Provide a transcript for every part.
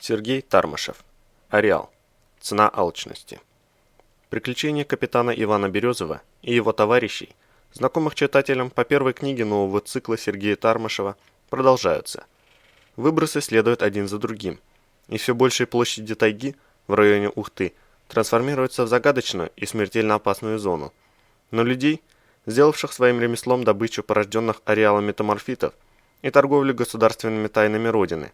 Сергей Тармашев. Ареал. Цена алчности. Приключения капитана Ивана Березова и его товарищей, знакомых читателям по первой книге нового цикла Сергея Тармашева, продолжаются. Выбросы следуют один за другим, и все большие площади тайги в районе Ухты трансформируются в загадочную и смертельно опасную зону. Но людей, сделавших своим ремеслом добычу порожденных ареалом метаморфитов и торговлю государственными тайнами Родины,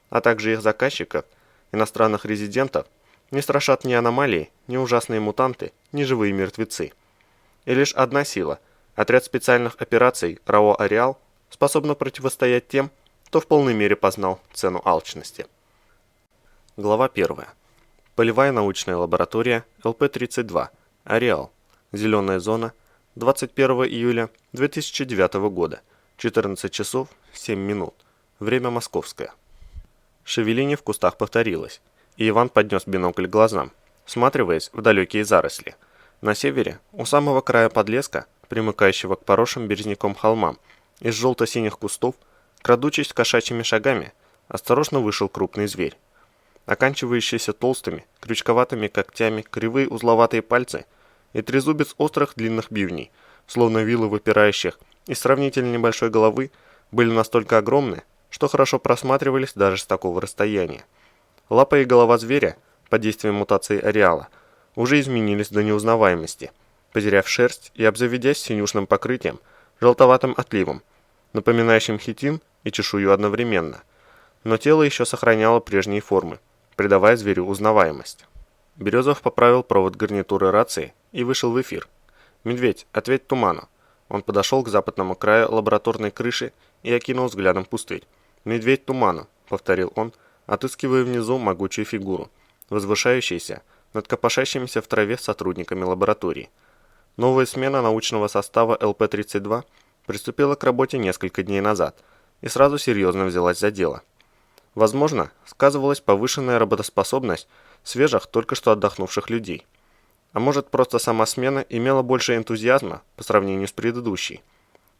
а также их заказчиков, иностранных резидентов, не страшат ни аномалии, ни ужасные мутанты, ни живые мертвецы. И лишь одна сила, отряд специальных операций РАО «Ареал», способна противостоять тем, кто в полной мере познал цену алчности. Глава 1. Полевая научная лаборатория ЛП-32. Ареал. Зеленая зона. 21 июля 2009 года. 14 часов 7 минут. Время московское. Шевеление в кустах повторилось, и Иван поднес бинокль к глазам, всматриваясь в далекие заросли. На севере, у самого края подлеска, примыкающего к поросшим березняком холмам, из желто-синих кустов, крадучись кошачьими шагами, осторожно вышел крупный зверь. Оканчивающиеся толстыми, крючковатыми когтями кривые узловатые пальцы и трезубец острых длинных бивней, словно вилы выпирающих из сравнительно небольшой головы, были настолько огромны, что хорошо просматривались даже с такого расстояния. Лапа и голова зверя, под действием мутации ареала, уже изменились до неузнаваемости, потеряв шерсть и обзаведясь синюшным покрытием, желтоватым отливом, напоминающим хитин и чешую одновременно. Но тело еще сохраняло прежние формы, придавая зверю узнаваемость. Березов поправил провод гарнитуры рации и вышел в эфир. «Медведь, ответь Туману». Он подошел к западному краю лабораторной крыши и окинул взглядом пустырь. «Медведь Туману», — повторил он, отыскивая внизу могучую фигуру, возвышающуюся над копошащимися в траве сотрудниками лаборатории. Новая смена научного состава ЛП-32 приступила к работе несколько дней назад и сразу серьезно взялась за дело. Возможно, сказывалась повышенная работоспособность свежих, только что отдохнувших людей. А может, просто сама смена имела больше энтузиазма по сравнению с предыдущей.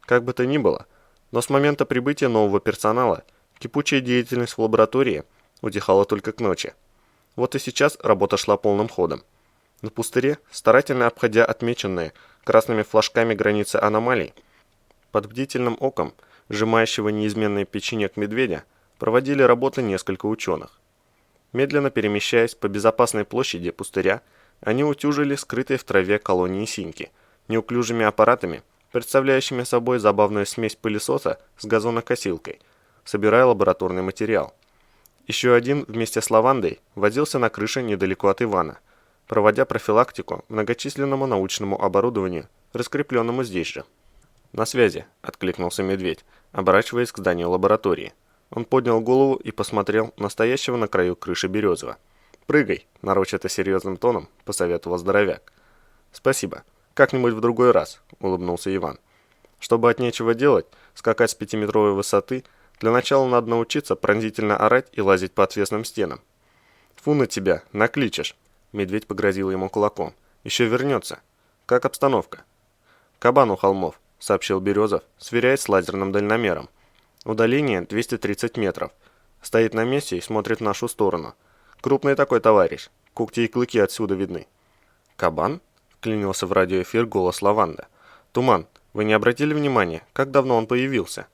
Как бы то ни было, но с момента прибытия нового персонала кипучая деятельность в лаборатории утихала только к ночи. Вот и сейчас работа шла полным ходом. На пустыре, старательно обходя отмеченные красными флажками границы аномалий, под бдительным оком сжимающего неизменный печенек медведя, проводили работы несколько ученых. Медленно перемещаясь по безопасной площади пустыря, они утюжили скрытые в траве колонии синьки, неуклюжими аппаратами, представляющими собой забавную смесь пылесоса с газонокосилкой, собирая лабораторный материал. Еще один вместе с лавандой возился на крыше недалеко от Ивана, проводя профилактику многочисленному научному оборудованию, раскрепленному здесь же. «На связи», — откликнулся медведь, оборачиваясь к зданию лаборатории. Он поднял голову и посмотрел на стоящего на краю крыши Березова. «Прыгай», — нарочито серьезным тоном посоветовал здоровяк. «Спасибо. Как-нибудь в другой раз», — улыбнулся Иван. «Чтобы от нечего делать, скакать с 5-метровой высоты, для начала надо научиться пронзительно орать и лазить по отвесным стенам». «Фу на тебя, накличешь», — медведь погрозил ему кулаком. «Еще вернется. Как обстановка?» «Кабан у холмов», — сообщил Березов, сверяясь с лазерным дальномером. «Удаление 230 метров. Стоит на месте и смотрит в нашу сторону. Крупный такой товарищ. Когти и клыки отсюда видны». «Кабан?» — вклинился в радиоэфир голос Лаванда. «Туман, вы не обратили внимания, как давно он появился?»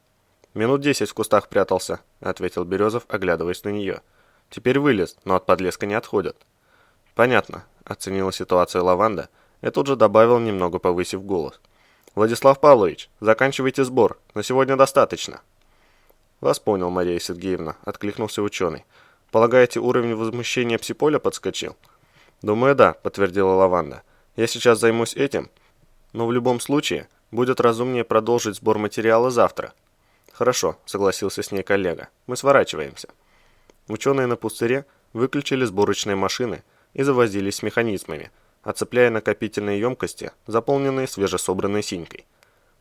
«Минут 10 в кустах прятался», — ответил Березов, оглядываясь на нее. «Теперь вылез, но от подлеска не отходит». «Понятно», — оценила ситуацию Лаванда и тут же добавил, немного повысив голос. «Владислав Павлович, заканчивайте сбор, на сегодня достаточно». «Вас понял, Мария Сергеевна», — откликнулся ученый. «Полагаете, уровень возмущения псиполя подскочил?» «Думаю, да», — подтвердила Лаванда. «Я сейчас займусь этим, но в любом случае будет разумнее продолжить сбор материала завтра». «Хорошо», — согласился с ней коллега. «Мы сворачиваемся». Ученые на пустыре выключили сборочные машины и завозились с механизмами, отцепляя накопительные емкости, заполненные свежесобранной синькой.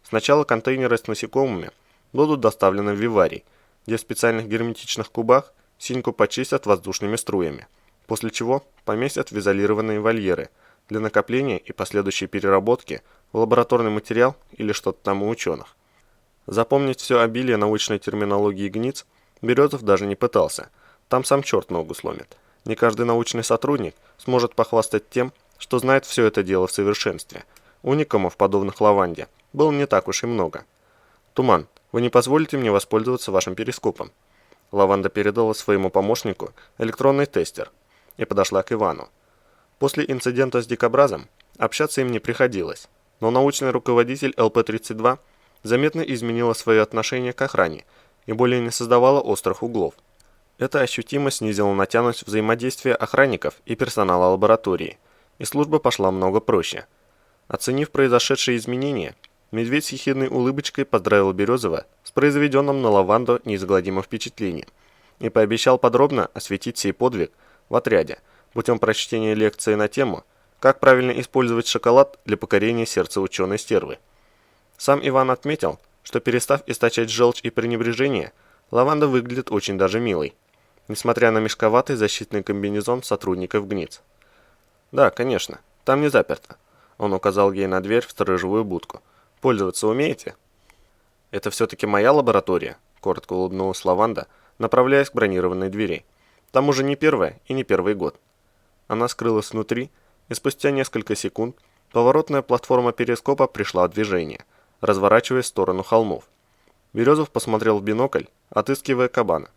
Сначала контейнеры с насекомыми будут доставлены в виварий, где в специальных герметичных кубах синьку почистят воздушными струями, после чего поместят в изолированные вольеры для накопления и последующей переработки в лабораторный материал или что-то там у ученых. Запомнить все обилие научной терминологии гниц Березов даже не пытался, Там сам черт ногу сломит. Не каждый научный сотрудник сможет похвастать тем, что знает все это дело в совершенстве. Уникумов, подобных Лаванде, было не так уж и много. «Туман, вы не позволите мне воспользоваться вашим перископом?» Лаванда передала своему помощнику электронный тестер и подошла к Ивану. После инцидента с дикобразом общаться им не приходилось, но научный руководитель ЛП-32 заметно изменила свое отношение к охране и более не создавала острых углов. Это ощутимо снизило натянутость взаимодействия охранников и персонала лаборатории, и служба пошла много проще. Оценив произошедшие изменения, Медведь с ехидной улыбочкой поздравил Березова с произведенным на Лаванду неизгладимым впечатлением и пообещал подробно осветить сей подвиг в отряде путем прочтения лекции на тему «Как правильно использовать шоколад для покорения сердца ученой-стервы». Сам Иван отметил, что перестав источать желчь и пренебрежение, Лаванда выглядит очень даже милой, несмотря на мешковатый защитный комбинезон сотрудников ГНИЦ. «Да, конечно, там не заперто», — он указал ей на дверь в сторожевую будку. «Пользоваться умеете?» «Это все-таки моя лаборатория», — коротко улыбнулась Лаванда, направляясь к бронированной двери. «Там уже не первая и не первый год». Она скрылась внутри, и спустя несколько секунд поворотная платформа перископа пришла в движение, разворачиваясь в сторону холмов. Березов посмотрел в бинокль, отыскивая кабана.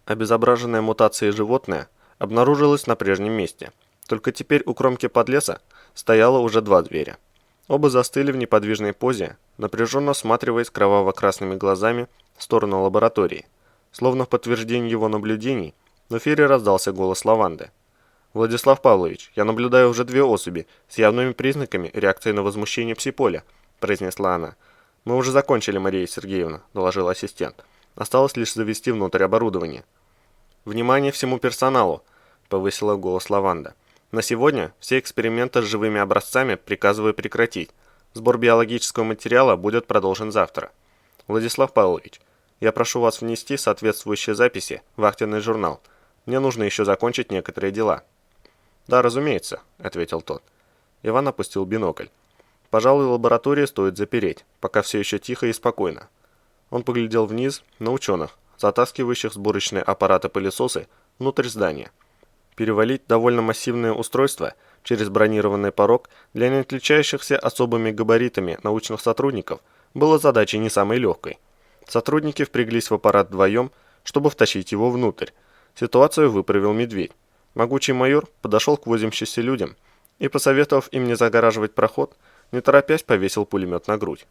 Обезображенное мутацией животное обнаружилось на прежнем месте, только теперь у кромки подлеса стояло уже два зверя. Оба застыли в неподвижной позе, напряженно всматриваясь кроваво-красными глазами в сторону лаборатории. Словно в подтверждение его наблюдений, в эфире раздался голос Лаванды. «Владислав Павлович, я наблюдаю уже две особи с явными признаками реакции на возмущение псиполя», – произнесла она. «Мы уже закончили, Мария Сергеевна», – доложил ассистент. «Осталось лишь завести внутрь оборудование». «Внимание всему персоналу», – повысила голос Лаванда. «На сегодня все эксперименты с живыми образцами приказываю прекратить. Сбор биологического материала будет продолжен завтра. Владислав Павлович, я прошу вас внести соответствующие записи в вахтенный журнал. Мне нужно еще закончить некоторые дела». «Да, разумеется», — ответил тот. Иван опустил бинокль. «Пожалуй, лабораторию стоит запереть, пока все еще тихо и спокойно». Он поглядел вниз на ученых, затаскивающих сборочные аппараты-пылесосы внутрь здания. Перевалить довольно массивное устройство через бронированный порог для не отличающихся особыми габаритами научных сотрудников было задачей не самой легкой. Сотрудники впряглись в аппарат вдвоем, чтобы втащить его внутрь. Ситуацию выправил Медведь. Могучий майор подошел к возимщимся людям и, посоветовав им не загораживать проход, не торопясь повесил пулемет на грудь.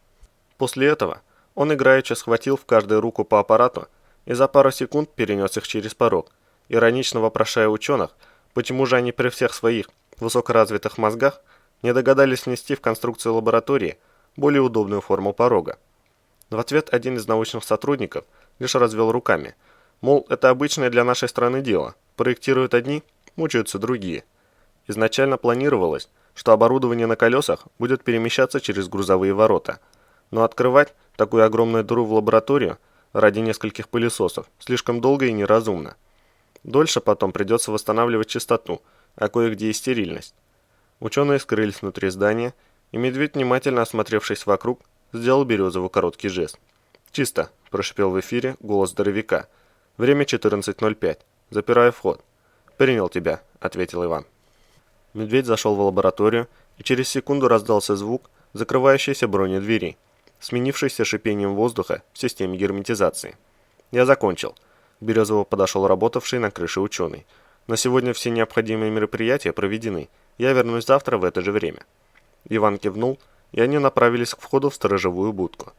После этого он играючи схватил в каждую руку по аппарату и за пару секунд перенес их через порог, иронично вопрошая ученых, почему же они при всех своих высокоразвитых мозгах не догадались внести в конструкцию лаборатории более удобную форму порога. В ответ один из научных сотрудников лишь развел руками, мол, это обычное для нашей страны дело, проектируют одни, мучаются другие. Изначально планировалось, что оборудование на колесах будет перемещаться через грузовые ворота, но открывать такую огромную дыру в лабораторию ради нескольких пылесосов слишком долго и неразумно. Дольше потом придется восстанавливать чистоту, а кое-где и стерильность. Ученые скрылись внутри здания, и Медведь, внимательно осмотревшись вокруг, сделал Березову короткий жест. «Чисто», – прошипел в эфире голос здоровяка. «Время 14:05. Запираю вход». «Принял тебя», – ответил Иван. Медведь зашел в лабораторию, и через секунду раздался звук закрывающейся бронедвери, сменившийся шипением воздуха в системе герметизации. «Я закончил». Березово подошел работавший на крыше ученый. «На сегодня все необходимые мероприятия проведены. Я вернусь завтра в это же время». Иван кивнул, и они направились к входу в сторожевую будку.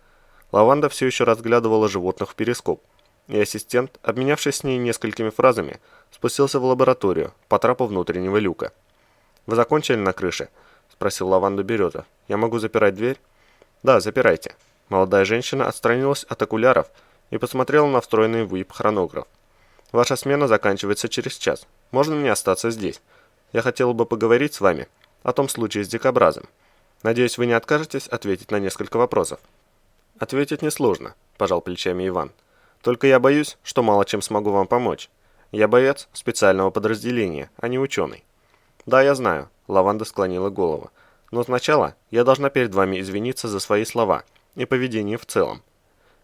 Лаванда все еще разглядывала животных в перископ, и ассистент, обменявшись с ней несколькими фразами, спустился в лабораторию по трапу внутреннего люка. «Вы закончили на крыше?» – спросил Лаванду Березов. «Я могу запирать дверь?» «Да, запирайте». Молодая женщина отстранилась от окуляров и посмотрела на встроенный в УИП хронограф. «Ваша смена заканчивается через час. Можно мне остаться здесь? Я хотела бы поговорить с вами о том случае с дикобразом. Надеюсь, вы не откажетесь ответить на несколько вопросов». «Ответить несложно», – пожал плечами Иван. «Только я боюсь, что мало чем смогу вам помочь. Я боец специального подразделения, а не ученый». «Да, я знаю», – Лаванда склонила голову. «Но сначала я должна перед вами извиниться за свои слова и поведение в целом.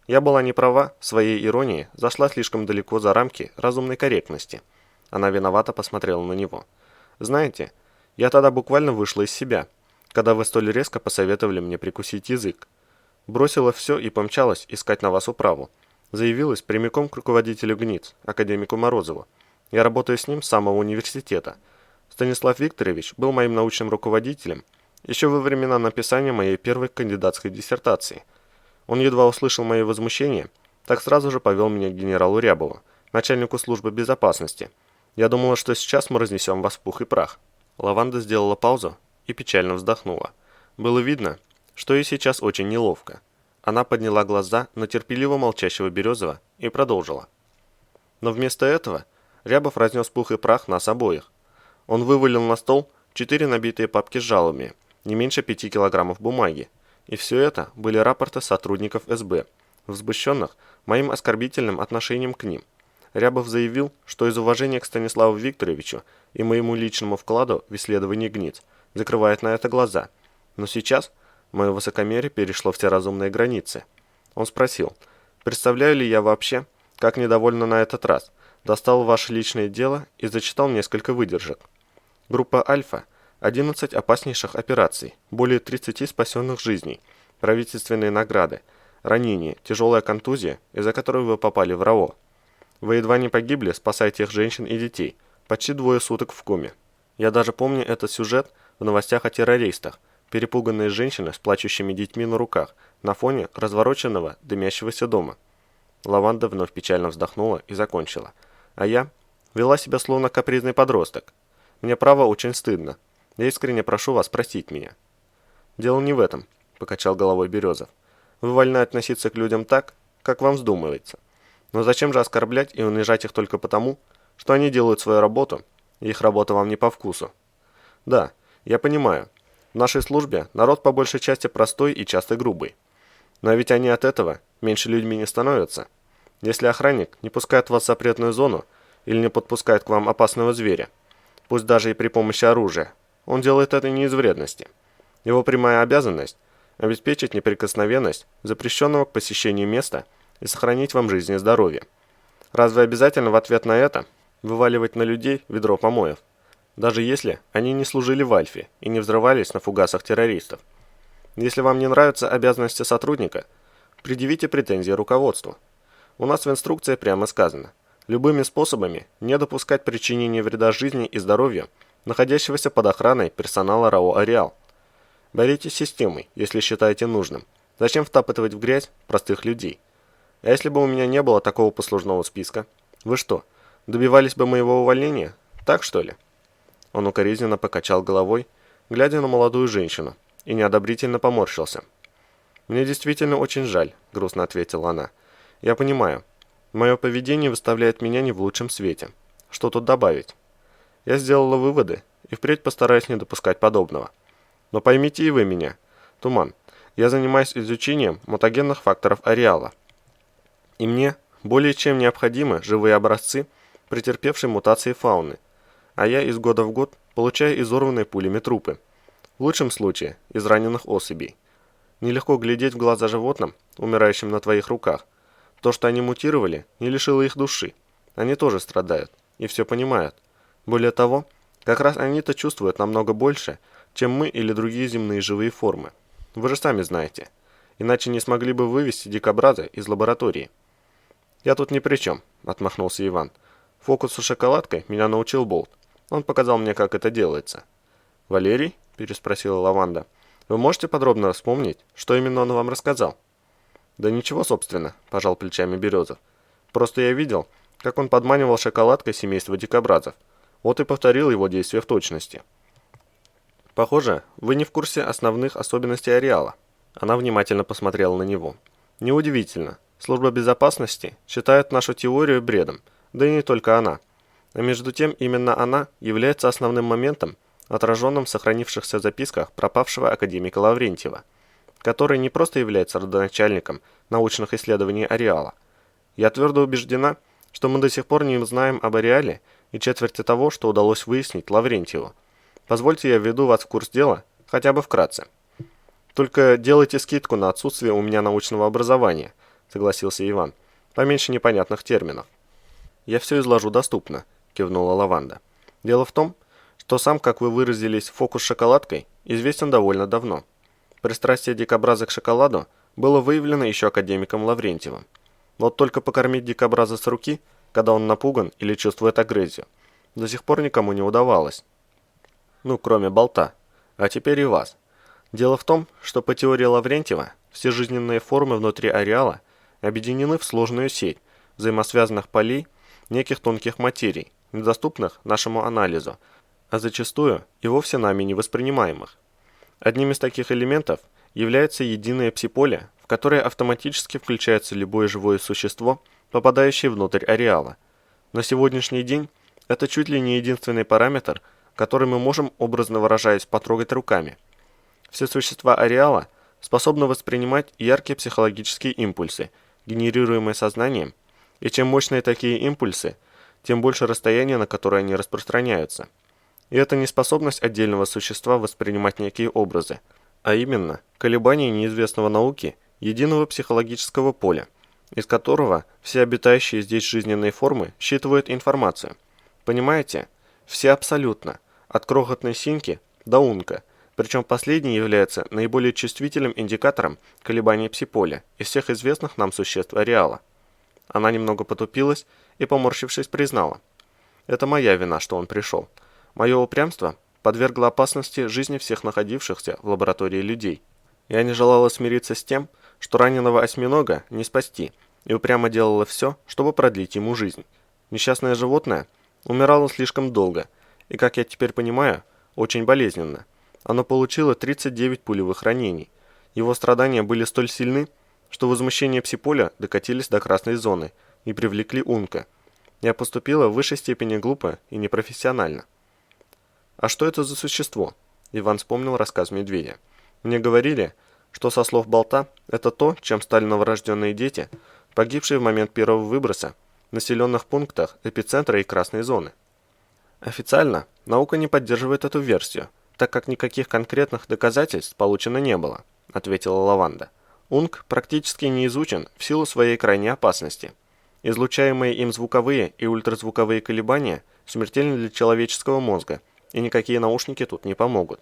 Я была не права, в своей иронии зашла слишком далеко за рамки разумной корректности. Она виновато посмотрела на него. Знаете, я тогда буквально вышла из себя, когда вы столь резко посоветовали мне прикусить язык. Бросила все и помчалась искать на вас управу. Заявилась прямиком к руководителю ГНИЦ, академику Морозову. Я работаю с ним с самого университета. Станислав Викторович был моим научным руководителем еще во времена написания моей первой кандидатской диссертации. Он едва услышал мои возмущения, так сразу же повел меня к генералу Рябову, начальнику службы безопасности. Я думала, что сейчас мы разнесем вас в пух и прах. Лаванда сделала паузу и печально вздохнула. Было видно, что ей сейчас очень неловко. Она подняла глаза на терпеливо молчащего Березова и продолжила. Но вместо этого Рябов разнес пух и прах нас обоих. Он вывалил на стол 4 набитые папки с жалобами, не меньше 5 килограммов бумаги. И все это были рапорты сотрудников СБ, возмущенных моим оскорбительным отношением к ним. Рябов заявил, что из уважения к Станиславу Викторовичу и моему личному вкладу в исследование ГНИЦ закрывает на это глаза. Но сейчас мое высокомерие перешло все разумные границы. Он спросил, представляю ли я вообще, как недовольна на этот раз, достал ваше личное дело и зачитал несколько выдержек. Группа «Альфа», 11 опаснейших операций, более 30 спасенных жизней, правительственные награды, ранения, тяжелая контузия, из-за которой вы попали в РАО. Вы едва не погибли, спасая тех женщин и детей, почти 2 суток в коме. Я даже помню этот сюжет в новостях о террористах, перепуганные женщины с плачущими детьми на руках, на фоне развороченного, дымящегося дома. Лаванда вновь печально вздохнула и закончила. А я вела себя словно капризный подросток. Мне, право, очень стыдно. Я искренне прошу вас простить меня. Дело не в этом, покачал головой Березов. Вы вольны относиться к людям так, как вам вздумается. Но зачем же оскорблять и унижать их только потому, что они делают свою работу, и их работа вам не по вкусу? Да, я понимаю. В нашей службе народ по большей части простой и часто грубый. Но ведь они от этого меньше людьми не становятся. Если охранник не пускает вас в запретную зону или не подпускает к вам опасного зверя, пусть даже и при помощи оружия, он делает это не из вредности. Его прямая обязанность – обеспечить неприкосновенность запрещенного к посещению места и сохранить вам жизнь и здоровье. Разве обязательно в ответ на это вываливать на людей ведро помоев? Даже если они не служили в Альфе и не взрывались на фугасах террористов. Если вам не нравятся обязанности сотрудника, предъявите претензии руководству. У нас в инструкции прямо сказано, любыми способами не допускать причинения вреда жизни и здоровью находящегося под охраной персонала РАО «Ареал». Боритесь с системой, если считаете нужным. Зачем втаптывать в грязь простых людей? А если бы у меня не было такого послужного списка? Вы что, добивались бы моего увольнения? Так что ли? Он укоризненно покачал головой, глядя на молодую женщину, и неодобрительно поморщился. «Мне действительно очень жаль», — грустно ответила она. «Я понимаю. Мое поведение выставляет меня не в лучшем свете. Что тут добавить? Я сделала выводы и впредь постараюсь не допускать подобного. Но поймите и вы меня, Туман, я занимаюсь изучением мутагенных факторов ареала. И мне более чем необходимы живые образцы претерпевшей мутации фауны, а я из года в год получаю изорванные пулями трупы. В лучшем случае из раненых особей. Нелегко глядеть в глаза животным, умирающим на твоих руках. То, что они мутировали, не лишило их души. Они тоже страдают и все понимают. Более того, как раз они-то чувствуют намного больше, чем мы или другие земные живые формы. Вы же сами знаете. Иначе не смогли бы вывести дикобраза из лаборатории. «Я тут ни при чем», — отмахнулся Иван. «Фокусу с шоколадкой меня научил Болт. Он показал мне, как это делается». «Валерий?» — переспросила Лаванда. «Вы можете подробно вспомнить, что именно он вам рассказал?» «Да ничего, собственно», – пожал плечами Березов. «Просто я видел, как он подманивал шоколадкой семейство дикобразов. Вот и повторил его действия в точности». «Похоже, вы не в курсе основных особенностей ареала». Она внимательно посмотрела на него. «Неудивительно. Служба безопасности считает нашу теорию бредом, да и не только она. А между тем, именно она является основным моментом, отраженным в сохранившихся записках пропавшего академика Лаврентьева, который не просто является родоначальником научных исследований ареала. Я твердо убеждена, что мы до сих пор не знаем об ареале и четверти того, что удалось выяснить Лаврентьеву. Позвольте я введу вас в курс дела, хотя бы вкратце. Только делайте скидку на отсутствие у меня научного образования, согласился Иван. Поменьше непонятных терминов. Я все изложу доступно, кивнула Лаванда. Дело в том, что сам, как вы выразились, фокус с шоколадкой известен довольно давно. Пристрастие дикобраза к шоколаду было выявлено еще академиком Лаврентьевым. Вот только покормить дикобраза с руки, когда он напуган или чувствует агрессию, до сих пор никому не удавалось. Ну, кроме болта. А теперь и вас. Дело в том, что по теории Лаврентьева все жизненные формы внутри ареала объединены в сложную сеть взаимосвязанных полей неких тонких материй, недоступных нашему анализу, а зачастую и вовсе нами не воспринимаемых. Одним из таких элементов является единое псиполе, в которое автоматически включается любое живое существо, попадающее внутрь ареала. На сегодняшний день это чуть ли не единственный параметр, который мы можем, образно выражаясь, потрогать руками. Все существа ареала способны воспринимать яркие психологические импульсы, генерируемые сознанием, и чем мощнее такие импульсы, тем больше расстояние, на которое они распространяются. И это не способность отдельного существа воспринимать некие образы, а именно колебания неизвестного науке единого психологического поля, из которого все обитающие здесь жизненные формы считывают информацию. Понимаете? Все абсолютно, от крохотной синьки до унка, причем последний является наиболее чувствительным индикатором колебаний псиполя из всех известных нам существ ареала. Она немного потупилась и, поморщившись, признала: «Это моя вина, что он пришел. Мое упрямство подвергло опасности жизни всех находившихся в лаборатории людей. Я не желала смириться с тем, что раненого осьминога не спасти, и упрямо делала все, чтобы продлить ему жизнь. Несчастное животное умирало слишком долго, и, как я теперь понимаю, очень болезненно. Оно получило 39 пулевых ранений. Его страдания были столь сильны, что возмущения псиполя докатились до красной зоны и привлекли Унка. Я поступила в высшей степени глупо и непрофессионально». «А что это за существо?» Иван вспомнил рассказ медведя. «Мне говорили, что со слов болта это то, чем стали новорожденные дети, погибшие в момент первого выброса в населенных пунктах эпицентра и красной зоны». «Официально наука не поддерживает эту версию, так как никаких конкретных доказательств получено не было», ответила Лаванда. «Унк практически не изучен в силу своей крайней опасности. Излучаемые им звуковые и ультразвуковые колебания смертельны для человеческого мозга, и никакие наушники тут не помогут.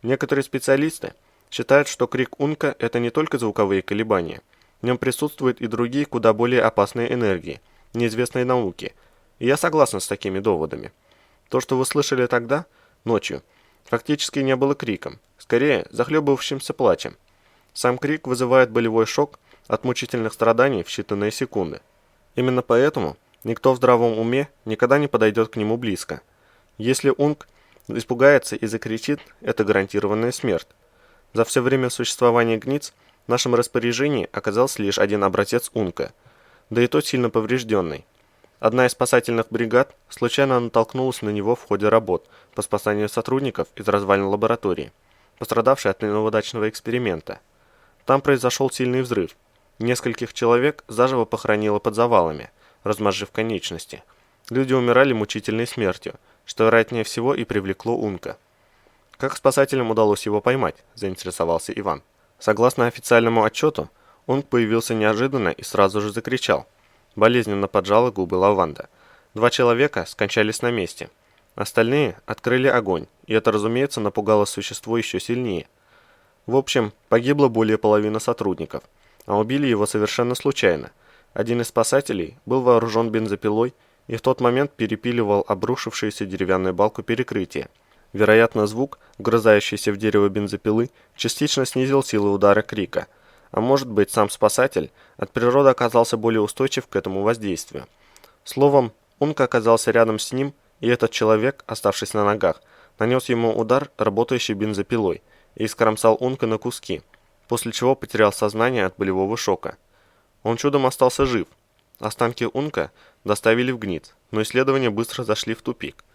Некоторые специалисты считают, что крик Унка – это не только звуковые колебания. В нем присутствуют и другие, куда более опасные энергии, неизвестные науке. И я согласна с такими доводами. То, что вы слышали тогда, ночью, фактически не было криком, скорее захлебывающимся плачем. Сам крик вызывает болевой шок от мучительных страданий в считанные секунды. Именно поэтому никто в здравом уме никогда не подойдет к нему близко. Если Унк испугается и закричит, это гарантированная смерть. За все время существования Гниц в нашем распоряжении оказался лишь один образец Унка, да и тот сильно поврежденный. Одна из спасательных бригад случайно натолкнулась на него в ходе работ по спасанию сотрудников из развалин лаборатории, пострадавшей от неудачного эксперимента. Там произошел сильный взрыв. Нескольких человек заживо похоронило под завалами, размозжив конечности. Люди умирали мучительной смертью, что вероятнее всего и привлекло Унка. «Как спасателям удалось его поймать?» – заинтересовался Иван. Согласно официальному отчету, Унк появился неожиданно и сразу же закричал. Болезненно поджала губы Лаванда. 2 человека скончались на месте. Остальные открыли огонь, и это, разумеется, напугало существо еще сильнее. В общем, погибло более половины сотрудников, а убили его совершенно случайно. Один из спасателей был вооружен бензопилой и в тот момент перепиливал обрушившуюся деревянную балку перекрытия. Вероятно, звук, вгрызающийся в дерево бензопилы, частично снизил силу удара крика, а может быть, сам спасатель от природы оказался более устойчив к этому воздействию. Словом, Унка оказался рядом с ним, и этот человек, оставшись на ногах, нанес ему удар, работающей бензопилой, и искромсал Унка на куски, после чего потерял сознание от болевого шока. Он чудом остался жив. Останки Унка доставили в Гниц, но исследования быстро зашли в тупик.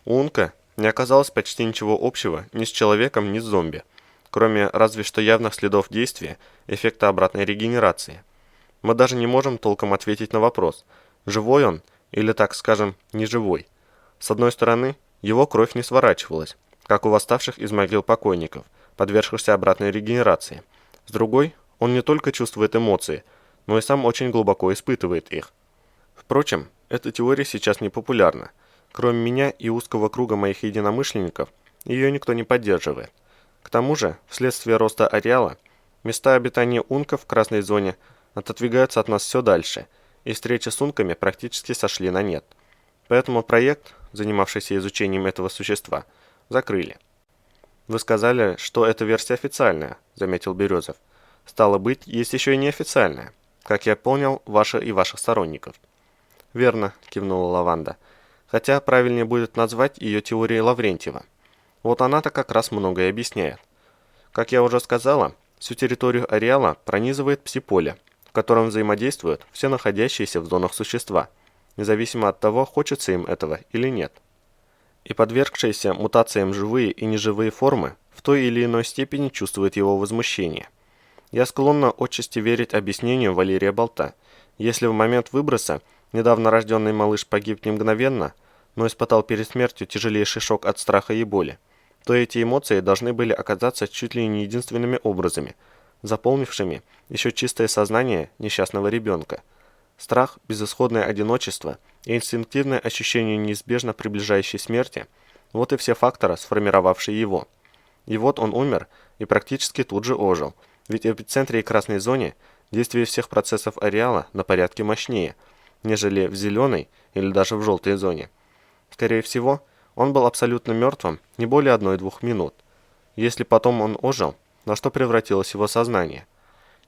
У Унка не оказалось почти ничего общего ни с человеком, ни с зомби, кроме разве что явных следов действия эффекта обратной регенерации. Мы даже не можем толком ответить на вопрос, живой он или, так скажем, неживой. С одной стороны, его кровь не сворачивалась, как у восставших из могил покойников, подвергшихся обратной регенерации. С другой, он не только чувствует эмоции, но и сам очень глубоко испытывает их. Впрочем, эта теория сейчас не популярна. Кроме меня и узкого круга моих единомышленников, ее никто не поддерживает. К тому же, вследствие роста ареала, места обитания унков в красной зоне отодвигаются от нас все дальше, и встречи с унками практически сошли на нет. Поэтому проект, занимавшийся изучением этого существа, закрыли. «Вы сказали, что эта версия официальная», — заметил Березов. «Стало быть, есть еще и неофициальная, как я понял, ваша и ваших сторонников». «Верно», — кивнула Лаванда. «Хотя правильнее будет назвать ее теорией Лаврентьева. Вот она-то как раз многое объясняет. Как я уже сказала, всю территорию ареала пронизывает пси-поле, в котором взаимодействуют все находящиеся в зонах существа, независимо от того, хочется им этого или нет. И подвергшиеся мутациям живые и неживые формы в той или иной степени чувствуют его возмущение. Я склонна отчасти верить объяснению Валерия Болта. Если в момент выброса недавно рожденный малыш погиб не мгновенно, но испытал перед смертью тяжелейший шок от страха и боли, то эти эмоции должны были оказаться чуть ли не единственными образами, заполнившими еще чистое сознание несчастного ребенка. Страх, безысходное одиночество и инстинктивное ощущение неизбежно приближающей смерти – вот и все факторы, сформировавшие его. И вот он умер и практически тут же ожил, ведь в эпицентре и красной зоне действие всех процессов ареала на порядке мощнее, нежели в зеленой или даже в желтой зоне. Скорее всего, он был абсолютно мертвым не более 1-2 минут. Если потом он ожил, на что превратилось его сознание?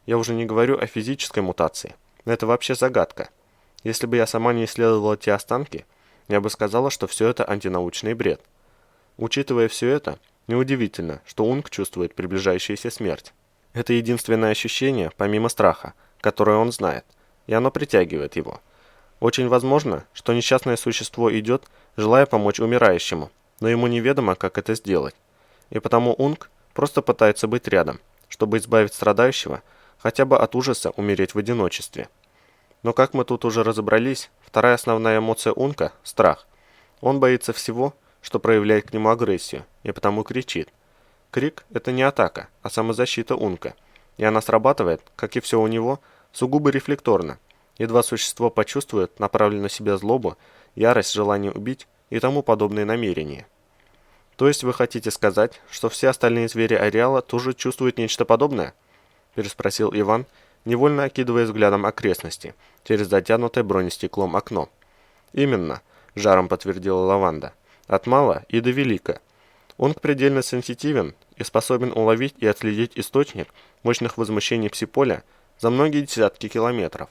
Я уже не говорю о физической мутации. Это вообще загадка. Если бы я сама не исследовала те останки, я бы сказала, что все это антинаучный бред. Учитывая все это, неудивительно, что Унг чувствует приближающуюся смерть. Это единственное ощущение, помимо страха, которое он знает, и оно притягивает его. Очень возможно, что несчастное существо идет, желая помочь умирающему, но ему неведомо, как это сделать. И потому Унг просто пытается быть рядом, чтобы избавить страдающего хотя бы от ужаса умереть в одиночестве. Но как мы тут уже разобрались, вторая основная эмоция Унга – страх. Он боится всего, что проявляет к нему агрессию, и потому кричит. Крик – это не атака, а самозащита Унга, и она срабатывает, как и все у него, сугубо рефлекторно. Едва существо почувствует направленную на себя злобу, ярость, желание убить и тому подобные намерения. То есть вы хотите сказать, что все остальные звери ареала тоже чувствуют нечто подобное? Переспросил Иван, невольно окидывая взглядом окрестности, через затянутое бронестеклом окно. Именно, жаром подтвердила Лаванда. От мала и до велика. Он предельно сенситивен и способен уловить и отследить источник мощных возмущений пси-поля за многие десятки километров.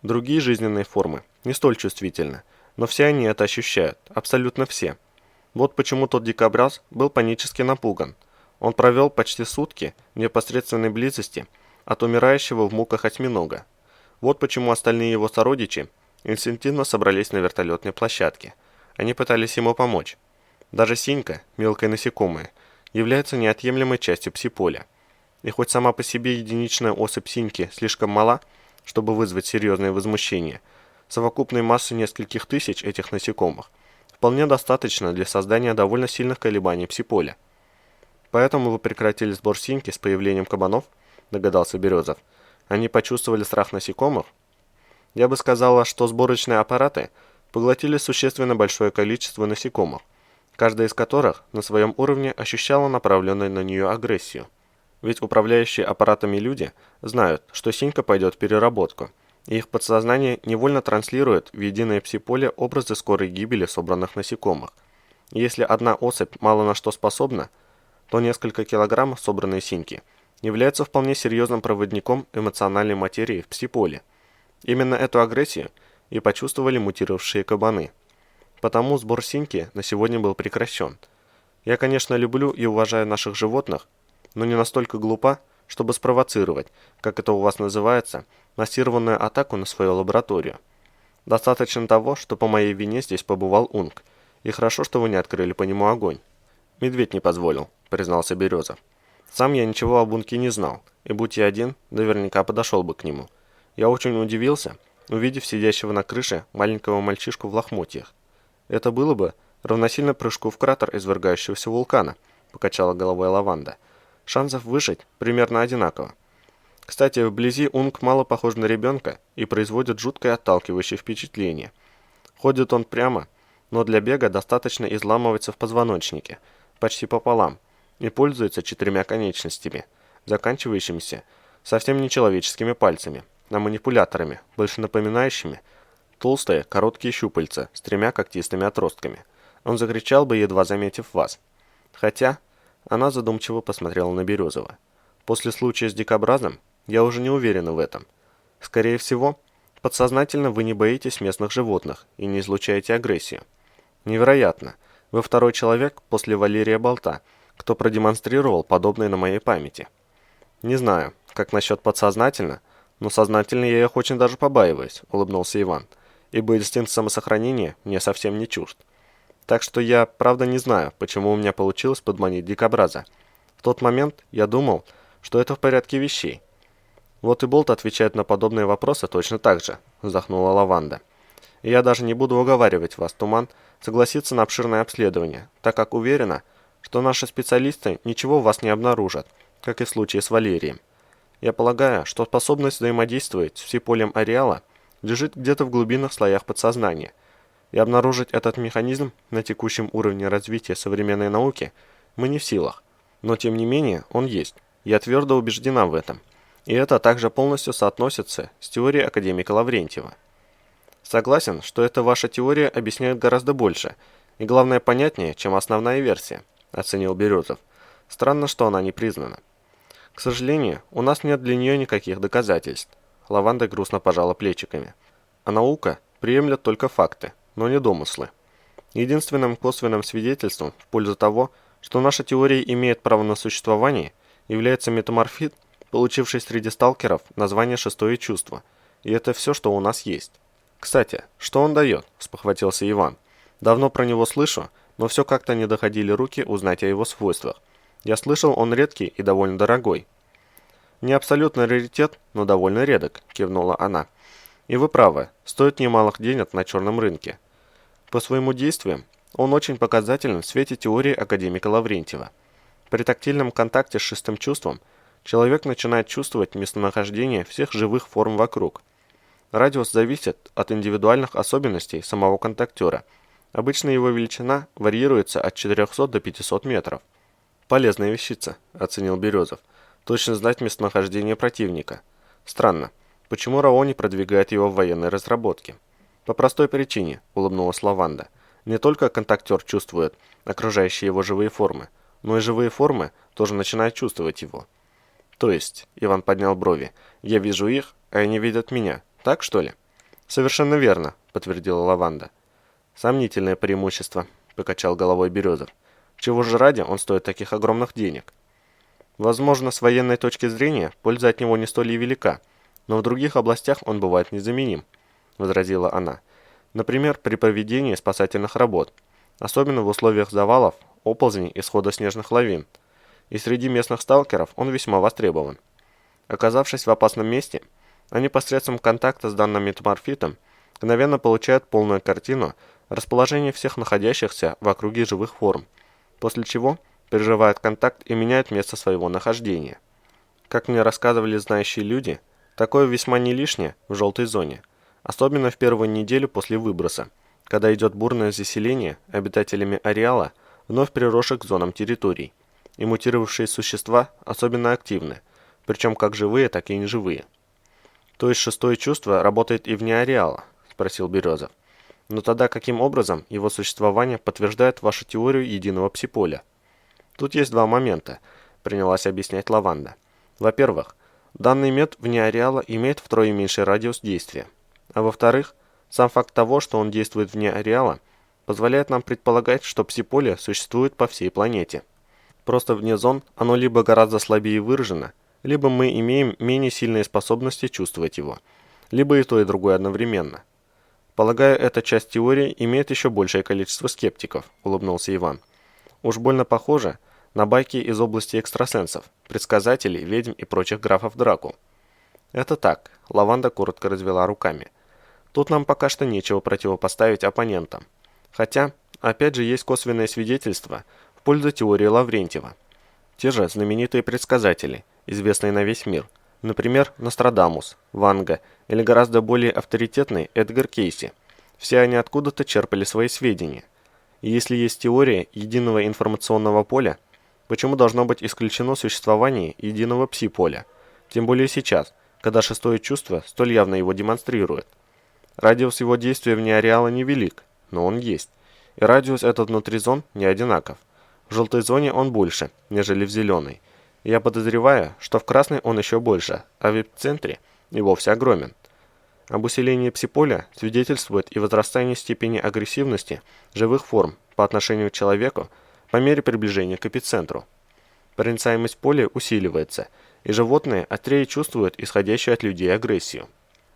Другие жизненные формы не столь чувствительны, но все они это ощущают, абсолютно все. Вот почему тот дикобраз был панически напуган. Он провел почти сутки в непосредственной близости от умирающего в муках осьминога. Вот почему остальные его сородичи инстинктивно собрались на вертолетной площадке. Они пытались ему помочь. Даже синька, мелкое насекомое, является неотъемлемой частью пси-поля. И хоть сама по себе единичная особь синьки слишком мала, чтобы вызвать серьезное возмущение, совокупной массы нескольких тысяч этих насекомых вполне достаточно для создания довольно сильных колебаний пси-поля. Поэтому вы прекратили сбор синьки с появлением кабанов, догадался Березов. Они почувствовали страх насекомых? Я бы сказала, что сборочные аппараты поглотили существенно большое количество насекомых, каждая из которых на своем уровне ощущала направленную на нее агрессию. Ведь управляющие аппаратами люди знают, что синька пойдет в переработку, и их подсознание невольно транслирует в единое пси-поле образы скорой гибели собранных насекомых. И если одна особь мало на что способна, то несколько килограммов собранной синьки являются вполне серьезным проводником эмоциональной материи в пси-поле. Именно эту агрессию и почувствовали мутировавшие кабаны. Потому сбор синьки на сегодня был прекращен. Я, конечно, люблю и уважаю наших животных, но не настолько глупа, чтобы спровоцировать, как это у вас называется, массированную атаку на свою лабораторию. Достаточно того, что по моей вине здесь побывал Унг, и хорошо, что вы не открыли по нему огонь. Медведь не позволил, признался Березов. Сам я ничего об Унге не знал, и будь я один, наверняка подошел бы к нему. Я очень удивился, увидев сидящего на крыше маленького мальчишку в лохмотьях. Это было бы равносильно прыжку в кратер извергающегося вулкана, покачала головой Лаванда. Шансов выжить примерно одинаково. Кстати, вблизи Унг мало похож на ребенка и производит жуткое отталкивающее впечатление. Ходит он прямо, но для бега достаточно изламываться в позвоночнике, почти пополам, и пользуется 4 конечностями, заканчивающимися совсем нечеловеческими пальцами, а манипуляторами, больше напоминающими толстые, короткие щупальца с 3 когтистыми отростками. Он закричал бы, едва заметив вас. Хотя, она задумчиво посмотрела на Березова. После случая с дикобразом я уже не уверена в этом. Скорее всего, подсознательно вы не боитесь местных животных и не излучаете агрессию. Невероятно. Вы второй человек после Валерия Болта, кто продемонстрировал подобное на моей памяти. Не знаю, как насчет подсознательно, но сознательно я их очень даже побаиваюсь, улыбнулся Иван, ибо инстинкт самосохранения мне совсем не чужд. Так что я, правда, не знаю, почему у меня получилось подманить дикобраза. В тот момент я думал, что это в порядке вещей. Вот и Болт отвечает на подобные вопросы точно так же, вздохнула Лаванда. И я даже не буду уговаривать вас, Туман, согласиться на обширное обследование, так как уверена, что наши специалисты ничего в вас не обнаружат, как и в случае с Валерием. Я полагаю, что способность взаимодействовать с всеполем ареала лежит где-то в глубинных слоях подсознания, и обнаружить этот механизм на текущем уровне развития современной науки мы не в силах. Но тем не менее он есть. Я твердо убеждена в этом. И это также полностью соотносится с теорией академика Лаврентьева. Согласен, что эта ваша теория объясняет гораздо больше, и главное понятнее, чем основная версия, оценил Березов. Странно, что она не признана. К сожалению, у нас нет для нее никаких доказательств. Лаванда грустно пожала плечиками. А наука приемлет только факты, но не домыслы. Единственным косвенным свидетельством в пользу того, что наша теория имеет право на существование, является метаморфит, получивший среди сталкеров название «шестое чувство». И это все, что у нас есть. Кстати, что он дает? Спохватился Иван. Давно про него слышу, но все как-то не доходили руки узнать о его свойствах. Я слышал, он редкий и довольно дорогой. Не абсолютно раритет, но довольно редок, кивнула она. И вы правы, стоит немалых денег на черном рынке. По своему действию он очень показателен в свете теории академика Лаврентьева. При тактильном контакте с шестым чувством человек начинает чувствовать местонахождение всех живых форм вокруг. Радиус зависит от индивидуальных особенностей самого контактера. Обычно его величина варьируется от 400 до 500 метров. Полезная вещица, оценил Березов. Точно знать местонахождение противника. Странно, почему РАО не продвигает его в военной разработке? По простой причине, улыбнулась Лаванда. Не только контактер чувствует окружающие его живые формы, но и живые формы тоже начинают чувствовать его. То есть, Иван поднял брови, я вижу их, а они видят меня. Так, что ли? Совершенно верно, подтвердила Лаванда. Сомнительное преимущество, покачал головой Березов. Чего же ради он стоит таких огромных денег? Возможно, с военной точки зрения польза от него не столь и велика, но в других областях он бывает незаменим, возразила она. Например, при проведении спасательных работ, особенно в условиях завалов, оползней и схода снежных лавин. И среди местных сталкеров он весьма востребован. Оказавшись в опасном месте, они посредством контакта с данным метаморфитом мгновенно получают полную картину расположения всех находящихся в округе живых форм, после чего переживают контакт и меняют место своего нахождения. Как мне рассказывали знающие люди, такое весьма не лишнее в желтой зоне, особенно в первую неделю после выброса, когда идет бурное заселение обитателями ареала вновь приросших к зонам территорий, и мутировавшие существа особенно активны, причем как живые, так и неживые. То есть шестое чувство работает и вне ареала, спросил Березов. Но тогда каким образом его существование подтверждает вашу теорию единого псиполя? Тут есть два момента, принялась объяснять Лаванда. Во-первых, данный мед вне ареала имеет втрое меньший радиус действия. А во-вторых, сам факт того, что он действует вне ареала, позволяет нам предполагать, что псиполе существует по всей планете. Просто вне зон оно либо гораздо слабее выражено, либо мы имеем менее сильные способности чувствовать его, либо и то, и другое одновременно. Полагаю, эта часть теории имеет еще большее количество скептиков, улыбнулся Иван. Уж больно похоже на байки из области экстрасенсов, предсказателей, ведьм и прочих графов Дракул. Это так, Лаванда коротко развела руками. Тут нам пока что нечего противопоставить оппонентам. Хотя, опять же, есть косвенное свидетельство в пользу теории Лаврентьева. Те же знаменитые предсказатели, известные на весь мир, Например, Нострадамус, Ванга или гораздо более авторитетный Эдгар Кейси. Все они откуда-то черпали свои сведения. И если есть теория единого информационного поля, почему должно быть исключено существование единого пси-поля? Тем более сейчас, когда шестое чувство столь явно его демонстрирует. Радиус его действия вне ареала невелик, но он есть. И радиус этот внутри зон не одинаков. В желтой зоне он больше, нежели в зеленой. Я подозреваю, что в красной он еще больше, а в эпицентре и вовсе огромен. Об усилении псиполя свидетельствует и возрастание степени агрессивности живых форм по отношению к человеку по мере приближения к эпицентру. Проницаемость поля усиливается, и животные острее чувствуют исходящую от людей агрессию.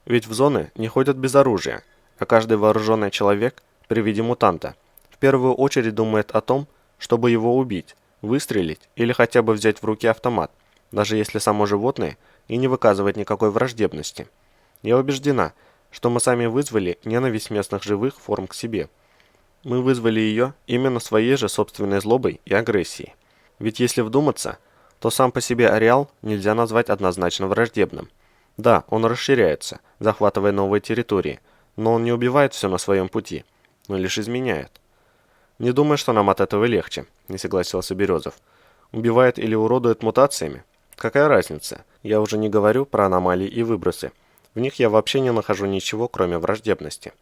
Ведь в зоны не ходят без оружия, а каждый вооруженный человек при виде мутанта в первую очередь думает о том, чтобы его убить, выстрелить или хотя бы взять в руки автомат, даже если само животное и не выказывает никакой враждебности. Я убеждена, что мы сами вызвали ненависть местных живых форм к себе. Мы вызвали ее именно своей же собственной злобой и агрессией. Ведь если вдуматься, то сам по себе ареал нельзя назвать однозначно враждебным. Да, он расширяется, захватывая новые территории, но он не убивает все на своем пути, но лишь изменяет. «Не думаю, что нам от этого легче», — не согласился Березов. «Убивает или уродует мутациями? Какая разница? Я уже не говорю про аномалии и выбросы. В них я вообще не нахожу ничего, кроме враждебности.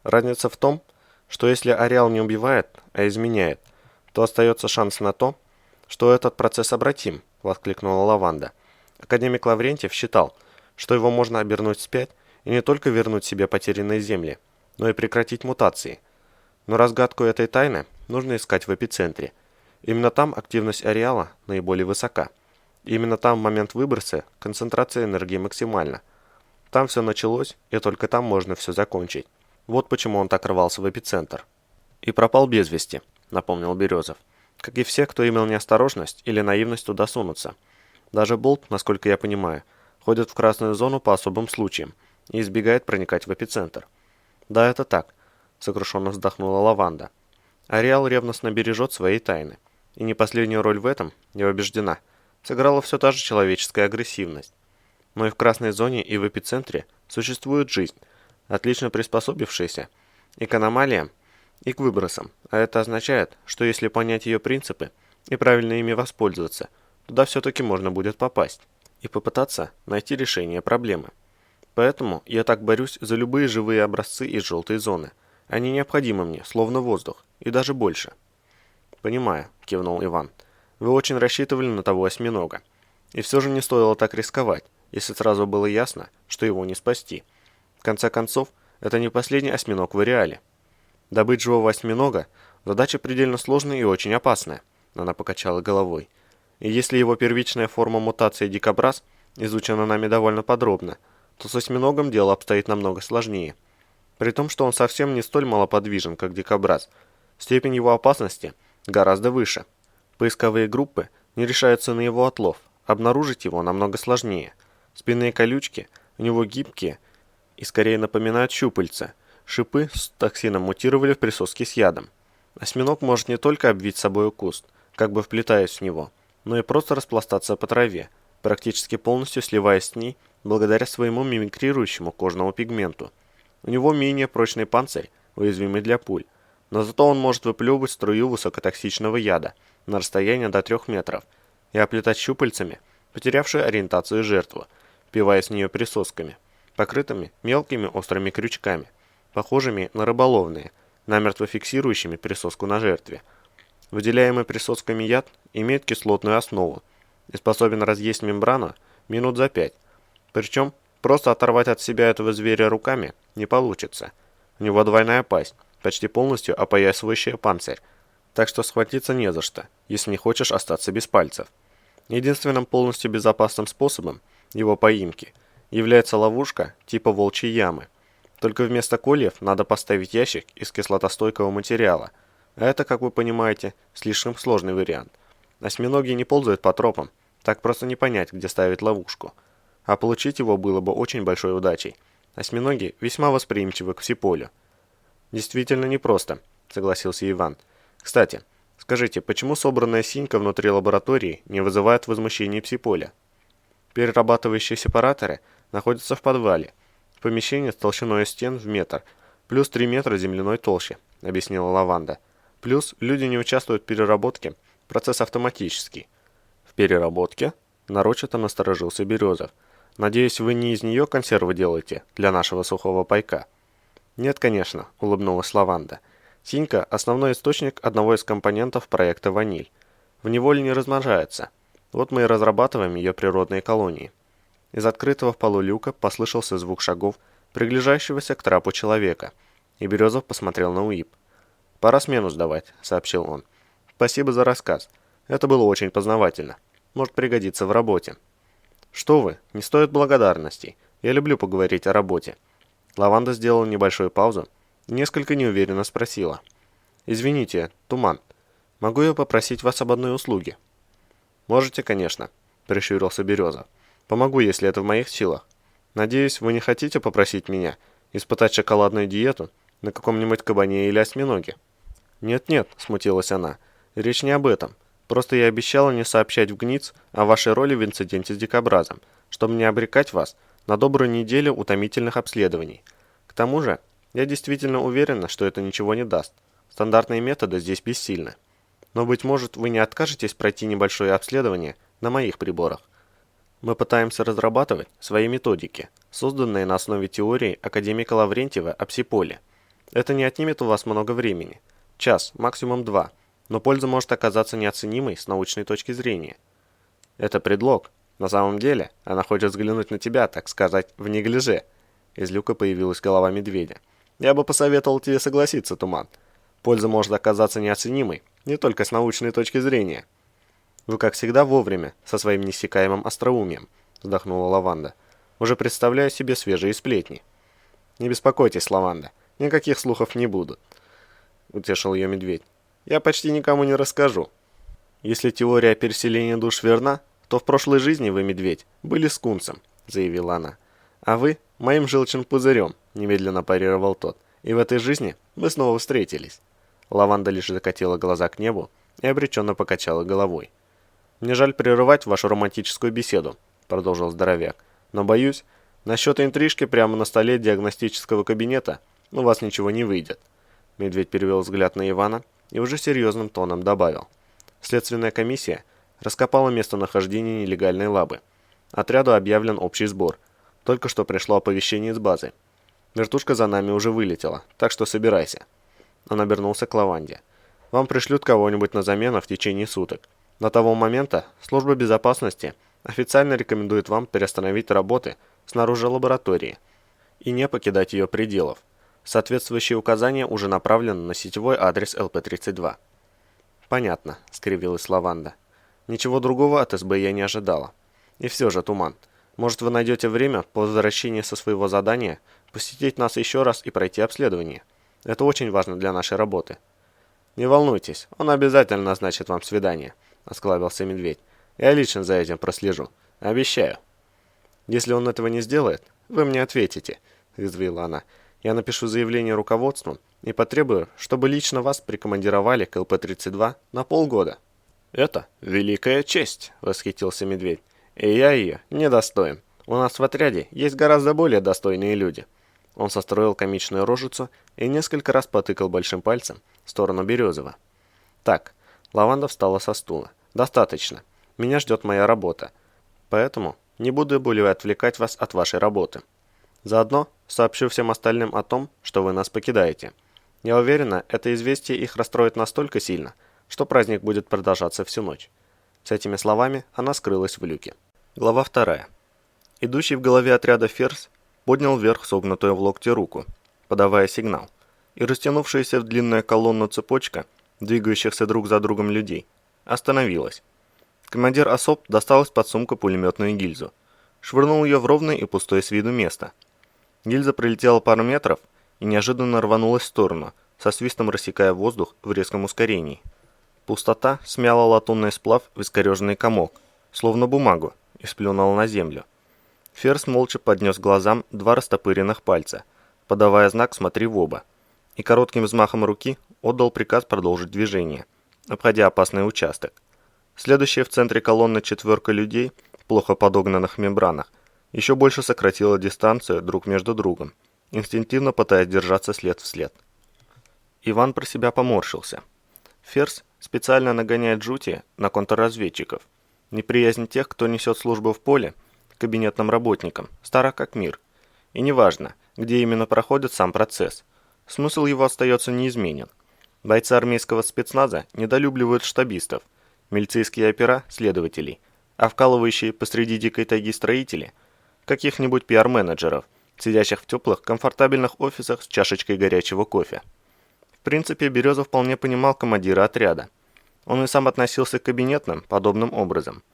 Разница в том, что если ареал не убивает, а изменяет, то остается шанс на то, что этот процесс обратим», — воскликнула Лаванда. Академик Лаврентьев считал, что его можно обернуть вспять и не только вернуть себе потерянные земли, но и прекратить мутации. Но разгадку этой тайны нужно искать в эпицентре. Именно там активность ареала наиболее высока. Именно там в момент выброса концентрация энергии максимальна. Там все началось, и только там можно все закончить. Вот почему он так рвался в эпицентр. «И пропал без вести», — напомнил Березов. «Как и все, кто имел неосторожность или наивность туда сунуться. Даже Болт, насколько я понимаю, ходит в красную зону по особым случаям и избегает проникать в эпицентр». «Да, это так», — сокрушенно вздохнула Лаванда. «Ареал ревностно бережет свои тайны. И не последнюю роль в этом, я убеждена, сыграла все та же человеческая агрессивность. Но и в красной зоне, и в эпицентре существует жизнь, отлично приспособившаяся и к аномалиям, и к выбросам. А это означает, что если понять ее принципы и правильно ими воспользоваться, туда все-таки можно будет попасть и попытаться найти решение проблемы. Поэтому я так борюсь за любые живые образцы из желтой зоны. Они необходимы мне, словно воздух, и даже больше». «Понимаю», — кивнул Иван. «Вы очень рассчитывали на того осьминога. И все же не стоило так рисковать, если сразу было ясно, что его не спасти. В конце концов, это не последний осьминог в ареале. Добыть живого осьминога – задача предельно сложная и очень опасная», – она покачала головой. «И если его первичная форма мутации дикобраз изучена нами довольно подробно, то с осьминогом дело обстоит намного сложнее. При том, что он совсем не столь малоподвижен, как дикобраз, степень его опасности гораздо выше. Поисковые группы не решаются на его отлов, обнаружить его намного сложнее. Спинные колючки у него гибкие и скорее напоминают щупальца. Шипы с токсином мутировали в присоске с ядом. Осьминог может не только обвить собой куст, как бы вплетаясь в него, но и просто распластаться по траве, практически полностью сливаясь с ней благодаря своему мимикрирующему кожному пигменту. У него менее прочный панцирь, уязвимый для пуль, но зато он может выплевывать струю высокотоксичного яда на расстояние до 3 метров и оплетать щупальцами потерявшую ориентацию жертву, впиваясь в нее присосками, покрытыми мелкими острыми крючками, похожими на рыболовные, намертво фиксирующими присоску на жертве. Выделяемый присосками яд имеет кислотную основу и способен разъесть мембрану минут за 5. Причем просто оторвать от себя этого зверя руками не получится. У него двойная пасть, почти полностью опоясывающая панцирь, так что схватиться не за что, если не хочешь остаться без пальцев. Единственным полностью безопасным способом его поимки является ловушка типа волчьей ямы. Только вместо кольев надо поставить ящик из кислотостойкого материала, а это, как вы понимаете, слишком сложный вариант. Осьминоги не ползают по тропам, так просто не понять, где ставить ловушку. А получить его было бы очень большой удачей. Осьминоги весьма восприимчивы к псиполю. «Действительно непросто», — согласился Иван. «Кстати, скажите, почему собранная синька внутри лаборатории не вызывает возмущения псиполя?» Перерабатывающие сепараторы находятся в подвале, в помещении с толщиной стен в метр, плюс 3 метра земляной толщи, объяснила Лаванда. Плюс люди не участвуют в переработке, процесс автоматический. В переработке? Нарочито насторожился Березов. Надеюсь, вы не из нее консервы делаете для нашего сухого пайка? Нет, конечно, улыбнулась Лаванда. Синька – основной источник одного из компонентов проекта «Ваниль». В неволе не размножается. Вот мы и разрабатываем ее природные колонии. Из открытого в полу люка послышался звук шагов, приближающегося к трапу человека, и Березов посмотрел на УИП. «Пора смену сдавать», — сообщил он. «Спасибо за рассказ. Это было очень познавательно. Может пригодиться в работе». «Что вы, не стоит благодарностей. Я люблю поговорить о работе». Лаванда сделала небольшую паузу и несколько неуверенно спросила. «Извините, Туман, могу я попросить вас об одной услуге?» «Можете, конечно», — прищурился Березов. «Помогу, если это в моих силах. Надеюсь, вы не хотите попросить меня испытать шоколадную диету на каком-нибудь кабане или осьминоге?» «Нет-нет», — смутилась она, — «речь не об этом. Просто я обещала не сообщать в ГНИЦ о вашей роли в инциденте с дикобразом, чтобы не обрекать вас на добрую неделю утомительных обследований. К тому же, я действительно уверена, что это ничего не даст. Стандартные методы здесь бессильны. Но, быть может, вы не откажетесь пройти небольшое обследование на моих приборах. Мы пытаемся разрабатывать свои методики, созданные на основе теории академика Лаврентьева о псиполе. Это не отнимет у вас много времени. Час, максимум 2. Но польза может оказаться неоценимой с научной точки зрения. Это предлог. На самом деле, она хочет взглянуть на тебя, так сказать, в неглиже. Из люка появилась голова медведя. Я бы посоветовал тебе согласиться, Туман. Польза может оказаться неоценимой, не только с научной точки зрения. Вы, как всегда, вовремя, со своим неиссякаемым остроумием, вздохнула Лаванда. Уже представляю себе свежие сплетни. Не беспокойтесь, Лаванда, никаких слухов не будут, утешил ее медведь. Я почти никому не расскажу. Если теория переселения душ верна, то в прошлой жизни вы, медведь, были скунсом, заявила она. А вы моим желчным пузырем, немедленно парировал тот. И в этой жизни мы снова встретились. Лаванда лишь закатила глаза к небу и обреченно покачала головой. «Мне жаль прерывать вашу романтическую беседу», — продолжил здоровяк. «Но, боюсь, насчет интрижки прямо на столе диагностического кабинета у вас ничего не выйдет». Медведь перевел взгляд на Ивана и уже серьезным тоном добавил. Следственная комиссия раскопала местонахождение нелегальной лабы. Отряду объявлен общий сбор. Только что пришло оповещение из базы. Вертушка за нами уже вылетела, так что собирайся. Он обернулся к Лаванде. Вам пришлют кого-нибудь на замену в течение суток. До того момента служба безопасности официально рекомендует вам приостановить работы снаружи лаборатории и не покидать ее пределов. Соответствующие указания уже направлены на сетевой адрес ЛП-32. «Понятно», — скривилась Лаванда. «Ничего другого от СБ я не ожидала. И все же, Туман, может, вы найдете время по возвращении со своего задания посетить нас еще раз и пройти обследование? Это очень важно для нашей работы». «Не волнуйтесь, он обязательно назначит вам свидание», — осклабился медведь. «Я лично за этим прослежу. Обещаю». «Если он этого не сделает, вы мне ответите», — извила она. «Я напишу заявление руководству и потребую, чтобы лично вас прикомандировали к ЛП-32 на полгода». «Это великая честь», — восхитился медведь. «И я ее недостоин. У нас в отряде есть гораздо более достойные люди». Он состроил комичную рожицу и несколько раз потыкал большим пальцем в сторону Березова. «Так», — Лаванда встала со стула. «Достаточно. Меня ждет моя работа. Поэтому не буду более отвлекать вас от вашей работы. Заодно сообщу всем остальным о том, что вы нас покидаете. Я уверена, это известие их расстроит настолько сильно, что праздник будет продолжаться всю ночь». С этими словами она скрылась в люке. Глава 2. Идущий в голове отряда Ферзь поднял вверх согнутую в локте руку, подавая сигнал, и растянувшаяся в длинную колонну цепочка двигающихся друг за другом людей остановилась. Командир особ достал из-под сумка пулеметную гильзу, швырнул ее в ровное и пустое с виду место. Гильза пролетела пару метров и неожиданно рванулась в сторону, со свистом рассекая воздух в резком ускорении. Пустота смяла латунный сплав в искореженный комок, словно бумагу, и сплюнула на землю. Ферзь молча поднес к глазам 2 растопыренных пальца, подавая знак «смотри в оба», и коротким взмахом руки отдал приказ продолжить движение, обходя опасный участок. Следующая в центре колонны 4 людей плохо подогнанных мембранах еще больше сократило дистанцию друг между другом, инстинктивно пытаясь держаться след в след. Иван про себя поморщился. Ферзь специально нагоняет жути на контрразведчиков. Неприязнь тех, кто несет службу в поле, кабинетным работникам, стара как мир. И неважно, где именно проходит сам процесс. Смысл его остается неизменен. Бойцы армейского спецназа недолюбливают штабистов, милицейские опера – следователей, а вкалывающие посреди дикой тайги строители – каких-нибудь пиар-менеджеров, сидящих в теплых, комфортабельных офисах с чашечкой горячего кофе. В принципе, Береза вполне понимал командира отряда. Он и сам относился к кабинетным подобным образом.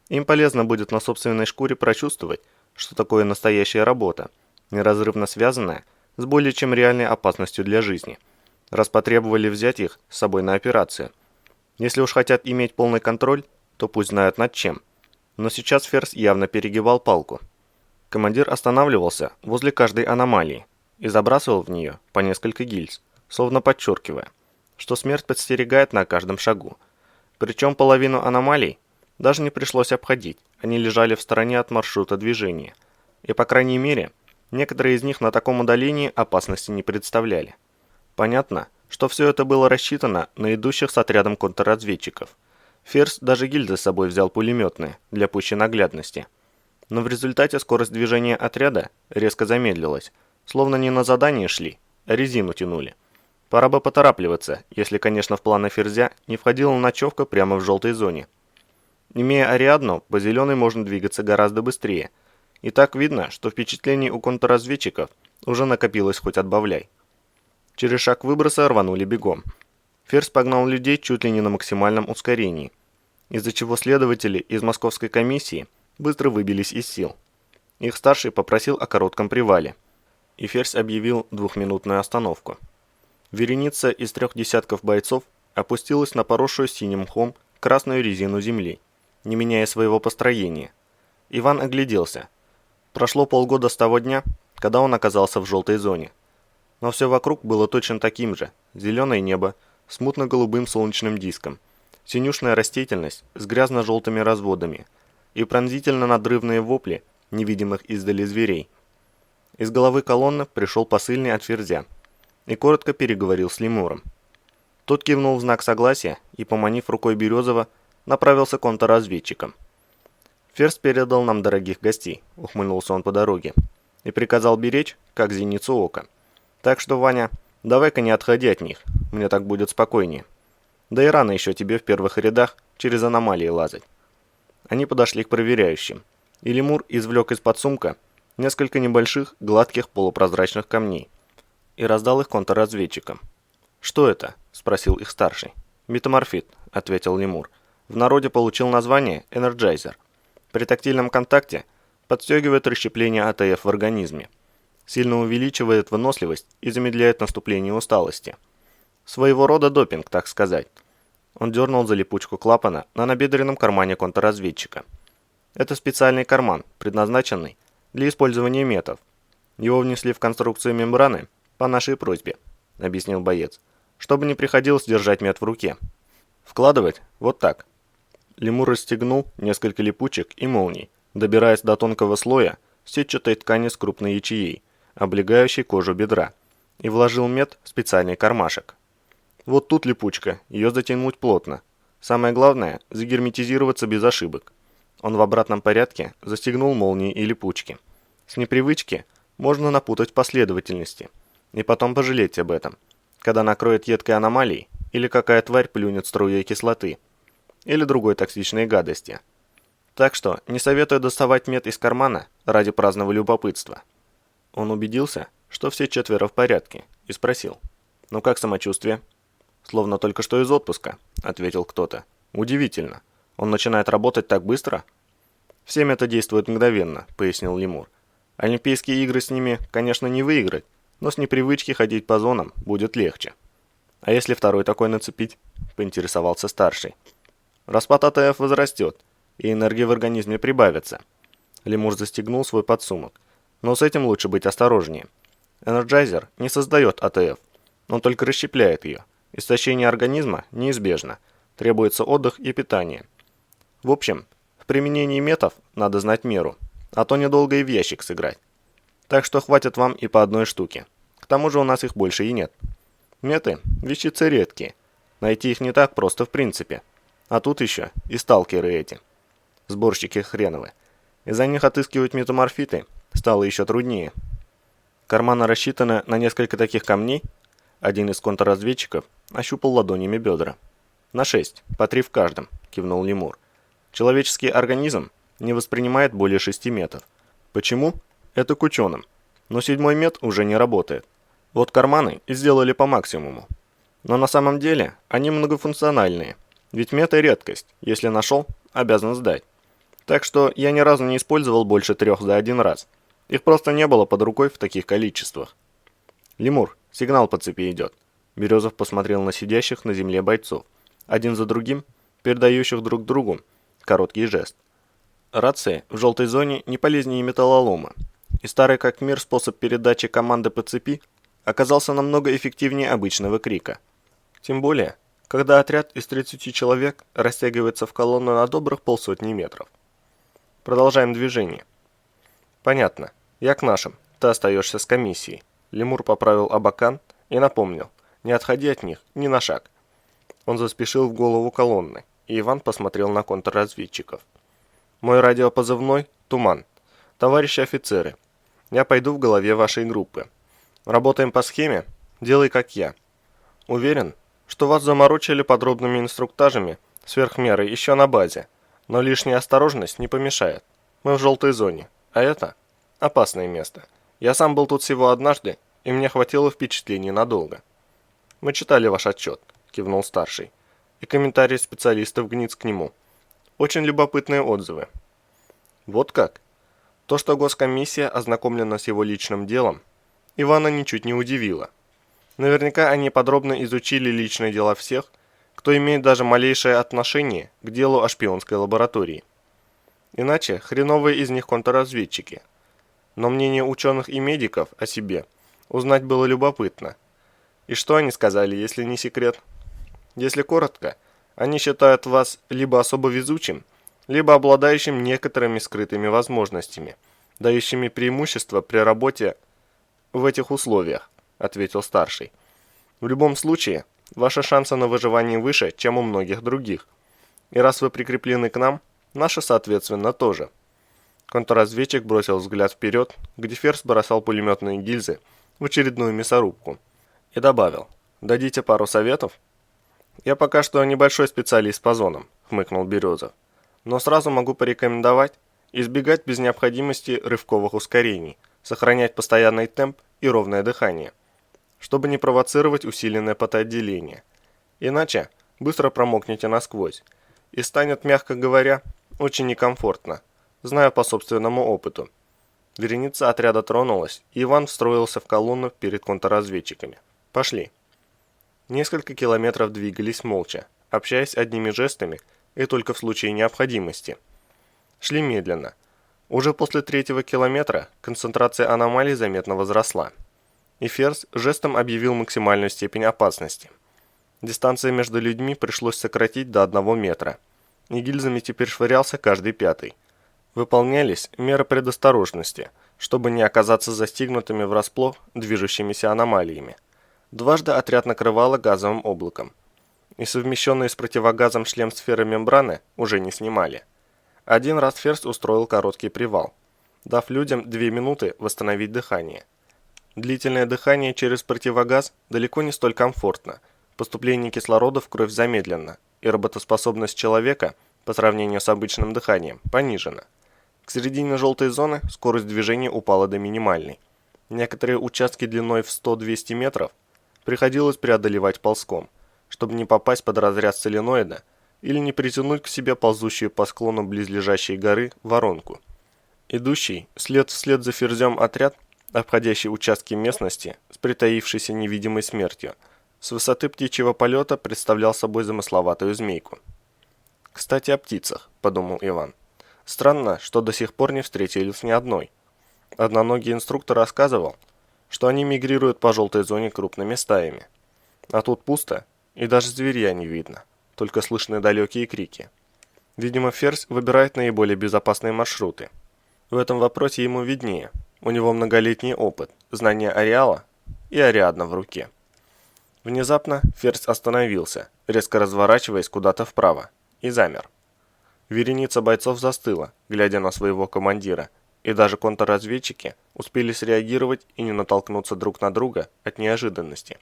Им полезно будет на собственной шкуре прочувствовать, что такое настоящая работа, неразрывно связанная с более чем реальной опасностью для жизни, раз потребовали взять их с собой на операцию. Если уж хотят иметь полный контроль, то пусть знают над чем. Но сейчас Ферзь явно перегибал палку. Командир останавливался возле каждой аномалии и забрасывал в нее по несколько гильз, словно подчеркивая, что смерть подстерегает на каждом шагу. Причем половину аномалий даже не пришлось обходить, они лежали в стороне от маршрута движения. И по крайней мере, некоторые из них на таком удалении опасности не представляли. Понятно, что все это было рассчитано на идущих с отрядом контрразведчиков. Ферзь даже гильзы с собой взял пулеметные, для пущей наглядности. Но в результате скорость движения отряда резко замедлилась, словно не на задание шли, а резину тянули. Пора бы поторапливаться, если, конечно, в планы Ферзя не входила ночевка прямо в желтой зоне. Имея Ариадну, по зеленой можно двигаться гораздо быстрее. И так видно, что впечатлений у контрразведчиков уже накопилось хоть отбавляй. Через шаг выброса рванули бегом. Ферзь погнал людей чуть ли не на максимальном ускорении, из-за чего следователи из московской комиссии быстро выбились из сил. Их старший попросил о коротком привале, и Ферзь объявил двухминутную остановку. Вереница из 3 десятков бойцов опустилась на поросшую синим мхом красную резину земли, не меняя своего построения. Иван огляделся. Прошло полгода с того дня, когда он оказался в желтой зоне. Но все вокруг было точно таким же. Зеленое небо с мутно-голубым солнечным диском, синюшная растительность с грязно-желтыми разводами и пронзительно-надрывные вопли невидимых издали зверей. Из головы колонны пришел посыльный от Ферзя и коротко переговорил с Лемуром. Тот кивнул в знак согласия и, поманив рукой Березова, направился к контрразведчикам. «Ферзь передал нам дорогих гостей», — ухмыльнулся он по дороге, «и приказал беречь, как зеницу ока. Так что, Ваня, давай-ка не отходи от них, мне так будет спокойнее. Да и рано еще тебе в первых рядах через аномалии лазать». Они подошли к проверяющим, и Лемур извлек из-под сумка несколько небольших, гладких полупрозрачных камней и раздал их контрразведчикам. «Что это?» – спросил их старший. «Метаморфит», – ответил Лемур. «В народе получил название Энерджайзер. При тактильном контакте подстегивает расщепление АТФ в организме. Сильно увеличивает выносливость и замедляет наступление усталости. Своего рода допинг, так сказать». Он дернул за липучку клапана на набедренном кармане контрразведчика. «Это специальный карман, предназначенный для использования метов. Его внесли в конструкцию мембраны по нашей просьбе», — объяснил боец, «чтобы не приходилось держать мет в руке. Вкладывать вот так». Лемур расстегнул несколько липучек и молний, добираясь до тонкого слоя сетчатой ткани с крупной ячеей, облегающей кожу бедра, и вложил мет в специальный кармашек. «Вот тут липучка, ее затянуть плотно. Самое главное – загерметизироваться без ошибок». Он в обратном порядке застегнул молнии и липучки. С непривычки можно напутать последовательности и потом пожалеть об этом, когда накроет едкой аномалией или какая тварь плюнет струей кислоты или другой токсичной гадости. Так что не советую доставать мет из кармана ради праздного любопытства. Он убедился, что все 4 в порядке, и спросил: «Ну как самочувствие?» «Словно только что из отпуска», — ответил кто-то. «Удивительно. Он начинает работать так быстро?» «Всем это действует мгновенно», — пояснил Лемур. «Олимпийские игры с ними, конечно, не выиграть, но с непривычки ходить по зонам будет легче». «А если второй такой нацепить?» — поинтересовался старший. «Распад АТФ возрастет, и энергия в организме прибавится». Лемур застегнул свой подсумок. «Но с этим лучше быть осторожнее. Энерджайзер не создает АТФ, он только расщепляет ее. Истощение организма неизбежно, требуется отдых и питание. В общем, в применении метов надо знать меру, а то недолго и в ящик сыграть. Так что хватит вам и по одной штуке. К тому же у нас их больше и нет. Меты – вещицы редкие. Найти их не так просто в принципе. А тут еще и сталкеры эти. Сборщики хреновы. Из-за них отыскивать метаморфиты стало еще труднее. Карманы рассчитаны на несколько таких камней. Один из контрразведчиков ощупал ладонями бедра. «На 6, по 3 в каждом», – кивнул лемур. «Человеческий организм не воспринимает более 6 метов. Почему? Это к ученым. Но 7-й мет уже не работает. Вот карманы и сделали по максимуму. Но на самом деле они многофункциональные. Ведь мета – редкость. Если нашел, обязан сдать. Так что я ни разу не использовал больше 3 за один раз. Их просто не было под рукой в таких количествах». «Лемур, сигнал по цепи идет». Березов посмотрел на сидящих на земле бойцов, один за другим, передающих друг другу короткий жест. Рации в желтой зоне не полезнее металлолома, и старый как мир способ передачи команды по цепи оказался намного эффективнее обычного крика. Тем более, когда отряд из 30 человек растягивается в колонну на добрых 50 метров. Продолжаем движение. Понятно. Я к нашим, ты остаешься с комиссией. Лемур поправил абакан и напомнил: не отходи от них ни на шаг. Он заспешил в голову колонны, и Иван посмотрел на контрразведчиков. «Мой радиопозывной – Туман. Товарищи офицеры, я пойду в голове вашей группы. Работаем по схеме, делай как я. Уверен, что вас заморочили подробными инструктажами сверх меры еще на базе, но лишняя осторожность не помешает. Мы в желтой зоне, а это опасное место. Я сам был тут всего однажды, и мне хватило впечатлений надолго». «Мы читали ваш отчет», – кивнул старший, – «и комментарии специалистов ГНИЦ к нему. Очень любопытные отзывы». «Вот как?» То, что госкомиссия ознакомлена с его личным делом, Ивана ничуть не удивило. Наверняка они подробно изучили личные дела всех, кто имеет даже малейшее отношение к делу о шпионской лаборатории. Иначе хреновые из них контрразведчики. Но мнение ученых и медиков о себе узнать было любопытно. И что они сказали, если не секрет? Если коротко, они считают вас либо особо везучим, либо обладающим некоторыми скрытыми возможностями, дающими преимущество при работе в этих условиях, ответил старший. В любом случае, ваши шансы на выживание выше, чем у многих других. И раз вы прикреплены к нам, наши, соответственно, тоже. Контрразведчик бросил взгляд вперед, где Ферзь бросал пулеметные гильзы в очередную мясорубку, и добавил: «Дадите пару советов?» «Я пока что небольшой специалист по зонам», — хмыкнул Березов. «Но сразу могу порекомендовать избегать без необходимости рывковых ускорений, сохранять постоянный темп и ровное дыхание, чтобы не провоцировать усиленное потоотделение. Иначе быстро промокнете насквозь, и станет, мягко говоря, очень некомфортно, знаю по собственному опыту». Вереница отряда тронулась, и Иван встроился в колонну перед контрразведчиками. «Пошли». Несколько километров двигались молча, общаясь одними жестами и только в случае необходимости. Шли медленно. Уже после 3-го километра концентрация аномалий заметно возросла, и Ферзь жестом объявил максимальную степень опасности. Дистанция между людьми пришлось сократить до 1 метра, и гильзами теперь швырялся каждый 5-й. Выполнялись меры предосторожности, чтобы не оказаться застигнутыми врасплох движущимися аномалиями. Дважды отряд накрывало газовым облаком, и совмещенный с противогазом шлем сферы мембраны уже не снимали. Один раз Ферзь устроил короткий привал, дав людям 2 минуты восстановить дыхание. Длительное дыхание через противогаз далеко не столь комфортно, поступление кислорода в кровь замедлено, и работоспособность человека по сравнению с обычным дыханием понижена. К середине желтой зоны скорость движения упала до минимальной. Некоторые участки длиной в 100-200 метров приходилось преодолевать ползком, чтобы не попасть под разряд соленоида или не притянуть к себе ползущую по склону близлежащей горы воронку. Идущий след вслед за Ферзем отряд, обходящий участки местности с притаившейся невидимой смертью, с высоты птичьего полета представлял собой замысловатую змейку. «Кстати, о птицах», – подумал Иван. «Странно, что до сих пор не встретились ни одной. Одноногий инструктор рассказывал, что они мигрируют по желтой зоне крупными стаями. А тут пусто, и даже зверя не видно, только слышны далекие крики. Видимо, Ферзь выбирает наиболее безопасные маршруты. В этом вопросе ему виднее. У него многолетний опыт, знание ареала и Ариадна в руке. Внезапно Ферзь остановился, резко разворачиваясь куда-то вправо, и замер. Вереница бойцов застыла, глядя на своего командира, и даже контрразведчики успели среагировать и не натолкнуться друг на друга от неожиданности,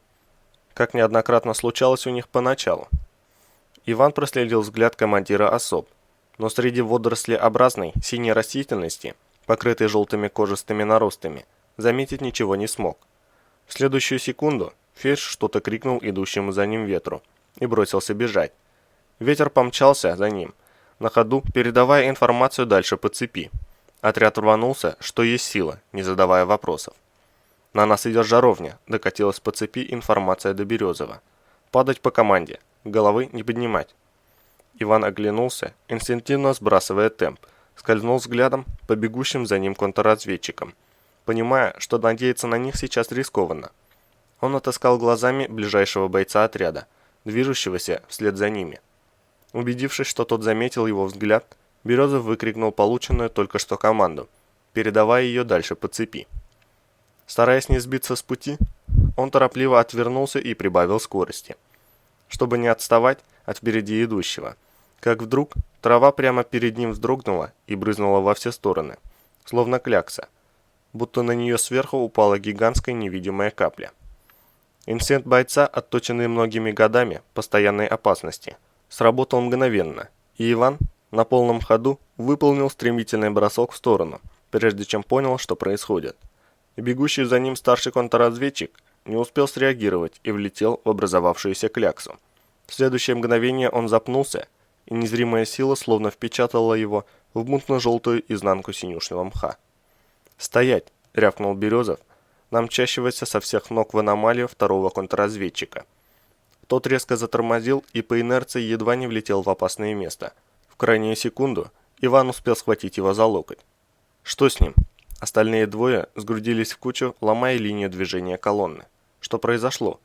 как неоднократно случалось у них поначалу. Иван проследил взгляд командира особ, но среди водорослеобразной синей растительности, покрытой желтыми кожистыми наростами, заметить ничего не смог. В следующую секунду Ферзь что-то крикнул идущему за ним ветру и бросился бежать. Ветер помчался за ним, на ходу передавая информацию дальше по цепи. Отряд рванулся, что есть сила, не задавая вопросов. «На нас идет жаровня», — докатилась по цепи информация до Березова. «Падать по команде, головы не поднимать». Иван оглянулся, инстинктивно сбрасывая темп, скользнул взглядом по бегущим за ним контрразведчикам, понимая, что надеяться на них сейчас рискованно. Он отыскал глазами ближайшего бойца отряда, движущегося вслед за ними. Убедившись, что тот заметил его взгляд, Березов выкрикнул полученную только что команду, передавая ее дальше по цепи. Стараясь не сбиться с пути, он торопливо отвернулся и прибавил скорости, чтобы не отставать от впереди идущего. Как вдруг трава прямо перед ним вздрогнула и брызнула во все стороны, словно клякса, будто на нее сверху упала гигантская невидимая капля. Инстинкт бойца, отточенный многими годами постоянной опасности, сработал мгновенно, и Иван на полном ходу выполнил стремительный бросок в сторону, прежде чем понял, что происходит. И бегущий за ним старший контрразведчик не успел среагировать и влетел в образовавшуюся кляксу. В следующее мгновение он запнулся, и незримая сила словно впечатала его в мутно-желтую изнанку синюшного мха. «Стоять!» — рявкнул Березов, намчащегося со всех ног в аномалию второго контрразведчика. Тот резко затормозил и по инерции едва не влетел в опасное место. В крайнюю секунду Иван успел схватить его за локоть. «Что с ним?» Остальные двое сгрудились в кучу, ломая линию движения колонны. «Что произошло?»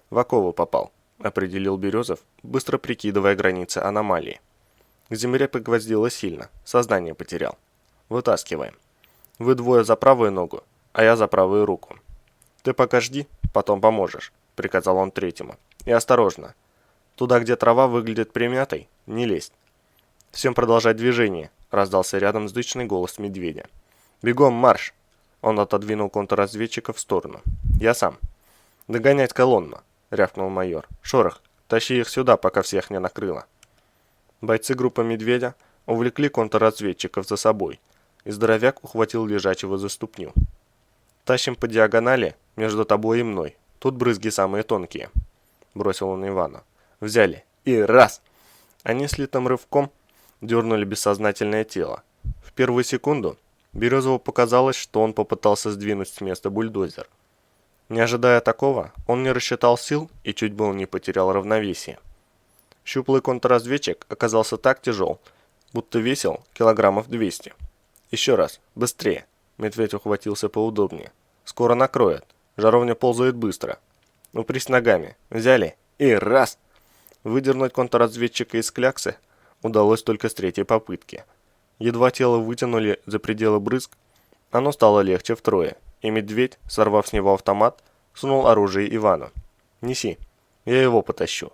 «В окову попал», — определил Березов, быстро прикидывая границы аномалии. К земле пригвоздило сильно, сознание потерял. «Вытаскиваем. Вы двое за правую ногу, а я за правую руку. Ты пока жди, потом поможешь», — приказал он третьему. «И осторожно. Туда, где трава выглядит примятой, не лезть». «Всем продолжать движение», — раздался рядом зычный голос медведя. «Бегом, марш!» Он отодвинул контрразведчика в сторону. «Я сам». «Догонять колонну», — рявкнул майор. «Шорох, тащи их сюда, пока всех не накрыло». Бойцы группы «Медведя» увлекли контрразведчиков за собой, и здоровяк ухватил лежачего за ступню. «Тащим по диагонали между тобой и мной. Тут брызги самые тонкие», — бросил он Ивану. «Взяли. И раз!» Они слитым рывком дернули бессознательное тело. В первую секунду Березову показалось, что он попытался сдвинуть с места бульдозер. Не ожидая такого, он не рассчитал сил и чуть было не потерял равновесие. Щуплый контрразведчик оказался так тяжел, будто весил килограммов 200. «Еще раз, быстрее!» Медведь ухватился поудобнее. «Скоро накроет. Жаровня ползает быстро. Упрись ногами. Взяли. И раз!» Выдернуть контрразведчика из кляксы удалось только с третьей попытки. Едва тело вытянули за пределы брызг, оно стало легче втрое, и медведь, сорвав с него автомат, сунул оружие Ивану. «Неси, я его потащу».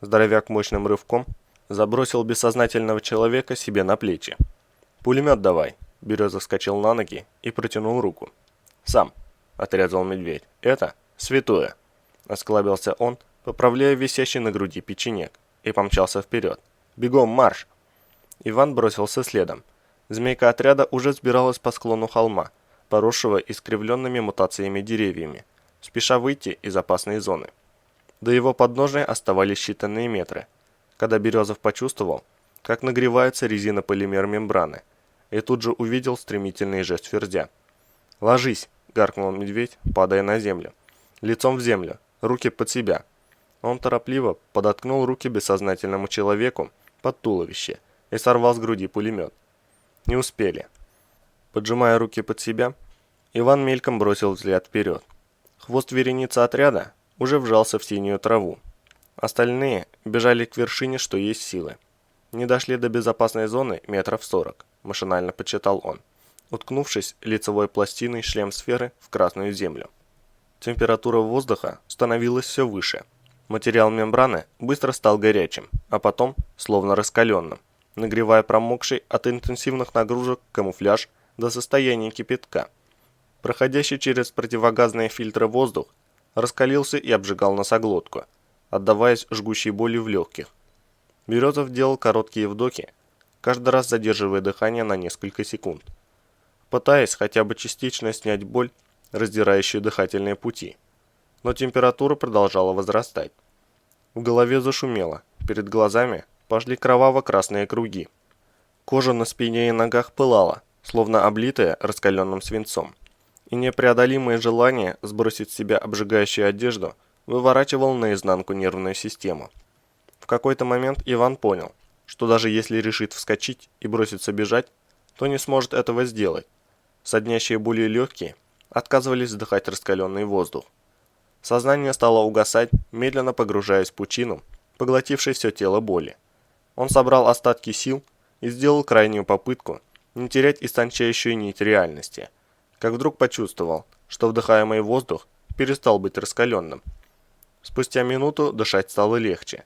Здоровяк мощным рывком забросил бессознательного человека себе на плечи. «Пулемет давай». Березов вскочил на ноги и протянул руку. «Сам», — отрезал медведь. «Это святое», — осклабился он, поправляя висящий на груди печенек, и помчался вперед. «Бегом, марш!» Иван бросился следом. Змейка отряда уже взбиралась по склону холма, поросшего искривленными мутациями деревьями, спеша выйти из опасной зоны. До его подножия оставались считанные метры, когда Березов почувствовал, как нагревается резинополимер мембраны, и тут же увидел стремительный жест Ферзя. «Ложись!» — гаркнул медведь, падая на землю. Лицом в землю, руки под себя. Он торопливо подоткнул руки бессознательному человеку под туловище и сорвал с груди пулемет. Не успели. Поджимая руки под себя, Иван мельком бросил взгляд вперед. Хвост вереницы отряда уже вжался в синюю траву. Остальные бежали к вершине, что есть силы. Не дошли до безопасной зоны метров 40, машинально подсчитал он, уткнувшись лицевой пластиной шлем-сферы в красную землю. Температура воздуха становилась все выше. Материал мембраны быстро стал горячим, а потом словно раскаленным, нагревая промокший от интенсивных нагрузок камуфляж до состояния кипятка. Проходящий через противогазные фильтры воздух раскалился и обжигал носоглотку, отдаваясь жгучей болью в легких. Березов делал короткие вдохи, каждый раз задерживая дыхание на несколько секунд, пытаясь хотя бы частично снять боль, раздирающую дыхательные пути. Но температура продолжала возрастать. В голове зашумело, перед глазами пошли кроваво-красные круги. Кожа на спине и ногах пылала, словно облитая раскаленным свинцом, и непреодолимое желание сбросить с себя обжигающую одежду выворачивало наизнанку нервную систему. В какой-то момент Иван понял, что даже если решит вскочить и броситься бежать, то не сможет этого сделать. Соднящие болью легкие отказывались вдыхать раскаленный воздух. Сознание стало угасать, медленно погружаясь в пучину, поглотившей все тело боли. Он собрал остатки сил и сделал крайнюю попытку не терять истончающую нить реальности, как вдруг почувствовал, что вдыхаемый воздух перестал быть раскаленным. Спустя минуту дышать стало легче,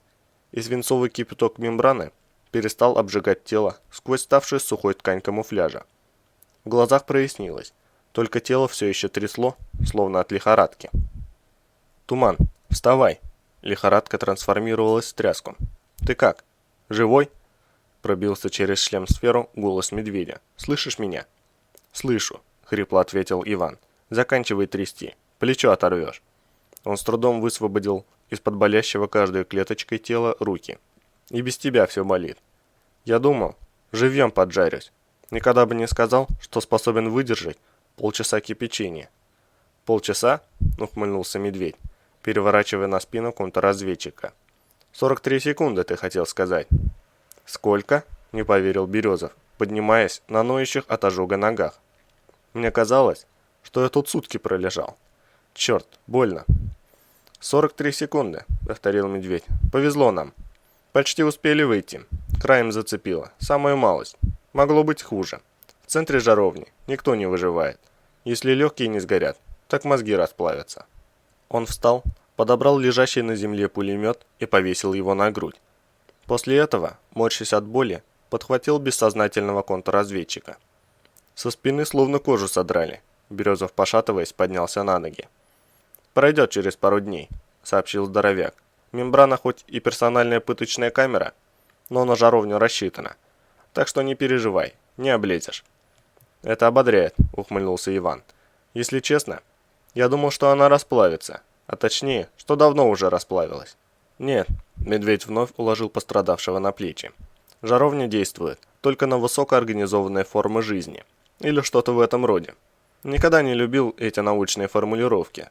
и свинцовый кипяток мембраны перестал обжигать тело сквозь ставшую сухой ткань камуфляжа. В глазах прояснилось, только тело все еще трясло, словно от лихорадки. «Туман, вставай!» Лихорадка трансформировалась в тряску. «Ты как? Живой?» Пробился через шлем-сферу голос медведя. «Слышишь меня?» «Слышу», — хрипло ответил Иван. «Заканчивай трясти, плечо оторвешь». Он с трудом высвободил из-под болящего каждой клеточкой тела руки. «И без тебя все болит. Я думал, живьем поджарюсь. Никогда бы не сказал, что способен выдержать полчаса кипячения». «Полчаса?» — ухмыльнулся медведь, переворачивая на спину контрразведчика. 43 секунды, ты хотел сказать». «Сколько?» — не поверил Березов, поднимаясь на ноющих от ожога ногах. «Мне казалось, что я тут сутки пролежал. Черт, больно». 43 секунды, повторил медведь. «Повезло нам. Почти успели выйти. Краем зацепило. Самую малость. Могло быть хуже. В центре жаровни. Никто не выживает. Если легкие не сгорят, так мозги расплавятся». Он встал, подобрал лежащий на земле пулемет и повесил его на грудь. После этого, морщась от боли, подхватил бессознательного контрразведчика. Со спины словно кожу содрали. Березов, пошатываясь, поднялся на ноги. «Пройдет через пару дней», — сообщил здоровяк. «Мембрана хоть и персональная пыточная камера, но на жаровню рассчитана. Так что не переживай, не облезешь». «Это ободряет», — ухмыльнулся Иван. «Если честно, я думал, что она расплавится, а точнее, что давно уже расплавилась». «Нет», — медведь вновь уложил пострадавшего на плечи. «Жаровня действует только на высокоорганизованные формы жизни, или что-то в этом роде. Никогда не любил эти научные формулировки.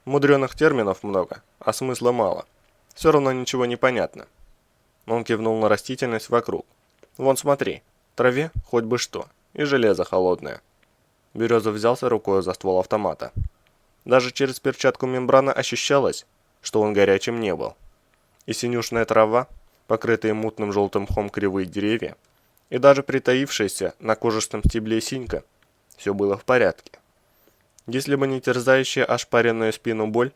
Мудреных терминов много, а смысла мало. Все равно ничего не понятно». Он кивнул на растительность вокруг. «Вон смотри, траве хоть бы что, и железо холодное». Березов взялся рукой за ствол автомата. Даже через перчатку мембраны ощущалось, что он горячим не был. И синюшная трава, покрытые мутным желтым мхом кривые деревья, и даже притаившаяся на кожистом стебле синька, все было в порядке. Если бы не терзающая ошпаренную спину боль,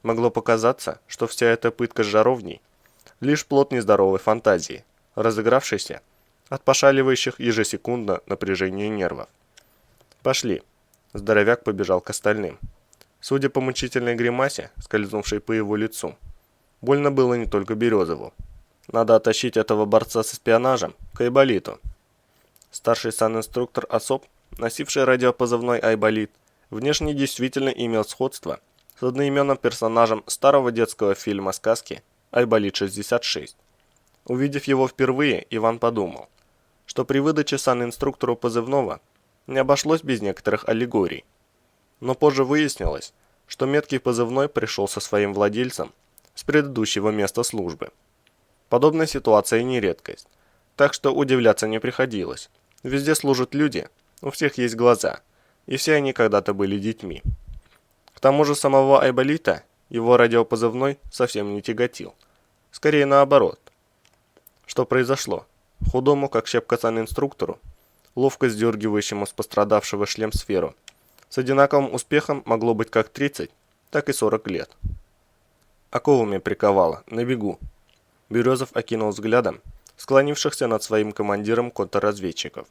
могло показаться, что вся эта пытка с жаровней – лишь плод нездоровой фантазии, разыгравшейся от пошаливающих ежесекундно напряжения нервов. «Пошли», – здоровяк побежал к остальным. Судя по мучительной гримасе, скользнувшей по его лицу, больно было не только Березову. Надо оттащить этого борца с шпионажем к Айболиту. Старший санинструктор особ, носивший радиопозывной Айболит, внешне действительно имел сходство с одноименным персонажем старого детского фильма сказки «Айболит-66». Увидев его впервые, Иван подумал, что при выдаче санинструктору позывного не обошлось без некоторых аллегорий. Но позже выяснилось, что меткий позывной пришел со своим владельцем с предыдущего места службы. Подобная ситуация не редкость, так что удивляться не приходилось. Везде служат люди, у всех есть глаза, и все они когда-то были детьми. К тому же самого Айболита его радиопозывной совсем не тяготил. Скорее наоборот. «Что произошло?» худому, как щепка инструктору, ловко сдергивающему с пострадавшего шлем сферу, с одинаковым успехом могло быть как 30, так и 40 лет. Оковами приковало, на бегу. Березов окинул взглядом склонившихся над своим командиром контрразведчиков.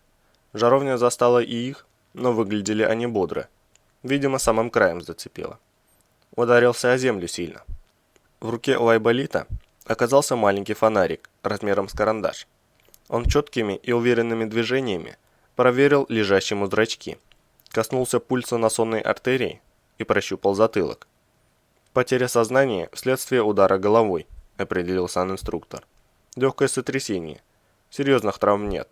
Жаровня застала и их, но выглядели они бодро. Видимо, самым краем зацепило. Ударился о землю сильно. В руке у Айболита оказался маленький фонарик размером с карандаш. Он четкими и уверенными движениями проверил лежащему зрачки, коснулся пульса на сонной артерии и прощупал затылок. «Потеря сознания вследствие удара головой», — определил санинструктор. «Легкое сотрясение. Серьезных травм нет».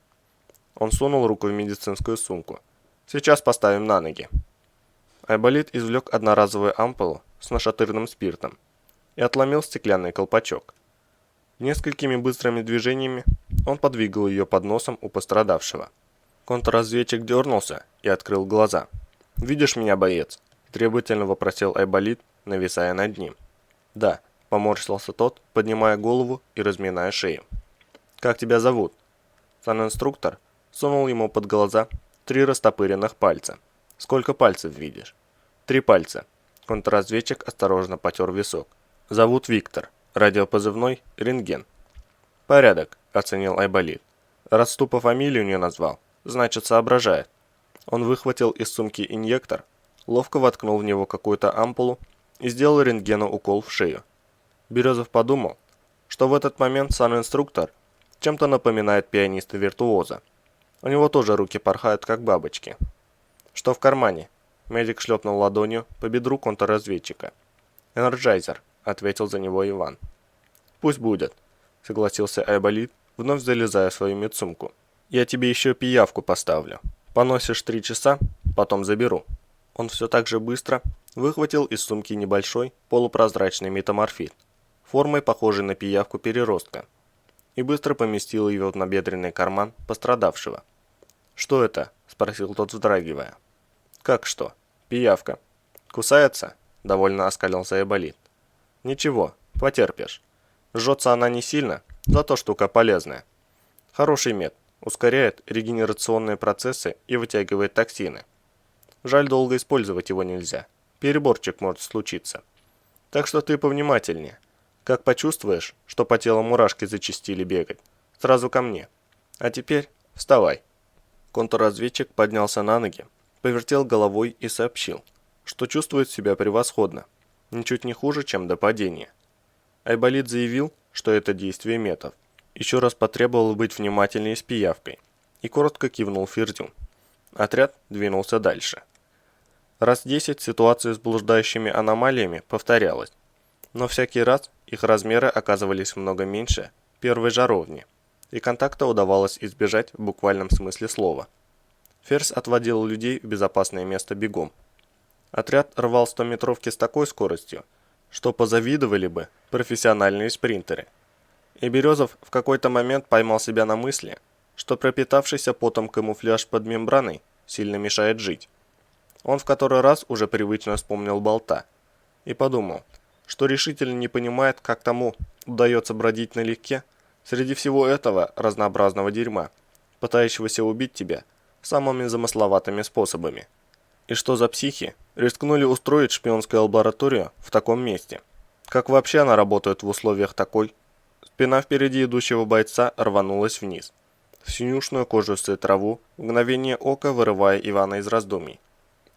Он сунул руку в медицинскую сумку. «Сейчас поставим на ноги». Айболит извлек одноразовую ампулу с нашатырным спиртом и отломил стеклянный колпачок. Несколькими быстрыми движениями он подвигал ее под носом у пострадавшего. Контрразведчик дернулся и открыл глаза. «Видишь меня, боец?» – требовательно вопросил Айболит, нависая над ним. «Да», – поморщился тот, поднимая голову и разминая шею. «Как тебя зовут?» Санинструктор сунул ему под глаза 3 растопыренных пальца. «Сколько пальцев видишь?» 3 пальца. Контрразведчик осторожно потер висок. «Зовут Виктор. Радиопозывной «Рентген». «Порядок», – оценил Айболит. «Раз Ступа фамилию не назвал, значит соображает». Он выхватил из сумки инъектор, ловко воткнул в него какую-то ампулу и сделал рентгену укол в шею. Березов подумал, что в этот момент санинструктор чем-то напоминает пианиста-виртуоза. У него тоже руки порхают, как бабочки. «Что в кармане?» Медик шлепнул ладонью по бедру контрразведчика. «Энерджайзер», — ответил за него Иван. «Пусть будет», — согласился Айболит, вновь залезая в свою медсумку. «Я тебе еще пиявку поставлю. Поносишь 3 часа, потом заберу». Он все так же быстро выхватил из сумки небольшой полупрозрачный метаморфит, формой похожий на пиявку переростка, и быстро поместил ее в набедренный карман пострадавшего. «Что это?» – спросил тот, вздрагивая. «Как что? Пиявка. Кусается?» – довольно оскалился Айболит. «Ничего, потерпишь. Жжется она не сильно, зато штука полезная. Хороший мед, ускоряет регенерационные процессы и вытягивает токсины. Жаль, долго использовать его нельзя. Переборчик может случиться. Так что ты повнимательнее. Как почувствуешь, что по телу мурашки зачастили бегать, сразу ко мне. А теперь вставай». Контрразведчик поднялся на ноги, повертел головой и сообщил, что чувствует себя превосходно, ничуть не хуже, чем до падения. Айболит заявил, что это действие метов, еще раз потребовал быть внимательнее с пиявкой и коротко кивнул Ферзю. Отряд двинулся дальше. Раз 10 ситуация с блуждающими аномалиями повторялась, но всякий раз их размеры оказывались много меньше первой жаровни, и контакта удавалось избежать в буквальном смысле слова. Ферзь отводил людей в безопасное место бегом. Отряд рвал 100-метровки с такой скоростью, что позавидовали бы профессиональные спринтеры. И Березов в какой-то момент поймал себя на мысли, что пропитавшийся потом камуфляж под мембраной сильно мешает жить. Он в который раз уже привычно вспомнил Болта и подумал, что решительно не понимает, как тому удается бродить налегке среди всего этого разнообразного дерьма, пытающегося убить тебя самыми замысловатыми способами. И что за психи рискнули устроить шпионскую лабораторию в таком месте? Как вообще она работает в условиях такой? Спина впереди идущего бойца рванулась вниз, в синюшную кожистую траву, в мгновение ока вырывая Ивана из раздумий.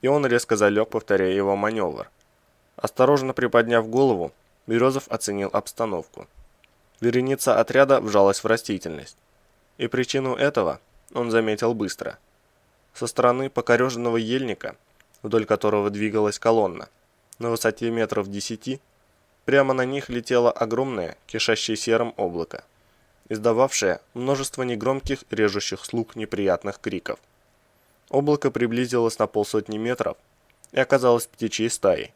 И он резко залег, повторяя его маневр. Осторожно приподняв голову, Березов оценил обстановку. Вереница отряда вжалась в растительность. И причину этого он заметил быстро. Со стороны покореженного ельника, вдоль которого двигалась колонна, на высоте метров 10, прямо на них летело огромное, кишащее серым облако, издававшее множество негромких, режущих слух неприятных криков. Облако приблизилось на 50 метров и оказалось птичьей стаей.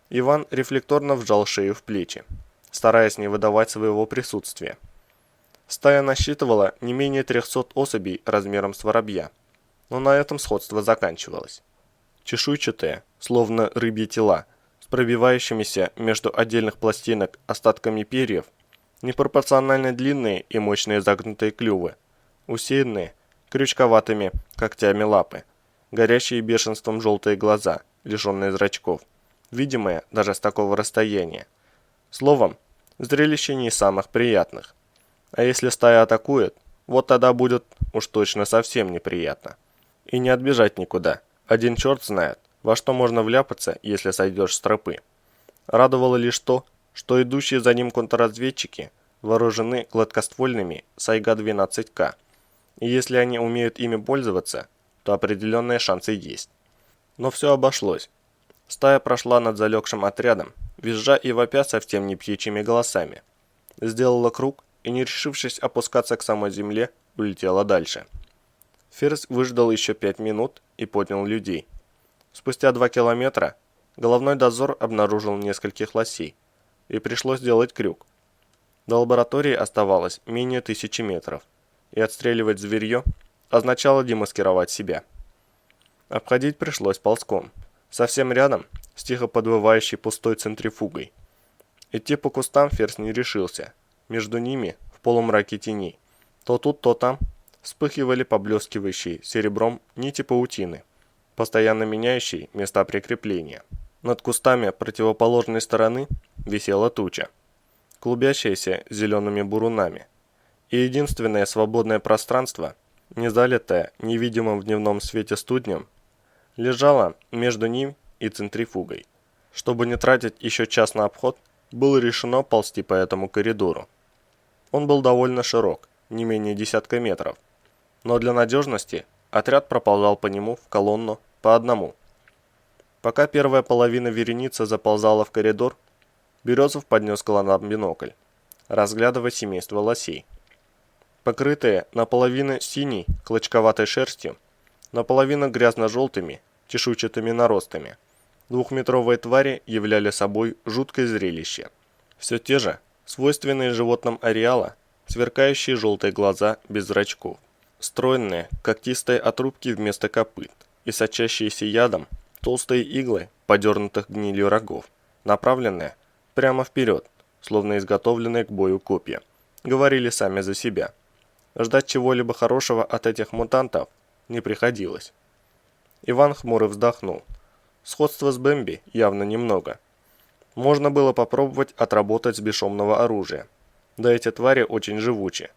Иван рефлекторно вжал шею в плечи, стараясь не выдавать своего присутствия. Стая насчитывала не менее 300 особей размером с воробья, но на этом сходство заканчивалось. Чешуйчатые, словно рыбьи тела, с пробивающимися между отдельных пластинок остатками перьев, непропорционально длинные и мощные загнутые клювы, усеянные крючковатыми когтями лапы, горящие бешенством желтые глаза, лишенные зрачков, видимые даже с такого расстояния. Словом, зрелище не из самых приятных. А если стая атакует, вот тогда будет уж точно совсем неприятно. И не отбежать никуда. Один черт знает, во что можно вляпаться, если сойдешь с тропы. Радовало лишь то, что идущие за ним контрразведчики вооружены гладкоствольными Сайга-12К, и если они умеют ими пользоваться, то определенные шансы есть. Но все обошлось. Стая прошла над залегшим отрядом, визжа и вопя совсем не птичьими голосами. Сделала круг и, не решившись опускаться к самой земле, улетела дальше. Ферзь выждал еще 5 минут и поднял людей. Спустя 2 километра головной дозор обнаружил нескольких лосей, и пришлось делать крюк. До лаборатории оставалось менее 1000 метров, и отстреливать зверье означало демаскировать себя. Обходить пришлось ползком, совсем рядом с тихо подвывающей пустой центрифугой. Идти по кустам Ферзь не решился, между ними, в полумраке теней, то тут, то там вспыхивали поблескивающие серебром нити паутины, постоянно меняющие места прикрепления. Над кустами противоположной стороны висела туча, клубящаяся зелеными бурунами, и единственное свободное пространство, не залитое невидимым в дневном свете студнем, лежало между ним и центрифугой. Чтобы не тратить еще час на обход, было решено ползти по этому коридору. Он был довольно широк, не менее десятка метров, но для надежности отряд проползал по нему в колонну по одному. Пока первая половина вереницы заползала в коридор, Березов поднес к глазам бинокль, разглядывая семейство лосей. Покрытые наполовину синей клочковатой шерстью, наполовину грязно-желтыми чешуйчатыми наростами, двухметровые твари являли собой жуткое зрелище. Все те же, свойственные животным ареала, сверкающие желтые глаза без зрачков, стройные когтистые отрубки вместо копыт и сочащиеся ядом толстые иглы подернутых гнилью рогов, направленные прямо вперед, словно изготовленные к бою копья, говорили сами за себя. Ждать чего-либо хорошего от этих мутантов не приходилось. Иван хмуро вздохнул. Сходства с Бэмби явно немного. Можно было попробовать отработать с бесшумного оружия. Да эти твари очень живучи.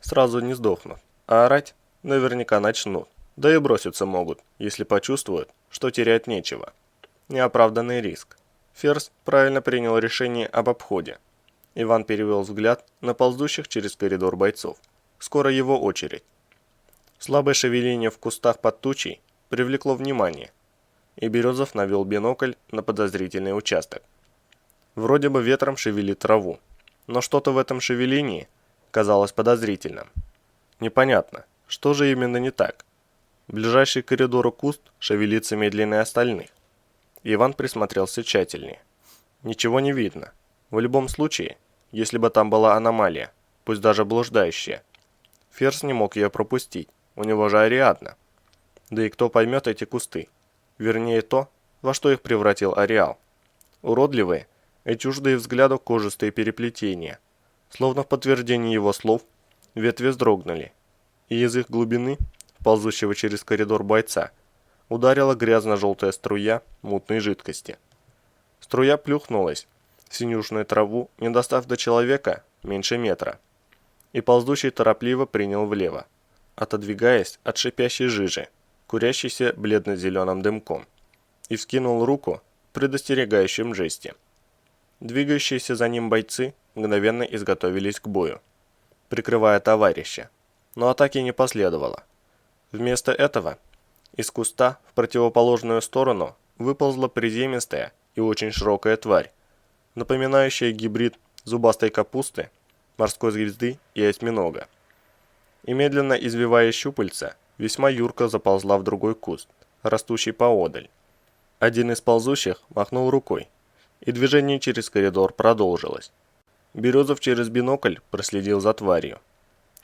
Сразу не сдохнут, а орать наверняка начнут. Да и броситься могут, если почувствуют, что терять нечего. Неоправданный риск. Ферзь правильно принял решение об обходе. Иван перевел взгляд на ползущих через коридор бойцов. Скоро его очередь. Слабое шевеление в кустах под тучей привлекло внимание, и Березов навел бинокль на подозрительный участок. Вроде бы ветром шевелит траву, но что-то в этом шевелении казалось подозрительным. Непонятно, что же именно не так. Ближайший к коридору куст шевелится медленнее остальных. Иван присмотрелся тщательнее. Ничего не видно. В любом случае, если бы там была аномалия, пусть даже блуждающая, Ферзь не мог ее пропустить, у него же Ариадна. Да и кто поймет эти кусты? Вернее то, во что их превратил Ареал. Уродливые и чуждые взгляду кожистые переплетения. Словно в подтверждении его слов, ветви вздрогнули, и из их глубины, ползущего через коридор бойца, ударила грязно-желтая струя мутной жидкости. Струя плюхнулась в синюшную траву, не достав до человека меньше метра, и ползущий торопливо принял влево, отодвигаясь от шипящей жижи, курящейся бледно-зеленым дымком, и вскинул руку в предостерегающем жесте. Двигающиеся за ним бойцы мгновенно изготовились к бою, прикрывая товарища, но атаки не последовало. Вместо этого из куста в противоположную сторону выползла приземистая и очень широкая тварь, напоминающая гибрид зубастой капусты, морской звезды и осьминога. И медленно извивая щупальца, весьма юрко заползла в другой куст, растущий поодаль. Один из ползущих махнул рукой, и движение через коридор продолжилось. Березов через бинокль проследил за тварью.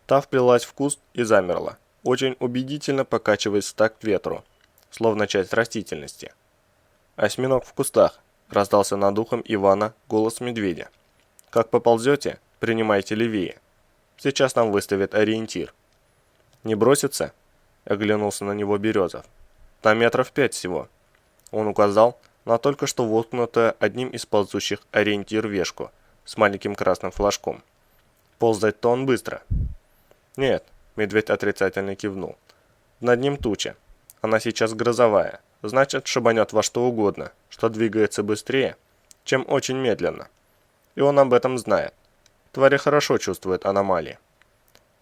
Та вплелась в куст и замерла, очень убедительно покачиваясь в такт ветру, словно часть растительности. «Осьминог в кустах», — раздался над ухом Ивана голос медведя. «Как поползете, принимайте левее. Сейчас нам выставят ориентир». «Не бросится?» – оглянулся на него Березов. «Там метров 5 всего». Он указал на только что воткнутую одним из ползущих ориентир вешку с маленьким красным флажком. «Ползать-то он быстро». «Нет», – медведь отрицательно кивнул. «Над ним туча. Она сейчас грозовая. Значит, шибанет во что угодно, что двигается быстрее, чем очень медленно. И он об этом знает. Твари хорошо чувствуют аномалии.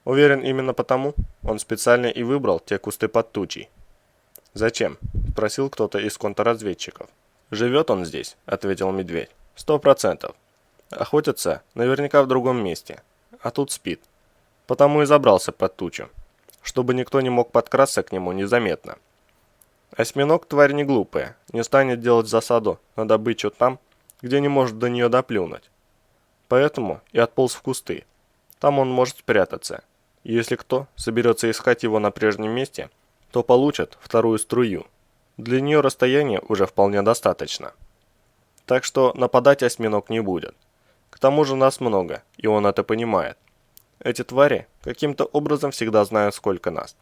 Уверен, именно потому он специально и выбрал те кусты под тучей». «Зачем?» – спросил кто-то из контрразведчиков. «Живет он здесь», – ответил медведь. «100%. Охотится наверняка в другом месте, а тут спит. Потому и забрался под тучу, чтобы никто не мог подкрасться к нему незаметно. Осьминог тварь не глупая, не станет делать засаду на добычу там, где не может до нее доплюнуть. Поэтому и отполз в кусты. Там он может спрятаться. И если кто соберется искать его на прежнем месте, то получит вторую струю. Для нее расстояние уже вполне достаточно. Так что нападать осьминог не будет. К тому же нас много, и он это понимает. Эти твари каким-то образом всегда знают, сколько нас.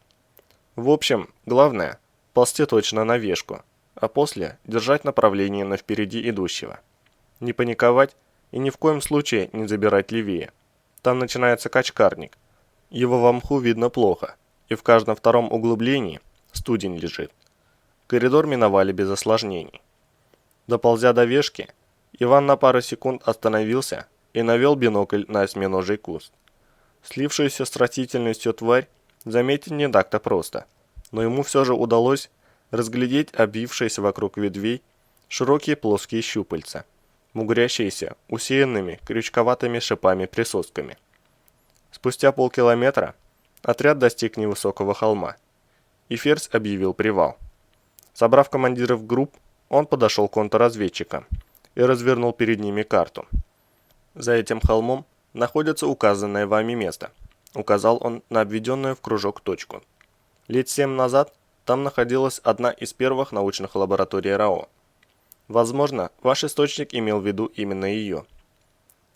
В общем, главное – ползти точно на вешку, а после держать направление на впереди идущего. Не паниковать и ни в коем случае не забирать левее. Там начинается качкарник. Его в мху видно плохо, и в каждом втором углублении студень лежит. Коридор миновали без осложнений. Доползя до вешки, Иван на пару секунд остановился и навел бинокль на осьминожий куст. Слившуюся с растительностью тварь заметить не так-то просто, но ему все же удалось разглядеть обвившиеся вокруг ветвей широкие плоские щупальца, мугрящиеся усеянными крючковатыми шипами-присосками. Спустя полкилометра отряд достиг невысокого холма, и Ферзь объявил привал. Собрав командиров групп, он подошел к контрразведчикам и развернул перед ними карту. «За этим холмом находится указанное вами место», — указал он на обведенную в кружок точку. «Лет 7 назад там находилась одна из первых научных лабораторий РАО. Возможно, ваш источник имел в виду именно ее».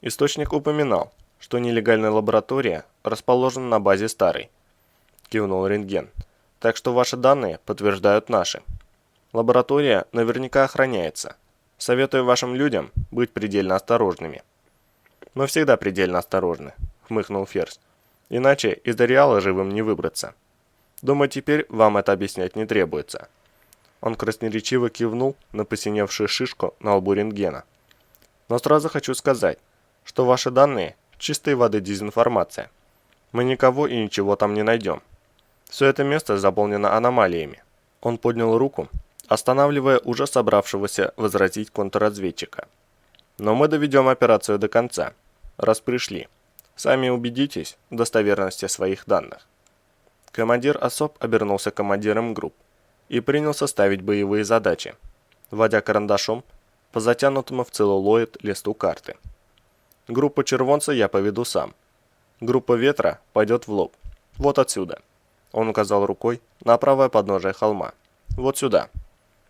«Источник упоминал, что нелегальная лаборатория расположена на базе старой», — кивнул Рентген. «Так что ваши данные подтверждают наши. Лаборатория наверняка охраняется. Советую вашим людям быть предельно осторожными». «Мы всегда предельно осторожны», — хмыкнул Ферзь. «Иначе из Ареала живым не выбраться. Думаю, теперь вам это объяснять не требуется». Он красноречиво кивнул на посиневшую шишку на лбу Рентгена. «Но сразу хочу сказать, что ваши данные – чистой воды дезинформация. Мы никого и ничего там не найдем. Все это место заполнено аномалиями». Он поднял руку, останавливая уже собравшегося возразить контрразведчика. «Но мы доведем операцию до конца, раз пришли. Сами убедитесь в достоверности своих данных». Командир особ обернулся командиром групп и принялся ставить боевые задачи, вводя карандашом по затянутому в целлулоид листу карты. «Группу червонца я поведу сам. Группа ветра пойдет в лоб. Вот отсюда». Он указал рукой на правое подножие холма. «Вот сюда».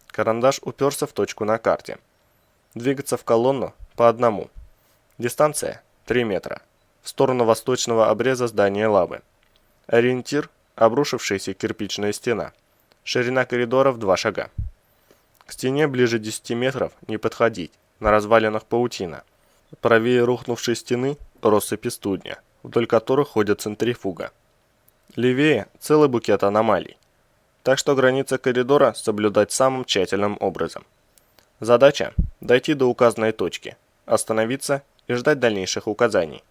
Карандаш уперся в точку на карте. «Двигаться в колонну по одному. Дистанция 3 метра. В сторону восточного обреза здания лавы. Ориентир – обрушившаяся кирпичная стена. Ширина коридора в 2 шага. К стене ближе 10 метров не подходить, на развалинах паутина. Правее рухнувшей стены – россыпи студня, вдоль которых ходит центрифуга. Левее – целый букет аномалий. Так что границы коридора соблюдать самым тщательным образом. Задача – дойти до указанной точки, остановиться и ждать дальнейших указаний.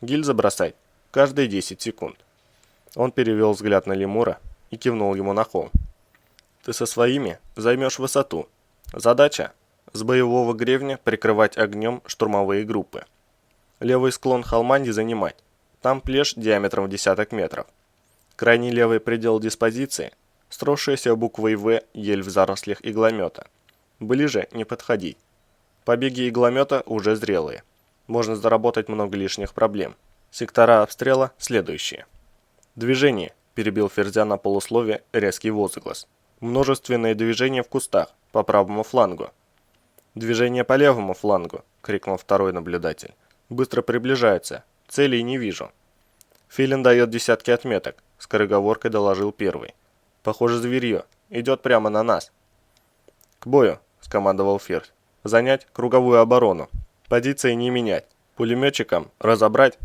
Гильзы бросать каждые 10 секунд». Он перевел взгляд на лемура и кивнул ему на холм. «Ты со своими займешь высоту. Задача – с боевого гребня прикрывать огнем штурмовые группы. Левый склон холма не занимать. Там плешь диаметром в десяток метров. Крайний левый предел диспозиции – сросшаяся буквой «В» ель в зарослях игломета. Ближе не подходить. Побеги игломета уже зрелые. Можно заработать много лишних проблем. Сектора обстрела следующие». «Движение», – перебил Ферзя на полуслове резкий возглас. «Множественные движения в кустах, по правому флангу». «Движение по левому флангу», – крикнул второй наблюдатель. «Быстро приближается. Целей не вижу». «Филин дает десятки отметок. скороговоркой доложил первый. «Похоже, зверье. Идет прямо на нас». «К бою», — скомандовал Ферзь. «Занять круговую оборону. Позиции не менять. Пулеметчикам разобрать».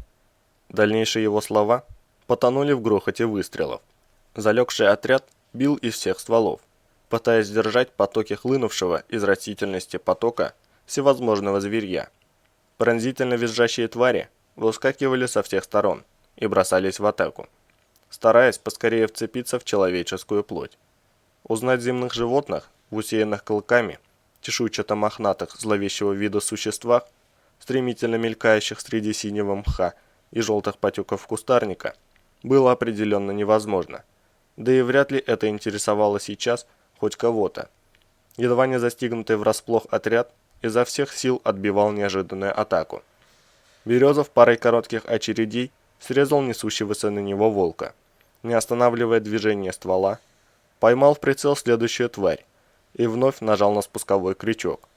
Дальнейшие его слова потонули в грохоте выстрелов. Залегший отряд бил из всех стволов, пытаясь сдержать потоки хлынувшего из растительности потока всевозможного зверья. Пронзительно визжащие твари выскакивали со всех сторон и бросались в атаку, стараясь поскорее вцепиться в человеческую плоть. Узнать земных животных в усеянных клыками, чешуйчато-мохнатых зловещего вида существах, стремительно мелькающих среди синего мха и желтых потеков кустарника, было определенно невозможно. Да и вряд ли это интересовало сейчас хоть кого-то. Едва не застигнутый врасплох отряд изо всех сил отбивал неожиданную атаку. Березов парой коротких очередей срезал несущегося на него волка, не останавливая движение ствола, поймал в прицел следующую тварь и вновь нажал на спусковой крючок.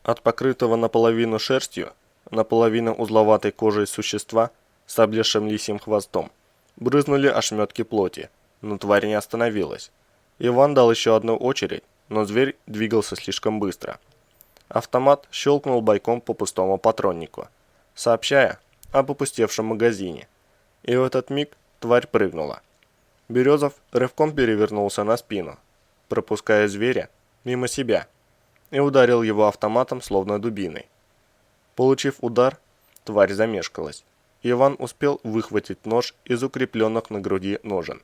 От покрытого наполовину шерстью, наполовину узловатой кожей существа с облезшим лисьим хвостом брызнули ошметки плоти, но тварь не остановилась. Иван дал еще одну очередь, но зверь двигался слишком быстро. Автомат щелкнул бойком по пустому патроннику, сообщая об опустевшем магазине. И в этот миг тварь прыгнула. Березов рывком перевернулся на спину, пропуская зверя мимо себя, и ударил его автоматом словно дубиной. Получив удар, тварь замешкалась. Иван успел выхватить нож из укрепленных на груди ножен.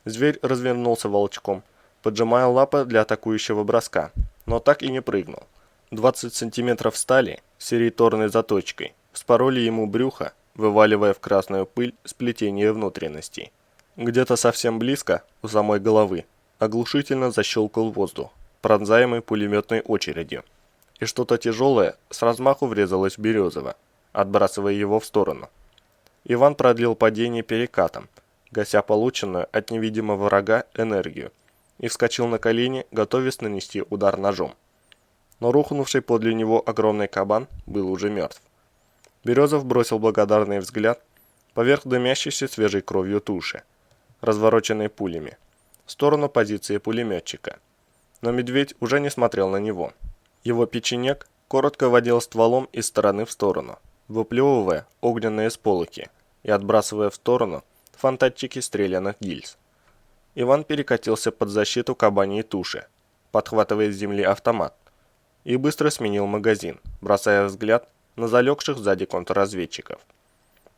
Зверь развернулся волчком, поджимая лапы для атакующего броска, но так и не прыгнул. 20 сантиметров стали с серейторной заточкой вспороли ему брюхо, вываливая в красную пыль сплетение внутренностей. Где-то совсем близко, у самой головы, оглушительно защелкал воздух, пронзаемый пулеметной очередью. И что-то тяжелое с размаху врезалось в Березова, отбрасывая его в сторону. Иван продлил падение перекатом, гася полученную от невидимого врага энергию, и вскочил на колени, готовясь нанести удар ножом. Но рухнувший подле него огромный кабан был уже мертв. Березов бросил благодарный взгляд поверх дымящейся свежей кровью туши, развороченной пулями, в сторону позиции пулеметчика. Но медведь уже не смотрел на него. Его печенек коротко водил стволом из стороны в сторону, выплевывая огненные сполохи и отбрасывая в сторону фонтанчики стрелянных гильз. Иван перекатился под защиту кабаньей туши, подхватывая с земли автомат, и быстро сменил магазин, бросая взгляд на залегших сзади контрразведчиков.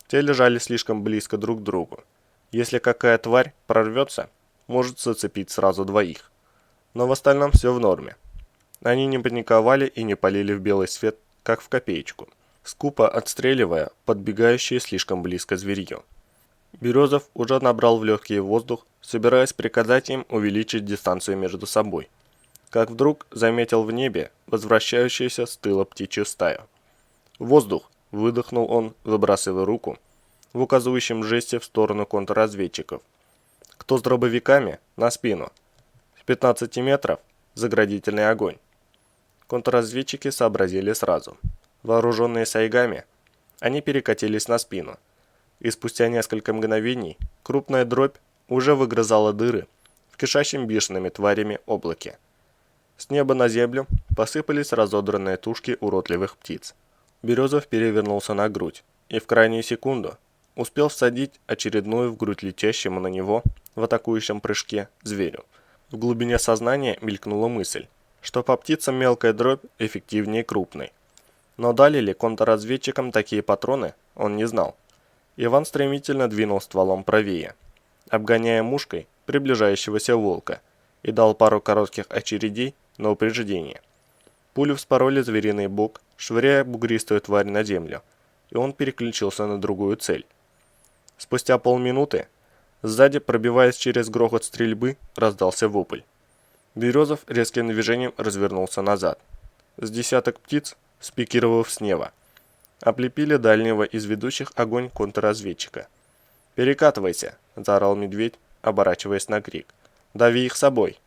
Те лежали слишком близко друг к другу. Если какая тварь прорвется, может зацепить сразу двоих. Но в остальном все в норме. Они не паниковали и не палили в белый свет, как в копеечку, скупо отстреливая подбегающее слишком близко зверье. Березов уже набрал в легкий воздух, собираясь приказать им увеличить дистанцию между собой, как вдруг заметил в небе возвращающуюся с тыла птичью стаю. «Воздух!» – выдохнул он, выбрасывая руку в указывающем жесте в сторону контрразведчиков. «Кто с дробовиками? На спину! С 15 метров заградительный огонь!» Контрразведчики сообразили сразу. Вооруженные сайгами, они перекатились на спину, и спустя несколько мгновений крупная дробь уже выгрызала дыры в кишащем бешеными тварями облаке. С неба на землю посыпались разодранные тушки уродливых птиц. Березов перевернулся на грудь и в крайнюю секунду успел всадить очередную в грудь летящему на него в атакующем прыжке зверю. В глубине сознания мелькнула мысль, что по птицам мелкая дробь эффективнее крупной. Но дали ли контрразведчикам такие патроны, он не знал. Иван стремительно двинул стволом правее, обгоняя мушкой приближающегося волка, и дал пару коротких очередей на упреждение. Пули вспороли звериный бок, швыряя бугристую тварь на землю, и он переключился на другую цель. Спустя полминуты, сзади, пробиваясь через грохот стрельбы, раздался вопль. Березов резким движением развернулся назад. С десяток птиц, спикировав с неба, облепили дальнего из ведущих огонь контрразведчика. «Перекатывайся!» – заорал медведь, оборачиваясь на крик. «Дави их собой!»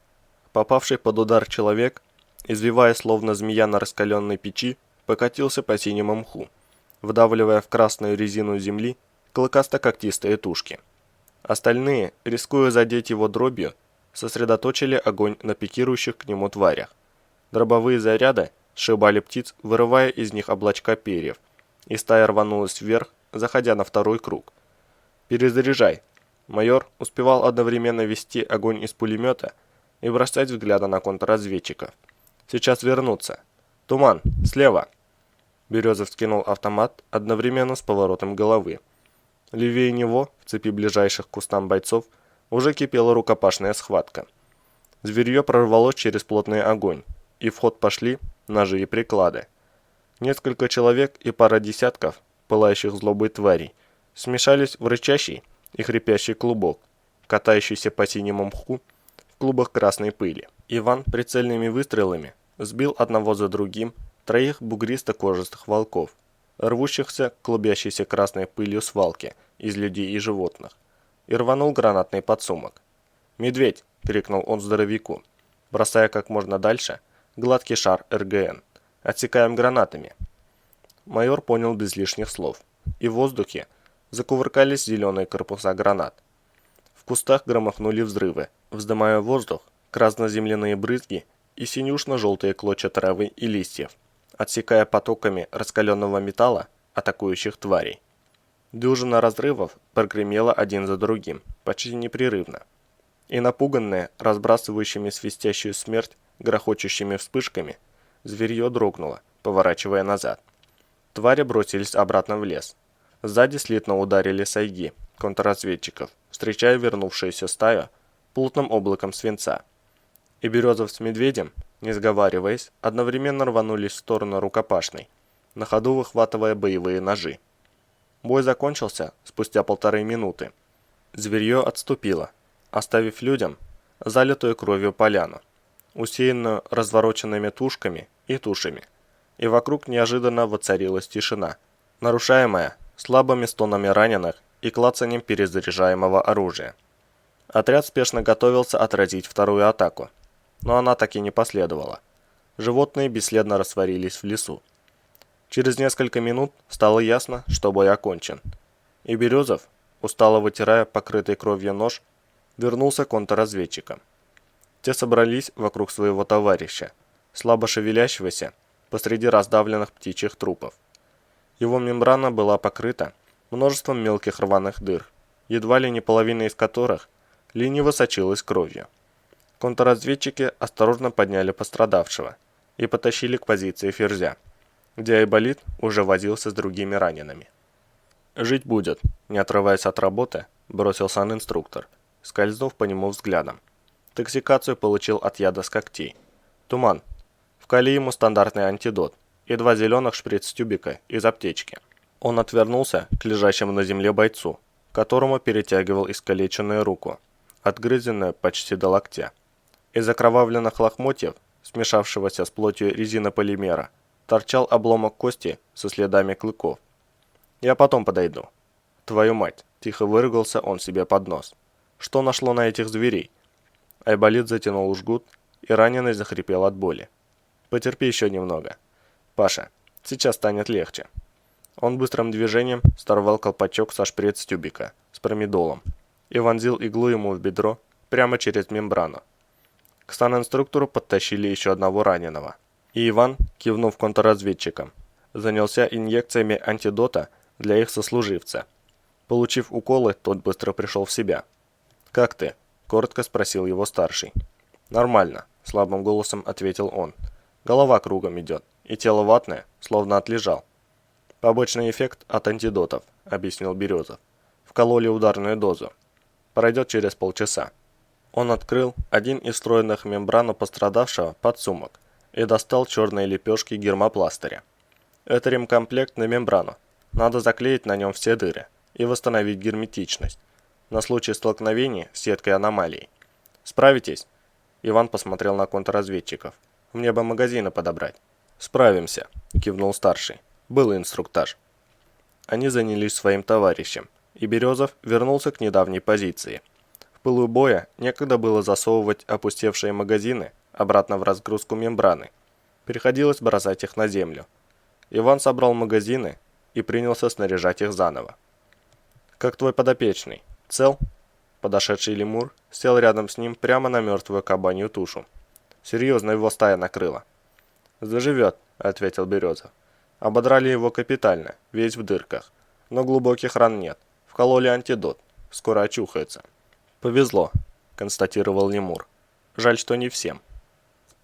Попавший под удар человек, извивая словно змея на раскаленной печи, покатился по синему мху, вдавливая в красную резину земли клыкасто-когтистые тушки. Остальные, рискуя задеть его дробью, сосредоточили огонь на пикирующих к нему тварях. Дробовые заряды сшибали птиц, вырывая из них облачка перьев, и стая рванулась вверх, заходя на второй круг. «Перезаряжай!» Майор успевал одновременно вести огонь из пулемета и бросать взгляды на контрразведчиков. «Сейчас вернуться! Туман! Слева!» Березов скинул автомат одновременно с поворотом головы. Левее него, в цепи ближайших к кустам бойцов, уже кипела рукопашная схватка. Зверье прорвалось через плотный огонь, и в ход пошли ножи и приклады. Несколько человек и пара десятков, пылающих злобой тварей, смешались в рычащий и хрипящий клубок, катающийся по синему мху в клубах красной пыли. Иван прицельными выстрелами сбил одного за другим троих бугристо-кожистых волков, рвущихся к клубящейся красной пылью свалки из людей и животных, и рванул гранатный подсумок. «Медведь!» – крикнул он здоровяку, бросая как можно дальше гладкий шар РГН. «Отсекаем гранатами!» Майор понял без лишних слов, и в воздухе закувыркались зеленые корпуса гранат. В кустах громыхнули взрывы, вздымая в воздух красно-земляные брызги и синюшно-желтые клочья травы и листьев, отсекая потоками раскаленного металла атакующих тварей. Дюжина разрывов прогремела один за другим, почти непрерывно. И напуганное, разбрасывающими свистящую смерть, грохочущими вспышками, зверье дрогнуло, поворачивая назад. Твари бросились обратно в лес. Сзади слитно ударили сайги контрразведчиков, встречая вернувшуюся стаю плотным облаком свинца. И Березов с Медведем, не сговариваясь, одновременно рванулись в сторону рукопашной, на ходу выхватывая боевые ножи. Бой закончился спустя 1,5 минуты. Зверье отступило, оставив людям залитую кровью поляну, усеянную развороченными тушками и тушами, и вокруг неожиданно воцарилась тишина, нарушаемая слабыми стонами раненых и клацанием перезаряжаемого оружия. Отряд спешно готовился отразить вторую атаку, но она так и не последовала. Животные бесследно растворились в лесу. Через несколько минут стало ясно, что бой окончен, и Березов, устало вытирая покрытый кровью нож, вернулся к контрразведчикам. Те собрались вокруг своего товарища, слабо шевелящегося посреди раздавленных птичьих трупов. Его мембрана была покрыта множеством мелких рваных дыр, едва ли не половина из которых лениво сочилась кровью. Контрразведчики осторожно подняли пострадавшего и потащили к позиции Ферзя, где Айболит уже возился с другими ранеными. «Жить будет», – не отрываясь от работы, бросил санинструктор, скользнув по нему взглядом. Токсикацию получил от яда с когтей. «Туман. Вкали ему стандартный антидот и 2 зеленых шприц-тюбика из аптечки». Он отвернулся к лежащему на земле бойцу, которому перетягивал искалеченную руку, отгрызенную почти до локтя. Из окровавленных лохмотьев, смешавшегося с плотью резинополимера, торчал обломок кости со следами клыков. «Я потом подойду». «Твою мать!» – тихо выругался он себе под нос. «Что нашло на этих зверей?» Айболит затянул жгут, и раненый захрипел от боли. «Потерпи еще немного. Паша, сейчас станет легче». Он быстрым движением сорвал колпачок со шприц-тюбика с промедолом и вонзил иглу ему в бедро прямо через мембрану. К санинструктору подтащили еще одного раненого, и Иван, кивнув контрразведчикам, занялся инъекциями антидота для их сослуживца. Получив уколы, тот быстро пришел в себя. «Как ты?» – коротко спросил его старший. «Нормально», – слабым голосом ответил он. «Голова кругом идет, и тело ватное, словно отлежал». «Побочный эффект от антидотов», – объяснил Березов. «Вкололи ударную дозу. Пройдет через полчаса». Он открыл один из встроенных в мембрану пострадавшего подсумок и достал черные лепешки гермопластыря. «Это ремкомплект на мембрану. Надо заклеить на нем все дыры и восстановить герметичность на случай столкновения с сеткой аномалий. Справитесь?» Иван посмотрел на контрразведчиков. «Мне бы магазины подобрать». «Справимся», – кивнул старший. Был инструктаж. Они занялись своим товарищем, и Березов вернулся к недавней позиции. В пылу боя некогда было засовывать опустевшие магазины обратно в разгрузку мембраны. Приходилось бросать их на землю. Иван собрал магазины и принялся снаряжать их заново. «Как твой подопечный? Цел?» Подошедший лемур сел рядом с ним прямо на мертвую кабанью тушу. Серьезно его стая накрыла. «Заживет», — ответил Березов. «Ободрали его капитально, весь в дырках. Но глубоких ран нет. Вкололи антидот. Скоро очухается». «Повезло», — констатировал лемур. «Жаль, что не всем».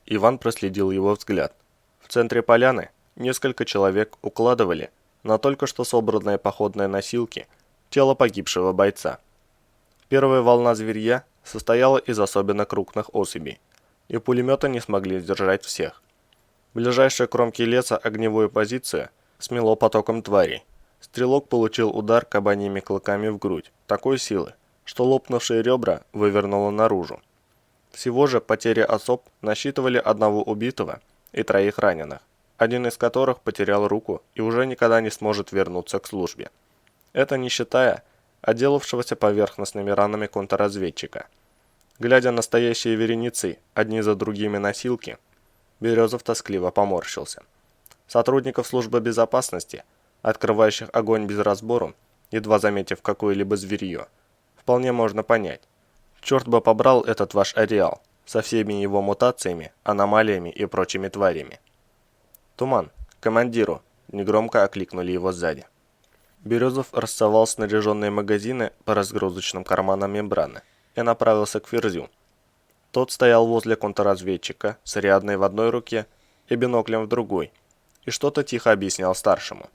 Иван проследил его взгляд. В центре поляны несколько человек укладывали на только что собранные походные носилки тело погибшего бойца. Первая волна зверья состояла из особенно крупных особей, и пулеметы не смогли сдержать всех. Ближайшая к кромке леса огневую позицию смело потоком тварей. Стрелок получил удар кабаньими клыками в грудь такой силы, что лопнувшие ребра вывернуло наружу. Всего же потери особ насчитывали одного убитого и 3 раненых, один из которых потерял руку и уже никогда не сможет вернуться к службе. Это не считая отделавшегося поверхностными ранами контрразведчика. Глядя на стоящие вереницы одни за другими носилки, Березов тоскливо поморщился. Сотрудников службы безопасности, открывающих огонь без разбору, едва заметив какое-либо зверье, вполне можно понять. Черт бы побрал этот ваш ареал со всеми его мутациями, аномалиями и прочими тварями. «Туман, командиру!» – негромко окликнули его сзади. Березов рассовал снаряженные магазины по разгрузочным карманам мембраны и направился к Ферзю. Тот стоял возле контрразведчика с рядной в одной руке и биноклем в другой, и что-то тихо объяснял старшему.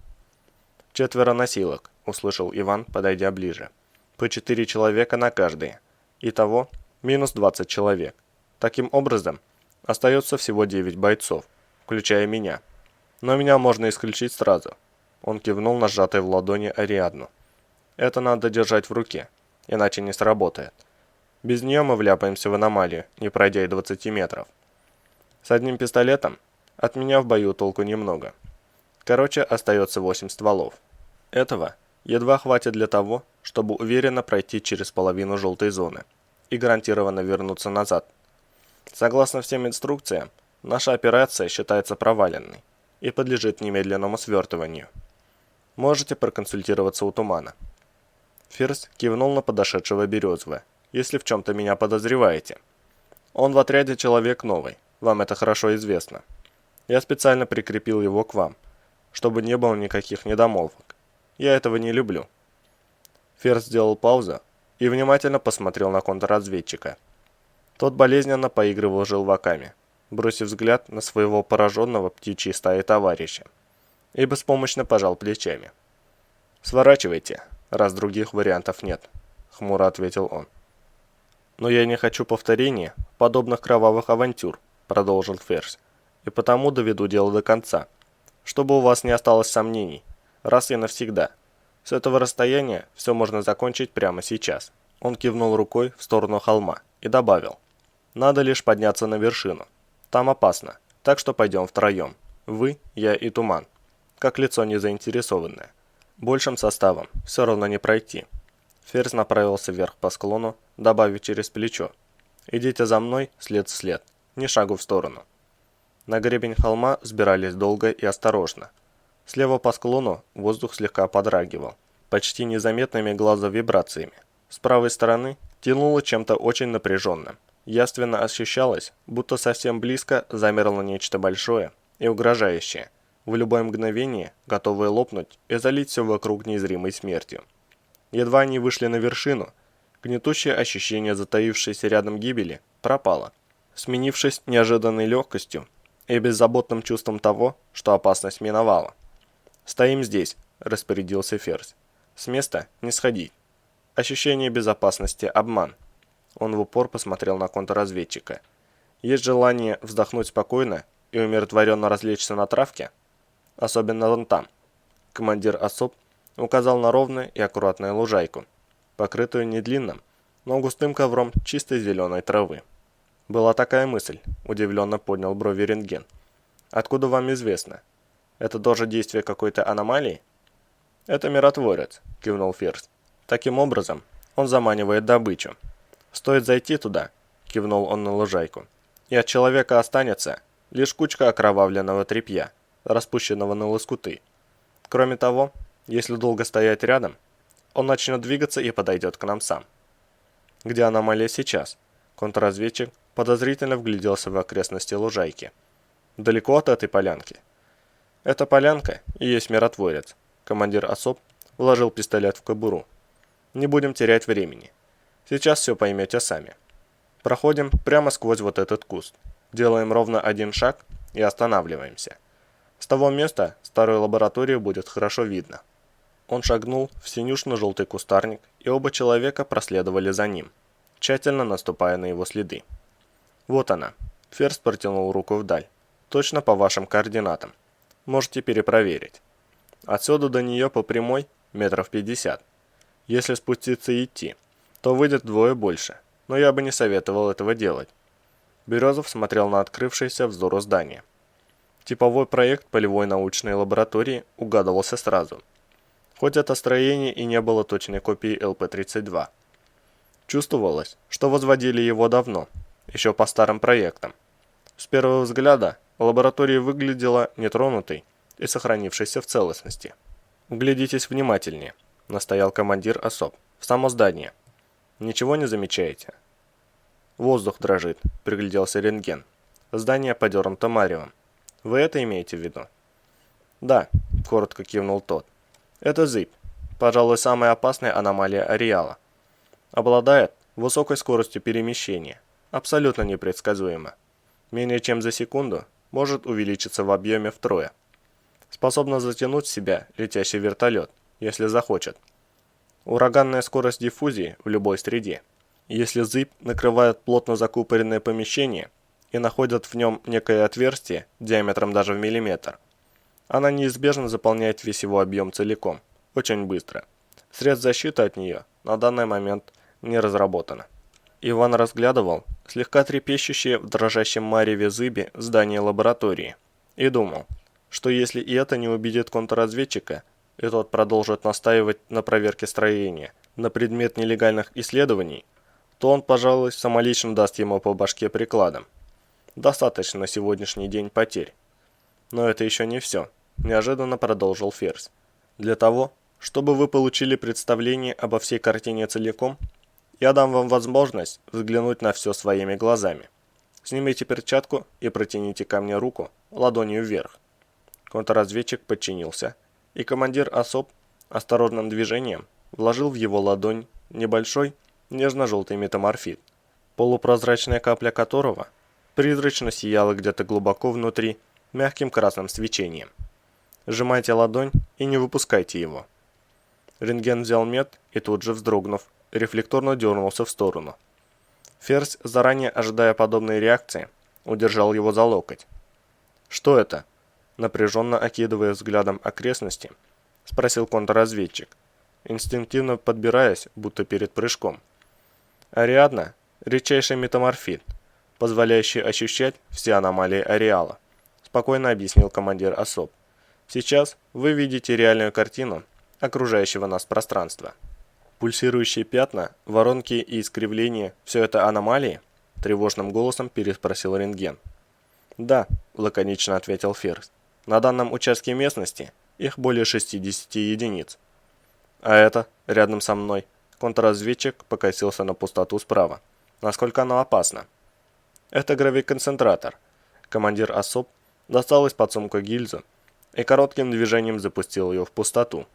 «4 носилок», – услышал Иван, подойдя ближе. «По 4 человека на каждый. Итого минус 20 человек. Таким образом, остается всего 9 бойцов, включая меня. Но меня можно исключить сразу». Он кивнул на сжатой в ладони Ариадну. «Это надо держать в руке, иначе не сработает. Без нее мы вляпаемся в аномалию, не пройдя и 20 метров. С одним пистолетом от меня в бою толку немного. Короче, остается 8 стволов. Этого едва хватит для того, чтобы уверенно пройти через половину желтой зоны и гарантированно вернуться назад. Согласно всем инструкциям, наша операция считается проваленной и подлежит немедленному свертыванию. Можете проконсультироваться у Тумана». Ферзь кивнул на подошедшего Березова. «Если в чем-то меня подозреваете. Он в отряде человек новый, вам это хорошо известно. Я специально прикрепил его к вам, чтобы не было никаких недомолвок. Я этого не люблю». Ферзь сделал паузу и внимательно посмотрел на контрразведчика. Тот болезненно поигрывал желваками, бросив взгляд на своего пораженного птичьей стаей товарища, и беспомощно пожал плечами. «Сворачивайте, раз других вариантов нет», — хмуро ответил он. «Но я не хочу повторения подобных кровавых авантюр», — продолжил Ферзь, «и потому доведу дело до конца, чтобы у вас не осталось сомнений, раз и навсегда. С этого расстояния все можно закончить прямо сейчас». Он кивнул рукой в сторону холма и добавил: «Надо лишь подняться на вершину. Там опасно, так что пойдем втроем. Вы, я и Туман, как лицо незаинтересованное. Большим составом все равно не пройти». Ферзь направился вверх по склону, добавив через плечо: «Идите за мной след в след, ни шагу в сторону». На гребень холма взбирались долго и осторожно. Слева по склону воздух слегка подрагивал, почти незаметными глазу вибрациями. С правой стороны тянуло чем-то очень напряженным. Явственно ощущалось, будто совсем близко замерло нечто большое и угрожающее, в любое мгновение готовое лопнуть и залить все вокруг незримой смертью. Едва они вышли на вершину, гнетущее ощущение затаившейся рядом гибели пропало, сменившись неожиданной легкостью и беззаботным чувством того, что опасность миновала. «Стоим здесь», – распорядился Ферзь. «С места не сходить. Ощущение безопасности – обман». Он в упор посмотрел на контрразведчика. «Есть желание вздохнуть спокойно и умиротворенно развлечься на травке? Особенно вон там». Командир особ указал на ровную и аккуратную лужайку, покрытую не длинным, но густым ковром чистой зеленой травы. «Была такая мысль», – удивленно поднял брови рентген. «Откуда вам известно? Это тоже действие какой-то аномалии?» «Это миротворец», – кивнул Ферзь. «Таким образом, он заманивает добычу. Стоит зайти туда», – кивнул он на лужайку, – «и от человека останется лишь кучка окровавленного тряпья, распущенного на лоскуты. Кроме того, если долго стоять рядом, он начнет двигаться и подойдет к нам сам». Где аномалия сейчас? Контрразведчик подозрительно вгляделся в окрестности лужайки. Далеко от этой полянки? Эта полянка и есть миротворец. Командир особ вложил пистолет в кобуру. Не будем терять времени. Сейчас все поймете сами. Проходим прямо сквозь вот этот куст. Делаем ровно один шаг и останавливаемся. С того места старую лабораторию будет хорошо видно. Он шагнул в синюшно-желтый кустарник, и оба человека проследовали за ним, тщательно наступая на его следы. Вот она. Ферзь протянул руку вдаль. Точно по вашим координатам. Можете перепроверить. Отсюда до нее по прямой метров 50. Если спуститься и идти, то выйдет вдвое больше, но я бы не советовал этого делать. Березов смотрел на открывшееся взору здание. Типовой проект полевой научной лаборатории угадывался сразу. Хоть это строение и не было точной копией ЛП-32. Чувствовалось, что возводили его давно, еще по старым проектам. С первого взгляда лаборатория выглядела нетронутой и сохранившейся в целостности. «Вглядитесь внимательнее», – настоял командир особ. «В само здание. Ничего не замечаете?» «Воздух дрожит», – пригляделся рентген. «Здание подернуто маревом. Вы это имеете в виду?» «Да», – коротко кивнул тот. «Это зыбь, пожалуй, самая опасная аномалия ареала. Обладает высокой скоростью перемещения, абсолютно непредсказуемо. Менее чем за секунду может увеличиться в объеме втрое. Способна затянуть в себя летящий вертолет, если захочет. Ураганная скорость диффузии в любой среде. Если зыбь накрывает плотно закупоренное помещение и находит в нем некое отверстие диаметром даже в миллиметр, она неизбежно заполняет весь его объем целиком, очень быстро. Средств защиты от нее на данный момент не разработано». Иван разглядывал слегка трепещущее в дрожащем мареве зыби здание лаборатории и думал, что если и это не убедит контрразведчика, и тот продолжит настаивать на проверке строения на предмет нелегальных исследований, то он, пожалуй, самолично даст ему по башке прикладом. Достаточно на сегодняшний день потерь. Но это еще не все, неожиданно продолжил Ферзь. Для того, чтобы вы получили представление обо всей картине целиком, я дам вам возможность взглянуть на все своими глазами. Снимите перчатку и протяните ко мне руку ладонью вверх. Контрразведчик подчинился, и командир особ осторожным движением вложил в его ладонь небольшой нежно-желтый метаморфит, полупрозрачная капля которого призрачно сияла где-то глубоко внутри мягким красным свечением. Сжимайте ладонь и не выпускайте его. Рентген взял мед и тут же, вздрогнув, рефлекторно дернулся в сторону. Ферзь, заранее ожидая подобной реакции, удержал его за локоть. «Что это?» Напряженно окидывая взглядом окрестности, спросил контрразведчик, инстинктивно подбираясь, будто перед прыжком. «Ариадна – редчайший метаморфит, позволяющий ощущать все аномалии ареала», спокойно объяснил командир особ. «Сейчас вы видите реальную картину окружающего нас пространства». «Пульсирующие пятна, воронки и искривления – все это аномалии?» – тревожным голосом переспросил рентген. «Да», – лаконично ответил Ферзь. «На данном участке местности их более 60 единиц». «А это, рядом со мной», – контрразведчик покосился на пустоту справа. «Насколько оно опасно?» «Это гравиконцентратор». Командир особ достал из-под сумка гильзу и коротким движением запустил ее в пустоту.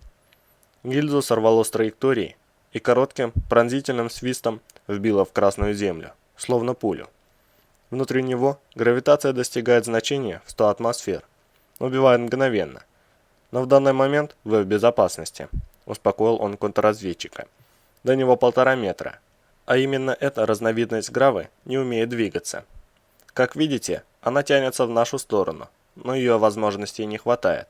Гильзу сорвало с траектории и коротким пронзительным свистом вбило в красную землю, словно пулю. Внутри него гравитация достигает значения в 100 атмосфер, убивает мгновенно. Но в данный момент вы в безопасности, успокоил он контрразведчика. До него 1,5 метра, а именно эта разновидность гравы не умеет двигаться. Как видите, она тянется в нашу сторону, но ее возможностей не хватает.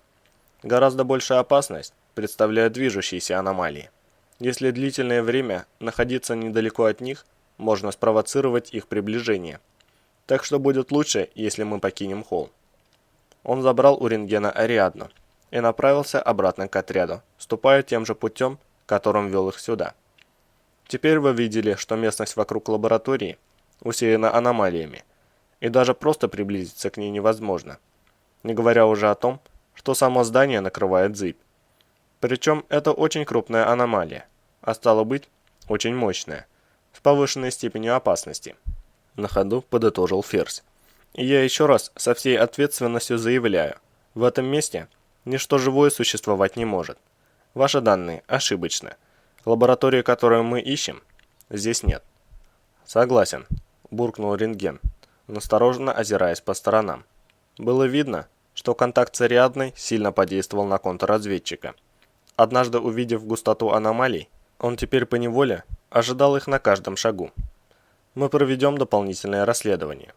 Гораздо большая опасность представляют движущиеся аномалии. Если длительное время находиться недалеко от них, можно спровоцировать их приближение. Так что будет лучше, если мы покинем холл. Он забрал у рентгена Ариадну и направился обратно к отряду, ступая тем же путем, которым вел их сюда. Теперь вы видели, что местность вокруг лаборатории усеяна аномалиями, и даже просто приблизиться к ней невозможно, не говоря уже о том, что само здание накрывает зыбь. Причем это очень крупная аномалия, а стало быть, очень мощная. с повышенной степенью опасности. На ходу подытожил Ферзь. И я еще раз со всей ответственностью заявляю, в этом месте ничто живое существовать не может. Ваши данные ошибочны. Лаборатории, которую мы ищем, здесь нет. Согласен, буркнул рентген, настороженно озираясь по сторонам. Было видно, что контакт с Ариадной сильно подействовал на контрразведчика. Однажды увидев густоту аномалий, он теперь поневоле ожидал их на каждом шагу. Мы проведем дополнительное расследование.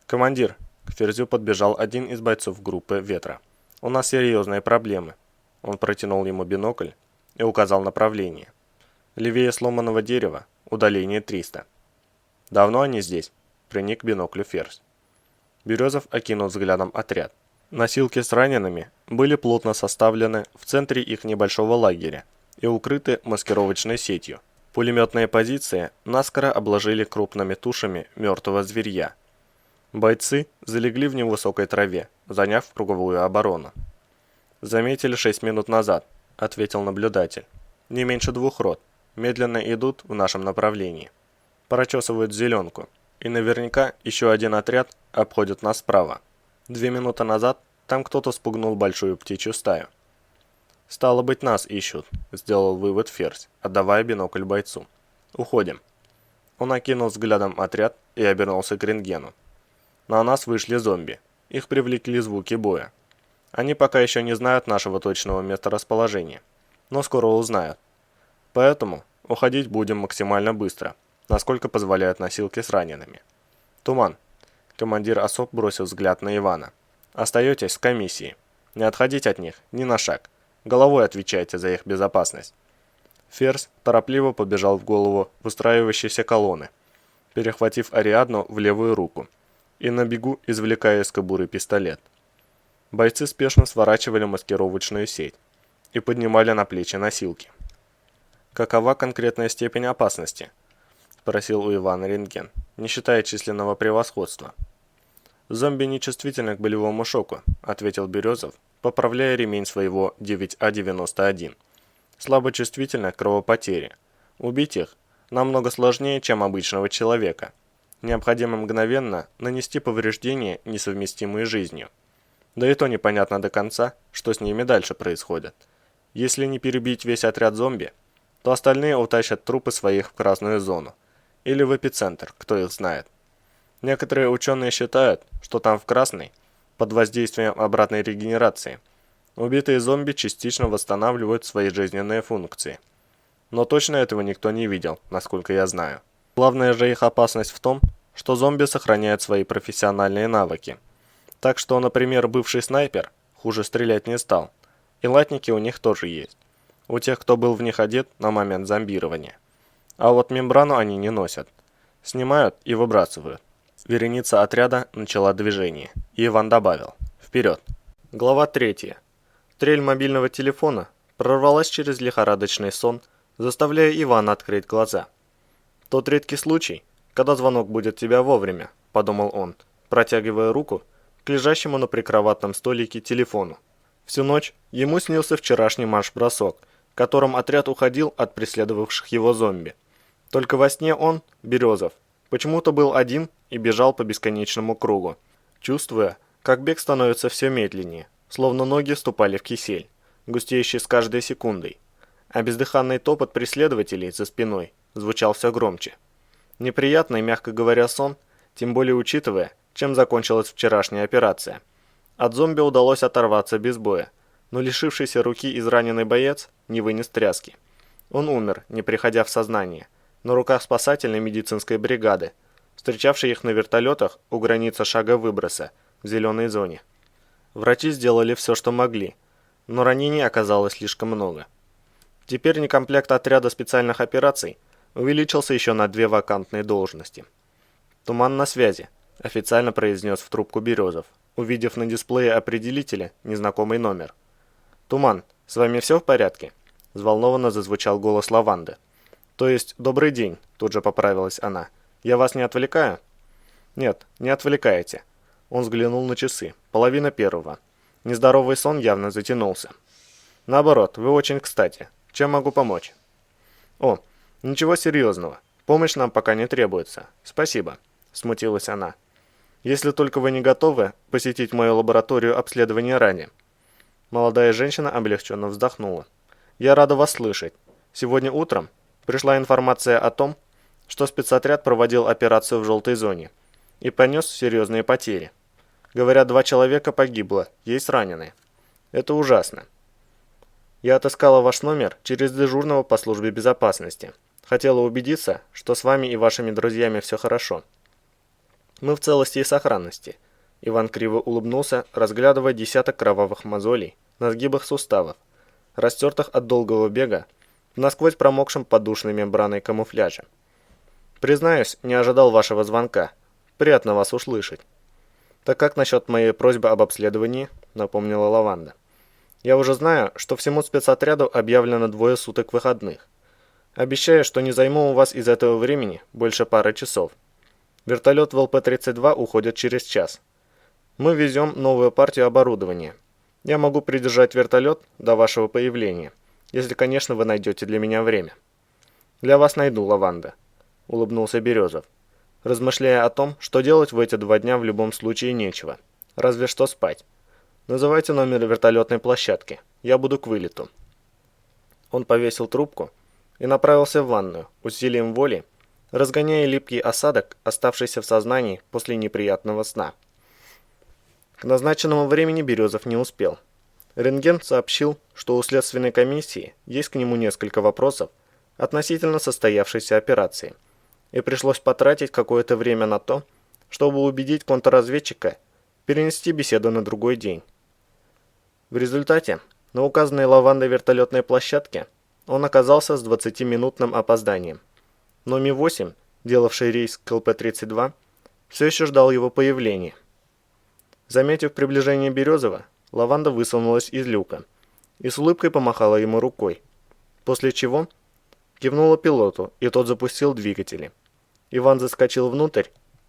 Командир, к Ферзю подбежал один из бойцов группы «Ветра». У нас серьезные проблемы. Он протянул ему бинокль и указал направление. Левее сломанного дерева, удаление 300. Давно они здесь? Приник к биноклю Ферзь. Березов окинул взглядом отряд. Носилки с ранеными были плотно составлены в центре их небольшого лагеря и укрыты маскировочной сетью. Пулеметные позиции наскоро обложили крупными тушами мертвого зверья. Бойцы залегли в невысокой траве, заняв круговую оборону. «Заметили 6 минут назад», — ответил наблюдатель. «Не меньше 2 рот. Медленно идут в нашем направлении. Прочесывают зеленку. И наверняка еще один отряд обходит нас справа. 2 минуты назад там кто-то спугнул большую птичью стаю». «Стало быть, нас ищут», — сделал вывод Ферзь, отдавая бинокль бойцу. «Уходим». Он окинул взглядом отряд и обернулся к рентгену. На нас вышли зомби. Их привлекли звуки боя. Они пока еще не знают нашего точного месторасположения, но скоро узнают. Поэтому уходить будем максимально быстро, насколько позволяют носилки с ранеными. Туман. Командир особ бросил взгляд на Ивана. Остаетесь в комиссии. Не отходите от них ни на шаг. Головой отвечайте за их безопасность. Ферзь торопливо побежал в голову выстраивающейся колонны, перехватив Ариадну в левую руку и на бегу извлекая из кобуры пистолет. Бойцы спешно сворачивали маскировочную сеть и поднимали на плечи носилки. «Какова конкретная степень опасности?» – спросил у Ивана рентген, не считая численного превосходства. «Зомби нечувствительны к болевому шоку», – ответил Березов, поправляя ремень своего 9А91. «Слабо чувствительны к кровопотере. Убить их намного сложнее, чем обычного человека. Необходимо мгновенно нанести повреждения, несовместимые с жизнью. Да и то непонятно до конца, что с ними дальше происходит. Если не перебить весь отряд зомби, то остальные утащат трупы своих в красную зону. Или в эпицентр, кто их знает. Некоторые ученые считают, что там в красной, под воздействием обратной регенерации, убитые зомби частично восстанавливают свои жизненные функции. Но точно этого никто не видел, насколько я знаю. Главная же их опасность в том, что зомби сохраняют свои профессиональные навыки. Так что, например, бывший снайпер хуже стрелять не стал. И латники у них тоже есть. У тех, кто был в них одет на момент зомбирования. А вот мембрану они не носят. Снимают и выбрасывают. Вереница отряда начала движение. И Иван добавил: «Вперед!» Глава 3. Трель мобильного телефона прорвалась через лихорадочный сон, заставляя Ивана открыть глаза. «Тот редкий случай, когда звонок будет тебя вовремя», – подумал он, протягивая руку к лежащему на прикроватном столике телефону. Всю ночь ему снился вчерашний марш-бросок, которым отряд уходил от преследовавших его зомби. Только во сне он, Березов, почему-то был один и бежал по бесконечному кругу, чувствуя, как бег становится все медленнее, словно ноги ступали в кисель, густеющий с каждой секундой, а бездыханный топот преследователей за спиной звучал все громче. Неприятный, мягко говоря, сон, тем более учитывая, чем закончилась вчерашняя операция. От зомби удалось оторваться без боя, но лишившийся руки израненный боец не вынес тряски. Он умер, не приходя в сознание, на руках спасательной медицинской бригады, встречавшей их на вертолетах у границы шага выброса в зеленой зоне. Врачи сделали все, что могли, но ранений оказалось слишком много. Теперь некомплект отряда специальных операций увеличился еще на 2 вакантные должности. «Туман на связи», – официально произнес в трубку Березов, увидев на дисплее определителя незнакомый номер. «Туман, с вами все в порядке?» – взволнованно зазвучал голос Лаванды. «То есть, добрый день», – тут же поправилась она. «Я вас не отвлекаю?» «Нет, не отвлекаете». Он взглянул на часы. 1:30. Нездоровый сон явно затянулся. «Наоборот, вы очень кстати. Чем могу помочь?» «О, ничего серьезного. Помощь нам пока не требуется. Спасибо», – смутилась она. «Если только вы не готовы посетить мою лабораторию обследования ранее». Молодая женщина облегченно вздохнула. «Я рада вас слышать. Сегодня утром пришла информация о том, что спецотряд проводил операцию в желтой зоне и понес серьезные потери. Говорят, 2 человека погибло, есть раненые. Это ужасно. Я отыскала ваш номер через дежурного по службе безопасности. Хотела убедиться, что с вами и вашими друзьями все хорошо. Мы в целости и сохранности». Иван криво улыбнулся, разглядывая десяток кровавых мозолей на сгибах суставов, растертых от долгого бега в насквозь промокшем подушной мембраной камуфляже. «Признаюсь, не ожидал вашего звонка. Приятно вас услышать». «Так как насчет моей просьбы об обследовании?» – напомнила Лаванда. «Я уже знаю, что всему спецотряду объявлено 2 суток выходных. Обещаю, что не займу у вас из этого времени больше пары часов. Вертолет в ЛП-32 уходит через час. Мы везем новую партию оборудования. Я могу придержать вертолет до вашего появления, если, конечно, вы найдете для меня время». «Для вас найду, Лаванда», – улыбнулся Березов, размышляя о том, что делать в эти 2 дня в любом случае нечего, разве что спать. «Называйте номер вертолетной площадки, я буду к вылету». Он повесил трубку и направился в ванную, усилием воли, разгоняя липкий осадок, оставшийся в сознании после неприятного сна. К назначенному времени Березов не успел. Рентген сообщил, что у следственной комиссии есть к нему несколько вопросов относительно состоявшейся операции, и пришлось потратить какое-то время на то, чтобы убедить контрразведчика перенести беседу на другой день. В результате на указанной Лавандой вертолетной площадке он оказался с 20-минутным опозданием, но Ми-8, делавший рейс к ЛП-32, все еще ждал его появления. Заметив приближение Березова, Лаванда высунулась из люка и с улыбкой помахала ему рукой, после чего кивнула пилоту, и тот запустил двигатели. Иван заскочил внутрь,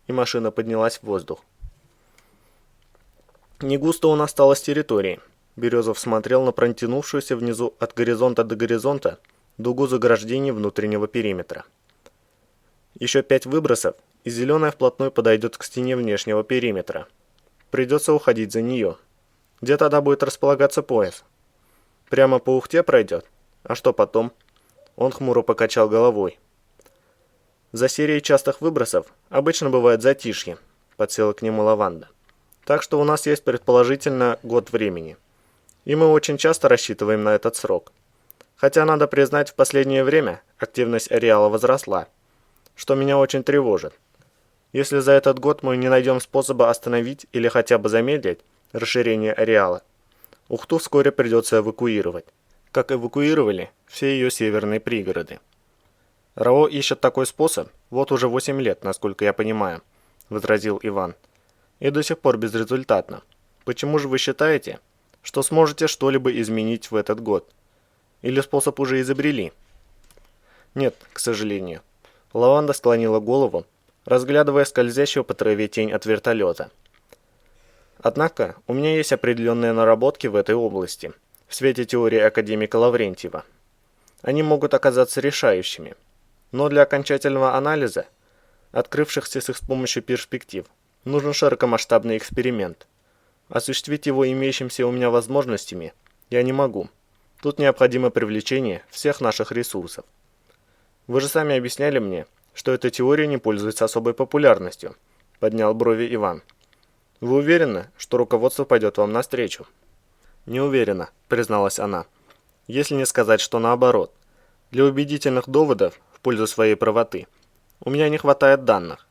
и машина поднялась в воздух. Не густо он осталось территории. Березов смотрел на протянувшуюся внизу от горизонта до горизонта дугу заграждений внутреннего периметра. Еще 5 выбросов, и зеленая вплотную подойдет к стене внешнего периметра. Придется уходить за нее. Где тогда будет располагаться пояс? Прямо по Ухте пройдет? А что потом? Он хмуро покачал головой. За серией частых выбросов обычно бывает затишье, подсела к нему Лаванда. Так что у нас есть предположительно год времени. И мы очень часто рассчитываем на этот срок. Хотя, надо признать, в последнее время активность ареала возросла, что меня очень тревожит. Если за этот год мы не найдем способа остановить или хотя бы замедлить расширение ареала, Ухту вскоре придется эвакуировать, как эвакуировали все ее северные пригороды. РАО ищет такой способ вот уже 8 лет, насколько я понимаю, возразил Иван. И до сих пор безрезультатно. Почему же вы считаете, что сможете что-либо изменить в этот год? Или способ уже изобрели? Нет, к сожалению. Лаванда склонила голову, разглядывая скользящую по траве тень от вертолета. Однако у меня есть определенные наработки в этой области, в свете теории академика Лаврентьева. Они могут оказаться решающими. Но для окончательного анализа, открывшихся с их помощью перспектив, нужен широкомасштабный эксперимент. Осуществить его имеющимися у меня возможностями я не могу. Тут необходимо привлечение всех наших ресурсов. Вы же сами объясняли мне, что эта теория не пользуется особой популярностью, поднял брови Иван. Вы уверены, что руководство пойдет вам навстречу? Не уверена, призналась она. Если не сказать, что наоборот. Для убедительных доводов в пользу своей правоты у меня не хватает данных.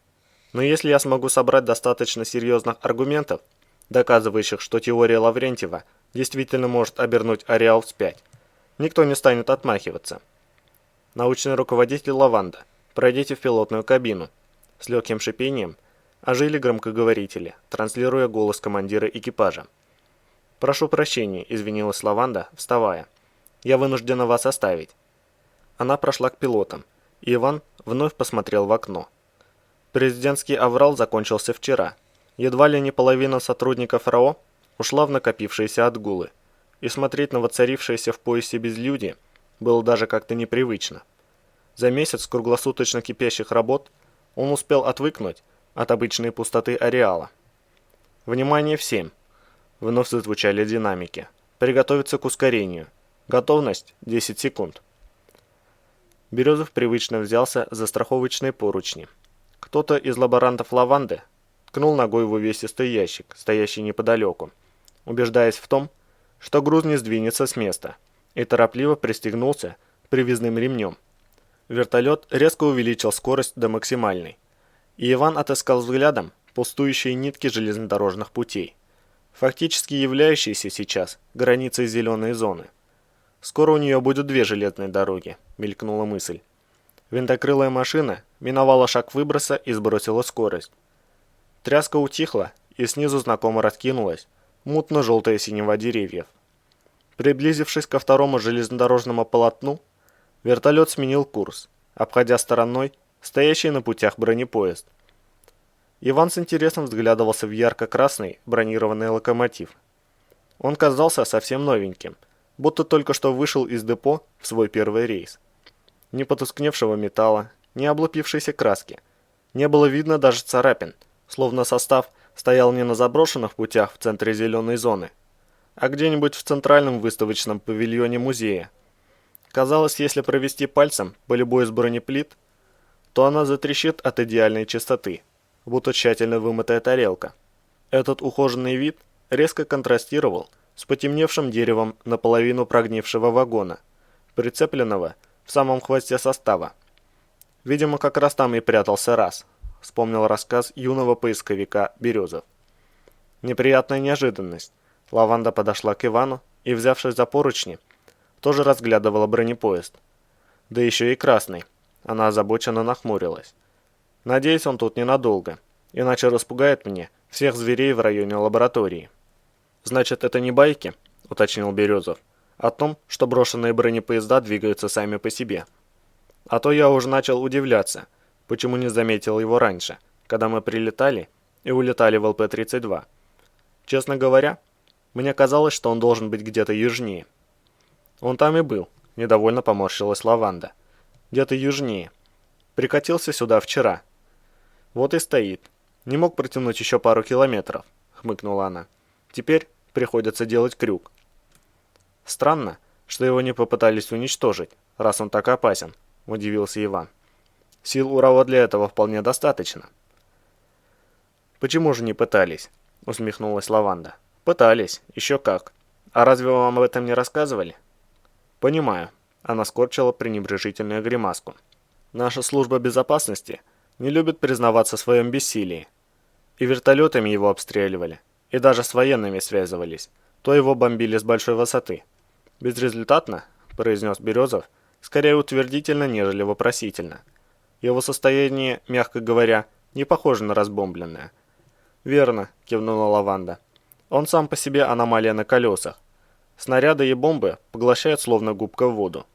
Но если я смогу собрать достаточно серьезных аргументов, доказывающих, что теория Лаврентьева действительно может обернуть ареал вспять, никто не станет отмахиваться. Научный руководитель Лаванда, пройдите в пилотную кабину. С легким шипением ожили громкоговорители, транслируя голос командира экипажа. «Прошу прощения», — извинилась Лаванда, вставая. «Я вынуждена вас оставить». Она прошла к пилотам, и Иван вновь посмотрел в окно. Президентский аврал закончился вчера. Едва ли не половина сотрудников РАО ушла в накопившиеся отгулы, и смотреть на воцарившееся в поясе безлюдье было даже как-то непривычно. За месяц круглосуточно кипящих работ он успел отвыкнуть от обычной пустоты ареала. «Внимание всем!» — вновь зазвучали динамики. «Приготовиться к ускорению. Готовность — 10 секунд». Березов привычно взялся за страховочные поручни. Кто-то из лаборантов Лаванды ткнул ногой в увесистый ящик, стоящий неподалеку, убеждаясь в том, что груз не сдвинется с места, и торопливо пристегнулся привязным ремнем. Вертолет резко увеличил скорость до максимальной, и Иван отыскал взглядом пустующие нитки железнодорожных путей, фактически являющиеся сейчас границей зеленой зоны. «Скоро у нее будут 2 железные дороги», — мелькнула мысль. Винтокрылая машина миновала шаг выброса и сбросила скорость. Тряска утихла, и снизу знакомо раскинулась мутно-желтая синева деревьев. Приблизившись ко второму железнодорожному полотну, вертолет сменил курс, обходя стороной стоящий на путях бронепоезд. Иван с интересом взглядывался в ярко-красный бронированный локомотив. Он казался совсем новеньким, будто только что вышел из депо в свой первый рейс. Ни потускневшего металла, ни облупившейся краски. Не было видно даже царапин, словно состав стоял не на заброшенных путях в центре зеленой зоны, а где-нибудь в центральном выставочном павильоне музея. Казалось, если провести пальцем по любой из бронеплит, то она затрещит от идеальной чистоты, будто тщательно вымытая тарелка. Этот ухоженный вид резко контрастировал с потемневшим деревом наполовину прогнившего вагона, прицепленного в самом хвосте состава. Видимо, как раз там и прятался раз, вспомнил рассказ юного поисковика Березов. Неприятная неожиданность. Лаванда подошла к Ивану и, взявшись за поручни, тоже разглядывала бронепоезд. Да еще и красный. Она озабоченно нахмурилась. «Надеюсь, он тут ненадолго, иначе распугает мне всех зверей в районе лаборатории». «Значит, это не байки?» — уточнил Березов. «О том, что брошенные бронепоезда двигаются сами по себе. А то я уже начал удивляться, почему не заметил его раньше, когда мы прилетали и улетали в ЛП-32. Честно говоря, мне казалось, что он должен быть где-то южнее». «Он там и был», — недовольно поморщилась Лаванда. «Где-то южнее. Прикатился сюда вчера. Вот и стоит. Не мог протянуть еще пару километров», — хмыкнула она. «Теперь приходится делать крюк». «Странно, что его не попытались уничтожить, раз он так опасен», — удивился Иван. «Сил у Рао для этого вполне достаточно». «Почему же не пытались?» — усмехнулась Лаванда. «Пытались, еще как. А разве вам об этом не рассказывали?» «Понимаю», — она скорчила пренебрежительную гримаску. «Наша служба безопасности не любит признаваться в своем бессилии. И вертолетами его обстреливали, и даже с военными связывались, то его бомбили с большой высоты. Безрезультатно», — произнес Березов, скорее утвердительно, нежели вопросительно. «Его состояние, мягко говоря, не похоже на разбомбленное». «Верно», — кивнула Лаванда. «Он сам по себе аномалия на колесах. Снаряды и бомбы поглощают словно губка в воду.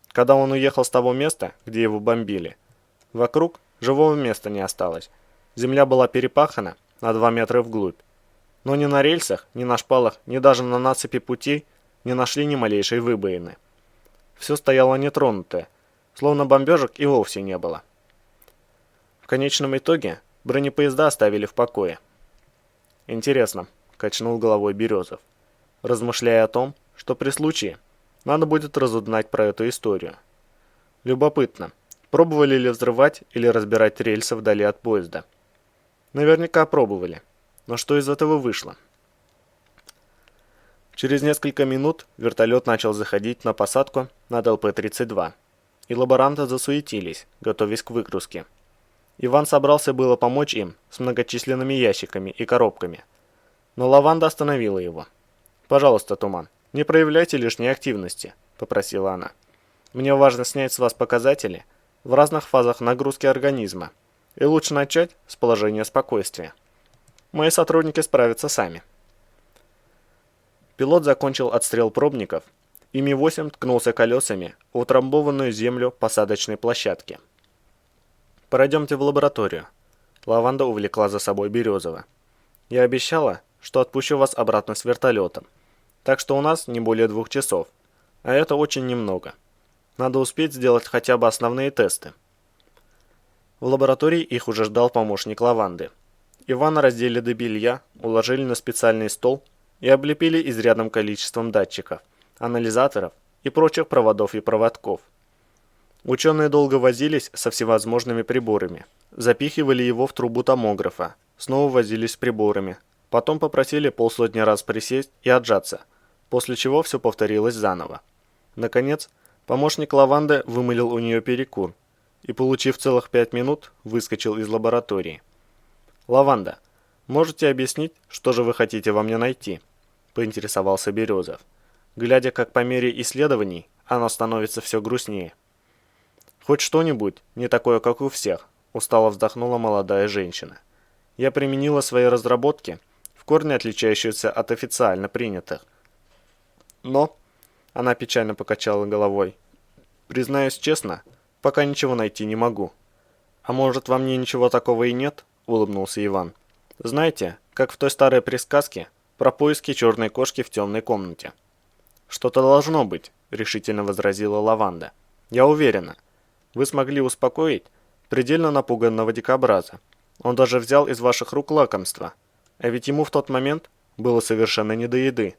Когда он уехал с того места, где его бомбили, вокруг живого места не осталось. Земля была перепахана на 2 метра вглубь. Но ни на рельсах, ни на шпалах, ни даже на насыпи путей не нашли ни малейшей выбоины. Все стояло нетронутое, словно бомбежек и вовсе не было. В конечном итоге бронепоезда оставили в покое». «Интересно», — качнул головой Березов, размышляя о том, что при случае надо будет разузнать про эту историю. Любопытно, пробовали ли взрывать или разбирать рельсы вдали от поезда? Наверняка пробовали, но что из этого вышло? Через несколько минут вертолет начал заходить на посадку над ЛП-32, и лаборанты засуетились, готовясь к выгрузке. Иван собрался было помочь им с многочисленными ящиками и коробками, но Лаванда остановила его. «Пожалуйста, Туман, не проявляйте лишней активности», — попросила она. «Мне важно снять с вас показатели в разных фазах нагрузки организма, и лучше начать с положения спокойствия. Мои сотрудники справятся сами». Пилот закончил отстрел пробников, и Ми-8 ткнулся колесами в утрамбованную землю посадочной площадки. «Пройдемте в лабораторию». Лаванда увлекла за собой Березова. «Я обещала, что отпущу вас обратно с вертолетом. Так что у нас не более 2 часов, а это очень немного. Надо успеть сделать хотя бы основные тесты. В лаборатории их уже ждал помощник Лаванды. Ивана раздели до белья, уложили на специальный стол и облепили изрядным количеством датчиков, анализаторов и прочих проводов и проводков. Ученые долго возились со всевозможными приборами, запихивали его в трубу томографа, снова возились с приборами, потом попросили полсотни раз присесть и отжаться, после чего все повторилось заново. Наконец, помощник Лаванды вымылил у нее перекур и, получив целых 5 минут, выскочил из лаборатории. «Лаванда, можете объяснить, что же вы хотите во мне найти?» – поинтересовался Березов, глядя, как по мере исследований оно становится все грустнее. «Хоть что-нибудь, не такое, как у всех», – устало вздохнула молодая женщина. «Я применила свои разработки, в корне отличающиеся от официально принятых. Но...» – она печально покачала головой. «Признаюсь честно, пока ничего найти не могу». «А может, во мне ничего такого и нет?» – улыбнулся Иван. «Знаете, как в той старой присказке про поиски черной кошки в темной комнате». «Что-то должно быть», – решительно возразила Лаванда. «Я уверена. Вы смогли успокоить предельно напуганного дикобраза. Он даже взял из ваших рук лакомство. А ведь ему в тот момент было совершенно не до еды.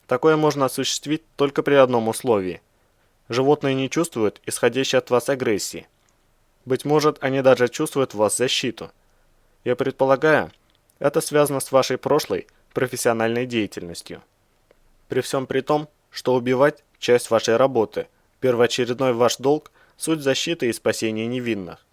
Такое можно осуществить только при одном условии. Животные не чувствуют исходящей от вас агрессии. Быть может, они даже чувствуют в вас защиту. Я предполагаю, это связано с вашей прошлой профессиональной деятельностью. При всем при том, что убивать – часть вашей работы, первоочередной ваш долг – суть защиты и спасения невинных.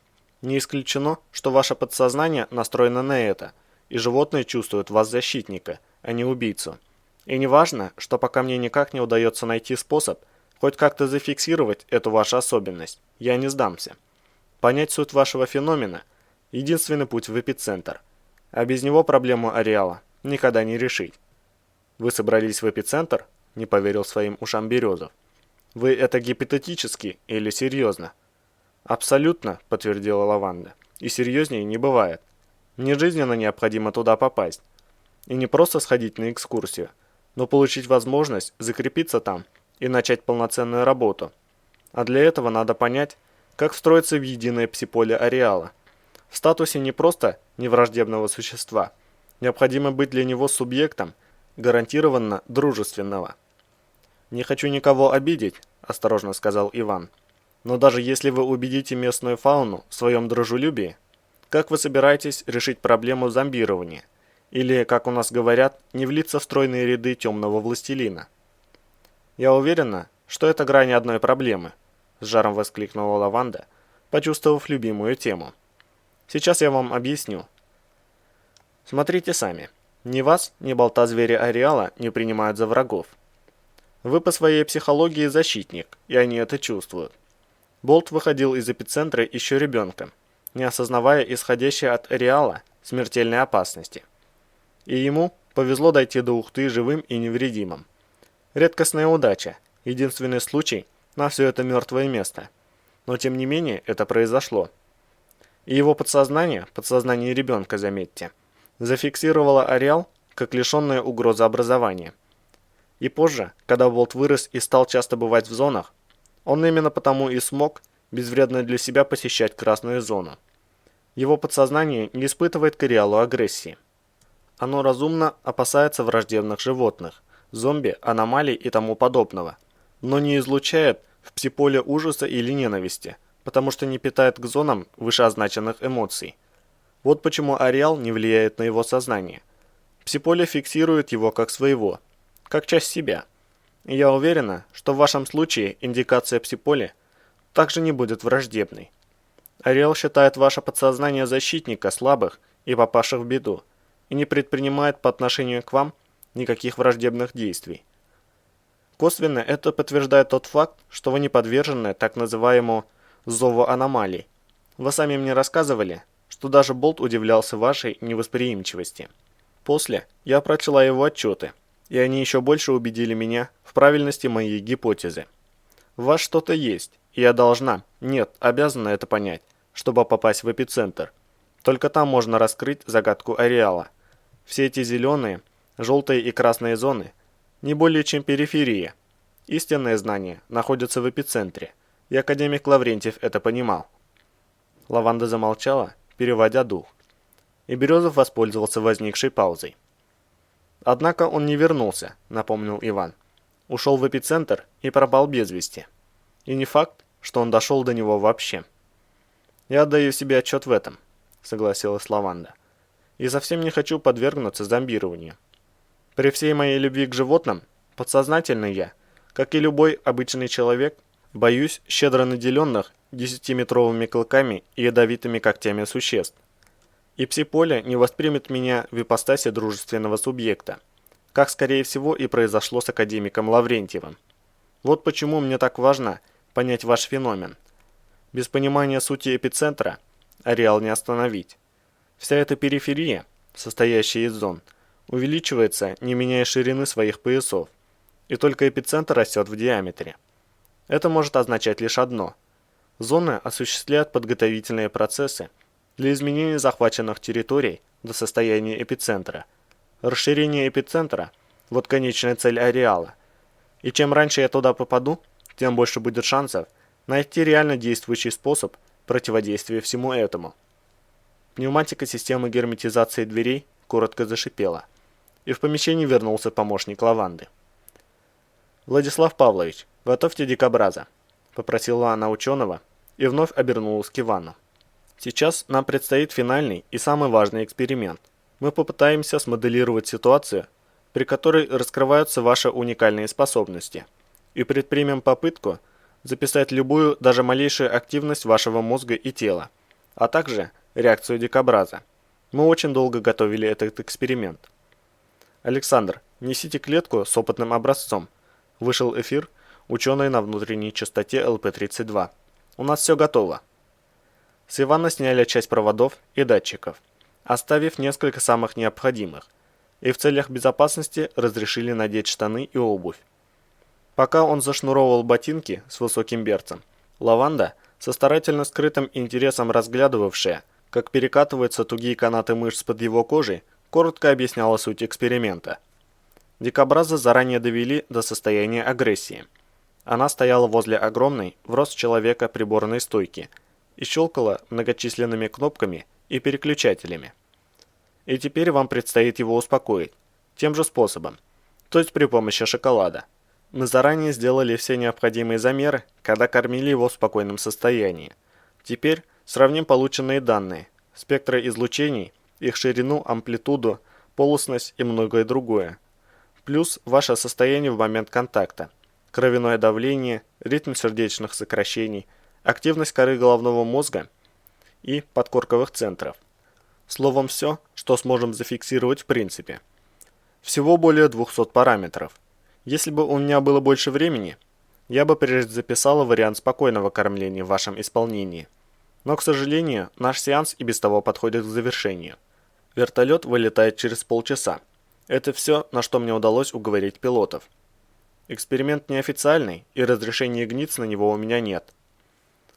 Не исключено, что ваше подсознание настроено на это, и животные чувствуют в вас защитника, а не убийцу. И не важно, что пока мне никак не удается найти способ хоть как-то зафиксировать эту вашу особенность, я не сдамся. Понять суть вашего феномена – единственный путь в эпицентр, а без него проблему ареала никогда не решить. «Вы собрались в эпицентр?» – не поверил своим ушам Березов. «Вы это гипотетически или серьезно?» «Абсолютно», – подтвердила Лаванда. «И серьезнее не бывает. Мне жизненно необходимо туда попасть. И не просто сходить на экскурсию, но получить возможность закрепиться там и начать полноценную работу. А для этого надо понять, как встроиться в единое псиполе ареала. В статусе не просто невраждебного существа. Необходимо быть для него субъектом, гарантированно дружественного». «Не хочу никого обидеть», – осторожно сказал Иван. «Но даже если вы убедите местную фауну в своем дружелюбии, как вы собираетесь решить проблему зомбирования? Или, как у нас говорят, не влиться в стройные ряды темного властелина?» «Я уверена, что это грани одной проблемы», – с жаром воскликнула Лаванда, почувствовав любимую тему. «Сейчас я вам объясню. Смотрите сами. Ни вас, ни болта зверя ареала не принимают за врагов. Вы по своей психологии защитник, и они это чувствуют. Болт выходил из эпицентра еще ребенком, не осознавая исходящей от ареала смертельной опасности. И ему повезло дойти до Ухты живым и невредимым. Редкостная удача, единственный случай на все это мертвое место. Но тем не менее это произошло. И его подсознание ребенка, заметьте, зафиксировало ареал как лишенное угрозы образования. И позже, когда Болт вырос и стал часто бывать в зонах, он именно потому и смог безвредно для себя посещать красную зону. Его подсознание не испытывает к ареалу агрессии. Оно разумно опасается враждебных животных, зомби, аномалий и тому подобного, но не излучает в псиполе ужаса или ненависти, потому что не питает к зонам вышеозначенных эмоций. Вот почему ареал не влияет на его сознание. Псиполе фиксирует его как своего, как часть себя. И я уверена, что в вашем случае индикация псиполе также не будет враждебной. Ареал считает ваше подсознание защитника слабых и попавших в беду, и не предпринимает по отношению к вам никаких враждебных действий. Косвенно это подтверждает тот факт, что вы не подвержены так называемому зову аномалий. Вы сами мне рассказывали, что даже Болт удивлялся вашей невосприимчивости. После я прочла его отчеты, и они еще больше убедили меня в правильности моей гипотезы. В вас что-то есть, и я должна, нет, обязана это понять, чтобы попасть в эпицентр. Только там можно раскрыть загадку ареала. Все эти зеленые, желтые и красные зоны не более чем периферия. Истинное знание находится в эпицентре. И академик Лаврентьев это понимал. Лаванда замолчала, переводя дух. И Березов воспользовался возникшей паузой. «Однако он не вернулся», — напомнил Иван. «Ушел в эпицентр и пропал без вести. И не факт, что он дошел до него вообще». «Я отдаю себе отчет в этом», — согласилась Лаванда. «И совсем не хочу подвергнуться зомбированию. При всей моей любви к животным, подсознательно я, как и любой обычный человек, боюсь щедро наделенных 10-метровыми клыками и ядовитыми когтями существ. И псиполе не воспримет меня в ипостаси дружественного субъекта, как, скорее всего, и произошло с академиком Лаврентьевым. Вот почему мне так важно понять ваш феномен. Без понимания сути эпицентра ареал не остановить. Вся эта периферия, состоящая из зон, увеличивается, не меняя ширины своих поясов, и только эпицентр растет в диаметре. Это может означать лишь одно. Зоны осуществляют подготовительные процессы для изменения захваченных территорий до состояния эпицентра. Расширение эпицентра – вот конечная цель ареала. И чем раньше я туда попаду, тем больше будет шансов найти реально действующий способ противодействия всему этому. Пневматика системы герметизации дверей коротко зашипела, и в помещении вернулся помощник Лаванды. «Владислав Павлович, готовьте дикобраза», – попросила она ученого и вновь обернулась к Ивану. «Сейчас нам предстоит финальный и самый важный эксперимент. Мы попытаемся смоделировать ситуацию, при которой раскрываются ваши уникальные способности, и предпримем попытку записать любую, даже малейшую активность вашего мозга и тела, а также реакцию дикобраза. Мы очень долго готовили этот эксперимент». «Александр, несите клетку с опытным образцом». Вышел эфир ученый на внутренней частоте ЛП-32. «У нас все готово». С Ивана сняли часть проводов и датчиков, оставив несколько самых необходимых, и в целях безопасности разрешили надеть штаны и обувь. Пока он зашнуровывал ботинки с высоким берцем, Лаванда, со старательно скрытым интересом разглядывавшая, как перекатываются тугие канаты мышц под его кожей, коротко объясняла суть эксперимента. Дикобраза заранее довели до состояния агрессии. Она стояла возле огромной, в рост человека приборной стойки и щелкала многочисленными кнопками и переключателями. И теперь вам предстоит его успокоить, тем же способом, то есть при помощи шоколада. Мы заранее сделали все необходимые замеры, когда кормили его в спокойном состоянии. Теперь сравним полученные данные, спектры излучений, их ширину, амплитуду, полостность и многое другое. Плюс ваше состояние в момент контакта, кровяное давление, ритм сердечных сокращений, активность коры головного мозга и подкорковых центров. Словом, все, что сможем зафиксировать в принципе. Всего более 200 параметров. Если бы у меня было больше времени, я бы прежде записала вариант спокойного кормления в вашем исполнении. Но, к сожалению, наш сеанс и без того подходит к завершению. Вертолет вылетает через полчаса. Это все, на что мне удалось уговорить пилотов. Эксперимент неофициальный, и разрешения гниться на него у меня нет.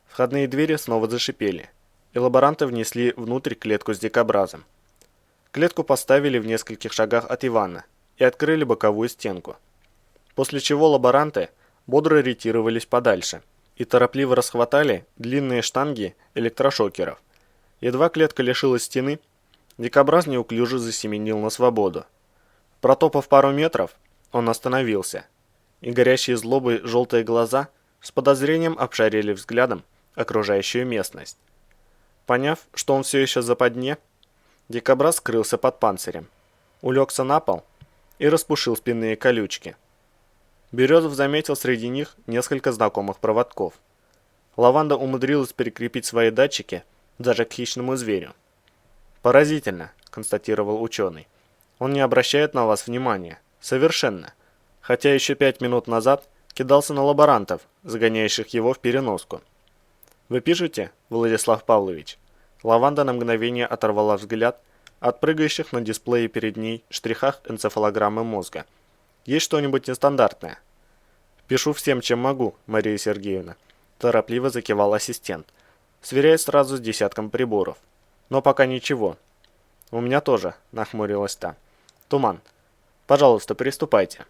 Входные двери снова зашипели, и лаборанты внесли внутрь клетку с дикобразом. Клетку поставили в нескольких шагах от Ивана и открыли боковую стенку. После чего лаборанты бодро ретировались подальше и торопливо расхватали длинные штанги электрошокеров. Едва клетка лишилась стены, дикобраз неуклюже засеменил на свободу. Протопав пару метров, он остановился, и горящие злобой желтые глаза с подозрением обшарили взглядом окружающую местность. Поняв, что он все еще в западне, дикобраз скрылся под панцирем, улегся на пол и распушил спинные колючки. Березов заметил среди них несколько знакомых проводков. Лаванда умудрилась прикрепить свои датчики даже к хищному зверю. «Поразительно», — констатировал ученый. «Он не обращает на вас внимания. Совершенно. Хотя еще 5 минут назад кидался на лаборантов, загоняющих его в переноску». «Вы пишете, Владислав Павлович?» Лаванда на мгновение оторвала взгляд от прыгающих на дисплее перед ней штрихах энцефалограммы мозга. «Есть что-нибудь нестандартное?» «Пишу всем, чем могу, Мария Сергеевна», – торопливо закивал ассистент, сверяясь сразу с десятком приборов. «Но пока ничего». «У меня тоже», – нахмурилась та. «Туман. Пожалуйста, приступайте».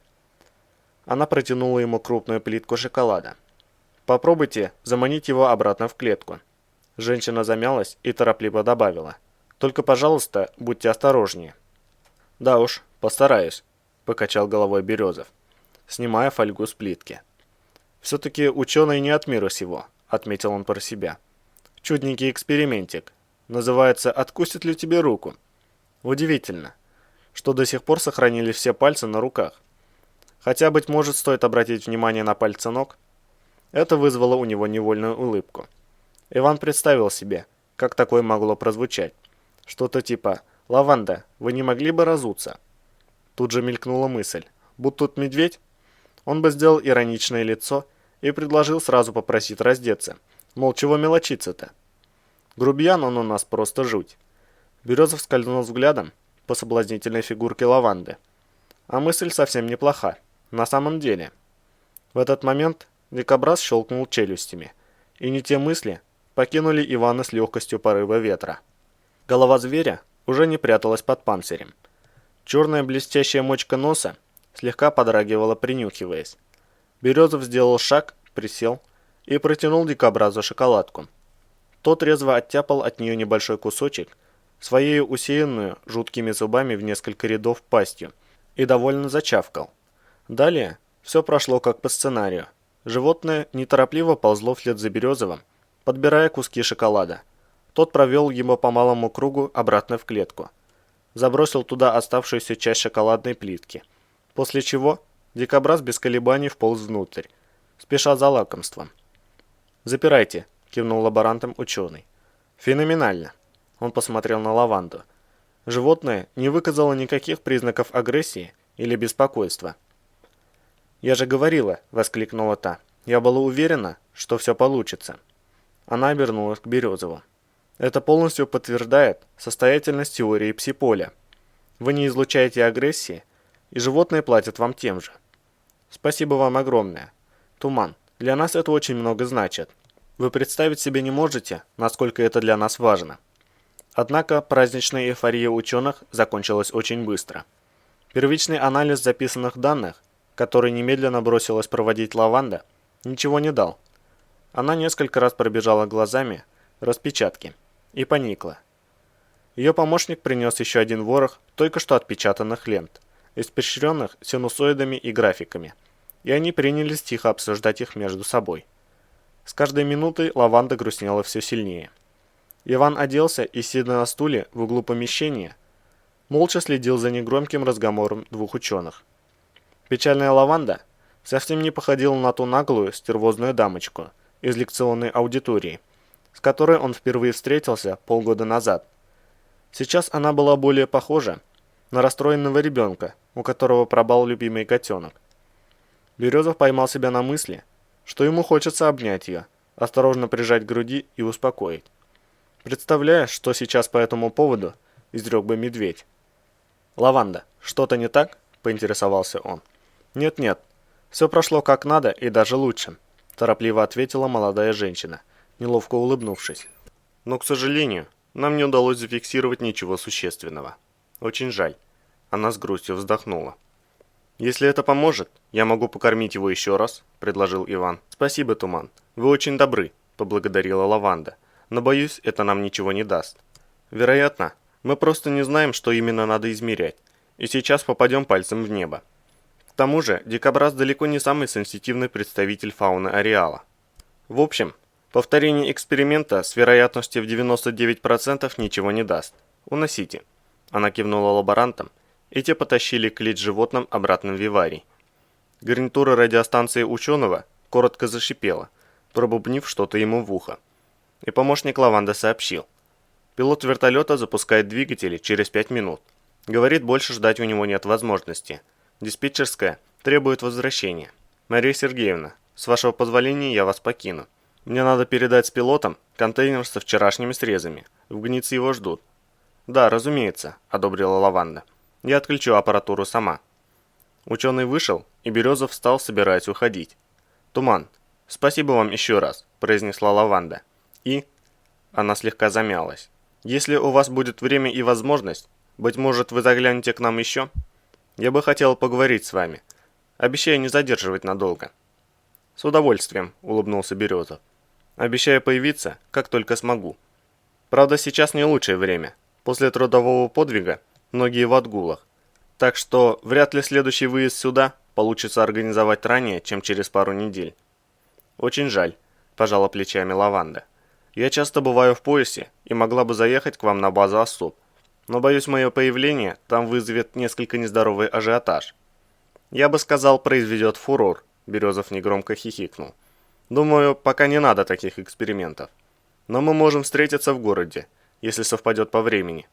Она протянула ему крупную плитку шоколада. Попробуйте заманить его обратно в клетку». Женщина замялась и торопливо добавила: «Только, пожалуйста, будьте осторожнее». «Да уж, постараюсь», – покачал головой Березов, снимая фольгу с плитки. «Все-таки ученый не от мира сего», – отметил он про себя. «Чудненький экспериментик. Называется «Откусит ли тебе руку?». Удивительно, что до сих пор сохранились все пальцы на руках. Хотя, быть может, стоит обратить внимание на пальцы ног». Это вызвало у него невольную улыбку. Иван представил себе, как такое могло прозвучать. Что-то типа: «Лаванда, вы не могли бы разуться?» Тут же мелькнула мысль: будь тут медведь, он бы сделал ироничное лицо и предложил сразу попросить раздеться. Мол, чего мелочиться-то? Грубиян он у нас просто жуть. Березов скользнул взглядом по соблазнительной фигурке Лаванды. А мысль совсем неплоха. На самом деле. В этот момент дикобраз щелкнул челюстями, и не те мысли покинули Ивана с легкостью порыва ветра. Голова зверя уже не пряталась под панцирем. Черная блестящая мочка носа слегка подрагивала, принюхиваясь. Березов сделал шаг, присел и протянул дикобразу шоколадку. Тот резво оттяпал от нее небольшой кусочек, своей усеянную жуткими зубами в несколько рядов пастью, и довольно зачавкал. Далее все прошло как по сценарию. Животное неторопливо ползло вслед за Березовым, подбирая куски шоколада. Тот провел его по малому кругу обратно в клетку. Забросил туда оставшуюся часть шоколадной плитки. После чего дикобраз без колебаний вполз внутрь, спеша за лакомством. «Запирайте», – кивнул лаборантом ученый. «Феноменально». Он посмотрел на Лаванду. Животное не выказало никаких признаков агрессии или беспокойства. «Я же говорила», – воскликнула та. «Я была уверена, что все получится». Она обернулась к Березову. «Это полностью подтверждает состоятельность теории пси-поля. Вы не излучаете агрессии, и животные платят вам тем же. Спасибо вам огромное. Туман, для нас это очень много значит. Вы представить себе не можете, насколько это для нас важно». Однако праздничная эйфория ученых закончилась очень быстро. Первичный анализ записанных данных, который немедленно бросилась проводить Лаванда, ничего не дал. Она несколько раз пробежала глазами распечатки и поникла. Ее помощник принес еще один ворох только что отпечатанных лент, испещренных синусоидами и графиками, и они принялись тихо обсуждать их между собой. С каждой минутой Лаванда грустнела все сильнее. Иван оделся и, сидя на стуле в углу помещения, молча следил за негромким разговором двух ученых. Печальная Лаванда совсем не походила на ту наглую, стервозную дамочку из лекционной аудитории, с которой он впервые встретился полгода назад. Сейчас она была более похожа на расстроенного ребенка, у которого пропал любимый котенок. Березов поймал себя на мысли, что ему хочется обнять ее, осторожно прижать к груди и успокоить. Представляя, что сейчас по этому поводу изрек бы медведь. «Лаванда, что-то не так?» – поинтересовался он. «Нет-нет, все прошло как надо и даже лучше», – торопливо ответила молодая женщина, неловко улыбнувшись. «Но, к сожалению, нам не удалось зафиксировать ничего существенного. Очень жаль». Она с грустью вздохнула. «Если это поможет, я могу покормить его еще раз», – предложил Иван. «Спасибо, Туман. Вы очень добры», – поблагодарила Лаванда. «Но, боюсь, это нам ничего не даст. Вероятно, мы просто не знаем, что именно надо измерять, и сейчас попадем пальцем в небо. К тому же, дикобраз далеко не самый сенситивный представитель фауны ареала. В общем, повторение эксперимента с вероятностью в 99% ничего не даст. Уносите». Она кивнула лаборантам, и те потащили клеть животным обратно в виварий. Гарнитура радиостанции ученого коротко зашипела, пробубнив что-то ему в ухо. И помощник Лаванды сообщил: «Пилот вертолета запускает двигатели через 5 минут. Говорит, больше ждать у него нет возможности. Диспетчерская требует возвращения. Мария Сергеевна, с вашего позволения я вас покину. Мне надо передать с пилотом контейнер со вчерашними срезами. В гнице его ждут». «Да, разумеется», – одобрила Лаванда. «Я отключу аппаратуру сама». Ученый вышел, и Березов встал, собираясь уходить. «Туман, спасибо вам еще раз», – произнесла Лаванда. «И...» – она слегка замялась. «Если у вас будет время и возможность, быть может, вы заглянете к нам еще? Я бы хотела поговорить с вами. Обещаю не задерживать надолго». «С удовольствием», – улыбнулся Березов. «Обещаю появиться, как только смогу. Правда, сейчас не лучшее время. После трудового подвига многие в отгулах. Так что вряд ли следующий выезд сюда получится организовать ранее, чем через пару недель». «Очень жаль», – пожала плечами Лаванда. «Я часто бываю в поясе и могла бы заехать к вам на базу особ. Но, боюсь, мое появление там вызовет несколько нездоровый ажиотаж». «Я бы сказал, произведет фурор», – Березов негромко хихикнул. «Думаю, пока не надо таких экспериментов. Но мы можем встретиться в городе, если совпадет по времени.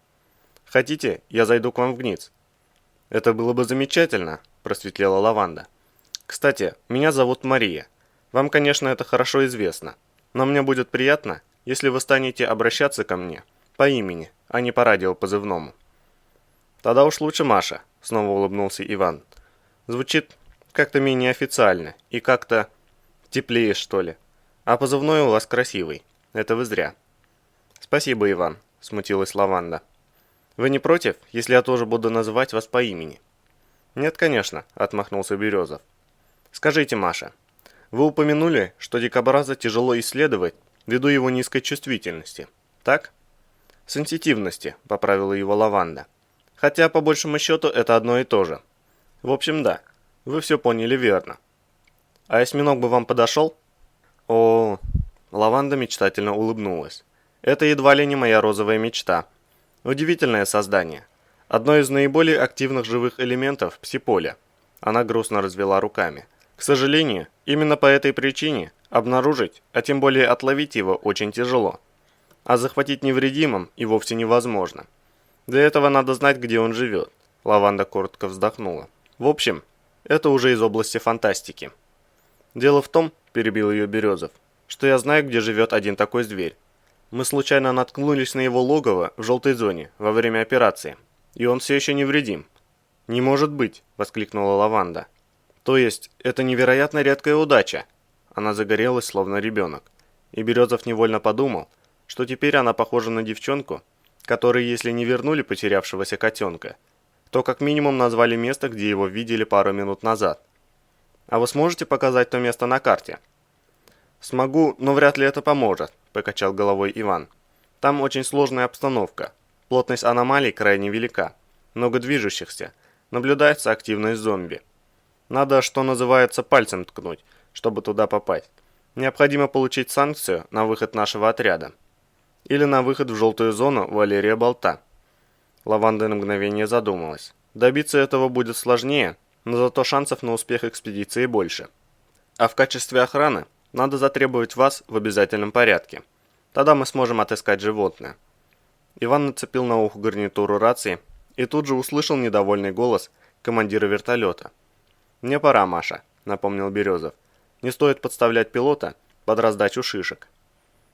Хотите, я зайду к вам в Гниц?» «Это было бы замечательно», – просветлела Лаванда. «Кстати, меня зовут Мария. Вам, конечно, это хорошо известно, но мне будет приятно, если вы станете обращаться ко мне по имени, а не по радиопозывному». «Тогда уж лучше Маша», – снова улыбнулся Иван. «Звучит как-то менее официально и как-то теплее, что ли. А позывной у вас красивый. Это вы зря». «Спасибо, Иван», – смутилась Лаванда. «Вы не против, если я тоже буду называть вас по имени?» «Нет, конечно», – отмахнулся Березов. «Скажите, Маша, вы упомянули, что дикобраза тяжело исследовать ввиду его низкой чувствительности, так?» «Сенситивности», – поправила его Лаванда. «Хотя, по большему счету, это одно и то же. В общем, да, вы все поняли верно. А осьминог бы вам подошел?» «О...» – Лаванда мечтательно улыбнулась. «Это едва ли не моя розовая мечта. Удивительное создание. Одно из наиболее активных живых элементов псиполя». Она грустно развела руками. «К сожалению, именно по этой причине обнаружить, а тем более отловить его очень тяжело. А захватить невредимым и вовсе невозможно. Для этого надо знать, где он живет». Лаванда коротко вздохнула. «В общем, это уже из области фантастики». «Дело в том, – перебил ее Березов, – что я знаю, где живет один такой зверь. Мы случайно наткнулись на его логово в желтой зоне во время операции, и он все еще невредим». «Не может быть!» – воскликнула Лаванда. «То есть, это невероятно редкая удача?» Она загорелась, словно ребенок. И Березов невольно подумал, что теперь она похожа на девчонку, которой, если не вернули потерявшегося котенка, то как минимум назвали место, где его видели пару минут назад. «А вы сможете показать то место на карте?» «Смогу, но вряд ли это поможет», – покачал головой Иван. «Там очень сложная обстановка. Плотность аномалий крайне велика. Много движущихся. Наблюдается активность зомби. Надо, что называется, пальцем ткнуть, чтобы туда попасть. Необходимо получить санкцию на выход нашего отряда. Или на выход в желтую зону Валерия Болта». Лаванда на мгновение задумалась. Добиться этого будет сложнее, но зато шансов на успех экспедиции больше. А в качестве охраны надо затребовать вас в обязательном порядке. Тогда мы сможем отыскать животное. Иван нацепил на ухо гарнитуру рации и тут же услышал недовольный голос командира вертолета. «Мне пора, Маша», — напомнил Березов. «Не стоит подставлять пилота под раздачу шишек».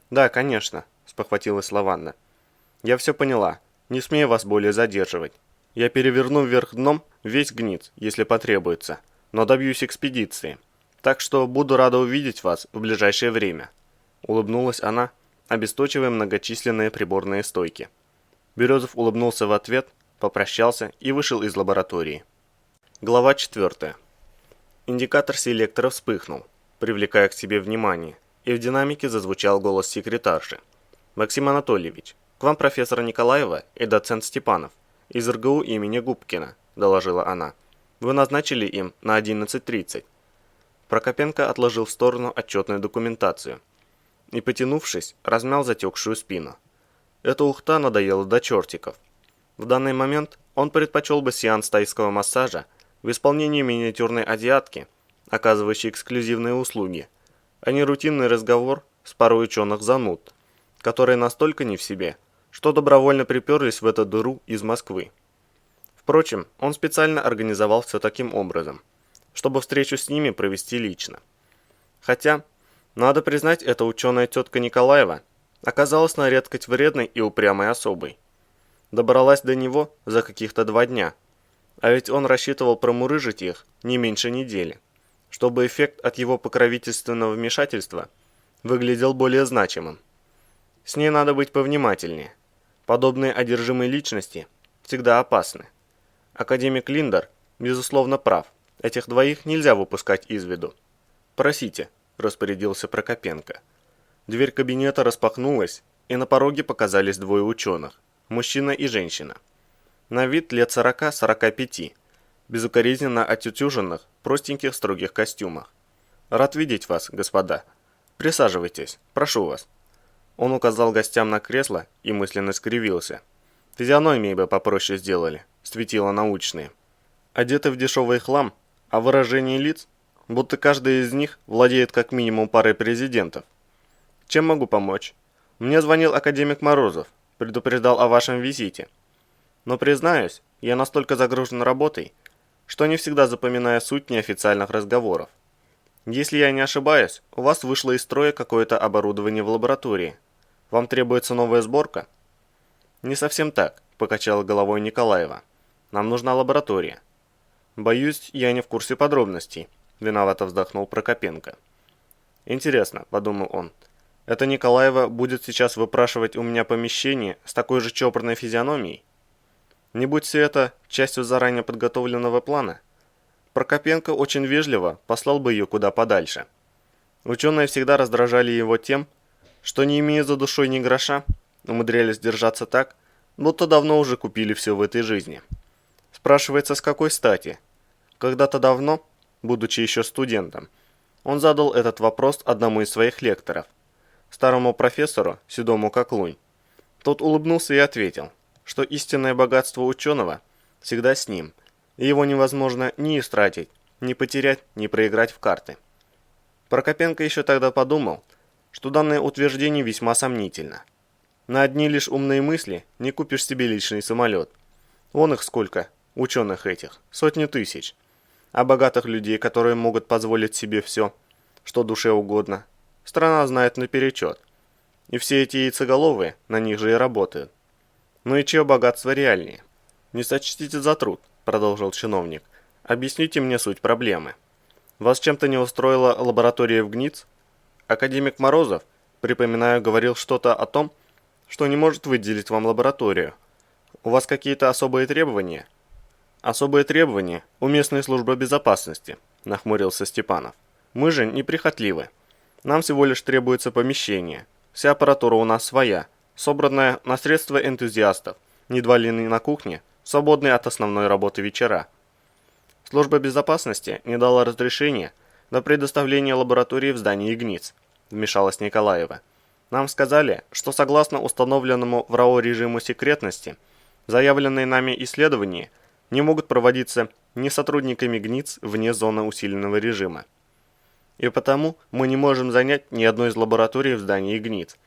«Да, конечно», — спохватилась Лаванда. «Я все поняла. Не смею вас более задерживать. Я переверну вверх дном весь Гниц, если потребуется, но добьюсь экспедиции. Так что буду рада увидеть вас в ближайшее время». Улыбнулась она, обесточивая многочисленные приборные стойки. Березов улыбнулся в ответ, попрощался и вышел из лаборатории. Глава 4. Индикатор селектора вспыхнул, привлекая к себе внимание, и в динамике зазвучал голос секретарши. «Максим Анатольевич, к вам профессор Николаева и доцент Степанов из РГУ имени Губкина», – доложила она. «Вы назначили им на 11:30. Прокопенко отложил в сторону отчетную документацию и, потянувшись, размял затекшую спину. Эта ухта надоела до чертиков. В данный момент он предпочел бы сеанс тайского массажа в исполнении миниатюрной азиатки, оказывающей эксклюзивные услуги, а не рутинный разговор с парой ученых зануд, которые настолько не в себе, что добровольно приперлись в эту дыру из Москвы. Впрочем, он специально организовал все таким образом, чтобы встречу с ними провести лично. Хотя, надо признать, эта ученая тетка Николаева оказалась на редкость вредной и упрямой особой. Добралась до него за каких-то 2 дня, а ведь он рассчитывал промурыжить их не меньше недели, чтобы эффект от его покровительственного вмешательства выглядел более значимым. С ней надо быть повнимательнее. Подобные одержимые личности всегда опасны. Академик Линдер, безусловно, прав. Этих двоих нельзя выпускать из виду. «Просите», – распорядился Прокопенко. Дверь кабинета распахнулась, и на пороге показались двое ученых – мужчина и женщина. На вид лет 40-45, безукоризненно отутюженных, простеньких строгих костюмах. «Рад видеть вас, господа. Присаживайтесь, прошу вас». Он указал гостям на кресло и мысленно скривился. Физиономии бы попроще сделали, светила научные. Одеты в дешевый хлам, а выражение лиц, будто каждый из них владеет как минимум парой президентов. Чем могу помочь? Мне звонил академик Морозов, предупреждал о вашем визите. Но, признаюсь, я настолько загружен работой, что не всегда запоминаю суть неофициальных разговоров. Если я не ошибаюсь, у вас вышло из строя какое-то оборудование в лаборатории. Вам требуется новая сборка? Не совсем так, покачала головой Николаева. Нам нужна лаборатория. Боюсь, я не в курсе подробностей, виновато вздохнул Прокопенко. Интересно, подумал он, это Николаева будет сейчас выпрашивать у меня помещение с такой же чопорной физиономией? Не будь все это частью заранее подготовленного плана, Прокопенко очень вежливо послал бы ее куда подальше. Ученые всегда раздражали его тем, что, не имея за душой ни гроша, умудрялись держаться так, будто давно уже купили все в этой жизни. Спрашивается, с какой стати? Когда-то давно, будучи еще студентом, он задал этот вопрос одному из своих лекторов, старому профессору, седому как лунь. Тот улыбнулся и ответил, что истинное богатство ученого всегда с ним, и его невозможно ни истратить, ни потерять, ни проиграть в карты. Прокопенко еще тогда подумал, что данное утверждение весьма сомнительно. На одни лишь умные мысли не купишь себе личный самолет. Вон их сколько, ученых этих, сотни тысяч. А богатых людей, которые могут позволить себе все, что душе угодно, страна знает наперечет. И все эти яйцеголовые на них же и работают. Ну и чье богатство реальнее? Не сочтите за труд, продолжил чиновник. Объясните мне суть проблемы. Вас чем-то не устроила лаборатория в ГНИЦ? Академик Морозов, припоминаю, говорил что-то о том, что не может выделить вам лабораторию. У вас какие-то особые требования? Особые требования у местной службы безопасности, нахмурился Степанов. Мы же неприхотливы. Нам всего лишь требуется помещение. Вся аппаратура у нас своя, собранная на средства энтузиастов, едва ли не на кухне, свободные от основной работы вечера. Служба безопасности не дала разрешения на предоставление лаборатории в здании ГНИЦ, вмешалась Николаева. Нам сказали, что согласно установленному в РАО режиму секретности, заявленные нами исследования не могут проводиться ни сотрудниками ГНИЦ вне зоны усиленного режима. И потому мы не можем занять ни одной из лабораторий в здании ГНИЦ,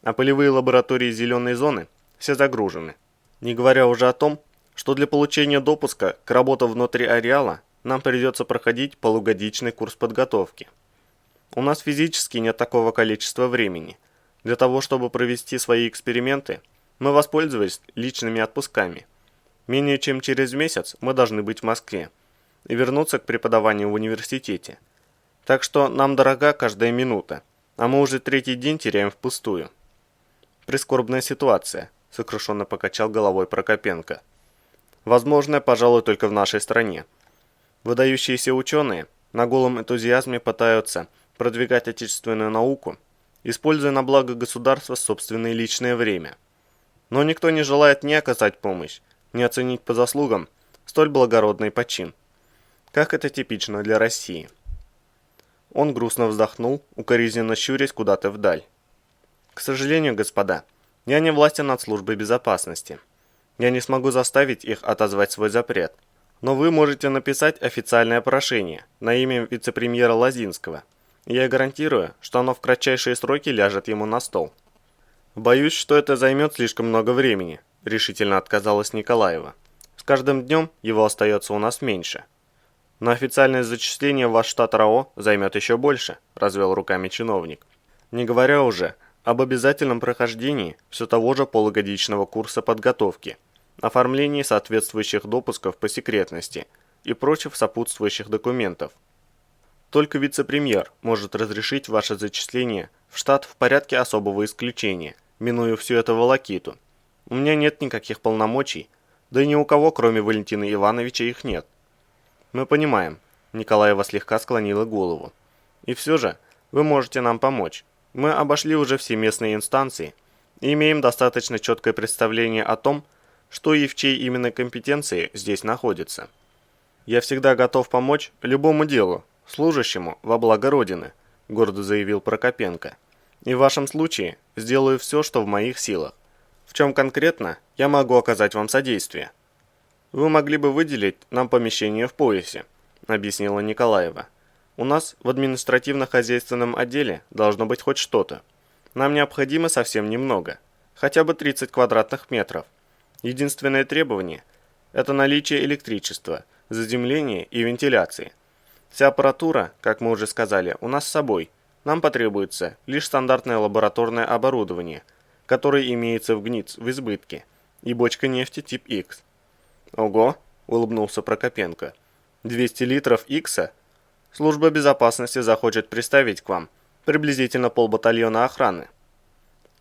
а полевые лаборатории зеленой зоны все загружены. Не говоря уже о том, что для получения допуска к работе внутри ареала нам придется проходить полугодичный курс подготовки. У нас физически нет такого количества времени. Для того, чтобы провести свои эксперименты, мы воспользовались личными отпусками. Менее чем через месяц мы должны быть в Москве и вернуться к преподаванию в университете. Так что нам дорога каждая минута, а мы уже третий день теряем впустую. Прискорбная ситуация, сокрушенно покачал головой Прокопенко. Возможно, пожалуй, только в нашей стране. Выдающиеся ученые на голом энтузиазме пытаются продвигать отечественную науку, используя на благо государства собственное личное время. Но никто не желает ни оказать помощь, ни оценить по заслугам столь благородный почин. Как это типично для России. Он грустно вздохнул, укоризненно щурясь куда-то вдаль. К сожалению, господа, я не властен над службой безопасности. Я не смогу заставить их отозвать свой запрет. Но вы можете написать официальное прошение на имя вице-премьера Лозинского. И я гарантирую, что оно в кратчайшие сроки ляжет ему на стол. Боюсь, что это займет слишком много времени, решительно отказалась Николаева. С каждым днем его остается у нас меньше. Но официальное зачисление в ваш штат РАО займет еще больше, развел руками чиновник. Не говоря уже об обязательном прохождении все того же полугодичного курса подготовки, оформлении соответствующих допусков по секретности и прочих сопутствующих документов. Только вице-премьер может разрешить ваше зачисление в штат в порядке особого исключения, минуя всю эту волокиту. У меня нет никаких полномочий, да и ни у кого, кроме Валентина Ивановича, их нет. Мы понимаем, Николаева слегка склонила голову. И все же, вы можете нам помочь. Мы обошли уже все местные инстанции и имеем достаточно четкое представление о том, что и в чьей именно компетенции здесь находится. Я всегда готов помочь любому делу, служащему во благо Родины, гордо заявил Прокопенко. И в вашем случае сделаю все, что в моих силах. В чем конкретно я могу оказать вам содействие? Вы могли бы выделить нам помещение в поясе, объяснила Николаева. У нас в административно-хозяйственном отделе должно быть хоть что-то. Нам необходимо совсем немного, хотя бы 30 квадратных метров. Единственное требование – это наличие электричества, заземления и вентиляции. Вся аппаратура, как мы уже сказали, у нас с собой. Нам потребуется лишь стандартное лабораторное оборудование, которое имеется в ГНИЦ в избытке, и бочка нефти тип X. Ого, улыбнулся Прокопенко. 200 литров Икса? Служба безопасности захочет приставить к вам приблизительно полбатальона охраны.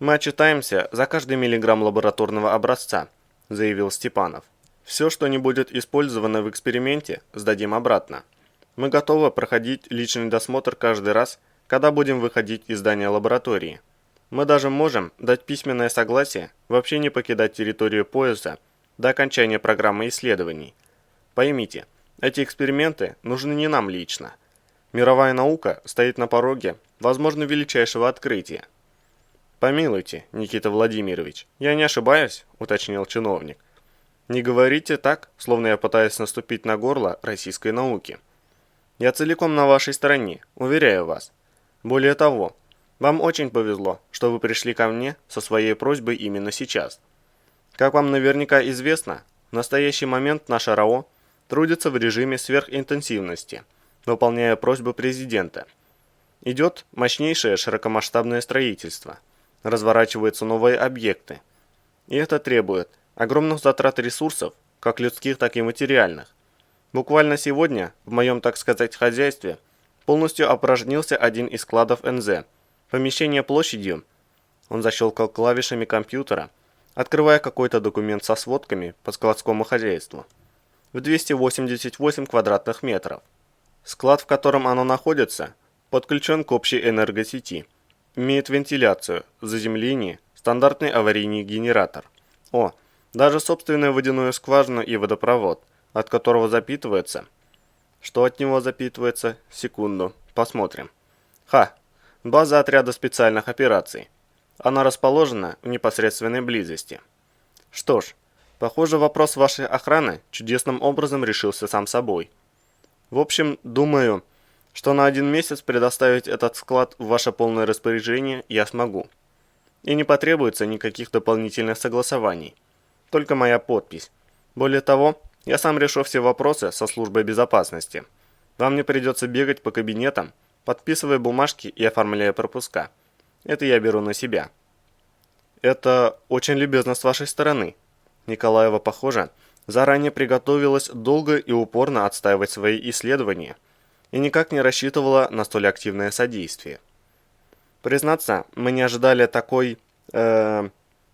Мы отчитаемся за каждый миллиграмм лабораторного образца, заявил Степанов. Все, что не будет использовано в эксперименте, сдадим обратно. Мы готовы проходить личный досмотр каждый раз, когда будем выходить из здания лаборатории. Мы даже можем дать письменное согласие вообще не покидать территорию пояса до окончания программы исследований. Поймите, эти эксперименты нужны не нам лично. Мировая наука стоит на пороге, возможно, величайшего открытия. «Помилуйте, Никита Владимирович, я не ошибаюсь?» – уточнил чиновник. «Не говорите так, словно я пытаюсь наступить на горло российской науки. Я целиком на вашей стороне, уверяю вас. Более того, вам очень повезло, что вы пришли ко мне со своей просьбой именно сейчас. Как вам наверняка известно, в настоящий момент наша РАО трудится в режиме сверхинтенсивности, выполняя просьбу президента. Идет мощнейшее широкомасштабное строительство, разворачиваются новые объекты. И это требует огромных затрат ресурсов, как людских, так и материальных. Буквально сегодня в моем, так сказать, хозяйстве полностью опорожнился один из складов НЗ. Помещение площадью, он защелкал клавишами компьютера, открывая какой-то документ со сводками по складскому хозяйству, в 288 квадратных метров. Склад, в котором оно находится, подключен к общей энергосети, имеет вентиляцию, заземление, стандартный аварийный генератор. Даже собственную водяную скважину и водопровод, от которого запитывается. Что от него запитывается? Секунду, посмотрим. База отряда специальных операций. Она расположена в непосредственной близости. Что ж, похоже, вопрос вашей охраны чудесным образом решился сам собой. В общем, думаю, что на 1 месяц предоставить этот склад в ваше полное распоряжение я смогу. И не потребуется никаких дополнительных согласований. Только моя подпись. Более того, я сам решу все вопросы со службой безопасности. Вам не придется бегать по кабинетам, подписывая бумажки и оформляя пропуска. Это я беру на себя. Это очень любезно с вашей стороны. Николаева, похоже, заранее приготовилась долго и упорно отстаивать свои исследования и никак не рассчитывала на столь активное содействие. Признаться, мы не ожидали такой,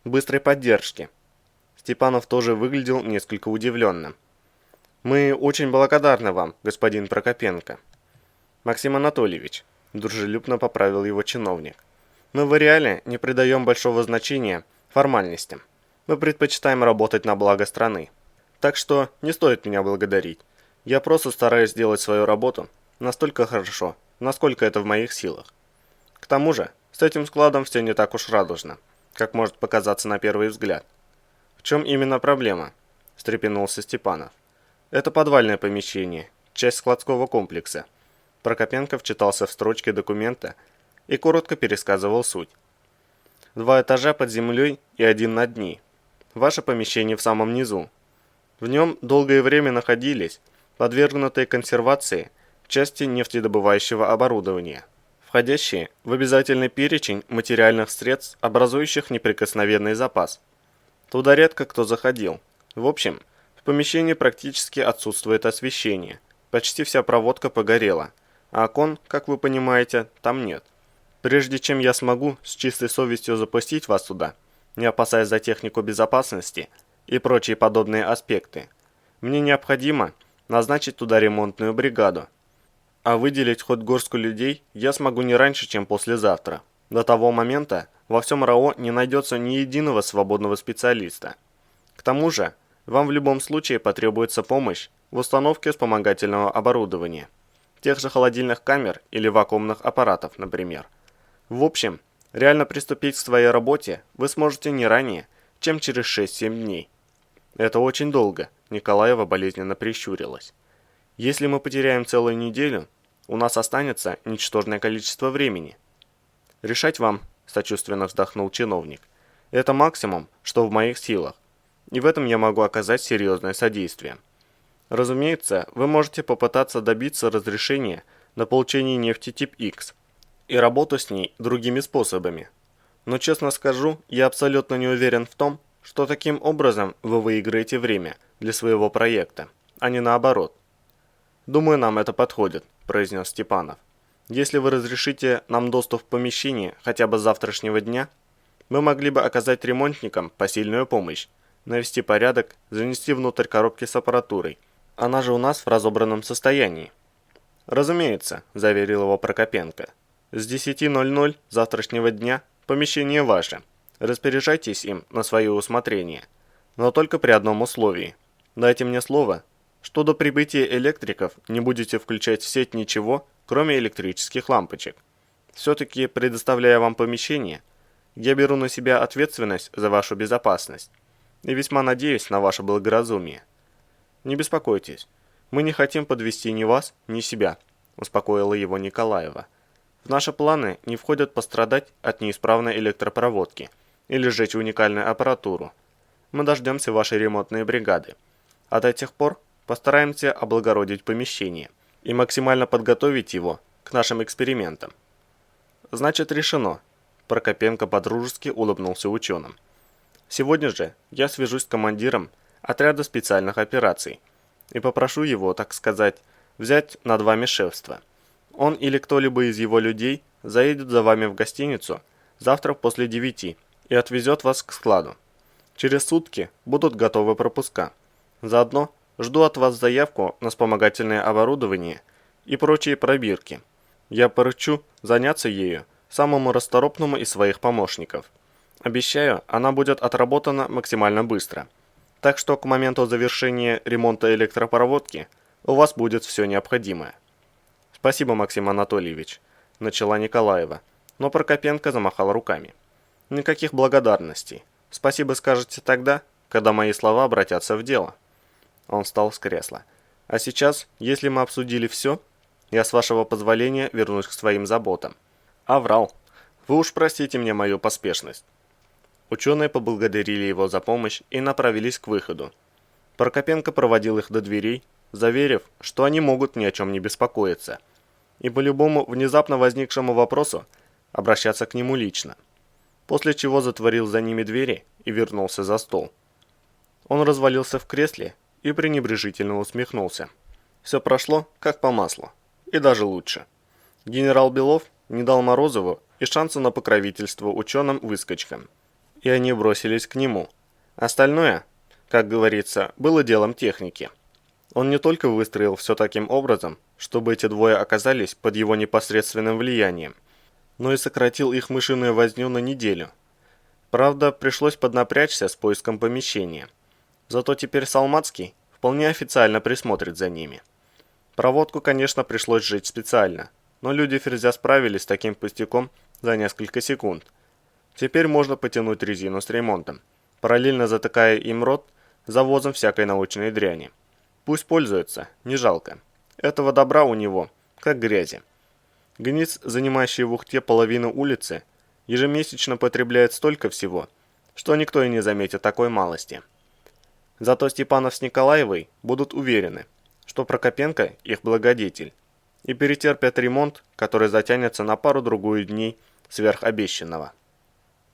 быстрой поддержки. Степанов тоже выглядел несколько удивленным. Мы очень благодарны вам, господин Прокопенко. Максим Анатольевич, дружелюбно поправил его чиновник. Мы в Ареале не придаем большого значения формальностям. Мы предпочитаем работать на благо страны. Так что не стоит меня благодарить. Я просто стараюсь сделать свою работу настолько хорошо, насколько это в моих силах. К тому же, с этим складом все не так уж радужно, как может показаться на первый взгляд. В чем именно проблема? Встрепенулся Степанов. Это подвальное помещение, часть складского комплекса. Прокопенко вчитался в строчки документа и коротко пересказывал суть. 2 этажа под землей и 1 над ней. Ваше помещение в самом низу. В нем долгое время находились подвергнутые консервации части нефтедобывающего оборудования, входящие в обязательный перечень материальных средств, образующих неприкосновенный запас. Туда редко кто заходил. В общем, в помещении практически отсутствует освещение. Почти вся проводка погорела, а окон, как вы понимаете, там нет. Прежде чем я смогу с чистой совестью запустить вас туда, не опасаясь за технику безопасности и прочие подобные аспекты, мне необходимо назначить туда ремонтную бригаду. А выделить хоть горстку людей я смогу не раньше, чем послезавтра. До того момента во всем РАО не найдется ни единого свободного специалиста. К тому же, вам в любом случае потребуется помощь в установке вспомогательного оборудования, тех же холодильных камер или вакуумных аппаратов, например. В общем, реально приступить к своей работе вы сможете не ранее, чем через 6-7 дней. Это очень долго, Николаева болезненно прищурилась. Если мы потеряем целую неделю, у нас останется ничтожное количество времени. Решать вам, сочувственно вздохнул чиновник. Это максимум, что в моих силах. И в этом я могу оказать серьезное содействие. Разумеется, вы можете попытаться добиться разрешения на получение нефти тип X и работу с ней другими способами. Но честно скажу, я абсолютно не уверен в том, что таким образом вы выиграете время для своего проекта, а не наоборот. «Думаю, нам это подходит», – произнес Степанов. «Если вы разрешите нам доступ в помещение хотя бы с завтрашнего дня, мы могли бы оказать ремонтникам посильную помощь, навести порядок, занести внутрь коробки с аппаратурой. Она же у нас в разобранном состоянии». «Разумеется», – заверил его Прокопенко. «С 10:00 завтрашнего дня помещение ваше. Распоряжайтесь им на свое усмотрение. Но только при одном условии. Дайте мне слово, что до прибытия электриков не будете включать в сеть ничего, кроме электрических лампочек. Все-таки, предоставляя вам помещение, я беру на себя ответственность за вашу безопасность и весьма надеюсь на ваше благоразумие. Не беспокойтесь, мы не хотим подвести ни вас, ни себя», – успокоила его Николаева. «В наши планы не входят пострадать от неисправной электропроводки или сжечь уникальную аппаратуру. Мы дождемся вашей ремонтной бригады. А до тех пор постараемся облагородить помещение и максимально подготовить его к нашим экспериментам». «Значит, решено», – Прокопенко подружески улыбнулся ученым. «Сегодня же я свяжусь с командиром отряда специальных операций и попрошу его, так сказать, взять над вами шефство. Он или кто-либо из его людей заедет за вами в гостиницу завтра после 9 и отвезет вас к складу. Через сутки будут готовы пропуска. Заодно жду от вас заявку на вспомогательное оборудование и прочие пробирки. Я поручу заняться ею самому расторопному из своих помощников. Обещаю, она будет отработана максимально быстро. Так что к моменту завершения ремонта электропроводки у вас будет все необходимое». «Спасибо, Максим Анатольевич», – начала Николаева, но Прокопенко замахал руками. «Никаких благодарностей. Спасибо скажете тогда, когда мои слова обратятся в дело». Он встал с кресла. «А сейчас, если мы обсудили все, я с вашего позволения вернусь к своим заботам». «А врал. Вы уж простите мне мою поспешность». Ученые поблагодарили его за помощь и направились к выходу. Прокопенко проводил их до дверей, заверив, что они могут ни о чем не беспокоиться, и по любому внезапно возникшему вопросу обращаться к нему лично, после чего затворил за ними двери и вернулся за стол. Он развалился в кресле и пренебрежительно усмехнулся. Все прошло как по маслу, и даже лучше. Генерал Белов не дал Морозову и шанса на покровительство ученым-выскочкам, и они бросились к нему. Остальное, как говорится, было делом техники. Он не только выстроил все таким образом, чтобы эти двое оказались под его непосредственным влиянием, но и сократил их мышиную возню на неделю. Правда, пришлось поднапрячься с поиском помещения. Зато теперь Салмацкий вполне официально присмотрит за ними. Проводку, конечно, пришлось сжечь специально, но люди Ферзя справились с таким пустяком за несколько секунд. Теперь можно потянуть резину с ремонтом, параллельно затыкая им рот завозом всякой научной дряни. Пусть пользуется, не жалко. Этого добра у него, как грязи. Гниц, занимающий в Ухте половину улицы, ежемесячно потребляет столько всего, что никто и не заметит такой малости. Зато Степанов с Николаевой будут уверены, что Прокопенко их благодетель, и перетерпят ремонт, который затянется на пару-другую дней сверх обещанного.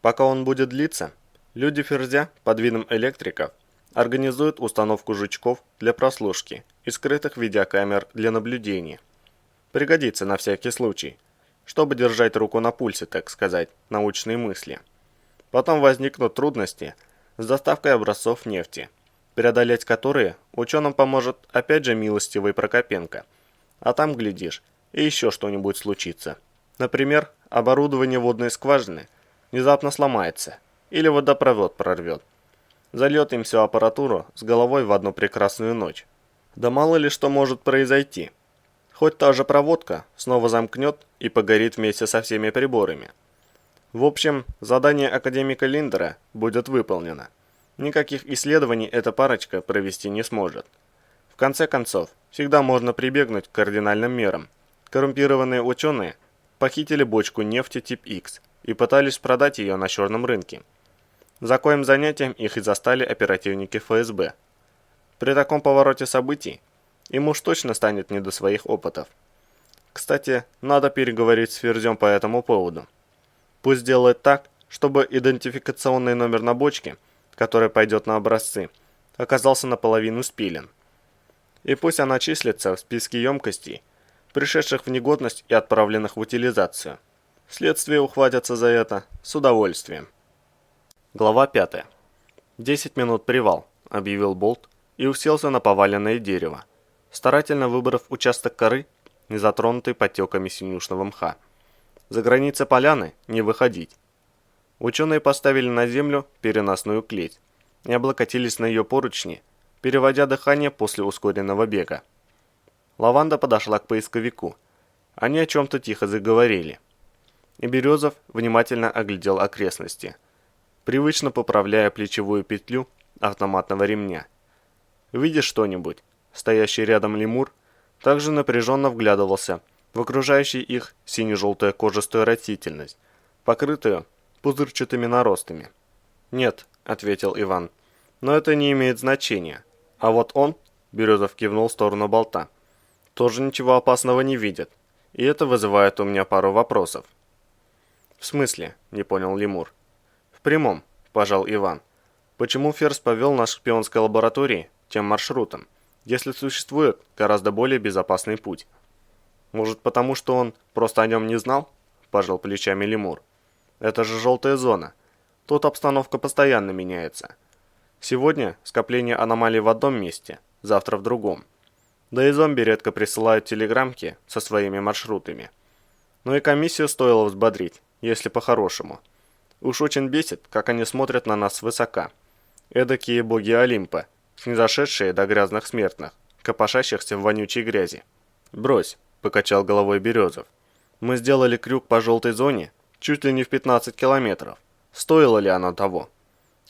Пока он будет длиться, люди Ферзя под видом электриков организуют установку жучков для прослушки и скрытых видеокамер для наблюдения. Пригодится на всякий случай, чтобы держать руку на пульсе, так сказать, научной мысли. Потом возникнут трудности с доставкой образцов нефти, преодолеть которые ученым поможет опять же милостивый Прокопенко. А там, глядишь, и еще что-нибудь случится. Например, оборудование водной скважины внезапно сломается, или водопровод прорвет. Зальет им всю аппаратуру с головой в одну прекрасную ночь. Да мало ли что может произойти. Хоть та же проводка снова замкнет и погорит вместе со всеми приборами. В общем, задание академика Линдера будет выполнено. Никаких исследований эта парочка провести не сможет. В конце концов, всегда можно прибегнуть к кардинальным мерам. Коррумпированные ученые похитили бочку нефти тип X и пытались продать ее на черном рынке. За коим занятием их и застали оперативники ФСБ. При таком повороте событий им уж точно станет не до своих опытов. Кстати, надо переговорить с Ферзем по этому поводу. Пусть делает так, чтобы идентификационный номер на бочке, который пойдет на образцы, оказался наполовину спилен. И пусть она числится в списке емкостей, пришедших в негодность и отправленных в утилизацию. Следствие ухватятся за это с удовольствием. Глава 5. 10 минут привал, объявил Болт и уселся на поваленное дерево, старательно выбрав участок коры, не затронутый потеками синюшного мха. За границы поляны не выходить. Ученые поставили на землю переносную клеть и облокотились на ее поручни, переводя дыхание после ускоренного бега. Лаванда подошла к поисковику. Они о чем-то тихо заговорили. И Березов внимательно оглядел окрестности, привычно поправляя плечевую петлю автоматного ремня. «Видишь что-нибудь?» Стоящий рядом лемур также напряженно вглядывался в окружающую их сине-желтую кожистую растительность, покрытую пузырчатыми наростами. «Нет», — ответил Иван, — «но это не имеет значения. А вот он», — Березов кивнул в сторону болта, — «тоже ничего опасного не видит, и это вызывает у меня пару вопросов». «В смысле?» — не понял лемур. «В прямом», — пожал Иван. «Почему Ферзь повел нас к шпионской лаборатории тем маршрутом, если существует гораздо более безопасный путь?» «Может, потому что он просто о нем не знал?» – пожал плечами лемур. «Это же желтая зона. Тут обстановка постоянно меняется. Сегодня скопление аномалий в одном месте, завтра в другом. Да и зомби редко присылают телеграммки со своими маршрутами. Но и комиссию стоило взбодрить, если по-хорошему. Уж очень бесит, как они смотрят на нас свысока. Эдакие боги Олимпа, снизошедшие до грязных смертных, копошащихся в вонючей грязи. «Брось», – покачал головой Березов. «Мы сделали крюк по желтой зоне чуть ли не в 15 километров. Стоило ли оно того?»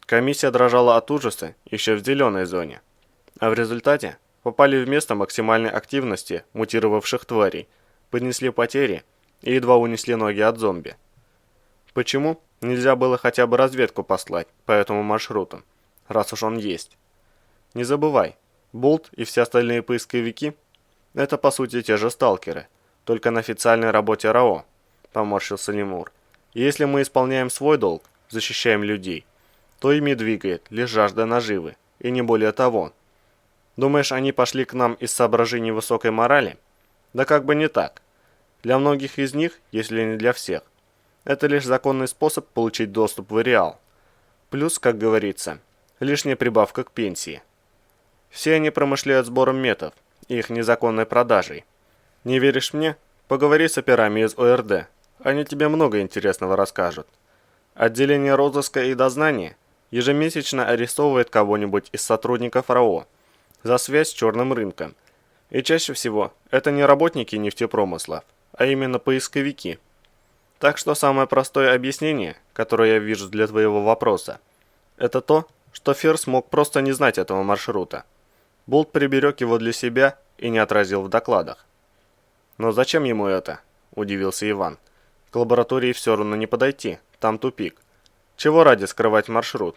Комиссия дрожала от ужаса еще в зеленой зоне. А в результате попали в место максимальной активности мутировавших тварей, понесли потери и едва унесли ноги от зомби. Почему нельзя было хотя бы разведку послать по этому маршруту, раз уж он есть? Не забывай, Болт и все остальные поисковики – это по сути те же сталкеры, только на официальной работе РАО, поморщился лемур. И если мы исполняем свой долг, защищаем людей, то ими двигает лишь жажда наживы, и не более того. Думаешь, они пошли к нам из соображений высокой морали? Да как бы не так. Для многих из них, если не для всех, это лишь законный способ получить доступ в Ареал. Плюс, как говорится, лишняя прибавка к пенсии. Все они промышляют сбором метов и их незаконной продажей. Не веришь мне? Поговори с операми из ОРД. Они тебе много интересного расскажут. Отделение розыска и дознания ежемесячно арестовывает кого-нибудь из сотрудников РАО за связь с черным рынком. И чаще всего это не работники нефтепромыслов, а именно поисковики. Так что самое простое объяснение, которое я вижу для твоего вопроса, это то, что Ферзь мог просто не знать этого маршрута. Болт приберег его для себя и не отразил в докладах. «Но зачем ему это?» – удивился Иван. «К лаборатории все равно не подойти, там тупик. Чего ради скрывать маршрут?»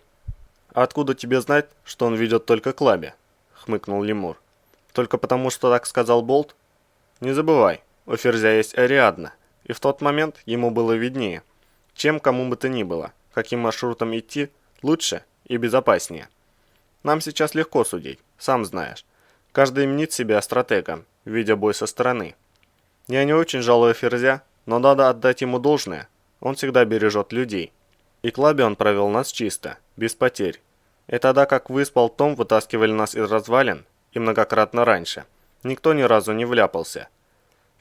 «А откуда тебе знать, что он ведет только к лабе?» – хмыкнул лемур. «Только потому, что так сказал Болт? Не забывай, у Ферзя есть Ариадна, и в тот момент ему было виднее, чем кому бы то ни было, каким маршрутом идти лучше и безопаснее. Нам сейчас легко судить, сам знаешь. Каждый мнит себя стратегом, видя бой со стороны. Я не очень жалую Ферзя, но надо отдать ему должное, он всегда бережет людей. И к лабе он провел нас чисто, без потерь. И тогда, как вы с Болтом вытаскивали нас из развалин, и многократно раньше, никто ни разу не вляпался.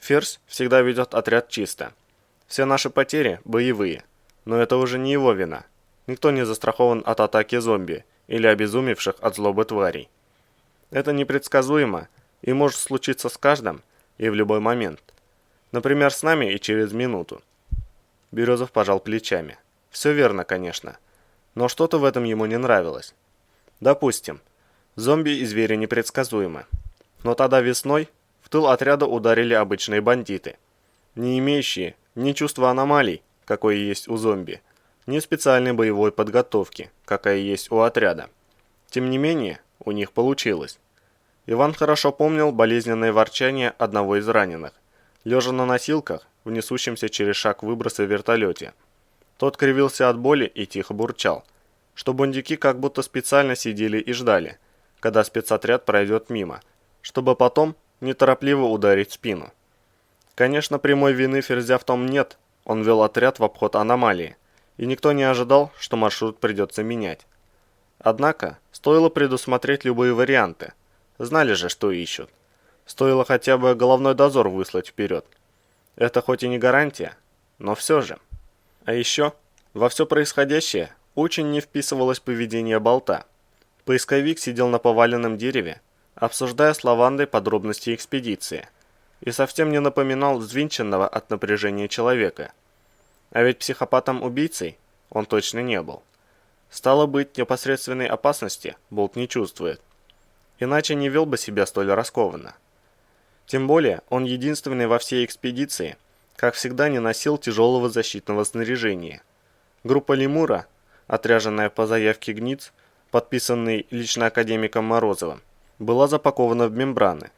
Ферзь всегда ведет отряд чисто. Все наши потери боевые, но это уже не его вина. Никто не застрахован от атаки зомби или обезумевших от злобы тварей. Это непредсказуемо и может случиться с каждым и в любой момент. Например, с нами и через минуту. Березов пожал плечами. Все верно, конечно, но что-то в этом ему не нравилось. Допустим, зомби и звери непредсказуемы. Но тогда весной в тыл отряда ударили обычные бандиты, не имеющие ни чувства аномалий, какое есть у зомби, ни специальной боевой подготовки, какая есть у отряда. Тем не менее, у них получилось. Иван хорошо помнил болезненное ворчание одного из раненых, лежа на носилках в несущемся через шаг выброса вертолете. Тот кривился от боли и тихо бурчал, что бандюки как будто специально сидели и ждали, когда спецотряд пройдет мимо, чтобы потом неторопливо ударить в спину. Конечно, прямой вины Ферзя в том нет, он вел отряд в обход аномалии, и никто не ожидал, что маршрут придется менять. Однако, стоило предусмотреть любые варианты. Знали же, что ищут. Стоило хотя бы головной дозор выслать вперед. Это хоть и не гарантия, но все же. А еще, во все происходящее очень не вписывалось поведение Болта. Поисковик сидел на поваленном дереве, обсуждая с Лавандой подробности экспедиции, и совсем не напоминал взвинченного от напряжения человека. А ведь психопатом-убийцей он точно не был. Стало быть, непосредственной опасности Болт не чувствует. Иначе не вел бы себя столь раскованно. Тем более, он единственный во всей экспедиции, как всегда, не носил тяжелого защитного снаряжения. Группа «Лемура», отряженная по заявке ГНИЦ, подписанной лично академиком Морозовым, была запакована в мембраны.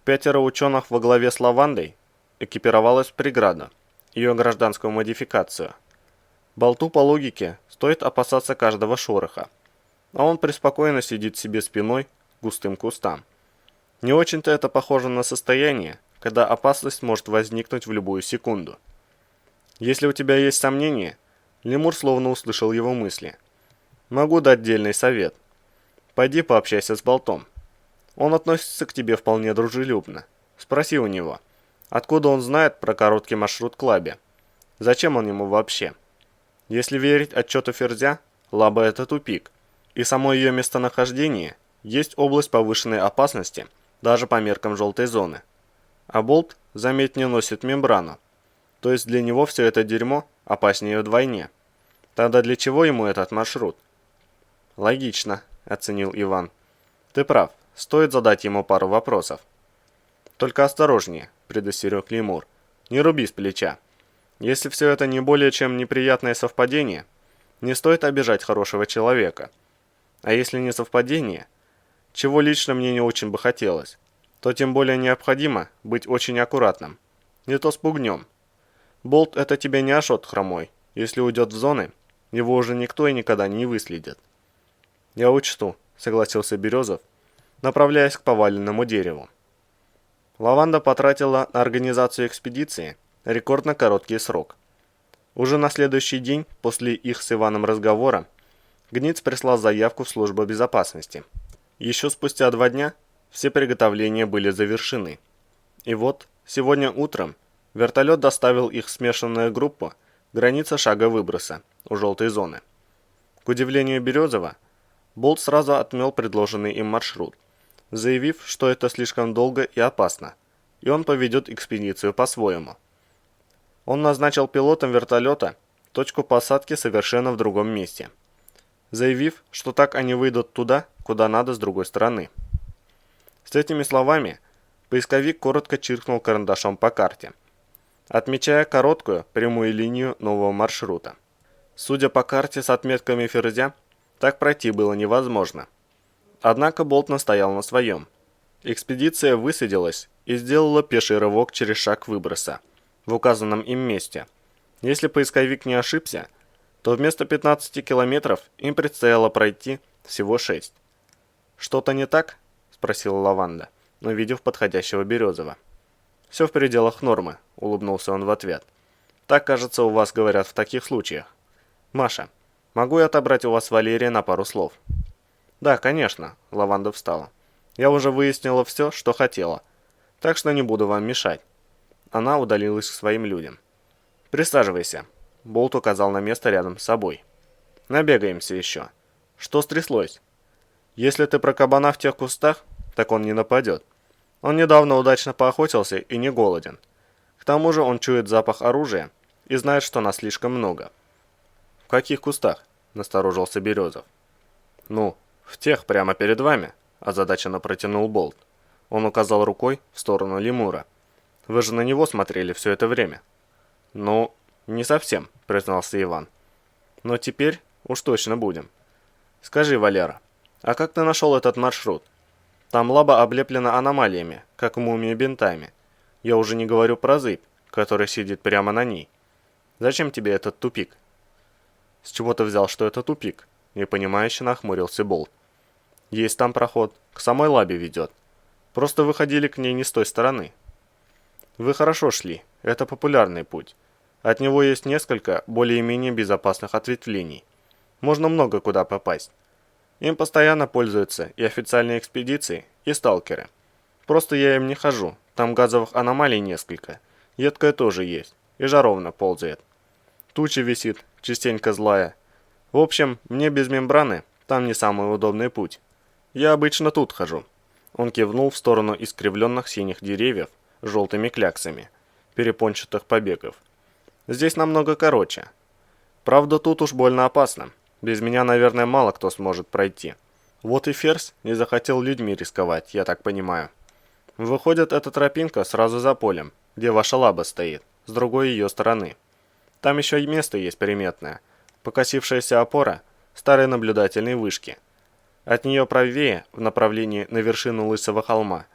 5 ученых во главе с Лавандой экипировалась в преграду, ее гражданскую модификацию. Болту, по логике, стоит опасаться каждого шороха, а он преспокойно сидит себе спиной к густым кустам. Не очень-то это похоже на состояние, когда опасность может возникнуть в любую секунду. Если у тебя есть сомнения, Лемур словно услышал его мысли. Могу дать дельный совет. Пойди пообщайся с Болтом. Он относится к тебе вполне дружелюбно. Спроси у него, откуда он знает про короткий маршрут к Лабе. Зачем он ему вообще? Если верить отчету Ферзя, Лаба – это тупик, и само ее местонахождение есть область повышенной опасности даже по меркам желтой зоны. А Болт, заметь, не носит мембрану, то есть для него все это дерьмо опаснее вдвойне. Тогда для чего ему этот маршрут? Логично, оценил Иван. Ты прав, стоит задать ему пару вопросов. Только осторожнее, предостерег Лемур. Не руби с плеча. Если все это не более чем неприятное совпадение, не стоит обижать хорошего человека. А если не совпадение, чего лично мне не очень бы хотелось, то тем более необходимо быть очень аккуратным. Не то спугнем. Болт – это тебе не Ашот хромой. Если уйдет в зоны, его уже никто и никогда не выследит. Я учту, согласился Березов, направляясь к поваленному дереву. Лаванда потратила на организацию экспедиции рекордно короткий срок. Уже на следующий день после их с Иваном разговора ГНИЦ прислал заявку в службу безопасности. Еще спустя 2 дня все приготовления были завершены. И вот, сегодня утром вертолет доставил их в смешанную группу граница шага выброса у желтой зоны. К удивлению Березова, Болт сразу отмел предложенный им маршрут, заявив, что это слишком долго и опасно, и он поведет экспедицию по-своему. Он назначил пилотом вертолета точку посадки совершенно в другом месте, заявив, что так они выйдут туда, куда надо с другой стороны. С этими словами поисковик коротко чиркнул карандашом по карте, отмечая короткую прямую линию нового маршрута. Судя по карте с отметками Ферзя, так пройти было невозможно. Однако Болт настоял на своем. Экспедиция высадилась и сделала пеший рывок через шаг выброса в указанном им месте. Если поисковик не ошибся, то вместо 15 километров им предстояло пройти всего 6. «Что-то не так?» – спросила Лаванда, увидев подходящего Березова. «Все в пределах нормы», – улыбнулся он в ответ. «Так, кажется, у вас говорят в таких случаях. Маша, могу я отобрать у вас Валерия на пару слов?» «Да, конечно», – Лаванда встала. «Я уже выяснила все, что хотела, так что не буду вам мешать. она удалилась к своим людям. «Присаживайся», — Болт указал на место рядом с собой. «Набегаемся еще. Что стряслось? Если ты про кабана в тех кустах, так он не нападет. Он недавно удачно поохотился и не голоден. К тому же он чует запах оружия и знает, что нас слишком много». «В каких кустах?» — насторожился Березов. «Ну, в тех прямо перед вами», — озадаченно протянул Болт. Он указал рукой в сторону лемура. «Вы же на него смотрели все это время». «Ну, не совсем», — признался Иван. «Но теперь уж точно будем. Скажи, Валера, а как ты нашел этот маршрут? Там лаба облеплена аномалиями, как мумии бинтами. Я уже не говорю про зыбь, которая сидит прямо на ней. Зачем тебе этот тупик?» «С чего ты взял, что это тупик?» — непонимающе нахмурился Болт. «Есть там проход, к самой лабе ведет. Просто выходили к ней не с той стороны». «Вы хорошо шли, это популярный путь. От него есть несколько более-менее безопасных ответвлений. Можно много куда попасть. Им постоянно пользуются и официальные экспедиции, и сталкеры. Просто я им не хожу, там газовых аномалий несколько. Едкая тоже есть, и жаровня ползает. Туча висит, частенько злая. В общем, мне без мембраны там не самый удобный путь. Я обычно тут хожу». Он кивнул в сторону искривленных синих деревьев с желтыми кляксами, перепончатых побегов. «Здесь намного короче. Правда, тут уж больно опасно. Без меня, наверное, мало кто сможет пройти. Вот и Ферзь не захотел людьми рисковать, я так понимаю. Выходит, эта тропинка сразу за полем, где ваша лаба стоит, с другой ее стороны. Там еще и место есть приметное. Покосившаяся опора старой наблюдательной вышки. От нее правее, в направлении на вершину Лысого холма,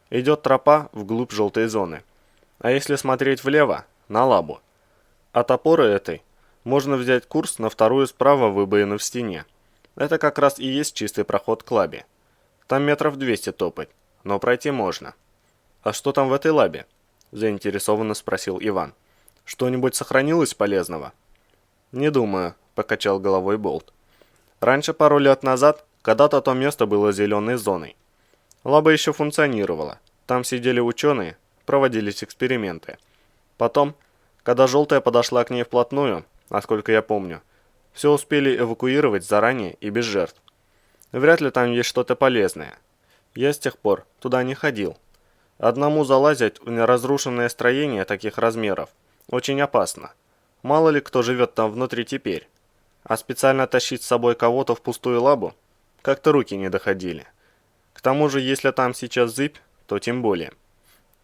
идет тропа вглубь желтой зоны. А если смотреть влево, на лабу. От опоры этой можно взять курс на вторую справа выбоину в стене. Это как раз и есть чистый проход к лабе. Там метров 200 топать, но пройти можно». «А что там в этой лабе?» – заинтересованно спросил Иван. «Что-нибудь сохранилось полезного?» «Не думаю», – покачал головой Болт. «Раньше, пару лет назад, когда-то то место было зеленой зоной. Лаба еще функционировала. Там сидели ученые, проводились эксперименты. Потом, когда желтая подошла к ней вплотную, насколько я помню, все успели эвакуировать заранее и без жертв. Вряд ли там есть что-то полезное. Я с тех пор туда не ходил. Одному залазить в неразрушенное строение таких размеров очень опасно. Мало ли кто живет там внутри теперь. А специально тащить с собой кого-то в пустую лабу как-то руки не доходили. К тому же, если там сейчас зыбь, то тем более.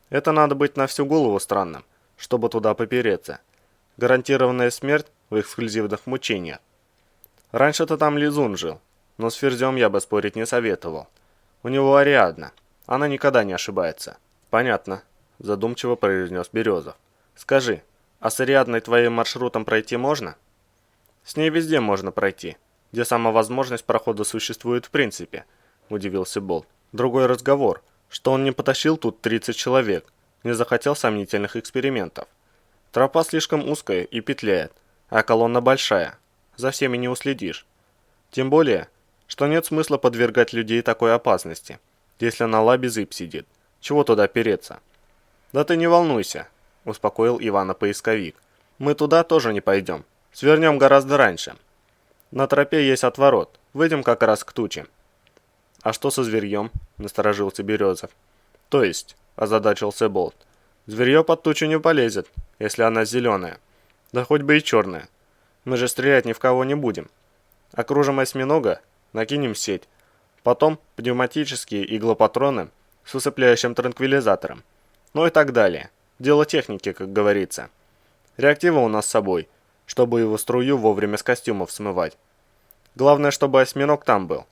Это надо быть на всю голову странным, чтобы туда попереться. Гарантированная смерть в эксклюзивных мучениях. Раньше-то там Лизун жил, но с Ферзем я бы спорить не советовал. У него Ариадна, она никогда не ошибается». «Понятно», – задумчиво произнес Березов. «Скажи, а с Ариадной твоим маршрутом пройти можно?» «С ней везде можно пройти, где сама возможность прохода существует в принципе», – удивился Болт. «Другой разговор, что он не потащил тут 30 человек, не захотел сомнительных экспериментов. Тропа слишком узкая и петляет, а колонна большая, за всеми не уследишь. Тем более, что нет смысла подвергать людей такой опасности, если на лабе зыбь сидит. Чего туда переться?» «Да ты не волнуйся», – успокоил Ивана поисковик. «Мы туда тоже не пойдем. Свернем гораздо раньше. На тропе есть отворот. Выйдем как раз к туче». «А что со зверьем?» – насторожился Березов. «То есть?» – озадачился Болт. «Зверье под тучу не полезет, если она зеленая. Да хоть бы и черная. Мы же стрелять ни в кого не будем. Окружим осьминога, накинем сеть. Потом пневматические иглопатроны с усыпляющим транквилизатором. Ну и так далее. Дело техники, как говорится. Реактива у нас с собой, чтобы его струю вовремя с костюмов смывать. Главное, чтобы осьминог там был,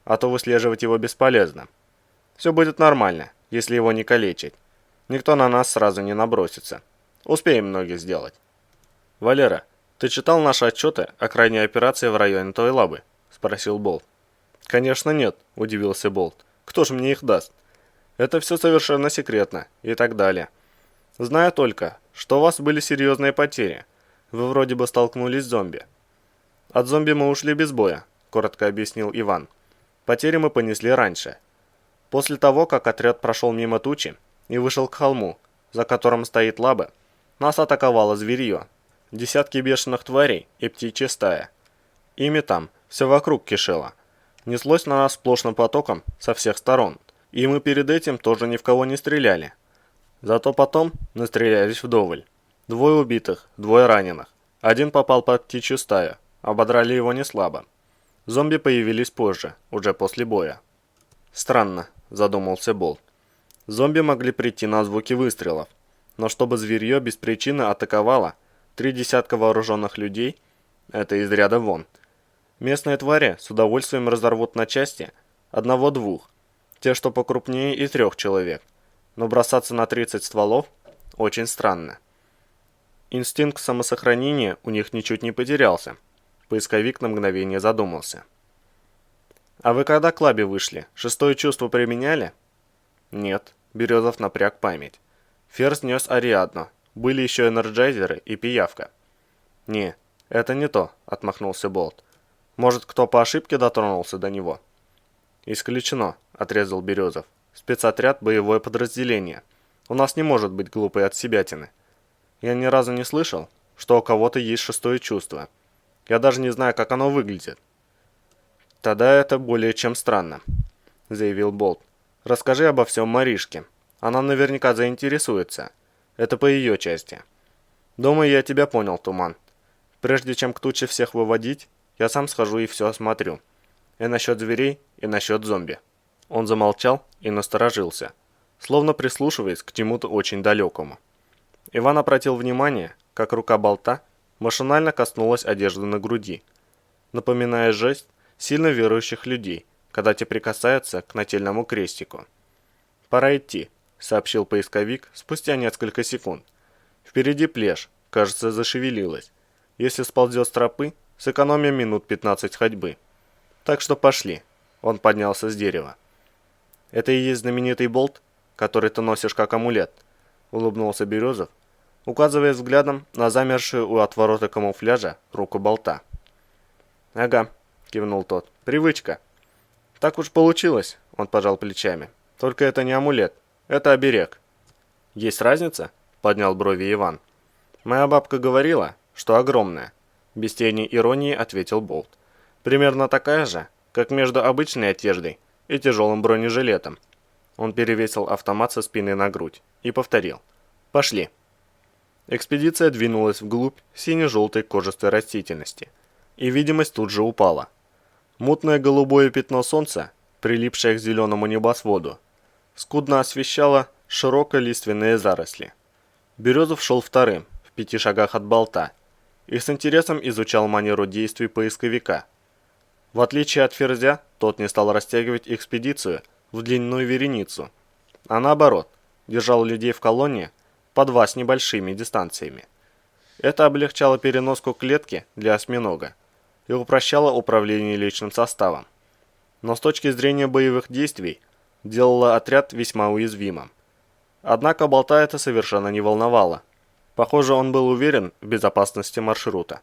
а то выслеживать его бесполезно. Все будет нормально, если его не калечить. Никто на нас сразу не набросится. Успеем многих сделать». «Валера, ты читал наши отчеты о крайней операции в районе той лабы?» – спросил Болт. «Конечно нет», – удивился Болт. «Кто ж мне их даст? Это все совершенно секретно» и так далее. «Знаю только, что у вас были серьезные потери. Вы вроде бы столкнулись с зомби». «От зомби мы ушли без боя», – коротко объяснил Иван. «Потери мы понесли раньше. После того, как отряд прошел мимо тучи и вышел к холму, за которым стоит лаба, нас атаковало зверье. Десятки бешеных тварей и птичья стая. Ими там все вокруг кишело. Неслось на нас сплошным потоком со всех сторон. И мы перед этим тоже ни в кого не стреляли. Зато потом настрелялись вдоволь. 2 убитых, 2 раненых. Один попал под птичью стаю. Ободрали его не слабо. Зомби появились позже, уже после боя. Странно, задумался Болт. Зомби могли прийти на звуки выстрелов. Но чтобы зверье без причины атаковало 3 десятка вооруженных людей, это из ряда вон. Местные твари с удовольствием разорвут на части 1-2, те, что покрупнее, и 3 человек. Но бросаться на 30 стволов очень странно. Инстинкт самосохранения у них ничуть не потерялся. Поисковик на мгновение задумался. «А вы когда к лабе вышли, 6-е чувство применяли?» «Нет», — Березов напряг память. Ферзь нес Ариадну, были еще энерджайзеры и пиявка. «Не, это не то», — отмахнулся Болт. «Может, кто по ошибке дотронулся до него?» «Исключено», — отрезал Березов. «Спецотряд — боевое подразделение. У нас не может быть глупой отсебятины. Я ни разу не слышал, что у кого-то есть 6-е чувство. Я даже не знаю, как оно выглядит». «Тогда это более чем странно», — заявил Болт. «Расскажи обо всем Маришке. Она наверняка заинтересуется. Это по ее части. Думаю, я тебя понял, Туман. Прежде чем к туче всех выводить, я сам схожу и все осмотрю. И насчет зверей, и насчет зомби». Он замолчал и насторожился, словно прислушиваясь к чему-то очень далекому. Иван обратил внимание, как рука Болта машинально коснулась одежды на груди, напоминая жест сильно верующих людей, когда те прикасаются к нательному крестику. «Пора идти», — сообщил поисковик спустя несколько секунд. «Впереди плешь, кажется, зашевелилась. Если сползет с тропы, сэкономим минут 15 ходьбы. Так что пошли». Он поднялся с дерева. «Это и есть знаменитый болт, который ты носишь как амулет», — улыбнулся Березов, указывая взглядом на замершую у отворота камуфляжа руку болта. «Ага», — кивнул тот, — «привычка». «Так уж получилось», — он пожал плечами. «Только это не амулет, это оберег». «Есть разница?» — поднял брови Иван. «Моя бабка говорила, что огромная», — без тени иронии ответил Болт. «Примерно такая же, как между обычной одеждой и тяжелым бронежилетом». Он перевесил автомат со спины на грудь и повторил. «Пошли». Экспедиция двинулась вглубь сине-желтой кожистой растительности, и видимость тут же упала. Мутное голубое пятно солнца, прилипшее к зеленому небосводу, скудно освещало широколиственные заросли. Березов шел вторым, в 5 шагах от болта, и с интересом изучал манеру действий поисковика. В отличие от Ферзя, тот не стал растягивать экспедицию в длинную вереницу, а наоборот, держал людей в колонне по 2 с небольшими дистанциями. Это облегчало переноску клетки для осьминога и упрощало управление личным составом. Но с точки зрения боевых действий делало отряд весьма уязвимым. Однако болта это совершенно не волновало. Похоже, он был уверен в безопасности маршрута.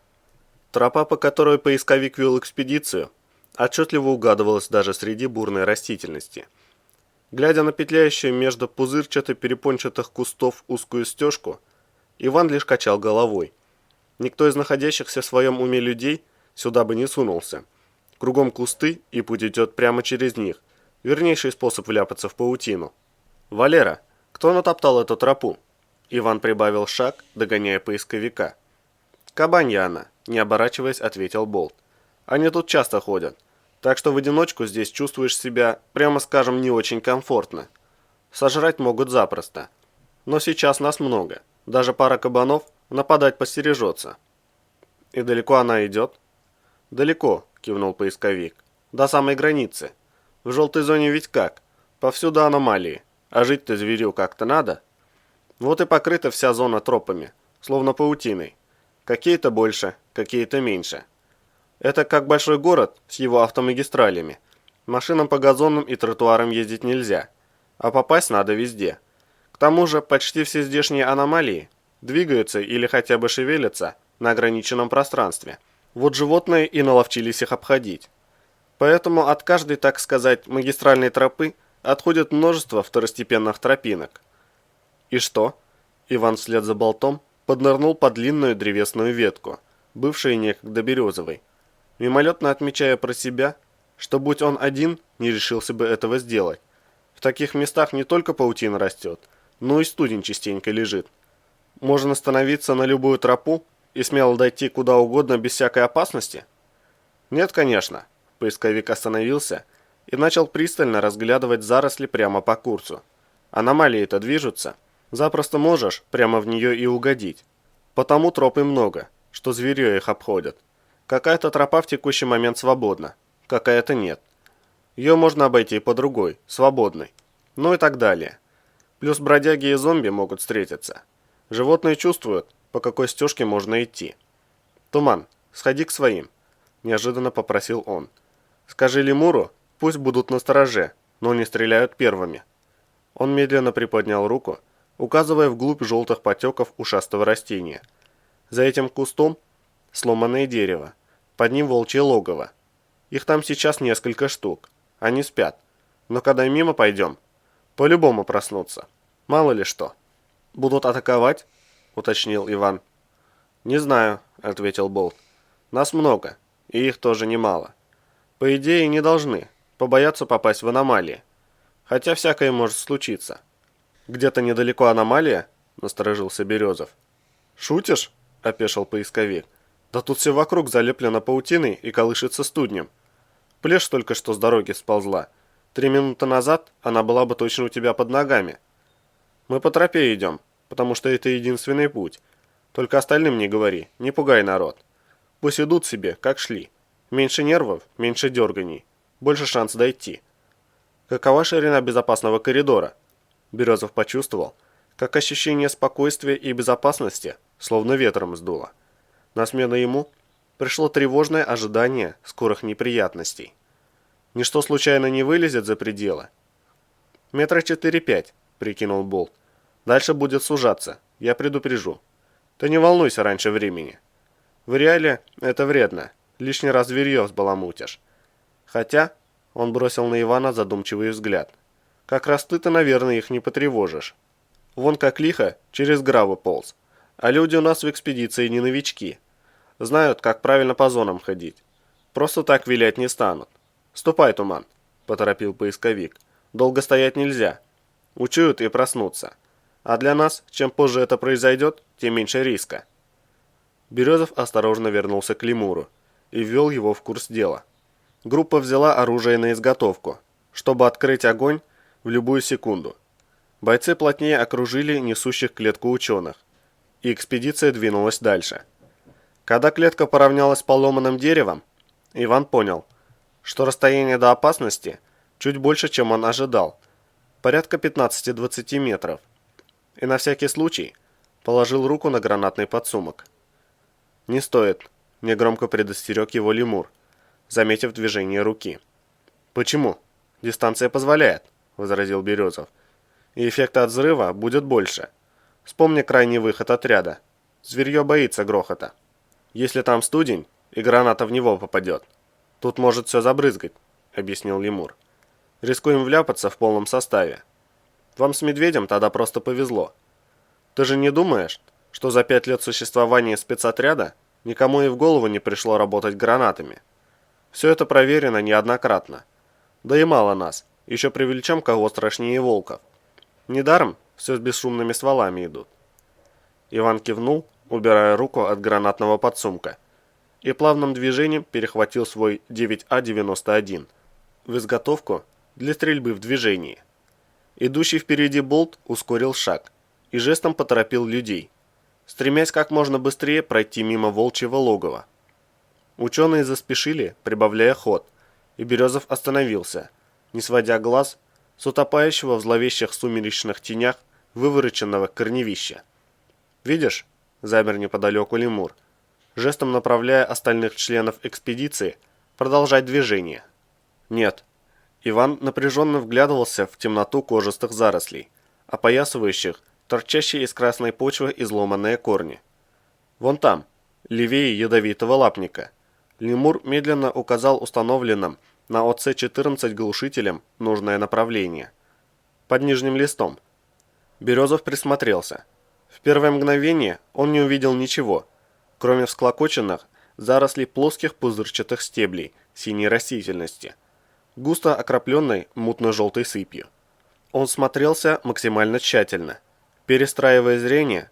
Тропа, по которой поисковик вел экспедицию, отчетливо угадывалась даже среди бурной растительности. Глядя на петляющую между пузырчато-перепончатых кустов узкую стежку, Иван лишь качал головой. Никто из находящихся в своем уме людей сюда бы не сунулся. Кругом кусты, и путь идет прямо через них. Вернейший способ вляпаться в паутину. «Валера, кто натоптал эту тропу?» Иван прибавил шаг, догоняя поисковика. «Кабанья она», — не оборачиваясь, ответил Болт. «Они тут часто ходят, так что в одиночку здесь чувствуешь себя, прямо скажем, не очень комфортно. Сожрать могут запросто. Но сейчас нас много, даже пара кабанов нападать постережется». «И далеко она идет?» «Далеко», — кивнул поисковик. «До самой границы. В желтой зоне ведь как? Повсюду аномалии. А жить-то зверю как-то надо. Вот и покрыта вся зона тропами, словно паутиной. Какие-то больше, какие-то меньше. Это как большой город с его автомагистралями. Машинам по газонам и тротуарам ездить нельзя, а попасть надо везде. К тому же почти все здешние аномалии двигаются или хотя бы шевелятся на ограниченном пространстве. Вот животные и наловчились их обходить. Поэтому от каждой, так сказать, магистральной тропы отходит множество второстепенных тропинок. И что? Иван вслед за болтом поднырнул под длинную древесную ветку, бывшую некогда березовой, мимолетно отмечая про себя, что будь он один, не решился бы этого сделать. В таких местах не только паутина растет, но и студень частенько лежит. Можно становиться на любую тропу и смело дойти куда угодно без всякой опасности? Нет, конечно. Поисковик остановился и начал пристально разглядывать заросли прямо по курсу. Аномалии-то движутся. Запросто можешь прямо в нее и угодить. Потому троп и много, что зверьё их обходят. Какая-то тропа в текущий момент свободна, какая-то нет. Ее можно обойти по другой, свободной. Ну и так далее. Плюс бродяги и зомби могут встретиться. Животные чувствуют, по какой стежке можно идти. «Туман, сходи к своим», – неожиданно попросил он. «Скажи лемуру, пусть будут настороже, но не стреляют первыми». Он медленно приподнял руку, указывая вглубь желтых потеков ушастого растения. За этим кустом сломанное дерево, под ним волчье логово. Их там сейчас несколько штук, они спят, но когда мимо пойдем, по-любому проснутся, мало ли что. «Будут атаковать?» – уточнил Иван. «Не знаю», – ответил Болт. «Нас много, и их тоже немало. По идее, не должны, побояться попасть в аномалии. Хотя всякое может случиться». «Где-то недалеко аномалия?» – насторожился Березов. «Шутишь?» – опешил поисковик. «Да тут все вокруг залеплено паутиной и колышется студнем. Плешь только что с дороги сползла. 3 минуты назад она была бы точно у тебя под ногами. Мы по тропе идем, потому что это единственный путь. Только остальным не говори, не пугай народ. Пусть идут себе, как шли. Меньше нервов, меньше дерганий, больше шанс дойти». «Какова ширина безопасного коридора?» Березов почувствовал, как ощущение спокойствия и безопасности словно ветром сдуло. На смену ему пришло тревожное ожидание скорых неприятностей. Ничто случайно не вылезет за пределы? «Метра 4-5», прикинул Болт. «Дальше будет сужаться, я предупрежу. Ты не волнуйся раньше времени. В реале это вредно, лишний раз зверьё взбаламутишь. Хотя...» Он бросил на Ивана задумчивый взгляд. «Как раз ты-то, наверное, их не потревожишь. Вон как лихо через гравы полз. А люди у нас в экспедиции не новички. Знают, как правильно по зонам ходить. Просто так вилять не станут. Ступай, Туман», – поторопил поисковик. «Долго стоять нельзя. Учуют и проснутся. А для нас, чем позже это произойдет, тем меньше риска». Березов осторожно вернулся к лемуру и ввел его в курс дела. Группа взяла оружие на изготовку, чтобы открыть огонь в любую секунду. Бойцы плотнее окружили несущих клетку ученых, и экспедиция двинулась дальше. Когда клетка поравнялась с поломанным деревом, Иван понял, что расстояние до опасности чуть больше, чем он ожидал, порядка 15-20 метров, и на всякий случай положил руку на гранатный подсумок. «Не стоит», – негромко предостерег его лемур, заметив движение руки. «Почему? Дистанция позволяет», – возразил Березов. «И эффекта от взрыва будет больше. Вспомни крайний выход отряда. Зверье боится грохота. Если там студень, и граната в него попадет, тут может все забрызгать», – объяснил лемур. «Рискуем вляпаться в полном составе. Вам с медведем тогда просто повезло. Ты же не думаешь, что за 5 лет существования спецотряда никому и в голову не пришло работать гранатами? Все это проверено неоднократно. Да и мало нас, еще привлечем кого страшнее волков. Недаром все с бесшумными стволами идут». Иван кивнул, убирая руку от гранатного подсумка, и плавным движением перехватил свой 9А91 в изготовку для стрельбы в движении. Идущий впереди Болт ускорил шаг и жестом поторопил людей, стремясь как можно быстрее пройти мимо волчьего логова. Ученые заспешили, прибавляя ход, и Березов остановился, не сводя глаз с утопающего в зловещих сумеречных тенях вывороченного корневища. «Видишь?» – замер неподалеку лемур, жестом направляя остальных членов экспедиции продолжать движение. «Нет». Иван напряженно вглядывался в темноту кожистых зарослей, опоясывающих торчащие из красной почвы изломанные корни. «Вон там, левее ядовитого лапника». Лемур медленно указал установленным на ОЦ-14 глушителем нужное направление. «Под нижним листом». Березов присмотрелся. В первое мгновение он не увидел ничего, кроме всклокоченных зарослей плоских пузырчатых стеблей синей растительности, густо окропленной мутно-желтой сыпью. Он смотрелся максимально тщательно, перестраивая зрение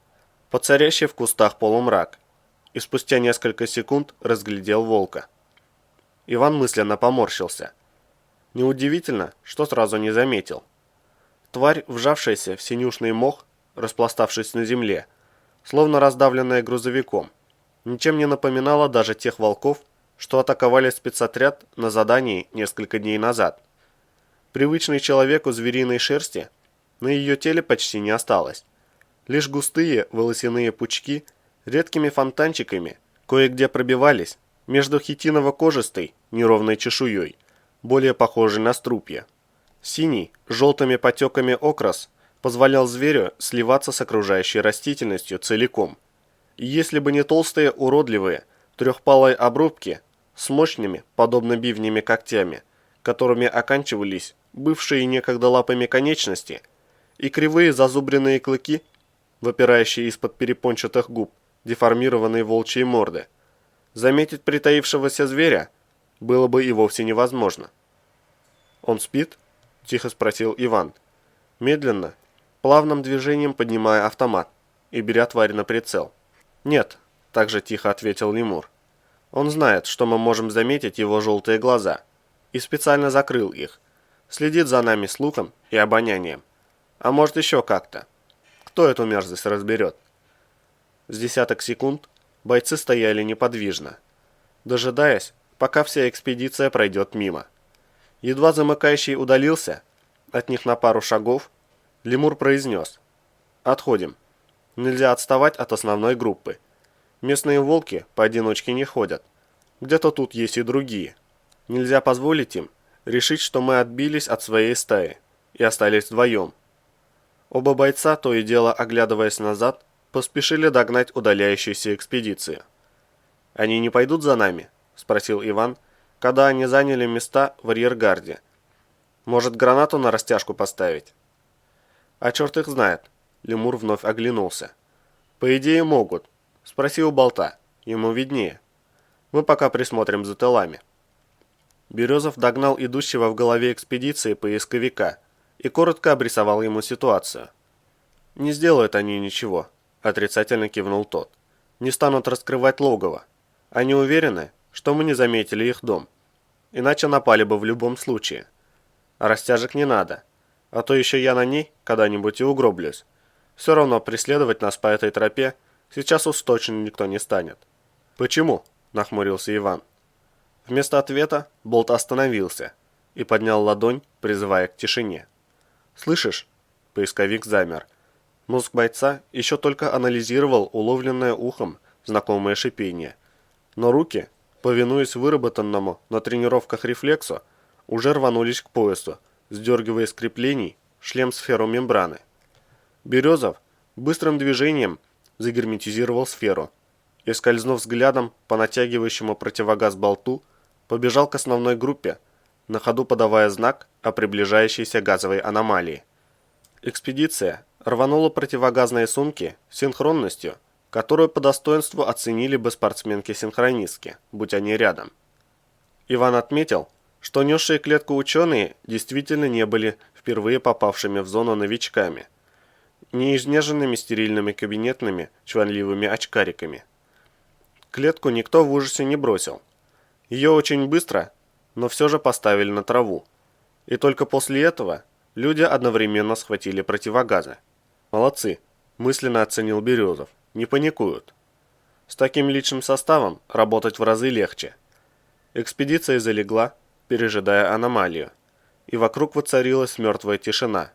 под царящий в кустах полумрак, и спустя несколько секунд разглядел волка. Иван мысленно поморщился. Неудивительно, что сразу не заметил. Тварь, вжавшаяся в синюшный мох, распластавшись на земле, словно раздавленная грузовиком, ничем не напоминала даже тех волков, что атаковали спецотряд на задании несколько дней назад. Привычной человеку звериной шерсти на ее теле почти не осталось. Лишь густые волосяные пучки редкими фонтанчиками кое-где пробивались между хитиново-кожистой неровной чешуей, более похожей на струпья. Синий, с желтыми потеками окрас позволял зверю сливаться с окружающей растительностью целиком. И если бы не толстые уродливые трехпалые обрубки с мощными, подобно бивнями, когтями, которыми оканчивались бывшие некогда лапами конечности, и кривые зазубренные клыки, выпирающие из-под перепончатых губ, деформированные волчьи морды, заметить притаившегося зверя было бы и вовсе невозможно. «Он спит?» – тихо спросил Иван, медленно, плавным движением поднимая автомат и беря тварь на прицел. «Нет», – также тихо ответил лемур. «Он знает, что мы можем заметить его желтые глаза, и специально закрыл их. Следит за нами слухом и обонянием. А может еще как-то. Кто эту мерзость разберет?» С десяток секунд бойцы стояли неподвижно, дожидаясь, пока вся экспедиция пройдет мимо. Едва замыкающий удалился от них на пару шагов, лемур произнес: «Отходим. Нельзя отставать от основной группы. Местные волки поодиночке не ходят. Где-то тут есть и другие. Нельзя позволить им решить, что мы отбились от своей стаи и остались вдвоем». Оба бойца, то и дело оглядываясь назад, поспешили догнать удаляющуюся экспедицию. «Они не пойдут за нами?» – спросил Иван, когда они заняли места в арьергарде. «Может, гранату на растяжку поставить?» «А черт их знает», – лемур вновь оглянулся. «По идее могут. Спроси у болта, ему виднее. Мы пока присмотрим за тылами». Березов догнал идущего в голове экспедиции поисковика и коротко обрисовал ему ситуацию. «Не сделают они ничего», – отрицательно кивнул тот. «Не станут раскрывать логово. Они уверены, что мы не заметили их дом. Иначе напали бы в любом случае. А растяжек не надо. А то еще я на ней когда-нибудь и угроблюсь. Все равно преследовать нас по этой тропе сейчас уж точно никто не станет». «Почему?» – нахмурился Иван. Вместо ответа болт остановился и поднял ладонь, призывая к тишине. «Слышишь?» – поисковик замер. Мозг бойца еще только анализировал уловленное ухом знакомое шипение. Но руки, повинуясь выработанному на тренировках рефлексу, уже рванулись к поясу, сдергивая из креплений шлем-сферу мембраны. Березов быстрым движением загерметизировал сферу и, скользнув взглядом по натягивающему противогаз болту, побежал к основной группе, на ходу подавая знак о приближающейся газовой аномалии. Экспедиция рванула противогазные сумки с синхронностью, которую по достоинству оценили бы спортсменки-синхронистки, будь они рядом. Иван отметил, что несшие клетку ученые действительно не были впервые попавшими в зону новичками, не изнеженными стерильными кабинетными чванливыми очкариками. Клетку никто в ужасе не бросил. Ее очень быстро, но все же поставили на траву. И только после этого люди одновременно схватили противогазы. «Молодцы», – мысленно оценил Березов, – «не паникуют. С таким личным составом работать в разы легче». Экспедиция залегла, пережидая аномалию, и вокруг воцарилась мертвая тишина.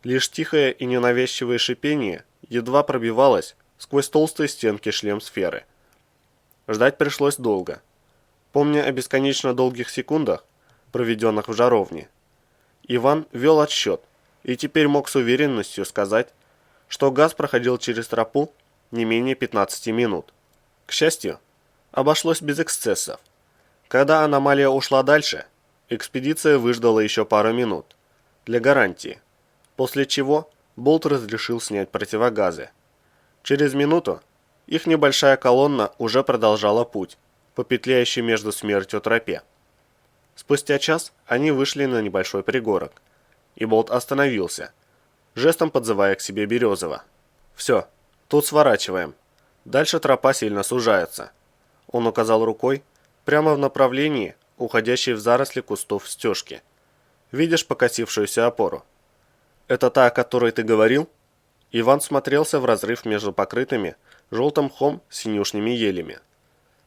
Лишь тихое и ненавязчивое шипение едва пробивалось сквозь толстые стенки шлем-сферы. Ждать пришлось долго. Помня о бесконечно долгих секундах, проведенных в жаровне, Иван вел отсчет и теперь мог с уверенностью сказать, что газ проходил через тропу не менее 15 минут. К счастью, обошлось без эксцессов. Когда аномалия ушла дальше, экспедиция выждала еще пару минут, для гарантии, после чего болт разрешил снять противогазы. Через минуту их небольшая колонна уже продолжала путь по петляющей между смертью тропе. Спустя час они вышли на небольшой пригорок, и Болт остановился, жестом подзывая к себе Березова. «Все, тут сворачиваем. Дальше тропа сильно сужается». Он указал рукой прямо в направлении, уходящей в заросли кустов стежки. «Видишь покосившуюся опору? Это та, о которой ты говорил?» Иван смотрелся в разрыв между покрытыми желтым мхом синюшными елями.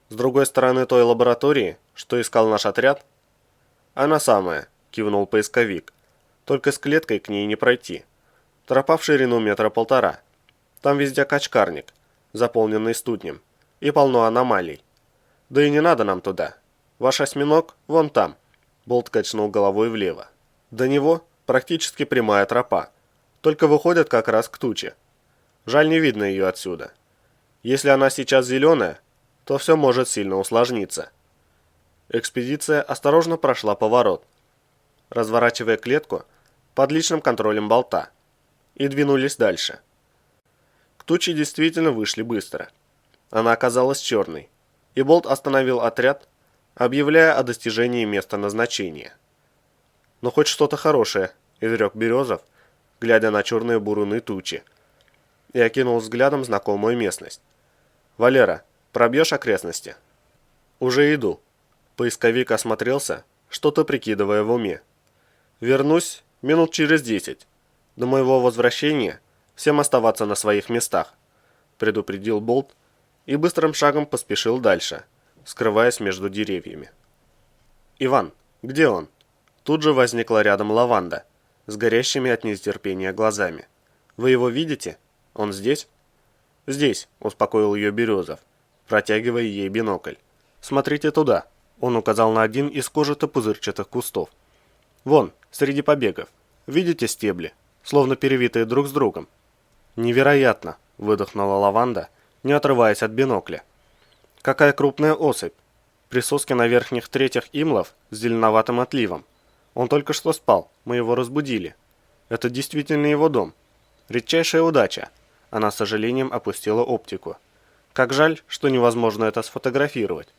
«С другой стороны той лаборатории, что искал наш отряд?» «Она самая», — кивнул поисковик. «Только с клеткой к ней не пройти. Тропа в ширину 1,5 метра. Там везде качкарник, заполненный студнем, и полно аномалий. Да и не надо нам туда. Ваш осьминог вон там». Болт качнул головой влево. До него практически прямая тропа, только выходит как раз к туче. Жаль, не видно ее отсюда. Если она сейчас зеленая, то все может сильно усложниться. Экспедиция осторожно прошла поворот, разворачивая клетку под личным контролем Болта, и двинулись дальше. К туче действительно вышли быстро. Она оказалась черной, и Болт остановил отряд, объявляя о достижении места назначения. «Ну хоть что-то хорошее», — изрек Березов, глядя на черные буруны тучи, и окинул взглядом знакомую местность. «Валера, пробьешь окрестности?» «Уже иду». Поисковик осмотрелся, что-то прикидывая в уме. «Вернусь минут через 10. До моего возвращения всем оставаться на своих местах», — предупредил Болт и быстрым шагом поспешил дальше, скрываясь между деревьями. «Иван, где он?» Тут же возникла рядом Лаванда, с горящими от нетерпения глазами. «Вы его видите? Он здесь?» «Здесь», — успокоил ее Березов, протягивая ей бинокль. «Смотрите туда», — он указал на один из кожито-пузырчатых кустов. «Вон, среди побегов. Видите стебли, словно перевитые друг с другом?» «Невероятно», — выдохнула Лаванда, не отрываясь от бинокля. «Какая крупная особь. Присоски на верхних третях имлов с зеленоватым отливом. Он только что спал, мы его разбудили. Это действительно его дом. Редчайшая удача». Она с сожалением опустила оптику. «Как жаль, что невозможно это сфотографировать».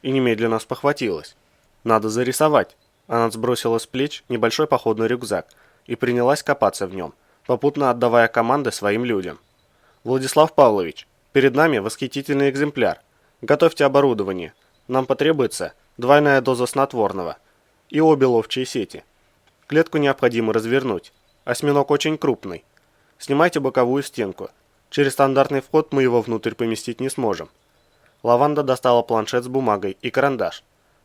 И немедленно спохватилась. «Надо зарисовать». Она сбросила с плеч небольшой походный рюкзак и принялась копаться в нем, попутно отдавая команды своим людям. «Владислав Павлович, перед нами восхитительный экземпляр. Готовьте оборудование. Нам потребуется двойная доза снотворного и обе ловчие сети. Клетку необходимо развернуть. Осьминог очень крупный. Снимайте боковую стенку. Через стандартный вход мы его внутрь поместить не сможем». Лаванда достала планшет с бумагой и карандаш.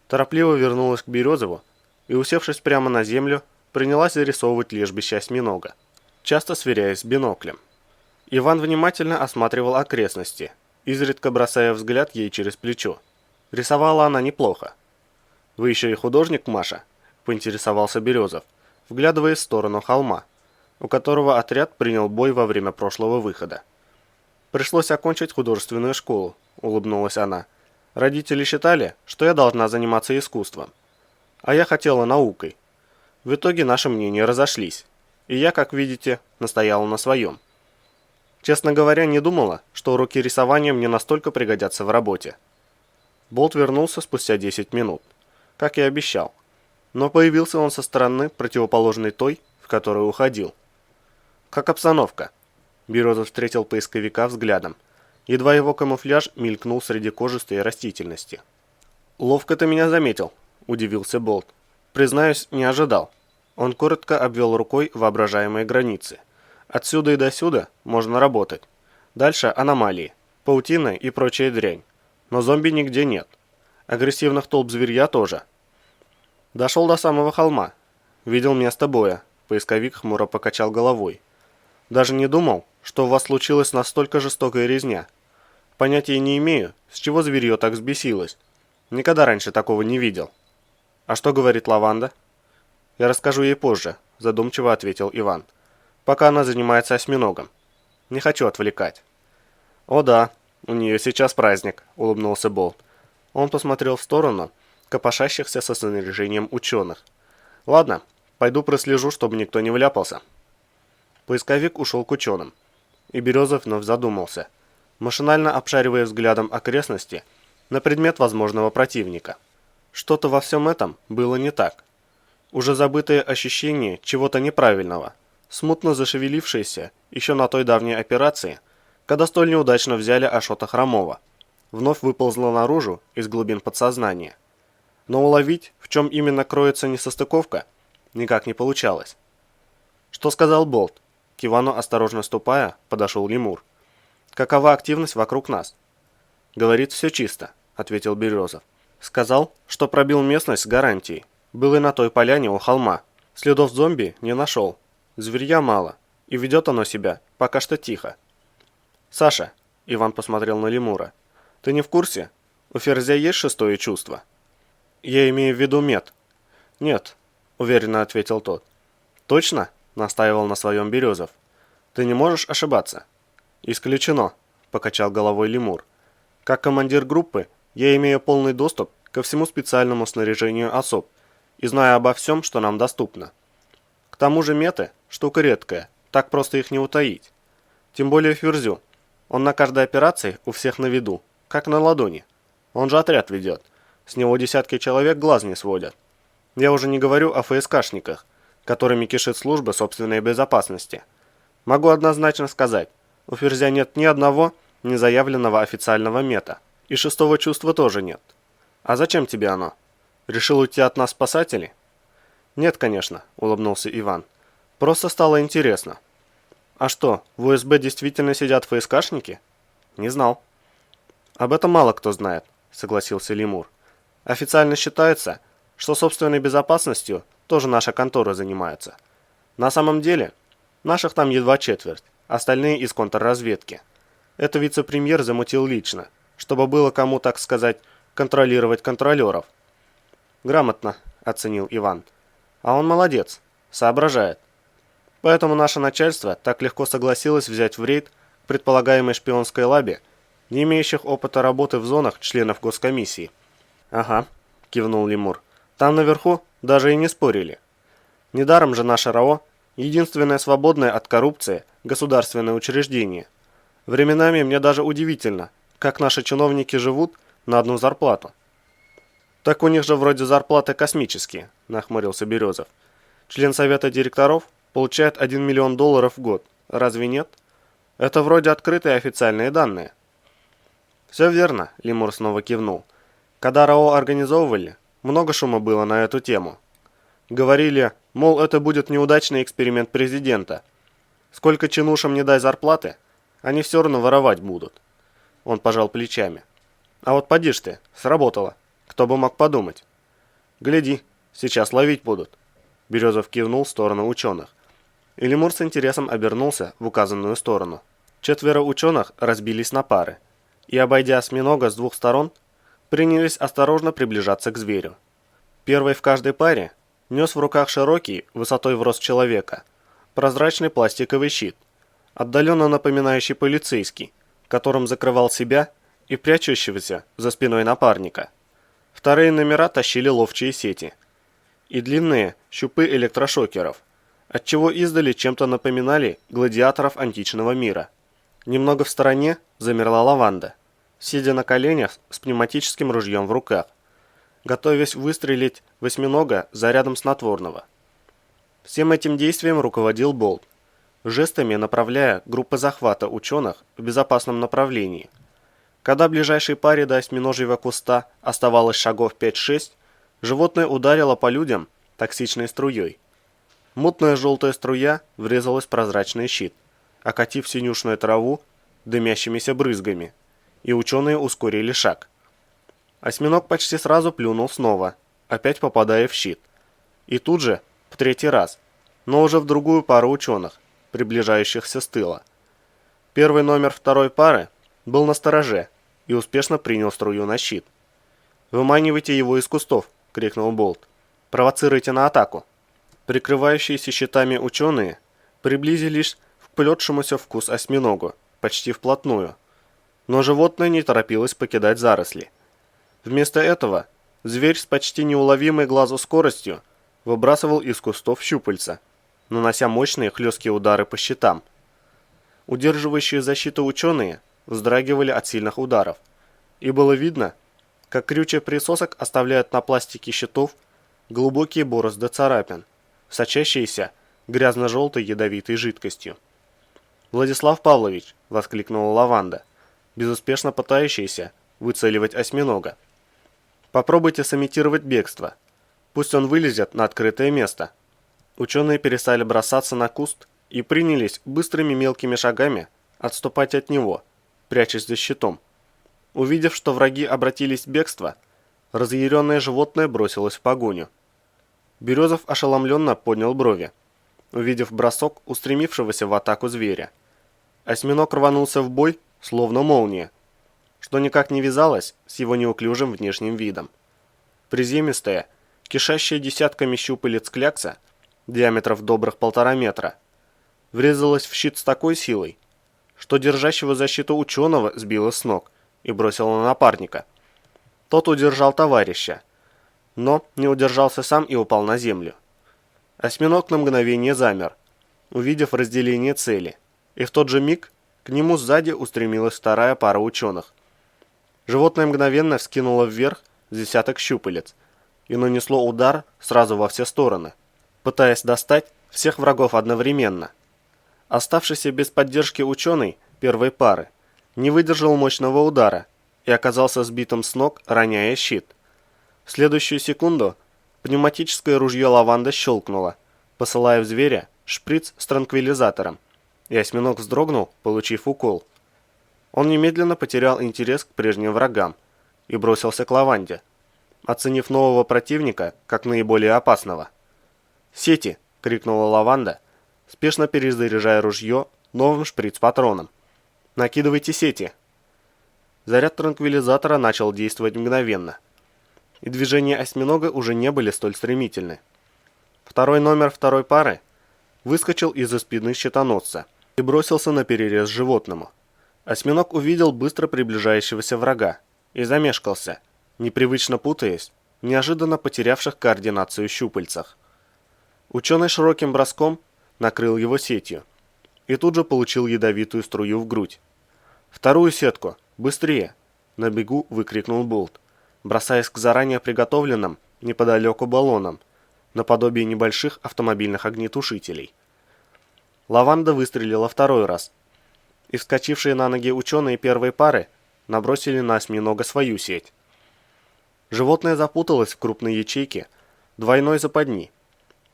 Торопливо вернулась к Березову и, усевшись прямо на землю, принялась зарисовывать лежбище осьминога, часто сверяясь с биноклем. Иван внимательно осматривал окрестности, изредка бросая взгляд ей через плечо. Рисовала она неплохо. «Вы еще и художник, Маша?» – поинтересовался Березов, вглядываясь в сторону холма, у которого отряд принял бой во время прошлого выхода. «Пришлось окончить художественную школу», – улыбнулась она. «Родители считали, что я должна заниматься искусством, а я хотела наукой. В итоге наши мнения разошлись, и я, как видите, настояла на своем. Честно говоря, не думала, что уроки рисования мне настолько пригодятся в работе». Болт вернулся спустя 10 минут, как и обещал, но появился он со стороны, противоположной той, в которую уходил. «Как обстановка?» Березов встретил поисковика взглядом. Едва его камуфляж мелькнул среди кожистой растительности. «Ловко ты меня заметил», – удивился Болт. «Признаюсь, не ожидал». Он коротко обвел рукой воображаемые границы. «Отсюда и досюда можно работать. Дальше аномалии, паутина и прочая дрянь. Но зомби нигде нет. Агрессивных толп зверья тоже». Дошел до самого холма. Видел место боя. Поисковик хмуро покачал головой. «Даже не думал, что у вас случилась настолько жестокая резня. Понятия не имею, с чего зверье так взбесилось. Никогда раньше такого не видел». «А что говорит Лаванда?» «Я расскажу ей позже», – задумчиво ответил Иван. «Пока она занимается осьминогом. Не хочу отвлекать». «О да, у нее сейчас праздник», – улыбнулся Болт. Он посмотрел в сторону копошащихся со снаряжением ученых. «Ладно, пойду прослежу, чтобы никто не вляпался». Поисковик ушел к ученым, и Березов вновь задумался, машинально обшаривая взглядом окрестности на предмет возможного противника. Что-то во всем этом было не так. Уже забытое ощущение чего-то неправильного, смутно зашевелившееся еще на той давней операции, когда столь неудачно взяли Ашота Хромова, вновь выползло наружу из глубин подсознания. Но уловить, в чем именно кроется несостыковка, никак не получалось. «Что сказал Болт?» К Ивану, осторожно ступая, подошел лемур. «Какова активность вокруг нас?» «Говорит, все чисто», — ответил Березов. «Сказал, что пробил местность с гарантией. Был и на той поляне у холма. Следов зомби не нашел. Зверья мало, и ведет оно себя пока что тихо». «Саша», — Иван посмотрел на лемура, — «ты не в курсе? У Ферзя есть шестое чувство?» «Я имею в виду мед». «Нет», — уверенно ответил тот. «Точно?» — настаивал на своем Березов. «Ты не можешь ошибаться?» «Исключено», — покачал головой лемур. «Как командир группы я имею полный доступ ко всему специальному снаряжению особ и знаю обо всем, что нам доступно. К тому же меты — штука редкая, так просто их не утаить. Тем более Ферзю. Он на каждой операции у всех на виду, как на ладони. Он же отряд ведет. С него десятки человек глаз не сводят. Я уже не говорю о ФСКшниках, которыми кишит служба собственной безопасности. Могу однозначно сказать, у Ферзя нет ни одного незаявленного официального мета, и шестого чувства тоже нет. А зачем тебе оно? Решил уйти от нас спасатели? Нет, конечно, улыбнулся Иван. Просто стало интересно. А что, в УСБ действительно сидят ФСКшники? Не знал. Об этом мало кто знает, согласился лемур. Официально считается, что собственной безопасностью тоже наша контора занимается. На самом деле, наших там едва четверть, остальные из контрразведки. Это вице-премьер замутил лично, чтобы было кому, так сказать, контролировать контролеров. Грамотно, оценил Иван. А он молодец, соображает. Поэтому наше начальство так легко согласилось взять в рейд к предполагаемой шпионской лабе, не имеющих опыта работы в зонах членов госкомиссии. Ага, кивнул лемур. Там наверху даже и не спорили. Недаром же наше РАО – единственное свободное от коррупции государственное учреждение. Временами мне даже удивительно, как наши чиновники живут на одну зарплату. Так у них же вроде зарплаты космические, нахмурился Березов. Член совета директоров получает 1 миллион долларов в год. Разве нет? Это вроде открытые официальные данные. Все верно, лемур снова кивнул. Когда РАО организовывали, много шума было на эту тему. Говорили, мол, это будет неудачный эксперимент президента. Сколько чинушам не дай зарплаты, они все равно воровать будут. Он пожал плечами. А вот поди ж ты, сработало. Кто бы мог подумать. Гляди, сейчас ловить будут. Березов кивнул в сторону ученых. И лемур с интересом обернулся в указанную сторону. 4 ученых разбились на пары и, обойдя осьминога с двух сторон, принялись осторожно приближаться к зверю. Первый в каждой паре нес в руках широкий, высотой в рост человека, прозрачный пластиковый щит, отдаленно напоминающий полицейский, которым закрывал себя и прячущегося за спиной напарника. Вторые номера тащили ловчие сети и длинные щупы электрошокеров, отчего издали чем-то напоминали гладиаторов античного мира. Немного в стороне замерла лаванда, сидя на коленях с пневматическим ружьем в руках, готовясь выстрелить в осьминога зарядом снотворного. Всем этим действием руководил Болт, жестами направляя группы захвата ученых в безопасном направлении. Когда ближайшей паре до осьминожьего куста оставалось шагов 5-6, животное ударило по людям токсичной струей. Мутная желтая струя врезалась в прозрачный щит, окатив синюшную траву дымящимися брызгами, и ученые ускорили шаг. Осьминог почти сразу плюнул снова, опять попадая в щит. И тут же, в 3-й раз, но уже в другую пару ученых, приближающихся с тыла. Первый номер 2-й пары был настороже и успешно принял струю на щит. «Выманивайте его из кустов!» — крикнул Болт. «Провоцируйте на атаку!» Прикрывающиеся щитами ученые приблизились к вплетшемуся в кус осьминогу, почти вплотную. Но животное не торопилось покидать заросли. Вместо этого зверь с почти неуловимой глазу скоростью выбрасывал из кустов щупальца, нанося мощные хлесткие удары по щитам. Удерживающие защиту ученые вздрагивали от сильных ударов, и было видно, как крючья присосок оставляют на пластике щитов глубокие борозды царапин, сочащиеся грязно-желтой ядовитой жидкостью. «Владислав Павлович!» – воскликнула Лаванда, безуспешно пытающаяся выцеливать осьминога. «Попробуйте сымитировать бегство. Пусть он вылезет на открытое место». Ученые перестали бросаться на куст и принялись быстрыми мелкими шагами отступать от него, прячась за щитом. Увидев, что враги обратились в бегство, разъяренное животное бросилось в погоню. Березов ошеломленно поднял брови, увидев бросок устремившегося в атаку зверя. Осьминог рванулся в бой, словно молния, что никак не вязалось с его неуклюжим внешним видом. Приземистая, кишащая десятками щупалец клякса, диаметров добрых 1,5 метра, врезалась в щит с такой силой, что держащего защиту ученого сбила с ног и бросила на напарника. Тот удержал товарища, но не удержался сам и упал на землю. Осьминог на мгновение замер, увидев разделение цели, и в тот же миг к нему сзади устремилась вторая пара ученых. Животное мгновенно вскинуло вверх с десяток щупалец и нанесло удар сразу во все стороны, пытаясь достать всех врагов одновременно. Оставшийся без поддержки ученый первой пары не выдержал мощного удара и оказался сбитым с ног, роняя щит. В следующую секунду пневматическое ружье «Лаванда» щелкнуло, посылая в зверя шприц с транквилизатором, и осьминог вздрогнул, получив укол. Он немедленно потерял интерес к прежним врагам и бросился к «Лаванде», оценив нового противника как наиболее опасного. «Сети!» — крикнула «Лаванда», спешно перезаряжая ружье новым шприц-патроном. «Накидывайте сети!» Заряд транквилизатора начал действовать мгновенно, и движения осьминога уже не были столь стремительны. Второй номер второй пары выскочил из-за спины щитоносца и бросился на перерез животному. Осьминог увидел быстро приближающегося врага и замешкался, непривычно путаясь в неожиданно потерявших координацию щупальцах. Ученый широким броском накрыл его сетью и тут же получил ядовитую струю в грудь. «Вторую сетку! Быстрее!» – на бегу выкрикнул Болт, бросаясь к заранее приготовленным неподалеку баллонам, наподобие небольших автомобильных огнетушителей. Лаванда выстрелила второй раз, и вскочившие на ноги ученые первой пары набросили на осьминога свою сеть. Животное запуталось в крупной ячейке двойной западни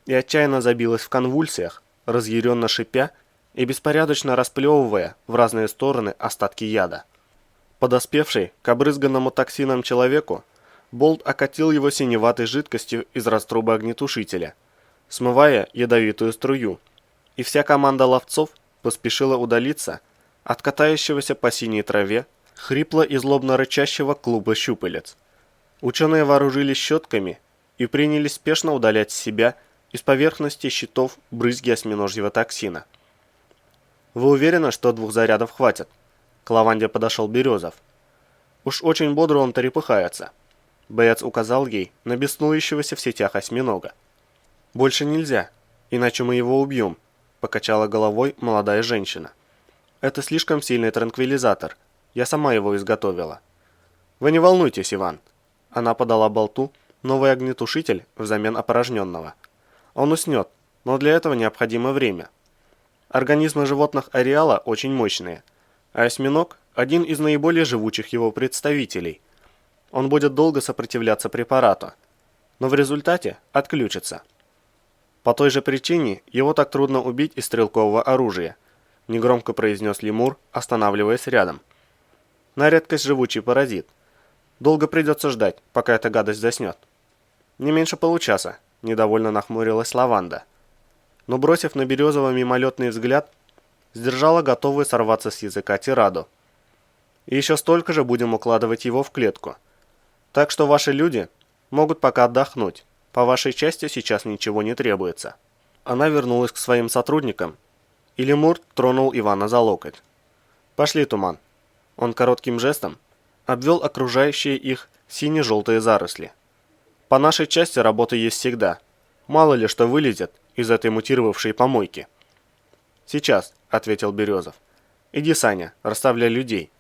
и отчаянно забилось в конвульсиях, разъяренно шипя и беспорядочно расплевывая в разные стороны остатки яда. Подоспевший к обрызганному токсином человеку, Болт окатил его синеватой жидкостью из раструба огнетушителя, смывая ядовитую струю, и вся команда ловцов поспешила удалиться от катающегося по синей траве хрипло и злобно рычащего клуба щупалец. Ученые вооружились щетками и принялись спешно удалять с себя из поверхности щитов брызги осьминожьего токсина. «Вы уверены, что 2 зарядов хватит?» К Лаванде подошел Березов. «Уж очень бодро он трепыхается». Боец указал ей на беснующегося в сетях осьминога. «Больше нельзя, иначе мы его убьем», — покачала головой молодая женщина. «Это слишком сильный транквилизатор. Я сама его изготовила». «Вы не волнуйтесь, Иван». Она подала Болту новый огнетушитель взамен опорожненного. «Он уснет, но для этого необходимо время. Организмы животных ареала очень мощные, а осьминог – один из наиболее живучих его представителей. Он будет долго сопротивляться препарату, но в результате отключится. По той же причине его так трудно убить из стрелкового оружия», – негромко произнес лемур, останавливаясь рядом. «На редкость живучий паразит. Долго придется ждать, пока эта гадость заснет». «Не меньше получаса», – недовольно нахмурилась Лаванда. Но, бросив на Березова мимолетный взгляд, сдержала готовую сорваться с языка тираду. «И еще столько же будем укладывать его в клетку. Так что ваши люди могут пока отдохнуть. По вашей части сейчас ничего не требуется». Она вернулась к своим сотрудникам, и лемур тронул Ивана за локоть. «Пошли, Туман». Он коротким жестом обвел окружающие их сине-желтые заросли. «По нашей части работа есть всегда. Мало ли что вылезет из этой мутировавшей помойки». «Сейчас», — ответил Березов. «Иди, Саня, расставляй людей,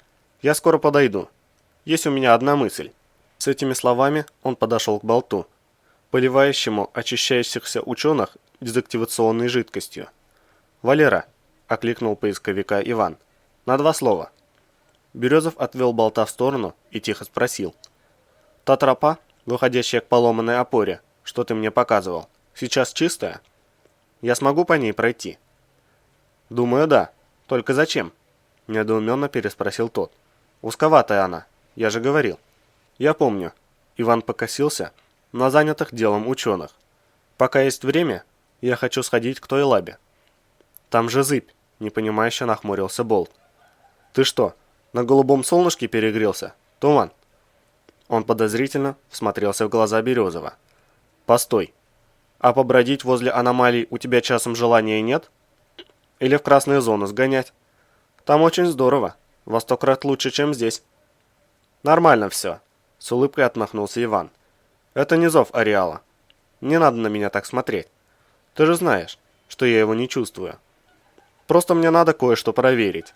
Я скоро подойду. Есть у меня одна мысль». С этими словами он подошел к болту, поливающему очищающихся ученых дезактивационной жидкостью. «Валера», — окликнул поисковика Иван, — «на 2 слова». Березов отвел болта в сторону и тихо спросил: «Та тропа, выходящая к поломанной опоре, что ты мне показывал, сейчас чистая? Я смогу по ней пройти?» «Думаю, да. Только зачем?» – недоуменно переспросил тот. «Узковатая она, я же говорил». «Я помню». Иван покосился на занятых делом ученых. «Пока есть время, я хочу сходить к той лабе». «Там же зыбь», – непонимающе нахмурился Болт. «Ты что, на голубом солнышке перегрелся? Туман?» Он подозрительно всмотрелся в глаза Березова. «Постой. А побродить возле аномалий у тебя часом желания нет? Или в красную зону сгонять? Там очень здорово. Во 100 крат лучше, чем здесь». «Нормально все», — с улыбкой отмахнулся Иван. «Это не зов ареала. Не надо на меня так смотреть. Ты же знаешь, что я его не чувствую. Просто мне надо кое-что проверить.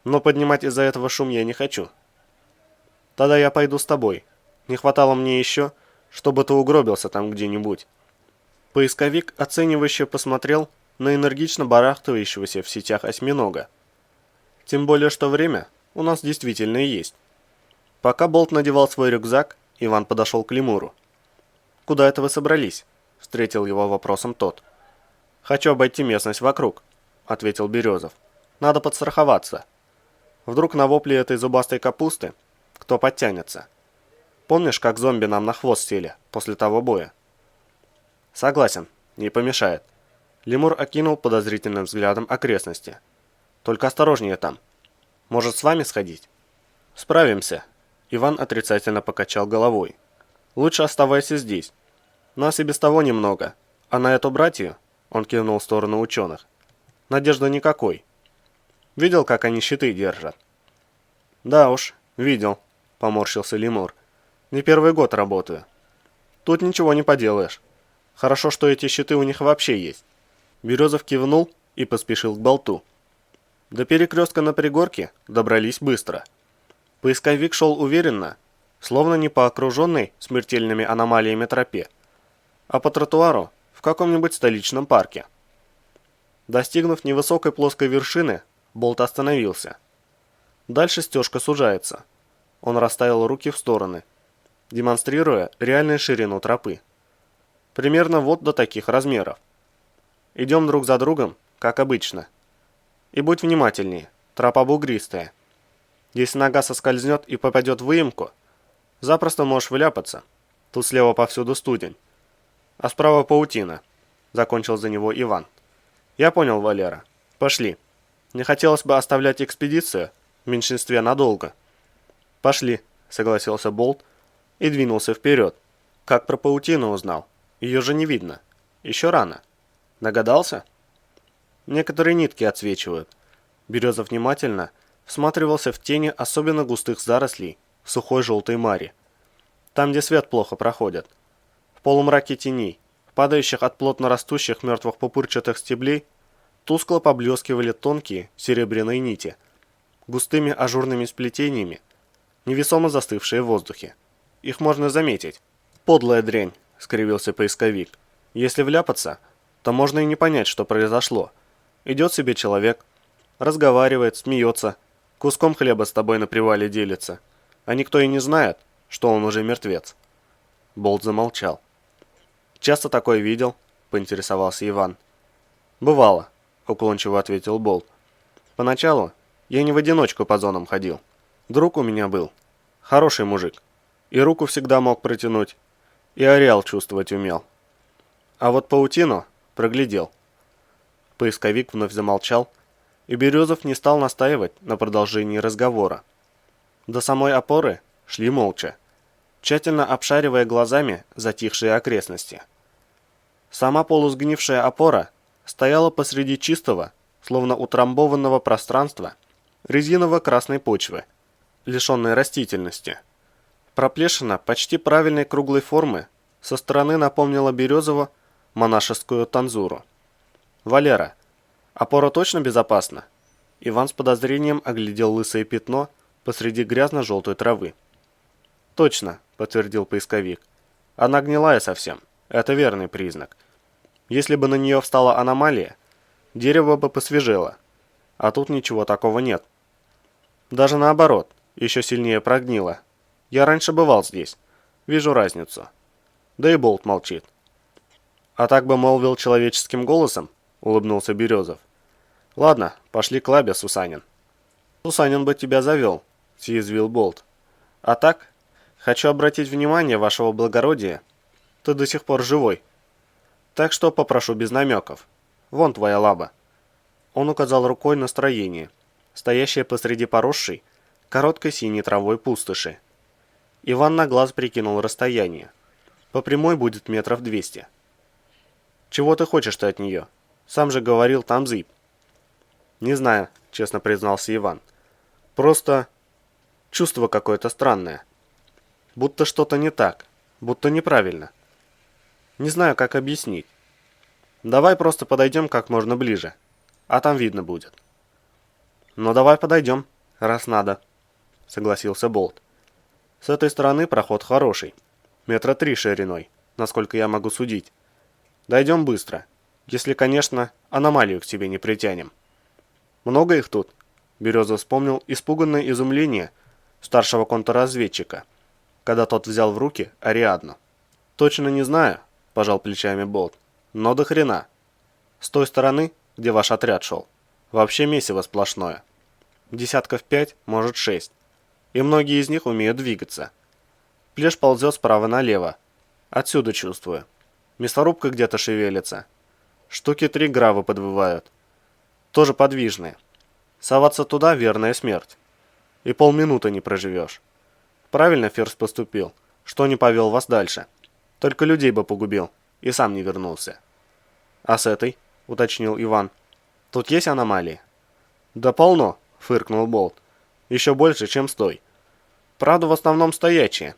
Но поднимать из-за этого шум я не хочу. Тогда я пойду с тобой. Не хватало мне еще, чтобы ты угробился там где-нибудь». Поисковик оценивающе посмотрел на энергично барахтающегося в сетях осьминога. «Тем более, что время у нас действительно есть». Пока Болт надевал свой рюкзак, Иван подошел к лемуру. «Куда это вы собрались?» – встретил его вопросом тот. «Хочу обойти местность вокруг», – ответил Березов. «Надо подстраховаться. Вдруг на вопли этой зубастой капусты кто подтянется. Помнишь, как зомби нам на хвост сели после того боя?» «Согласен, не помешает». Лемур окинул подозрительным взглядом окрестности. «Только осторожнее там. Может, с вами сходить?» «Справимся». Иван отрицательно покачал головой. «Лучше оставайся здесь. Нас и без того немного, а на эту братью, он кивнул в сторону ученых, надежды никакой. Видел, как они щиты держат?» «Да уж, видел», — поморщился Лемур. «Не первый год работаю. Тут ничего не поделаешь. Хорошо, что эти щиты у них вообще есть». Березов кивнул и поспешил к болту. До перекрестка на пригорке добрались быстро. Поисковик шел уверенно, словно не по окруженной смертельными аномалиями тропе, а по тротуару в каком-нибудь столичном парке. Достигнув невысокой плоской вершины, Болт остановился. Дальше стежка сужается. Он расставил руки в стороны, демонстрируя реальную ширину тропы. Примерно вот до таких размеров. Идем друг за другом, как обычно. И будь внимательнее, тропа бугристая. Если нога соскользнет и попадет в выемку, запросто можешь вляпаться. Тут слева повсюду студень. А справа паутина, закончил за него Иван. Я понял, Валера. Пошли. Не хотелось бы оставлять экспедицию в меньшинстве надолго. Пошли, согласился Болт и двинулся вперед. Как про паутину узнал? Ее же не видно. Еще рано. Догадался? Некоторые нитки отсвечивают. Березов внимательно всматривался в тени особенно густых зарослей в сухой желтой маре. Там, где свет плохо проходит. В полумраке теней, падающих от плотно растущих мертвых пупырчатых стеблей, тускло поблескивали тонкие серебряные нити, густыми ажурными сплетениями, невесомо застывшие в воздухе. Их можно заметить. «Подлая дрянь», — скривился поисковик. «Если вляпаться, то можно и не понять, что произошло. Идет себе человек, разговаривает, смеется, куском хлеба с тобой на привале делится, а никто и не знает, что он уже мертвец». Болт замолчал. «Часто такое видел?» — поинтересовался Иван. «Бывало», — уклончиво ответил Болт. «Поначалу я не в одиночку по зонам ходил. Друг у меня был. Хороший мужик. И руку всегда мог протянуть, и ареал чувствовать умел. А вот паутину проглядел». Поисковик вновь замолчал, и Березов не стал настаивать на продолжении разговора. До самой опоры шли молча, тщательно обшаривая глазами затихшие окрестности. Сама полусгнившая опора стояла посреди чистого, словно утрамбованного пространства, резиново-красной почвы, лишенной растительности. Проплешина почти правильной круглой формы со стороны напомнила Березову монашескую танзуру. «Валера, опора точно безопасна?» Иван с подозрением оглядел лысое пятно посреди грязно-желтой травы. «Точно», — подтвердил поисковик. «Она гнилая совсем. Это верный признак. Если бы на нее встала аномалия, дерево бы посвежело. А тут ничего такого нет. Даже наоборот, еще сильнее прогнило. Я раньше бывал здесь. Вижу разницу». Да и Болт молчит. «А так бы молвил человеческим голосом?» — улыбнулся Березов. «Ладно, пошли к лабе, Сусанин». «Сусанин бы тебя завел», — съязвил Болт. «А так, хочу обратить внимание вашего благородия. Ты до сих пор живой. Так что попрошу без намеков. Вон твоя лаба». Он указал рукой на строение, стоящее посреди поросшей, короткой синей травой пустоши. Иван на глаз прикинул расстояние. По прямой будет метров 200. «Чего ты хочешь-то от нее? Сам же говорил, там зыбь». «Не знаю», — честно признался Иван. «Просто чувство какое-то странное. Будто что-то не так, будто неправильно. Не знаю, как объяснить. Давай просто подойдем как можно ближе, а там видно будет». «Ну давай подойдем, раз надо», — согласился Болт. «С этой стороны проход хороший, 3 метра шириной, насколько я могу судить. Дойдем быстро, если, конечно, аномалию к тебе не притянем». «Много их тут?» Березов вспомнил испуганное изумление старшего контрразведчика, когда тот взял в руки Ариадну. «Точно не знаю», – пожал плечами Болт, – «но до хрена. С той стороны, где ваш отряд шел, вообще месиво сплошное. 5 десятков, может 6. И многие из них умеют двигаться. Плешь ползет справа налево. Отсюда чувствую. Мясорубка где-то шевелится. Штуки 3 гравы подвывают. Тоже подвижные. Соваться туда — верная смерть. И полминуты не проживешь. Правильно Ферзь поступил, что не повел вас дальше. Только людей бы погубил, и сам не вернулся». «А с этой?» — уточнил Иван. «Тут есть аномалии?» «Да полно», — фыркнул Болт. «Еще больше, чем с той. Правда, в основном стоячие.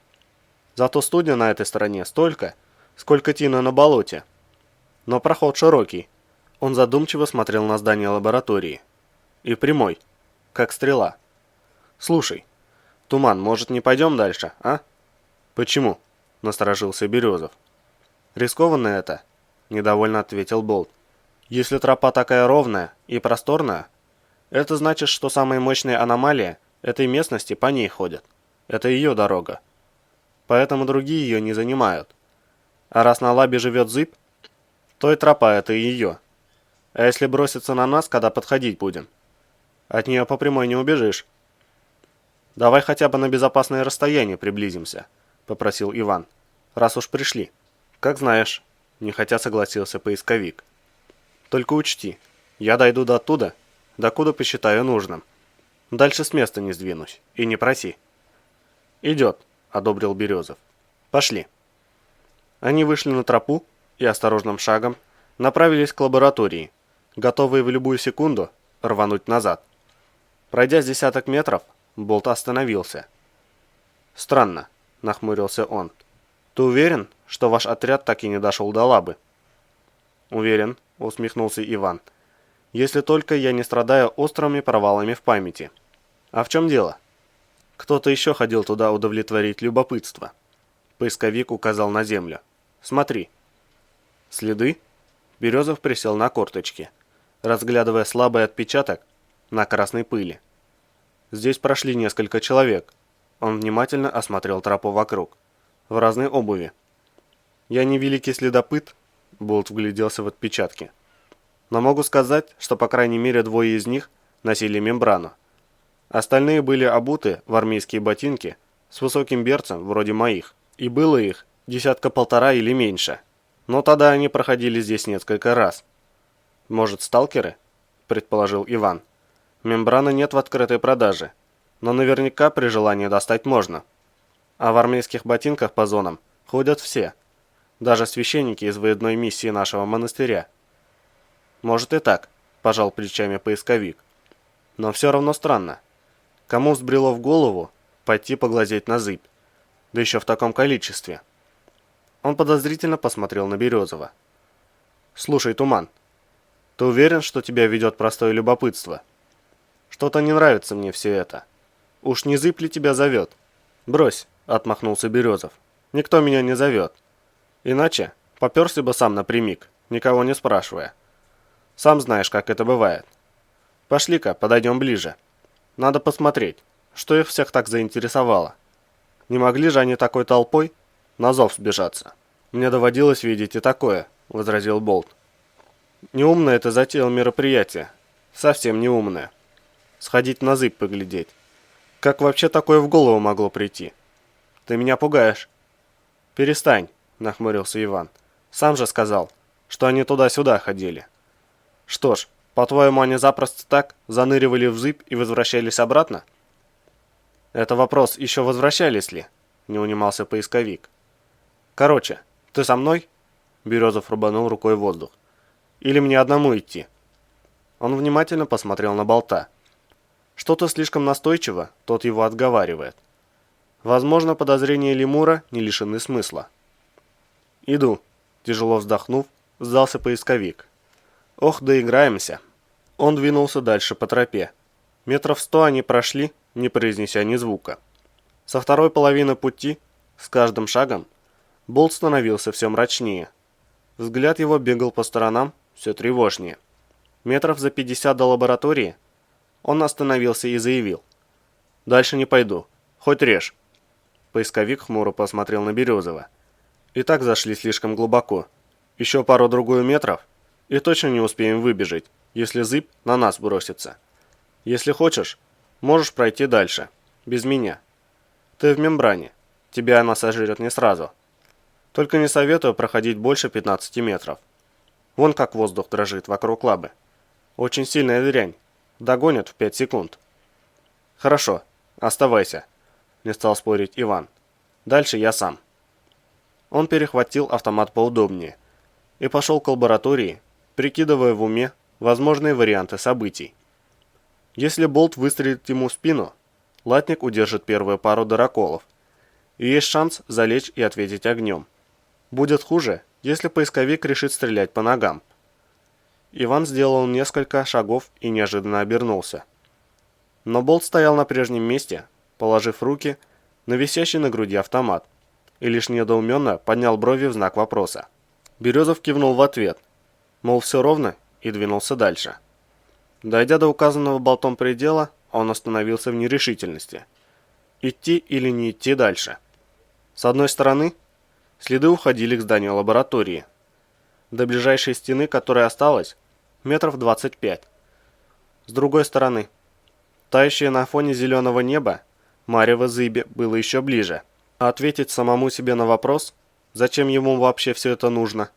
Зато студня на этой стороне столько, сколько тина на болоте. Но проход широкий». Он задумчиво смотрел на здание лаборатории. «И прямой, как стрела. Слушай, Туман, может, не пойдем дальше, а?» «Почему?» – насторожился Березов. «Рискованно это», – недовольно ответил Болт. «Если тропа такая ровная и просторная, это значит, что самые мощные аномалии этой местности по ней ходят. Это ее дорога. Поэтому другие ее не занимают. А раз на лабе живет зыбь, то и тропа это и ее. А если броситься на нас, когда подходить будем? От нее по прямой не убежишь». «Давай хотя бы на безопасное расстояние приблизимся», — попросил Иван. «Раз уж пришли». «Как знаешь», — нехотя согласился поисковик. «Только учти, я дойду до оттуда, докуда посчитаю нужным. Дальше с места не сдвинусь, и не проси». «Идет», — одобрил Березов. «Пошли». Они вышли на тропу и осторожным шагом направились к лаборатории, готовые в любую секунду рвануть назад. Пройдя с 10 метров, Болт остановился. «Странно», — нахмурился он. «Ты уверен, что ваш отряд так и не дошел до лабы?» «Уверен», — усмехнулся Иван. «Если только я не страдаю острыми провалами в памяти». «А в чем дело?» «Кто-то еще ходил туда удовлетворить любопытство». Поисковик указал на землю. «Смотри». «Следы?» Березов присел на корточки, разглядывая слабый отпечаток на красной пыли. «Здесь прошли несколько человек». Он внимательно осмотрел тропу вокруг. «В разной обуви». «Я не великий следопыт», — Болт вгляделся в отпечатки. «Но могу сказать, что по крайней мере 2 из них носили мембрану. Остальные были обуты в армейские ботинки с высоким берцем, вроде моих. И было их 1,5 или меньше. Но тогда они проходили здесь несколько раз». «Может, сталкеры?» — предположил Иван. «Мембраны нет в открытой продаже, но наверняка при желании достать можно. А в армейских ботинках по зонам ходят все, даже священники из военной миссии нашего монастыря». «Может и так», – пожал плечами поисковик. «Но все равно странно. Кому взбрело в голову пойти поглазеть на зыбь? Да еще в таком количестве». Он подозрительно посмотрел на Березова. «Слушай, Туман, ты уверен, что тебя ведет простое любопытство? Что-то не нравится мне все это. Уж не зыб ли тебя зовет? Брось, отмахнулся Березов. Никто меня не зовет. Иначе попёрся бы сам напрямик, никого не спрашивая. Сам знаешь, как это бывает. Пошли-ка, подойдем ближе. Надо посмотреть, что их всех так заинтересовало. Не могли же они такой толпой на зов сбежаться? Мне доводилось видеть и такое, возразил Болт. Неумное это затеял мероприятие. Совсем неумное. Сходить на зыб поглядеть. Как вообще такое в голову могло прийти? Ты меня пугаешь. Перестань, нахмурился Иван. Сам же сказал, что они туда-сюда ходили. Что ж, по-твоему, они запросто так заныривали в зыбь и возвращались обратно? Это вопрос, еще возвращались ли? Не унимался поисковик. Короче, ты со мной? Березов рубанул рукой в воздух. Или мне одному идти? Он внимательно посмотрел на Болта. Что-то слишком настойчиво, тот его отговаривает. Возможно, подозрения лемура не лишены смысла. «Иду», – тяжело вздохнув, сдался поисковик. «Ох, доиграемся». Он двинулся дальше по тропе. Метров 100 они прошли, не произнеся ни звука. Со второй половины пути, с каждым шагом, Болт становился все мрачнее. Взгляд его бегал по сторонам все тревожнее. Метров за 50 до лаборатории он остановился и заявил: «Дальше не пойду, хоть режь». Поисковик хмуро посмотрел на Березова. И так зашли слишком глубоко. Еще пару-другую метров, и точно не успеем выбежать, если зыбь на нас бросится. Если хочешь, можешь пройти дальше, без меня. Ты в мембране, тебя она сожрет не сразу. Только не советую проходить больше 15 метров. Вон как воздух дрожит вокруг лабы. Очень сильная дрянь. Догонят в 5 секунд. Хорошо, оставайся, не стал спорить Иван. Дальше я сам. Он перехватил автомат поудобнее и пошел к лаборатории, прикидывая в уме возможные варианты событий. Если Болт выстрелит ему в спину, латник удержит первую пару дыроколов, и есть шанс залечь и ответить огнем. Будет хуже, если поисковик решит стрелять по ногам. Иван сделал несколько шагов и неожиданно обернулся. Но Болт стоял на прежнем месте, положив руки на висящий на груди автомат, и лишь недоуменно поднял брови в знак вопроса. Березов кивнул в ответ, мол, все ровно, и двинулся дальше. Дойдя до указанного Болтом предела, он остановился в нерешительности. Идти или не идти дальше? С одной стороны, следы уходили к зданию лаборатории. До ближайшей стены, которая осталась, метров 25. С другой стороны, тающее на фоне зеленого неба марево зыби было еще ближе. А ответить самому себе на вопрос, зачем ему вообще все это нужно,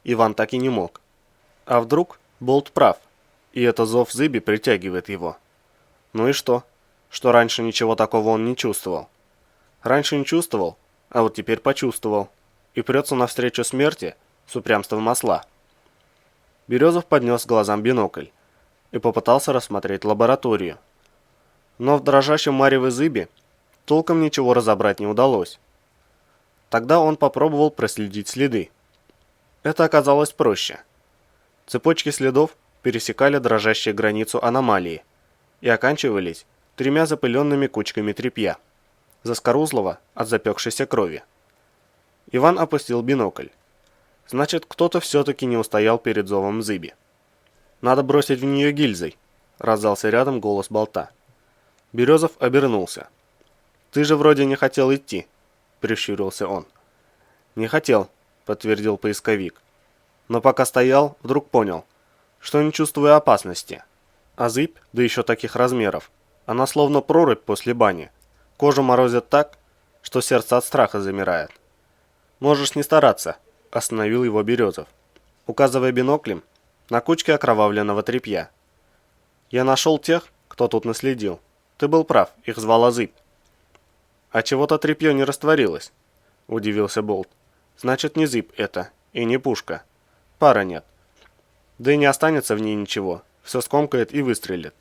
Иван так и не мог. А вдруг Болт прав, и это зов зыби притягивает его? Ну и что? Что раньше ничего такого он не чувствовал. Раньше не чувствовал, а вот теперь почувствовал. И прется навстречу смерти с упрямством осла. Березов поднес к глазам бинокль и попытался рассмотреть лабораторию. Но в дрожащем мареве зыби толком ничего разобрать не удалось. Тогда он попробовал проследить следы. Это оказалось проще. Цепочки следов пересекали дрожащую границу аномалии и оканчивались 3 запыленными кучками тряпья, заскорузлого от запекшейся крови. Иван опустил бинокль. Значит, кто-то все-таки не устоял перед зовом зыби. «Надо бросить в нее гильзой», — раздался рядом голос Болта. Березов обернулся. «Ты же вроде не хотел идти», — прищурился он. «Не хотел», — подтвердил поисковик. Но пока стоял, вдруг понял, что не чувствую опасности. А зыбь, да еще таких размеров, она словно прорубь после бани. Кожу морозит так, что сердце от страха замирает. «Можешь не стараться», — остановил его Березов, указывая биноклем на кучке окровавленного тряпья. «Я нашел тех, кто тут наследил. Ты был прав, их звала зыбь». «А чего-то тряпье не растворилось», — удивился Болт. «Значит, не зыбь это, и не пушка. Пара нет. Да и не останется в ней ничего, все скомкает и выстрелит.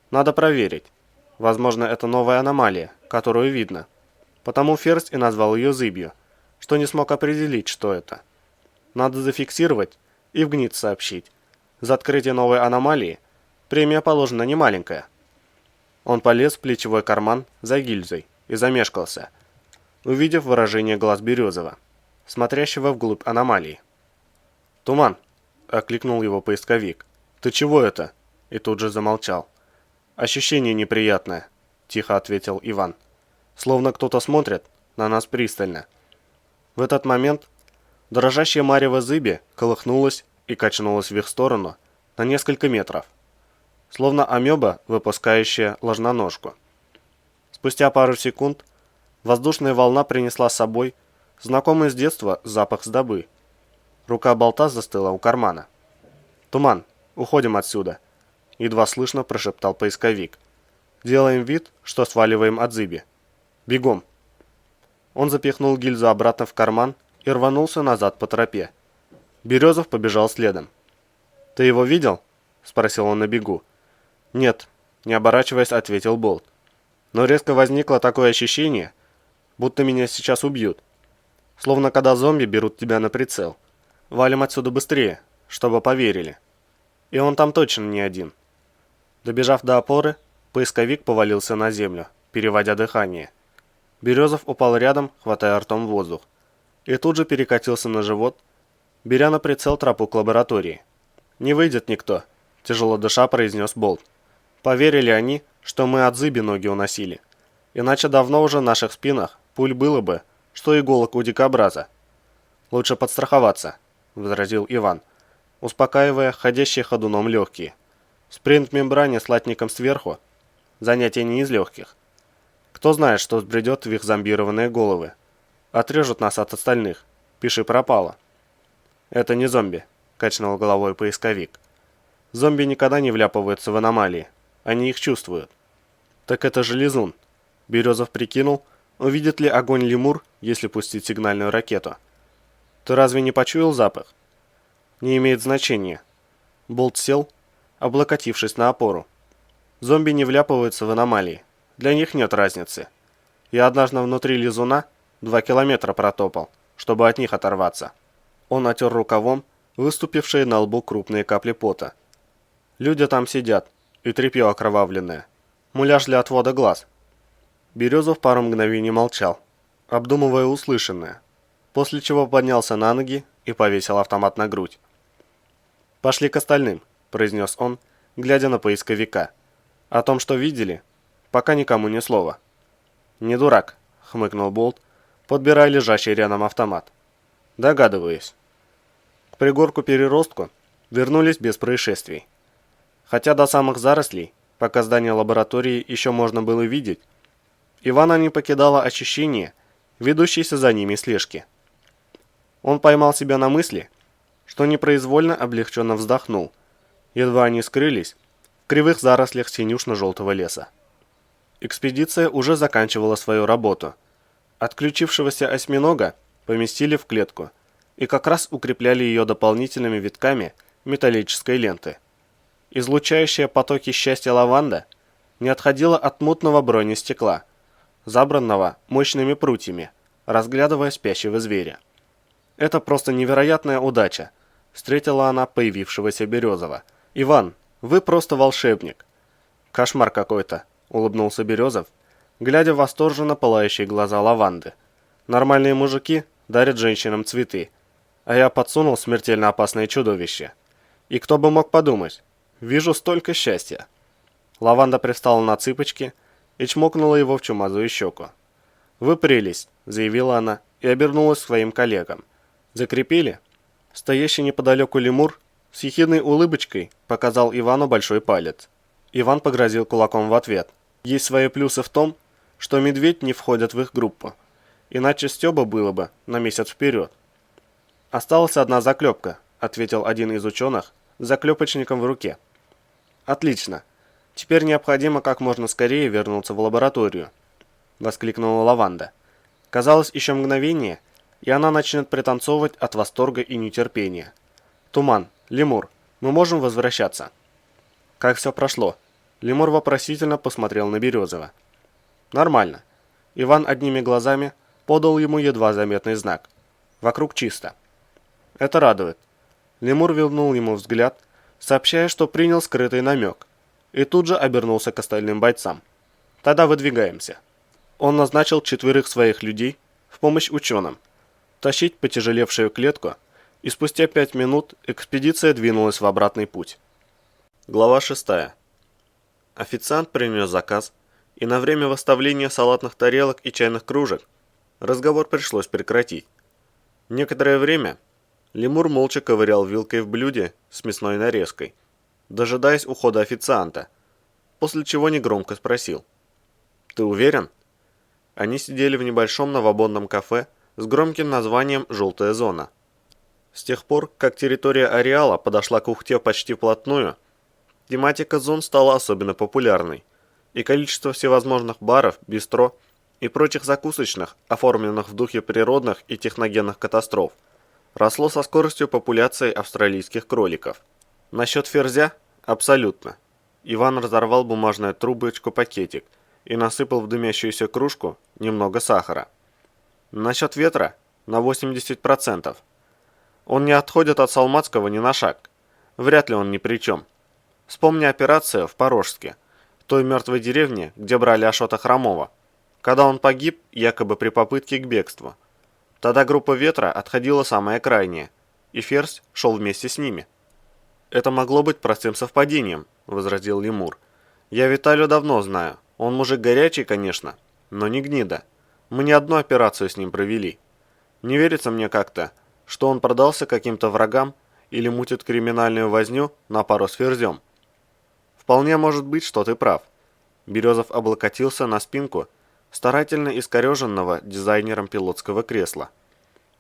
Надо проверить. Возможно, это новая аномалия, которую видно. Потому Ферзь и назвал ее зыбью, что не смог определить, что это. Надо зафиксировать и в ГНИТ сообщить. За открытие новой аномалии премия положена немаленькая». Он полез в плечевой карман за гильзой и замешкался, увидев выражение глаз Березова, смотрящего вглубь аномалии. «Туман!» – окликнул его поисковик. «Ты чего это?» И тут же замолчал. «Ощущение неприятное», – тихо ответил Иван. «Словно кто-то смотрит на нас пристально». В этот момент дрожащее марево зыби колыхнулось и качнулось в их сторону на несколько метров, словно амеба, выпускающая ложноножку. Спустя пару секунд воздушная волна принесла с собой знакомый с детства запах сдобы. Рука болта застыла у кармана. «Туман, уходим отсюда», — едва слышно прошептал поисковик. «Делаем вид, что сваливаем от зыби. Бегом». Он запихнул гильзу обратно в карман и рванулся назад по тропе. Березов побежал следом. «Ты его видел?» — спросил он на бегу. «Нет», — не оборачиваясь, ответил Болт. «Но резко возникло такое ощущение, будто меня сейчас убьют. Словно когда зомби берут тебя на прицел. Валим отсюда быстрее, чтобы поверили. И он там точно не один». Добежав до опоры, поисковик повалился на землю, переводя дыхание. Березов упал рядом, хватая ртом воздух, и тут же перекатился на живот, беря на прицел тропу к лаборатории. «Не выйдет никто», – тяжело дыша произнес Болт. «Поверили они, что мы от зыби ноги уносили. Иначе давно уже в наших спинах пуль было бы, что иголок у дикобраза». «Лучше подстраховаться», – возразил Иван, успокаивая ходящие ходуном легкие. «Спринт в мембране с латником сверху – занятие не из легких. Кто знает, что сбредет в их зомбированные головы. Отрежут нас от остальных. Пиши пропало». «Это не зомби», – качнул головой поисковик. «Зомби никогда не вляпываются в аномалии. Они их чувствуют». «Так это же лизун». Березов прикинул, увидит ли огонь лемур, если пустить сигнальную ракету. «Ты разве не почуял запах?» «Не имеет значения». Болт сел, облокотившись на опору. «Зомби не вляпываются в аномалии. Для них нет разницы. Я однажды внутри лизуна 2 километра протопал, чтобы от них оторваться». Он отер рукавом выступившие на лбу крупные капли пота. «Люди там сидят, и тряпье окровавленное. Муляж для отвода глаз». Березов пару мгновений молчал, обдумывая услышанное, после чего поднялся на ноги и повесил автомат на грудь. «Пошли к остальным», – произнес он, глядя на поисковика. «О том, что видели, пока никому ни слова». «Не дурак», – хмыкнул Болт, подбирая лежащий рядом автомат. «Догадываюсь». К пригорку-переростку вернулись без происшествий. Хотя до самых зарослей, пока здание лаборатории еще можно было видеть, Ивана не покидало ощущение ведущейся за ними слежки. Он поймал себя на мысли, что непроизвольно облегченно вздохнул, едва они скрылись в кривых зарослях синюшно-желтого леса. Экспедиция уже заканчивала свою работу. Отключившегося осьминога поместили в клетку и как раз укрепляли ее дополнительными витками металлической ленты. Излучающая потоки счастья лаванда не отходила от мутного бронестекла, забранного мощными прутьями, разглядывая спящего зверя. «Это просто невероятная удача», — встретила она появившегося Березова. «Иван, вы просто волшебник». «Кошмар какой-то», — улыбнулся Березов, глядя в восторженно пылающие глаза лаванды. «Нормальные мужики дарят женщинам цветы, а я подсунул смертельно опасное чудовище. И кто бы мог подумать, вижу столько счастья». Лаванда пристала на цыпочки и чмокнула его в чумазую щеку. «Вы прелесть», — заявила она и обернулась к своим коллегам. «Закрепили?» Стоящий неподалеку лемур с ехидной улыбочкой показал Ивану большой палец. Иван погрозил кулаком в ответ. Есть свои плюсы в том, что медведь не входит в их группу, иначе стёба было бы на месяц вперед. «Осталась одна заклепка», — ответил один из ученых с заклепочником в руке. «Отлично. Теперь необходимо как можно скорее вернуться в лабораторию», — воскликнула Лаванда. Казалось, еще мгновение, и она начнет пританцовывать от восторга и нетерпения. «Туман, лемур, мы можем возвращаться?» «Как все прошло?» Лемур вопросительно посмотрел на Березова. «Нормально». Иван одними глазами подал ему едва заметный знак. «Вокруг чисто». «Это радует». Лемур вернул ему взгляд, сообщая, что принял скрытый намек, и тут же обернулся к остальным бойцам. Тогда выдвигаемся. Он назначил 4 своих людей в помощь ученым тащить потяжелевшую клетку, и спустя 5 минут экспедиция двинулась в обратный путь. Глава 6. Официант принес заказ, и на время выставления салатных тарелок и чайных кружек разговор пришлось прекратить. Некоторое время лемур молча ковырял вилкой в блюде с мясной нарезкой, дожидаясь ухода официанта, после чего негромко спросил: «Ты уверен?» Они сидели в небольшом новобонном кафе с громким названием «Желтая зона». С тех пор, как территория ареала подошла к Ухте почти вплотную, тематика зон стала особенно популярной, и количество всевозможных баров, бистро и прочих закусочных, оформленных в духе природных и техногенных катастроф, росло со скоростью популяции австралийских кроликов. Насчет ферзя – абсолютно. Иван разорвал бумажную трубочку-пакетик и насыпал в дымящуюся кружку немного сахара. Насчет ветра – на 80%. Он не отходит от Салмацкого ни на шаг. Вряд ли он ни при чем. Вспомни операцию в Порожске, той мертвой деревне, где брали Ашота Хромова, когда он погиб якобы при попытке к бегству. Тогда группа ветра отходила самая крайняя, и Ферзь шел вместе с ними. «Это могло быть простым совпадением», — возразил лемур. «Я Виталию давно знаю. Он мужик горячий, конечно, но не гнида. Мы не одну операцию с ним провели. Не верится мне как-то, что он продался каким-то врагам или мутит криминальную возню на пару с Ферзем. Вполне может быть, что ты прав». Березов облокотился на спинку старательно искореженного дизайнером пилотского кресла.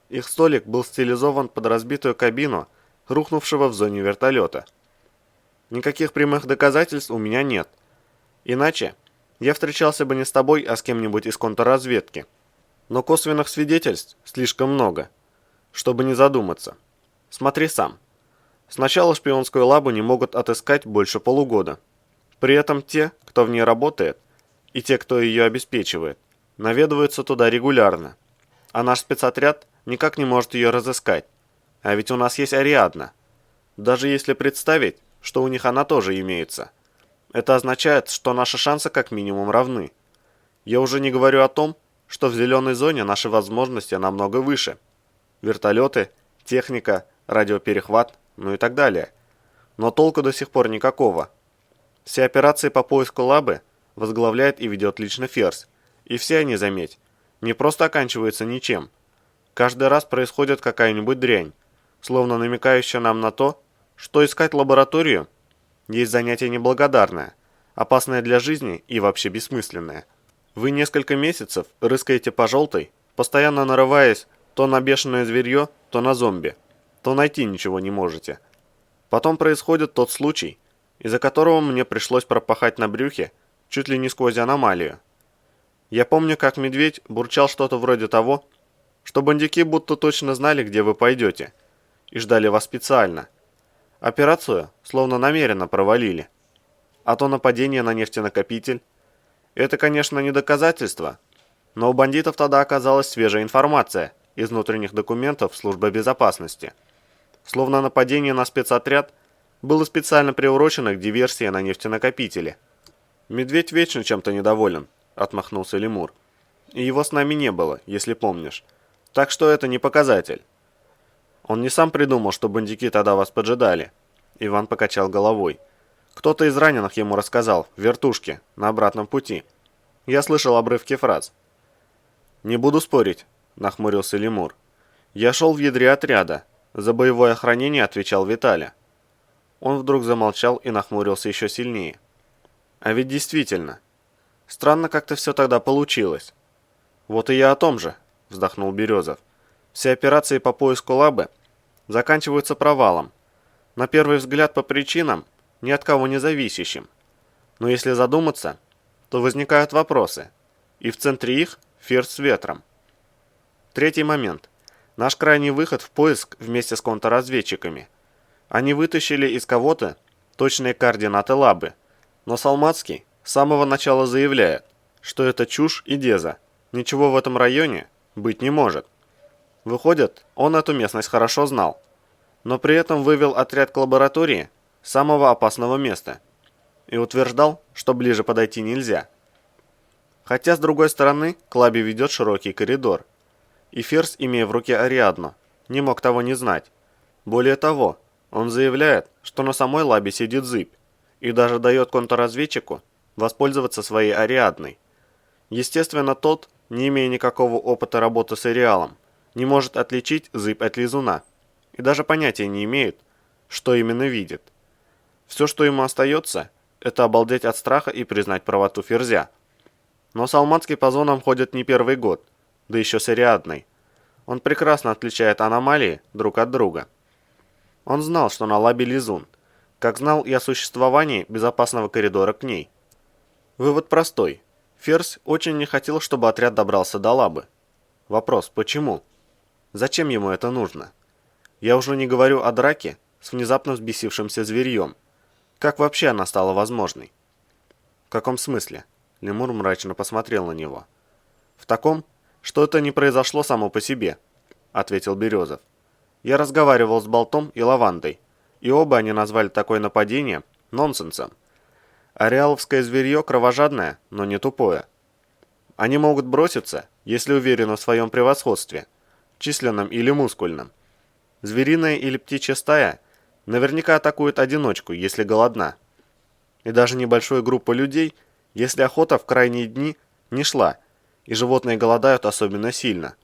Их столик был стилизован под разбитую кабину рухнувшего в зоне вертолета. Никаких прямых доказательств у меня нет. Иначе я встречался бы не с тобой, а с кем-нибудь из контрразведки. Но косвенных свидетельств слишком много, чтобы не задуматься. Смотри сам. Сначала шпионскую лабу не могут отыскать больше полугода. При этом те, кто в ней работает, и те, кто ее обеспечивает, наведываются туда регулярно. А наш спецотряд никак не может ее разыскать. А ведь у нас есть Ариадна. Даже если представить, что у них она тоже имеется, это означает, что наши шансы как минимум равны. Я уже не говорю о том, что в зеленой зоне наши возможности намного выше. Вертолеты, техника, радиоперехват, ну и так далее. Но толку до сих пор никакого. Все операции по поиску лабы возглавляет и ведет лично Ферзь. И все они, заметь, не просто оканчиваются ничем. Каждый раз происходит какая-нибудь дрянь, словно намекающая нам на то, что искать лабораторию есть занятие неблагодарное, опасное для жизни и вообще бессмысленное. Вы несколько месяцев рыскаете по желтой, постоянно нарываясь то на бешеное зверье, то на зомби, то найти ничего не можете. Потом происходит тот случай, из-за которого мне пришлось пропахать на брюхе чуть ли не сквозь аномалию. Я помню, как медведь бурчал что-то вроде того, что бандюки будто точно знали, где вы пойдете, и ждали вас специально. Операцию словно намеренно провалили. А то нападение на нефтенакопитель – это, конечно, не доказательство, но у бандитов тогда оказалась свежая информация из внутренних документов Службы безопасности. Словно нападение на спецотряд было специально приурочено к диверсии на нефтенакопителе. «Медведь вечно чем-то недоволен», – отмахнулся лемур. «И его с нами не было, если помнишь. Так что это не показатель». «Он не сам придумал, что бандюки тогда вас поджидали». Иван покачал головой. «Кто-то из раненых ему рассказал, в вертушке, на обратном пути. Я слышал обрывки фраз». «Не буду спорить», – нахмурился лемур. «Я шел в ядре отряда. За боевое охранение отвечал Виталя». Он вдруг замолчал и нахмурился еще сильнее. «А ведь действительно, странно как-то все тогда получилось». «Вот и я о том же», – вздохнул Березов. «Все операции по поиску лабы заканчиваются провалом. На первый взгляд по причинам, ни от кого не зависящим. Но если задуматься, то возникают вопросы. И в центре их Ферзь с ветром. Третий момент. Наш крайний выход в поиск вместе с контрразведчиками. Они вытащили из кого-то точные координаты лабы. Но Салмацкий с самого начала заявляет, что это чушь и деза. Ничего в этом районе быть не может. Выходит, он эту местность хорошо знал, но при этом вывел отряд к лаборатории самого опасного места и утверждал, что ближе подойти нельзя. Хотя, с другой стороны, к лабе ведет широкий коридор. И Ферзь, имея в руке Ариадну, не мог того не знать. Более того, он заявляет, что на самой лабе сидит Зыбь, и даже дает контрразведчику воспользоваться своей Ариадной. Естественно, тот, не имея никакого опыта работы с Ариалом, не может отличить Зыбь от лизуна, и даже понятия не имеет, что именно видит. Все, что ему остается, это обалдеть от страха и признать правоту Ферзя. Но Салманский по зонам ходит не первый год, да еще с Ариадной. Он прекрасно отличает аномалии друг от друга. Он знал, что на лабе лизун, как знал и о существовании безопасного коридора к ней. Вывод простой. Ферзь очень не хотел, чтобы отряд добрался до лабы. Вопрос, почему? Зачем ему это нужно? Я уже не говорю о драке с внезапно взбесившимся зверьем. Как вообще она стала возможной? В каком смысле? Лемур мрачно посмотрел на него. В таком, что это не произошло само по себе, ответил Березов. Я разговаривал с Болтом и Лавандой, и оба они назвали такое нападение нонсенсом. Ареаловское зверье кровожадное, но не тупое. Они могут броситься, если уверены в своем превосходстве, численном или мускульном. Звериная или птичья стая наверняка атакует одиночку, если голодна. И даже небольшую группу людей, если охота в крайние дни не шла, и животные голодают особенно сильно.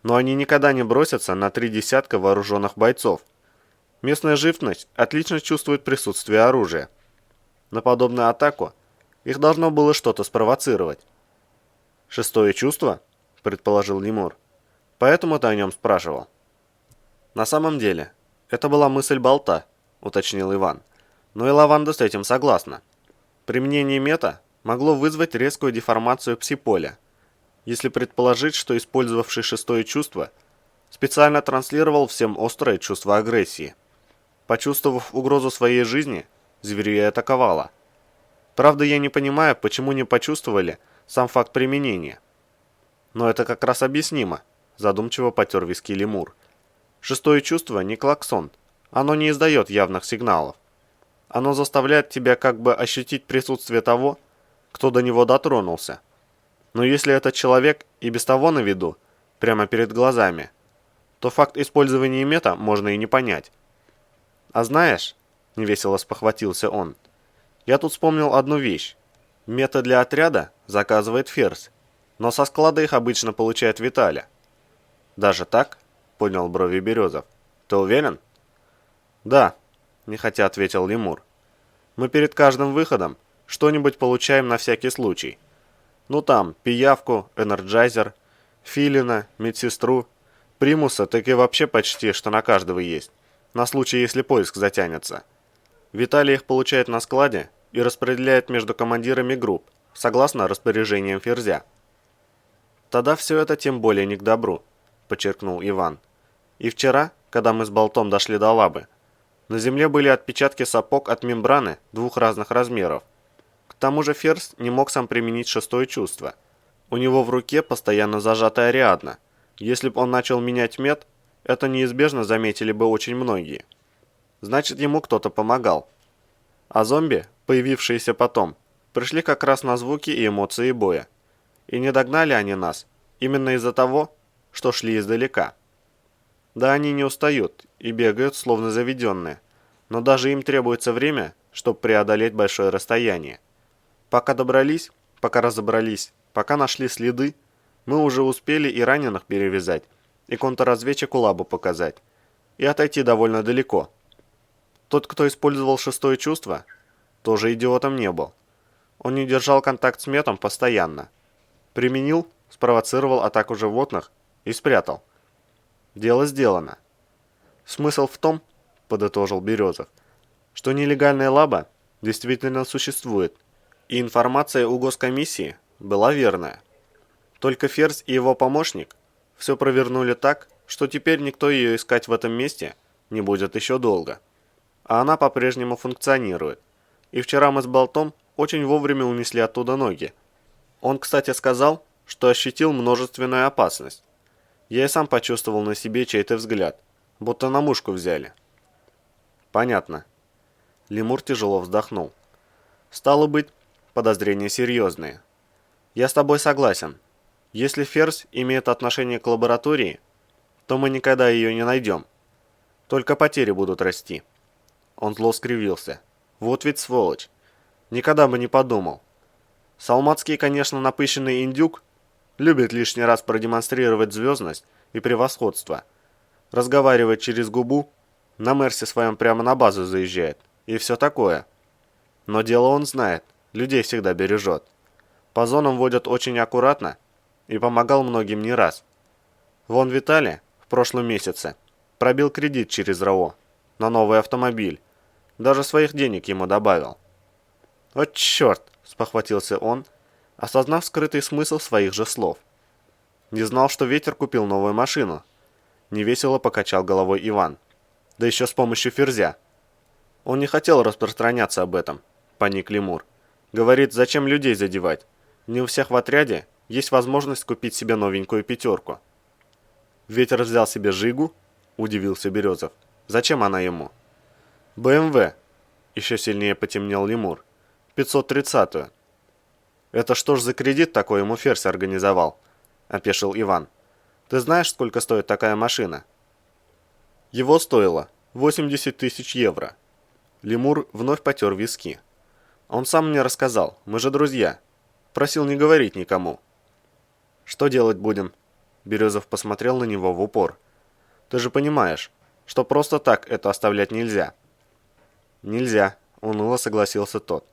Но они никогда не бросятся на 3 десятка вооруженных бойцов. Местная живность отлично чувствует присутствие оружия. На подобную атаку их должно было что-то спровоцировать. «Шестое чувство?» – предположил Лемур. «Поэтому ты о нем спрашивал». «На самом деле, это была мысль Болта», – уточнил Иван. «Но и Лаванда с этим согласна. Применение мета могло вызвать резкую деформацию пси-поля, если предположить, что использовавший шестое чувство специально транслировал всем острое чувство агрессии. Почувствовав угрозу своей жизни, зверье атаковало. Правда, я не понимаю, почему не почувствовали сам факт применения. Но это как раз объяснимо, задумчиво потер виски Лемур. Шестое чувство не клаксон, оно не издает явных сигналов. Оно заставляет тебя как бы ощутить присутствие того, кто до него дотронулся. Но если этот человек и без того на виду, прямо перед глазами, то факт использования мета можно и не понять. А знаешь, невесело спохватился он, я тут вспомнил одну вещь. Мета для отряда заказывает Ферзь, но со склада их обычно получает Виталя. Даже так? Поднял брови Березов. Ты уверен? Да, нехотя ответил Лемур. Мы перед каждым выходом что-нибудь получаем на всякий случай. Ну там, пиявку, энерджайзер, филина, медсестру, примуса, так и вообще почти, что на каждого есть, на случай, если поиск затянется. Виталий их получает на складе и распределяет между командирами групп, согласно распоряжениям Ферзя. Тогда все это тем более не к добру, подчеркнул Иван. И вчера, когда мы с Болтом дошли до лабы, на земле были отпечатки сапог от мембраны двух разных размеров. К тому же Ферзь не мог сам применить шестое чувство. У него в руке постоянно зажатая Ариадна. Если бы он начал менять мет, это неизбежно заметили бы очень многие. Значит, ему кто-то помогал. А зомби, появившиеся потом, пришли как раз на звуки и эмоции боя. И не догнали они нас именно из-за того, что шли издалека. Да, они не устают и бегают, словно заведенные, но даже им требуется время, чтобы преодолеть большое расстояние. Пока добрались, пока разобрались, пока нашли следы, мы уже успели и раненых перевязать, и контрразведчику лабу показать, и отойти довольно далеко. Тот, кто использовал шестое чувство, тоже идиотом не был. Он не держал контакт с метом постоянно. Применил, спровоцировал атаку животных и спрятал. Дело сделано. Смысл в том, подытожил Березов, что нелегальная лаба действительно существует, и информация у госкомиссии была верная. Только Ферзь и его помощник все провернули так, что теперь никто ее искать в этом месте не будет еще долго. А она по-прежнему функционирует. И вчера мы с Болтом очень вовремя унесли оттуда ноги. Он, кстати, сказал, что ощутил множественную опасность. Я и сам почувствовал на себе чей-то взгляд, будто на мушку взяли. Понятно. Лемур тяжело вздохнул. Стало быть, подозрения серьезные. Я с тобой согласен. Если Ферзь имеет отношение к лаборатории, то мы никогда ее не найдем. Только потери будут расти. Он зло скривился. Вот ведь сволочь. Никогда бы не подумал. Салмацкий, конечно, напыщенный индюк, любит лишний раз продемонстрировать звездность и превосходство. Разговаривает через губу, на Мерсе своем прямо на базу заезжает. И все такое. Но дело он знает, людей всегда бережет. По зонам водят очень аккуратно и помогал многим не раз. Вон Виталий в прошлом месяце пробил кредит через РАО на новый автомобиль. Даже своих денег ему добавил. «Вот черт!» – спохватился он, осознав скрытый смысл своих же слов. «Не знал, что Ветер купил новую машину». Невесело покачал головой Иван. Да еще с помощью Ферзя. Он не хотел распространяться об этом, паник Лемур. Говорит, зачем людей задевать? Не у всех в отряде есть возможность купить себе новенькую пятерку. Ветер взял себе Жигу, удивился Березов. Зачем она ему? БМВ. Еще сильнее потемнел Лемур. 530-ю. Это что ж за кредит такой ему Ферзь организовал? Опешил Иван. Ты знаешь, сколько стоит такая машина? Его стоило 80 тысяч евро. Лемур вновь потер виски. Он сам мне рассказал, мы же друзья. Просил не говорить никому. Что делать будем? Березов посмотрел на него в упор. Ты же понимаешь, что просто так это оставлять нельзя. Нельзя, уныло согласился тот.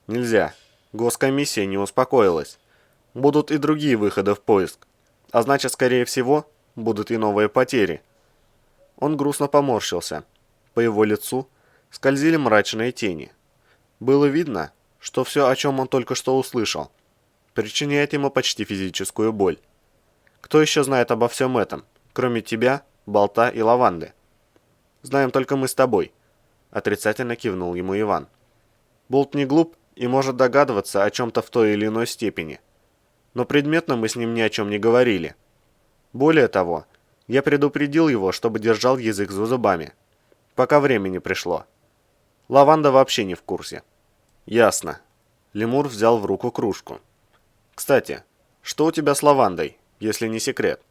Нельзя. Госкомиссия не успокоилась. Будут и другие выходы в поиск. А значит, скорее всего, будут и новые потери. Он грустно поморщился. По его лицу скользили мрачные тени. Было видно, что все, о чем он только что услышал, причиняет ему почти физическую боль. Кто еще знает обо всем этом, кроме тебя, Болта и Лаванды? Знаем только мы с тобой, отрицательно кивнул ему Иван. Болт не глуп и может догадываться о чем-то в той или иной степени. Но предметно мы с ним ни о чем не говорили. Более того, я предупредил его, чтобы держал язык за зубами, пока время не пришло. Лаванда вообще не в курсе. Ясно. Лемур взял в руку кружку. Кстати, что у тебя с Лавандой, если не секрет?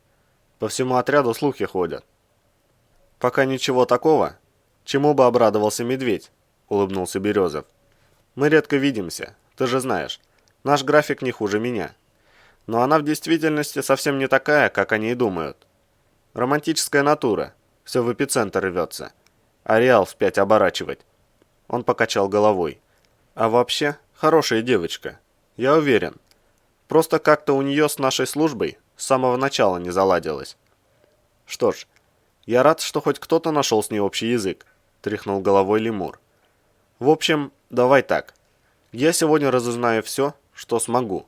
По всему отряду слухи ходят. Пока ничего такого, чему бы обрадовался медведь, улыбнулся Березов. Мы редко видимся, ты же знаешь. Наш график не хуже меня. Но она в действительности совсем не такая, как они и думают. Романтическая натура, все в эпицентр рвется. А Реал вспять оборачивать. Он покачал головой. А вообще, хорошая девочка. Я уверен. Просто как-то у нее с нашей службой с самого начала не заладилось. Что ж, я рад, что хоть кто-то нашел с ней общий язык, тряхнул головой Лемур. В общем, давай так. Я сегодня разузнаю все, что смогу.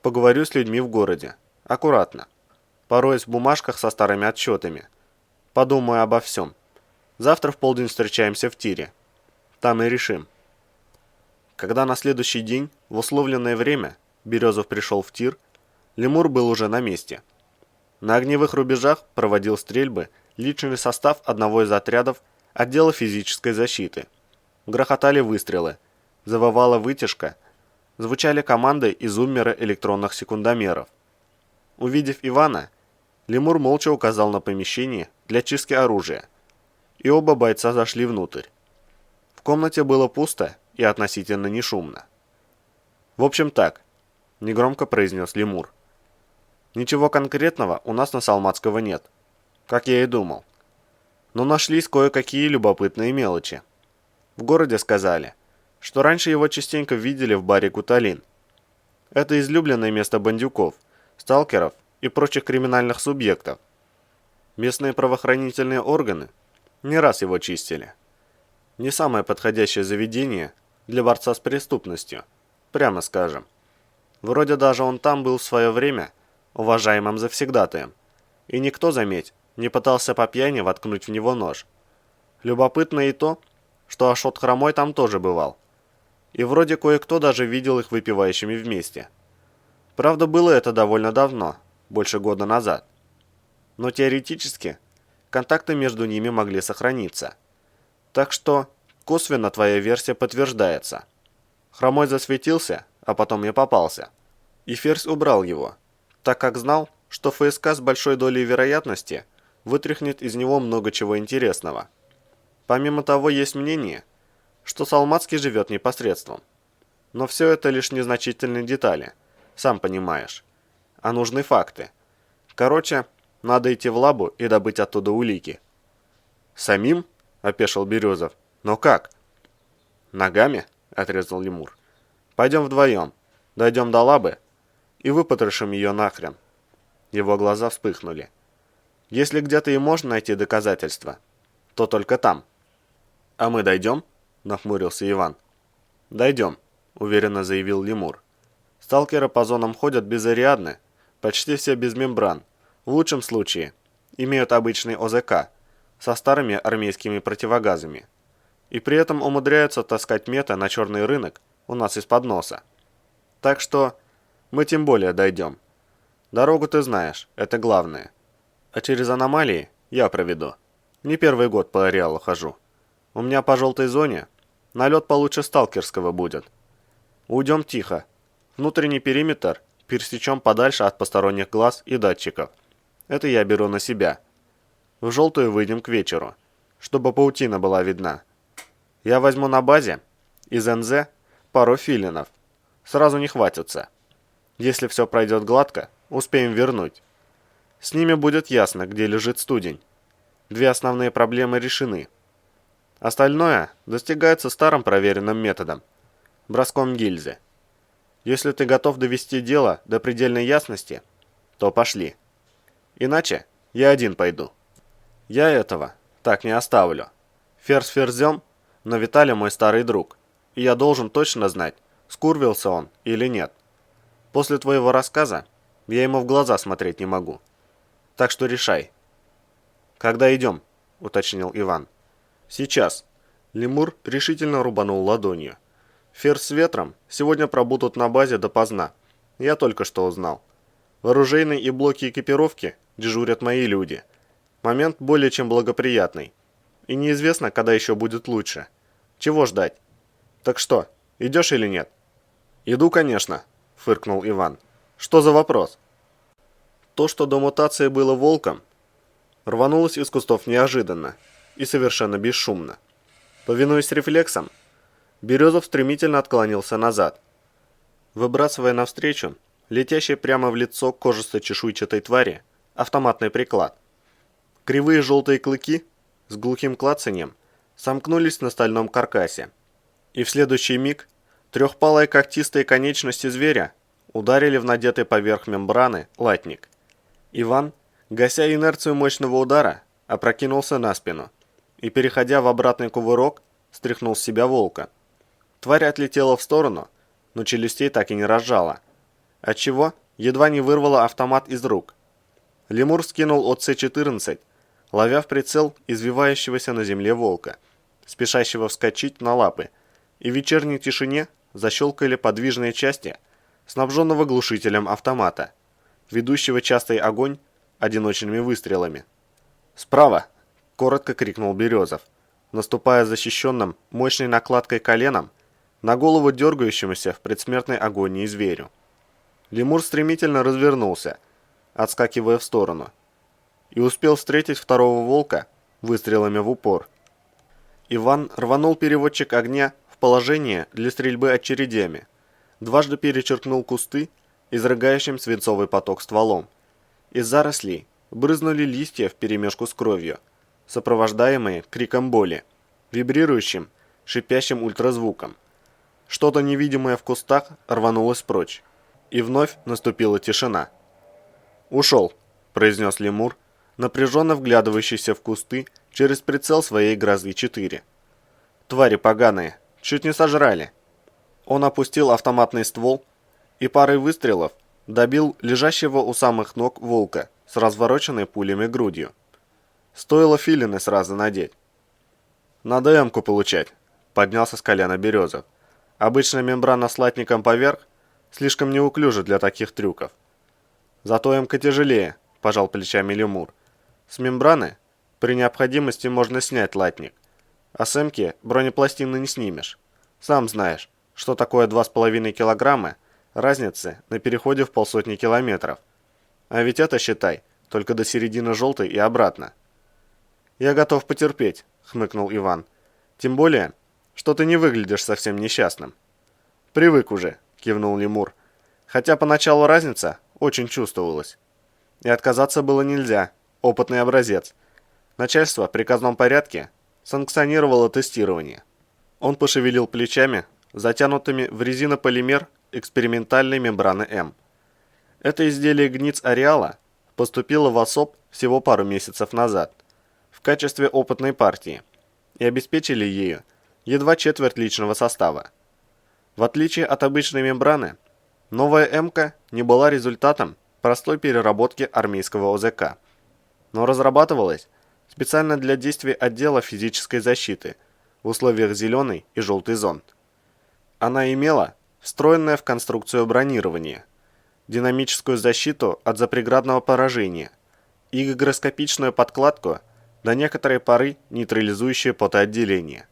Поговорю с людьми в городе. Аккуратно. Пороюсь в бумажках со старыми отчетами. Подумаю обо всем. Завтра в полдень встречаемся в тире. Там и решим. Когда на следующий день, в условленное время, Березов пришел в тир, Лемур был уже на месте. На огневых рубежах проводил стрельбы личный состав одного из отрядов отдела физической защиты. Грохотали выстрелы, завывала вытяжка, звучали команды и зуммеры электронных секундомеров. Увидев Ивана, Лемур молча указал на помещение для чистки оружия, и оба бойца зашли внутрь. В комнате было пусто и относительно не шумно. «В общем так», — негромко произнес Лемур. «Ничего конкретного у нас на Салмацкого нет, как я и думал. Но нашлись кое-какие любопытные мелочи. В городе сказали, что раньше его частенько видели в баре «Гуталин». Это излюбленное место бандюков, сталкеров и прочих криминальных субъектов. Местные правоохранительные органы не раз его чистили. Не самое подходящее заведение для борца с преступностью, прямо скажем. Вроде даже он там был в свое время уважаемым завсегдатаем, и никто, заметь, не пытался по пьяни воткнуть в него нож. Любопытно и то, что Ашот Хромой там тоже бывал. И вроде кое-кто даже видел их выпивающими вместе. Правда, было это довольно давно, больше года назад. Но теоретически контакты между ними могли сохраниться. Так что косвенно твоя версия подтверждается. Хромой засветился, а потом и попался. И Ферзь убрал его, так как знал, что ФСК с большой долей вероятности вытряхнет из него много чего интересного. Помимо того, есть мнение, что Салмацкий живет непосредством. Но все это лишь незначительные детали, сам понимаешь. А нужны факты. Короче, надо идти в лабу и добыть оттуда улики. «Самим?» – опешил Березов. «Но как?» «Ногами?» – отрезал Лемур. «Пойдем вдвоем, дойдем до лабы и выпотрошим ее нахрен». Его глаза вспыхнули. «Если где-то и можно найти доказательства, то только там». «А мы дойдем?» – нахмурился Иван. «Дойдем», – уверенно заявил Лемур. «Сталкеры по зонам ходят безариадны, почти все без мембран. В лучшем случае имеют обычный ОЗК со старыми армейскими противогазами. И при этом умудряются таскать мета на черный рынок у нас из-под носа. Так что мы тем более дойдем. Дорогу ты знаешь, это главное. А через аномалии я проведу. Не первый год по ареалу хожу. У меня по желтой зоне налет получше сталкерского будет. Уйдем тихо. Внутренний периметр пересечем подальше от посторонних глаз и датчиков. Это я беру на себя. В желтую выйдем к вечеру, чтобы паутина была видна. Я возьму на базе из НЗ пару филинов. Сразу не хватится. Если все пройдет гладко, успеем вернуть. С ними будет ясно, где лежит студень. Две основные проблемы решены. Остальное достигается старым проверенным методом – броском гильзы. Если ты готов довести дело до предельной ясности, то пошли. Иначе я один пойду. Я этого так не оставлю. Ферзь ферзем, но Виталий мой старый друг, и я должен точно знать, скурвился он или нет. После твоего рассказа я ему в глаза смотреть не могу. Так что решай. «Когда идем?» – уточнил Иван. «Сейчас». Лемур решительно рубанул ладонью. «Ферзь с ветром сегодня пробудут на базе допоздна. Я только что узнал. В оружейной и блоке экипировки дежурят мои люди. Момент более чем благоприятный. И неизвестно, когда еще будет лучше. Чего ждать? Так что, идешь или нет?» «Иду, конечно», – фыркнул Иван. «Что за вопрос?» То, что до мутации было волком, рванулось из кустов неожиданно и совершенно бесшумно. Повинуясь рефлексам, Березов стремительно отклонился назад, выбрасывая навстречу летящий прямо в лицо кожисто-чешуйчатой твари автоматный приклад. Кривые желтые клыки с глухим клацаньем сомкнулись на стальном каркасе, и в следующий миг трехпалые когтистые конечности зверя ударили в надетый поверх мембраны латник. Иван, гася инерцию мощного удара, опрокинулся на спину и, переходя в обратный кувырок, стряхнул с себя волка. Тварь отлетела в сторону, но челюстей так и не разжала, отчего едва не вырвала автомат из рук. Лемур скинул ОЦ-14, ловя в прицел извивающегося на земле волка, спешащего вскочить на лапы, и в вечерней тишине защелкали подвижные части снабженного глушителем автомата, ведущего частый огонь одиночными выстрелами. «Справа!» – коротко крикнул Березов, наступая защищенным мощной накладкой коленом на голову дергающемуся в предсмертной агонии зверю. Лемур стремительно развернулся, отскакивая в сторону, и успел встретить второго волка выстрелами в упор. Иван рванул переводчик огня в положение для стрельбы очередями, дважды перечеркнул кусты, изрыгающим свинцовый поток стволом. Из зарослей брызнули листья вперемешку с кровью, сопровождаемые криком боли, вибрирующим, шипящим ультразвуком. Что-то невидимое в кустах рванулось прочь, и вновь наступила тишина. «Ушел», – произнес Лемур, напряженно вглядывающийся в кусты через прицел своей «Грозы-4». «Твари поганые, чуть не сожрали». Он опустил автоматный ствол и парой выстрелов добил лежащего у самых ног волка с развороченной пулями грудью. Стоило филины сразу надеть. «Надо эмку получать», – поднялся с колена Березов. «Обычная мембрана с латником поверх слишком неуклюжа для таких трюков». «Зато эмка тяжелее», – пожал плечами Лемур. «С мембраны при необходимости можно снять латник, а с эмки бронепластины не снимешь. Сам знаешь, что такое 2,5 килограмма Разницы на переходе в полсотни километров. А ведь это, считай, только до середины Желтой и обратно. «Я готов потерпеть», — хмыкнул Иван. «Тем более, что ты не выглядишь совсем несчастным». «Привык уже», — кивнул Лемур. «Хотя поначалу разница очень чувствовалась. И отказаться было нельзя. Опытный образец. Начальство в приказном порядке санкционировало тестирование». Он пошевелил плечами, затянутыми в резинополимер экспериментальной мембраны М. Это изделие гниц ареала поступило в ОСОП всего пару месяцев назад в качестве опытной партии и обеспечили ею едва четверть личного состава. В отличие от обычной мембраны, новая М-ка не была результатом простой переработки армейского ОЗК, но разрабатывалась специально для действий отдела физической защиты в условиях зеленой и желтой зон. Она имела встроенное в конструкцию бронирование, динамическую защиту от запреградного поражения и гигроскопичную подкладку до некоторой поры нейтрализующее потоотделение.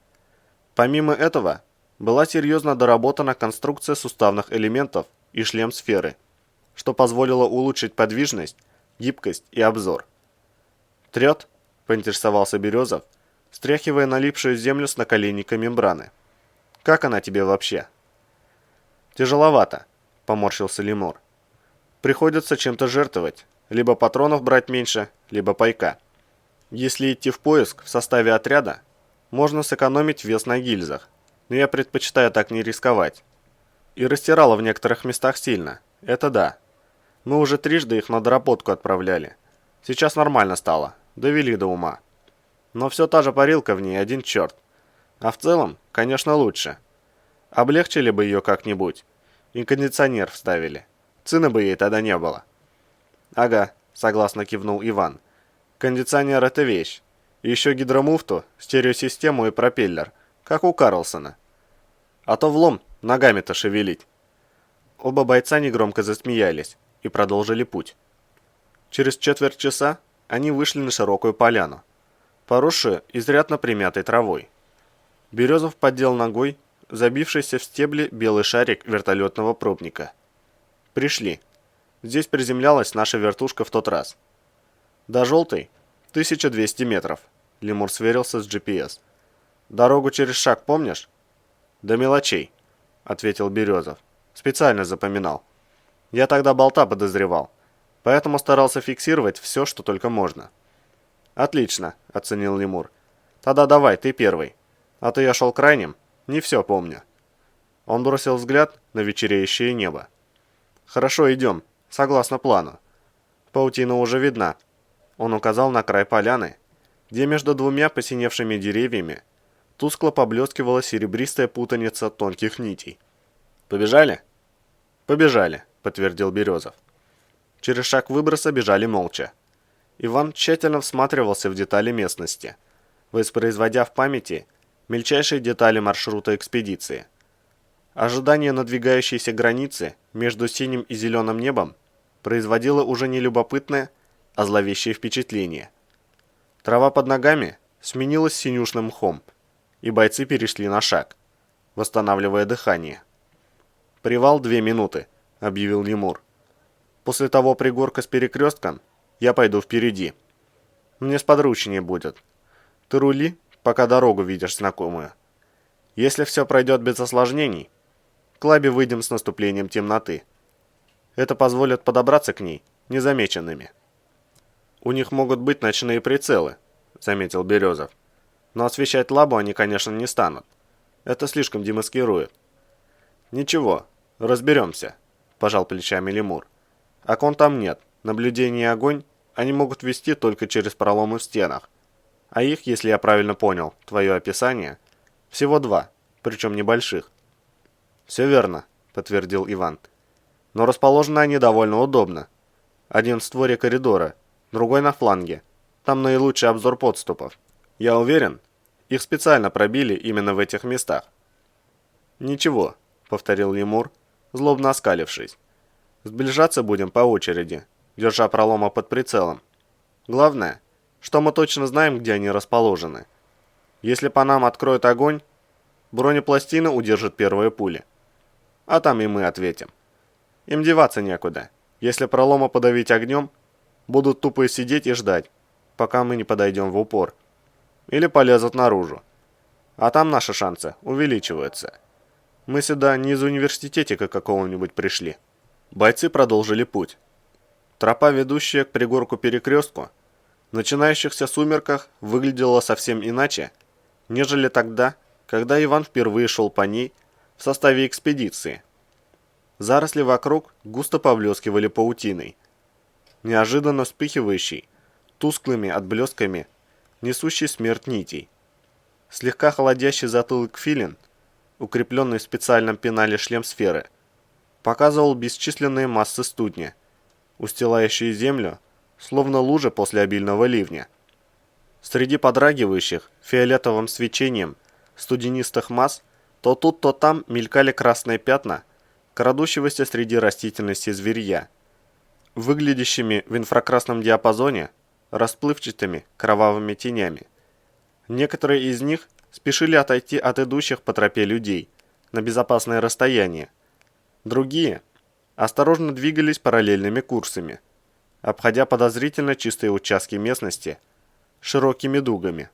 Помимо этого, была серьезно доработана конструкция суставных элементов и шлем сферы, что позволило улучшить подвижность, гибкость и обзор. «Трет?» – поинтересовался Березов, стряхивая налипшую землю с наколенника мембраны. «Как она тебе вообще?» «Тяжеловато», – поморщился Лемур. «Приходится чем-то жертвовать, либо патронов брать меньше, либо пайка. Если идти в поиск в составе отряда, можно сэкономить вес на гильзах, но я предпочитаю так не рисковать. И растирало в некоторых местах сильно, это да. Мы уже трижды их на доработку отправляли. Сейчас нормально стало, довели до ума. Но все та же парилка в ней, один черт. А в целом, конечно, лучше. Облегчили бы ее как-нибудь, и кондиционер вставили. Цены бы ей тогда не было». «Ага», согласно кивнул Иван. «Кондиционер – это вещь. И еще гидромуфту, стереосистему и пропеллер, как у Карлсона. А то влом ногами-то шевелить». Оба бойца негромко засмеялись и продолжили путь. Через четверть часа они вышли на широкую поляну, поросшую изрядно примятой травой. Березов поддел ногой забившийся в стебли белый шарик вертолетного пробника. «Пришли. Здесь приземлялась наша вертушка в тот раз. До Желтой 1200 метров», — Лемур сверился с GPS. «Дорогу через шаг помнишь?» «До мелочей», — ответил Березов. «Специально запоминал. Я тогда болта подозревал, поэтому старался фиксировать все, что только можно». «Отлично», — оценил Лемур. «Тогда давай, ты первый. А то я шел крайним, не все помню». Он бросил взгляд на вечереющее небо. «Хорошо, идем, согласно плану. Паутина уже видна». Он указал на край поляны, где между двумя посиневшими деревьями тускло поблескивала серебристая путаница тонких нитей. «Побежали?» «Побежали», — подтвердил Березов. Через шаг выброса бежали молча. Иван тщательно всматривался в детали местности, воспроизводя в памяти мельчайшие детали маршрута экспедиции. Ожидание надвигающейся границы между синим и зеленым небом производило уже не любопытное, а зловещее впечатление. Трава под ногами сменилась синюшным мхом, и бойцы перешли на шаг, восстанавливая дыхание. «Привал 2 минуты», — объявил Лемур. «После того пригорка с перекрестком я пойду впереди. Мне сподручнее будет. Ты рули, пока дорогу видишь знакомую. Если все пройдет без осложнений, к лабе выйдем с наступлением темноты. Это позволит подобраться к ней незамеченными». «У них могут быть ночные прицелы», — заметил Березов. «Но освещать лабу они, конечно, не станут. Это слишком демаскирует». «Ничего, разберемся», — пожал плечами Лемур. «Окон там нет. Наблюдение и огонь они могут вести только через проломы в стенах. А их, если я правильно понял твое описание, всего 2, причем небольших». «Все верно», — подтвердил Иван. «Но расположены они довольно удобно. Один в створе коридора, другой на фланге. Там наилучший обзор подступов. Я уверен, их специально пробили именно в этих местах». «Ничего», — повторил Лемур, злобно оскалившись. «Сближаться будем по очереди, держа пролома под прицелом. Главное, что мы точно знаем, где они расположены. Если по нам откроют огонь, бронепластина удержит первые пули. А там и мы ответим. Им деваться некуда. Если пролома подавить огнем, будут тупо сидеть и ждать, пока мы не подойдем в упор. Или полезут наружу. А там наши шансы увеличиваются. Мы сюда не из университетика какого-нибудь пришли». Бойцы продолжили путь. Тропа, ведущая к пригорку-перекрестку, в начинающихся сумерках выглядела совсем иначе, нежели тогда, когда Иван впервые шел по ней в составе экспедиции. Заросли вокруг густо поблескивали паутиной, неожиданно вспыхивающей, тусклыми отблесками, несущей смерть нитей. Слегка холодящий затылок филин, укрепленный в специальном пенале шлем сферы, показывал бесчисленные массы студня, устилающие землю, словно лужи после обильного ливня. Среди подрагивающих фиолетовым свечением студенистых масс то тут, то там мелькали красные пятна крадущегося среди растительности зверья, выглядящими в инфракрасном диапазоне расплывчатыми кровавыми тенями. Некоторые из них спешили отойти от идущих по тропе людей на безопасное расстояние. Другие осторожно двигались параллельными курсами, обходя подозрительно чистые участки местности широкими дугами.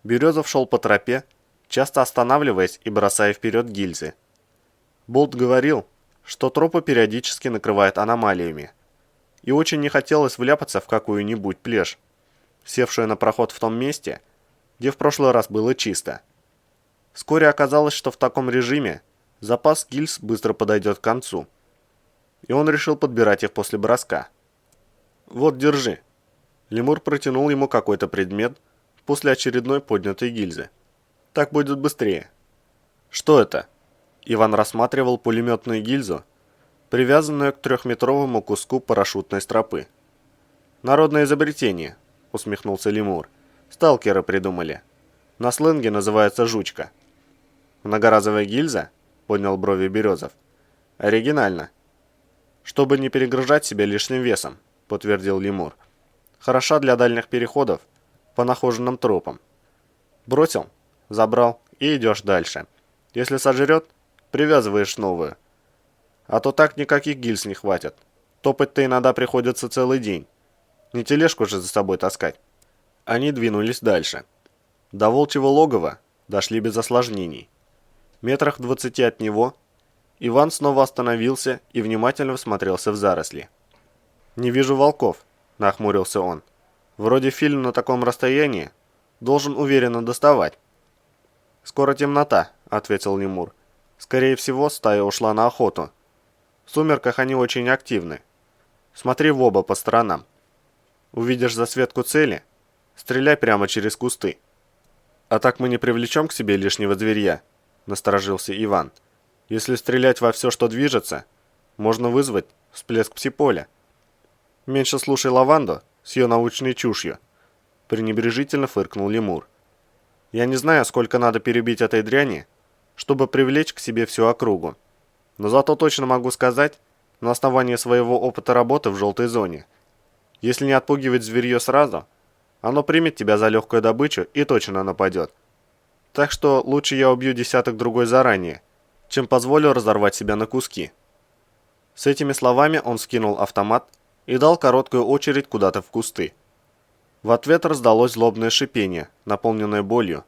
Березов шел по тропе, часто останавливаясь и бросая вперед гильзы. Болт говорил, что тропы периодически накрывают аномалиями, и очень не хотелось вляпаться в какую-нибудь плешь, севшую на проход в том месте, где в прошлый раз было чисто. Вскоре оказалось, что в таком режиме запас гильз быстро подойдет к концу, и он решил подбирать их после броска. «Вот, держи». Лемур протянул ему какой-то предмет после очередной поднятой гильзы. «Так будет быстрее». «Что это?» Иван рассматривал пулеметную гильзу, привязанную к 3-метровому куску парашютной стропы. «Народное изобретение», — усмехнулся Лемур. «Сталкеры придумали. На сленге называется жучка». «Многоразовая гильза?» — поднял брови Березов. «Оригинально». «Чтобы не перегружать себя лишним весом», — подтвердил Лемур. «Хороша для дальних переходов по нахоженным тропам. Бросил, забрал и идешь дальше. Если сожрет, привязываешь новую. А то так никаких гильз не хватит. Топать-то иногда приходится целый день. Не тележку же за собой таскать». Они двинулись дальше. До волчьего логова дошли без осложнений. Метрах в 20 от него Иван снова остановился и внимательно всмотрелся в заросли. «Не вижу волков», — нахмурился он. «Вроде фильм на таком расстоянии должен уверенно доставать». «Скоро темнота», — ответил Лемур. «Скорее всего, стая ушла на охоту. В сумерках они очень активны. Смотри в оба по сторонам. Увидишь засветку цели, стреляй прямо через кусты». «А так мы не привлечем к себе лишнего зверья», — насторожился Иван. «Если стрелять во все, что движется, можно вызвать всплеск псиполя». «Меньше слушай лаванду с ее научной чушью», — пренебрежительно фыркнул Лемур. «Я не знаю, сколько надо перебить этой дряни, чтобы привлечь к себе всю округу. Но зато точно могу сказать, на основании своего опыта работы в желтой зоне, если не отпугивать зверье сразу, оно примет тебя за легкую добычу и точно нападет. Так что лучше я убью десяток другой заранее, чем позволю разорвать себя на куски». С этими словами он скинул автомат и дал короткую очередь куда-то в кусты. В ответ раздалось злобное шипение, наполненное болью,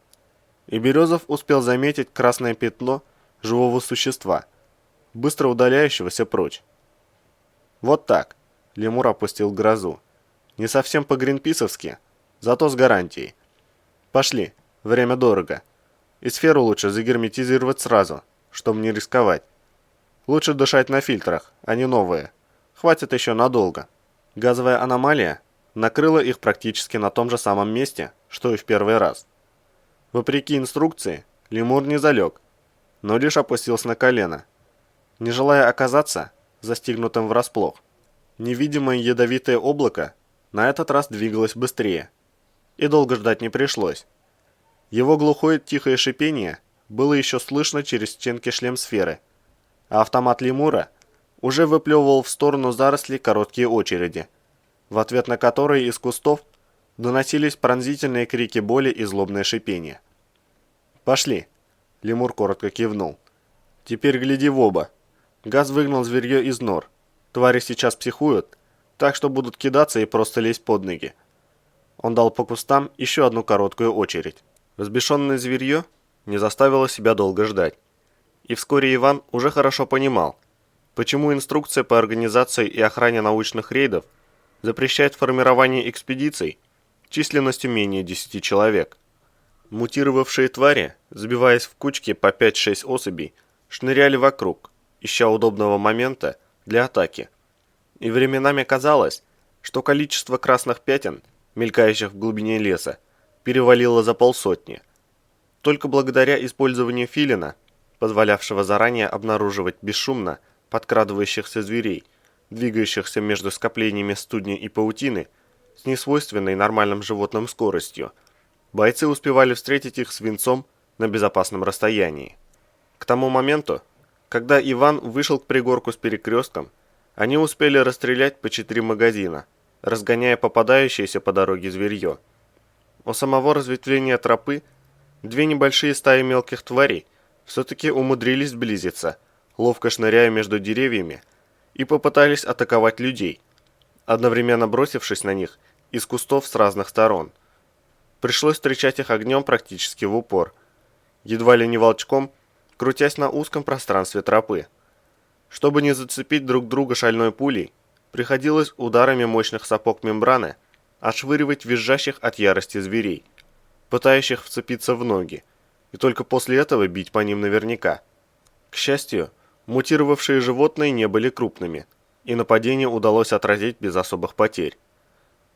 и Березов успел заметить красное пятно живого существа, быстро удаляющегося прочь. «Вот так», — Лемур опустил грозу. «Не совсем по-гринписовски, зато с гарантией. Пошли, время дорого. И сферу лучше загерметизировать сразу, чтобы не рисковать. Лучше дышать на фильтрах, а не новые. Хватит еще надолго». Газовая аномалия накрыла их практически на том же самом месте, что и в первый раз. Вопреки инструкции, Лемур не залег, но лишь опустился на колено, не желая оказаться застигнутым врасплох. Невидимое ядовитое облако на этот раз двигалось быстрее, и долго ждать не пришлось. Его глухое тихое шипение было еще слышно через стенки шлем-сферы, а автомат Лемура уже выплевывал в сторону зарослей короткие очереди, в ответ на которые из кустов доносились пронзительные крики боли и злобное шипение. «Пошли!» — Лемур коротко кивнул. «Теперь гляди в оба. Газ выгнал зверье из нор. Твари сейчас психуют, так что будут кидаться и просто лезть под ноги. Он дал по кустам еще одну короткую очередь. Взбешенное зверье не заставило себя долго ждать. И вскоре Иван уже хорошо понимал, почему инструкция по организации и охране научных рейдов запрещает формирование экспедиций численностью менее 10 человек. Мутировавшие твари, сбиваясь в кучки по 5-6 особей, шныряли вокруг, ища удобного момента для атаки. И временами казалось, что количество красных пятен, мелькающих в глубине леса, перевалило за полсотни. Только благодаря использованию филина, позволявшего заранее обнаруживать бесшумно подкрадывающихся зверей, двигающихся между скоплениями студня и паутины с несвойственной нормальным животным скоростью, бойцы успевали встретить их свинцом на безопасном расстоянии. К тому моменту, когда Иван вышел к пригорку с перекрестком, они успели расстрелять по 4 магазина, разгоняя попадающееся по дороге зверье. У самого разветвления тропы 2 небольшие стаи мелких тварей все-таки умудрились сблизиться, ловко шныряя между деревьями, и попытались атаковать людей, одновременно бросившись на них из кустов с разных сторон. Пришлось встречать их огнем практически в упор, едва ли не волчком, крутясь на узком пространстве тропы. Чтобы не зацепить друг друга шальной пулей, приходилось ударами мощных сапог мембраны отшвыривать визжащих от ярости зверей, пытающих вцепиться в ноги, и только после этого бить по ним наверняка. К счастью, мутировавшие животные не были крупными, и нападение удалось отразить без особых потерь.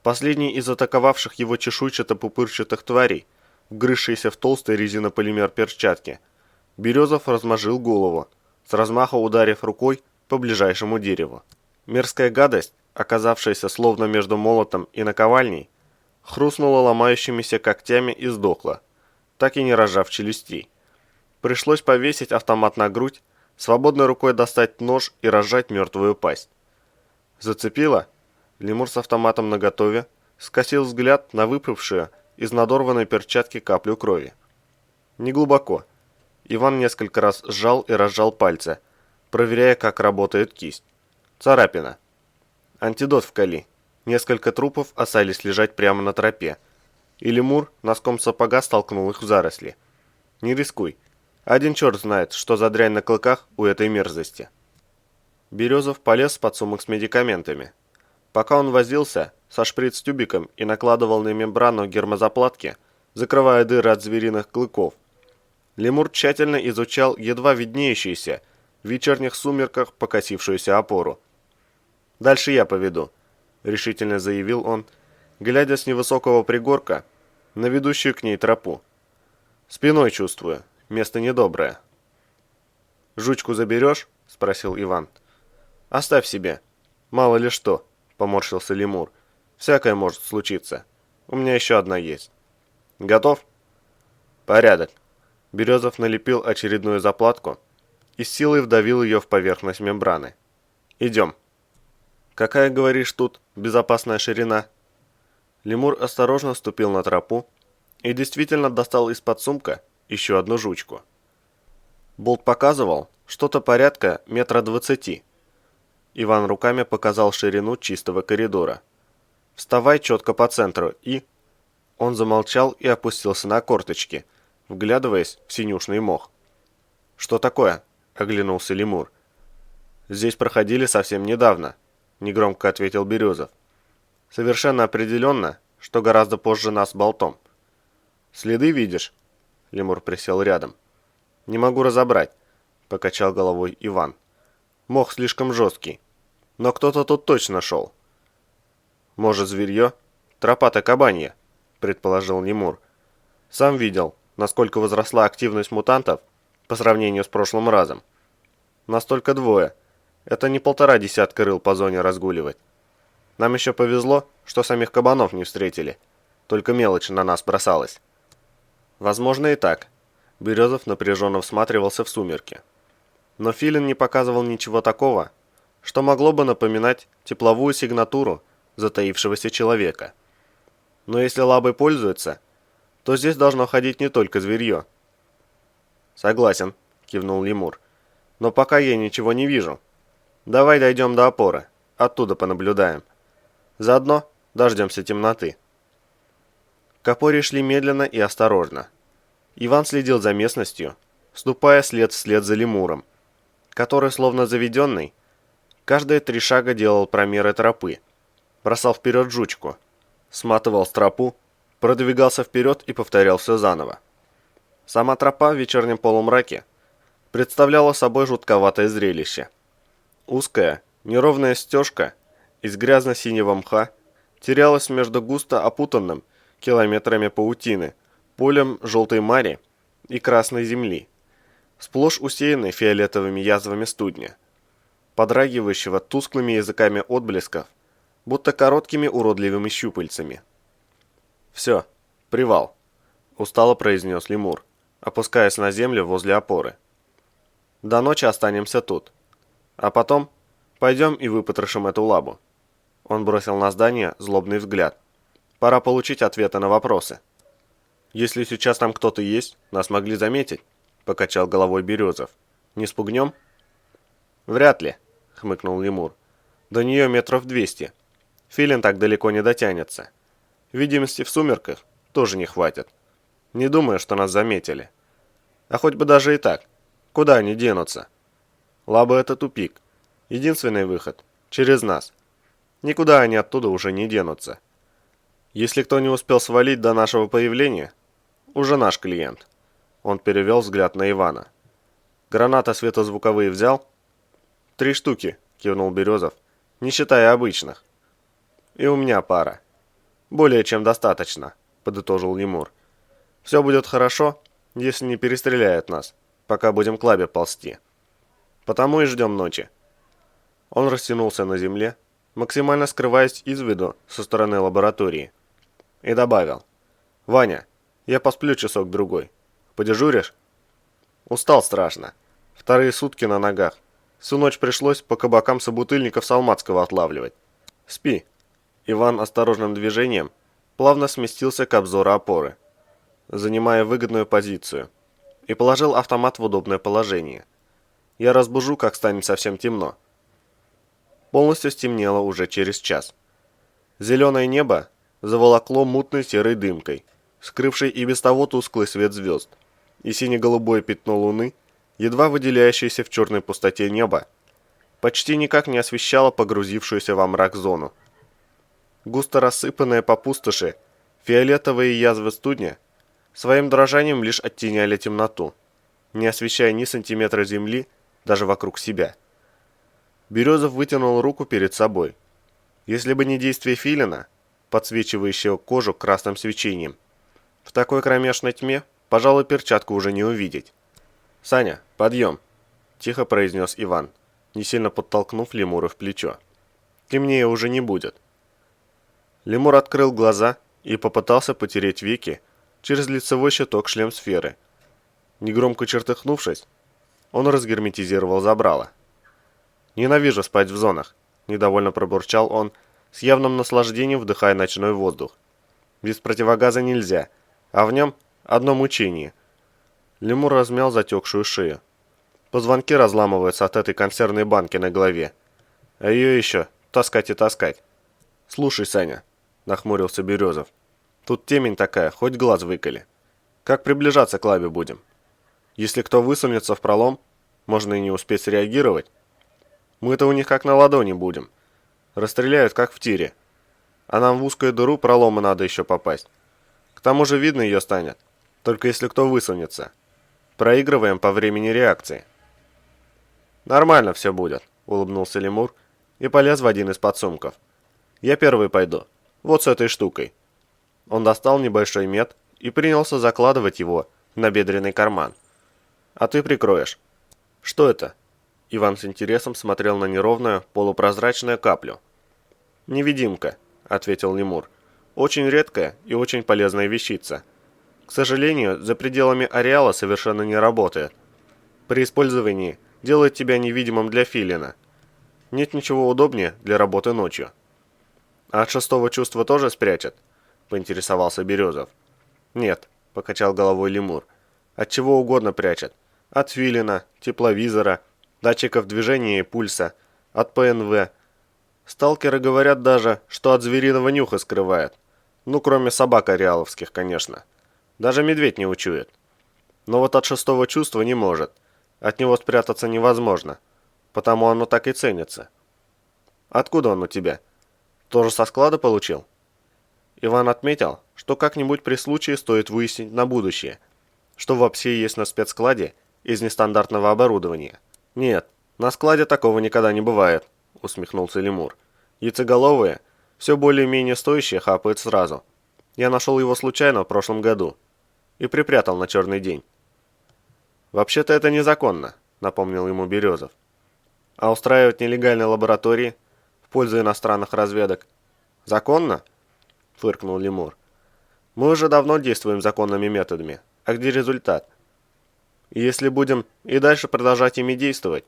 Последний из атаковавших его чешуйчато-пупырчатых тварей, вгрызшийся в толстый резинополимер перчатки, Березов размозжил голову, с размаха ударив рукой по ближайшему дереву. Мерзкая гадость, оказавшаяся словно между молотом и наковальней, хрустнула ломающимися когтями и сдохла, так и не разжав челюстей. Пришлось повесить автомат на грудь, свободной рукой достать нож и разжать мертвую пасть. Зацепило? Лемур с автоматом наготове скосил взгляд на выпавшую из надорванной перчатки каплю крови. Неглубоко. Иван несколько раз сжал и разжал пальцы, проверяя, как работает кисть. Царапина. Антидот вкали. Несколько трупов остались лежать прямо на тропе, и лемур носком сапога столкнул их в заросли. Не рискуй. Один черт знает, что за дрянь на клыках у этой мерзости. Березов полез в подсумок с медикаментами. Пока он возился со шприц-тюбиком и накладывал на мембрану гермозаплатки, закрывая дыры от звериных клыков, лемур тщательно изучал едва виднеющуюся в вечерних сумерках покосившуюся опору. «Дальше я поведу», — решительно заявил он, глядя с невысокого пригорка на ведущую к ней тропу. «Спиной чувствую, место недоброе». «Жучку заберешь?» — спросил Иван. «Оставь себе. Мало ли что», — поморщился лемур. «Всякое может случиться. У меня еще одна есть». «Готов?» «Порядок». Березов налепил очередную заплатку и с силой вдавил ее в поверхность мембраны. «Идем». «Какая, говоришь, тут безопасная ширина?» Лемур осторожно ступил на тропу и действительно достал из-под сумка еще одну жучку. Болт показывал что-то порядка 1,20 м. Иван руками показал ширину чистого коридора. «Вставай четко по центру и...» Он замолчал и опустился на корточки, вглядываясь в синюшный мох. «Что такое?» — оглянулся лемур. «Здесь проходили совсем недавно», — негромко ответил Березов. «Совершенно определенно, что гораздо позже нас болтом». «Следы видишь?» — лемур присел рядом. «Не могу разобрать», — покачал головой Иван. «Мох слишком жесткий. Но кто-то тут точно шел». «Может, зверье? Тропа-то кабанья», — предположил лемур. «Сам видел, насколько возросла активность мутантов по сравнению с прошлым разом. Нас только 2. Это не 1,5 десятка рыл по зоне разгуливать. Нам еще повезло, что самих кабанов не встретили. Только мелочь на нас бросалась». «Возможно и так». Березов напряженно всматривался в сумерки. Но филин не показывал ничего такого, что могло бы напоминать тепловую сигнатуру затаившегося человека. Но если лабой пользуются, то здесь должно ходить не только зверье. «Согласен», — кивнул лемур. Но пока я ничего не вижу. Давай дойдем до опоры. Оттуда понаблюдаем. Заодно дождемся темноты». К опоре шли медленно и осторожно. Иван следил за местностью, ступая след вслед за лемуром, который, словно заведенный, каждые 3 шага делал промеры тропы, бросал вперед жучку, сматывал с тропу, продвигался вперед и повторял все заново. Сама тропа в вечернем полумраке представляла собой жутковатое зрелище. Узкая, неровная стежка из грязно-синего мха терялась между густо опутанным километрами паутины, полем желтой мари и красной земли, сплошь усеянной фиолетовыми язвами студня, подрагивающего тусклыми языками отблесков, будто короткими уродливыми щупальцами. «Все, привал», — устало произнес лемур, опускаясь на землю возле опоры. «До ночи останемся тут, а потом пойдем и выпотрошим эту лабу». Он бросил на здание злобный взгляд. «Пора получить ответы на вопросы». «Если сейчас там кто-то есть, нас могли заметить», — покачал головой Березов. «Не спугнем?» «Вряд ли», — хмыкнул лемур. «До нее 200 метров. Филин так далеко не дотянется. Видимости в сумерках тоже не хватит. Не думаю, что нас заметили. А хоть бы даже и так. Куда они денутся? Лаба — это тупик. Единственный выход — через нас. Никуда они оттуда уже не денутся. Если кто не успел свалить до нашего появления, уже наш клиент». Он перевел взгляд на Ивана. «Гранаты светозвуковые взял?» 3 штуки», — кивнул Березов, — «не считая обычных». «И у меня пара». «Более чем достаточно», — подытожил лемур. «Все будет хорошо, если не перестреляют нас, пока будем к лабе ползти. Потому и ждем ночи». Он растянулся на земле, максимально скрываясь из виду со стороны лаборатории, и добавил: «Ваня, я посплю часок-другой. Подежуришь?» «Устал страшно. 2 сутки на ногах. Всю ночь пришлось по кабакам собутыльников Салматского отлавливать. Спи». Иван осторожным движением плавно сместился к обзору опоры, занимая выгодную позицию, и положил автомат в удобное положение. «Я разбужу, как станет совсем темно». Полностью стемнело уже через час. Зеленое небо заволокло мутной серой дымкой, скрывшей и без того тусклый свет звезд, и сине-голубое пятно луны, едва выделяющееся в черной пустоте неба, почти никак не освещало погрузившуюся во мрак зону. Густо рассыпанные по пустоши фиолетовые язвы студня своим дрожанием лишь оттеняли темноту, не освещая ни сантиметра земли даже вокруг себя. Березов вытянул руку перед собой. Если бы не действие филина, подсвечивающего кожу красным свечением, в такой кромешной тьме, пожалуй, перчатку уже не увидеть. «Саня, подъем!» – тихо произнес Иван, не сильно подтолкнув лемура в плечо. «Темнее уже не будет». Лемур открыл глаза и попытался потереть веки через лицевой щиток шлем-сферы. Негромко чертыхнувшись, он разгерметизировал забрало. «Ненавижу спать в зонах», – недовольно пробурчал он, с явным наслаждением вдыхая ночной воздух. «Без противогаза нельзя, а в нем одно мучение». Лемур размял затекшую шею. Позвонки разламываются от этой консервной банки на голове. А ее еще таскать и таскать. «Слушай, Саня», – нахмурился Березов, – «тут темень такая, хоть глаз выколи. Как приближаться к лабе будем? Если кто высунется в пролом, можно и не успеть среагировать. Мы-то у них как на ладони будем. Расстреляют, как в тире. А нам в узкую дыру пролома надо еще попасть. К тому же видно ее станет, только если кто высунется. Проигрываем по времени реакции». «Нормально все будет», – улыбнулся лемур и полез в один из подсумков. «Я первый пойду. Вот с этой штукой». Он достал небольшой мед и принялся закладывать его в набедренный карман. «А ты прикроешь». «Что это?» Иван с интересом смотрел на неровную, полупрозрачную каплю. «Невидимка», – ответил лемур. «Очень редкая и очень полезная вещица. К сожалению, за пределами ареала совершенно не работает. При использовании делает тебя невидимым для филина. Нет ничего удобнее для работы ночью». «А от 6-го чувства тоже спрячет?» – поинтересовался Березов. «Нет», – покачал головой лемур. «От чего угодно прячет. От филина, тепловизора, датчиков движения и пульса, от ПНВ. Сталкеры говорят даже, что от звериного нюха скрывает. Ну, кроме собак ареаловских, конечно. Даже медведь не учует. Но вот от шестого чувства не может. От него спрятаться невозможно. Потому оно так и ценится. Откуда он у тебя? Тоже со склада получил? Иван отметил, что как-нибудь при случае стоит выяснить на будущее, что вообще есть на спецскладе из нестандартного оборудования. Нет, на складе такого никогда не бывает, усмехнулся лемур. Яйцеголовые, все более-менее стоящие хапают сразу. Я нашел его случайно в прошлом году и припрятал на черный день. Вообще-то это незаконно, напомнил ему Березов. А устраивать нелегальные лаборатории в пользу иностранных разведок законно? Фыркнул лемур. Мы уже давно действуем законными методами. А где результат? И если будем и дальше продолжать ими действовать,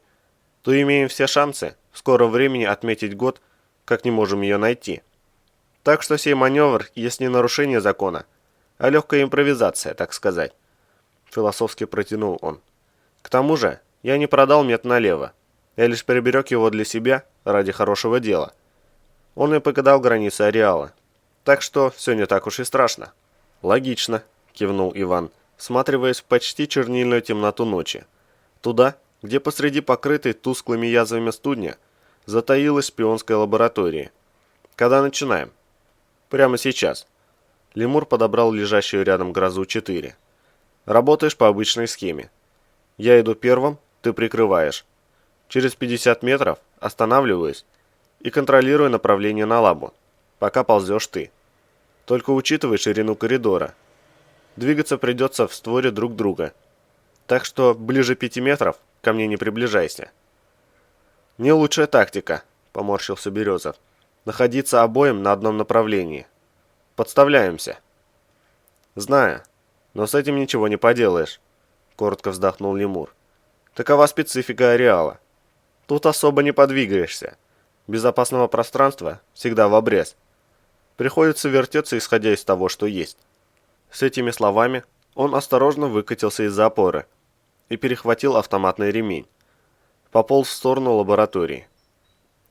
то имеем все шансы в скором времени отметить год, как не можем ее найти. Так что сей маневр есть не нарушение закона, а легкая импровизация, так сказать. Философски протянул он. К тому же, я не продал мед налево. Я лишь приберег его для себя ради хорошего дела. Он мне покидал границы ареала. Так что все не так уж и страшно. Логично, кивнул Иван, всматриваясь в почти чернильную темноту ночи. Туда, где посреди покрытой тусклыми язвами студня затаилась шпионская лаборатория. Когда начинаем? Прямо сейчас. Лемур подобрал лежащую рядом Грозу-4. Работаешь по обычной схеме. Я иду первым, ты прикрываешь. Через 50 метров останавливаюсь и контролирую направление на лабу, пока ползешь ты. Только учитывай ширину коридора. Двигаться придется в створе друг друга. Так что ближе 5 метров ко мне не приближайся. Не лучшая тактика, поморщился Березов. Находиться обоим на одном направлении. Подставляемся. Знаю, но с этим ничего не поделаешь, коротко вздохнул лемур. Такова специфика ареала. Тут особо не подвигаешься. Безопасного пространства всегда в обрез. Приходится вертеться, исходя из того, что есть. С этими словами он осторожно выкатился из запора и перехватил автоматный ремень. Пополз в сторону лаборатории.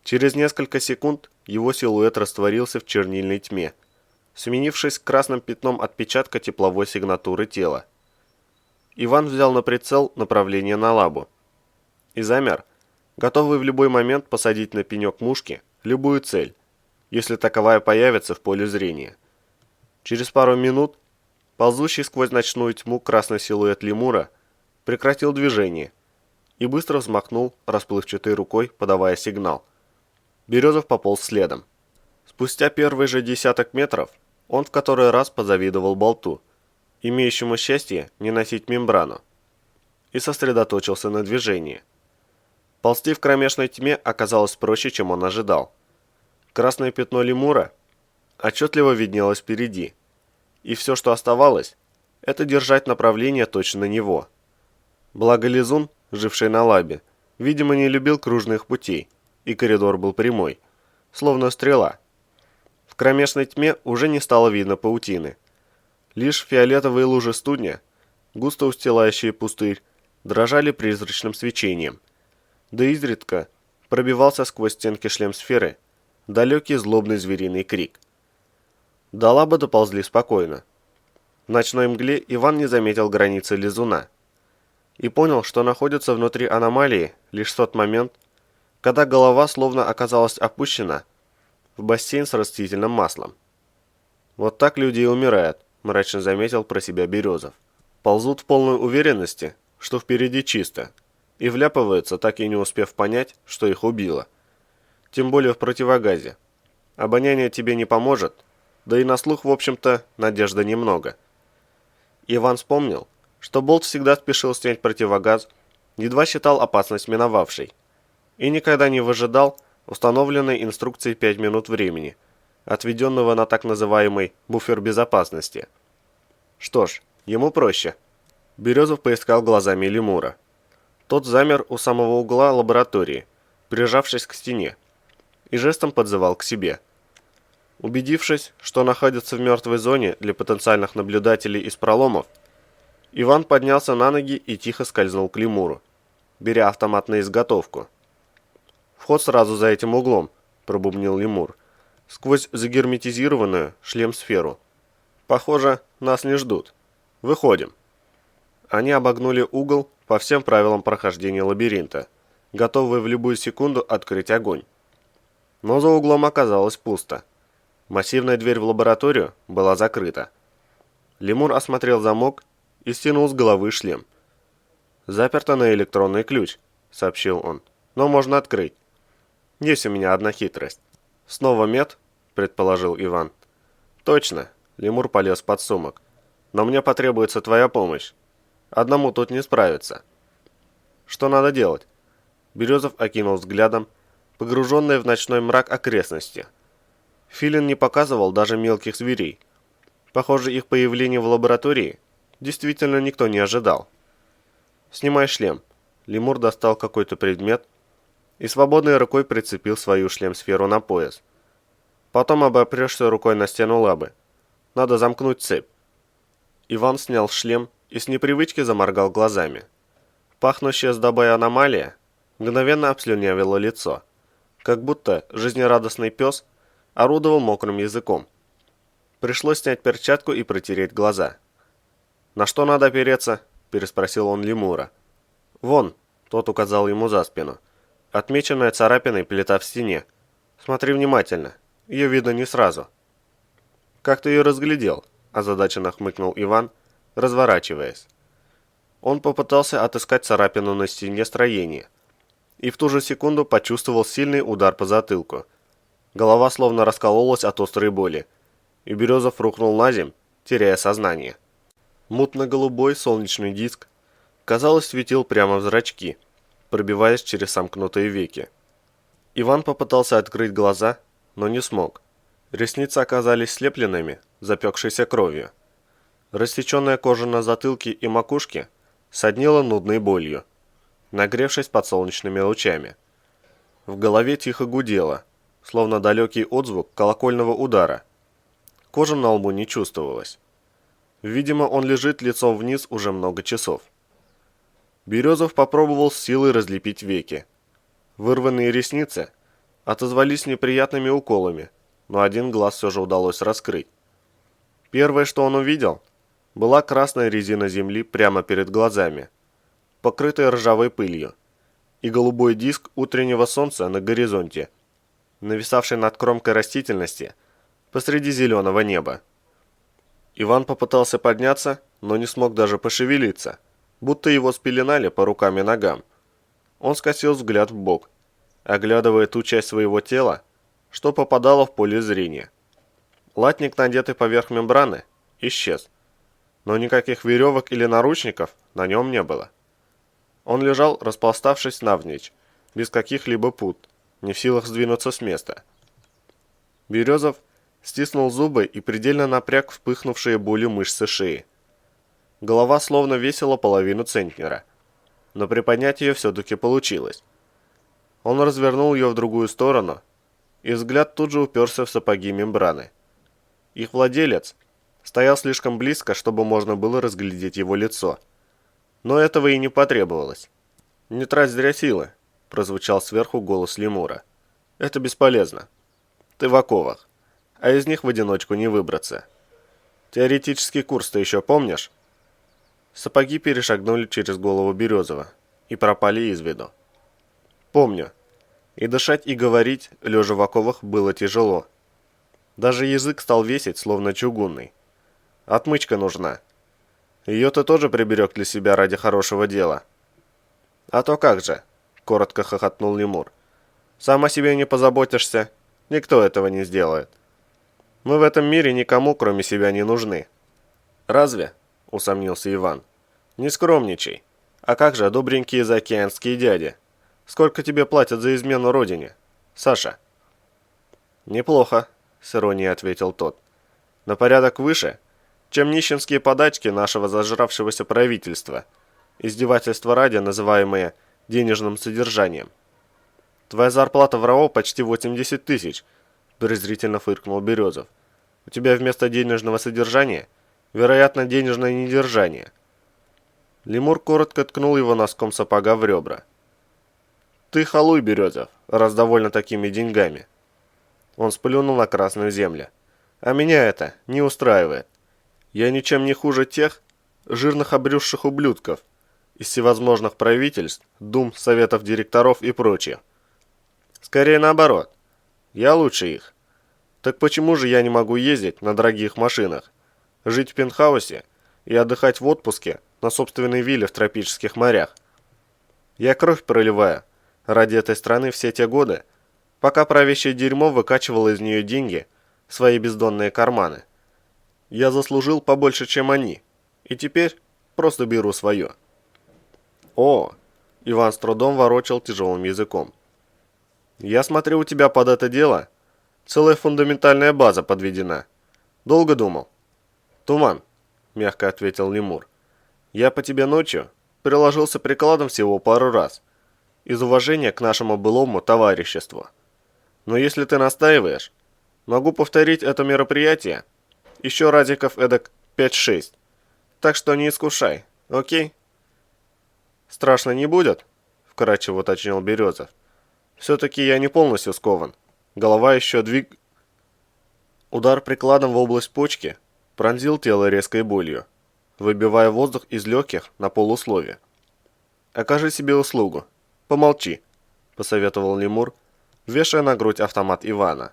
Через несколько секунд его силуэт растворился в чернильной тьме, сменившись красным пятном отпечатка тепловой сигнатуры тела. Иван взял на прицел направление на лабу и замер, готовый в любой момент посадить на пенек мушки любую цель, если таковая появится в поле зрения. Через пару минут ползущий сквозь ночную тьму красный силуэт лемура прекратил движение и быстро взмахнул расплывчатой рукой, подавая сигнал. Березов пополз следом. Спустя первый же десяток метров он в который раз позавидовал болту, имеющему счастье не носить мембрану, и сосредоточился на движении. Ползти в кромешной тьме оказалось проще, чем он ожидал. Красное пятно лемура отчетливо виднелось впереди, и все, что оставалось, это держать направление точно на него. Благо лизун, живший на лабе, видимо, не любил кружных путей, и коридор был прямой, словно стрела. В кромешной тьме уже не стало видно паутины. Лишь фиолетовые лужи студня, густо устилающие пустырь, дрожали призрачным свечением. Да изредка пробивался сквозь стенки шлем-сферы далекий злобный звериный крик. До лаба доползли спокойно. В ночной мгле Иван не заметил границы лизуна и понял, что находится внутри аномалии лишь в тот момент, когда голова словно оказалась опущена в бассейн с растительным маслом. «Вот так люди и умирают», – мрачно заметил про себя Березов. «Ползут в полной уверенности, что впереди чисто, и вляпываются, так и не успев понять, что их убило. Тем более в противогазе. Обоняние тебе не поможет, да и на слух, в общем-то, надежды немного». Иван вспомнил, что Болт всегда спешил снять противогаз, едва считал опасность миновавшей, и никогда не выжидал установленной инструкцией 5 минут времени, отведенного на так называемый буфер безопасности. Что ж, ему проще. Березов поискал глазами лемура. Тот замер у самого угла лаборатории, прижавшись к стене, и жестом подзывал к себе. Убедившись, что находится в мертвой зоне для потенциальных наблюдателей из проломов, Иван поднялся на ноги и тихо скользнул к лемуру. беря автомат на изготовку. «Вход сразу за этим углом», – пробубнил лемур, сквозь загерметизированную шлем-сферу. «Похоже, нас не ждут. Выходим». Они обогнули угол по всем правилам прохождения лабиринта, готовые в любую секунду открыть огонь. Но за углом оказалось пусто. Массивная дверь в лабораторию была закрыта. Лемур осмотрел замок и стянул с головы шлем. «Заперто на электронный ключ», — сообщил он, — «но можно открыть. Есть у меня одна хитрость». «Снова мед?» — предположил Иван. «Точно», — лемур полез под сумок. «Но мне потребуется твоя помощь. Одному тут не справиться». «Что надо делать?» Березов окинул взглядом погруженные в ночной мрак окрестности. Филин не показывал даже мелких зверей. Похоже, их появление в лаборатории действительно никто не ожидал. «Снимай шлем». Лемур достал какой-то предмет и свободной рукой прицепил свою шлем-сферу на пояс. «Потом обопрешься рукой на стену лабы. Надо замкнуть цепь». Иван снял шлем и с непривычки заморгал глазами. Пахнущая сдобой аномалия мгновенно обслюнявила лицо, как будто жизнерадостный пес орудовал мокрым языком. Пришлось снять перчатку и протереть глаза. «На что надо опереться?» – переспросил он лемура. «Вон», – тот указал ему за спину, – отмеченная царапиной плита в стене. «Смотри внимательно, ее видно не сразу». «Как ты ее разглядел?» – озадаченно хмыкнул Иван, разворачиваясь. Он попытался отыскать царапину на стене строения и в ту же секунду почувствовал сильный удар по затылку. Голова словно раскололась от острой боли, и Березов рухнул на земь, теряя сознание. Мутно-голубой солнечный диск, казалось, светил прямо в зрачки, пробиваясь через сомкнутые веки. Иван попытался открыть глаза, но не смог. Ресницы оказались слепленными, запекшейся кровью. Рассеченная кожа на затылке и макушке соднила нудной болью, нагревшись под солнечными лучами. В голове тихо гудело, словно далекий отзвук колокольного удара. Кожа на лбу не чувствовалась. Видимо, он лежит лицом вниз уже много часов. Березов попробовал с силой разлепить веки. Вырванные ресницы отозвались неприятными уколами, но один глаз все же удалось раскрыть. Первое, что он увидел, была красная резина земли прямо перед глазами, покрытая ржавой пылью, и голубой диск утреннего солнца на горизонте, нависавший над кромкой растительности посреди зеленого неба. Иван попытался подняться, но не смог даже пошевелиться, будто его спеленали по рукам и ногам. Он скосил взгляд вбок, оглядывая ту часть своего тела, что попадало в поле зрения. Латник, надетый поверх мембраны, исчез, но никаких веревок или наручников на нем не было. Он лежал, распластавшись навзничь, без каких-либо пут, не в силах сдвинуться с места. Березов стиснул зубы и предельно напряг вспыхнувшие болью мышцы шеи. Голова словно весила половину центнера, но приподнять ее все-таки получилось. Он развернул ее в другую сторону, и взгляд тут же уперся в сапоги мембраны. Их владелец стоял слишком близко, чтобы можно было разглядеть его лицо. Но этого и не потребовалось. «Не трать зря силы», – прозвучал сверху голос лемура. «Это бесполезно. Ты в оковах, а из них в одиночку не выбраться. Теоретический курс ты еще помнишь?» Сапоги перешагнули через голову Березова и пропали из виду. «Помню. И дышать, и говорить, лежа в оковах, было тяжело. Даже язык стал весить, словно чугунный. Отмычка нужна. Ее ты тоже приберег для себя ради хорошего дела». «А то как же», — коротко хохотнул лемур. «Сам о себе не позаботишься, никто этого не сделает. Мы в этом мире никому, кроме себя, не нужны». «Разве?» — усомнился Иван. «Не скромничай. А как же добренькие заокеанские дяди? Сколько тебе платят за измену родине, Саша?» «Неплохо», — с иронией ответил тот. «На порядок выше, чем нищенские подачки нашего зажравшегося правительства, издевательства ради, называемые денежным содержанием. Твоя зарплата в РАО почти 80 тысяч», — презрительно фыркнул Березов. «У тебя вместо денежного содержания, вероятно, денежное недержание». Лемур коротко ткнул его носком сапога в ребра. Ты халуй, Березов, раз довольна такими деньгами. Он сплюнул на красную землю. А меня это не устраивает. Я ничем не хуже тех жирных обрюзших ублюдков из всевозможных правительств, дум, советов директоров и прочее. Скорее наоборот. Я лучше их. Так почему же я не могу ездить на дорогих машинах, жить в пентхаусе и отдыхать в отпуске на собственной вилле в тропических морях? Я кровь проливаю ради этой страны все те годы, пока правящее дерьмо выкачивало из нее деньги в свои бездонные карманы. Я заслужил побольше, чем они, и теперь просто беру свое. О, Иван с трудом ворочал тяжелым языком. Я смотрю, у тебя под это дело целая фундаментальная база подведена. Долго думал? Туман, мягко ответил лемур. Я по тебе ночью приложился прикладом всего пару раз, из уважения к нашему былому товариществу. Но если ты настаиваешь, могу повторить это мероприятие еще разиков эдак 5-6. Так что не искушай, окей? Страшно не будет? Вкратчиво уточнил Березов. Все-таки я не полностью скован. Голова еще Удар прикладом в область почки пронзил тело резкой болью, выбивая воздух из легких на полуслове. «Окажи себе услугу. Помолчи», – посоветовал лемур, вешая на грудь автомат Ивана.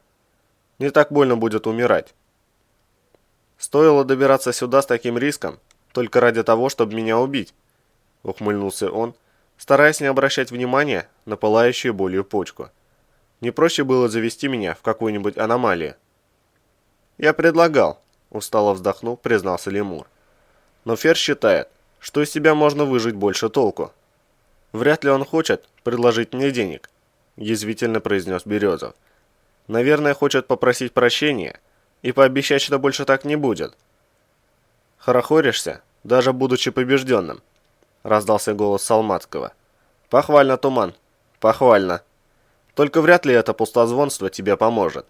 «Не так больно будет умирать». «Стоило добираться сюда с таким риском, только ради того, чтобы меня убить», – ухмыльнулся он, стараясь не обращать внимания на пылающую болью почку. «Не проще было завести меня в какую-нибудь аномалию». «Я предлагал», – устало вздохнув, признался лемур. «Но Фер считает, что из себя можно выжить больше толку». «Вряд ли он хочет предложить мне денег», – язвительно произнес Березов. «Наверное, хочет попросить прощения и пообещать, что больше так не будет». «Хорохоришься, даже будучи побежденным», – раздался голос Салматского. «Похвально, Туман, похвально. Только вряд ли это пустозвонство тебе поможет».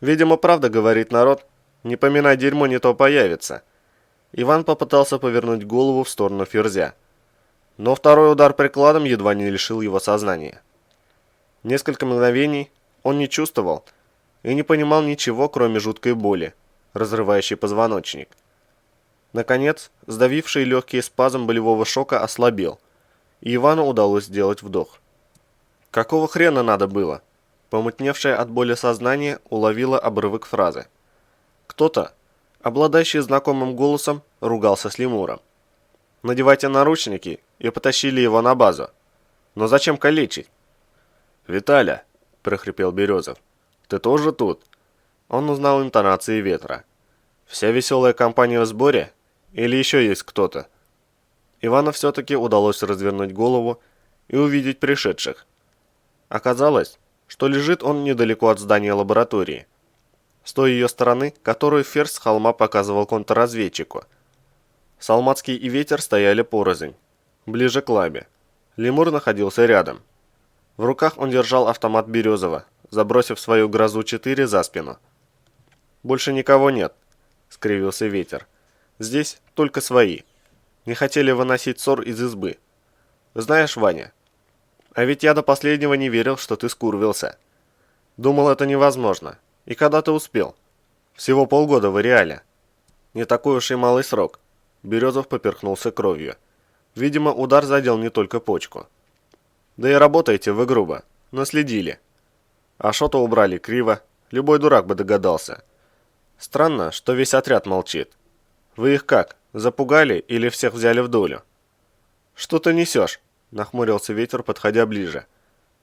«Видимо, правда, говорит народ, не поминай дерьмо, не то появится». Иван попытался повернуть голову в сторону Ферзя, но второй удар прикладом едва не лишил его сознания. Несколько мгновений он не чувствовал и не понимал ничего, кроме жуткой боли, разрывающей позвоночник. Наконец, сдавивший легкий спазм болевого шока ослабел, и Ивану удалось сделать вдох. «Какого хрена надо было?» Помутневшее от боли сознание уловило обрывок фразы. Кто-то, обладающий знакомым голосом, ругался с лемуром. «Надевайте наручники и потащили его на базу. Но зачем калечить?» «Виталя», – прохрипел Березов, – «ты тоже тут?» Он узнал интонации ветра. «Вся веселая компания в сборе? Или еще есть кто-то?» Ивану все-таки удалось развернуть голову и увидеть пришедших. Оказалось, что лежит он недалеко от здания лаборатории, с той ее стороны, которую Ферзь с холма показывал контрразведчику. Салматский и Ветер стояли порознь, ближе к лабе. Лемур находился рядом. В руках он держал автомат Березова, забросив свою «Грозу-4» за спину. «Больше никого нет», — скривился Ветер. «Здесь только свои. Не хотели выносить ссор из избы. Знаешь, Ваня, а ведь я до последнего не верил, что ты скурвился. Думал, это невозможно. И когда ты успел? Всего полгода в ареале. Не такой уж и малый срок». Березов поперхнулся кровью. Видимо, удар задел не только почку. «Да и работаете вы грубо. Наследили. А шота убрали криво. Любой дурак бы догадался. Странно, что весь отряд молчит. Вы их как, запугали или всех взяли в долю?» «Что ты несешь?» – нахмурился Ветер, подходя ближе.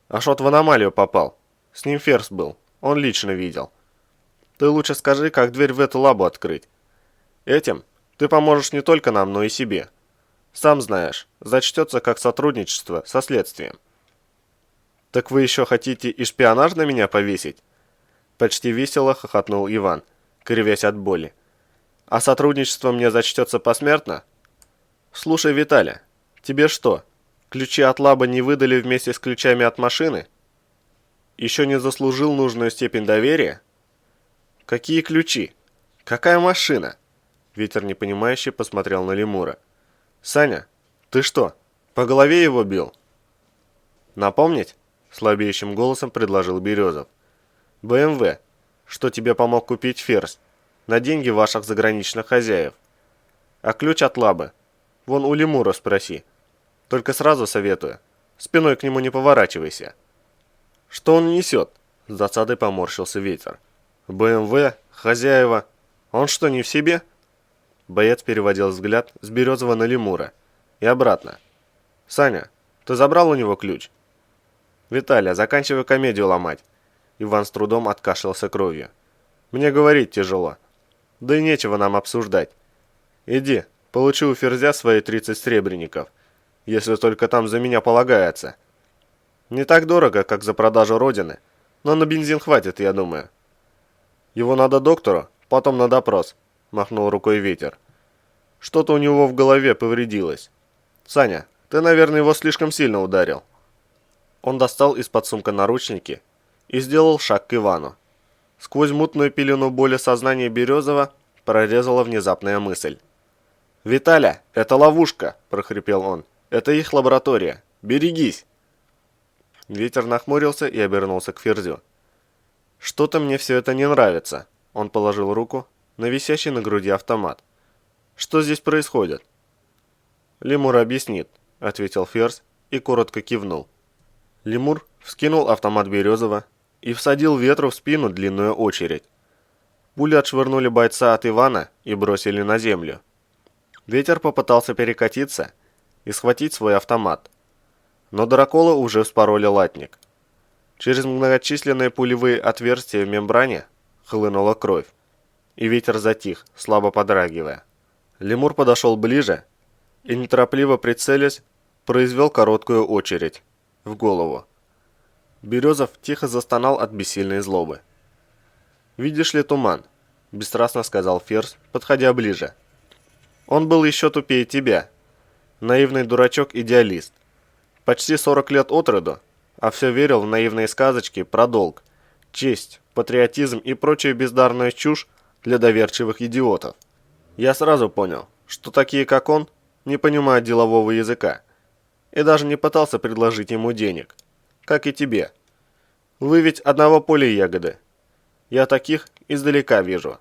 «Ашот в аномалию попал. С ним Ферзь был. Он лично видел. Ты лучше скажи, как дверь в эту лабу открыть. Этим ты поможешь не только нам, но и себе. Сам знаешь, зачтется как сотрудничество со следствием». «Так вы еще хотите и шпионаж на меня повесить?» Почти весело хохотнул Иван, кривясь от боли. «А сотрудничество мне зачтется посмертно?» «Слушай, Виталя, тебе что, ключи от лаба не выдали вместе с ключами от машины? Еще не заслужил нужную степень доверия?» «Какие ключи? Какая машина?» Ветер непонимающе посмотрел на лемура. «Саня, ты что, по голове его бил?» «Напомнить?» – слабеющим голосом предложил Березов. «БМВ, что тебе помог купить Ферзь, на деньги ваших заграничных хозяев. А ключ от Лабы, вон у Лемура спроси. Только сразу советую, спиной к нему не поворачивайся». «Что он несет?» – с досадой поморщился Ветер. «БМВ, хозяева, он что, не в себе?» Боец переводил взгляд с Березова на Лемура и обратно. «Саня, ты забрал у него ключ?» «Виталя, заканчивай комедию ломать». Иван с трудом откашлялся кровью. «Мне говорить тяжело. Да и нечего нам обсуждать. Иди, получи у Ферзя свои 30 сребреников, если только там за меня полагается. Не так дорого, как за продажу Родины, но на бензин хватит, я думаю». «Его надо доктору, потом на допрос», – махнул рукой Ветер. «Что-то у него в голове повредилось. Саня, ты, наверное, его слишком сильно ударил». Он достал из-под сумка наручники и сделал шаг к Ивану. Сквозь мутную пелену боли сознания Березова прорезала внезапная мысль. «Виталя, это ловушка!» – прохрипел он. «Это их лаборатория. Берегись!» Ветер нахмурился и обернулся к Ферзю. «Что-то мне все это не нравится». Он положил руку на висящий на груди автомат. «Что здесь происходит?» «Лемур объяснит», – ответил Ферзь и коротко кивнул. Лемур вскинул автомат Березова и всадил Ветру в спину длинную очередь. Пули отшвырнули бойца от Ивана и бросили на землю. Ветер попытался перекатиться и схватить свой автомат, но дракола уже вспороли латник. Через многочисленные пулевые отверстия в мембране хлынула кровь, и Ветер затих, слабо подрагивая. Лемур подошел ближе и, неторопливо прицелясь, произвел короткую очередь в голову. Березов тихо застонал от бессильной злобы. «Видишь ли туман?» – бесстрастно сказал Ферзь, подходя ближе. «Он был еще тупее тебя. Наивный дурачок-идеалист. Почти 40 лет от роду, а все верил в наивные сказочки про долг, честь, патриотизм и прочую бездарную чушь для доверчивых идиотов. Я сразу понял, что такие, как он, не понимают делового языка, и даже не пытался предложить ему денег, как и тебе. Вы ведь одного поля ягоды. Я таких издалека вижу.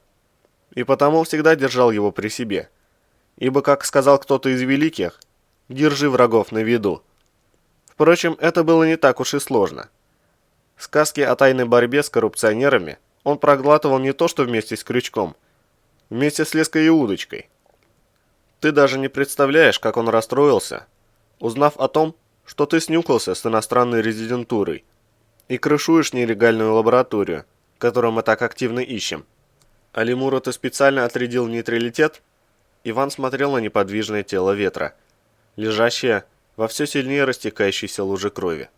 И потому всегда держал его при себе. Ибо, как сказал кто-то из великих, держи врагов на виду. Впрочем, это было не так уж и сложно. Сказки о тайной борьбе с коррупционерами он проглатывал не то что вместе с крючком, вместе с леской и удочкой. Ты даже не представляешь, как он расстроился, узнав о том, что ты снюхался с иностранной резидентурой и крышуешь нелегальную лабораторию, которую мы так активно ищем. А Лемура ты специально отрядил в нейтралитет?» Иван смотрел на неподвижное тело Ветра, лежащее во все сильнее растекающейся луже крови.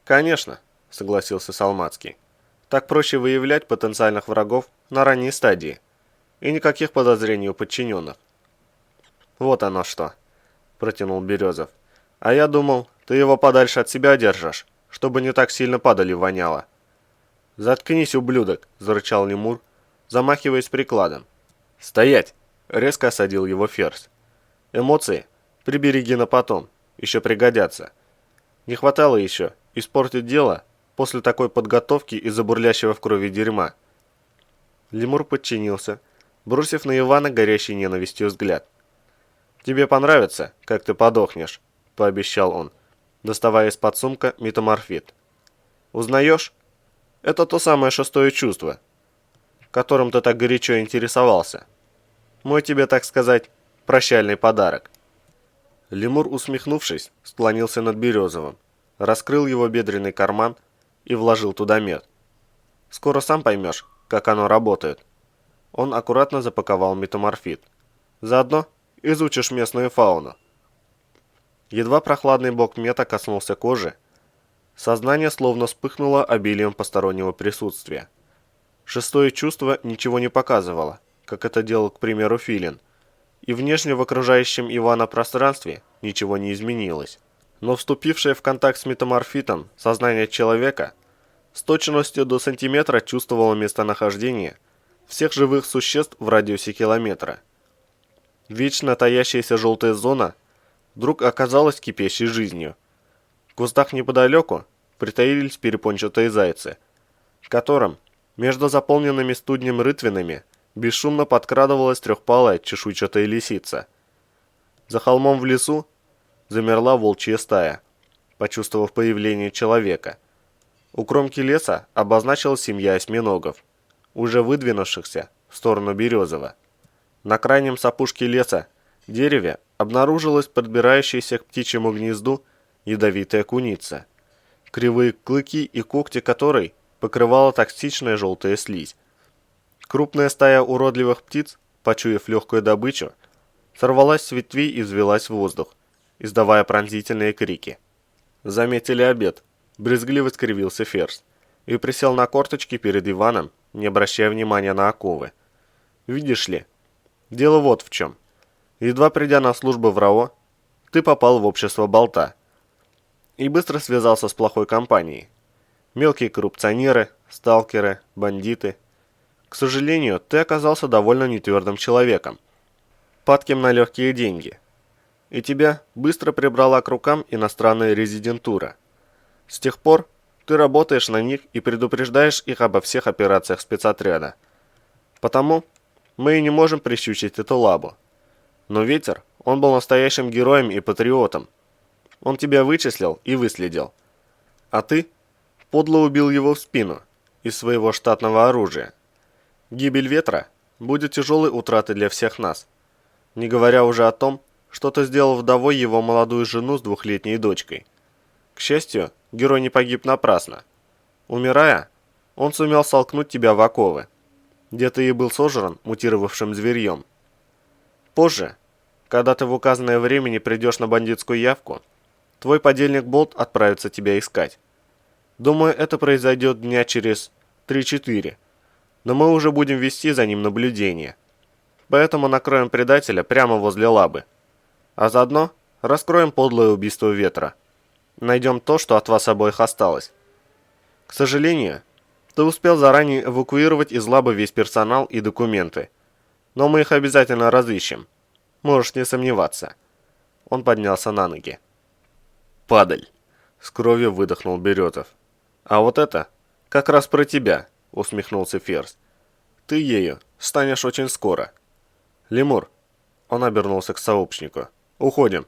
«Конечно», — согласился Салмацкий. «Так проще выявлять потенциальных врагов на ранней стадии, и никаких подозрений у подчиненных». «Вот оно что», — протянул Березов. «А я думал, ты его подальше от себя держишь, чтобы не так сильно падали воняло». «Заткнись, ублюдок», — зарычал Лемур, замахиваясь прикладом. «Стоять!» — резко осадил его Ферзь. «Эмоции прибереги на потом, еще пригодятся. Не хватало еще испортить дело после такой подготовки из-за бурлящего в крови дерьма». Лемур подчинился, бросив на Ивана горящий ненавистью взгляд. «Тебе понравится, как ты подохнешь», — пообещал он, доставая из-под сумка метаморфит. «Узнаешь? Это то самое шестое чувство, которым ты так горячо интересовался. Мой тебе, так сказать, прощальный подарок». Лемур, усмехнувшись, склонился над Березовым, раскрыл его бедренный карман и вложил туда мед. «Скоро сам поймешь, как оно работает». Он аккуратно запаковал метаморфит. «Заодно изучишь местную фауну». Едва прохладный бок мета коснулся кожи, сознание словно вспыхнуло обилием постороннего присутствия. Шестое чувство ничего не показывало, как это делал, к примеру, Филин, и внешне в окружающем Ивана пространстве ничего не изменилось. Но вступившее в контакт с метаморфитом сознание человека с точностью до сантиметра чувствовало местонахождение всех живых существ в радиусе километра. Вечно таящаяся желтая зона вдруг оказалась кипящей жизнью. кустах неподалеку притаились перепончатые зайцы, к которым между заполненными студнем рытвинами бесшумно подкрадывалась трехпалая чешуйчатая лисица. За холмом в лесу замерла волчья стая, почувствовав появление человека. У кромки леса обозначилась семья осьминогов, уже выдвинувшихся в сторону Березова. На крайнем с опушки леса дереве обнаружилась подбирающаяся к птичьему гнезду ядовитая куница, кривые клыки и когти которой покрывала токсичная желтая слизь. Крупная стая уродливых птиц, почуяв легкую добычу, сорвалась с ветвей и взвелась в воздух, издавая пронзительные крики. Заметили обед. Брезгливо скривился Ферзь и присел на корточки перед Иваном, не обращая внимания на оковы. «Видишь ли, дело вот в чем. Едва придя на службу в РАО, ты попал в общество болта и быстро связался с плохой компанией. Мелкие коррупционеры, сталкеры, бандиты. К сожалению, ты оказался довольно нетвердым человеком, падким на легкие деньги, и тебя быстро прибрала к рукам иностранная резидентура. С тех пор ты работаешь на них и предупреждаешь их обо всех операциях спецотряда. Потому мы и не можем прищучить эту лабу. Но Ветер, он был настоящим героем и патриотом. Он тебя вычислил и выследил. А ты подло убил его в спину из своего штатного оружия. Гибель Ветра будет тяжелой утратой для всех нас, не говоря уже о том, что ты сделал вдовой его молодую жену с 2-летней дочкой. К счастью, герой не погиб напрасно. Умирая, он сумел столкнуть тебя в оковы, где ты и был сожран мутировавшим зверьем. Позже, когда ты в указанное время не придешь на бандитскую явку, твой подельник Болт отправится тебя искать. Думаю, это произойдет дня через 3-4, но мы уже будем вести за ним наблюдение. Поэтому накроем предателя прямо возле лабы. А заодно раскроем подлое убийство Ветра. Найдем то, что от вас обоих осталось. К сожалению, ты успел заранее эвакуировать из лабы весь персонал и документы. Но мы их обязательно разыщем. Можешь не сомневаться. Он поднялся на ноги. «Падаль!» — с кровью выдохнул Березов. «А вот это как раз про тебя», — усмехнулся Ферзь. «Ты ею станешь очень скоро. Лемур!» — он обернулся к сообщнику. «Уходим.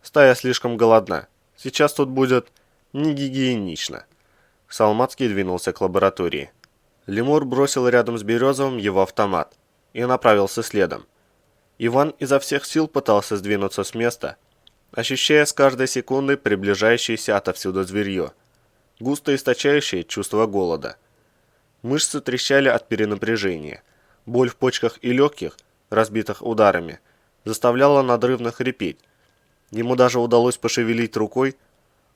Стая слишком голодна. Сейчас тут будет не гигиенично». Салмацкий двинулся к лаборатории. Лемур бросил рядом с Березовым его автомат и направился следом. Иван изо всех сил пытался сдвинуться с места, ощущая с каждой секундой приближающееся отовсюду зверье, густо источающее чувство голода. Мышцы трещали от перенапряжения. Боль в почках и легких, разбитых ударами, заставляла надрывно хрипеть. Ему даже удалось пошевелить рукой,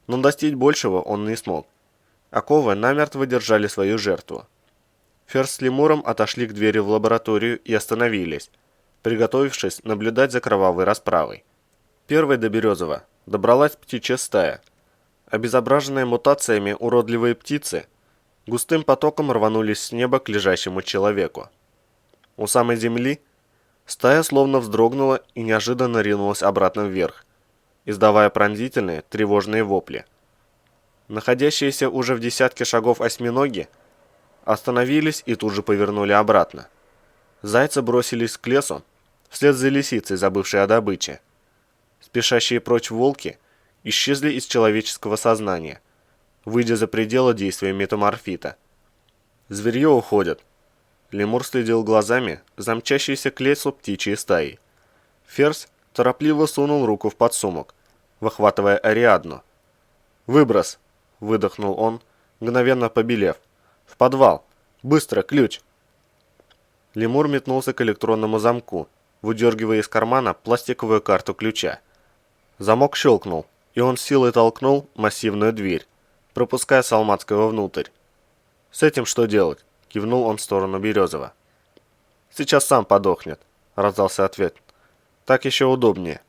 но достичь большего он не смог. Оковы намертво держали свою жертву. Ферзь с Лемуром отошли к двери в лабораторию и остановились, приготовившись наблюдать за кровавой расправой. Первой до Березова добралась птичья стая. Обезображенные мутациями уродливые птицы густым потоком рванулись с неба к лежащему человеку. У самой земли стая словно вздрогнула и неожиданно ринулась обратно вверх, издавая пронзительные, тревожные вопли. Находящиеся уже в десятке шагов осьминоги остановились и тут же повернули обратно. Зайцы бросились к лесу, вслед за лисицей, забывшей о добыче. Спешащие прочь волки исчезли из человеческого сознания, выйдя за пределы действия метаморфита. Зверье уходит. Лемур следил глазами за мчащейся к лесу птичьей стаи. Ферзь торопливо сунул руку в подсумок, выхватывая Ариадну. «Выброс!» — выдохнул он, мгновенно побелев. «В подвал! Быстро, ключ!» Лемур метнулся к электронному замку, выдергивая из кармана пластиковую карту ключа. Замок щелкнул, и он силой толкнул массивную дверь, пропуская Салмацкого внутрь. «С этим что делать?» — кивнул он в сторону Березова. «Сейчас сам подохнет», — раздался ответ. «Так еще удобнее».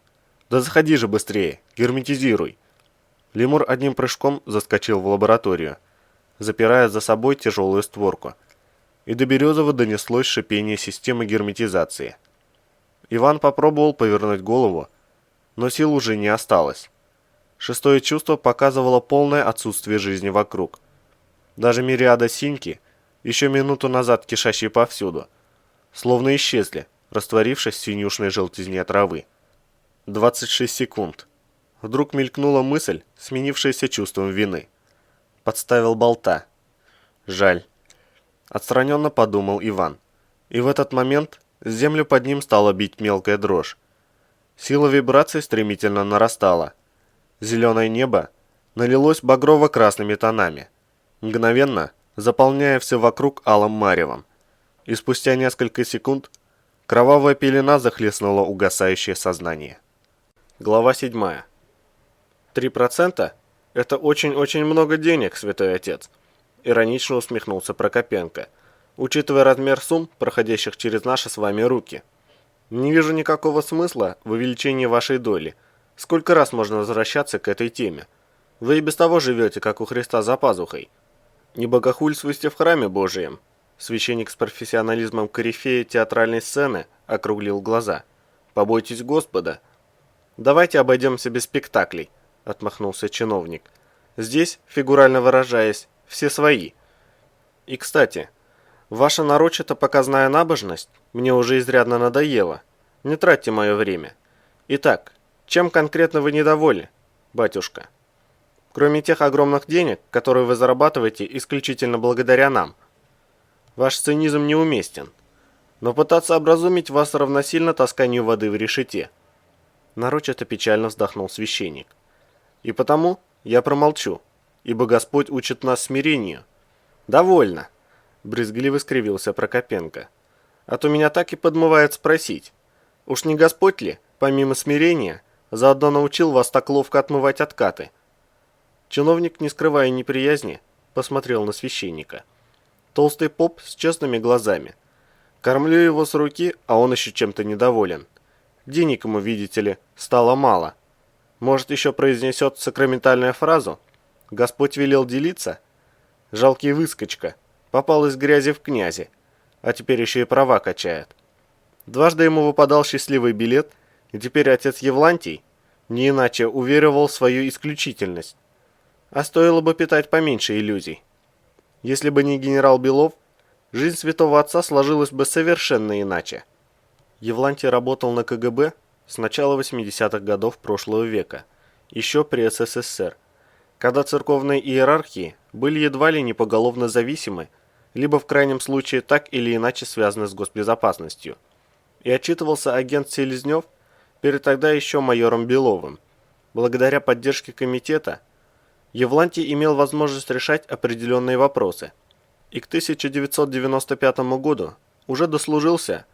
«Да заходи же быстрее, герметизируй». Лемур одним прыжком заскочил в лабораторию, запирая за собой тяжелую створку, и до Березова донеслось шипение системы герметизации. Иван попробовал повернуть голову, но сил уже не осталось. Шестое чувство показывало полное отсутствие жизни вокруг. Даже мириада синьки, еще минуту назад кишащие повсюду, словно исчезли, растворившись в синюшной желтизне травы. 26 секунд. Вдруг мелькнула мысль, сменившаяся чувством вины. Подставил болта. Жаль. Отстраненно подумал Иван. И в этот момент землю под ним стала бить мелкая дрожь. Сила вибраций стремительно нарастала. Зеленое небо налилось багрово-красными тонами, мгновенно заполняя все вокруг алым маревом. И спустя несколько секунд кровавая пелена захлестнула угасающее сознание. Глава 7. 3% – это очень-очень много денег, святой отец, иронично усмехнулся Прокопенко, учитывая размер сумм, проходящих через наши с вами руки. Не вижу никакого смысла в увеличении вашей доли. Сколько раз можно возвращаться к этой теме? Вы и без того живете, как у Христа за пазухой. Не богохульствуйте в храме Божием. Священник с профессионализмом корифея театральной сцены округлил глаза. Побойтесь Господа. Давайте обойдемся без спектаклей, отмахнулся чиновник. Здесь, фигурально выражаясь, все свои. И, кстати, ваша нарочито показная набожность мне уже изрядно надоела. Не тратьте мое время. Итак, чем конкретно вы недовольны, батюшка? Кроме тех огромных денег, которые вы зарабатываете исключительно благодаря нам. Ваш цинизм неуместен. Но пытаться образумить вас равносильно тасканию воды в решете. Нарочито печально вздохнул священник. И потому я промолчу, ибо Господь учит нас смирению. Довольно, брезгливо скривился Прокопенко. А то меня так и подмывает спросить. Уж не Господь ли, помимо смирения, заодно научил вас так ловко отмывать откаты? Чиновник, не скрывая неприязни, посмотрел на священника. Толстый поп с честными глазами. Кормлю его с руки, а он еще чем-то недоволен. Денег ему, видите ли, стало мало. Может, еще произнесет сакраментальную фразу? Господь велел делиться? Жалкий выскочка. Попал из грязи в князи. А теперь еще и права качает. Дважды ему выпадал счастливый билет, и теперь отец Евлантий не иначе уверовал в свою исключительность. А стоило бы питать поменьше иллюзий. Если бы не генерал Белов, жизнь святого отца сложилась бы совершенно иначе. Евлантий работал на КГБ с начала 80-х годов прошлого века, еще при СССР, когда церковные иерархии были едва ли не поголовно зависимы, либо в крайнем случае так или иначе связаны с госбезопасностью. И отчитывался агент Селезнев перед тогда еще майором Беловым. Благодаря поддержке комитета Евлантий имел возможность решать определенные вопросы. И к 1995 году уже дослужился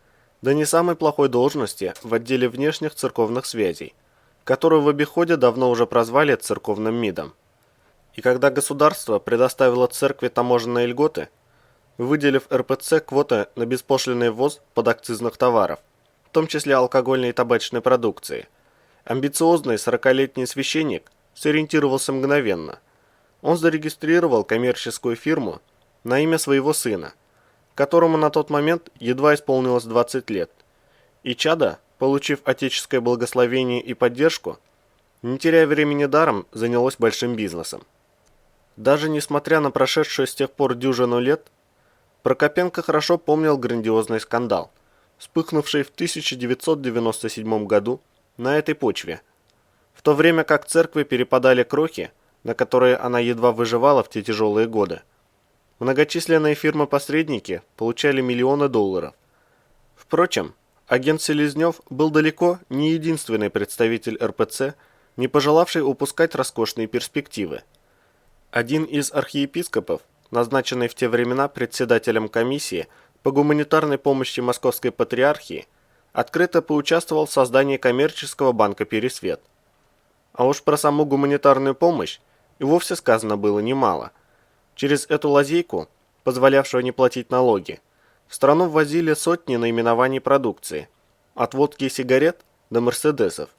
до не самой плохой должности в отделе внешних церковных связей, которую в обиходе давно уже прозвали церковным МИДом. И когда государство предоставило церкви таможенные льготы, выделив РПЦ квоты на беспошлинный ввоз подакцизных товаров, в том числе алкогольной и табачной продукции, амбициозный 40-летний священник сориентировался мгновенно. Он зарегистрировал коммерческую фирму на имя своего сына, которому на тот момент едва исполнилось 20 лет. И чадо, получив отеческое благословение и поддержку, не теряя времени даром, занялось большим бизнесом. Даже несмотря на прошедшую с тех пор дюжину лет, Прокопенко хорошо помнил грандиозный скандал, вспыхнувший в 1997 году на этой почве, в то время как церкви перепадали крохи, на которые она едва выживала в те тяжелые годы. Многочисленные фирмы-посредники получали миллионы долларов. Впрочем, агент Селезнев был далеко не единственный представитель РПЦ, не пожелавший упускать роскошные перспективы. Один из архиепископов, назначенный в те времена председателем комиссии по гуманитарной помощи Московской Патриархии, открыто поучаствовал в создании коммерческого банка «Пересвет». А уж про саму гуманитарную помощь и вовсе сказано было немало. Через эту лазейку, позволявшую не платить налоги, в страну ввозили сотни наименований продукции, от водки и сигарет до мерседесов.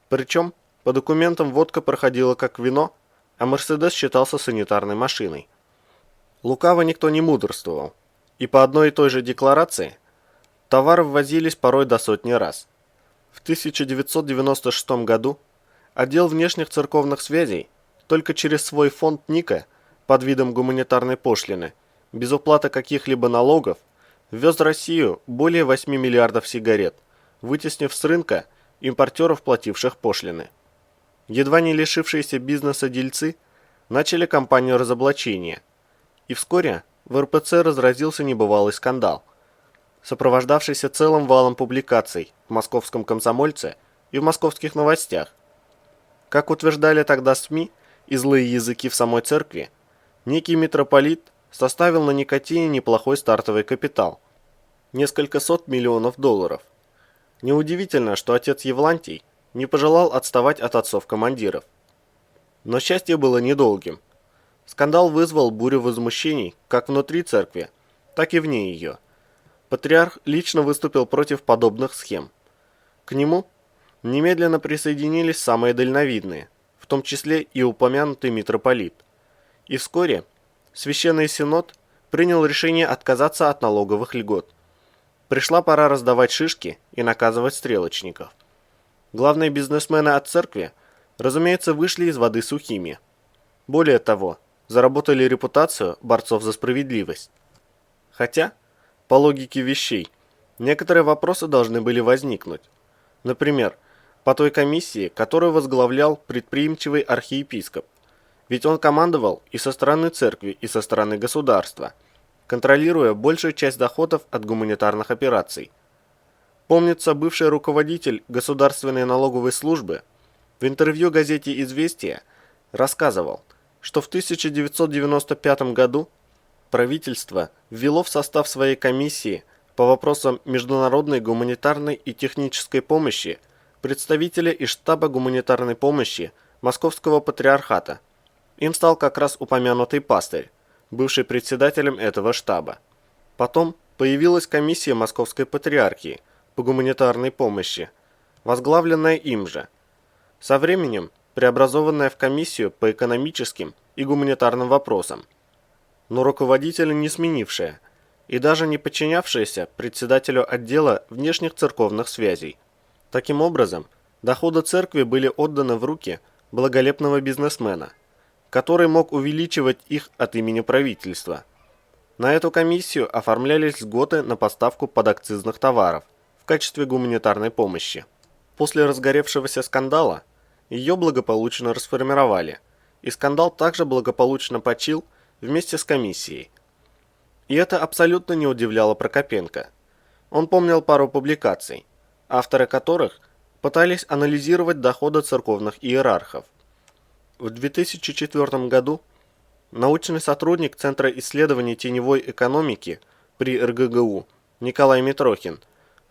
Причем по документам водка проходила как вино, а мерседес считался санитарной машиной. Лукаво никто не мудрствовал, и по одной и той же декларации товары ввозились порой до сотни раз. В 1996 году отдел внешних церковных связей только через свой фонд НИКа под видом гуманитарной пошлины, без уплаты каких-либо налогов, ввез в Россию более 8 миллиардов сигарет, вытеснив с рынка импортеров, плативших пошлины. Едва не лишившиеся бизнеса дельцы начали кампанию разоблачения, и вскоре в РПЦ разразился небывалый скандал, сопровождавшийся целым валом публикаций в «Московском комсомольце» и в «Московских новостях». Как утверждали тогда СМИ и злые языки в самой церкви, некий митрополит составил на никотине неплохой стартовый капитал – несколько сот миллионов долларов. Неудивительно, что отец Евлантий не пожелал отставать от отцов-командиров. Но счастье было недолгим. Скандал вызвал бурю возмущений как внутри церкви, так и вне ее. Патриарх лично выступил против подобных схем. К нему немедленно присоединились самые дальновидные, в том числе и упомянутый митрополит. И вскоре Священный Синод принял решение отказаться от налоговых льгот. Пришла пора раздавать шишки и наказывать стрелочников. Главные бизнесмены от церкви, разумеется, вышли из воды сухими. Более того, заработали репутацию борцов за справедливость. Хотя, по логике вещей, некоторые вопросы должны были возникнуть. Например, по той комиссии, которую возглавлял предприимчивый архиепископ. Ведь он командовал и со стороны церкви, и со стороны государства, контролируя большую часть доходов от гуманитарных операций. Помнится, бывший руководитель Государственной налоговой службы в интервью газете «Известия» рассказывал, что в 1995 году правительство ввело в состав своей комиссии по вопросам международной гуманитарной и технической помощи представителя из штаба гуманитарной помощи Московского патриархата. Им стал как раз упомянутый пастырь, бывший председателем этого штаба. Потом появилась комиссия Московской патриархии по гуманитарной помощи, возглавленная им же. Со временем преобразованная в комиссию по экономическим и гуманитарным вопросам, но руководителя не сменившая и даже не подчинявшаяся председателю отдела внешних церковных связей. Таким образом, доходы церкви были отданы в руки благолепного бизнесмена, который мог увеличивать их от имени правительства. На эту комиссию оформлялись льготы на поставку подакцизных товаров в качестве гуманитарной помощи. После разгоревшегося скандала ее благополучно расформировали, и скандал также благополучно почил вместе с комиссией. И это абсолютно не удивляло Прокопенко. Он помнил пару публикаций, авторы которых пытались анализировать доходы церковных иерархов. В 2004 году научный сотрудник Центра исследований теневой экономики при РГГУ Николай Митрохин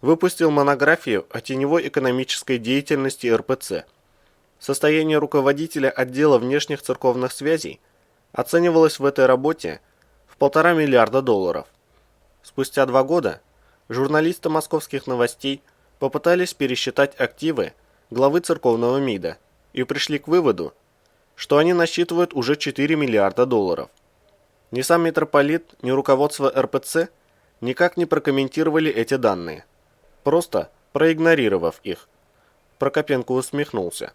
выпустил монографию о теневой экономической деятельности РПЦ. Состояние руководителя отдела внешних церковных связей оценивалось в этой работе в 1,5 миллиарда долларов. Спустя 2 года журналисты Московских новостей попытались пересчитать активы главы церковного МИДа и пришли к выводу, что они насчитывают уже 4 миллиарда долларов. Ни сам митрополит, ни руководство РПЦ никак не прокомментировали эти данные, просто проигнорировав их. Прокопенко усмехнулся.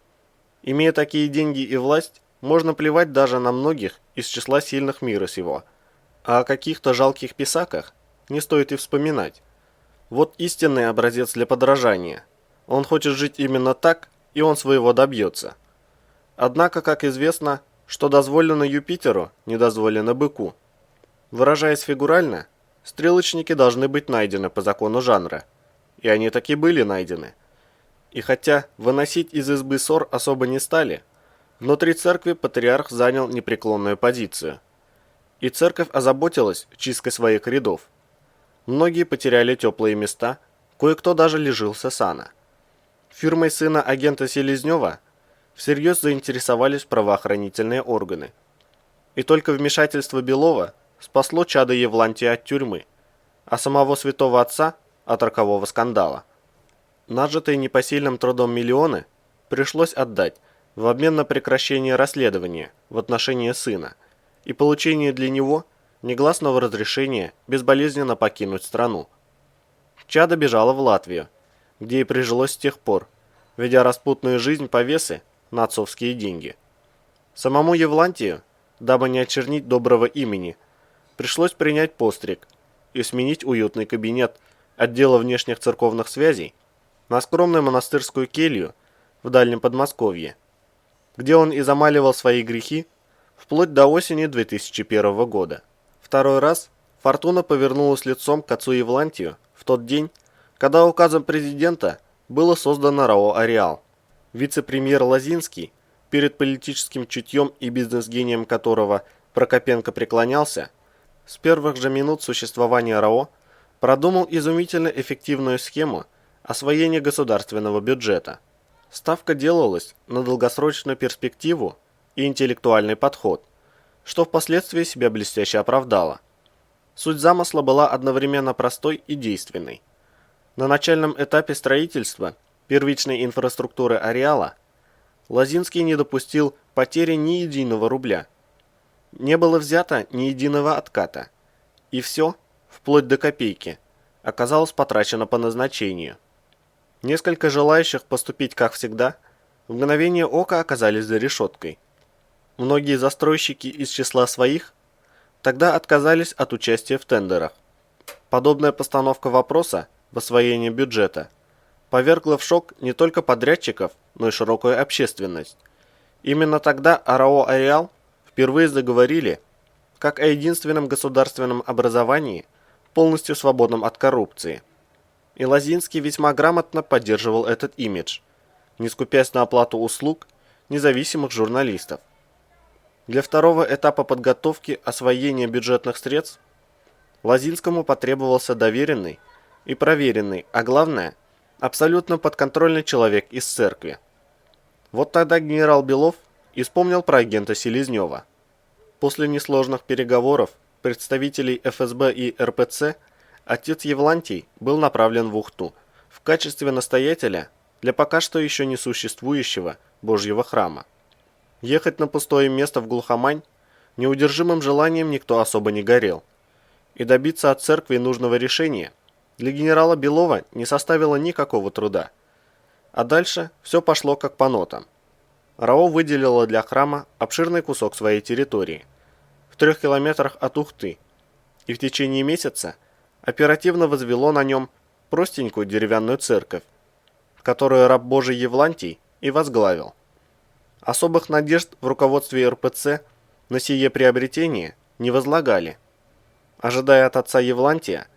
Имея такие деньги и власть, можно плевать даже на многих из числа сильных мира сего, а о каких-то жалких писаках не стоит и вспоминать. Вот истинный образец для подражания. Он хочет жить именно так, и он своего добьется. Однако, как известно, что дозволено Юпитеру, не дозволено быку. Выражаясь фигурально, стрелочники должны быть найдены по закону жанра. И они таки были найдены. И хотя выносить из избы ссор особо не стали, внутри церкви патриарх занял непреклонную позицию. И церковь озаботилась чисткой своих рядов. Многие потеряли теплые места, кое-кто даже лишился сана. Фирмой сына агента Селезнева всерьез заинтересовались правоохранительные органы. И только вмешательство Белова спасло чадо Евлантия от тюрьмы, а самого святого отца от рокового скандала. Нажитые непосильным трудом миллионы пришлось отдать в обмен на прекращение расследования в отношении сына и получение для него негласного разрешения безболезненно покинуть страну. Чадо бежало в Латвию, где и прижилось с тех пор, ведя распутную жизнь повесы на отцовские деньги. Самому Евлантию, дабы не очернить доброго имени, пришлось принять постриг и сменить уютный кабинет отдела внешних церковных связей на скромную монастырскую келью в дальнем Подмосковье, где он и замаливал свои грехи вплоть до осени 2001 года. Второй раз фортуна повернулась лицом к отцу Евлантию в тот день, когда указом президента было создано РАО «Ареал». Вице-премьер Лозинский, перед политическим чутьем и бизнес-гением которого Прокопенко преклонялся, с первых же минут существования РАО продумал изумительно эффективную схему освоения государственного бюджета. Ставка делалась на долгосрочную перспективу и интеллектуальный подход, что впоследствии себя блестяще оправдало. Суть замысла была одновременно простой и действенной. На начальном этапе строительства первичной инфраструктуры ареала Лозинский не допустил потери ни единого рубля. Не было взято ни единого отката. И все, вплоть до копейки, оказалось потрачено по назначению. Несколько желающих поступить как всегда в мгновение ока оказались за решеткой. Многие застройщики из числа своих тогда отказались от участия в тендерах. Подобная постановка вопроса в освоении бюджета повергла в шок не только подрядчиков, но и широкую общественность. Именно тогда о РАО «Ареал» впервые заговорили как о единственном государственном образовании, полностью свободном от коррупции. И Лозинский весьма грамотно поддерживал этот имидж, не скупясь на оплату услуг независимых журналистов. Для второго этапа подготовки освоения бюджетных средств Лозинскому потребовался доверенный и проверенный, а главное, абсолютно подконтрольный человек из церкви. Вот тогда генерал Белов и вспомнил про агента Селезнева. После несложных переговоров представителей ФСБ и РПЦ отец Евлантий был направлен в Ухту в качестве настоятеля для пока что еще не существующего Божьего храма. Ехать на пустое место в глухомань неудержимым желанием никто особо не горел, и добиться от церкви нужного решения для генерала Белова не составило никакого труда. А дальше все пошло как по нотам. РАО выделило для храма обширный кусок своей территории в 3 километрах от Ухты и в течение месяца оперативно возвело на нем простенькую деревянную церковь, которую раб Божий Евлантий и возглавил. Особых надежд в руководстве РПЦ на сие приобретение не возлагали, ожидая от отца Евлантия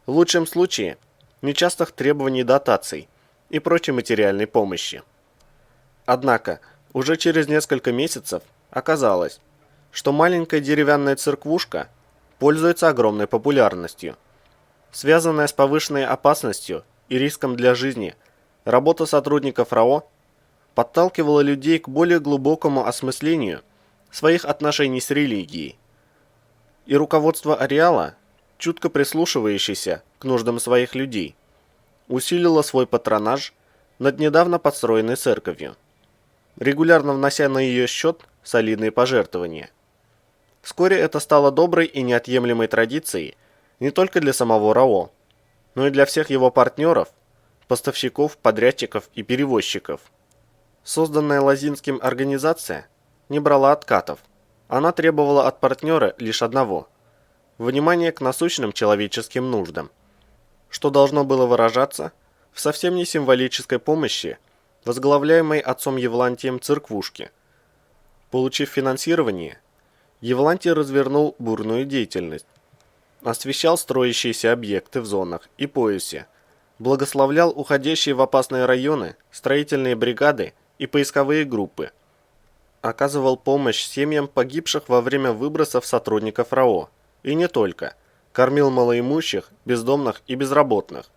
в лучшем случае нечастых требований дотаций и прочей материальной помощи. Однако уже через несколько месяцев оказалось, что маленькая деревянная церквушка пользуется огромной популярностью. Связанная с повышенной опасностью и риском для жизни, работа сотрудников РАО подталкивала людей к более глубокому осмыслению своих отношений с религией. И руководство ареала, чутко прислушивающееся к нуждам своих людей, усилило свой патронаж над недавно подстроенной церковью, регулярно внося на ее счет солидные пожертвования. Вскоре это стало доброй и неотъемлемой традицией не только для самого РАО, но и для всех его партнеров, поставщиков, подрядчиков и перевозчиков. Созданная Лозинским организация не брала откатов. Она требовала от партнера лишь одного – внимания к насущным человеческим нуждам, что должно было выражаться в совсем не символической помощи, возглавляемой отцом Евлантием церквушки. Получив финансирование, Евлантий развернул бурную деятельность, освещал строящиеся объекты в зонах и поясе, благословлял уходящие в опасные районы строительные бригады и поисковые группы, оказывал помощь семьям погибших во время выбросов сотрудников РАО, и не только, кормил малоимущих, бездомных и безработных.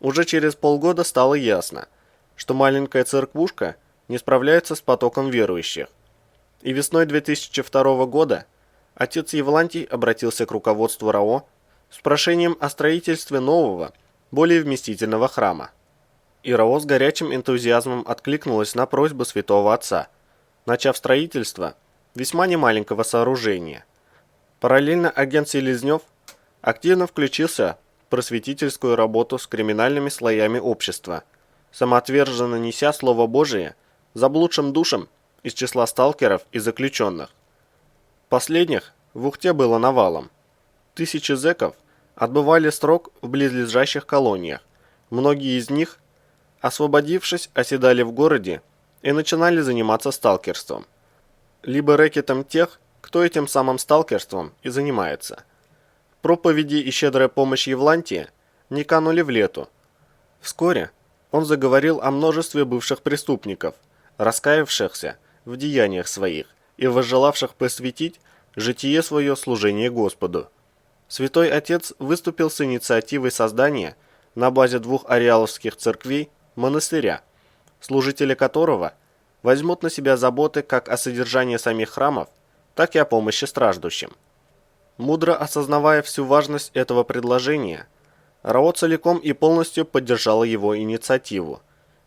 Уже через полгода стало ясно, что маленькая церквушка не справляется с потоком верующих. И весной 2002 года отец Евлантий обратился к руководству РАО с прошением о строительстве нового, более вместительного храма. И РАО с горячим энтузиазмом откликнулась на просьбу святого отца, начав строительство весьма немаленького сооружения. Параллельно агент Селезнев активно включился в просветительскую работу с криминальными слоями общества, самоотверженно неся Слово Божие заблудшим душам из числа сталкеров и заключенных. Последних в Ухте было навалом. Тысячи зэков отбывали срок в близлежащих колониях. Многие из них, освободившись, оседали в городе и начинали заниматься сталкерством. Либо рэкетом тех, кто этим самым сталкерством и занимается. Проповеди и щедрая помощь Евлантия не канули в лету. Вскоре он заговорил о множестве бывших преступников, раскаявшихся в деяниях своих и возжелавших посвятить житие свое служение Господу. Святой Отец выступил с инициативой создания на базе 2 ареаловских церквей монастыря, служители которого возьмут на себя заботы как о содержании самих храмов, так и о помощи страждущим. Мудро осознавая всю важность этого предложения, РАО целиком и полностью поддержала его инициативу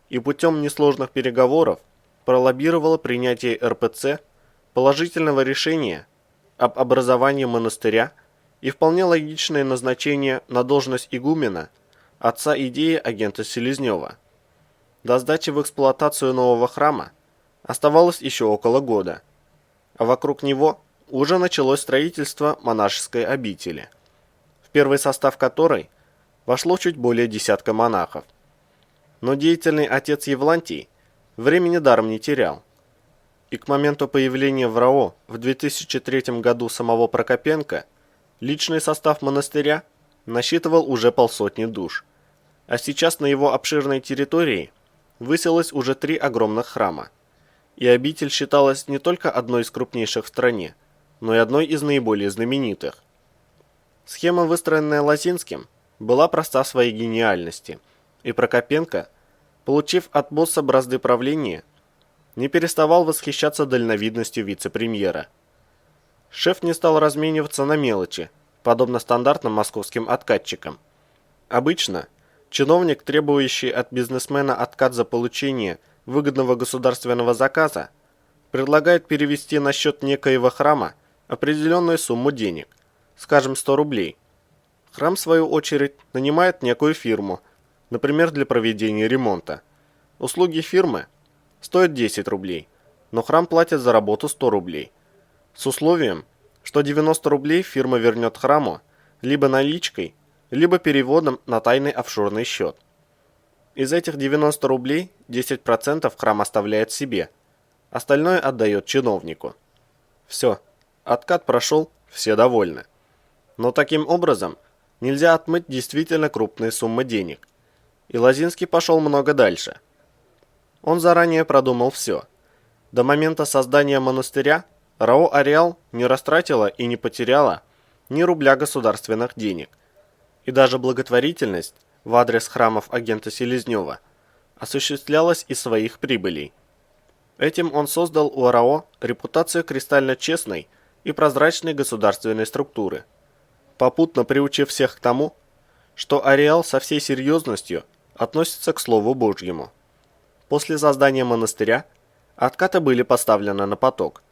и путем несложных переговоров пролоббировала принятие РПЦ положительного решения об образовании монастыря и вполне логичное назначение на должность игумена отца идеи агента Селезнева. До сдачи в эксплуатацию нового храма оставалось еще около года, а вокруг него уже началось строительство монашеской обители, в первый состав которой вошло чуть более десятка монахов. Но деятельный отец Евлантий времени даром не терял, и к моменту появления в РАО в 2003 году самого Прокопенко личный состав монастыря насчитывал уже 50 душ, а сейчас на его обширной территории высилось уже 3 огромных храма, и обитель считалась не только одной из крупнейших в стране, но и одной из наиболее знаменитых. Схема, выстроенная Лозинским, была проста в своей гениальности, и Прокопенко, получив от босса бразды правления, не переставал восхищаться дальновидностью вице-премьера. Шеф не стал размениваться на мелочи, подобно стандартным московским откатчикам. Обычно чиновник, требующий от бизнесмена откат за получение выгодного государственного заказа, предлагает перевести на счет некоего храма определенную сумму денег, скажем 100 рублей. Храм, в свою очередь, нанимает некую фирму, например, для проведения ремонта. Услуги фирмы стоят 10 рублей, но храм платит за работу 100 рублей, с условием, что 90 рублей фирма вернет храму либо наличкой, либо переводом на тайный офшорный счет. Из этих 90 рублей 10% храм оставляет себе, остальное отдает чиновнику. Все, откат прошел, все довольны. Но таким образом нельзя отмыть действительно крупные суммы денег. И Лозинский пошел много дальше. Он заранее продумал все. До момента создания монастыря РАО «Ареал» не растратила и не потеряла ни рубля государственных денег. И даже благотворительность в адрес храмов агента Селезнева осуществлялась из своих прибылей. Этим он создал у РАО репутацию кристально честной и прозрачной государственной структуры, попутно приучив всех к тому, что «Ареал» со всей серьезностью относится к Слову Божьему. После создания монастыря откаты были поставлены на поток.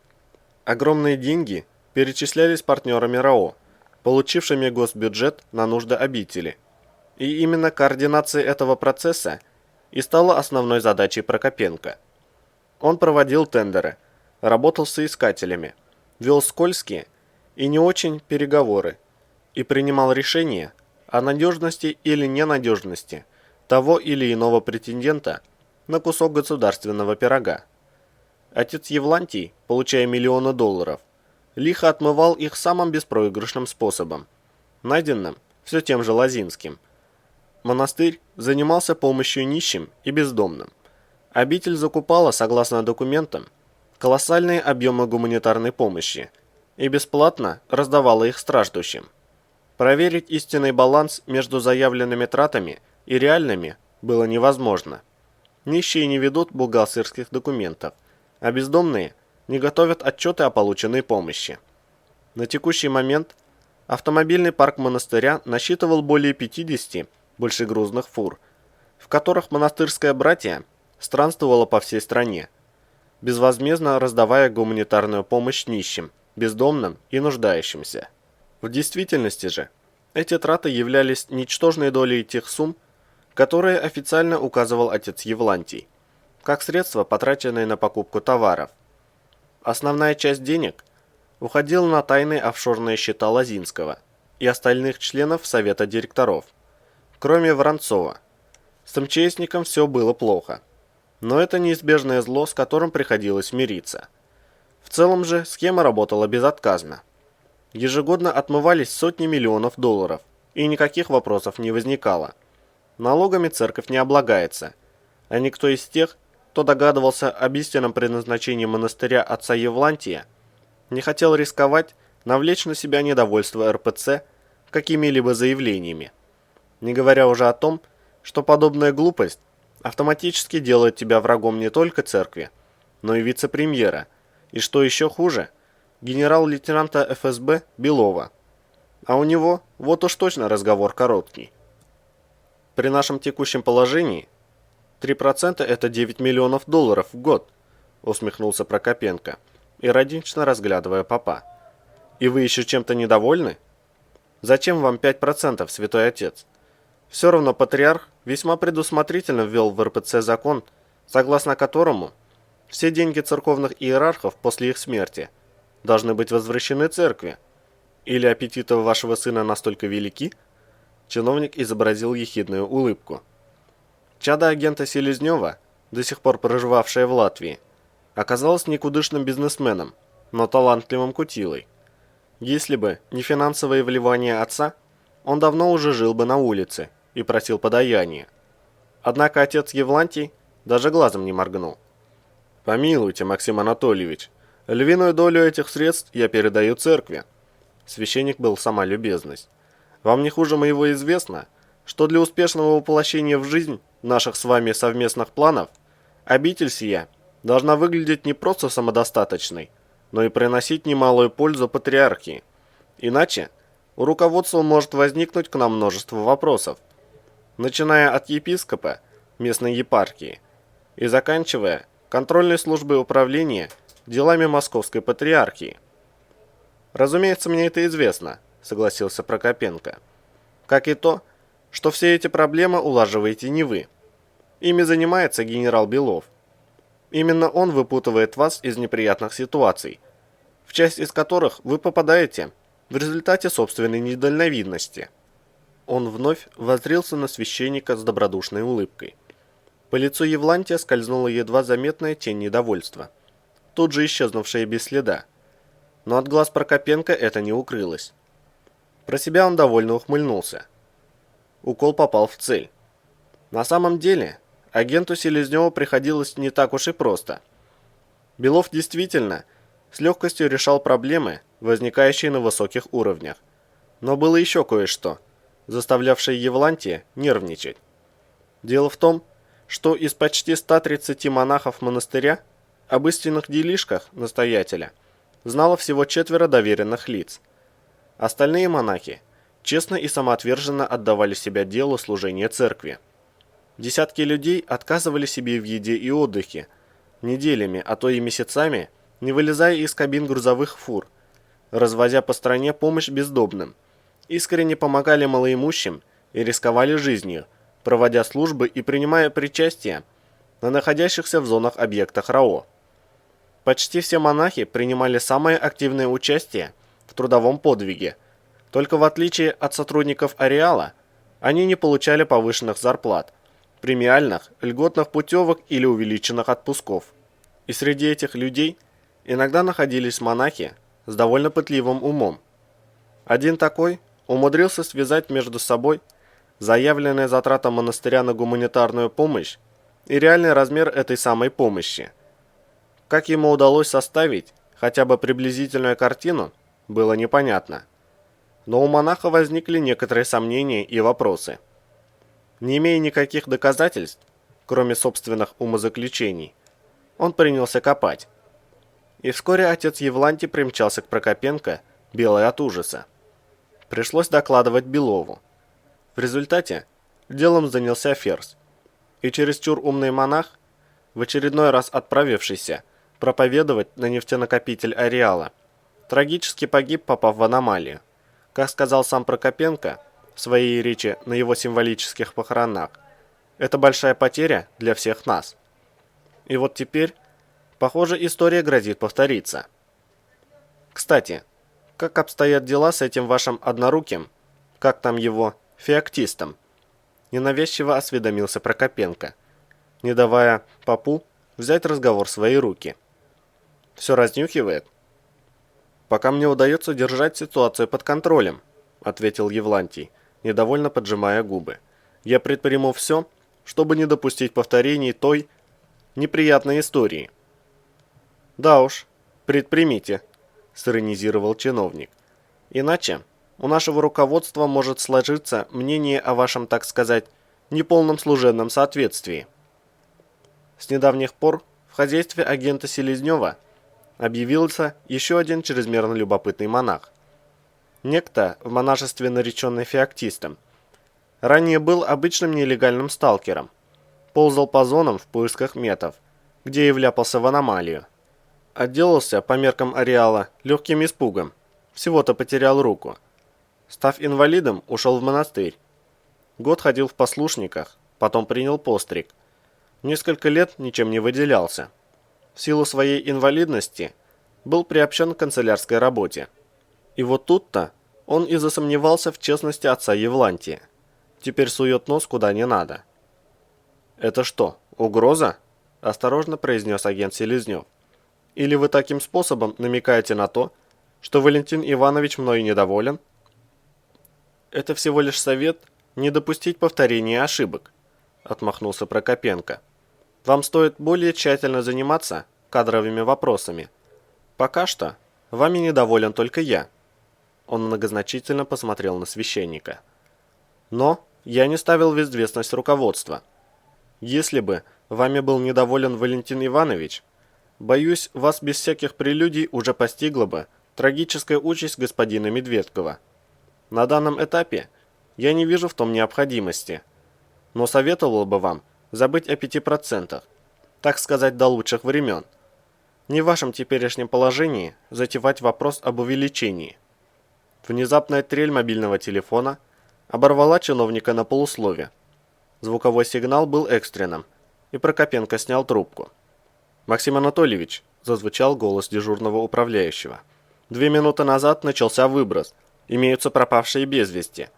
Огромные деньги перечислялись партнерами РАО, получившими госбюджет на нужды обители. И именно координация этого процесса и стала основной задачей Прокопенко. Он проводил тендеры, работал с соискателями, вел скользкие и не очень переговоры и принимал решения о надежности или ненадежности того или иного претендента на кусок государственного пирога. Отец Евлантий, получая миллионы долларов, лихо отмывал их самым беспроигрышным способом, найденным все тем же Лозинским. Монастырь занимался помощью нищим и бездомным. Обитель закупала, согласно документам, колоссальные объемы гуманитарной помощи и бесплатно раздавала их страждущим. Проверить истинный баланс между заявленными тратами и реальными было невозможно. Нищие не ведут бухгалтерских документов, а бездомные не готовят отчеты о полученной помощи. На текущий момент автомобильный парк монастыря насчитывал более 50 большегрузных фур, в которых монастырское братья странствовало по всей стране, безвозмездно раздавая гуманитарную помощь нищим, бездомным и нуждающимся. В действительности же, эти траты являлись ничтожной долей тех сумм, которые официально указывал отец Евлантий. как средства, потраченные на покупку товаров. Основная часть денег уходила на тайные офшорные счета Лозинского и остальных членов Совета директоров, кроме Воронцова. С МЧСником все было плохо, но это неизбежное зло, с которым приходилось мириться. В целом же схема работала безотказно. Ежегодно отмывались сотни миллионов долларов, и никаких вопросов не возникало. Налогами церковь не облагается, а никто из тех, кто догадывался об истинном предназначении монастыря отца Евлантия, не хотел рисковать навлечь на себя недовольство РПЦ какими-либо заявлениями, не говоря уже о том, что подобная глупость автоматически делает тебя врагом не только церкви, но и вице-премьера, и что еще хуже, генерал-лейтенанта ФСБ Белова. А у него вот уж точно разговор короткий. При нашем текущем положении 3% это 9 миллионов долларов в год, усмехнулся Прокопенко, иронично разглядывая попа. И вы еще чем-то недовольны? Зачем вам 5%, святой отец? Все равно патриарх весьма предусмотрительно ввел в РПЦ закон, согласно которому все деньги церковных иерархов после их смерти должны быть возвращены церкви. Или аппетиты вашего сына настолько велики? Чиновник изобразил ехидную улыбку. Чадо агента Селезнева, до сих пор проживавшая в Латвии, оказалась никудышным бизнесменом, но талантливым кутилой. Если бы не финансовые вливания отца, он давно уже жил бы на улице и просил подаяния. Однако отец Евлантий даже глазом не моргнул. «Помилуйте, Максим Анатольевич, львиную долю этих средств я передаю церкви». Священник был сама любезность. «Вам не хуже моего известно, что для успешного воплощения в жизнь наших с вами совместных планов обитель сия должна выглядеть не просто самодостаточной, но и приносить немалую пользу патриархии. Иначе у руководства может возникнуть к нам множество вопросов, начиная от епископа местной епархии и заканчивая контрольной службой управления делами Московской патриархии». «Разумеется, мне это известно», — согласился Прокопенко. «Как и то, что все эти проблемы улаживаете не вы. Ими занимается генерал Белов. Именно он выпутывает вас из неприятных ситуаций, в часть из которых вы попадаете в результате собственной недальновидности». Он вновь воззрился на священника с добродушной улыбкой. По лицу Евлантия скользнула едва заметная тень недовольства, тут же исчезнувшая без следа. Но от глаз Прокопенко это не укрылось. Про себя он довольно ухмыльнулся. Укол попал в цель. На самом деле, агенту Селезневу приходилось не так уж и просто. Белов действительно с легкостью решал проблемы, возникающие на высоких уровнях. Но было еще кое-что, заставлявшее Евлантия нервничать. Дело в том, что из почти 130 монахов монастыря об истинных делишках настоятеля знало всего 4 доверенных лиц. Остальные монахи честно и самоотверженно отдавали себя делу служения церкви. Десятки людей отказывали себе в еде и отдыхе, неделями, а то и месяцами, не вылезая из кабин грузовых фур, развозя по стране помощь бездомным, искренне помогали малоимущим и рисковали жизнью, проводя службы и принимая причастие на находящихся в зонах объектах РАО. Почти все монахи принимали самое активное участие в трудовом подвиге, только в отличие от сотрудников ареала, они не получали повышенных зарплат, премиальных, льготных путевок или увеличенных отпусков. И среди этих людей иногда находились монахи с довольно пытливым умом. Один такой умудрился связать между собой заявленная затрата монастыря на гуманитарную помощь и реальный размер этой самой помощи. Как ему удалось составить хотя бы приблизительную картину, было непонятно. Но у монаха возникли некоторые сомнения и вопросы. Не имея никаких доказательств, кроме собственных умозаключений, он принялся копать. И вскоре отец Евлантий примчался к Прокопенко, белый от ужаса. Пришлось докладывать Белову. В результате делом занялся Ферзь, и чересчур умный монах, в очередной раз отправившийся проповедовать на нефтенакопитель ареала, трагически погиб, попав в аномалию. Как сказал сам Прокопенко в своей речи на его символических похоронах, это большая потеря для всех нас. И вот теперь, похоже, история грозит повториться. Кстати, как обстоят дела с этим вашим одноруким, как там его, феоктистом? Ненавязчиво осведомился Прокопенко, не давая попу взять разговор в свои руки. Все разнюхивает? Пока мне удается держать ситуацию под контролем, ответил Евлантий, недовольно поджимая губы. Я предприму все, чтобы не допустить повторений той неприятной истории. Да уж, предпримите, сиронизировал чиновник. Иначе у нашего руководства может сложиться мнение о вашем, так сказать, неполном служебном соответствии. С недавних пор в хозяйстве агента Селезнева объявился еще один чрезмерно любопытный монах. Некто, в монашестве нареченный феоктистом, ранее был обычным нелегальным сталкером, ползал по зонам в поисках метов, где и вляпался в аномалию. Отделался, по меркам ареала, легким испугом, всего-то потерял руку. Став инвалидом, ушел в монастырь. Год ходил в послушниках, потом принял постриг. Несколько лет ничем не выделялся. В силу своей инвалидности был приобщен к канцелярской работе. И вот тут-то он и засомневался в честности отца Евлантия. Теперь сует нос куда не надо. «Это что, угроза?» – осторожно произнес агент Селезнев. «Или вы таким способом намекаете на то, что Валентин Иванович мною недоволен?» «Это всего лишь совет не допустить повторения ошибок», – отмахнулся Прокопенко. «Вам стоит более тщательно заниматься кадровыми вопросами. Пока что вами недоволен только я». Он многозначительно посмотрел на священника. «Но я не ставил в известность руководства. Если бы вами был недоволен Валентин Иванович, боюсь, вас без всяких прелюдий уже постигла бы трагическая участь господина Медведкова. На данном этапе я не вижу в том необходимости, но советовал бы вам забыть о 5%, так сказать, до лучших времен. Не в вашем теперешнем положении затевать вопрос об увеличении». Внезапная трель мобильного телефона оборвала чиновника на полуслове. Звуковой сигнал был экстренным, и Прокопенко снял трубку. «Максим Анатольевич», – зазвучал голос дежурного управляющего, – 2 минуты назад начался выброс, имеются пропавшие без вести.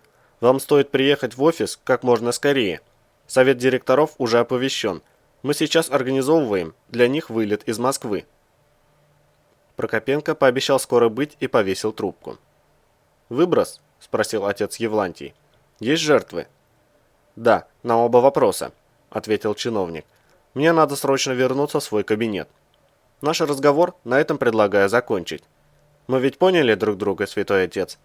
Вам стоит приехать в офис как можно скорее. Совет директоров уже оповещен. Мы сейчас организовываем для них вылет из Москвы». Прокопенко пообещал скоро быть и повесил трубку. «Выброс?» – спросил отец Евлантий. «Есть жертвы?» «Да, на оба вопроса», – ответил чиновник. «Мне надо срочно вернуться в свой кабинет. Наш разговор на этом предлагаю закончить. Мы ведь поняли друг друга, святой отец?»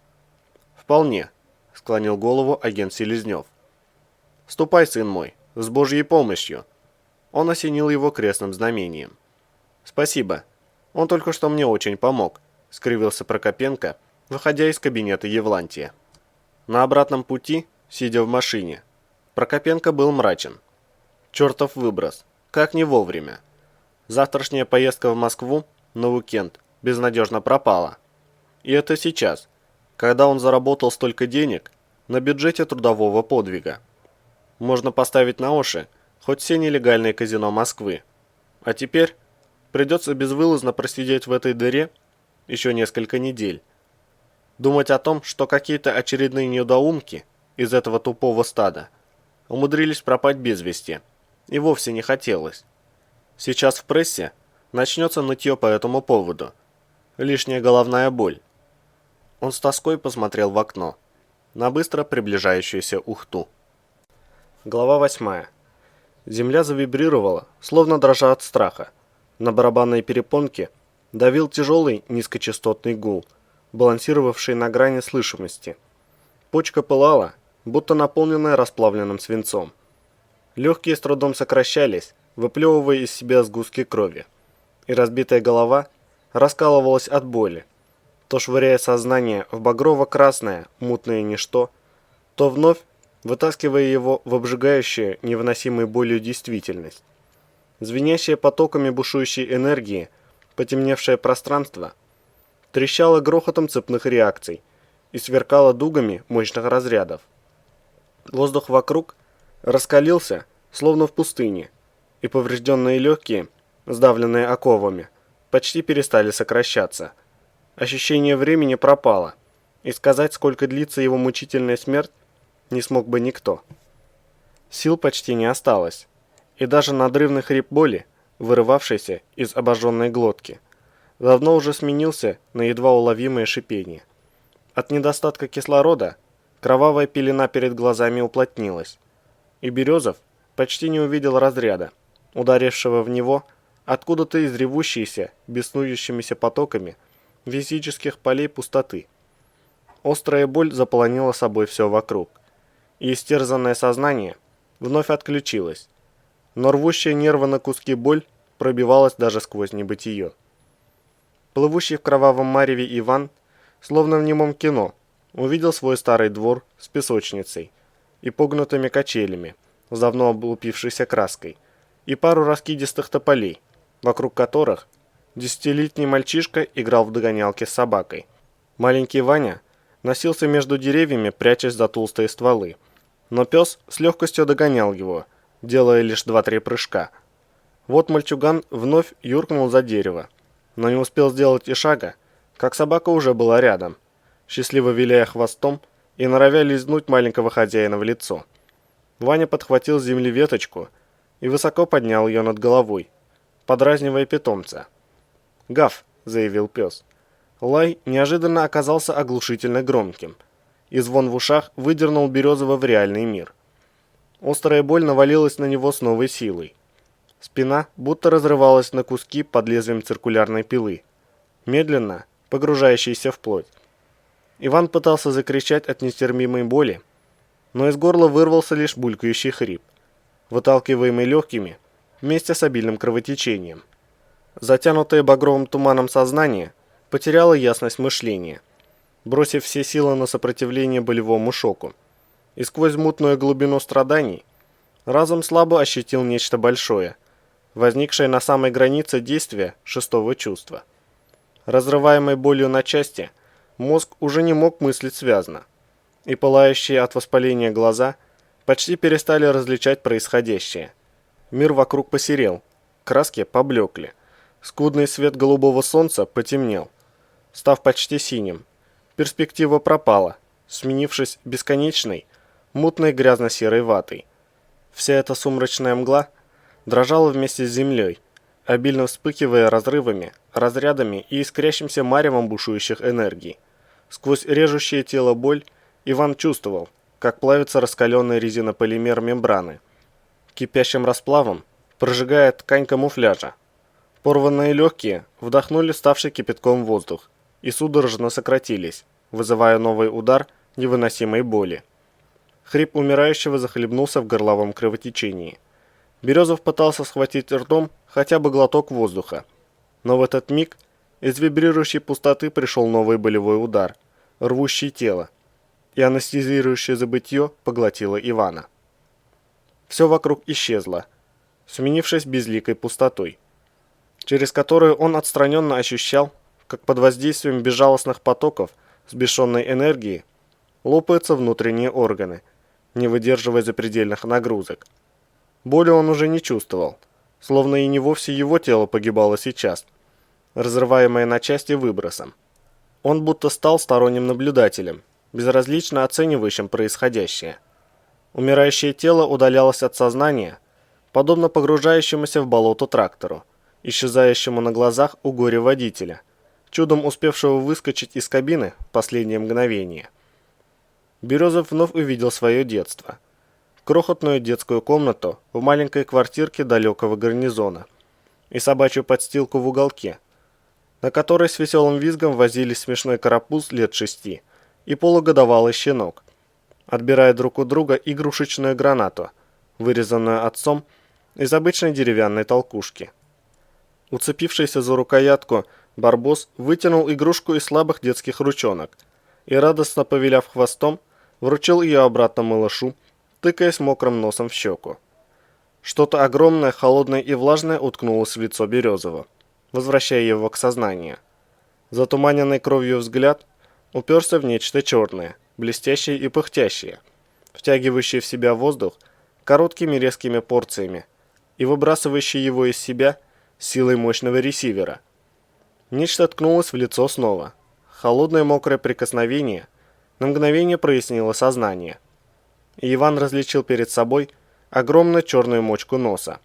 «Вполне», – склонил голову агент Селезнев. «Ступай, сын мой, с Божьей помощью». Он осенил его крестным знамением. «Спасибо. Он только что мне очень помог», – скривился Прокопенко, выходя из кабинета Евлантия. На обратном пути, сидя в машине, Прокопенко был мрачен. Чертов выброс. Как не вовремя. Завтрашняя поездка в Москву на уикенд безнадежно пропала. И это сейчас, когда он заработал столько денег на бюджете трудового подвига. Можно поставить на уши хоть все нелегальные казино Москвы. А теперь придется безвылазно просидеть в этой дыре еще несколько недель. Думать о том, что какие-то очередные недоумки из этого тупого стада умудрились пропасть без вести, и вовсе не хотелось. Сейчас в прессе начнется нытье по этому поводу. Лишняя головная боль. Он с тоской посмотрел в окно, на быстро приближающуюся Ухту. Глава 8. Земля завибрировала, словно дрожа от страха. На барабанной перепонке давил тяжелый низкочастотный гул, балансировавший на грани слышимости. Почка пылала, будто наполненная расплавленным свинцом. Легкие с трудом сокращались, выплевывая из себя сгустки крови. И разбитая голова раскалывалась от боли, то швыряя сознание в багрово-красное, мутное ничто, то вновь вытаскивая его в обжигающую, невыносимой болью действительность. Звенящее потоками бушующей энергии, потемневшее пространство трещало грохотом цепных реакций и сверкало дугами мощных разрядов. Воздух вокруг раскалился, словно в пустыне, и поврежденные легкие, сдавленные оковами, почти перестали сокращаться. Ощущение времени пропало, и сказать, сколько длится его мучительная смерть, не смог бы никто. Сил почти не осталось, и даже надрывный хрип боли, вырывавшийся из обожженной глотки, давно уже сменился на едва уловимое шипение. От недостатка кислорода кровавая пелена перед глазами уплотнилась, и Березов почти не увидел разряда, ударившего в него откуда-то из ревущейся, беснующимися потоками физических полей пустоты. Острая боль заполонила собой все вокруг, и истерзанное сознание вновь отключилось, но рвущая нервы на куски боль пробивалась даже сквозь небытие. Плывущий в кровавом мареве Иван, словно в немом кино, увидел свой старый двор с песочницей и погнутыми качелями, с давно облупившейся краской, и пару раскидистых тополей, вокруг которых десятилетний мальчишка играл в догонялки с собакой. Маленький Ваня носился между деревьями, прячась за толстые стволы, но пес с легкостью догонял его, делая лишь 2-3 прыжка. Вот мальчуган вновь юркнул за дерево, но не успел сделать и шага, как собака уже была рядом, счастливо виляя хвостом и норовя лизнуть маленького хозяина в лицо. Ваня подхватил с земли веточку и высоко поднял ее над головой, подразнивая питомца. «Гав!» – заявил пес. Лай неожиданно оказался оглушительно громким, и звон в ушах выдернул Березова в реальный мир. Острая боль навалилась на него с новой силой. Спина будто разрывалась на куски под лезвием циркулярной пилы, медленно погружающейся в плоть. Иван пытался закричать от нестерпимой боли, но из горла вырвался лишь булькающий хрип, выталкиваемый легкими вместе с обильным кровотечением. Затянутое багровым туманом сознание потеряло ясность мышления, бросив все силы на сопротивление болевому шоку, и сквозь мутную глубину страданий разум слабо ощутил нечто большое, возникшее на самой границе действия шестого чувства. Разрываемый болью на части, мозг уже не мог мыслить связно, и пылающие от воспаления глаза почти перестали различать происходящее. Мир вокруг посерел, краски поблекли, скудный свет голубого солнца потемнел, став почти синим. Перспектива пропала, сменившись бесконечной, мутной грязно-серой ватой. Вся эта сумрачная мгла дрожала вместе с землей, обильно вспыхивая разрывами, разрядами и искрящимся маревом бушующих энергий. Сквозь режущее тело боль Иван чувствовал, как плавится раскаленная резинополимер мембраны. Кипящим расплавом прожигая ткань камуфляжа. Порванные легкие вдохнули ставший кипятком воздух и судорожно сократились, вызывая новый удар невыносимой боли. Хрип умирающего захлебнулся в горловом кровотечении. Березов пытался схватить ртом хотя бы глоток воздуха, но в этот миг из вибрирующей пустоты пришел новый болевой удар, рвущий тело, и анестезирующее забытье поглотило Ивана. Все вокруг исчезло, сменившись безликой пустотой, через которую он отстраненно ощущал, как под воздействием безжалостных потоков сбешенной энергии лопаются внутренние органы, не выдерживая запредельных нагрузок. Боли он уже не чувствовал, словно и не вовсе его тело погибало сейчас, разрываемое на части выбросом. Он будто стал сторонним наблюдателем, безразлично оценивающим происходящее. Умирающее тело удалялось от сознания, подобно погружающемуся в болото трактору, исчезающему на глазах у горя-водителя, чудом успевшего выскочить из кабины в последнее мгновение. Березов вновь увидел свое детство. Крохотную детскую комнату в маленькой квартирке далекого гарнизона и собачью подстилку в уголке, на которой с веселым визгом возились смешной карапуз лет 6 и полугодовалый щенок, отбирая друг у друга игрушечную гранату, вырезанную отцом из обычной деревянной толкушки. Уцепившийся за рукоятку Барбос вытянул игрушку из слабых детских ручонок и, радостно повиляв хвостом, вручил ее обратно малышу, тыкаясь мокрым носом в щеку. Что-то огромное, холодное и влажное уткнулось в лицо Березова, возвращая его к сознанию. Затуманенный кровью взгляд уперся в нечто черное, блестящее и пыхтящее, втягивающее в себя воздух короткими резкими порциями, и выбрасывающий его из себя силой мощного ресивера. Нечто ткнулось в лицо снова. Холодное мокрое прикосновение на мгновение прояснило сознание. И Иван различил перед собой огромную черную мочку носа.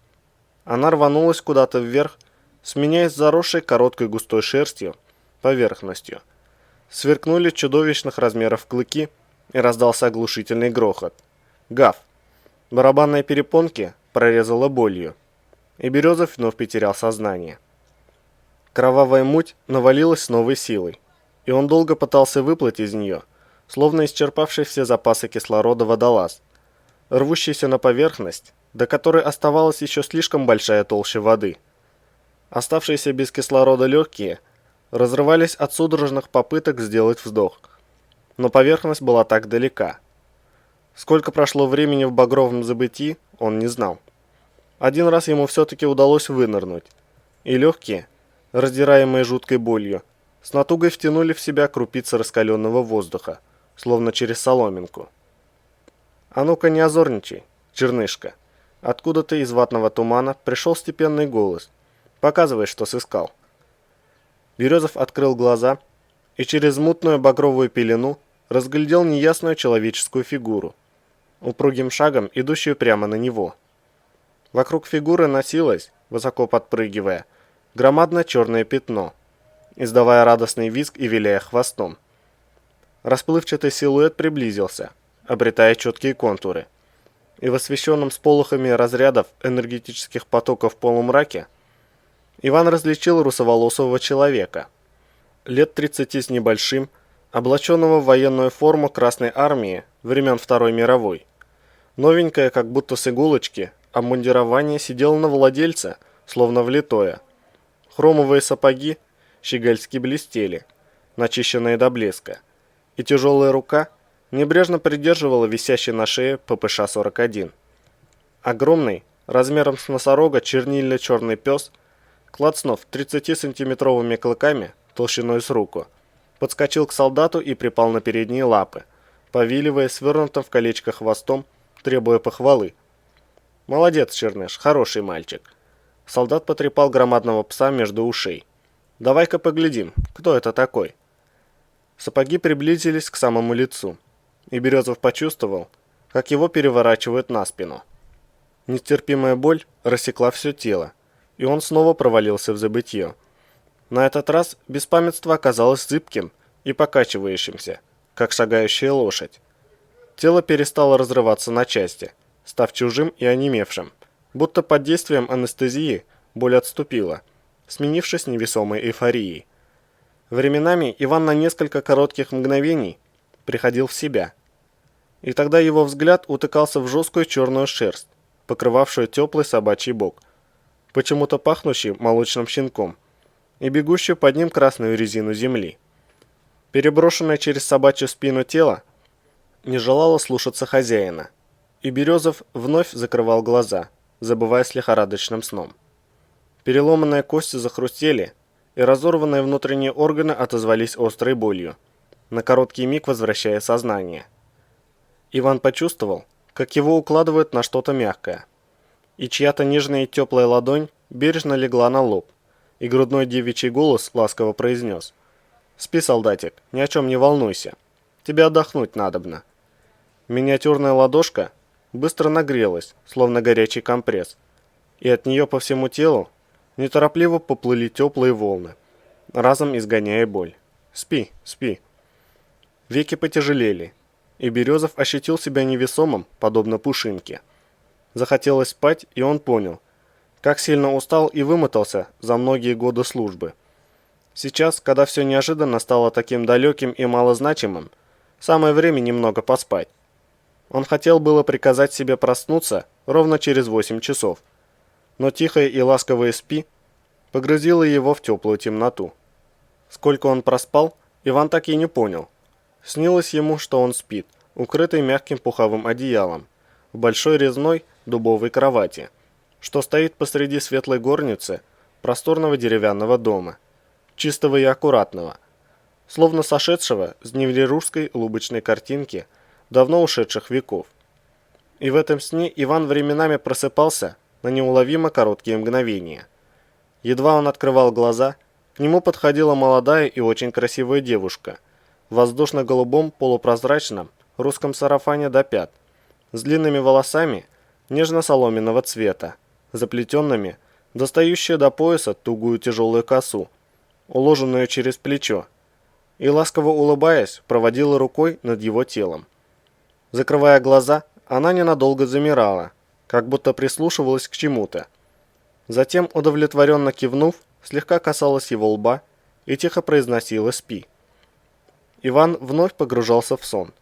Она рванулась куда-то вверх, сменяясь заросшей короткой густой шерстью поверхностью. Сверкнули чудовищных размеров клыки, и раздался оглушительный грохот. Гав! Барабанные перепонки прорезало болью, и Березов вновь потерял сознание. Кровавая муть навалилась с новой силой, и он долго пытался выплыть из нее, словно исчерпавший все запасы кислорода водолаз, рвущийся на поверхность, до которой оставалась еще слишком большая толща воды. Оставшиеся без кислорода легкие разрывались от судорожных попыток сделать вздох, но поверхность была так далека. Сколько прошло времени в багровом забытии, он не знал. Один раз ему все-таки удалось вынырнуть, и легкие, раздираемые жуткой болью, с натугой втянули в себя крупицы раскаленного воздуха, словно через соломинку. «А ну-ка не озорничай, чернышка!» Откуда-то из ватного тумана пришел степенный голос. «Показывай, что сыскал». Березов открыл глаза и через мутную багровую пелену разглядел неясную человеческую фигуру, упругим шагом идущую прямо на него. Вокруг фигуры носилось, высоко подпрыгивая, громадное черное пятно, издавая радостный визг и виляя хвостом. Расплывчатый силуэт приблизился, обретая четкие контуры, и в освещенном сполохами разрядов энергетических потоков полумраке Иван различил русоволосого человека, лет 30 с небольшим, облаченного в военную форму Красной Армии времен Второй мировой. Новенькое, как будто с иголочки, обмундирование сидело на владельце, словно влитое. Хромовые сапоги щегольски блестели, начищенные до блеска, и тяжелая рука небрежно придерживала висящий на шее ППШ-41. Огромный, размером с носорога, чернильно-черный пес, клацнув 30-сантиметровыми клыками толщиной с руку, подскочил к солдату и припал на передние лапы, повиливая свернутым в колечко хвостом, требуя похвалы. «Молодец, Черныш, хороший мальчик». Солдат потрепал громадного пса между ушей. «Давай-ка поглядим, кто это такой?» Сапоги приблизились к самому лицу, и Березов почувствовал, как его переворачивают на спину. Нестерпимая боль рассекла все тело, и он снова провалился в забытье. На этот раз беспамятство оказалось зыбким и покачивающимся, как шагающая лошадь. Тело перестало разрываться на части, став чужим и онемевшим, будто под действием анестезии боль отступила, сменившись невесомой эйфорией. Временами Иван на несколько коротких мгновений приходил в себя, и тогда его взгляд утыкался в жесткую черную шерсть, покрывавшую теплый собачий бок, почему-то пахнущий молочным щенком, и бегущую под ним красную резину земли. Переброшенное через собачью спину тело не желало слушаться хозяина, и Березов вновь закрывал глаза, забываясь лихорадочным сном. Переломанные кости захрустели, и разорванные внутренние органы отозвались острой болью, на короткий миг возвращая сознание. Иван почувствовал, как его укладывают на что-то мягкое, и чья-то нежная и теплая ладонь бережно легла на лоб, и грудной девичий голос ласково произнес: «Спи, солдатик, ни о чем не волнуйся, тебе отдохнуть надобно». Миниатюрная ладошка быстро нагрелась, словно горячий компресс, и от нее по всему телу неторопливо поплыли теплые волны, разом изгоняя боль. «Спи, спи». Веки потяжелели, и Березов ощутил себя невесомым, подобно пушинке. Захотелось спать, и он понял, как сильно устал и вымотался за многие годы службы. Сейчас, когда все неожиданно стало таким далеким и малозначимым, самое время немного поспать. Он хотел было приказать себе проснуться ровно через 8 часов, но тихое и ласковое «спи» погрузило его в теплую темноту. Сколько он проспал, Иван так и не понял. Снилось ему, что он спит, укрытый мягким пуховым одеялом, в большой резной дубовой кровати, что стоит посреди светлой горницы просторного деревянного дома, чистого и аккуратного, словно сошедшего с древнерусской лубочной картинки давно ушедших веков. И в этом сне Иван временами просыпался на неуловимо короткие мгновения. Едва он открывал глаза, к нему подходила молодая и очень красивая девушка в воздушно-голубом полупрозрачном русском сарафане до пят, с длинными волосами нежно-соломенного цвета, заплетенными, достающие до пояса тугую тяжелую косу, уложенную через плечо, и, ласково улыбаясь, проводила рукой над его телом. Закрывая глаза, она ненадолго замирала, как будто прислушивалась к чему-то. Затем, удовлетворенно кивнув, слегка касалась его лба и тихо произносила «спи». Иван вновь погружался в сон,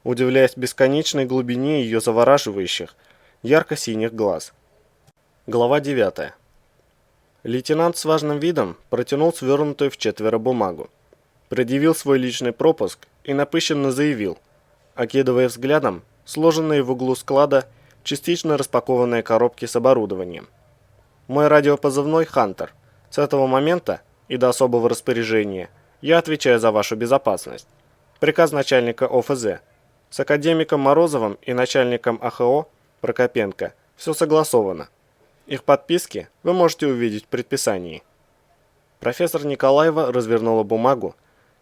удивляясь бесконечной глубине ее завораживающих, ярко-синих глаз. Глава 9. Лейтенант с важным видом протянул свернутую в четверо бумагу, предъявил свой личный пропуск и напыщенно заявил, окидывая взглядом сложенные в углу склада частично распакованные коробки с оборудованием. «Мой радиопозывной «Хантер». С этого момента и до особого распоряжения я отвечаю за вашу безопасность. Приказ начальника ОФЗ. С академиком Морозовым и начальником АХО Прокопенко все согласовано. Их подписки вы можете увидеть в предписании». Профессор Николаева развернула бумагу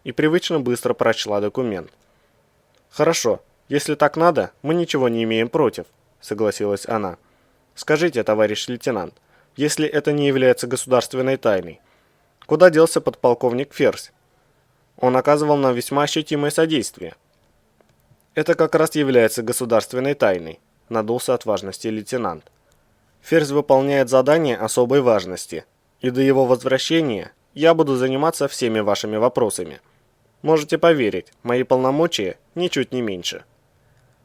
и привычно быстро прочла документ. «Хорошо, если так надо, мы ничего не имеем против», — согласилась она. «Скажите, товарищ лейтенант, если это не является государственной тайной, куда делся подполковник Ферзь? Он оказывал нам весьма ощутимое содействие». «Это как раз является государственной тайной», — надулся от важности лейтенант. «Ферзь выполняет задание особой важности, и до его возвращения я буду заниматься всеми вашими вопросами. Можете поверить, мои полномочия ничуть не меньше».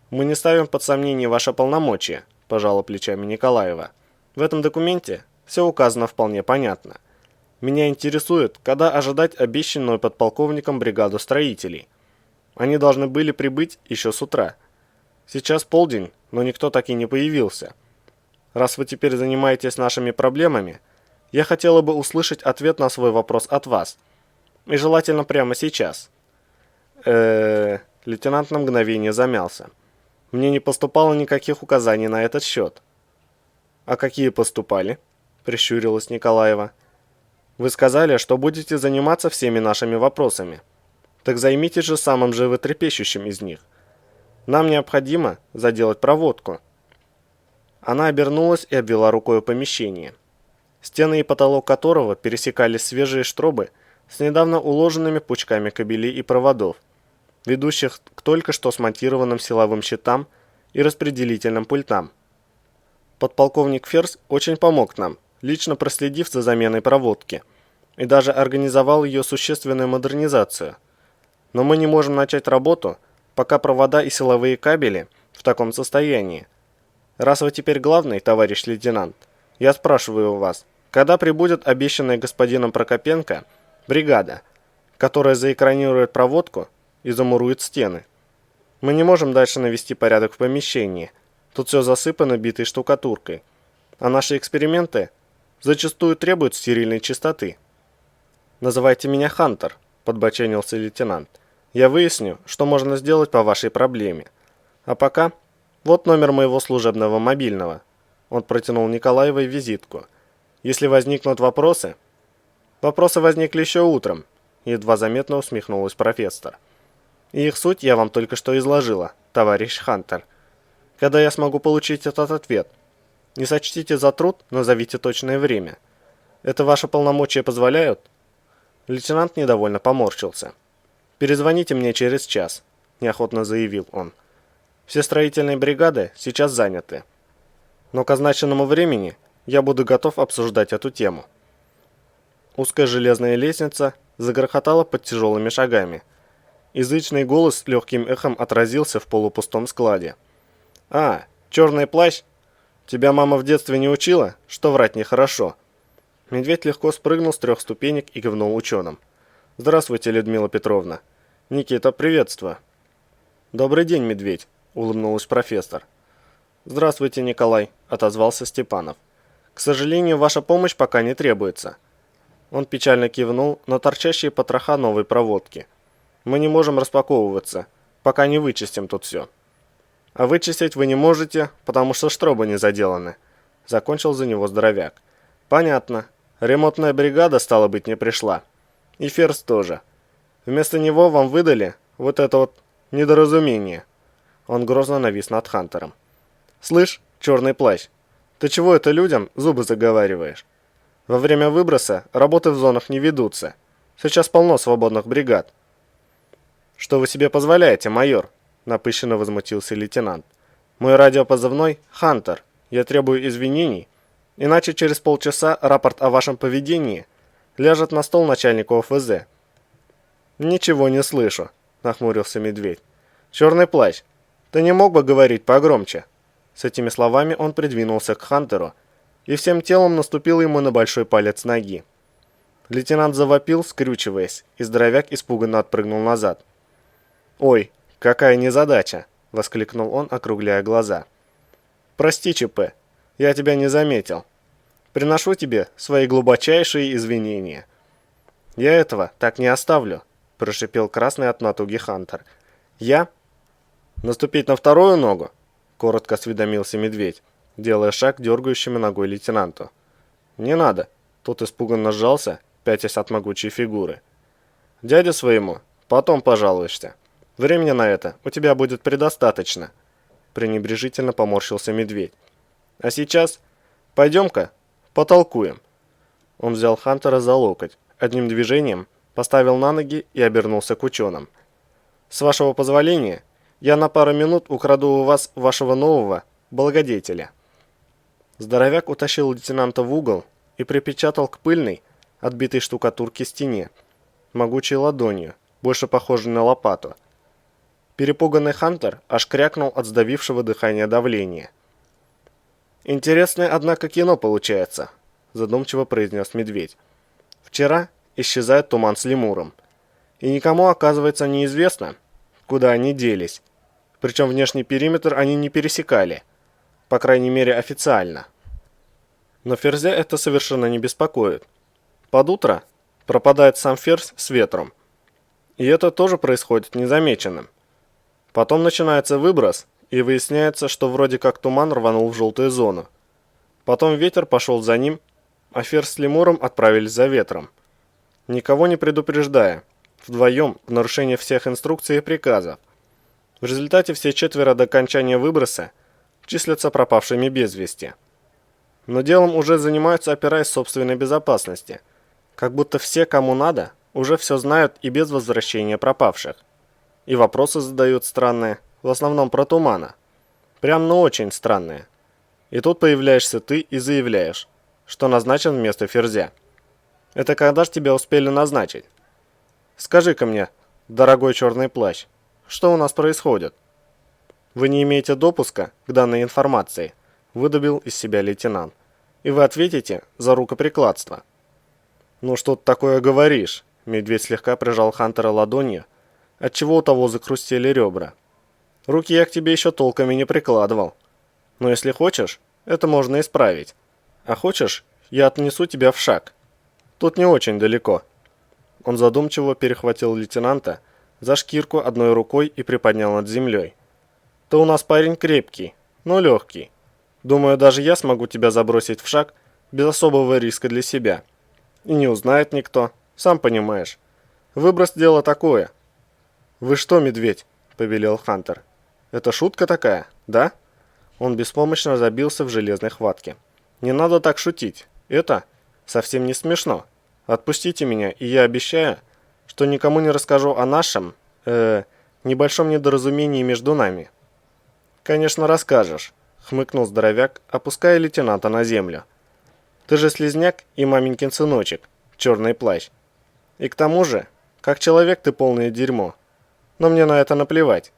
«Мы не ставим под сомнение ваши полномочия», – пожала плечами Николаева. «В этом документе все указано вполне понятно. Меня интересует, когда ожидать обещанную подполковником бригаду строителей. Они должны были прибыть еще с утра. Сейчас полдень, но никто так и не появился. Раз вы теперь занимаетесь нашими проблемами, я хотела бы услышать ответ на свой вопрос от вас. И желательно прямо сейчас». Лейтенант на мгновение замялся. «Мне не поступало никаких указаний на этот счет». «А какие поступали?» – прищурилась Николаева. «Вы сказали, что будете заниматься всеми нашими вопросами. Так займитесь же самым животрепещущим из них. Нам необходимо заделать проводку». Она обернулась и обвела рукой помещение, стены и потолок которого пересекались свежие штробы с недавно уложенными пучками кабелей и проводов, ведущих к только что смонтированным силовым щитам и распределительным пультам. Подполковник Ферзь очень помог нам, лично проследив за заменой проводки, и даже организовал ее существенную модернизацию. Но мы не можем начать работу, пока провода и силовые кабели в таком состоянии. Раз вы теперь главный, товарищ лейтенант, я спрашиваю у вас, когда прибудет обещанная господином Прокопенко бригада, которая заэкранирует проводку и замурует стены? Мы не можем дальше навести порядок в помещении. Тут все засыпано битой штукатуркой. А наши эксперименты зачастую требуют стерильной чистоты. «Называйте меня Хантер», – подбоченился лейтенант. «Я выясню, что можно сделать по вашей проблеме. А пока вот номер моего служебного мобильного». Он протянул Николаевой визитку. «Если возникнут вопросы...» «Вопросы возникли еще утром», – едва заметно усмехнулась профессор. «И их суть я вам только что изложила, товарищ Хантер. Когда я смогу получить этот ответ? Не сочтите за труд, назовите точное время. Это ваши полномочия позволяют?» Лейтенант недовольно поморщился. «Перезвоните мне через час», – неохотно заявил он. «Все строительные бригады сейчас заняты. Но к означенному времени я буду готов обсуждать эту тему». Узкая железная лестница загрохотала под тяжелыми шагами. Язычный голос легким эхом отразился в полупустом складе. «А, черный плащ? Тебя мама в детстве не учила, что врать нехорошо?» Медведь легко спрыгнул с 3 ступенек и кивнул ученым. «Здравствуйте, Людмила Петровна. Никита, приветствую». «Добрый день, Медведь», — улыбнулась профессор. «Здравствуйте, Николай», — отозвался Степанов. «К сожалению, ваша помощь пока не требуется». Он печально кивнул на торчащие потроха новой проводки. «Мы не можем распаковываться, пока не вычистим тут все». «А вычистить вы не можете, потому что штробы не заделаны», Закончил за него здоровяк. Понятно. Ремонтная бригада, стало быть, не пришла. И Ферзь тоже. Вместо него вам выдали вот это вот недоразумение. Он грозно навис над Хантером. Слышь, черный плащ, ты чего это людям зубы заговариваешь? Во время выброса работы в зонах не ведутся. Сейчас полно свободных бригад. Что вы себе позволяете, майор? Напыщенно возмутился лейтенант. Мой радиопозывной «Хантер». Я требую извинений, иначе через полчаса рапорт о вашем поведении ляжет на стол начальнику ОФЗ. Ничего не слышу, нахмурился медведь. Черный плащ, ты не мог бы говорить погромче? С этими словами он придвинулся к Хантеру и всем телом наступил ему на большой палец ноги. Лейтенант завопил, скрючиваясь, и здоровяк испуганно отпрыгнул назад. «Ой, какая незадача!» — воскликнул он, округляя глаза. «Прости, ЧП, я тебя не заметил. Приношу тебе свои глубочайшие извинения». «Я этого так не оставлю», — прошипел красный от натуги Хантер. «Я?» «Наступить на вторую ногу?» — коротко осведомился медведь, делая шаг дергающими ногой лейтенанту. «Не надо», — тот испуганно сжался, пятясь от могучей фигуры. «Дяде своему потом пожалуешься. Времени на это у тебя будет предостаточно», — пренебрежительно поморщился медведь. «А сейчас пойдем-ка потолкуем». Он взял Хантера за локоть, одним движением поставил на ноги и обернулся к ученым. «С вашего позволения, я на пару минут украду у вас вашего нового благодетеля». Здоровяк утащил лейтенанта в угол и припечатал к пыльной, отбитой штукатурке стене, могучей ладонью, больше похожей на лопату. Перепуганный Хантер аж крякнул от сдавившего дыхания давления. «Интересное, однако, кино получается», — задумчиво произнес медведь. «Вчера исчезает туман с лемуром, и никому, оказывается, неизвестно, куда они делись. Причем внешний периметр они не пересекали, по крайней мере официально. Но Ферзя это совершенно не беспокоит. Под утро пропадает сам Ферзь с ветром, и это тоже происходит незамеченным. Потом начинается выброс, и выясняется, что вроде как туман рванул в желтую зону. Потом ветер пошел за ним, а Ферзь с лемуром отправились за ветром. Никого не предупреждая, вдвоем, в нарушение всех инструкций и приказов. В результате все четверо до окончания выброса числятся пропавшими без вести. Но делом уже занимаются, опираясь собственной безопасности. Как будто все, кому надо, уже все знают и без возвращения пропавших. И вопросы задают странные, в основном про тумана. Прям, ну очень странные. И тут появляешься ты и заявляешь, что назначен вместо Ферзя. Это когда ж тебя успели назначить? Скажи-ка мне, дорогой черный плащ, что у нас происходит? Вы не имеете допуска к данной информации, выдавил из себя лейтенант. И вы ответите за рукоприкладство. Ну что ты такое говоришь? Медведь слегка прижал Хантера ладонью, отчего у того закрустели ребра. Руки я к тебе еще толком и не прикладывал. Но если хочешь, это можно исправить. А хочешь, я отнесу тебя в шаг. Тут не очень далеко. Он задумчиво перехватил лейтенанта за шкирку одной рукой и приподнял над землей. Ты у нас парень крепкий, но легкий. Думаю, даже я смогу тебя забросить в шаг без особого риска для себя. И не узнает никто, сам понимаешь. Выброс дело такое. Вы что, медведь? Повелел Хантер. Это шутка такая, да? Он беспомощно забился в железной хватке. Не надо так шутить. Это совсем не смешно. Отпустите меня, и я обещаю, что никому не расскажу о нашем, небольшом недоразумении между нами. Конечно, расскажешь, хмыкнул здоровяк, опуская лейтенанта на землю. Ты же слизняк и маменькин сыночек, черный плащ. И к тому же, как человек ты полное дерьмо. Но мне на это наплевать.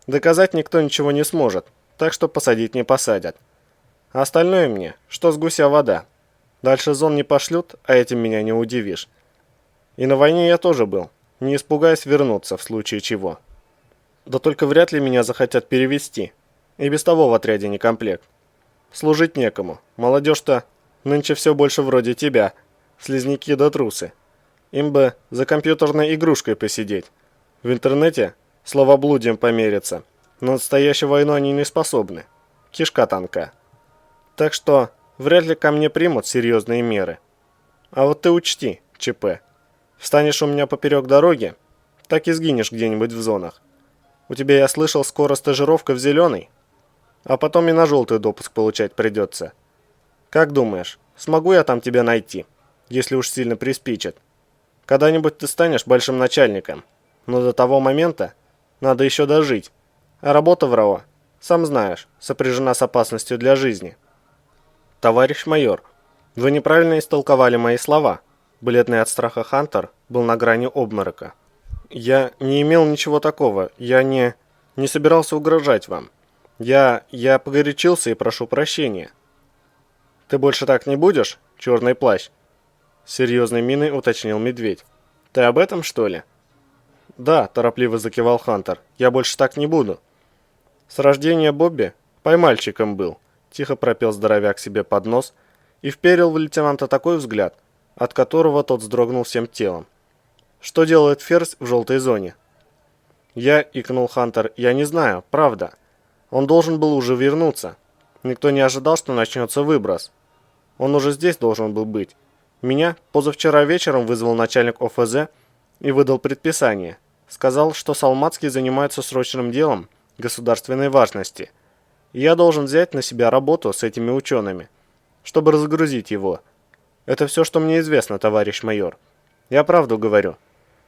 Доказать никто ничего не сможет, так что посадить не посадят. А остальное мне, что с гуся вода. Дальше зон не пошлют, а этим меня не удивишь. И на войне я тоже был, не испугаясь вернуться в случае чего. Да только вряд ли меня захотят перевести. И без того в отряде не комплект. Служить некому. Молодежь-то нынче все больше вроде тебя. Слизняки да трусы. Им бы за компьютерной игрушкой посидеть. В интернете словоблудием помериться. На настоящую войну они не способны. Кишка тонка. Так что вряд ли ко мне примут серьезные меры. А вот ты учти, ЧП. Встанешь у меня поперек дороги, так и сгинешь где-нибудь в зонах. У тебя, я слышал, скоро стажировка в зеленый, а потом и на желтый допуск получать придется. Как думаешь, смогу я там тебя найти, если уж сильно приспичит? Когда-нибудь ты станешь большим начальником, но до того момента надо еще дожить. А работа в РАО, сам знаешь, сопряжена с опасностью для жизни. Товарищ майор, вы неправильно истолковали мои слова. Бледный от страха Хантер был на грани обморока. Я не имел ничего такого, я не собирался угрожать вам. Я погорячился и прошу прощения. Ты больше так не будешь, черный плащ? С серьезной миной уточнил медведь. Ты об этом, что ли? Да, торопливо закивал Хантер, я больше так не буду. С рождения Бобби поймальчиком был, тихо пропел здоровяк себе под нос и вперил в лейтенанта такой взгляд, от которого тот вздрогнул всем телом. Что делает Ферзь в желтой зоне? Икнул Хантер, я не знаю, правда. Он должен был уже вернуться. Никто не ожидал, что начнется выброс. Он уже здесь должен был быть. Меня позавчера вечером вызвал начальник ОФЗ и выдал предписание. Сказал, что Салмацкий занимается срочным делом государственной важности. И я должен взять на себя работу с этими учеными, чтобы разгрузить его. Это все, что мне известно, товарищ майор. Я правду говорю.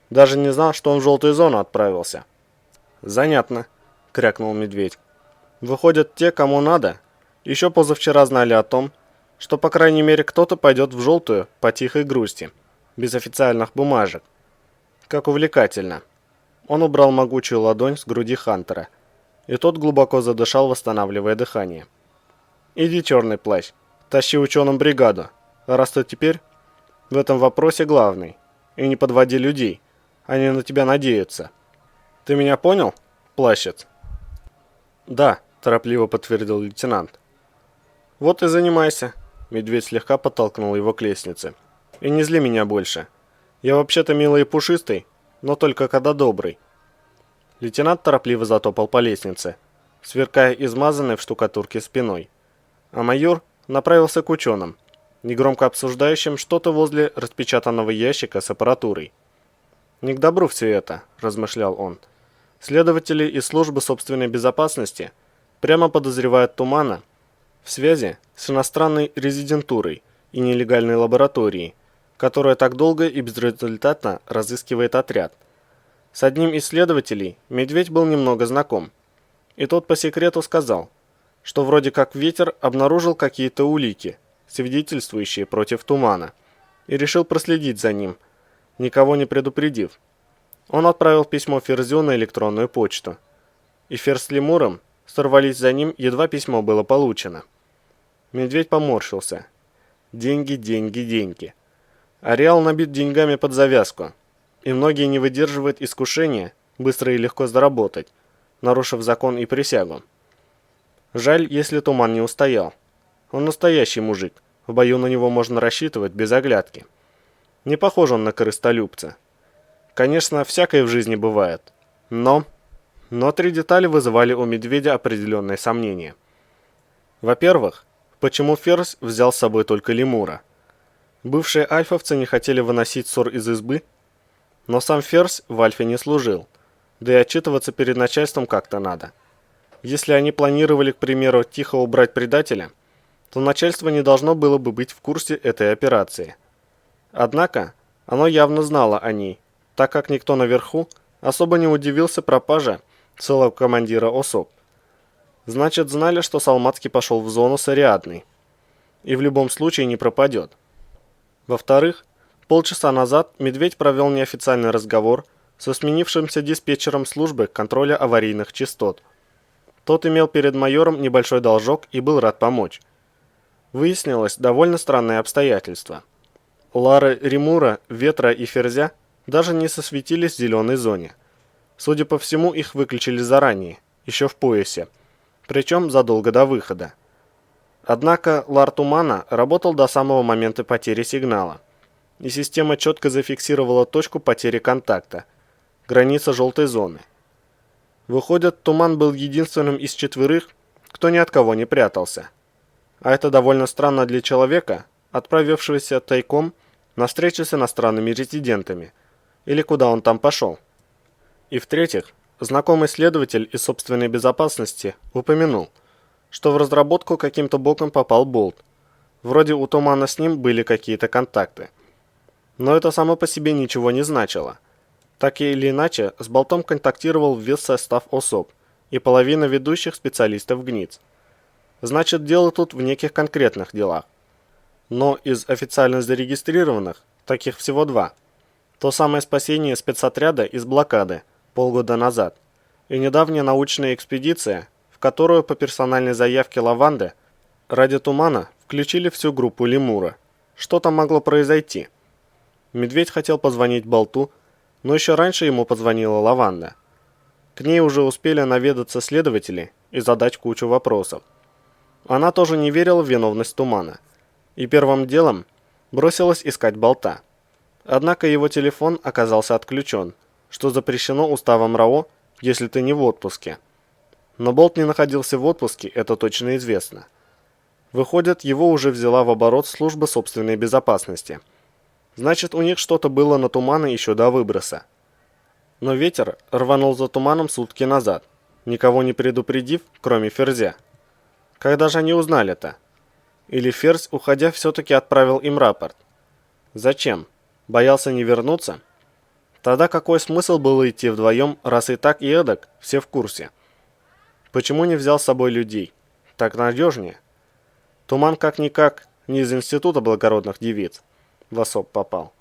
Даже не знал, что он в желтую зону отправился. Занятно, крякнул медведь. Выходят, те, кому надо, еще позавчера знали о том, что по крайней мере кто-то пойдет в желтую по тихой грусти, без официальных бумажек. Как увлекательно. Он убрал могучую ладонь с груди Хантера, и тот глубоко задышал, восстанавливая дыхание. Иди, черный плащ, тащи ученым бригаду, раз ты теперь в этом вопросе главный, и не подводи людей, они на тебя надеются. Ты меня понял, плащец? Да, торопливо подтвердил лейтенант. Вот и занимайся. Медведь слегка подтолкнул его к лестнице. И не зли меня больше. Я вообще-то милый и пушистый, но только когда добрый. Лейтенант торопливо затопал по лестнице, сверкая измазанной в штукатурке спиной. А майор направился к ученым, негромко обсуждающим что-то возле распечатанного ящика с аппаратурой. «Не к добру все это», – размышлял он. «Следователи из службы собственной безопасности прямо подозревают Тумана в связи с иностранной резидентурой и нелегальной лабораторией, которая так долго и безрезультатно разыскивает отряд. С одним из следователей Медведь был немного знаком, и тот по секрету сказал, что вроде как Ветер обнаружил какие-то улики, свидетельствующие против Тумана, и решил проследить за ним, никого не предупредив. Он отправил письмо Ферзю на электронную почту, и Ферзь с Лемуром сорвались за ним, едва письмо было получено. Медведь поморщился. Деньги, деньги, деньги. Ареал набит деньгами под завязку, и многие не выдерживают искушения быстро и легко заработать, нарушив закон и присягу. Жаль, если Туман не устоял. Он настоящий мужик, в бою на него можно рассчитывать без оглядки. Не похож он на корыстолюбца. Конечно, всякое в жизни бывает, но три детали вызывали у Медведя определенные сомнения. Во-первых, почему Ферзь взял с собой только Лемура? Бывшие альфовцы не хотели выносить ссор из избы, но сам Ферзь в Альфе не служил, да и отчитываться перед начальством как-то надо. Если они планировали, к примеру, тихо убрать предателя, то начальство не должно было бы быть в курсе этой операции. Однако, оно явно знало о ней, так как никто наверху особо не удивился пропаже целого командира особ. Значит, знали, что Салмацкий пошел в зону с Ариадной, и в любом случае не пропадет. Во-вторых, полчаса назад Медведь провел неофициальный разговор со сменившимся диспетчером службы контроля аварийных частот. Тот имел перед майором небольшой должок и был рад помочь. Выяснилось довольно странное обстоятельство. Лары Ремура, Ветра и Ферзя даже не сосветились в зеленой зоне. Судя по всему, их выключили заранее, еще в поясе, причем задолго до выхода. Однако Лар Тумана работал до самого момента потери сигнала, и система четко зафиксировала точку потери контакта, граница желтой зоны. Выходит, Туман был единственным из четверых, кто ни от кого не прятался. А это довольно странно для человека, отправившегося тайком на встречу с иностранными резидентами, или куда он там пошел. И в-третьих, знакомый следователь из собственной безопасности упомянул, что в разработку каким-то боком попал Болт. Вроде у Тумана с ним были какие-то контакты. Но это само по себе ничего не значило. Так или иначе, с Болтом контактировал весь состав ОСОП и половина ведущих специалистов ГНИЦ. Значит, дело тут в неких конкретных делах. Но из официально зарегистрированных, таких всего два. То самое спасение спецотряда из блокады полгода назад и недавняя научная экспедиция, в которую по персональной заявке Лаванды ради Тумана включили всю группу Лемура. Что там могло произойти? Медведь хотел позвонить Болту, но еще раньше ему позвонила Лаванда. К ней уже успели наведаться следователи и задать кучу вопросов. Она тоже не верила в виновность Тумана и первым делом бросилась искать Болта. Однако его телефон оказался отключен, что запрещено уставом РАО, если ты не в отпуске. Но Болт не находился в отпуске, это точно известно. Выходит, его уже взяла в оборот служба собственной безопасности. Значит, у них что-то было на Тумана еще до выброса. Но ветер рванул за Туманом сутки назад, никого не предупредив, кроме Ферзя. Когда же они узнали-то? Или Ферзь, уходя, все-таки отправил им рапорт? Зачем? Боялся не вернуться? Тогда какой смысл было идти вдвоем, раз и так и эдак, все в курсе? Почему не взял с собой людей? Так надежнее. Туман как-никак не из Института благородных девиц в ОСОП попал.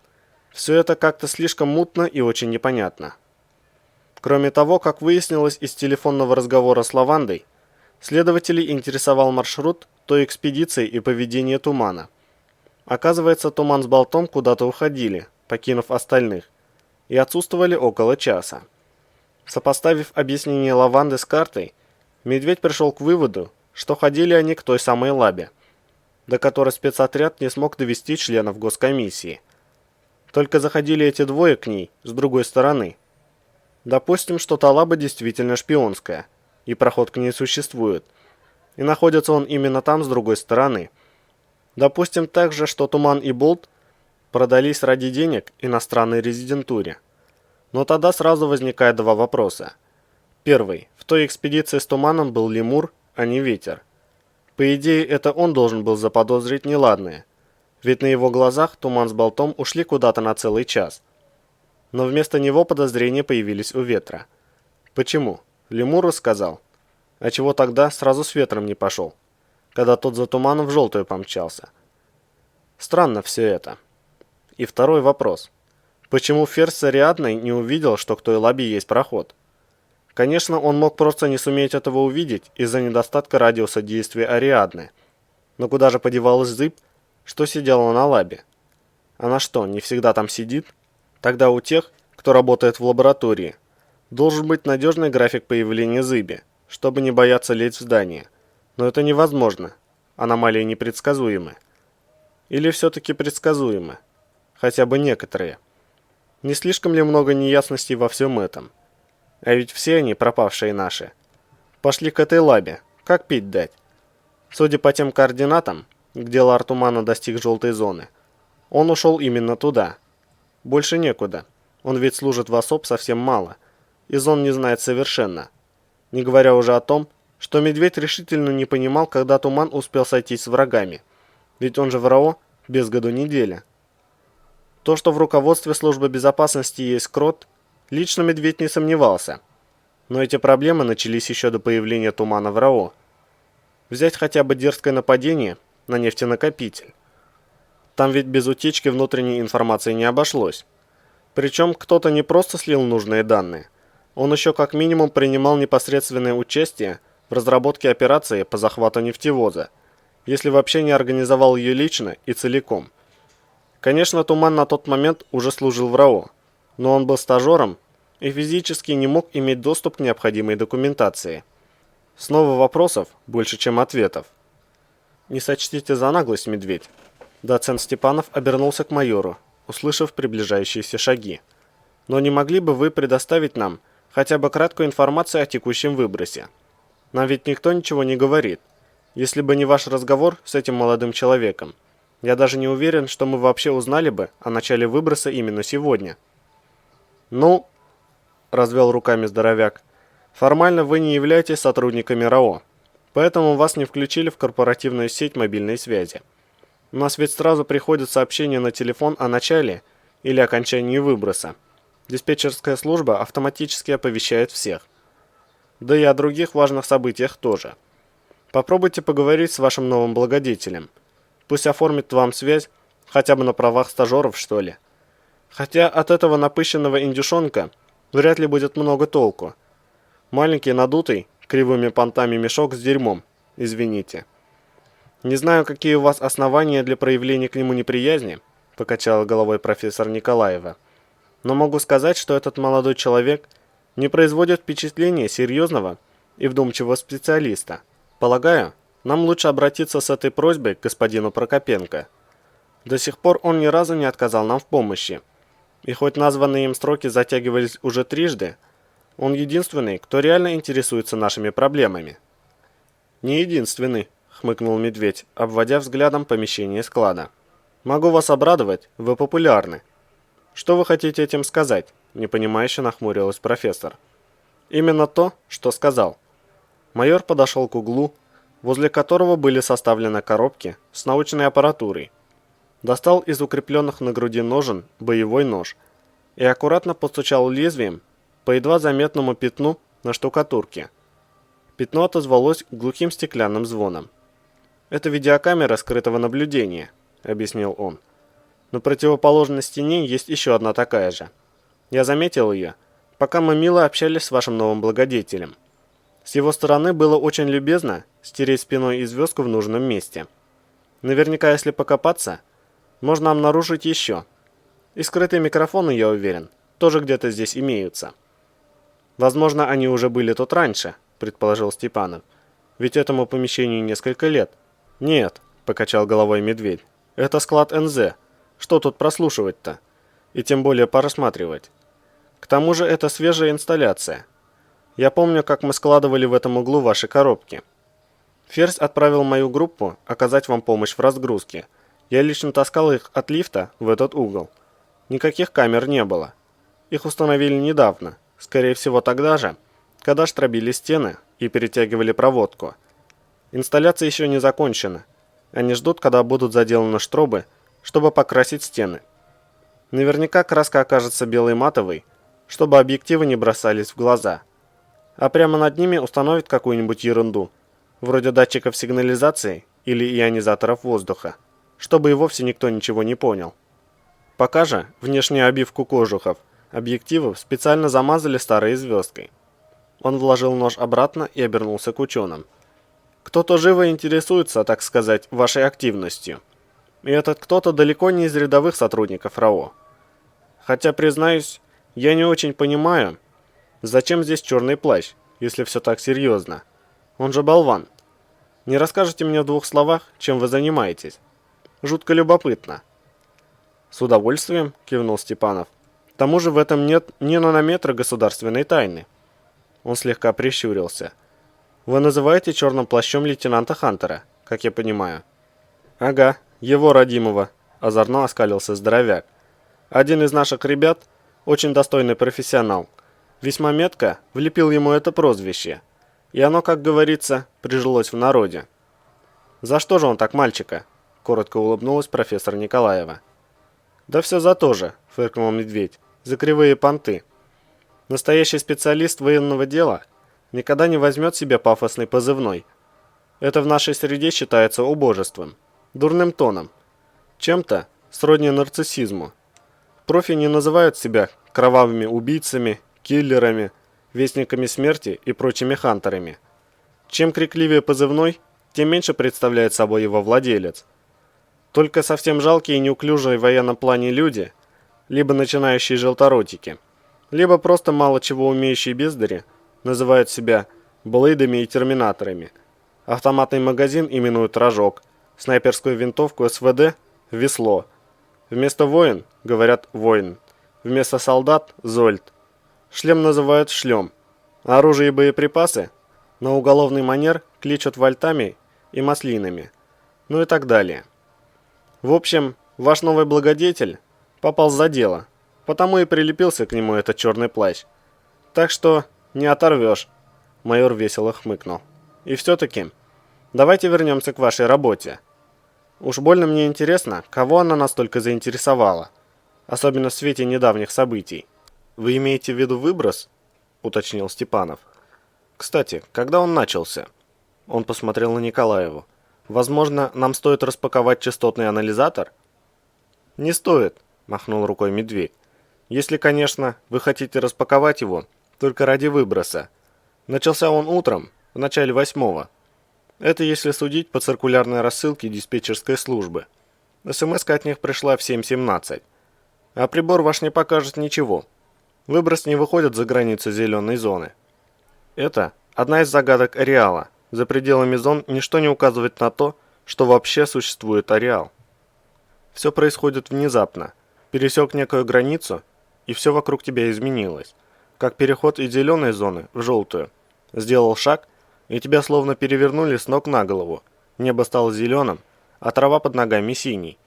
Все это как-то слишком мутно и очень непонятно. Кроме того, как выяснилось из телефонного разговора с Лавандой, следователей интересовал маршрут той экспедиции и поведение Тумана. Оказывается, Туман с Болтом куда-то уходили, покинув остальных, и отсутствовали около часа. Сопоставив объяснение Лаванды с картой, Медведь пришел к выводу, что ходили они к той самой лабе, до которой спецотряд не смог довести членов госкомиссии. Только заходили эти двое к ней с другой стороны. Допустим, что та лаба действительно шпионская, и проход к ней существует, и находится он именно там с другой стороны. Допустим также, что Туман и Болт продались ради денег иностранной резидентуре. Но тогда сразу возникает два вопроса. Первый. В той экспедиции с Туманом был Лемур, а не Ветер. По идее, это он должен был заподозрить неладное, ведь на его глазах Туман с Болтом ушли куда-то на целый час. Но вместо него подозрения появились у Ветра. Почему? Лемур рассказал. А чего тогда сразу с Ветром не пошел, когда тот за Туманом в желтую помчался? Странно все это. И второй вопрос. Почему Ферзь с Ариадной не увидел, что к той лабе есть проход? Конечно, он мог просто не суметь этого увидеть из-за недостатка радиуса действия Ариадны. Но куда же подевалась Зыбь, что сидела на лабе? Она что, не всегда там сидит? Тогда у тех, кто работает в лаборатории, должен быть надежный график появления Зыби, чтобы не бояться лезть в здание. Но это невозможно. Аномалии непредсказуемы. Или все-таки предсказуемы? Хотя бы некоторые. Не слишком ли много неясностей во всем этом? А ведь все они, пропавшие наши, пошли к этой лабе. Как пить дать? Судя по тем координатам, где Лар Тумана достиг желтой зоны, он ушел именно туда. Больше некуда. Он ведь служит в ОСОП совсем мало. И зон не знает совершенно. Не говоря уже о том, что Медведь решительно не понимал, когда Туман успел сойтись с врагами. Ведь он же в РАО без году неделя. То, что в руководстве службы безопасности есть крот, лично Медведь не сомневался. Но эти проблемы начались еще до появления Тумана в РАО. Взять хотя бы дерзкое нападение на нефтенакопитель. Там ведь без утечки внутренней информации не обошлось. Причем кто-то не просто слил нужные данные. Он еще как минимум принимал непосредственное участие в разработке операции по захвату нефтевоза, если вообще не организовал ее лично и целиком. Конечно, Туман на тот момент уже служил в РАО, но он был стажером и физически не мог иметь доступ к необходимой документации. Снова вопросов больше, чем ответов. Не сочтите за наглость, Медведь. Доцент Степанов обернулся к майору, услышав приближающиеся шаги. Но не могли бы вы предоставить нам хотя бы краткую информацию о текущем выбросе? Нам ведь никто ничего не говорит. Если бы не ваш разговор с этим молодым человеком, я даже не уверен, что мы вообще узнали бы о начале выброса именно сегодня». «Ну», — развел руками здоровяк, — «формально вы не являетесь сотрудниками РАО, поэтому вас не включили в корпоративную сеть мобильной связи. У нас ведь сразу приходит сообщение на телефон о начале или окончании выброса. Диспетчерская служба автоматически оповещает всех. Да и о других важных событиях тоже. Попробуйте поговорить с вашим новым благодетелем. Пусть оформит вам связь, хотя бы на правах стажеров, что ли. Хотя от этого напыщенного индюшонка вряд ли будет много толку. Маленький надутый, кривыми понтами мешок с дерьмом, извините. Не знаю, какие у вас основания для проявления к нему неприязни, покачала головой профессор Николаева. Но могу сказать, что этот молодой человек не производит впечатления серьезного и вдумчивого специалиста. Полагаю, нам лучше обратиться с этой просьбой к господину Прокопенко. До сих пор он ни разу не отказал нам в помощи. И хоть названные им сроки затягивались уже трижды, он единственный, кто реально интересуется нашими проблемами. Не единственный, хмыкнул Медведь, обводя взглядом помещение склада. Могу вас обрадовать, вы популярны. Что вы хотите этим сказать? Непонимающе нахмурилась профессор. Именно то, что сказал. Майор подошел к углу, возле которого были составлены коробки с научной аппаратурой. Достал из укрепленных на груди ножен боевой нож и аккуратно постучал лезвием по едва заметному пятну на штукатурке. Пятно отозвалось глухим стеклянным звоном. «Это видеокамера скрытого наблюдения», — объяснил он. «На противоположной стене есть еще одна такая же. Я заметил ее, пока мы мило общались с вашим новым благодетелем. С его стороны было очень любезно стереть спиной и звездку в нужном месте. Наверняка, если покопаться, можно обнаружить еще. И скрытые микрофоны, я уверен, тоже где-то здесь имеются». «Возможно, они уже были тут раньше», — предположил Степанов. «Ведь этому помещению несколько лет». «Нет», — покачал головой Медведь. «Это склад НЗ. Что тут прослушивать-то? И тем более порассматривать. К тому же это свежая инсталляция. Я помню, как мы складывали в этом углу ваши коробки. Ферзь отправил мою группу оказать вам помощь в разгрузке. Я лично таскал их от лифта в этот угол. Никаких камер не было. Их установили недавно, скорее всего тогда же, когда штробили стены и перетягивали проводку. Инсталляция еще не закончена. Они ждут, когда будут заделаны штробы, чтобы покрасить стены. Наверняка краска окажется белой матовой, чтобы объективы не бросались в глаза. А прямо над ними установят какую-нибудь ерунду, вроде датчиков сигнализации или ионизаторов воздуха, чтобы и вовсе никто ничего не понял. Пока же внешнюю обивку кожухов объективов специально замазали старой звездкой. Он вложил нож обратно и обернулся к ученым. Кто-то живо интересуется, так сказать, вашей активностью. И этот кто-то далеко не из рядовых сотрудников РАО. Хотя, признаюсь, я не очень понимаю, зачем здесь черный плащ, если все так серьезно. Он же болван. Не расскажете мне в двух словах, чем вы занимаетесь? Жутко любопытно». «С удовольствием», — кивнул Степанов. «К тому же в этом нет ни нанометра государственной тайны». Он слегка прищурился. «Вы называете черным плащом лейтенанта Хантера, как я понимаю?» «Ага, его родимого», — озорно оскалился здоровяк. «Один из наших ребят, очень достойный профессионал, весьма метко влепил ему это прозвище, и оно, как говорится, прижилось в народе». «За что же он так мальчика?» — коротко улыбнулась профессор Николаева. «Да все за то же», — фыркнул Медведь, — «за кривые понты. Настоящий специалист военного дела никогда не возьмет себе пафосный позывной. Это в нашей среде считается убожеством, дурным тоном, чем-то сродни нарциссизму. Профи не называют себя кровавыми убийцами, киллерами, вестниками смерти и прочими хантерами. Чем крикливее позывной, тем меньше представляет собой его владелец. Только совсем жалкие и неуклюжие в военном плане люди, либо начинающие желторотики, либо просто мало чего умеющие бездари, называют себя блейдами и терминаторами. Автоматный магазин именуют рожок, снайперскую винтовку СВД – весло. Вместо воин говорят воин, вместо солдат – зольд. Шлем называют шлем. Оружие и боеприпасы на уголовный манер кличут вольтами и маслинами, ну и так далее. В общем, ваш новый благодетель попал за дело, потому и прилепился к нему этот черный плащ. Так что не оторвешь. Майор весело хмыкнул. И все-таки, давайте вернемся к вашей работе. Уж больно мне интересно, кого она настолько заинтересовала, особенно в свете недавних событий. Вы имеете в виду выброс? Уточнил Степанов. Кстати, когда он начался? Он посмотрел на Николаеву. Возможно, нам стоит распаковать частотный анализатор? Не стоит, махнул рукой Медведь. Если, конечно, вы хотите распаковать его только ради выброса. Начался он утром, в начале 8-го. Это если судить по циркулярной рассылке диспетчерской службы. СМС-ка от них пришла в 7:17. А прибор ваш не покажет ничего. Выброс не выходит за границы зеленой зоны. Это одна из загадок ареала. За пределами зон ничто не указывает на то, что вообще существует ареал. Все происходит внезапно. Пересек некую границу, и все вокруг тебя изменилось. Как переход из зеленой зоны в желтую. Сделал шаг, и тебя словно перевернули с ног на голову. Небо стало зеленым, а трава под ногами синей.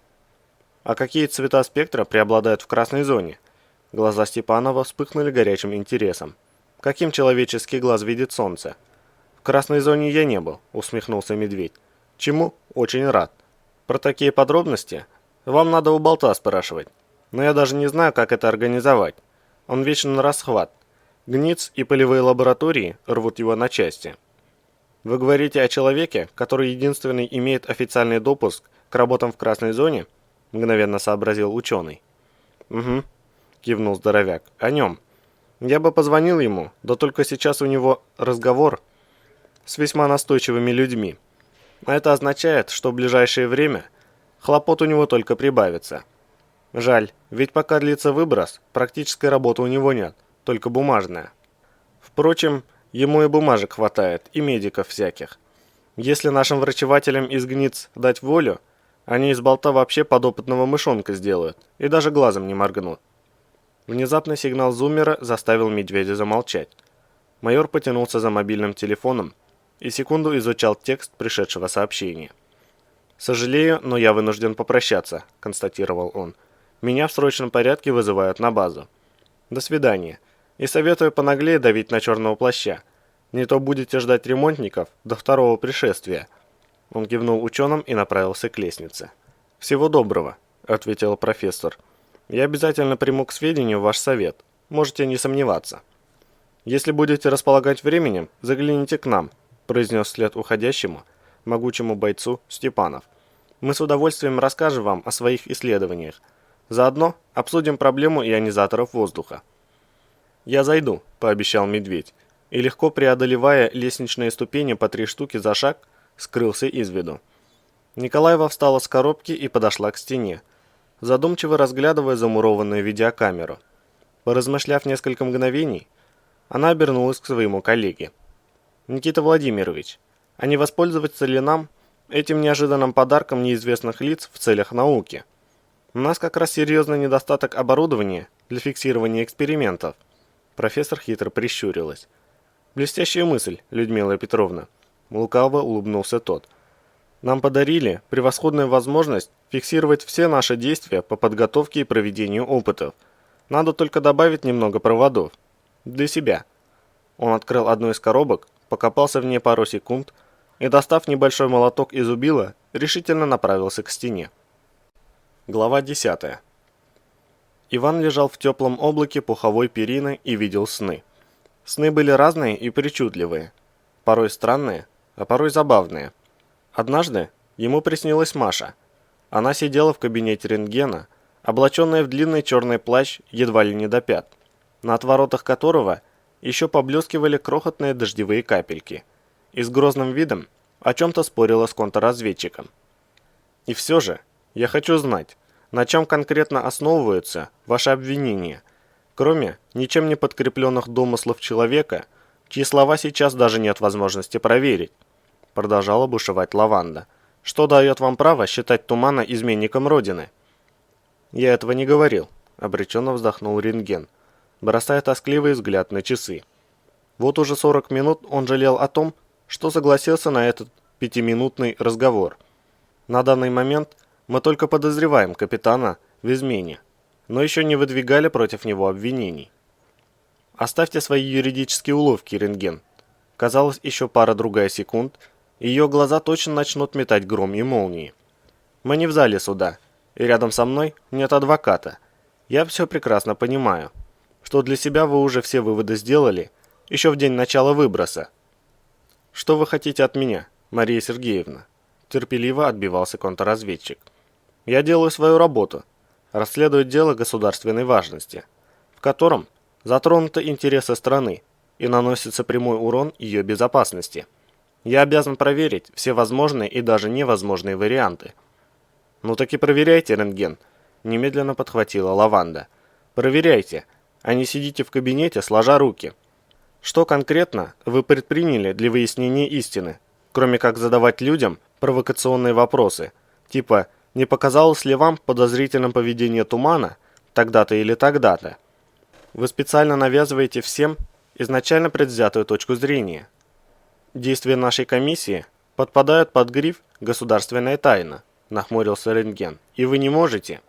А какие цвета спектра преобладают в красной зоне? Глаза Степанова вспыхнули горячим интересом. Каким человеческий глаз видит солнце? В красной зоне я не был, усмехнулся Медведь. Чему? Очень рад. Про такие подробности вам надо у болта спрашивать. Но я даже не знаю, как это организовать. Он вечно на расхват. ГНИЦ и полевые лаборатории рвут его на части. Вы говорите о человеке, который единственный имеет официальный допуск к работам в красной зоне? Мгновенно сообразил ученый. Угу, кивнул здоровяк. О нем. Я бы позвонил ему, да только сейчас у него разговор с весьма настойчивыми людьми. А это означает, что в ближайшее время хлопот у него только прибавится. Жаль, ведь пока длится выброс, практической работы у него нет, только бумажная. Впрочем, ему и бумажек хватает, и медиков всяких. Если нашим врачевателям из ГНИЦ дать волю, они из болта вообще подопытного мышонка сделают, и даже глазом не моргнут. Внезапный сигнал зуммера заставил Медведя замолчать. Майор потянулся за мобильным телефоном и секунду изучал текст пришедшего сообщения. «Сожалею, но я вынужден попрощаться», – констатировал он. «Меня в срочном порядке вызывают на базу. До свидания. И советую понаглее давить на черного плаща. Не то будете ждать ремонтников до второго пришествия». Он кивнул ученым и направился к лестнице. «Всего доброго», – ответил профессор. «Я обязательно приму к сведению ваш совет. Можете не сомневаться. Если будете располагать временем, загляните к нам», – произнес вслед уходящему, могучему бойцу Степанов. «Мы с удовольствием расскажем вам о своих исследованиях. Заодно обсудим проблему ионизаторов воздуха». «Я зайду», – пообещал Медведь, и, легко преодолевая лестничные ступени по 3 штуки за шаг, скрылся из виду. Николаева встала с коробки и подошла к стене, задумчиво разглядывая замурованную видеокамеру. Поразмышляв несколько мгновений, она обернулась к своему коллеге. «Никита Владимирович, а не воспользоваться ли нам этим неожиданным подарком неизвестных лиц в целях науки? У нас как раз серьезный недостаток оборудования для фиксирования экспериментов». Профессор хитро прищурилась. «Блестящая мысль, Людмила Петровна», — лукаво улыбнулся тот. «Нам подарили превосходную возможность фиксировать все наши действия по подготовке и проведению опытов. Надо только добавить немного проводов. Для себя». Он открыл одну из коробок, покопался в ней пару секунд и, достав небольшой молоток из зубила, решительно направился к стене. Глава 10. Иван лежал в теплом облаке пуховой перины и видел сны. Сны были разные и причудливые, порой странные, а порой забавные. Однажды ему приснилась Маша. Она сидела в кабинете рентгена, облаченная в длинный черный плащ едва ли не до пят, на отворотах которого еще поблескивали крохотные дождевые капельки, и с грозным видом о чем-то спорила с контрразведчиком. «И все же, я хочу знать, на чем конкретно основываются ваши обвинения, кроме ничем не подкрепленных домыслов человека, чьи слова сейчас даже нет возможности проверить», продолжала бушевать Лаванда. «Что дает вам право считать Тумана изменником Родины?» «Я этого не говорил», — обреченно вздохнул рентген, бросая тоскливый взгляд на часы. Вот уже 40 минут он жалел о том, что согласился на этот 5-минутный разговор. На данный момент мы только подозреваем капитана в измене, но еще не выдвигали против него обвинений. Оставьте свои юридические уловки, рентген. Казалось, еще пара-другая секунд, и ее глаза точно начнут метать гром и молнии. Мы не в зале суда, и рядом со мной нет адвоката. Я все прекрасно понимаю, что для себя вы уже все выводы сделали еще в день начала выброса. Что вы хотите от меня, Мария Сергеевна? Терпеливо отбивался контрразведчик. Я делаю свою работу, расследую дело государственной важности, в котором затронуты интересы страны и наносится прямой урон ее безопасности. Я обязан проверить все возможные и даже невозможные варианты. Ну так и проверяйте, рентген, немедленно подхватила Лаванда. Проверяйте, а не сидите в кабинете, сложа руки. Что конкретно вы предприняли для выяснения истины, кроме как задавать людям провокационные вопросы, типа «Не показалось ли вам подозрительным поведение Тумана тогда-то или тогда-то?» Вы специально навязываете всем изначально предвзятую точку зрения. Действия нашей комиссии подпадают под гриф «Государственная тайна», нахмурился рентген, и вы не можете.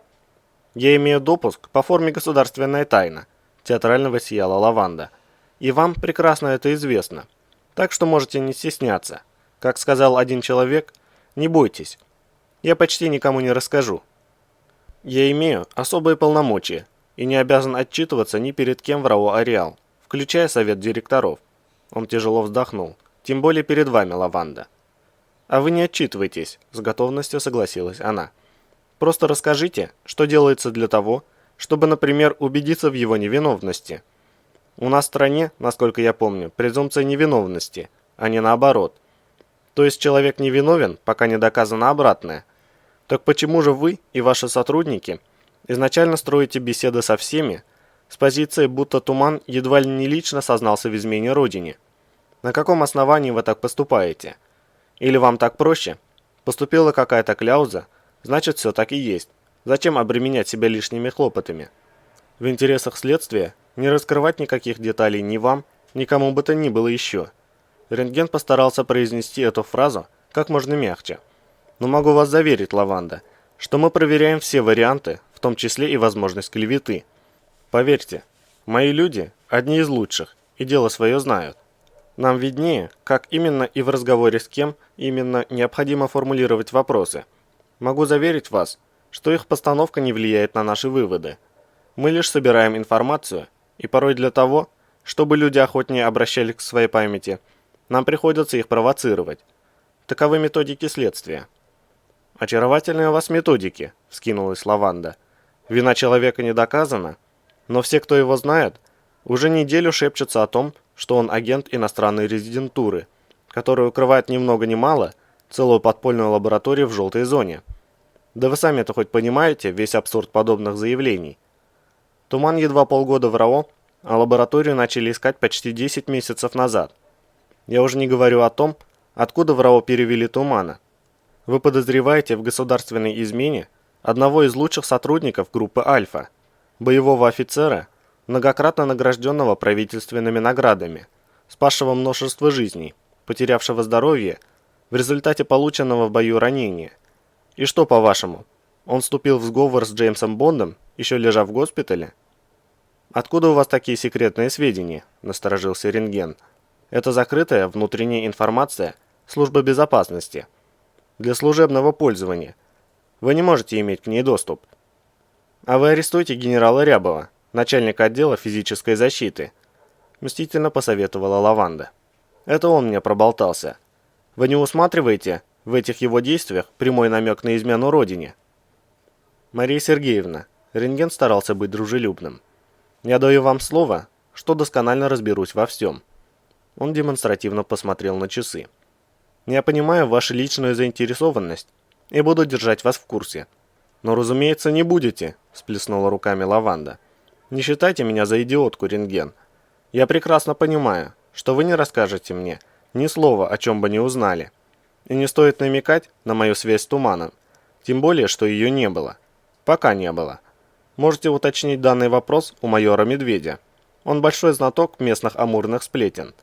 Я имею допуск по форме «Государственная тайна», театрально воссияла Лаванда, и вам прекрасно это известно, так что можете не стесняться. Как сказал один человек, не бойтесь, я почти никому не расскажу. Я имею особые полномочия и не обязан отчитываться ни перед кем в РАО «Ареал», включая совет директоров. Он тяжело вздохнул. Тем более перед вами, Лаванда. А вы не отчитывайтесь, с готовностью согласилась она. Просто расскажите, что делается для того, чтобы, например, убедиться в его невиновности. У нас в стране, насколько я помню, презумпция невиновности, а не наоборот. То есть человек невиновен, пока не доказано обратное. Так почему же вы и ваши сотрудники изначально строите беседы со всеми с позиции, будто Туман едва ли не лично сознался в измене Родине? На каком основании вы так поступаете? Или вам так проще? Поступила какая-то кляуза, значит все так и есть. Зачем обременять себя лишними хлопотами? В интересах следствия не раскрывать никаких деталей ни вам, ни кому бы то ни было еще. Рентген постарался произнести эту фразу как можно мягче. Но могу вас заверить, Лаванда, что мы проверяем все варианты, в том числе и возможность клеветы. Поверьте, мои люди одни из лучших и дело свое знают. Нам виднее, как именно и в разговоре с кем именно необходимо формулировать вопросы. Могу заверить вас, что их постановка не влияет на наши выводы. Мы лишь собираем информацию, и порой для того, чтобы люди охотнее обращались к своей памяти, нам приходится их провоцировать. Таковы методики следствия. «Очаровательные у вас методики», — вскинулась Лаванда. «Вина человека не доказана, но все, кто его знает, уже неделю шепчутся о том, что он агент иностранной резидентуры, который укрывает ни много ни мало целую подпольную лабораторию в желтой зоне. Да вы сами-то хоть понимаете весь абсурд подобных заявлений? Туман едва полгода в РАО, а лабораторию начали искать почти 10 месяцев назад. Я уже не говорю о том, откуда в РАО перевели Тумана. Вы подозреваете в государственной измене одного из лучших сотрудников группы «Альфа», боевого офицера, многократно награжденного правительственными наградами, спасшего множество жизней, потерявшего здоровье в результате полученного в бою ранения. И что, по-вашему, он вступил в сговор с Джеймсом Бондом, еще лежа в госпитале? «Откуда у вас такие секретные сведения?» – насторожился рентген. «Это закрытая внутренняя информация службы безопасности. Для служебного пользования. Вы не можете иметь к ней доступ. А вы арестуйте генерала Рябова, начальника отдела физической защиты», – мстительно посоветовала Лаванда. «Это он мне проболтался. Вы не усматриваете в этих его действиях прямой намек на измену Родине?» «Мария Сергеевна», – рентген старался быть дружелюбным, – «я даю вам слово, что досконально разберусь во всем». Он демонстративно посмотрел на часы. «Я понимаю вашу личную заинтересованность и буду держать вас в курсе. Но, разумеется, не будете», – всплеснула руками Лаванда. «Не считайте меня за идиотку, рентген. Я прекрасно понимаю, что вы не расскажете мне ни слова, о чем бы не узнали. И не стоит намекать на мою связь с Туманом, тем более, что ее не было. Пока не было. Можете уточнить данный вопрос у майора Медведя. Он большой знаток местных амурных сплетен.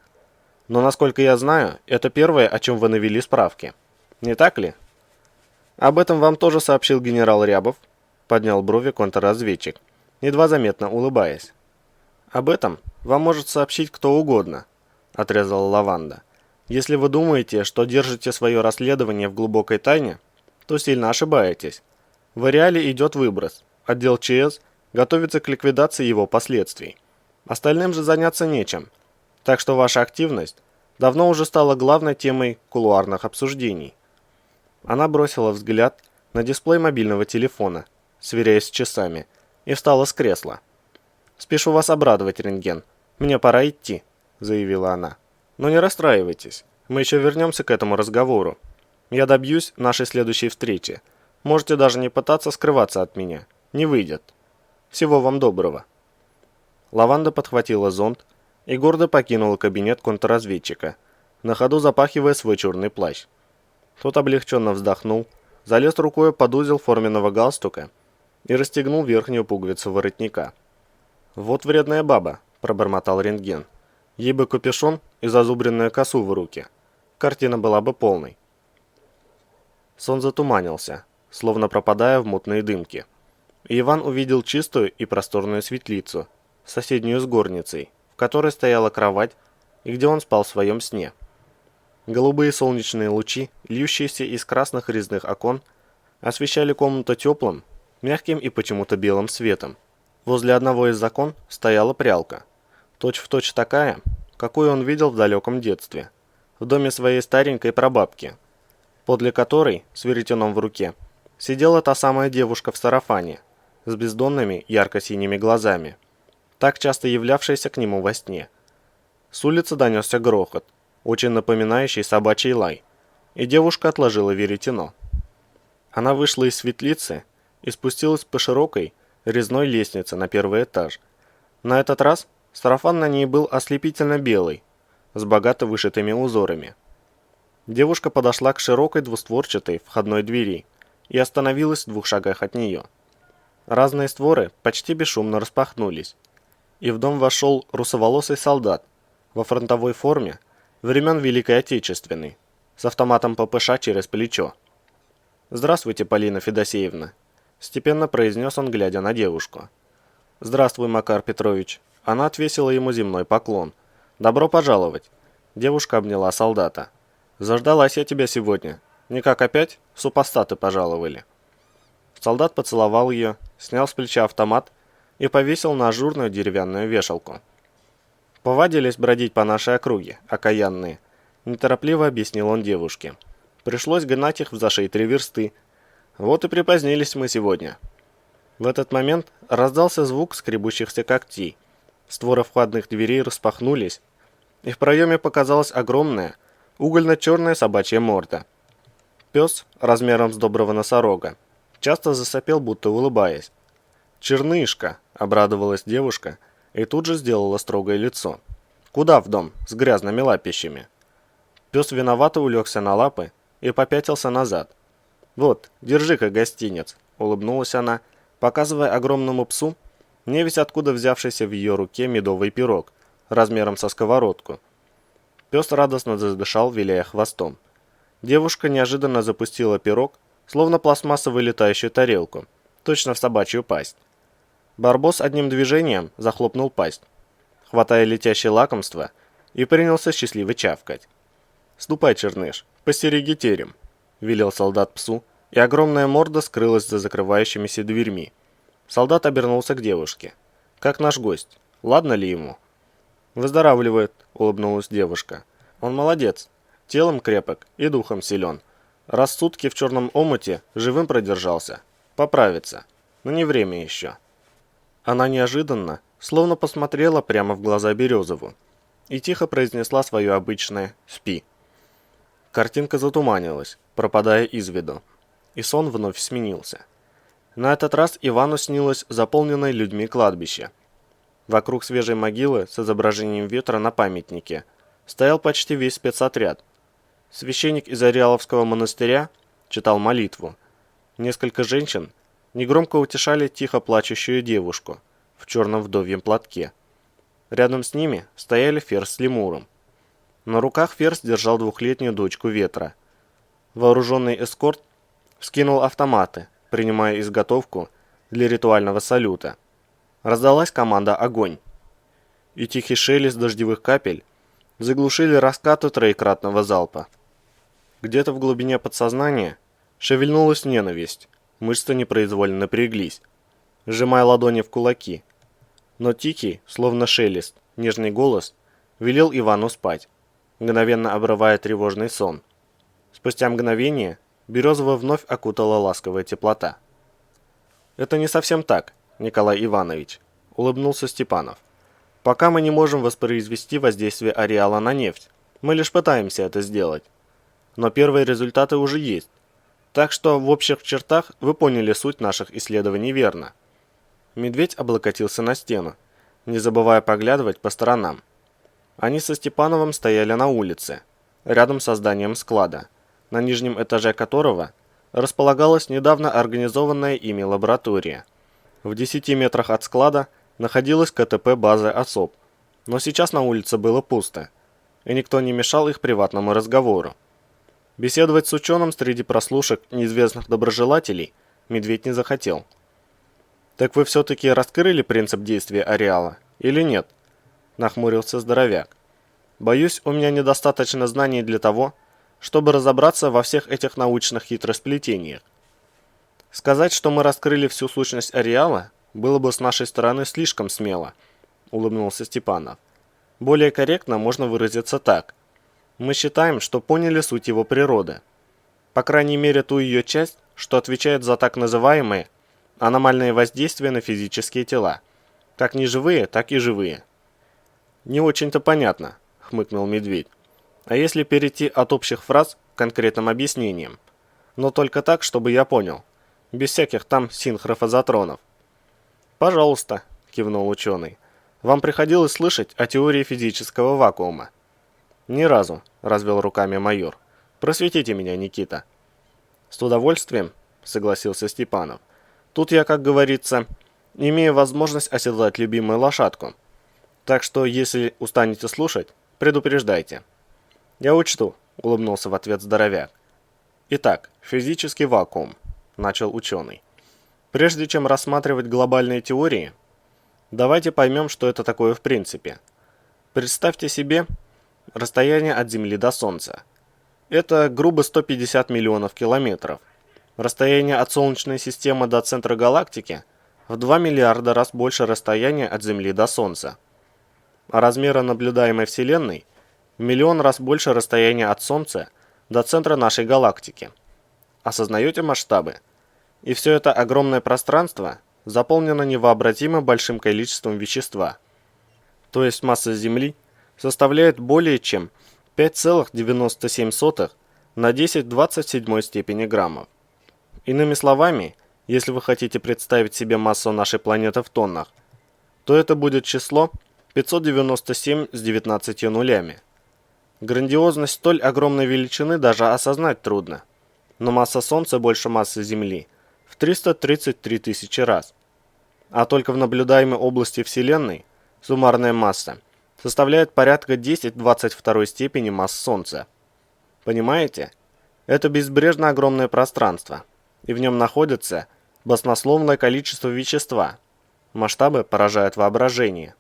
Но, насколько я знаю, это первое, о чем вы навели справки. Не так ли? Об этом вам тоже сообщил генерал Рябов, поднял брови контрразведчик, едва заметно улыбаясь. Об этом вам может сообщить кто угодно, отрезала Лаванда. Если вы думаете, что держите свое расследование в глубокой тайне, то сильно ошибаетесь. В ареале идет выброс. Отдел ЧС готовится к ликвидации его последствий. Остальным же заняться нечем. Так что ваша активность давно уже стала главной темой кулуарных обсуждений. Она бросила взгляд на дисплей мобильного телефона, сверяясь с часами, и встала с кресла. «Спешу вас обрадовать, рентген. Мне пора идти», — заявила она. «Но не расстраивайтесь. Мы еще вернемся к этому разговору. Я добьюсь нашей следующей встречи. Можете даже не пытаться скрываться от меня. Не выйдет. Всего вам доброго». Лаванда подхватила зонт и гордо покинула кабинет контрразведчика, на ходу запахивая свой черный плащ. Тот облегченно вздохнул, залез рукой под узел форменного галстука и расстегнул верхнюю пуговицу воротника. «Вот вредная баба», – пробормотал рентген. «Ей бы капюшон и зазубренную косу в руки. Картина была бы полной». Сон затуманился, словно пропадая в мутные дымки. И Иван увидел чистую и просторную светлицу, соседнюю с горницей, в которой стояла кровать и где он спал в своем сне. Голубые солнечные лучи, льющиеся из красных резных окон, освещали комнату теплым, мягким и почему-то белым светом. Возле одного из окон стояла прялка, точь-в-точь такая, какую он видел в далеком детстве, в доме своей старенькой прабабки, подле которой, с веретеном в руке, сидела та самая девушка в сарафане, с бездонными ярко-синими глазами, так часто являвшаяся к нему во сне. С улицы донесся грохот, очень напоминающий собачий лай, и девушка отложила веретено. Она вышла из светлицы и спустилась по широкой резной лестнице на первый этаж. На этот раз сарафан на ней был ослепительно белый, с богато вышитыми узорами. Девушка подошла к широкой двустворчатой входной двери и остановилась в 2 шагах от нее. Разные створы почти бесшумно распахнулись, и в дом вошел русоволосый солдат во фронтовой форме времен Великой Отечественной, с автоматом ППШ через плечо. «Здравствуйте, Полина Федосеевна», – степенно произнес он, глядя на девушку. «Здравствуй, Макар Петрович». Она отвесила ему земной поклон. «Добро пожаловать». Девушка обняла солдата. «Заждалась я тебя сегодня. Никак опять? Супостаты пожаловали». Солдат поцеловал ее, снял с плеча автомат и повесил на ажурную деревянную вешалку. «Повадились бродить по нашей округе, окаянные», – неторопливо объяснил он девушке. «Пришлось гнать их в зашей 3 версты. Вот и припозднились мы сегодня». В этот момент раздался звук скребущихся когтей. Створы входных дверей распахнулись, и в проеме показалась огромная, угольно-черная собачья морда. Пес, размером с доброго носорога, часто засопел, будто улыбаясь. «Чернышка!» – обрадовалась девушка и тут же сделала строгое лицо. «Куда в дом с грязными лапищами?» Пес виновато улегся на лапы и попятился назад. «Вот, держи-ка гостинец», – улыбнулась она, показывая огромному псу невесть откуда взявшийся в ее руке медовый пирог, размером со сковородку. Пес радостно задышал, виляя хвостом. Девушка неожиданно запустила пирог, словно пластмассовую летающую тарелку, точно в собачью пасть. Барбос одним движением захлопнул пасть, хватая летящее лакомство, и принялся счастливо чавкать. «Ступай, черныш, постереги терем», – велел солдат псу, и огромная морда скрылась за закрывающимися дверьми. Солдат обернулся к девушке. «Как наш гость? Ладно ли ему?» «Выздоравливает», – улыбнулась девушка. «Он молодец, телом крепок и духом силен. Раз сутки в черном омуте живым продержался. Поправится, но не время еще». Она неожиданно, словно посмотрела прямо в глаза Березову и тихо произнесла свое обычное «спи». Картинка затуманилась, пропадая из виду, и сон вновь сменился. На этот раз Ивану снилось заполненное людьми кладбище. Вокруг свежей могилы с изображением ветра на памятнике стоял почти весь спецотряд. Священник из Ариаловского монастыря читал молитву. Несколько женщин негромко утешали тихо плачущую девушку в черном вдовьем платке. Рядом с ними стояли Ферзь с лемуром. На руках Ферзь держал двухлетнюю дочку Ветра. Вооруженный эскорт вскинул автоматы, принимая изготовку для ритуального салюта. Раздалась команда «Огонь!», и тихий шелест дождевых капель заглушили раскаты троекратного залпа. Где-то в глубине подсознания шевельнулась ненависть, мышцы непроизвольно напряглись, сжимая ладони в кулаки. Но тихий, словно шелест, нежный голос велел Ивану спать, мгновенно обрывая тревожный сон. Спустя мгновение Березова вновь окутала ласковая теплота. «Это не совсем так, Николай Иванович», — улыбнулся Степанов. «Пока мы не можем воспроизвести воздействие ареала на нефть, мы лишь пытаемся это сделать. Но первые результаты уже есть, так что в общих чертах вы поняли суть наших исследований верно». Медведь облокотился на стену, не забывая поглядывать по сторонам. Они со Степановым стояли на улице, рядом со зданием склада, на нижнем этаже которого располагалась недавно организованная ими лаборатория. В 10 метрах от склада находилась КТП базы особ, но сейчас на улице было пусто, и никто не мешал их приватному разговору. Беседовать с ученым среди прослушек неизвестных доброжелателей Медведь не захотел. «Так вы все-таки раскрыли принцип действия ареала, или нет?» – нахмурился здоровяк. «Боюсь, у меня недостаточно знаний для того, чтобы разобраться во всех этих научных хитросплетениях. Сказать, что мы раскрыли всю сущность ареала, было бы с нашей стороны слишком смело», – улыбнулся Степанов. «Более корректно можно выразиться так. Мы считаем, что поняли суть его природы. По крайней мере, ту ее часть, что отвечает за так называемые аномальные воздействия на физические тела, как неживые, так и живые». «Не очень-то понятно», — хмыкнул Медведь. «А если перейти от общих фраз к конкретным объяснениям? Но только так, чтобы я понял, без всяких там синхрофазотронов». «Пожалуйста», — кивнул ученый. «Вам приходилось слышать о теории физического вакуума?» «Ни разу», — развел руками майор. «Просветите меня, Никита». «С удовольствием», — согласился Степанов. «Тут я, как говорится, имею возможность оседлать любимую лошадку. Так что, если устанете слушать, предупреждайте». «Я учту», — улыбнулся в ответ здоровяк. «Итак, физический вакуум», — начал ученый. «Прежде чем рассматривать глобальные теории, давайте поймем, что это такое в принципе. Представьте себе расстояние от Земли до Солнца. Это грубо 150 миллионов километров. Расстояние от Солнечной системы до центра галактики в 2 миллиарда раз больше расстояния от Земли до Солнца. А размеры наблюдаемой Вселенной в миллион раз больше расстояния от Солнца до центра нашей галактики. Осознаете масштабы? И все это огромное пространство заполнено невообразимо большим количеством вещества. То есть масса Земли составляет более чем 5,97 на 10-27 степени граммов. Иными словами, если вы хотите представить себе массу нашей планеты в тоннах, то это будет число 597 с 19 нулями. Грандиозность столь огромной величины даже осознать трудно. Но масса Солнца больше массы Земли в 333 тысячи раз. А только в наблюдаемой области Вселенной суммарная масса составляет порядка 10-22 степени масс Солнца. Понимаете? Это безбрежно огромное пространство, и в нем находится баснословное количество вещества. Масштабы поражают воображение.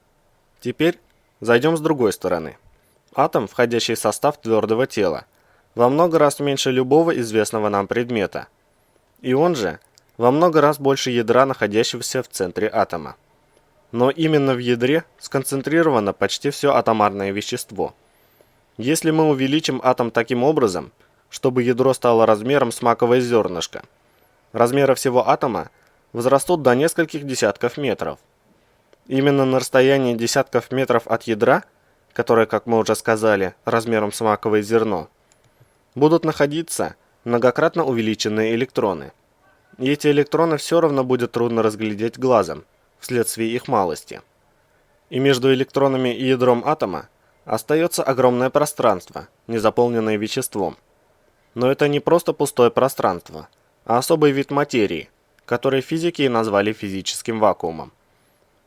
Теперь зайдем с другой стороны. Атом, входящий в состав твердого тела, во много раз меньше любого известного нам предмета. И он же во много раз больше ядра, находящегося в центре атома. Но именно в ядре сконцентрировано почти все атомарное вещество. Если мы увеличим атом таким образом, чтобы ядро стало размером с маковое зернышко, размеры всего атома возрастут до нескольких десятков метров. Именно на расстоянии десятков метров от ядра, которое, как мы уже сказали, размером с маковое зерно, будут находиться многократно увеличенные электроны. И эти электроны все равно будет трудно разглядеть глазом, вследствие их малости. И между электронами и ядром атома остается огромное пространство, не заполненное веществом. Но это не просто пустое пространство, а особый вид материи, который физики и назвали физическим вакуумом.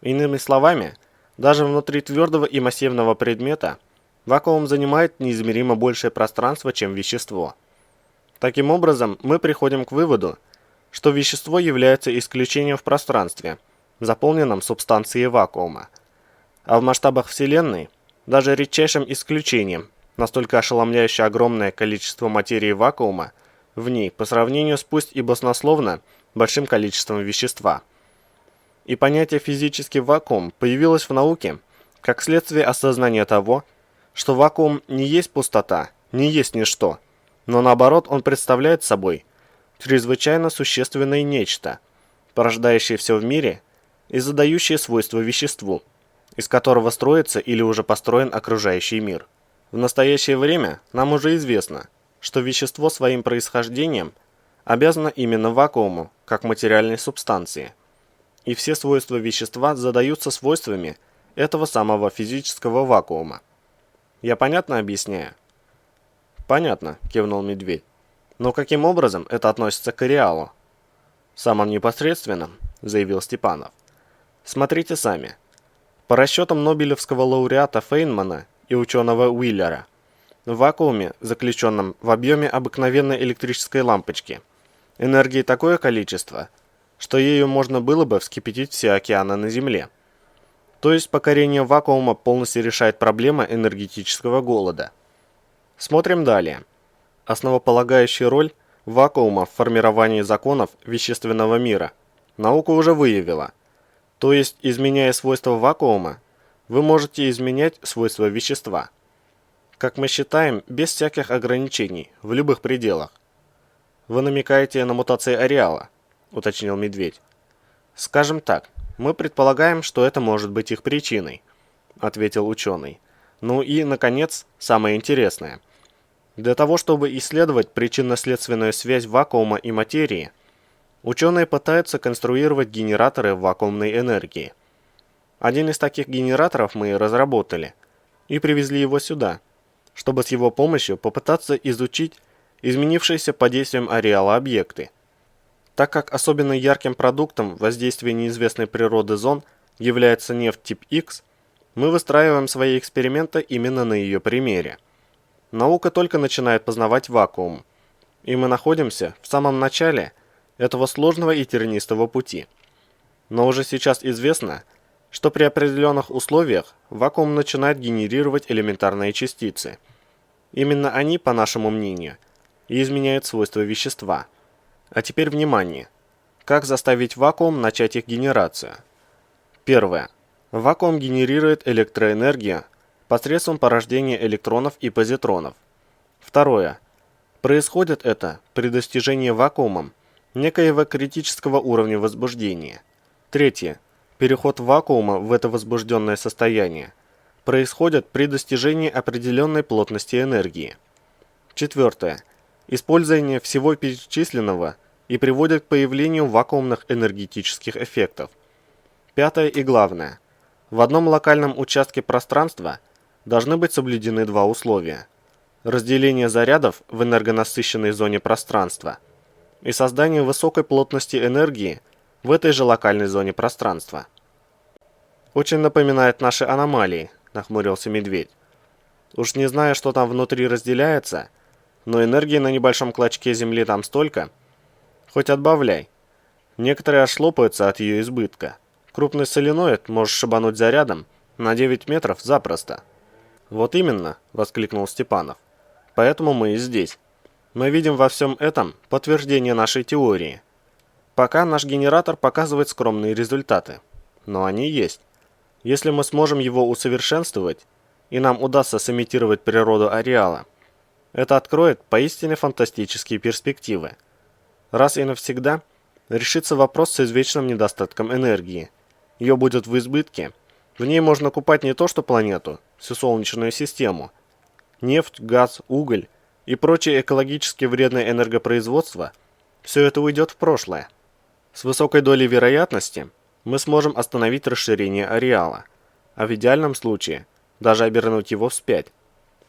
Иными словами, даже внутри твердого и массивного предмета Вакуум занимает неизмеримо большее пространство, чем вещество. Таким образом, мы приходим к выводу, что вещество является исключением в пространстве, заполненном субстанцией вакуума. А в масштабах Вселенной даже редчайшим исключением настолько ошеломляюще огромное количество материи вакуума в ней по сравнению с пусть и баснословно большим количеством вещества. И понятие «физический вакуум» появилось в науке как следствие осознания того, что вакуум не есть пустота, не есть ничто, но наоборот он представляет собой чрезвычайно существенное нечто, порождающее все в мире и задающее свойства веществу, из которого строится или уже построен окружающий мир. В настоящее время нам уже известно, что вещество своим происхождением обязано именно вакууму, как материальной субстанции, и все свойства вещества задаются свойствами этого самого физического вакуума. Я понятно объясняю? Понятно, кивнул Медведь. Но каким образом это относится к ареалу? Самым непосредственным, заявил Степанов. Смотрите сами. По расчетам нобелевского лауреата Фейнмана и ученого Уиллера, в вакууме, заключенном в объеме обыкновенной электрической лампочки, энергии такое количество, что ею можно было бы вскипятить все океаны на Земле. То есть покорение вакуума полностью решает проблему энергетического голода. Смотрим далее. Основополагающую роль вакуума в формировании законов вещественного мира наука уже выявила. То есть, изменяя свойства вакуума, вы можете изменять свойства вещества. Как мы считаем, без всяких ограничений, в любых пределах. Вы намекаете на мутации ареала, уточнил Медведь. Скажем так, мы предполагаем, что это может быть их причиной, ответил ученый. Ну и, наконец, самое интересное. Для того, чтобы исследовать причинно-следственную связь вакуума и материи, ученые пытаются конструировать генераторы вакуумной энергии. Один из таких генераторов мы разработали и привезли его сюда, чтобы с его помощью попытаться изучить изменившиеся под действием ареала объекты. Так как особенно ярким продуктом воздействия неизвестной природы зон является нефть тип X, мы выстраиваем свои эксперименты именно на ее примере. Наука только начинает познавать вакуум, и мы находимся в самом начале этого сложного и тернистого пути. Но уже сейчас известно, что при определенных условиях вакуум начинает генерировать элементарные частицы. Именно они, по нашему мнению, и изменяют свойства вещества. А теперь внимание. Как заставить вакуум начать их генерацию? Первое. Вакуум генерирует электроэнергию посредством порождения электронов и позитронов. Второе. Происходит это при достижении вакуумом некоего критического уровня возбуждения. Третье. Переход вакуума в это возбужденное состояние происходит при достижении определенной плотности энергии. Четвертое. Использование всего перечисленного и приводит к появлению вакуумных энергетических эффектов. Пятое и главное. В одном локальном участке пространства должны быть соблюдены два условия. Разделение зарядов в энергонасыщенной зоне пространства и создание высокой плотности энергии в этой же локальной зоне пространства. «Очень напоминает наши аномалии», – нахмурился Медведь. «Уж не знаю, что там внутри разделяется, но энергии на небольшом клочке Земли там столько. Хоть отбавляй. Некоторые аж лопаются от ее избытка. Крупный соленоид может шибануть зарядом на 9 метров запросто». «Вот именно», – воскликнул Степанов. «Поэтому мы и здесь. Мы видим во всем этом подтверждение нашей теории. Пока наш генератор показывает скромные результаты, но они есть. Если мы сможем его усовершенствовать, и нам удастся сымитировать природу ареала, это откроет поистине фантастические перспективы. Раз и навсегда решится вопрос с извечным недостатком энергии. Ее будет в избытке. В ней можно купать не то что планету, всю Солнечную систему. Нефть, газ, уголь и прочее экологически вредное энергопроизводство – все это уйдет в прошлое. С высокой долей вероятности мы сможем остановить расширение ареала, а в идеальном случае даже обернуть его вспять.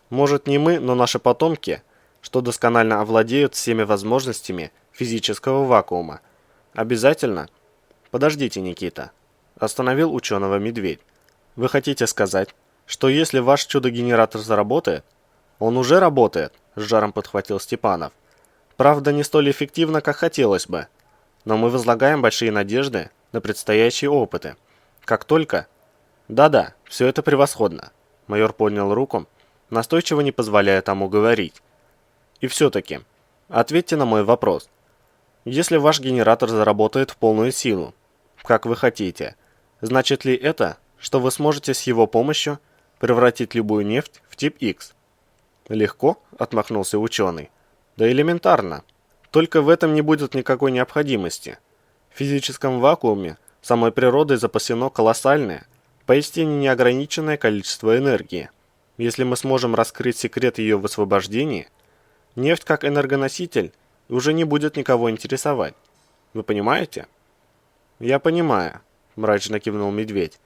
Может не мы, но наши потомки, что досконально овладеют всеми возможностями физического вакуума. Обязательно? Подождите, Никита. Остановил ученого Медведь. Вы хотите сказать, что если ваш чудо-генератор заработает, он уже работает, с жаром подхватил Степанов. Правда, не столь эффективно, как хотелось бы, но мы возлагаем большие надежды на предстоящие опыты. Как только... Да-да, все это превосходно. Майор поднял руку, настойчиво не позволяя тому говорить. И все-таки, ответьте на мой вопрос. Если ваш генератор заработает в полную силу, как вы хотите, значит ли это, что вы сможете с его помощью превратить любую нефть в тип X? Легко, отмахнулся ученый. Да элементарно. Только в этом не будет никакой необходимости. В физическом вакууме самой природой запасено колоссальное, поистине неограниченное количество энергии. Если мы сможем раскрыть секрет ее высвобождения, нефть как энергоноситель уже не будет никого интересовать. Вы понимаете? Я понимаю, мрачно кивнул Медведь.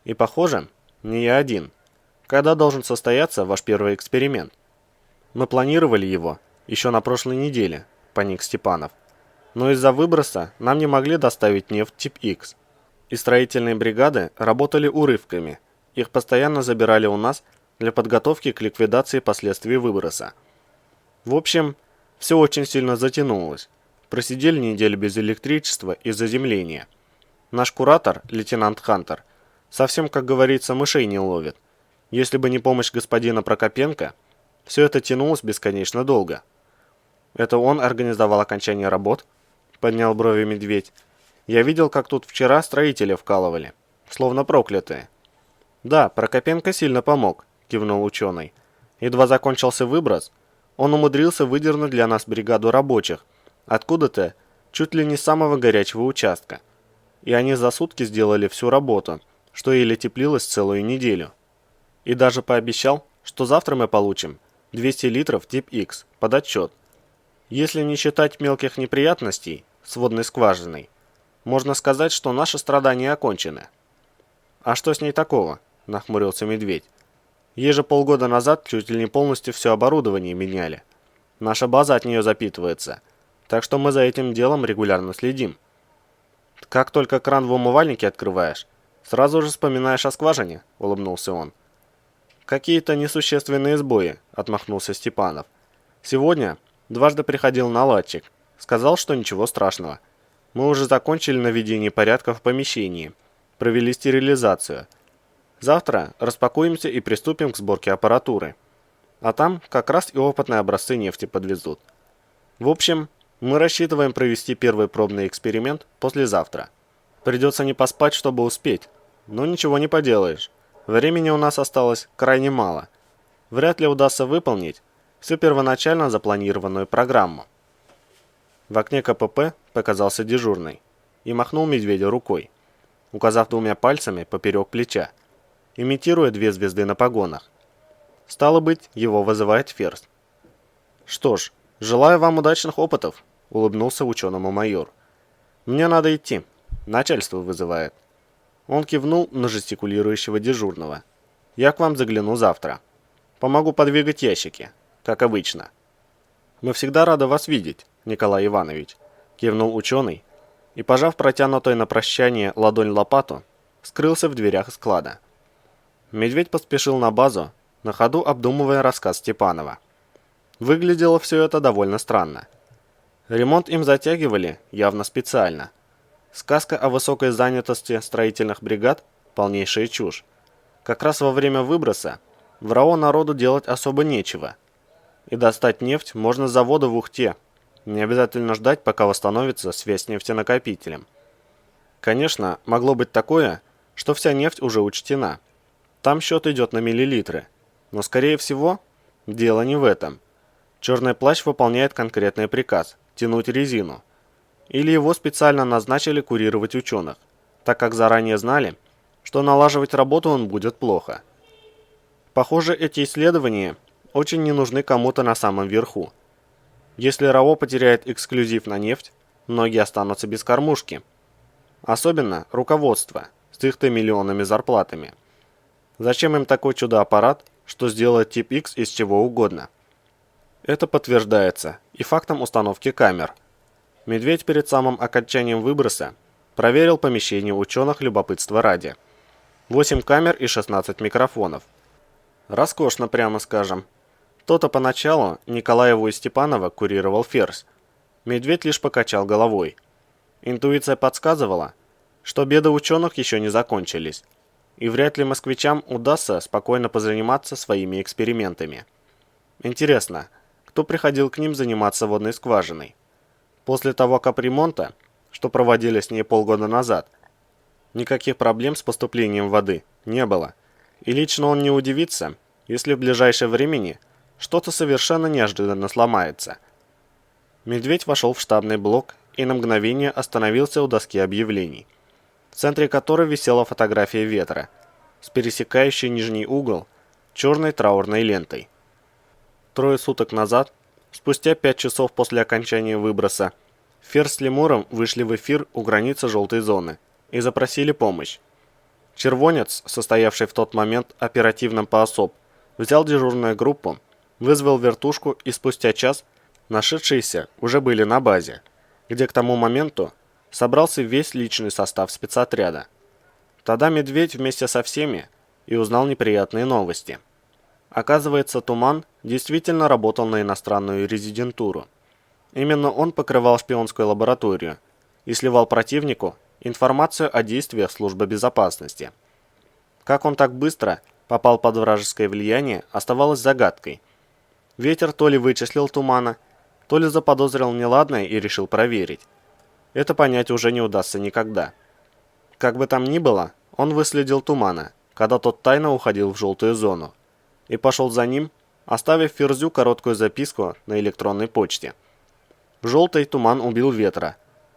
И похоже, не я один. Когда должен состояться ваш первый эксперимент? Мы планировали его еще на прошлой неделе, поник Степанов. Но из-за выброса нам не могли доставить нефть тип X. И строительные бригады работали урывками. Их постоянно забирали у нас для подготовки к ликвидации последствий выброса. В общем, все очень сильно затянулось. Просидели неделю без электричества и заземления. Наш куратор, лейтенант Хантер, совсем, как говорится, мышей не ловит. Если бы не помощь господина Прокопенко, все это тянулось бесконечно долго. Это он организовал окончание работ? Поднял брови Медведь. Я видел, как тут вчера строители вкалывали, словно проклятые. Да, Прокопенко сильно помог, кивнул ученый. Едва закончился выброс, он умудрился выдернуть для нас бригаду рабочих, откуда-то чуть ли не с самого горячего участка. И они за сутки сделали всю работу, что еле теплилось целую неделю. И даже пообещал, что завтра мы получим 200 литров тип X под отчет. Если не считать мелких неприятностей с водной скважиной, можно сказать, что наши страдания окончены. А что с ней такого? Нахмурился Медведь. Ей же полгода назад чуть ли не полностью все оборудование меняли. Наша база от нее запитывается, так что мы за этим делом регулярно следим. Как только кран в умывальнике открываешь, сразу же вспоминаешь о скважине, улыбнулся он. Какие-то несущественные сбои, отмахнулся Степанов. Сегодня дважды приходил наладчик, сказал, что ничего страшного. Мы уже закончили наведение порядка в помещении, провели стерилизацию. Завтра распакуемся и приступим к сборке аппаратуры. А там как раз и опытные образцы нефти подвезут. В общем, мы рассчитываем провести первый пробный эксперимент послезавтра. Придется не поспать, чтобы успеть, но ничего не поделаешь. Времени у нас осталось крайне мало. Вряд ли удастся выполнить всю первоначально запланированную программу. В окне КПП показался дежурный и махнул Медведю рукой, указав двумя пальцами поперек плеча, имитируя 2 звезды на погонах. Стало быть, его вызывает Ферзь. «Что ж, желаю вам удачных опытов», — улыбнулся ученому майор. «Мне надо идти. Начальство вызывает». Он кивнул на жестикулирующего дежурного. «Я к вам загляну завтра. Помогу подвигать ящики, как обычно». «Мы всегда рады вас видеть, Николай Иванович», — кивнул ученый и, пожав протянутой на прощание ладонь-лопату, скрылся в дверях склада. Медведь поспешил на базу, на ходу обдумывая рассказ Степанова. Выглядело все это довольно странно. Ремонт им затягивали явно специально. Сказка о высокой занятости строительных бригад – полнейшая чушь. Как раз во время выброса в РАО народу делать особо нечего. И достать нефть можно с завода в Ухте. Не обязательно ждать, пока восстановится связь с нефтенакопителем. Конечно, могло быть такое, что вся нефть уже учтена. Там счет идет на миллилитры. Но, скорее всего, дело не в этом. Черный плащ выполняет конкретный приказ – тянуть резину. Или его специально назначили курировать ученых, так как заранее знали, что налаживать работу он будет плохо. Похоже, эти исследования очень не нужны кому-то на самом верху. Если РАО потеряет эксклюзив на нефть, многие останутся без кормушки. Особенно руководство с их-то миллионными зарплатами. Зачем им такой чудо-аппарат, что сделает тип X из чего угодно? Это подтверждается и фактом установки камер. Медведь перед самым окончанием выброса проверил помещение ученых любопытства ради. 8 камер и 16 микрофонов. Роскошно, прямо скажем. То-то поначалу Николаеву и Степанова курировал Ферзь. Медведь лишь покачал головой. Интуиция подсказывала, что беды ученых еще не закончились, и вряд ли москвичам удастся спокойно позаниматься своими экспериментами. Интересно, кто приходил к ним заниматься водной скважиной? После того капремонта, что проводили с ней полгода назад, никаких проблем с поступлением воды не было, и лично он не удивится, если в ближайшее времени что-то совершенно неожиданно сломается. Медведь вошел в штабный блок и на мгновение остановился у доски объявлений, в центре которой висела фотография ветра с пересекающей нижний угол черной траурной лентой. Трое суток назад, спустя 5 часов после окончания выброса, Ферзь с Лемуром вышли в эфир у границы желтой зоны и запросили помощь. Червонец, состоявший в тот момент оперативным поособ, взял дежурную группу, вызвал вертушку, и спустя час нашедшиеся уже были на базе, где к тому моменту собрался весь личный состав спецотряда. Тогда Медведь вместе со всеми и узнал неприятные новости. Оказывается, Туман действительно работал на иностранную резидентуру. Именно он покрывал шпионскую лабораторию и сливал противнику информацию о действиях службы безопасности. Как он так быстро попал под вражеское влияние, оставалось загадкой. Ветер то ли вычислил Тумана, то ли заподозрил неладное и решил проверить. Это понять уже не удастся никогда. Как бы там ни было, он выследил Тумана, когда тот тайно уходил в желтую зону, и пошел за ним, оставив Ферзю короткую записку на электронной почте. В желтой Туман убил Ветра,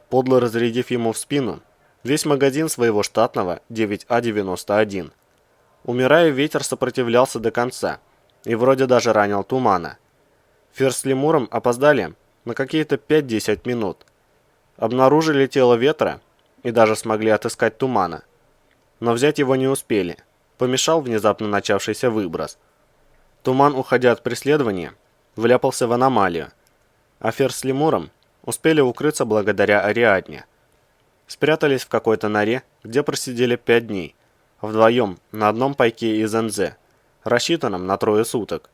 подло разрядив ему в спину весь магазин своего штатного 9А91. Умирая, Ветер сопротивлялся до конца и вроде даже ранил Тумана. Ферзь с Лемуром опоздали на какие-то 5-10 минут. Обнаружили тело Ветра и даже смогли отыскать Тумана. Но взять его не успели. Помешал внезапно начавшийся выброс. Туман, уходя от преследования, вляпался в аномалию, а Ферзь с Лемуром успели укрыться благодаря Ариадне. Спрятались в какой-то норе, где просидели 5 дней, вдвоем на одном пайке из НЗ, рассчитанном на 3 суток.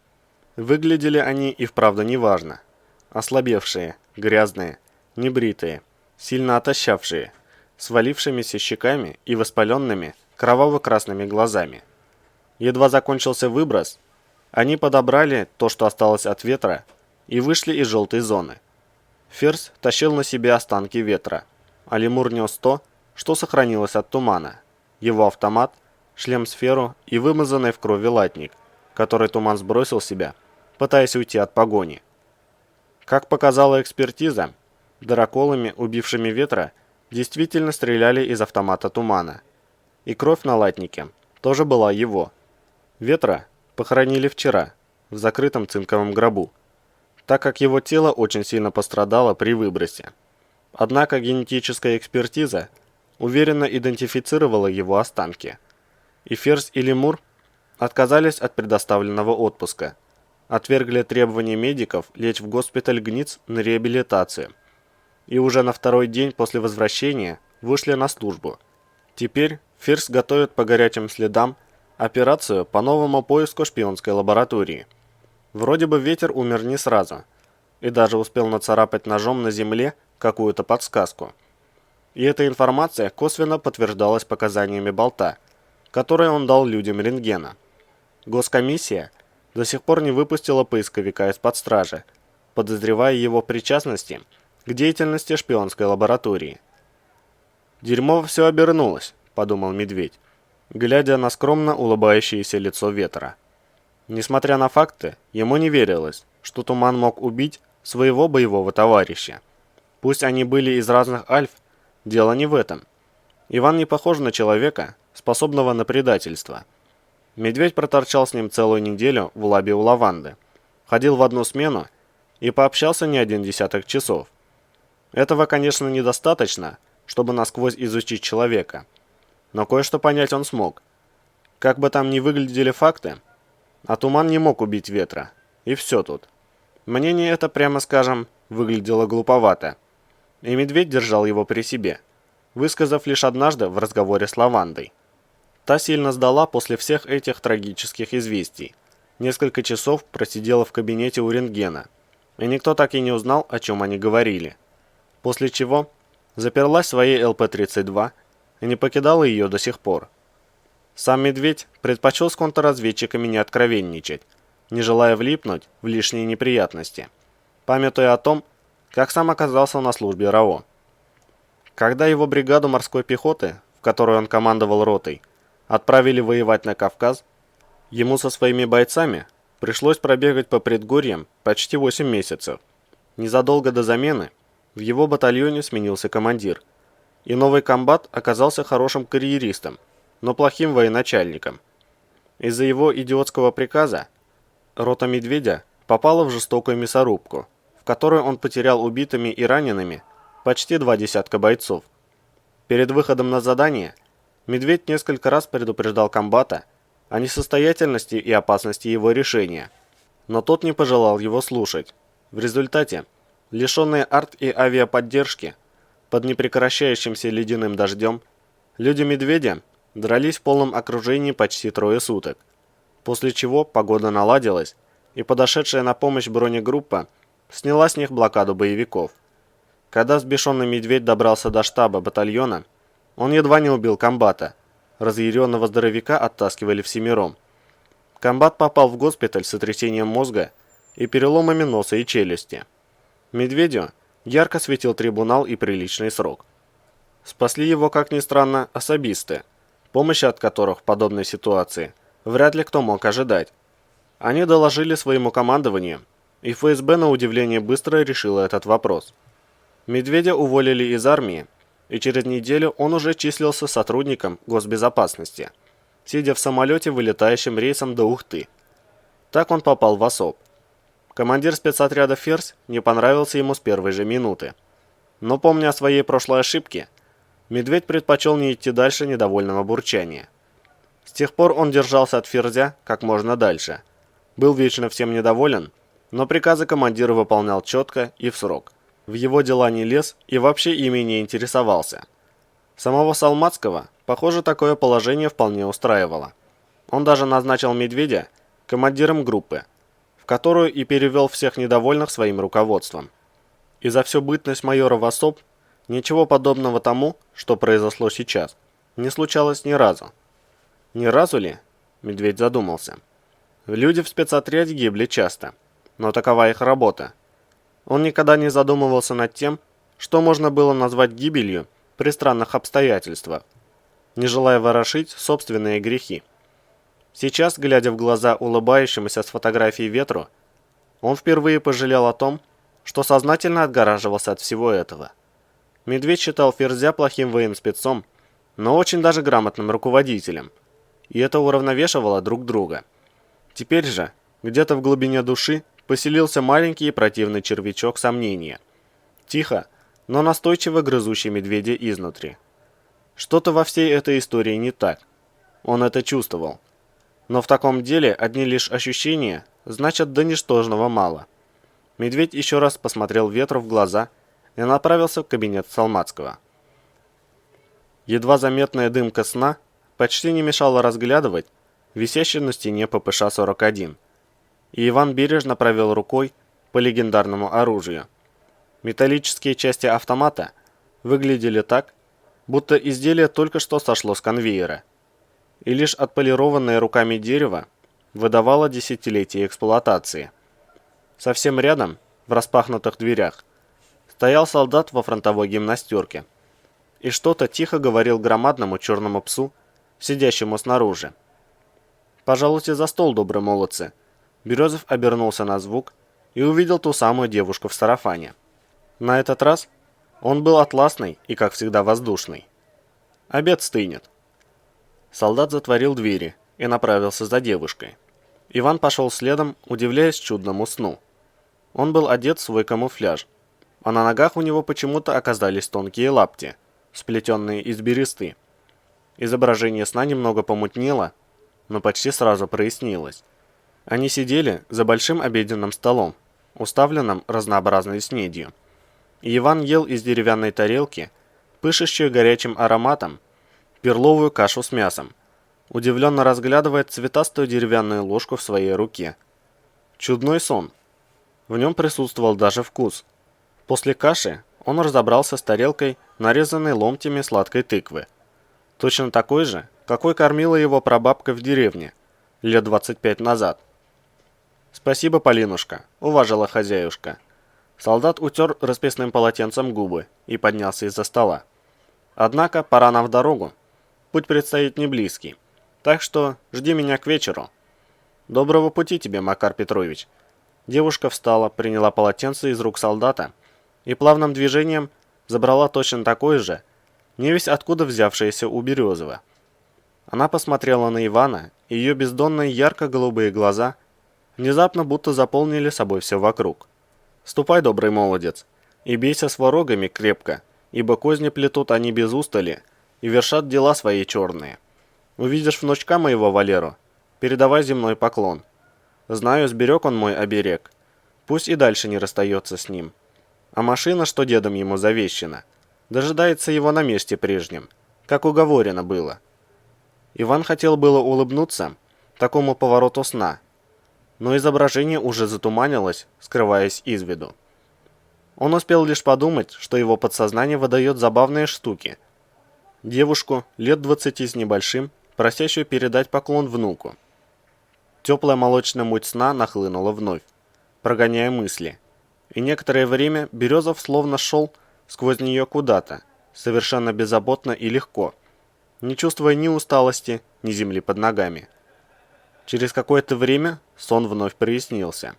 Выглядели они и вправду неважно. Ослабевшие, грязные, небритые, сильно отощавшие, с валившимися щеками и воспаленными кроваво-красными глазами. Едва закончился выброс, они подобрали то, что осталось от Ветра, и вышли из желтой зоны. Ферзь тащил на себе останки Ветра, а Лемур нес то, что сохранилось от Тумана: его автомат, шлем-сферу и вымазанный в крови латник, который Туман сбросил себя, пытаясь уйти от погони. Как показала экспертиза, драколами, убившими Ветра, действительно стреляли из автомата Тумана. И кровь на латнике тоже была его. Ветра похоронили вчера в закрытом цинковом гробу, так как его тело очень сильно пострадало при выбросе. Однако генетическая экспертиза уверенно идентифицировала его останки. И Ферзь и Лемур отказались от предоставленного отпуска, отвергли требования медиков лечь в госпиталь Гниц на реабилитацию. И уже на 2-й день после возвращения вышли на службу. Теперь Ферзь готовит по горячим следам операцию по новому поиску шпионской лаборатории. Вроде бы Ветер умер не сразу, и даже успел нацарапать ножом на земле какую-то подсказку. И эта информация косвенно подтверждалась показаниями Болта, которые он дал людям рентгена. Госкомиссия до сих пор не выпустила поисковика из-под стражи, подозревая его в причастности к деятельности шпионской лаборатории. «Дерьмово все обернулось», — подумал Медведь, глядя на скромно улыбающееся лицо Ветра. Несмотря на факты, ему не верилось, что Туман мог убить своего боевого товарища. Пусть они были из разных альф, дело не в этом. Иван не похож на человека, способного на предательство. Медведь проторчал с ним целую неделю в лабе у Лаванды, ходил в одну смену и пообщался не 1 десяток часов. Этого, конечно, недостаточно, чтобы насквозь изучить человека, но кое-что понять он смог. Как бы там ни выглядели факты, а Туман не мог убить Ветра, и все тут. Мнение это, прямо скажем, выглядело глуповато, и Медведь держал его при себе, высказав лишь однажды в разговоре с Лавандой. Та сильно сдала после всех этих трагических известий, несколько часов просидела в кабинете у рентгена, и никто так и не узнал, о чем они говорили. После чего заперлась в своей ЛП-32 и не покидала ее до сих пор. Сам Медведь предпочел с контрразведчиками не откровенничать, не желая влипнуть в лишние неприятности, памятуя о том, как сам оказался на службе РАО. Когда его бригаду морской пехоты, в которой он командовал ротой, отправили воевать на Кавказ, ему со своими бойцами пришлось пробегать по предгорьям почти 8 месяцев. Незадолго до замены в его батальоне сменился командир, и новый комбат оказался хорошим карьеристом, но плохим военачальником. Из-за его идиотского приказа рота Медведя попала в жестокую мясорубку, в которой он потерял убитыми и ранеными почти 2 десятка бойцов. Перед выходом на задание Медведь несколько раз предупреждал комбата о несостоятельности и опасности его решения, но тот не пожелал его слушать. В результате, лишенные арт- и авиаподдержки, под непрекращающимся ледяным дождем, люди Медведя дрались в полном окружении почти 3 суток, после чего погода наладилась, и подошедшая на помощь бронегруппа сняла с них блокаду боевиков. Когда взбешенный Медведь добрался до штаба батальона, он едва не убил комбата. Разъяренного здоровяка оттаскивали всемиром. Комбат попал в госпиталь с сотрясением мозга и переломами носа и челюсти. Медведю ярко светил трибунал и приличный срок. Спасли его, как ни странно, особисты, помощи от которых в подобной ситуации вряд ли кто мог ожидать. Они доложили своему командованию, и ФСБ на удивление быстро решило этот вопрос. Медведя уволили из армии, и через неделю он уже числился сотрудником госбезопасности, сидя в самолете, вылетающем рейсом до Ухты. Так он попал в ОСОП. Командир спецотряда «Ферзь» не понравился ему с первой же минуты. Но, помня о своей прошлой ошибке, Медведь предпочел не идти дальше недовольного бурчания. С тех пор он держался от Ферзя как можно дальше. Был вечно всем недоволен, но приказы командира выполнял четко и в срок. В его дела не лез и вообще ими не интересовался. Самого Салмацкого, похоже, такое положение вполне устраивало. Он даже назначил Медведя командиром группы, в которую и перевел всех недовольных своим руководством. И за всю бытность майора в ОСОП ничего подобного тому, что произошло сейчас, не случалось ни разу. Ни разу ли? Медведь задумался. Люди в спецотряде гибли часто, но такова их работа. Он никогда не задумывался над тем, что можно было назвать гибелью при странных обстоятельствах, не желая ворошить собственные грехи. Сейчас, глядя в глаза улыбающемуся с фотографией ветру, он впервые пожалел о том, что сознательно отгораживался от всего этого. Медведь считал Ферзя плохим военспецом, но очень даже грамотным руководителем, и это уравновешивало друг друга. Теперь же, где-то в глубине души, поселился маленький и противный червячок сомнения, тихо, но настойчиво грызущий Медведя изнутри. Что-то во всей этой истории не так. Он это чувствовал. Но в таком деле одни лишь ощущения значат до ничтожного мало. Медведь еще раз посмотрел ветру в глаза и направился в кабинет Салмацкого. Едва заметная дымка сна почти не мешала разглядывать висящий на стене ППШ-41, и Иван бережно провел рукой по легендарному оружию. Металлические части автомата выглядели так, будто изделие только что сошло с конвейера, и лишь отполированное руками дерево выдавало десятилетия эксплуатации. Совсем рядом, в распахнутых дверях, стоял солдат во фронтовой гимнастерке и что-то тихо говорил громадному черному псу, сидящему снаружи. «Пожалуйте за стол, добрые молодцы». Березов обернулся на звук и увидел ту самую девушку в сарафане. На этот раз он был атласный и, как всегда, воздушный. «Обед стынет». Солдат затворил двери и направился за девушкой. Иван пошел следом, удивляясь чудному сну. Он был одет в свой камуфляж, а на ногах у него почему-то оказались тонкие лапти, сплетенные из бересты. Изображение сна немного помутнело, но почти сразу прояснилось. Они сидели за большим обеденным столом, уставленным разнообразной снедью. И Иван ел из деревянной тарелки, пышущую горячим ароматом, перловую кашу с мясом, удивленно разглядывает цветастую деревянную ложку в своей руке. Чудной сон. В нем присутствовал даже вкус. После каши он разобрался с тарелкой, нарезанной ломтями сладкой тыквы. Точно такой же, какой кормила его прабабка в деревне, лет 25 назад. «Спасибо, Полинушка», — уважила хозяюшка. Солдат утер расписным полотенцем губы и поднялся из-за стола. «Однако пора нам в дорогу. Путь предстоит не близкий. Так что жди меня к вечеру». «Доброго пути тебе, Макар Петрович». Девушка встала, приняла полотенце из рук солдата и плавным движением забрала точно такое же, невесть откуда взявшееся у Березова. Она посмотрела на Ивана, и ее бездонные ярко-голубые глаза внезапно будто заполнили собой все вокруг. «Ступай, добрый молодец, и бейся с ворогами крепко, ибо козни плетут они без устали и вершат дела свои черные. Увидишь внучка моего Валеру, передавай земной поклон. Знаю, сберег он мой оберег, пусть и дальше не расстается с ним. А машина, что дедом ему завещена, дожидается его на месте прежнем, как уговорено было». Иван хотел было улыбнуться такому повороту сна, но изображение уже затуманилось, скрываясь из виду. Он успел лишь подумать, что его подсознание выдает забавные штуки. Девушку, лет 20 с небольшим, просящую передать поклон внуку. Теплая молочная муть сна нахлынула вновь, прогоняя мысли. И некоторое время Березов словно шел сквозь нее куда-то, совершенно беззаботно и легко, не чувствуя ни усталости, ни земли под ногами. Через какое-то время сон вновь прояснился.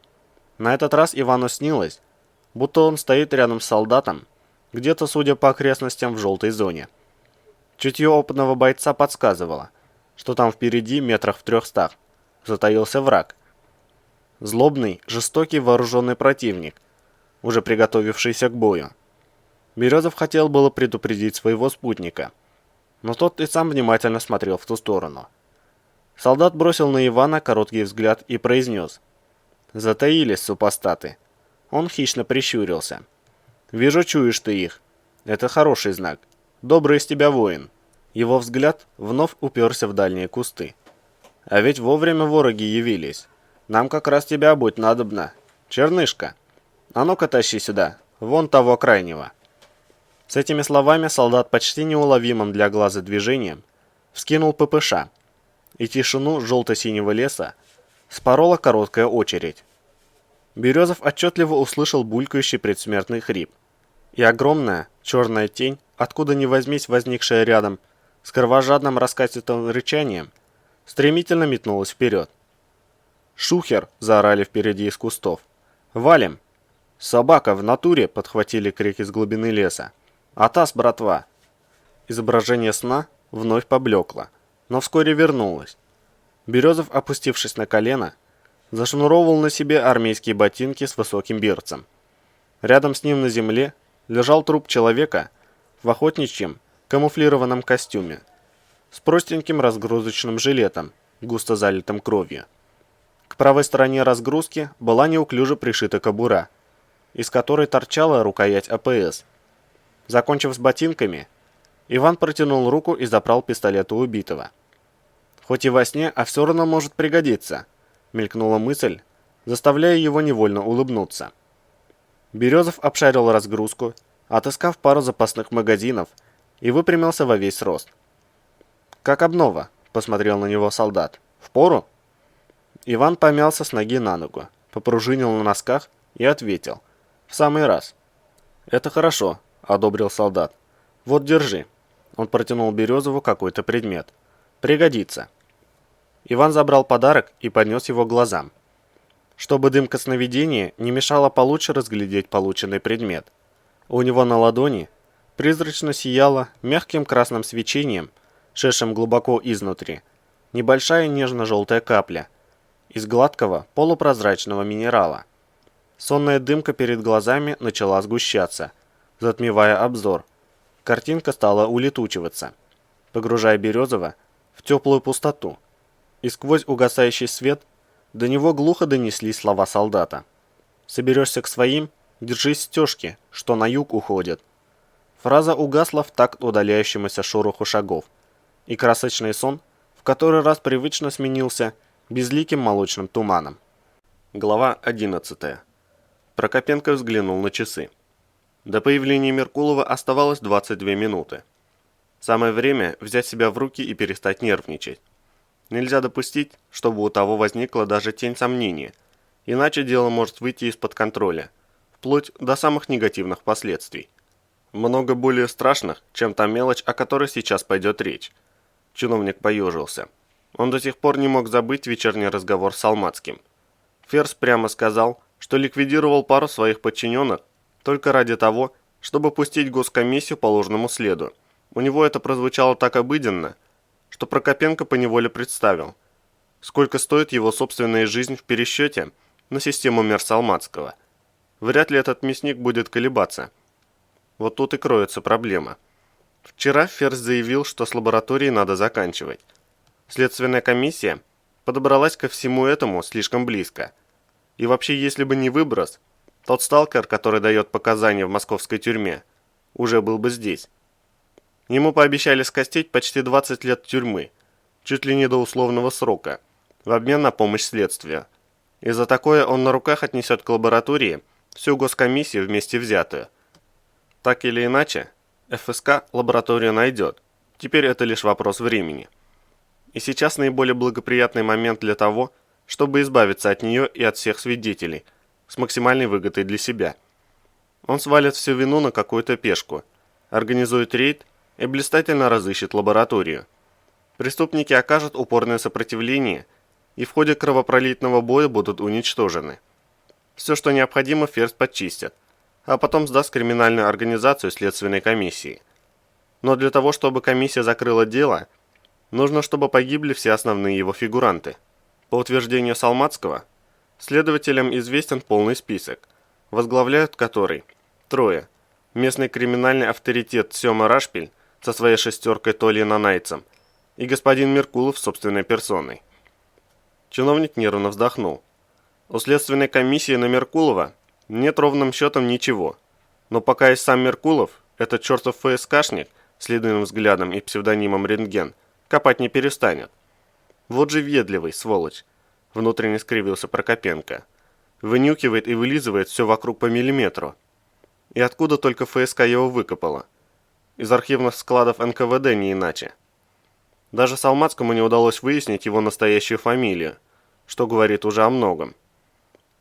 На этот раз Ивану снилось, будто он стоит рядом с солдатом, где-то, судя по окрестностям, в желтой зоне. Чутье опытного бойца подсказывало, что там впереди, метрах в 300, затаился враг. Злобный, жестокий вооруженный противник, уже приготовившийся к бою. Березов хотел было предупредить своего спутника, но тот и сам внимательно смотрел в ту сторону. Солдат бросил на Ивана короткий взгляд и произнес: «Затаились, супостаты». Он хищно прищурился. «Вижу, чуешь ты их. Это хороший знак. Добрый из тебя воин». Его взгляд вновь уперся в дальние кусты. «А ведь вовремя вороги явились. Нам как раз тебя будь надобно. Чернышка, а ну-ка тащи сюда, вон того крайнего». С этими словами солдат почти неуловимым для глаза движением вскинул ППШ, и тишину желто-синего леса спорола короткая очередь. Березов отчетливо услышал булькающий предсмертный хрип, и огромная черная тень, откуда ни возьмись возникшая рядом, с кровожадным раскатистым рычанием, стремительно метнулась вперед. «Шухер!» – заорали впереди из кустов. «Валим!» «Собака в натуре!» – подхватили крики с глубины леса. «Атас, братва!» Изображение сна вновь поблекло, но вскоре вернулось. Березов, опустившись на колено, зашнуровывал на себе армейские ботинки с высоким берцем. Рядом с ним на земле лежал труп человека в охотничьем камуфлированном костюме с простеньким разгрузочным жилетом, густо залитым кровью. К правой стороне разгрузки была неуклюже пришита кобура, из которой торчала рукоять АПС. Закончив с ботинками, Иван протянул руку и забрал пистолет у убитого. «Хоть и во сне, а все равно может пригодиться», — мелькнула мысль, заставляя его невольно улыбнуться. Березов обшарил разгрузку, отыскав пару запасных магазинов и выпрямился во весь рост. «Как обнова?» — посмотрел на него солдат. «Впору?» Иван помялся с ноги на ногу, попружинил на носках и ответил: «В самый раз». «Это хорошо», — одобрил солдат. «Вот, держи». Он протянул Березову какой-то предмет. «Пригодится». Иван забрал подарок и поднес его к глазам, чтобы дымка сновидения не мешала получше разглядеть полученный предмет. У него на ладони призрачно сияла мягким красным свечением, шедшим глубоко изнутри, небольшая нежно-желтая капля из гладкого полупрозрачного минерала. Сонная дымка перед глазами начала сгущаться, затмевая обзор. Картинка стала улетучиваться, погружая Березова в теплую пустоту, и сквозь угасающий свет до него глухо донеслись слова солдата: «Соберешься к своим, держись стежки, что на юг уходят». Фраза угасла в такт удаляющемуся шороху шагов, и красочный сон в который раз привычно сменился безликим молочным туманом. Глава 11. Прокопенко взглянул на часы. До появления Меркулова оставалось 22 минуты. Самое время взять себя в руки и перестать нервничать. Нельзя допустить, чтобы у того возникла даже тень сомнения, иначе дело может выйти из-под контроля, вплоть до самых негативных последствий. Много более страшных, чем та мелочь, о которой сейчас пойдет речь. Чиновник поежился. Он до сих пор не мог забыть вечерний разговор с Алматским. Ферзь прямо сказал, что ликвидировал пару своих подчиненных только ради того, чтобы пустить госкомиссию по ложному следу. У него это прозвучало так обыденно, что Прокопенко поневоле представил, сколько стоит его собственная жизнь в пересчете на систему Мерса-Алматского. Вряд ли этот мясник будет колебаться. Вот тут и кроется проблема. Вчера Ферзь заявил, что с лабораторией надо заканчивать. Следственная комиссия подобралась ко всему этому слишком близко. И вообще, если бы не выброс, тот сталкер, который дает показания в московской тюрьме, уже был бы здесь. Ему пообещали скостить почти 20 лет тюрьмы, чуть ли не до условного срока, в обмен на помощь следствию. И за такое он на руках отнесет к лаборатории всю госкомиссию вместе взятую. Так или иначе, ФСК лабораторию найдет, теперь это лишь вопрос времени. И сейчас наиболее благоприятный момент для того, чтобы избавиться от нее и от всех свидетелей, с максимальной выгодой для себя. Он свалит всю вину на какую-то пешку, организует рейд и блистательно разыщет лабораторию. Преступники окажут упорное сопротивление и в ходе кровопролитного боя будут уничтожены. Все, что необходимо, Ферзь подчистит, а потом сдаст криминальную организацию следственной комиссии. Но для того, чтобы комиссия закрыла дело, нужно, чтобы погибли все основные его фигуранты. По утверждению Салматского, следователям известен полный список, возглавляют который трое. Местный криминальный авторитет Сема Рашпиль со своей шестеркой Толи Нанайцем и господин Меркулов собственной персоной. Чиновник нервно вздохнул. У следственной комиссии на Меркулова нет ровным счетом ничего, но пока есть сам Меркулов, этот чертов ФСКшник с ледяным взглядом и псевдонимом Рентген, копать не перестанет. Вот же въедливый, сволочь, внутренне скривился Прокопенко. Вынюхивает и вылизывает все вокруг по миллиметру. И откуда только ФСК его выкопала? Из архивных складов НКВД не иначе. Даже Салматскому не удалось выяснить его настоящую фамилию, что говорит уже о многом.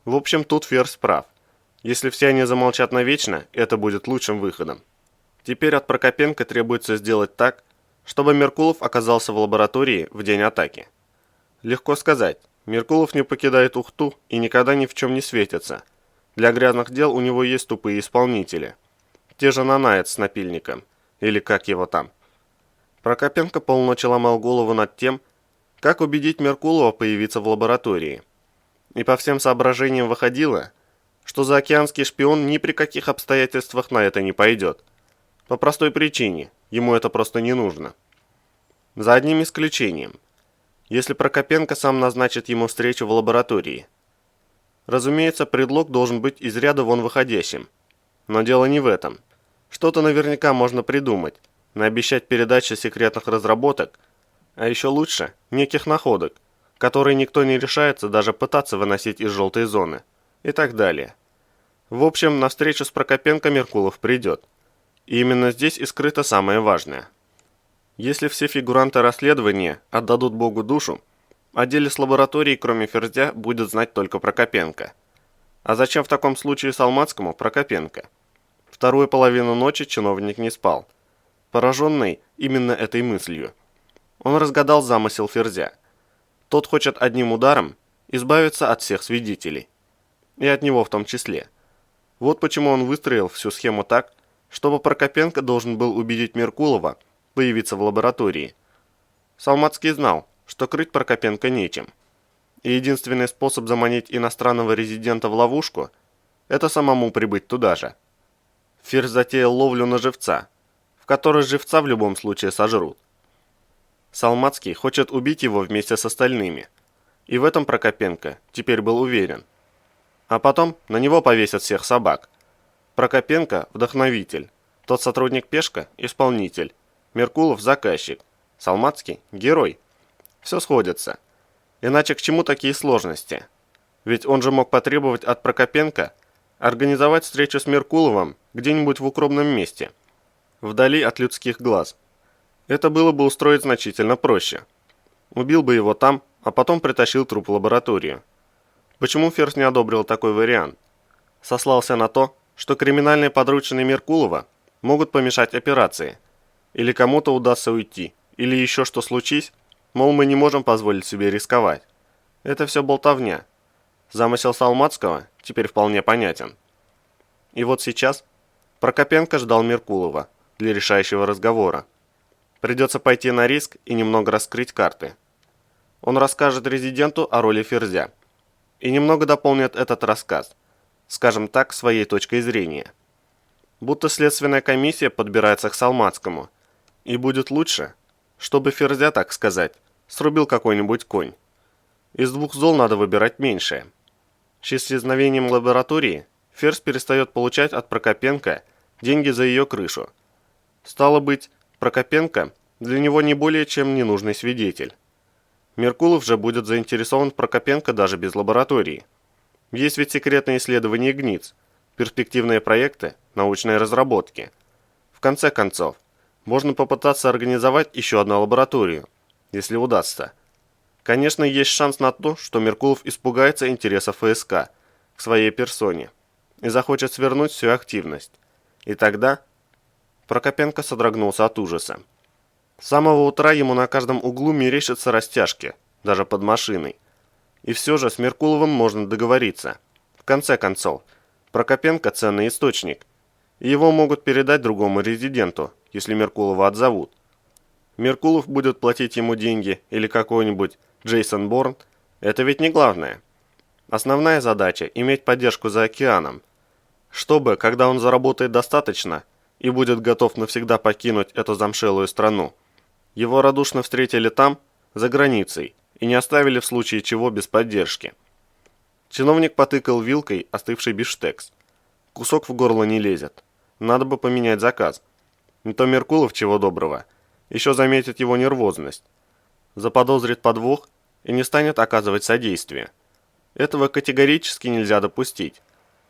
В общем, тут Ферзь прав. Если все они замолчат навечно, это будет лучшим выходом. Теперь от Прокопенко требуется сделать так, чтобы Меркулов оказался в лаборатории в день атаки. Легко сказать, Меркулов не покидает Ухту и никогда ни в чем не светится. Для грязных дел у него есть тупые исполнители. Те же Нанаец с напильником, или как его там. Прокопенко полночи ломал голову над тем, как убедить Меркулова появиться в лаборатории. И по всем соображениям выходило, что заокеанский шпион ни при каких обстоятельствах на это не пойдет. По простой причине, ему это просто не нужно. За одним исключением. Если Прокопенко сам назначит ему встречу в лаборатории. Разумеется, предлог должен быть из ряда вон выходящим. Но дело не в этом. Что-то наверняка можно придумать, наобещать передачу секретных разработок, а еще лучше неких находок, которые никто не решается даже пытаться выносить из желтой зоны, и так далее. В общем, на встречу с Прокопенко Меркулов придет. И именно здесь и скрыто самое важное. Если все фигуранты расследования отдадут Богу душу, о деле с лабораторией, кроме Ферзя, будет знать только Прокопенко. А зачем в таком случае Салматскому Прокопенко? Вторую половину ночи чиновник не спал, пораженный именно этой мыслью. Он разгадал замысел Ферзя. Тот хочет одним ударом избавиться от всех свидетелей. И от него в том числе. Вот почему он выстроил всю схему так, чтобы Прокопенко должен был убедить Меркулова появиться в лаборатории. Салматский знал, что крыть Прокопенко нечем. И единственный способ заманить иностранного резидента в ловушку – это самому прибыть туда же. Ферзь затеял ловлю на живца, в которой живца в любом случае сожрут. Салматский хочет убить его вместе с остальными. И в этом Прокопенко теперь был уверен. А потом на него повесят всех собак. Прокопенко – вдохновитель, тот сотрудник Пешка – исполнитель, Меркулов – заказчик, Салматский – герой. Все сходится. Иначе к чему такие сложности? Ведь он же мог потребовать от Прокопенко организовать встречу с Меркуловым где-нибудь в укромном месте, вдали от людских глаз. Это было бы устроить значительно проще. Убил бы его там, а потом притащил труп в лабораторию. Почему Ферзь не одобрил такой вариант? Сослался на то, что криминальные подручные Меркулова могут помешать операции, или кому-то удастся уйти, или еще что случись, мол, мы не можем позволить себе рисковать. Это все болтовня. Замысел Салмацкого теперь вполне понятен. И вот сейчас Прокопенко ждал Меркулова для решающего разговора. Придется пойти на риск и немного раскрыть карты. Он расскажет резиденту о роли Ферзя и немного дополнит этот рассказ, скажем так, своей точкой зрения. Будто следственная комиссия подбирается к Салмацкому, и будет лучше, чтобы Ферзя, так сказать, срубил какой-нибудь конь. Из двух зол надо выбирать меньшее. С исчезновением лаборатории Ферзь перестает получать от Прокопенко деньги за ее крышу. Стало быть, Прокопенко для него не более чем ненужный свидетель. Меркулов же будет заинтересован в Прокопенко даже без лаборатории. Есть ведь секретные исследования гниц, перспективные проекты, научные разработки. В конце концов, можно попытаться организовать еще одну лабораторию, если удастся. Конечно, есть шанс на то, что Меркулов испугается интересов ФСК к своей персоне и захочет свернуть всю активность. И тогда Прокопенко содрогнулся от ужаса. С самого утра ему на каждом углу мерещатся растяжки, даже под машиной. И все же с Меркуловым можно договориться. В конце концов, Прокопенко – ценный источник, и его могут передать другому резиденту, если Меркулова отзовут. Меркулов будет платить ему деньги или какой-нибудь Джейсон Борн – это ведь не главное. Основная задача – иметь поддержку за океаном, чтобы, когда он заработает достаточно и будет готов навсегда покинуть эту замшелую страну, его радушно встретили там, за границей, и не оставили в случае чего без поддержки. Чиновник потыкал вилкой остывший бифштекс. Кусок в горло не лезет. Надо бы поменять заказ. Не то Меркулов, чего доброго, еще заметит его нервозность, заподозрит подвох и не станет оказывать содействие. Этого категорически нельзя допустить,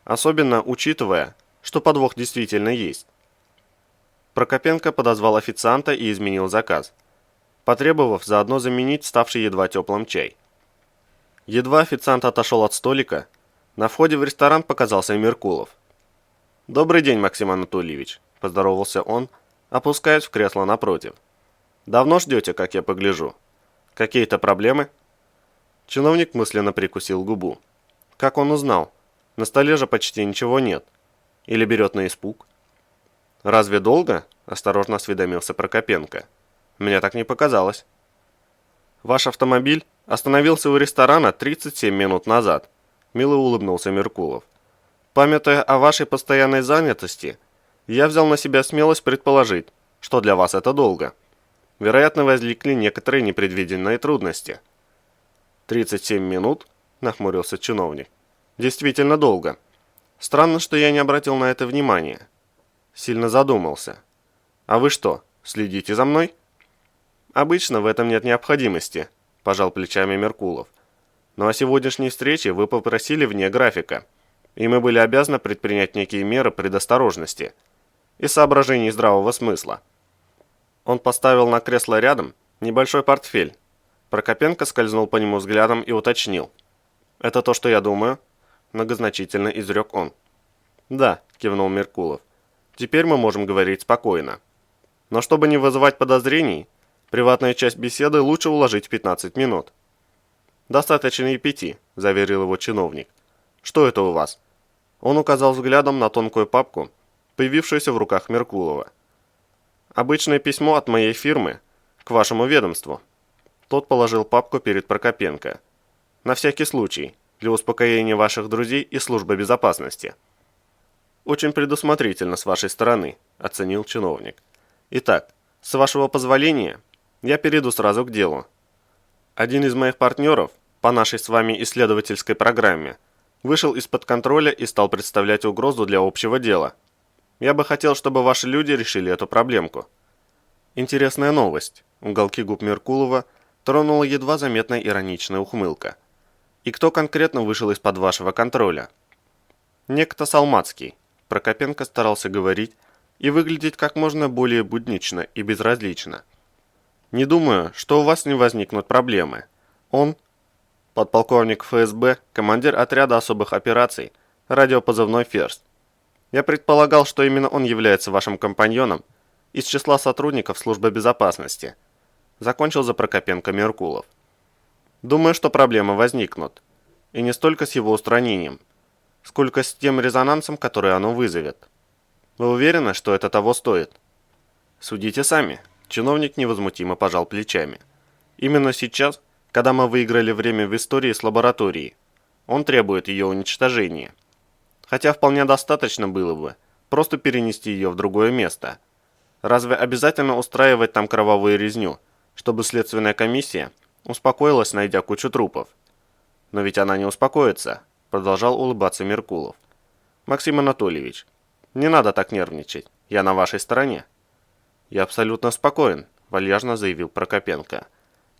особенно учитывая, что подвох действительно есть. Прокопенко подозвал официанта и изменил заказ, потребовав заодно заменить ставший едва теплым чай. Едва официант отошел от столика, на входе в ресторан показался Меркулов. «Добрый день, Максим Анатольевич», – поздоровался он, опускаясь в кресло напротив. «Давно ждете, как я погляжу? Какие-то проблемы?» Чиновник мысленно прикусил губу. Как он узнал? На столе же почти ничего нет. Или берет на испуг? «Разве долго?» – осторожно осведомился Прокопенко. «Мне так не показалось». «Ваш автомобиль остановился у ресторана 37 минут назад», – мило улыбнулся Меркулов. «Памятуя о вашей постоянной занятости, я взял на себя смелость предположить, что для вас это долго. Вероятно, возникли некоторые непредвиденные трудности». 37 минут?» – нахмурился чиновник. «Действительно долго. Странно, что я не обратил на это внимания». Сильно задумался. «А вы что, следите за мной?» «Обычно в этом нет необходимости», – пожал плечами Меркулов. «Но о сегодняшней встрече вы попросили вне графика, и мы были обязаны предпринять некие меры предосторожности и соображений здравого смысла». Он поставил на кресло рядом небольшой портфель. Прокопенко скользнул по нему взглядом и уточнил. «Это то, что я думаю?» – многозначительно изрек он. «Да», – кивнул Меркулов. «Теперь мы можем говорить спокойно. Но чтобы не вызывать подозрений, приватную часть беседы лучше уложить в 15 минут». «Достаточно и 5», – заверил его чиновник. «Что это у вас?» Он указал взглядом на тонкую папку, появившуюся в руках Меркулова. «Обычное письмо от моей фирмы к вашему ведомству». Тот положил папку перед Прокопенко. «На всякий случай, для успокоения ваших друзей и службы безопасности». «Очень предусмотрительно с вашей стороны», – оценил чиновник. «Итак, с вашего позволения, я перейду сразу к делу. Один из моих партнеров по нашей с вами исследовательской программе вышел из-под контроля и стал представлять угрозу для общего дела. Я бы хотел, чтобы ваши люди решили эту проблемку». Интересная новость. Уголки губ Меркулова Тронула едва заметная ироничная ухмылка. И кто конкретно вышел из-под вашего контроля? Некто Салмацкий. Прокопенко старался говорить и выглядеть как можно более буднично и безразлично. Не думаю, что у вас не возникнут проблемы. Он подполковник ФСБ, командир отряда особых операций, радиопозывной «Ферзь». Я предполагал, что именно он является вашим компаньоном из числа сотрудников службы безопасности. Закончил за Прокопенко Меркулов. Думаю, что проблемы возникнут. И не столько с его устранением, сколько с тем резонансом, который оно вызовет. Вы уверены, что это того стоит? Судите сами. Чиновник невозмутимо пожал плечами. Именно сейчас, когда мы выиграли время в истории с лабораторией, он требует ее уничтожения. Хотя вполне достаточно было бы просто перенести ее в другое место. Разве обязательно устраивать там кровавую резню, чтобы следственная комиссия успокоилась, найдя кучу трупов? Но ведь она не успокоится, продолжал улыбаться Меркулов. Максим Анатольевич, не надо так нервничать, я на вашей стороне. Я абсолютно спокоен, вальяжно заявил Прокопенко.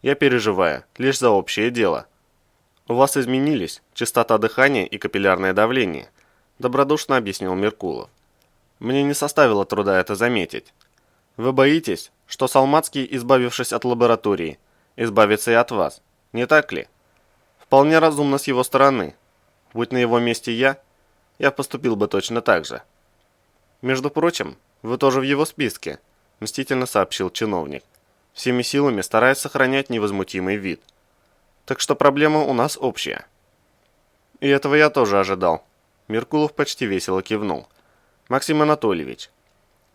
Я переживаю лишь за общее дело. У вас изменились частота дыхания и капиллярное давление, добродушно объяснил Меркулов. Мне не составило труда это заметить. Вы боитесь, что Салмацкий, избавившись от лаборатории, избавится и от вас, не так ли? Вполне разумно с его стороны. Будь на его месте я поступил бы точно так же. Между прочим, вы тоже в его списке, мстительно сообщил чиновник, всеми силами стараясь сохранять невозмутимый вид. Так что проблема у нас общая. И этого я тоже ожидал. Меркулов почти весело кивнул. Максим Анатольевич,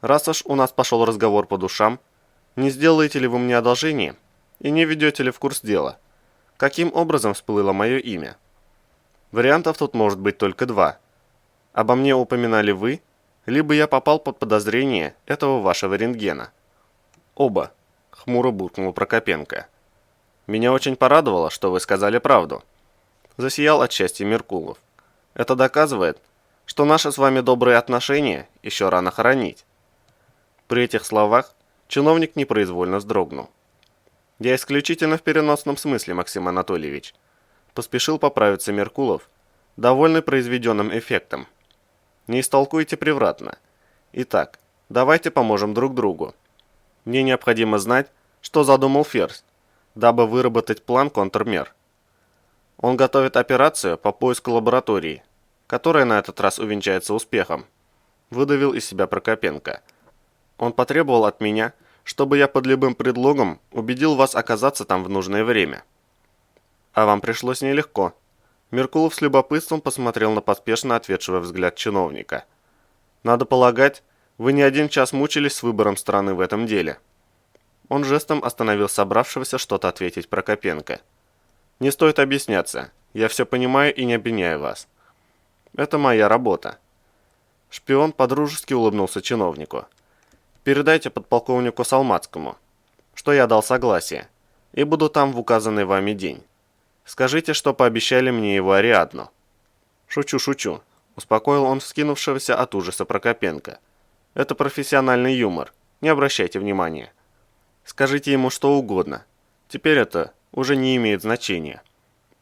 раз уж у нас пошел разговор по душам, не сделаете ли вы мне одолжение и не ведете ли в курс дела? Каким образом всплыло мое имя? Вариантов тут может быть только два. Обо мне упоминали вы, либо я попал под подозрение этого вашего рентгена. Оба, хмуро буркнул Прокопенко. Меня очень порадовало, что вы сказали правду. Засиял от счастья Меркулов. Это доказывает, что наши с вами добрые отношения еще рано хоронить. При этих словах чиновник непроизвольно вздрогнул. Я исключительно в переносном смысле, Максим Анатольевич. Поспешил поправиться Меркулов, довольный произведенным эффектом. Не истолкуйте превратно. Итак, давайте поможем друг другу. Мне необходимо знать, что задумал Ферзь, дабы выработать план контрмер. Он готовит операцию по поиску лаборатории, которая на этот раз увенчается успехом. Выдавил из себя Прокопенко. Он потребовал от меня, чтобы я под любым предлогом убедил вас оказаться там в нужное время. А вам пришлось нелегко. Меркулов с любопытством посмотрел на поспешно ответшего взгляд чиновника. Надо полагать, вы не один час мучились с выбором стороны в этом деле. Он жестом остановил собравшегося что-то ответить Прокопенко. Не стоит объясняться, я все понимаю и не обвиняю вас. Это моя работа. Шпион подружески улыбнулся чиновнику. Передайте подполковнику Салмацкому, что я дал согласие, и буду там в указанный вами день. Скажите, что пообещали мне его Ариадну. Шучу, успокоил он вскинувшегося от ужаса Прокопенко. Это профессиональный юмор, не обращайте внимания. Скажите ему что угодно. Теперь это уже не имеет значения.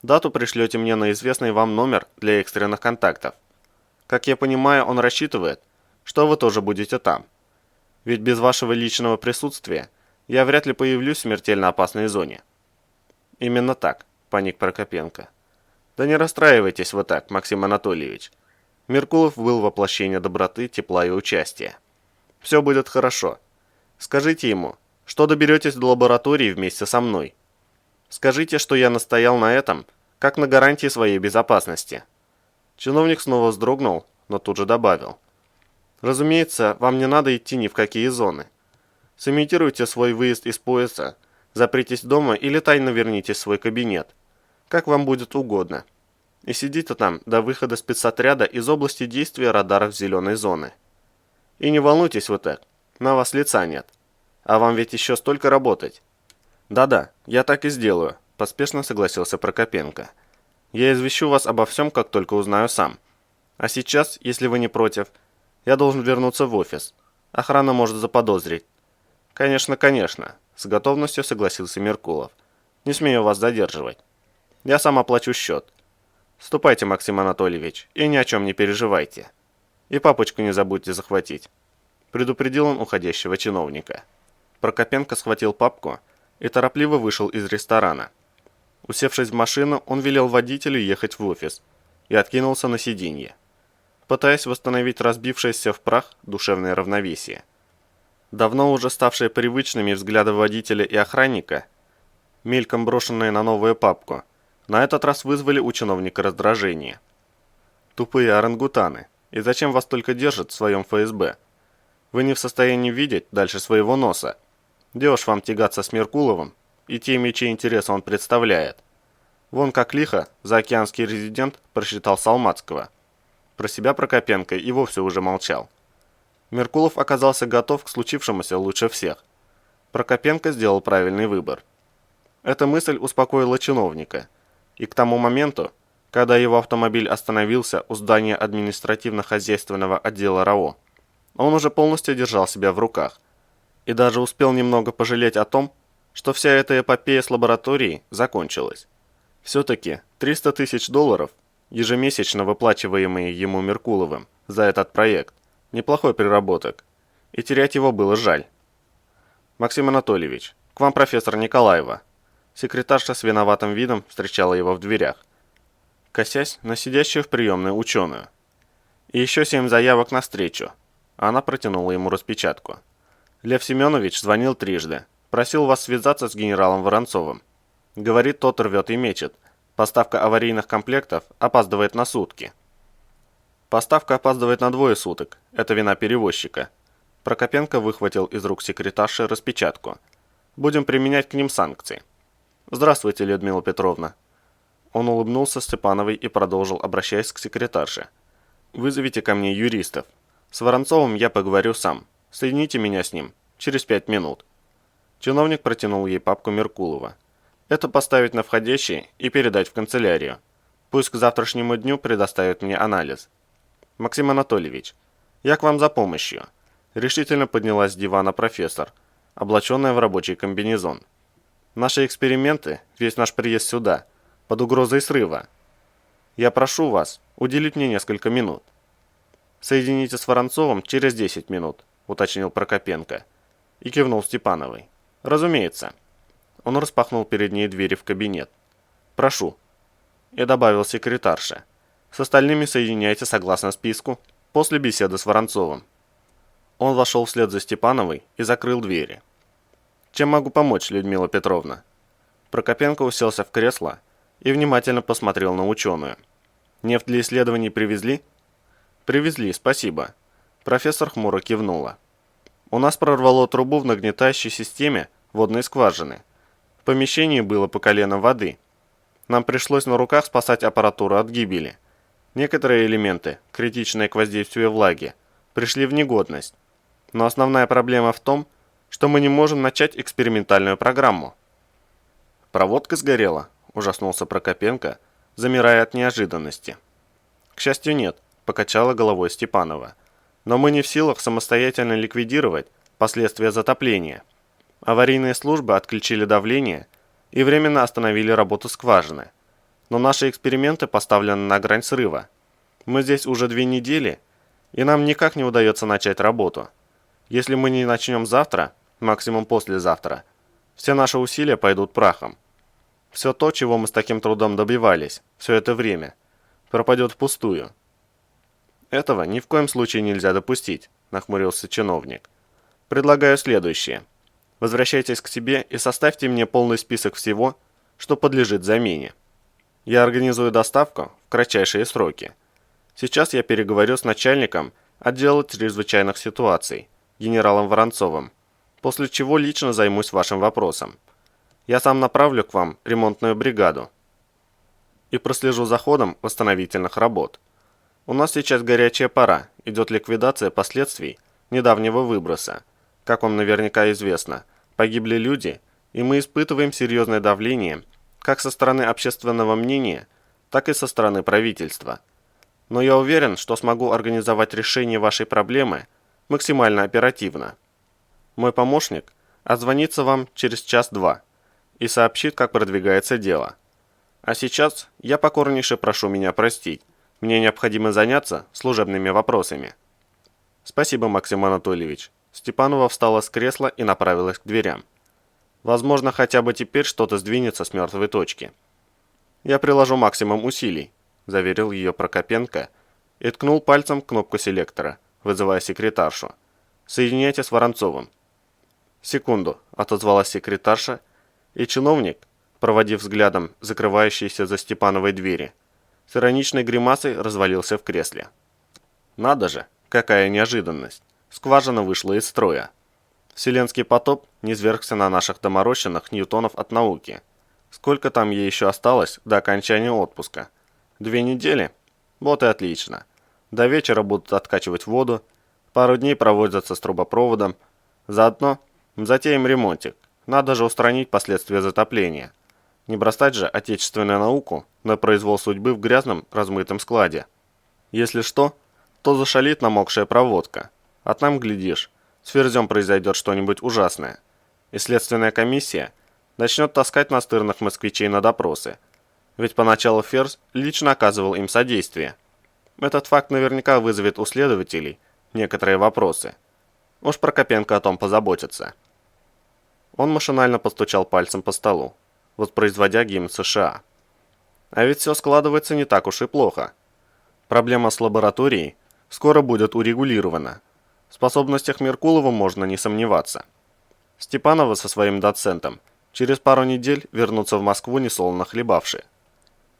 Дату пришлете мне на известный вам номер для экстренных контактов. Как я понимаю, он рассчитывает, что вы тоже будете там. Ведь без вашего личного присутствия я вряд ли появлюсь в смертельно опасной зоне. Именно так, паник Прокопенко. Да не расстраивайтесь вы так, Максим Анатольевич. Меркулов был воплощение доброты, тепла и участия. Все будет хорошо. Скажите ему, что доберетесь до лаборатории вместе со мной. Скажите, что я настоял на этом, как на гарантии своей безопасности. Чиновник снова вздрогнул, но тут же добавил. Разумеется, вам не надо идти ни в какие зоны. Сымитируйте свой выезд из пояса, запритесь дома или тайно вернитесь в свой кабинет. Как вам будет угодно. И сидите там до выхода спецотряда из области действия радаров зеленой зоны. И не волнуйтесь вы так, на вас лица нет. А вам ведь еще столько работать. Да-да, я так и сделаю, поспешно согласился Прокопенко. Я извещу вас обо всем, как только узнаю сам. А сейчас, если вы не против, я должен вернуться в офис. Охрана может заподозрить. Конечно, с готовностью согласился Меркулов. Не смею вас задерживать. Я сам оплачу счет. Ступайте, Максим Анатольевич, и ни о чем не переживайте. И папочку не забудьте захватить», – предупредил он уходящего чиновника. Прокопенко схватил папку и торопливо вышел из ресторана. Усевшись в машину, он велел водителю ехать в офис и откинулся на сиденье, пытаясь восстановить разбившееся в прах душевное равновесие. Давно уже ставшие привычными взгляды водителя и охранника, мельком брошенные на новую папку, на этот раз вызвали у чиновника раздражение. «Тупые орангутаны, и зачем вас только держат в своем ФСБ? Вы не в состоянии видеть дальше своего носа. Где уж вам тягаться с Меркуловым и теми, чьи интересы он представляет? Вон как лихо заокеанский резидент просчитал Салмацкого». Про себя Прокопенко и вовсе уже молчал. Меркулов оказался готов к случившемуся лучше всех. Прокопенко сделал правильный выбор. Эта мысль успокоила чиновника, и к тому моменту, когда его автомобиль остановился у здания административно-хозяйственного отдела РАО, он уже полностью держал себя в руках и даже успел немного пожалеть о том, что вся эта эпопея с лабораторией закончилась. Все-таки $300 000, ежемесячно выплачиваемые ему Меркуловым за этот проект, неплохой приработок, и терять его было жаль. «Максим Анатольевич, к вам профессор Николаева». Секретарша с виноватым видом встречала его в дверях, косясь на сидящую в приемной ученую. «И еще 7 заявок на встречу». Она протянула ему распечатку. «Лев Семенович звонил трижды. Просил вас связаться с генералом Воронцовым. Говорит, тот рвет и мечет. Поставка аварийных комплектов опаздывает на сутки». «Поставка опаздывает на 2 суток. Это вина перевозчика». Прокопенко выхватил из рук секретарши распечатку. «Будем применять к ним санкции». «Здравствуйте, Людмила Петровна». Он улыбнулся Степановой и продолжил, обращаясь к секретарше. «Вызовите ко мне юристов. С Воронцовым я поговорю сам. Соедините меня с ним. Через 5 минут». Чиновник протянул ей папку Меркулова. «Это поставить на входящий и передать в канцелярию. Пусть к завтрашнему дню предоставят мне анализ». «Максим Анатольевич, я к вам за помощью», – решительно поднялась с дивана профессор, облаченная в рабочий комбинезон. «Наши эксперименты, весь наш приезд сюда, под угрозой срыва. Я прошу вас уделить мне несколько минут». «Соедините с Воронцовым через 10 минут», – уточнил Прокопенко и кивнул Степановой. «Разумеется». Он распахнул перед ней двери в кабинет. «Прошу». И добавил секретарше. «С остальными соединяйте согласно списку после беседы с Воронцовым». Он вошел вслед за Степановой и закрыл двери. «Чем могу помочь, Людмила Петровна?» Прокопенко уселся в кресло и внимательно посмотрел на ученую. «Нефть для исследований привезли?» «Привезли, спасибо». Профессор хмуро кивнула. «У нас прорвало трубу в нагнетающей системе водной скважины. В помещении было по колено воды. Нам пришлось на руках спасать аппаратуру от гибели. Некоторые элементы, критичные к воздействию влаги, пришли в негодность. Но основная проблема в том, что мы не можем начать экспериментальную программу». «Проводка сгорела?» – ужаснулся Прокопенко, замирая от неожиданности. «К счастью, нет», – покачала головой Степанова. «Но мы не в силах самостоятельно ликвидировать последствия затопления. Аварийные службы отключили давление и временно остановили работу скважины. Но наши эксперименты поставлены на грань срыва. Мы здесь уже 2 недели, и нам никак не удается начать работу. Если мы не начнем завтра, максимум послезавтра, все наши усилия пойдут прахом. Все то, чего мы с таким трудом добивались все это время, пропадет впустую». «Этого ни в коем случае нельзя допустить», – нахмурился чиновник. «Предлагаю следующее. Возвращайтесь к себе и составьте мне полный список всего, что подлежит замене. Я организую доставку в кратчайшие сроки. Сейчас я переговорю с начальником отдела чрезвычайных ситуаций, генералом Воронцовым, после чего лично займусь вашим вопросом. Я сам направлю к вам ремонтную бригаду и прослежу за ходом восстановительных работ. У нас сейчас горячая пора, идет ликвидация последствий недавнего выброса. Как вам наверняка известно, погибли люди, и мы испытываем серьезное давление как со стороны общественного мнения, так и со стороны правительства. Но я уверен, что смогу организовать решение вашей проблемы максимально оперативно. Мой помощник отзвонится вам через час-два. и сообщит, как продвигается дело. А сейчас я покорнейше прошу меня простить. Мне необходимо заняться служебными вопросами. Спасибо, Максим Анатольевич. Степанова встала с кресла и направилась к дверям. Возможно, хотя бы теперь что-то сдвинется с мертвой точки. Я приложу максимум усилий, заверил ее Прокопенко и ткнул пальцем в кнопку селектора, вызывая секретаршу. Соединяйте с Воронцовым. Секунду, отозвалась секретарша, и чиновник, проводив взглядом закрывающиеся за Степановой двери, с ироничной гримасой развалился в кресле. Надо же, какая неожиданность. Скважина вышла из строя. Вселенский потоп низвергся на наших доморощенных ньютонов от науки. Сколько там ей еще осталось до окончания отпуска? 2 недели? Вот и отлично. До вечера будут откачивать воду, пару дней проводятся с трубопроводом. Заодно затеем ремонтик. Надо же устранить последствия затопления. Не бросать же отечественную науку на произвол судьбы в грязном размытом складе. Если что, то зашалит намокшая проводка. А там, глядишь, с Ферзем произойдет что-нибудь ужасное. И следственная комиссия начнет таскать настырных москвичей на допросы. Ведь поначалу Ферзь лично оказывал им содействие. Этот факт наверняка вызовет у следователей некоторые вопросы. Уж Прокопенко о том позаботится. Он машинально постучал пальцем по столу, воспроизводя гимн США. А ведь все складывается не так уж и плохо. Проблема с лабораторией скоро будет урегулирована. В способностях Меркулова можно не сомневаться. Степанова со своим доцентом через пару недель вернутся в Москву несолоно хлебавшие.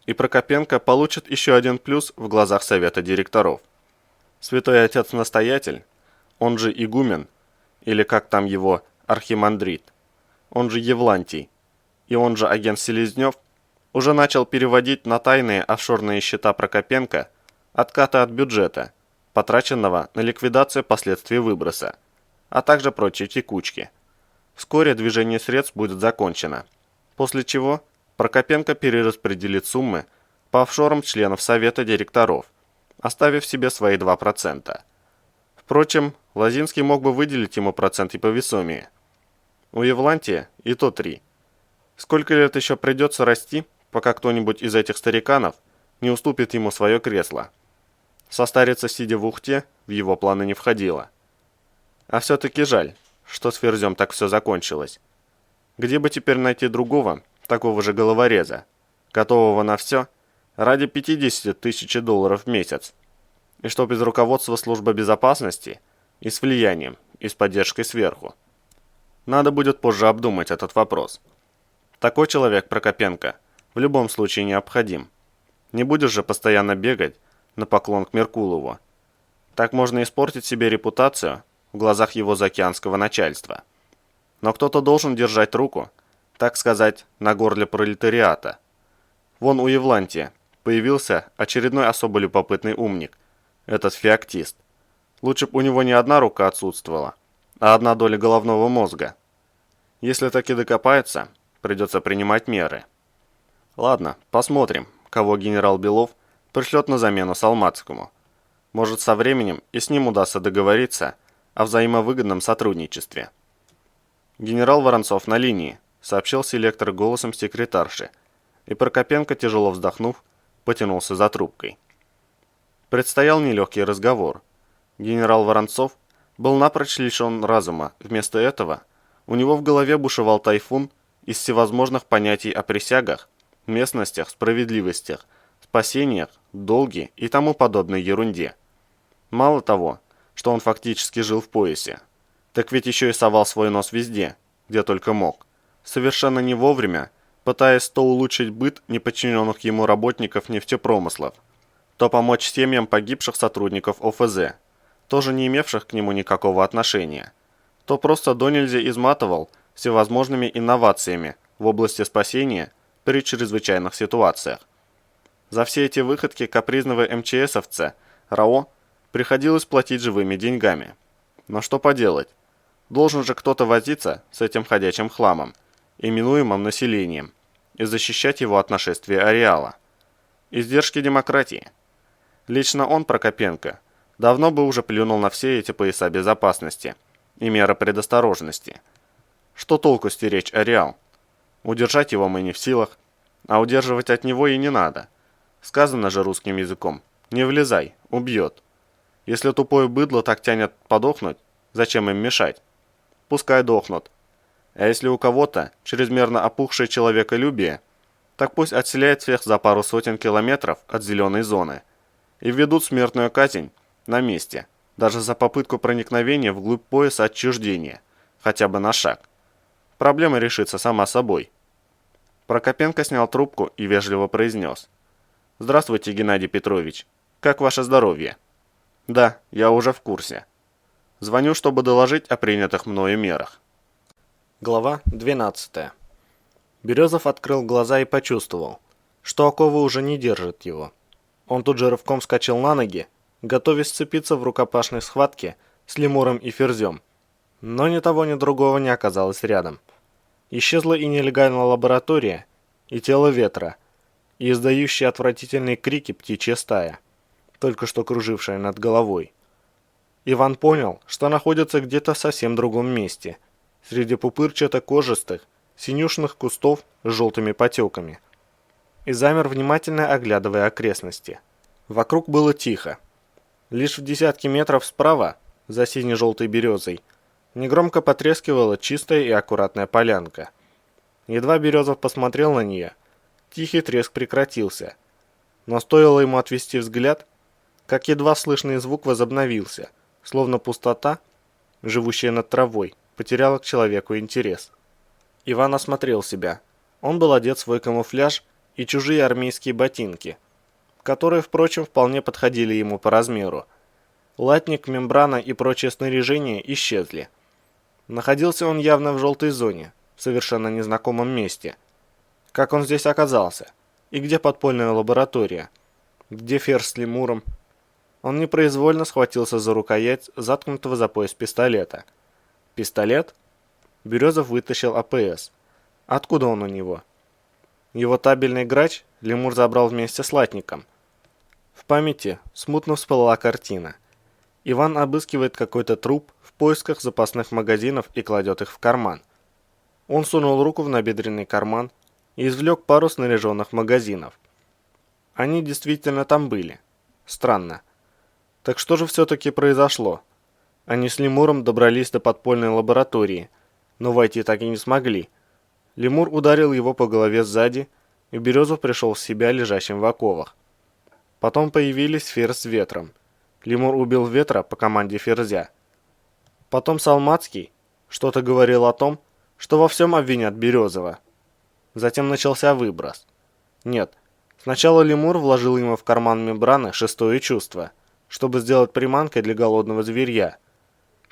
И Прокопенко получит еще один плюс в глазах совета директоров. Святой отец-настоятель, он же игумен, или как там его, архимандрит, он же Евлантий, и он же агент Селезнев, уже начал переводить на тайные офшорные счета Прокопенко откаты от бюджета, потраченного на ликвидацию последствий выброса, а также прочие текучки. Вскоре движение средств будет закончено, после чего Прокопенко перераспределит суммы по офшорам членов совета директоров, оставив себе свои 2%. Впрочем, Лозинский мог бы выделить ему процент и повесомее. У Евлантия и то 3. Сколько лет еще придется расти, пока кто-нибудь из этих стариканов не уступит ему свое кресло? Состариться, сидя в Ухте, в его планы не входило. А все-таки жаль, что с Ферзем так все закончилось. Где бы теперь найти другого, такого же головореза, готового на все, ради 50 тысяч долларов в месяц, и что без руководства службы безопасности, и с влиянием, и с поддержкой сверху. Надо будет позже обдумать этот вопрос. Такой человек, Прокопенко, в любом случае необходим. Не будешь же постоянно бегать на поклон к Меркулову. Так можно испортить себе репутацию в глазах его заокеанского начальства. Но кто-то должен держать руку, так сказать, на горле пролетариата. Вон у Евлантия появился очередной особо любопытный умник, этот феоктист. Лучше бы у него не одна рука отсутствовала, а 1 доля головного мозга. Если таки докопается, придется принимать меры. Ладно, посмотрим, кого генерал Белов пришлет на замену Салмацкому. Может, со временем и с ним удастся договориться о взаимовыгодном сотрудничестве. Генерал Воронцов на линии, сообщил селектор голосом секретарши, и Прокопенко, тяжело вздохнув, потянулся за трубкой. Предстоял нелегкий разговор. Генерал Воронцов был напрочь лишен разума. Вместо этого у него в голове бушевал тайфун из всевозможных понятий о присягах, местностях, справедливостях, спасениях, долге и тому подобной ерунде. Мало того, что он фактически жил в поясе, так ведь еще и совал свой нос везде, где только мог, совершенно не вовремя, пытаясь то улучшить быт неподчиненных ему работников нефтепромыслов, то помочь семьям погибших сотрудников ОФЗ, тоже не имевших к нему никакого отношения, то просто до нельзя изматывал всевозможными инновациями в области спасения при чрезвычайных ситуациях. За все эти выходки капризного МЧСовца РАО приходилось платить живыми деньгами. Но что поделать? Должен же кто-то возиться с этим ходячим хламом, именуемым населением, и защищать его от нашествия ареала. Издержки демократии. Лично он, Прокопенко, давно бы уже плюнул на все эти пояса безопасности и меры предосторожности. Что толку стеречь ареал? Удержать его мы не в силах, а удерживать от него и не надо. Сказано же русским языком: не влезай, убьет. Если тупое быдло так тянет подохнуть, зачем им мешать? Пускай дохнут. А если у кого-то чрезмерно опухшее человеколюбие, так пусть отселяет всех за пару сотен километров от зеленой зоны и введут смертную казнь на месте, даже за попытку проникновения вглубь пояса отчуждения, хотя бы на шаг. Проблема решится сама собой. Прокопенко снял трубку и вежливо произнес: «Здравствуйте, Геннадий Петрович. Как ваше здоровье?» «Да, я уже в курсе. Звоню, чтобы доложить о принятых мною мерах». Глава 12. Березов открыл глаза и почувствовал, что оковы уже не держат его. Он тут же рывком вскочил на ноги, готовясь сцепиться в рукопашной схватке с лемуром и ферзем. Но ни того, ни другого не оказалось рядом. Исчезла и нелегальная лаборатория, и тело ветра, и издающие отвратительные крики птичья стая, только что кружившая над головой. Иван понял, что находится где-то в совсем другом месте, среди пупырчато-кожистых, синюшных кустов с желтыми потеками, и замер, внимательно оглядывая окрестности. Вокруг было тихо. Лишь в десятке метров справа, за сине-желтой березой, негромко потрескивала чистая и аккуратная полянка. Едва Березов посмотрел на нее, тихий треск прекратился, но стоило ему отвести взгляд, как едва слышный звук возобновился, словно пустота, живущая над травой, потеряла к человеку интерес. Иван осмотрел себя. Он был одет в свой камуфляж и чужие армейские ботинки, которые, впрочем, вполне подходили ему по размеру. Латник, мембрана и прочее снаряжение исчезли. Находился он явно в желтой зоне, в совершенно незнакомом месте. Как он здесь оказался? И где подпольная лаборатория? Где ферзь с лемуром? Он непроизвольно схватился за рукоять заткнутого за пояс пистолета. Пистолет? Березов вытащил АПС. Откуда он у него? Его табельный грач лемур забрал вместе с латником. В памяти смутно всплыла картина. Иван обыскивает какой-то труп в поисках запасных магазинов и кладет их в карман. Он сунул руку в набедренный карман и извлек пару снаряженных магазинов. Они действительно там были. Странно. Так что же все-таки произошло? Они с лемуром добрались до подпольной лаборатории, но войти так и не смогли. Лемур ударил его по голове сзади, и Березов пришел в себя лежащим в оковах. Потом появились ферзь с ветром. Лемур убил ветра по команде ферзя. Потом Салмацкий что-то говорил о том, что во всем обвинят Березова. Затем начался выброс. Нет, сначала лемур вложил ему в карман мембраны шестое чувство, чтобы сделать приманкой для голодного зверья.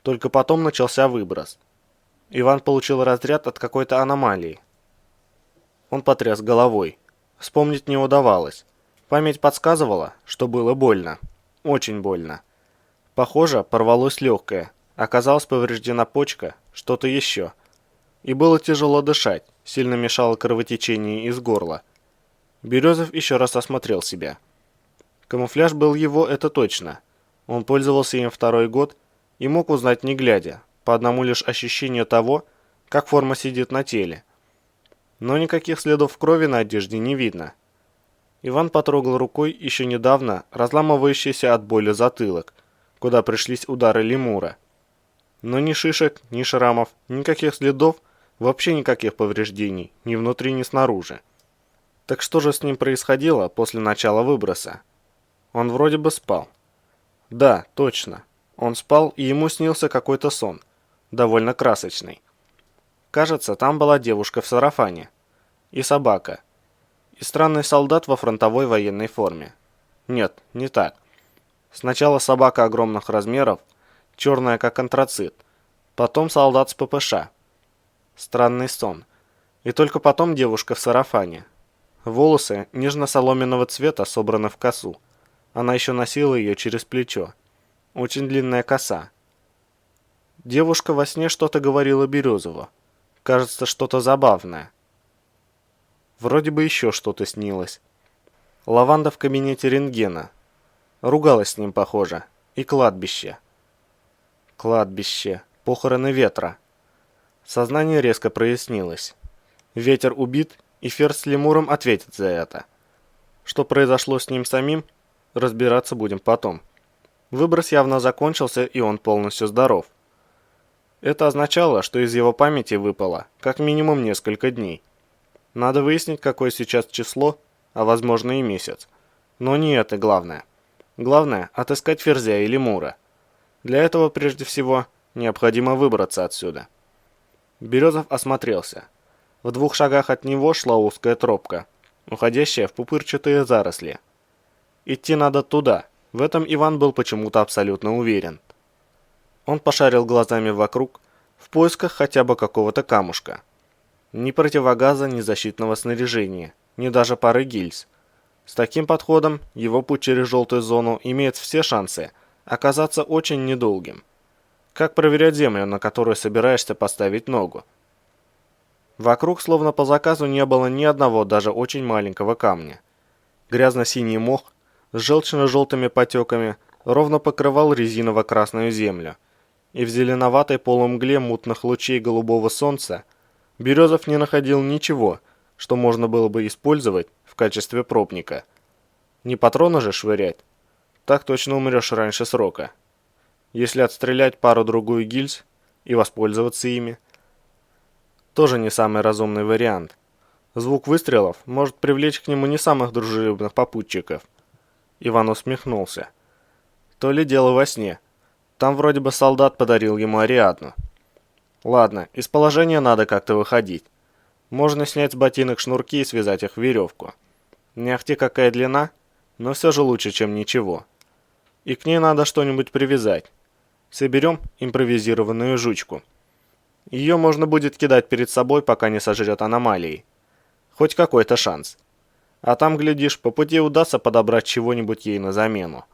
Только потом начался выброс. Иван получил разряд от какой-то аномалии. Он потряс головой. Вспомнить не удавалось. Память подсказывала, что было больно. Очень больно. Похоже, порвалось легкое. Оказалась повреждена почка, что-то еще. И было тяжело дышать, сильно мешало кровотечение из горла. Березов еще раз осмотрел себя. Камуфляж был его, это точно. Он пользовался им второй год и мог узнать не глядя, по одному лишь ощущению того, как форма сидит на теле. Но никаких следов крови на одежде не видно. Иван потрогал рукой еще недавно разламывающийся от боли затылок, куда пришлись удары лемура. Но ни шишек, ни шрамов, никаких следов, вообще никаких повреждений, ни внутри, ни снаружи. Так что же с ним происходило после начала выброса? Он вроде бы спал. Да, точно. Он спал, и ему снился какой-то сон, довольно красочный. Кажется, там была девушка в сарафане. И собака. И странный солдат во фронтовой военной форме. Нет, не так. Сначала собака огромных размеров, черная как антрацит. Потом солдат с ППШ. Странный сон. И только потом девушка в сарафане. Волосы нежно-соломенного цвета собраны в косу. Она еще носила ее через плечо. Очень длинная коса. Девушка во сне что-то говорила Березову. Кажется, что-то забавное. Вроде бы еще что-то снилось. Лаванда в кабинете рентгена. Ругалась с ним, похоже. И кладбище. Кладбище. Похороны ветра. Сознание резко прояснилось. Ветер убит, и Ферзь с Лемуром ответят за это. Что произошло с ним самим, разбираться будем потом. Выброс явно закончился, и он полностью здоров. Это означало, что из его памяти выпало как минимум несколько дней. Надо выяснить, какое сейчас число, а возможно и месяц. Но не это главное. Главное – отыскать Ферзя и Лемура. Для этого, прежде всего, необходимо выбраться отсюда. Березов осмотрелся. В 2 шагах от него шла узкая тропка, уходящая в пупырчатые заросли. Идти надо туда, в этом Иван был почему-то абсолютно уверен. Он пошарил глазами вокруг, в поисках хотя бы какого-то камушка. Ни противогаза, ни защитного снаряжения, ни даже пары гильз. С таким подходом его путь через желтую зону имеет все шансы оказаться очень недолгим. Как проверять землю, на которую собираешься поставить ногу? Вокруг, словно по заказу, не было ни одного даже очень маленького камня. Грязно-синий мох с желчно-желтыми потеками ровно покрывал резиново-красную землю, и в зеленоватой полумгле мутных лучей голубого солнца Березов не находил ничего, что можно было бы использовать в качестве пробника. Не патроны же швырять, так точно умрешь раньше срока. Если отстрелять пару-другую гильз и воспользоваться ими, тоже не самый разумный вариант. Звук выстрелов может привлечь к нему не самых дружелюбных попутчиков. Иван усмехнулся. То ли дело во сне. Там вроде бы солдат подарил ему Ариадну. Ладно, из положения надо как-то выходить. Можно снять с ботинок шнурки и связать их в веревку. Не ахти какая длина, но все же лучше, чем ничего. И к ней надо что-нибудь привязать. Соберем импровизированную жучку. Ее можно будет кидать перед собой, пока не сожрет аномалии. Хоть какой-то шанс. А там, глядишь, по пути удастся подобрать чего-нибудь ей на замену.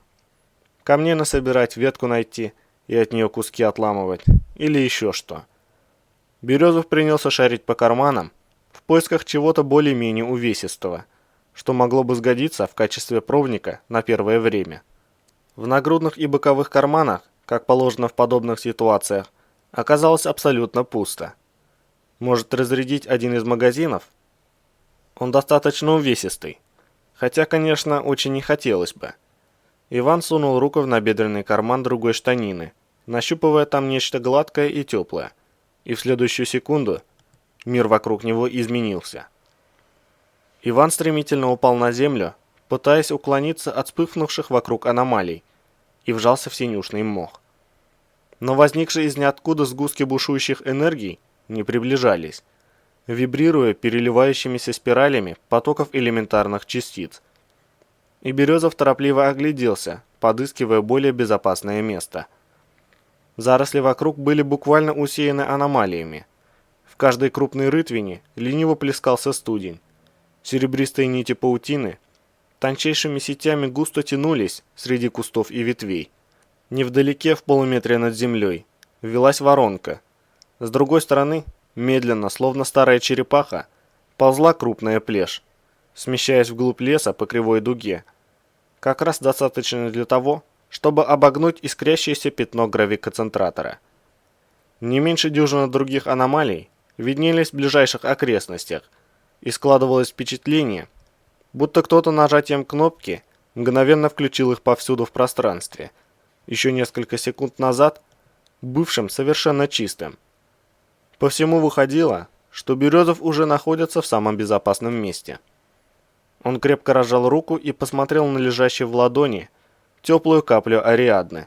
Камней насобирать, ветку найти и от нее куски отламывать. Или еще что. Березов принялся шарить по карманам в поисках чего-то более-менее увесистого, что могло бы сгодиться в качестве пробника на первое время. В нагрудных и боковых карманах, как положено в подобных ситуациях, оказалось абсолютно пусто. Может разрядить один из магазинов? Он достаточно увесистый, хотя, конечно, очень не хотелось бы. Иван сунул руку в набедренный карман другой штанины, нащупывая там нечто гладкое и теплое, и в следующую секунду мир вокруг него изменился. Иван стремительно упал на землю, пытаясь уклониться от вспыхнувших вокруг аномалий, и вжался в синюшный мох. Но возникшие из ниоткуда сгустки бушующих энергий не приближались, вибрируя переливающимися спиралями потоков элементарных частиц. И Березов торопливо огляделся, подыскивая более безопасное место. Заросли вокруг были буквально усеяны аномалиями. В каждой крупной рытвине лениво плескался студень. Серебристые нити паутины тончайшими сетями густо тянулись среди кустов и ветвей. Невдалеке, в полуметре над землей, велась воронка. С другой стороны, медленно, словно старая черепаха, ползла крупная плешь, смещаясь вглубь леса по кривой дуге. Как раз достаточно для того, чтобы обогнуть искрящееся пятно гравиконцентратора. Не меньше дюжины других аномалий виднелись в ближайших окрестностях, и складывалось впечатление, будто кто-то нажатием кнопки мгновенно включил их повсюду в пространстве, еще несколько секунд назад бывшим совершенно чистым. По всему выходило, что Березов уже находится в самом безопасном месте. Он крепко разжал руку и посмотрел на лежащую в ладони теплую каплю Ариадны,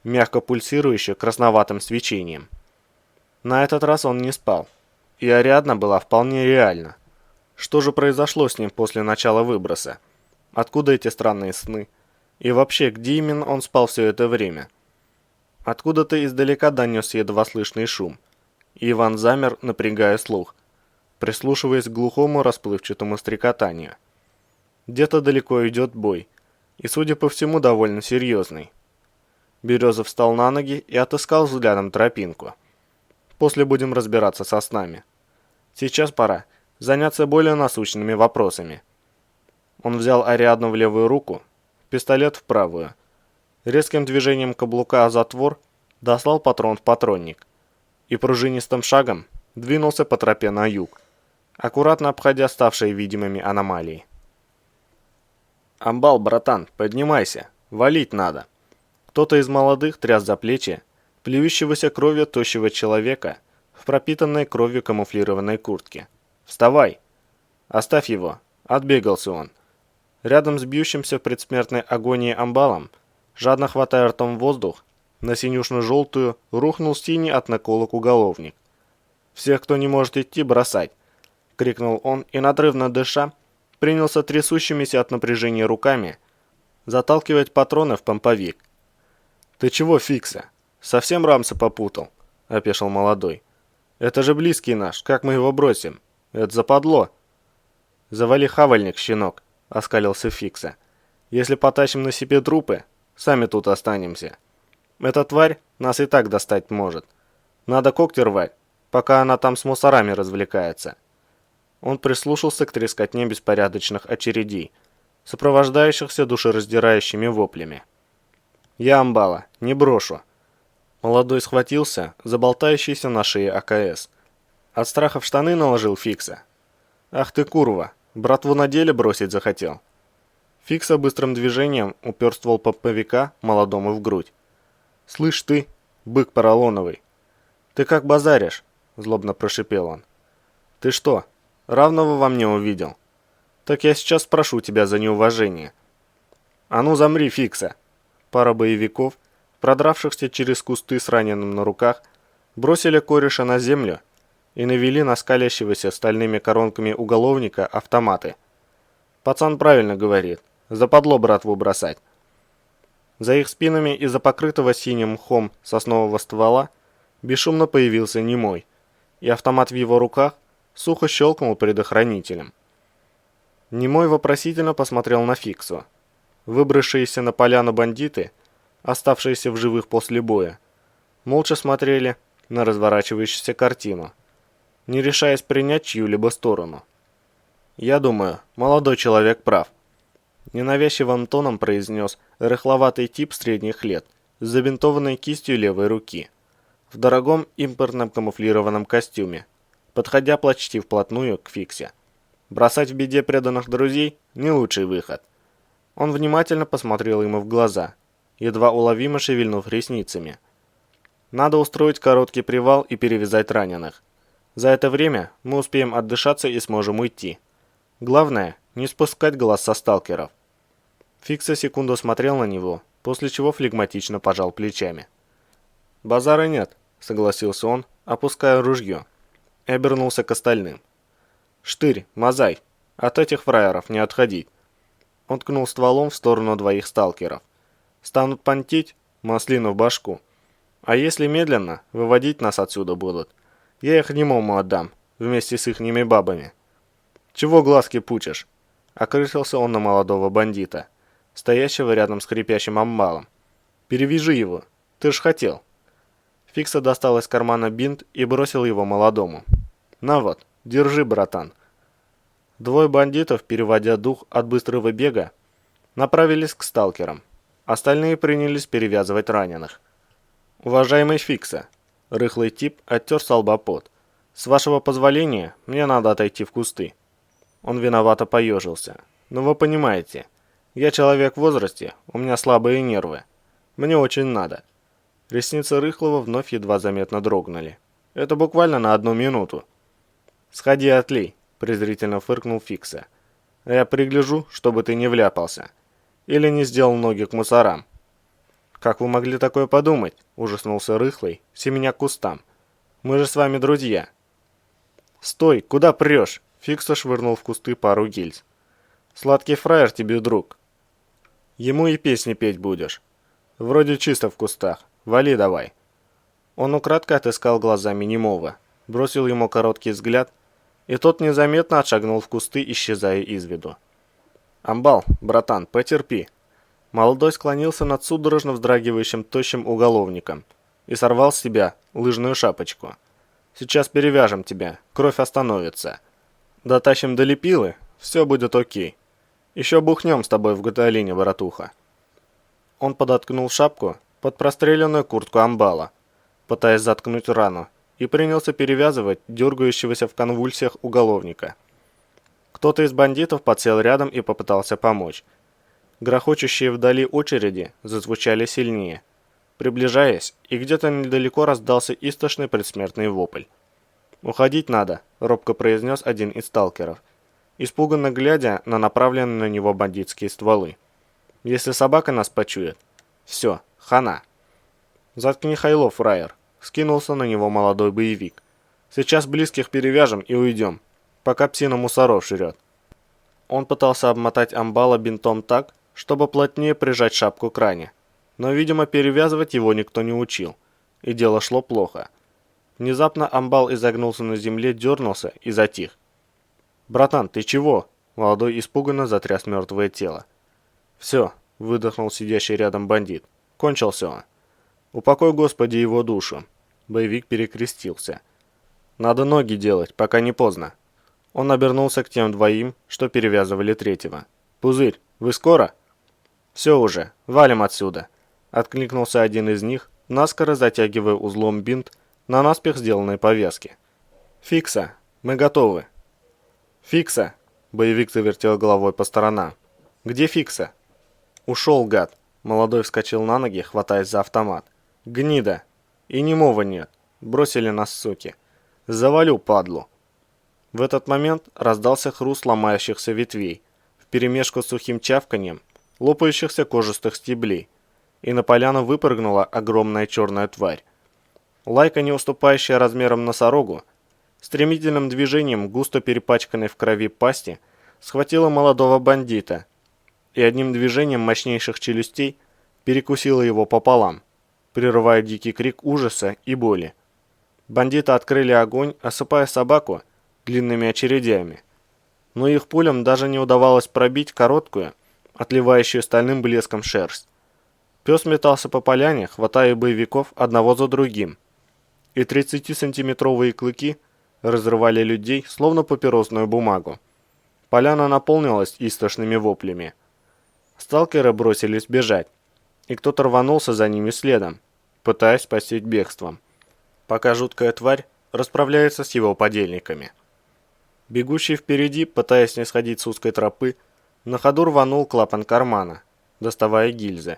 мягко пульсирующую красноватым свечением. На этот раз он не спал, и Ариадна была вполне реальна. Что же произошло с ним после начала выброса? Откуда эти странные сны? И вообще, где именно он спал все это время? Откуда-то издалека донесся едва слышный шум, и Иван замер, напрягая слух, прислушиваясь к глухому расплывчатому стрекотанию. Где-то далеко идет бой, и, судя по всему, довольно серьезный. Березов встал на ноги и отыскал взглядом тропинку. После будем разбираться со снами. Сейчас пора заняться более насущными вопросами. Он взял Ариадну в левую руку, пистолет в правую. Резким движением каблука о затвор дослал патрон в патронник и пружинистым шагом двинулся по тропе на юг, аккуратно обходя ставшие видимыми аномалии. «Амбал, братан, поднимайся, валить надо!» Кто-то из молодых тряс за плечи плюющегося кровью тощего человека в пропитанной кровью камуфлированной куртке. «Вставай!» «Оставь его!» Отбегался он. Рядом с бьющимся в предсмертной агонии амбалом, жадно хватая ртом воздух, на синюшно-желтую рухнул синий от наколок уголовник. «Всех, кто не может идти, бросать!» — крикнул он и, надрывно дыша, принялся трясущимися от напряжения руками заталкивать патроны в помповик. «Ты чего, Фикса? Совсем Рамса попутал?» — опешил молодой. «Это же близкий наш, как мы его бросим? Это западло!» «Завали хавальник, щенок!» — оскалился Фикса. «Если потащим на себе трупы, сами тут останемся. Эта тварь нас и так достать может. Надо когти рвать, пока она там с мусорами развлекается». Он прислушался к трескотне беспорядочных очередей, сопровождающихся душераздирающими воплями. «Я амбала, не брошу!» Молодой схватился за болтающийся на шее АКС. От страха в штаны наложил Фикса. «Ах ты курва! Братву на деле бросить захотел!» Фикса быстрым движением упер ствол помповика молодому в грудь. «Слышь ты, бык поролоновый! Ты как базаришь?» – злобно прошипел он. «Ты что, равного во мне увидел? Так я сейчас спрошу тебя за неуважение». «А ну замри, Фикса!» Пара боевиков, продравшихся через кусты с раненым на руках, бросили кореша на землю и навели на скалящегося стальными коронками уголовника автоматы. Пацан правильно говорит, западло братву бросать. За их спинами из-за покрытого синим мхом соснового ствола бесшумно появился Немой, и автомат в его руках сухо щелкнул предохранителем. Немой вопросительно посмотрел на Фиксу. Выбравшиеся на поляну бандиты, оставшиеся в живых после боя, молча смотрели на разворачивающуюся картину, не решаясь принять чью-либо сторону. «Я думаю, молодой человек прав», — ненавязчивым тоном произнес рыхловатый тип средних лет с забинтованной кистью левой руки, в дорогом импортном камуфлированном костюме, подходя почти вплотную к Фиксе. «Бросать в беде преданных друзей — не лучший выход». Он внимательно посмотрел ему в глаза, едва уловимо шевельнув ресницами. «Надо устроить короткий привал и перевязать раненых. За это время мы успеем отдышаться и сможем уйти. Главное, не спускать глаз со сталкеров». Фикса секунду смотрел на него, после чего флегматично пожал плечами. «Базара нет», — согласился он, опуская ружье, и обернулся к остальным. «Штырь, Мазай, от этих фраеров не отходить». Он ткнул стволом в сторону двоих сталкеров. «Станут понтить, маслину в башку. А если медленно, выводить нас отсюда будут. Я их немому отдам, вместе с ихними бабами». «Чего глазки пучишь?» — окрысился он на молодого бандита, стоящего рядом с хрипящим амбалом. «Перевяжи его, ты ж хотел». Фикса достал из кармана бинт и бросил его молодому. «На вот, держи, братан». Двое бандитов, переводя дух от быстрого бега, направились к сталкерам. Остальные принялись перевязывать раненых. «Уважаемый Фикса», — рыхлый тип оттер с лба пот, «с вашего позволения мне надо отойти в кусты». Он виновато поежился. «Но вы понимаете, я человек в возрасте, у меня слабые нервы. Мне очень надо». Ресницы Рыхлого вновь едва заметно дрогнули. «Это буквально на 1 минуту». «Сходи отлей», — презрительно фыркнул Фикса. «А я пригляжу, чтобы ты не вляпался. Или не сделал ноги к мусорам». «Как вы могли такое подумать?» — ужаснулся Рыхлый, семеня к кустам. «Мы же с вами друзья». «Стой, куда прешь?» — Фикса швырнул в кусты пару гильз. «Сладкий фраер тебе друг. Ему и песни петь будешь. Вроде чисто в кустах. Вали давай». Он украдкой отыскал глазами Немова, бросил ему короткий взгляд, и тот незаметно отшагнул в кусты, исчезая из виду. «Амбал, братан, потерпи». Молодой склонился над судорожно вздрагивающим тощим уголовником и сорвал с себя лыжную шапочку. «Сейчас перевяжем тебя, кровь остановится. Дотащим до лепилы, все будет окей. Еще бухнем с тобой в Гаталине, братуха». Он подоткнул шапку под простреленную куртку амбала, пытаясь заткнуть рану, и принялся перевязывать дергающегося в конвульсиях уголовника. Кто-то из бандитов подсел рядом и попытался помочь. Грохочущие вдали очереди зазвучали сильнее, приближаясь, и где-то недалеко раздался истошный предсмертный вопль. «Уходить надо», – робко произнес один из сталкеров, испуганно глядя на направленные на него бандитские стволы. «Если собака нас почует, все, хана». «Заткни хайло, фраер», – скинулся на него молодой боевик. «Сейчас близких перевяжем и уйдем, пока псина мусоров жрет». Он пытался обмотать амбала бинтом так, чтобы плотнее прижать шапку к ране. Но, видимо, перевязывать его никто не учил, и дело шло плохо. Внезапно амбал изогнулся на земле, дернулся и затих. «Братан, ты чего?» Молодой испуганно затряс мертвое тело. «Все», — выдохнул сидящий рядом бандит. «Кончился он. Упокой, Господи, его душу». Боевик перекрестился. «Надо ноги делать, пока не поздно». Он обернулся к тем двоим, что перевязывали третьего. «Пузырь, вы скоро?» «Все уже, валим отсюда», — откликнулся один из них, наскоро затягивая узлом бинт на наспех сделанной повязке. «Фикса, мы готовы». «Фикса!» — боевик завертел головой по сторонам. «Где Фикса?» «Ушел, гад!» — молодой вскочил на ноги, хватаясь за автомат. «Гнида! И немого нет! Бросили нас, суки! Завалю, падлу!» В этот момент раздался хруст ломающихся ветвей, вперемешку с сухим чавканьем лопающихся кожистых стеблей, и на поляну выпрыгнула огромная черная тварь. Лайка, не уступающая размером носорогу, стремительным движением густо перепачканной в крови пасти схватила молодого бандита и одним движением мощнейших челюстей перекусила его пополам, прерывая дикий крик ужаса и боли. Бандиты открыли огонь, осыпая собаку длинными очередями, но их пулям даже не удавалось пробить короткую, отливающую стальным блеском шерсть. Пес метался по поляне, хватая боевиков одного за другим, и 30-сантиметровые клыки разрывали людей, словно папиросную бумагу. Поляна наполнилась истошными воплями. Сталкеры бросились бежать, и кто-то рванулся за ними следом, пытаясь спасти бегством, пока жуткая тварь расправляется с его подельниками. Бегущий впереди, пытаясь не сходить с узкой тропы, на ходу рванул клапан кармана, доставая гильзы,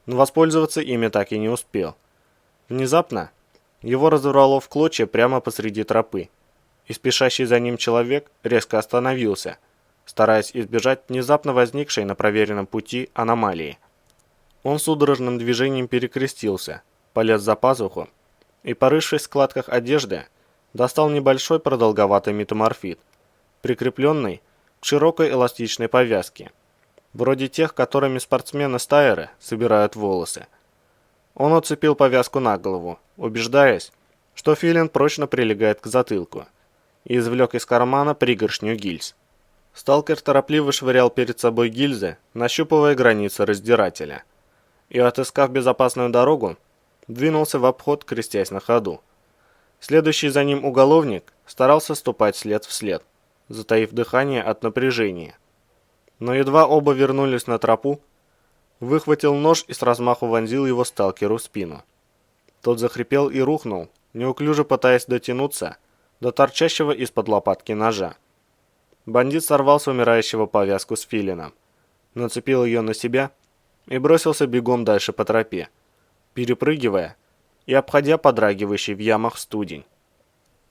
но воспользоваться ими так и не успел. Внезапно его разорвало в клочья прямо посреди тропы, и спешащий за ним человек резко остановился, стараясь избежать внезапно возникшей на проверенном пути аномалии. Он судорожным движением перекрестился, полез за пазуху и, порывшись в складках одежды, достал небольшой продолговатый метаморфит, прикрепленный к широкой эластичной повязке, вроде тех, которыми спортсмены-стайеры собирают волосы. Он уцепил повязку на голову, убеждаясь, что филин прочно прилегает к затылку, и извлек из кармана пригоршню гильз. Сталкер торопливо швырял перед собой гильзы, нащупывая границы раздирателя, и, отыскав безопасную дорогу, двинулся в обход, крестясь на ходу. Следующий за ним уголовник старался ступать след в след, затаив дыхание от напряжения. Но едва оба вернулись на тропу, выхватил нож и с размаху вонзил его сталкеру в спину. Тот захрипел и рухнул, неуклюже пытаясь дотянуться до торчащего из-под лопатки ножа. Бандит сорвал с умирающего повязку с филином, нацепил ее на себя и бросился бегом дальше по тропе, перепрыгивая и обходя подрагивающий в ямах студень.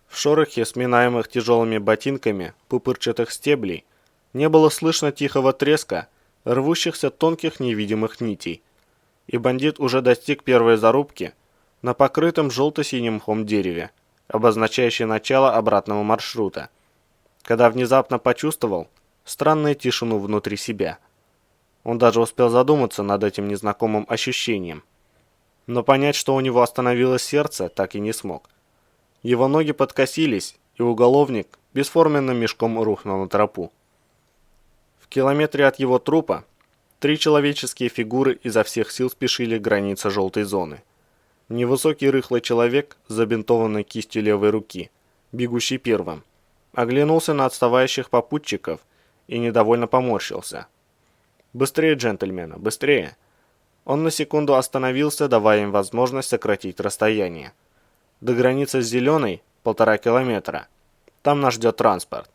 В шорохе, сминаемых тяжелыми ботинками пупырчатых стеблей, не было слышно тихого треска рвущихся тонких невидимых нитей, и бандит уже достиг первой зарубки на покрытом желто-синим мхом дереве, обозначающей начало обратного маршрута, когда внезапно почувствовал странную тишину внутри себя. Он даже успел задуматься над этим незнакомым ощущением, но понять, что у него остановилось сердце, так и не смог. Его ноги подкосились, и уголовник бесформенным мешком рухнул на тропу. В километре от его трупа 3 человеческие фигуры изо всех сил спешили к границе желтой зоны. Невысокий рыхлый человек с забинтованной кистью левой руки, бегущий первым, оглянулся на отставающих попутчиков и недовольно поморщился. «Быстрее, джентльмены, быстрее!» Он на секунду остановился, давая им возможность сократить расстояние. До границы с Зеленой 1,5 километра. Там нас ждет транспорт».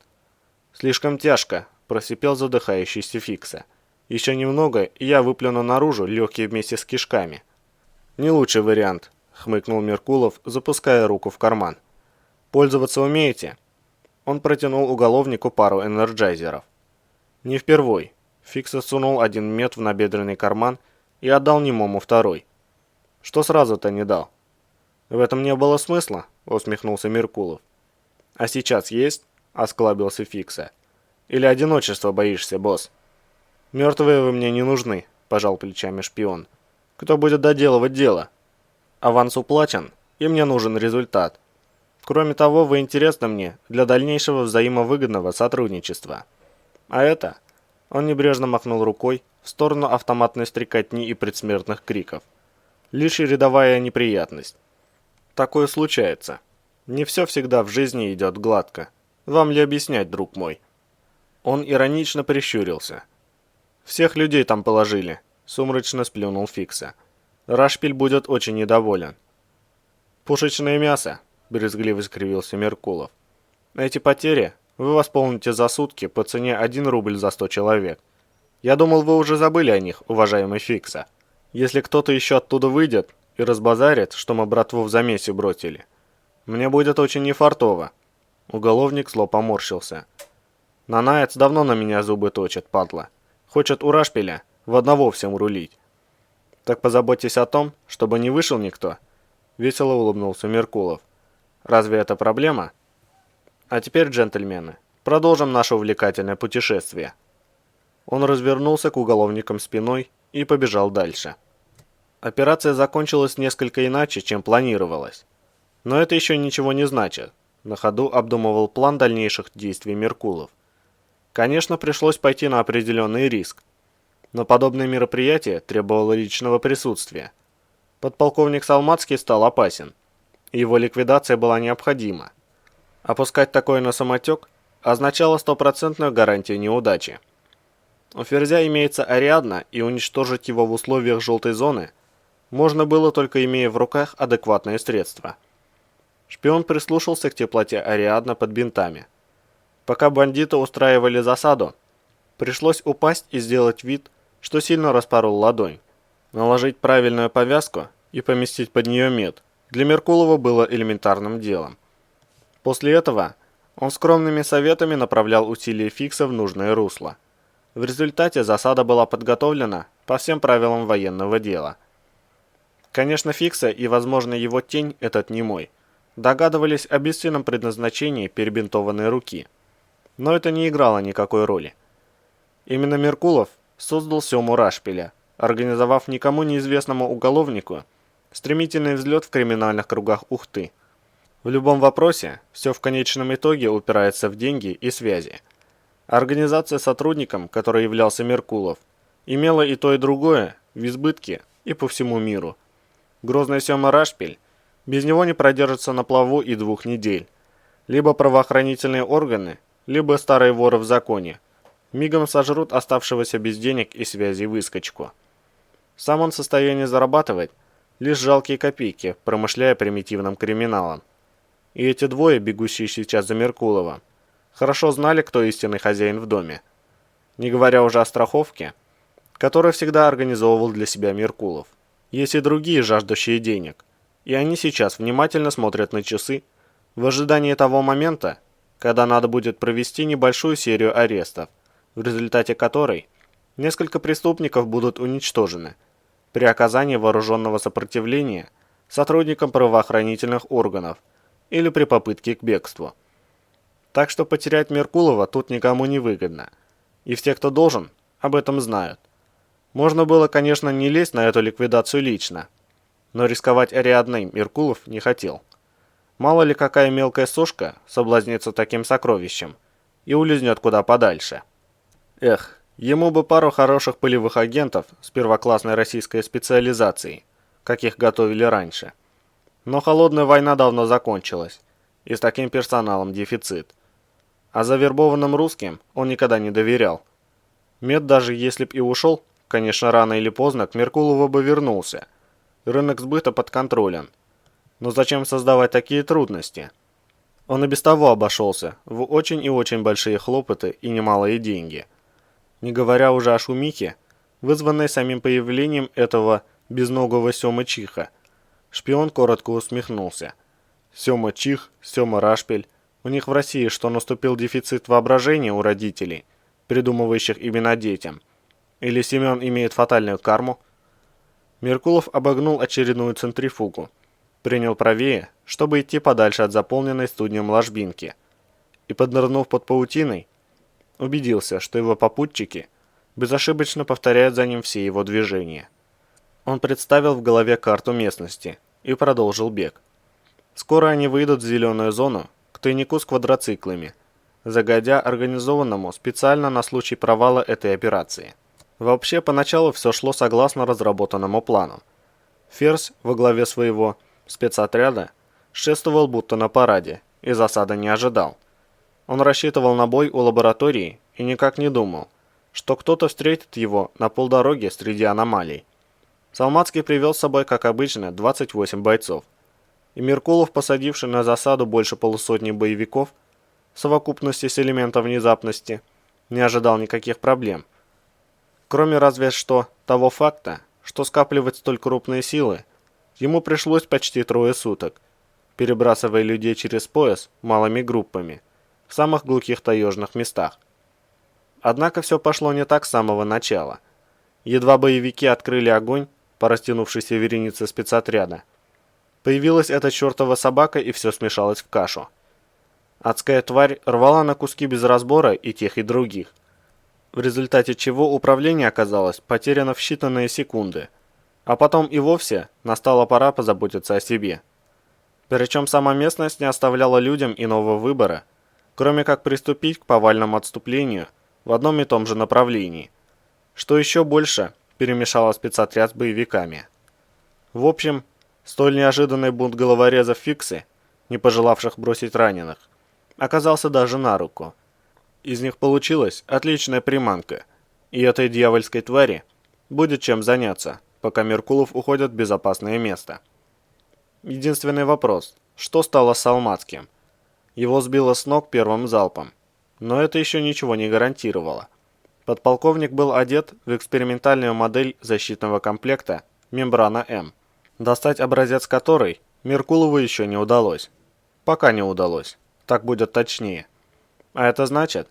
«Слишком тяжко», – просипел задыхающийся Фикса. «Еще немного, и я выплюну наружу легкие вместе с кишками». «Не лучший вариант», – хмыкнул Меркулов, запуская руку в карман. «Пользоваться умеете?» Он протянул уголовнику пару энерджайзеров. «Не впервой». Фикса сунул один мед в набедренный карман и отдал немому второй. «Что сразу-то не дал?» «В этом не было смысла», – усмехнулся Меркулов. «А сейчас есть?» – осклабился Фикса. «Или одиночество боишься, босс?» «Мертвые вы мне не нужны», – пожал плечами шпион. «Кто будет доделывать дело? Аванс уплачен, и мне нужен результат. Кроме того, вы интересны мне для дальнейшего взаимовыгодного сотрудничества. А это...» Он небрежно махнул рукой в сторону автоматной стрекотни и предсмертных криков. «Лишь рядовая неприятность. Такое случается. Не все всегда в жизни идет гладко. Вам ли объяснять, друг мой?» Он иронично прищурился. «Всех людей там положили», — сумрачно сплюнул Фикса. «Рашпиль будет очень недоволен». «Пушечное мясо», — брезгливо скривился Меркулов. «Эти потери вы восполните за сутки по цене 1 рубль за 100 человек. Я думал, вы уже забыли о них, уважаемый Фикса. Если кто-то еще оттуда выйдет и разбазарит, что мы братву в замесе бросили, мне будет очень нефартово». Уголовник зло поморщился. «Нанаец давно на меня зубы точит, падла. Хочет у Рашпиля в одного всем рулить. Так позаботьтесь о том, чтобы не вышел никто», — весело улыбнулся Меркулов. «Разве это проблема? А теперь, джентльмены, продолжим наше увлекательное путешествие». Он развернулся к уголовникам спиной и побежал дальше. Операция закончилась несколько иначе, чем планировалось. Но это еще ничего не значит. На ходу обдумывал план дальнейших действий Меркулов. Конечно, пришлось пойти на определенный риск. Но подобное мероприятие требовало личного присутствия. Подполковник Салмацкий стал опасен. И его ликвидация была необходима. Опускать такое на самотек означало стопроцентную гарантию неудачи. У Ферзя имеется Ариадна, и уничтожить его в условиях желтой зоны можно было, только имея в руках адекватные средства. Шпион прислушался к теплоте Ариадна под бинтами. Пока бандиты устраивали засаду, пришлось упасть и сделать вид, что сильно распорол ладонь. Наложить правильную повязку и поместить под нее мед для Меркулова было элементарным делом. После этого он скромными советами направлял усилия Фикса в нужное русло. В результате засада была подготовлена по всем правилам военного дела. Конечно, Фикса и, возможно, его тень, этот немой, догадывались об истинном предназначении перебинтованной руки. Но это не играло никакой роли. Именно Меркулов создал Сему Рашпиля, организовав никому неизвестному уголовнику стремительный взлет в криминальных кругах Ухты. В любом вопросе все в конечном итоге упирается в деньги и связи. Организация сотрудником, которой являлся Меркулов, имела и то, и другое в избытке и по всему миру. Грозный Сема Рашпиль без него не продержится на плаву и 2 недель. Либо правоохранительные органы, либо старые воры в законе мигом сожрут оставшегося без денег и связей выскочку. Сам он в состоянии зарабатывать лишь жалкие копейки, промышляя примитивным криминалом. И эти двое, бегущие сейчас за Меркуловым, хорошо знали, кто истинный хозяин в доме. Не говоря уже о страховке, которую всегда организовывал для себя Меркулов. Есть и другие, жаждущие денег, и они сейчас внимательно смотрят на часы в ожидании того момента, когда надо будет провести небольшую серию арестов, в результате которой несколько преступников будут уничтожены при оказании вооруженного сопротивления сотрудникам правоохранительных органов или при попытке к бегству. Так что потерять Меркулова тут никому не выгодно. И все, кто должен, об этом знают. Можно было, конечно, не лезть на эту ликвидацию лично, но рисковать Ариадной Меркулов не хотел. Мало ли какая мелкая сошка соблазнится таким сокровищем и улизнет куда подальше. Эх, ему бы пару хороших полевых агентов с первоклассной российской специализацией, каких готовили раньше. Но холодная война давно закончилась, и с таким персоналом дефицит. А завербованным русским он никогда не доверял. Мед, даже если б и ушел, конечно, рано или поздно к Меркулову бы вернулся. Рынок сбыта под контролем. Но зачем создавать такие трудности? Он и без того обошелся в очень и очень большие хлопоты и немалые деньги. Не говоря уже о шумихе, вызванной самим появлением этого безногого Сёмы Чиха. Шпион коротко усмехнулся. Сёма Чих, Сёма Рашпиль. У них в России что, наступил дефицит воображения у родителей, придумывающих имена детям? Или Семен имеет фатальную карму? Меркулов обогнул очередную центрифугу. Принял правее, чтобы идти подальше от заполненной студнем ложбинки. И, поднырнув под паутиной, убедился, что его попутчики безошибочно повторяют за ним все его движения. Он представил в голове карту местности и продолжил бег. Скоро они выйдут в зеленую зону к тайнику с квадроциклами, загодя организованному специально на случай провала этой операции. Вообще, поначалу все шло согласно разработанному плану. Ферзь во главе своего спецотряда шествовал будто на параде и засады не ожидал. Он рассчитывал на бой у лаборатории и никак не думал, что кто-то встретит его на полдороге среди аномалий. Салмацкий привел с собой, как обычно, 28 бойцов. И Меркулов, посадивший на засаду больше полусотни боевиков, в совокупности с элементом внезапности, не ожидал никаких проблем. Кроме разве что того факта, что скапливать столь крупные силы ему пришлось почти 3 суток, перебрасывая людей через пояс малыми группами в самых глухих таежных местах. Однако все пошло не так с самого начала. Едва боевики открыли огонь по растянувшейся веренице спецотряда, появилась эта чертова собака и все смешалось в кашу. Адская тварь рвала на куски без разбора и тех, и других, в результате чего управление оказалось потеряно в считанные секунды, а потом и вовсе настала пора позаботиться о себе. Причем сама местность не оставляла людям иного выбора, кроме как приступить к повальному отступлению в одном и том же направлении, что еще больше перемешало спецотряд с боевиками. В общем, столь неожиданный бунт головорезов Фиксы, не пожелавших бросить раненых, оказался даже на руку. Из них получилась отличная приманка, и этой дьявольской твари будет чем заняться, пока Меркулов уходит в безопасное место. Единственный вопрос, что стало с Салмацким? Его сбило с ног первым залпом, но это еще ничего не гарантировало. Подполковник был одет в экспериментальную модель защитного комплекта «Мембрана М», достать образец которой Меркулову еще не удалось. Пока не удалось, так будет точнее. А это значит,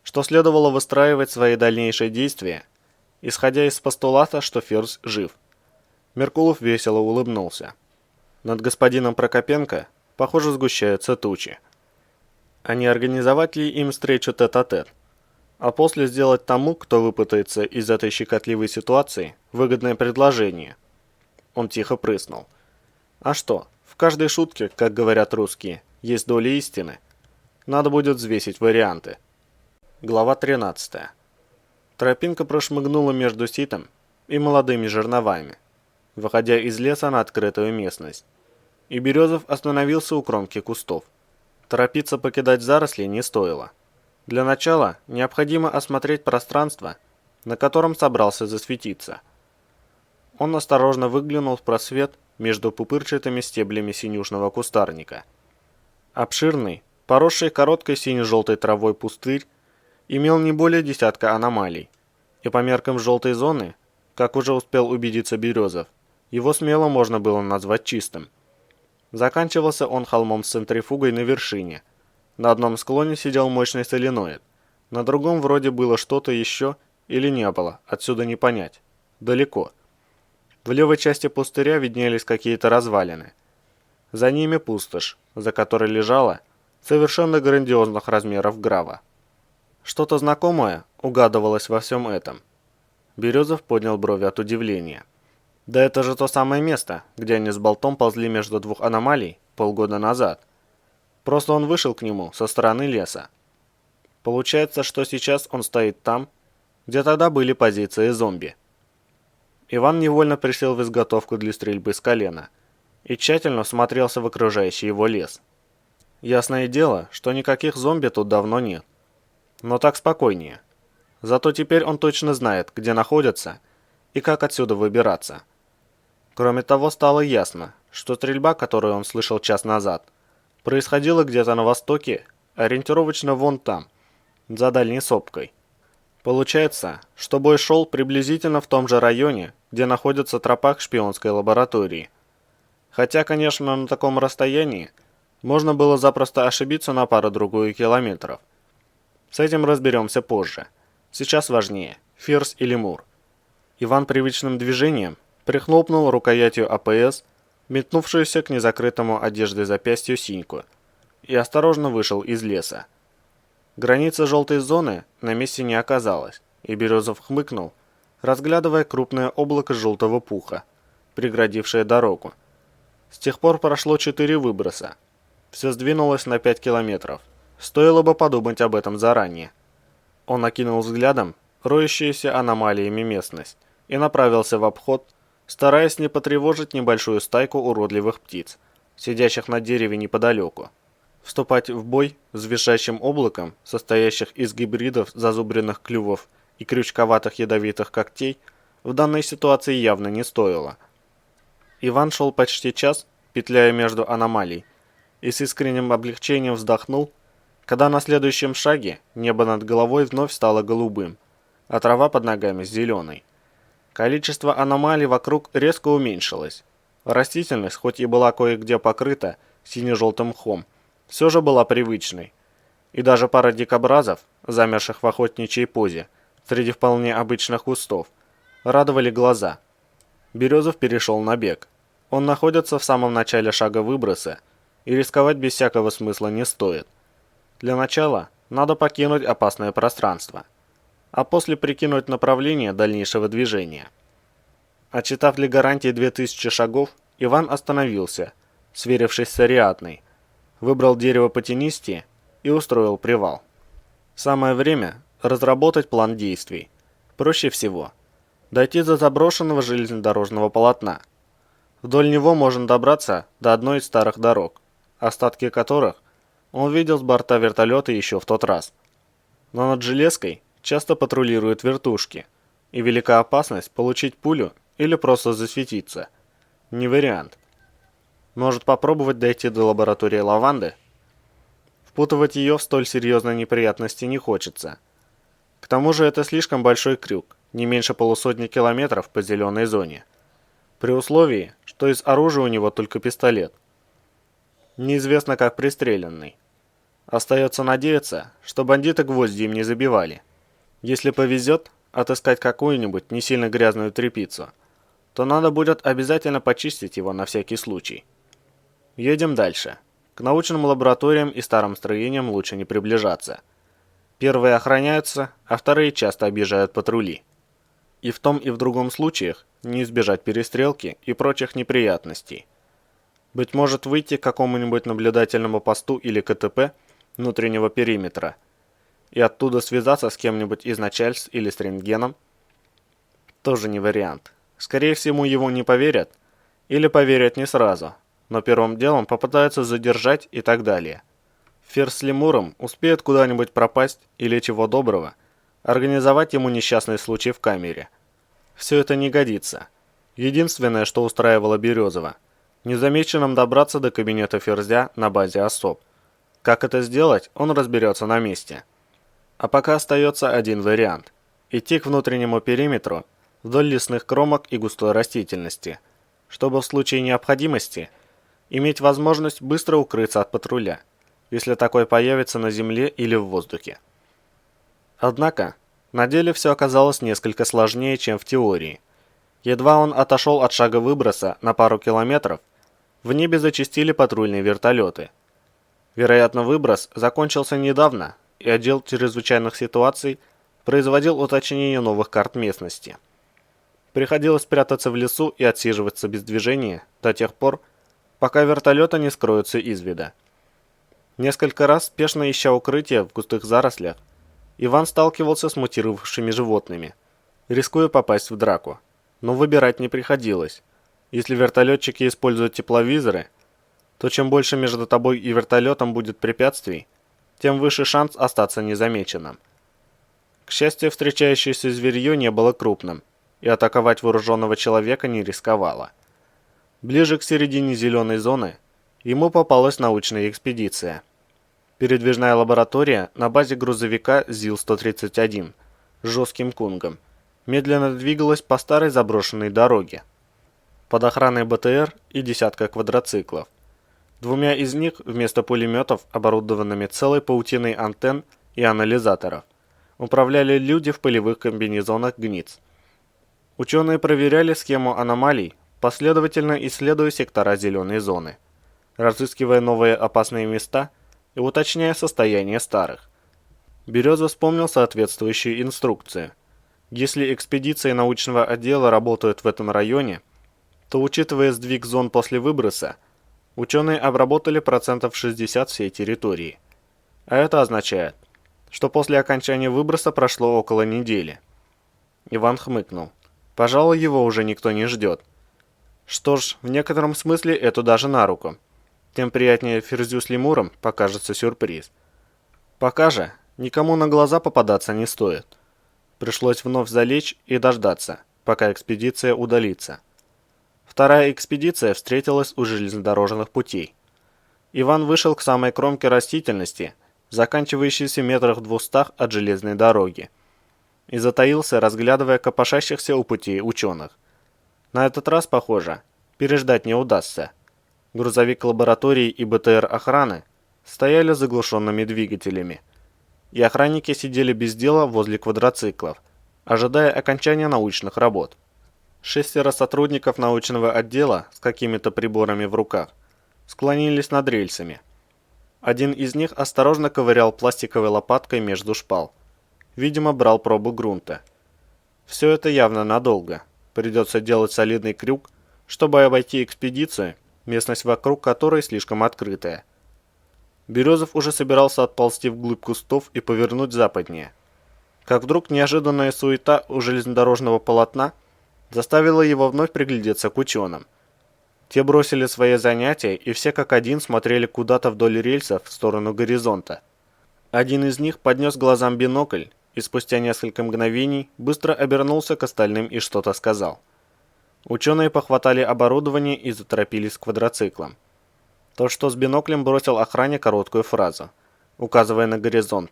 что следовало выстраивать свои дальнейшие действия, исходя из постулата, что Ферзь жив. Меркулов весело улыбнулся. Над господином Прокопенко, похоже, сгущаются тучи. А не организовать ли им встречу тет-а-тет? А после сделать тому, кто выпутается из этой щекотливой ситуации, выгодное предложение. Он тихо прыснул. А что, в каждой шутке, как говорят русские, есть доля истины. Надо будет взвесить варианты. Глава 13. Тропинка прошмыгнула между ситом и молодыми жерновами, выходя из леса на открытую местность. И Березов остановился у кромки кустов. Торопиться покидать заросли не стоило. Для начала необходимо осмотреть пространство, на котором собрался засветиться. Он осторожно выглянул в просвет между пупырчатыми стеблями синюшного кустарника. Обширный, поросший короткой сине-желтой травой пустырь имел не более десятка аномалий, и по меркам желтой зоны, как уже успел убедиться Березов, его смело можно было назвать чистым. Заканчивался он холмом с центрифугой на вершине. На одном склоне сидел мощный соленоид, на другом вроде было что-то еще или не было, отсюда не понять. Далеко. В левой части пустыря виднелись какие-то развалины. За ними пустошь, за которой лежала совершенно грандиозных размеров грава. Что-то знакомое угадывалось во всем этом. Березов поднял брови от удивления. Да это же то самое место, где они с Болтом ползли между двух аномалий полгода назад. Просто он вышел к нему со стороны леса. Получается, что сейчас он стоит там, где тогда были позиции зомби. Иван невольно присел в изготовку для стрельбы с колена и тщательно всмотрелся в окружающий его лес. Ясное дело, что никаких зомби тут давно нет. Но так спокойнее. Зато теперь он точно знает, где находится и как отсюда выбираться. Кроме того, стало ясно, что стрельба, которую он слышал час назад, происходила где-то на востоке, ориентировочно вон там, за дальней сопкой. Получается, что бой шел приблизительно в том же районе, где находится тропа к шпионской лаборатории. Хотя, конечно, на таком расстоянии можно было запросто ошибиться на пару-другую километров. С этим разберемся позже. Сейчас важнее, ферзь или мур. Иван привычным движением прихлопнул рукоятью АПС, метнувшуюся к незакрытому одеждой запястью синьку, и осторожно вышел из леса. Граница желтой зоны на месте не оказалась, и Березов хмыкнул, разглядывая крупное облако желтого пуха, преградившее дорогу. С тех пор прошло 4 выброса. Все сдвинулось на 5 километров. Стоило бы подумать об этом заранее. Он окинул взглядом роющуюся аномалиями местность и направился в обход, стараясь не потревожить небольшую стайку уродливых птиц, сидящих на дереве неподалеку. Вступать в бой с визжащим облаком, состоящих из гибридов зазубренных клювов и крючковатых ядовитых когтей, в данной ситуации явно не стоило. Иван шел почти час, петляя между аномалий, и с искренним облегчением вздохнул, когда на следующем шаге небо над головой вновь стало голубым, а трава под ногами зеленой. Количество аномалий вокруг резко уменьшилось. Растительность, хоть и была кое-где покрыта сине-желтым мхом, все же была привычной. И даже пара дикобразов, замерших в охотничьей позе, среди вполне обычных кустов, радовали глаза. Березов перешел на бег. Он находится в самом начале шага выброса, и рисковать без всякого смысла не стоит. Для начала надо покинуть опасное пространство, а после прикинуть направление дальнейшего движения. Отчитав для гарантии 2000 шагов, Иван остановился, сверившись с Ариадной, выбрал дерево потенистее и устроил привал. Самое время разработать план действий. Проще всего дойти до заброшенного железнодорожного полотна. Вдоль него можно добраться до одной из старых дорог, остатки которых он видел с борта вертолета еще в тот раз. Но над железкой часто патрулируют вертушки, и велика опасность получить пулю или просто засветиться. Не вариант. Может попробовать дойти до лаборатории Лаванды? Впутывать ее в столь серьезные неприятности не хочется. К тому же это слишком большой крюк, не меньше полусотни километров по зеленой зоне. При условии, что из оружия у него только пистолет. Неизвестно как пристреленный. Остается надеяться, что бандиты гвозди им не забивали. Если повезет отыскать какую-нибудь не сильно грязную тряпицу, то надо будет обязательно почистить его на всякий случай. Едем дальше. К научным лабораториям и старым строениям лучше не приближаться. Первые охраняются, а вторые часто объезжают патрули. И в том и в другом случаях не избежать перестрелки и прочих неприятностей. Быть может выйти к какому-нибудь наблюдательному посту или КТП внутреннего периметра и оттуда связаться с кем-нибудь из начальств или с рентгеном? Тоже не вариант. Скорее всего, его не поверят или поверят не сразу, но первым делом попытаются задержать и так далее. Ферзь с лемуром успеет куда-нибудь пропасть или, чего доброго, организовать ему несчастный случай в камере. Все это не годится. Единственное, что устраивало Березова, незамеченным добраться до кабинета Ферзя на базе особ. Как это сделать, он разберется на месте. А пока остается один вариант – идти к внутреннему периметру вдоль лесных кромок и густой растительности, чтобы в случае необходимости иметь возможность быстро укрыться от патруля, если такой появится на земле или в воздухе. Однако, на деле все оказалось несколько сложнее, чем в теории. Едва он отошел от шага выброса на пару километров, в небе зачастили патрульные вертолеты. Вероятно, выброс закончился недавно, и отдел чрезвычайных ситуаций производил уточнение новых карт местности. Приходилось прятаться в лесу и отсиживаться без движения до тех пор, пока вертолеты не скроются из вида. Несколько раз, спешно ища укрытия в густых зарослях, Иван сталкивался с мутировавшими животными, рискуя попасть в драку. Но выбирать не приходилось. Если вертолетчики используют тепловизоры, то чем больше между тобой и вертолетом будет препятствий, тем выше шанс остаться незамеченным. К счастью, встречающееся зверье не было крупным, и атаковать вооруженного человека не рисковало. Ближе к середине зеленой зоны ему попалась научная экспедиция. Передвижная лаборатория на базе грузовика ЗИЛ-131 с жестким кунгом медленно двигалась по старой заброшенной дороге. Под охраной БТР и десятка квадроциклов. Двумя из них вместо пулеметов, оборудованными целой паутиной антенн и анализаторов, управляли люди в полевых комбинезонах ГНИЦ. Ученые проверяли схему аномалий, последовательно исследуя сектора зеленой зоны, разыскивая новые опасные места и уточняя состояние старых. Береза вспомнил соответствующую инструкцию. Если экспедиции научного отдела работают в этом районе, то, учитывая сдвиг зон после выброса, ученые обработали процентов 60 всей территории. А это означает, что после окончания выброса прошло около недели. Иван хмыкнул. Пожалуй, его уже никто не ждет. Что ж, в некотором смысле это даже на руку. Тем приятнее Ферзю с лемуром покажется сюрприз. Пока же никому на глаза попадаться не стоит. Пришлось вновь залечь и дождаться, пока экспедиция удалится. Вторая экспедиция встретилась у железнодорожных путей. Иван вышел к самой кромке растительности, заканчивающейся метрах в 200 от железной дороги, и затаился, разглядывая копошащихся у путей ученых. На этот раз, похоже, переждать не удастся. Грузовик лаборатории и БТР охраны стояли заглушенными двигателями, и охранники сидели без дела возле квадроциклов, ожидая окончания научных работ. 6 сотрудников научного отдела с какими-то приборами в руках склонились над рельсами. Один из них осторожно ковырял пластиковой лопаткой между шпал. Видимо, брал пробу грунта. Все это явно надолго. Придется делать солидный крюк, чтобы обойти экспедицию, местность вокруг которой слишком открытая. Березов уже собирался отползти вглубь кустов и повернуть западнее. Как вдруг неожиданная суета у железнодорожного полотна заставила его вновь приглядеться к ученым. Те бросили свои занятия и все как один смотрели куда-то вдоль рельсов в сторону горизонта. Один из них поднес глазам бинокль и спустя несколько мгновений быстро обернулся к остальным и что-то сказал. Ученые похватали оборудование и заторопились к квадроциклам. Тот, что с биноклем, бросил охране короткую фразу, указывая на горизонт,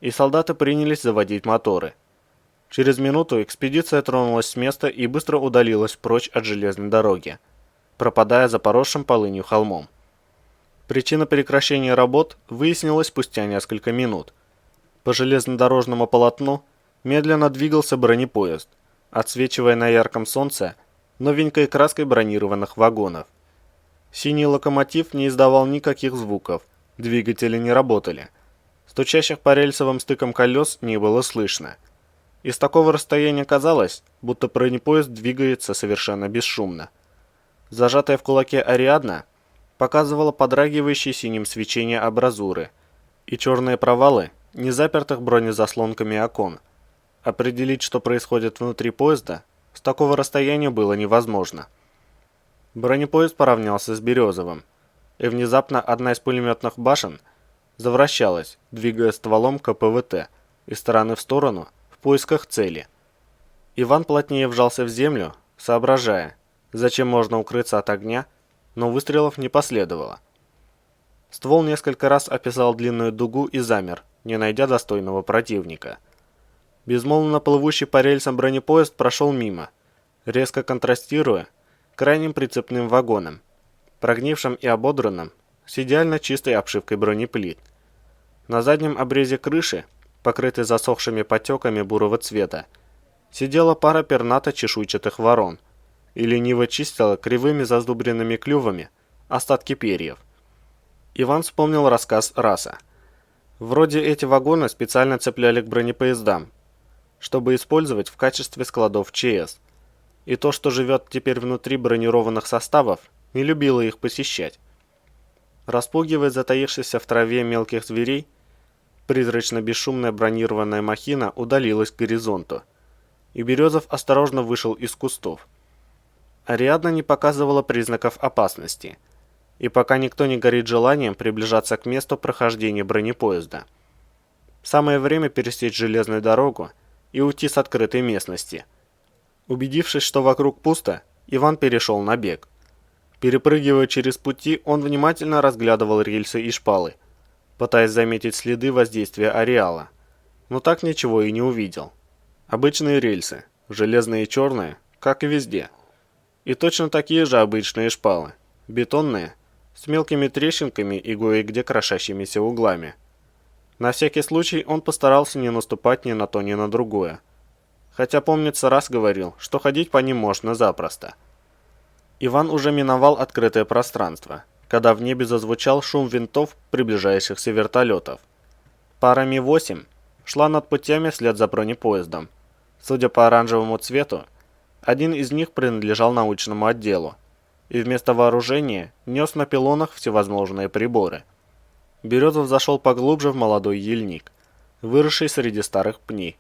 и солдаты принялись заводить моторы. Через минуту экспедиция тронулась с места и быстро удалилась прочь от железной дороги, пропадая за поросшим полынью холмом. Причина прекращения работ выяснилась спустя несколько минут. По железнодорожному полотну медленно двигался бронепоезд, отсвечивая на ярком солнце новенькой краской бронированных вагонов. Синий локомотив не издавал никаких звуков, двигатели не работали. Стучащих по рельсовым стыкам колес не было слышно. Из такого расстояния казалось, будто бронепоезд двигается совершенно бесшумно. Зажатая в кулаке Ариадна показывала подрагивающие синим свечение абразуры и черные провалы незапертых бронезаслонками окон. Определить, что происходит внутри поезда, с такого расстояния было невозможно. Бронепоезд поравнялся с Березовым, и внезапно одна из пулеметных башен завращалась, двигая стволом КПВТ из стороны в сторону в поисках цели. Иван плотнее вжался в землю, соображая, зачем можно укрыться от огня, но выстрелов не последовало. Ствол несколько раз описал длинную дугу и замер, не найдя достойного противника. Безмолвно плывущий по рельсам бронепоезд прошел мимо, резко контрастируя крайним прицепным вагоном, прогнившим и ободранным, с идеально чистой обшивкой бронеплит. На заднем обрезе крыши, покрытой засохшими потеками бурого цвета, сидела пара пернато-чешуйчатых ворон и лениво чистила кривыми зазубренными клювами остатки перьев. Иван вспомнил рассказ Раса. Вроде эти вагоны специально цепляли к бронепоездам, чтобы использовать в качестве складов ЧС. И то, что живет теперь внутри бронированных составов, не любило их посещать. Распугивая затаившихся в траве мелких зверей, призрачно-бесшумная бронированная махина удалилась к горизонту, и Березов осторожно вышел из кустов. Ариадна не показывала признаков опасности, и пока никто не горит желанием приближаться к месту прохождения бронепоезда. Самое время пересечь железную дорогу и уйти с открытой местности. Убедившись, что вокруг пусто, Иван перешел на бег. Перепрыгивая через пути, он внимательно разглядывал рельсы и шпалы, пытаясь заметить следы воздействия ареала, но так ничего и не увидел. Обычные рельсы, железные и черные, как и везде. И точно такие же обычные шпалы, бетонные, с мелкими трещинками и кое-где крошащимися углами. На всякий случай он постарался не наступать ни на то, ни на другое. Хотя, помнится, раз говорил, что ходить по ним можно запросто. Иван уже миновал открытое пространство, когда в небе зазвучал шум винтов приближающихся вертолетов. Пара Ми-8 шла над путями вслед за бронепоездом. Судя по оранжевому цвету, один из них принадлежал научному отделу, и вместо вооружения нес на пилонах всевозможные приборы. Березов зашел поглубже в молодой ельник, выросший среди старых пней,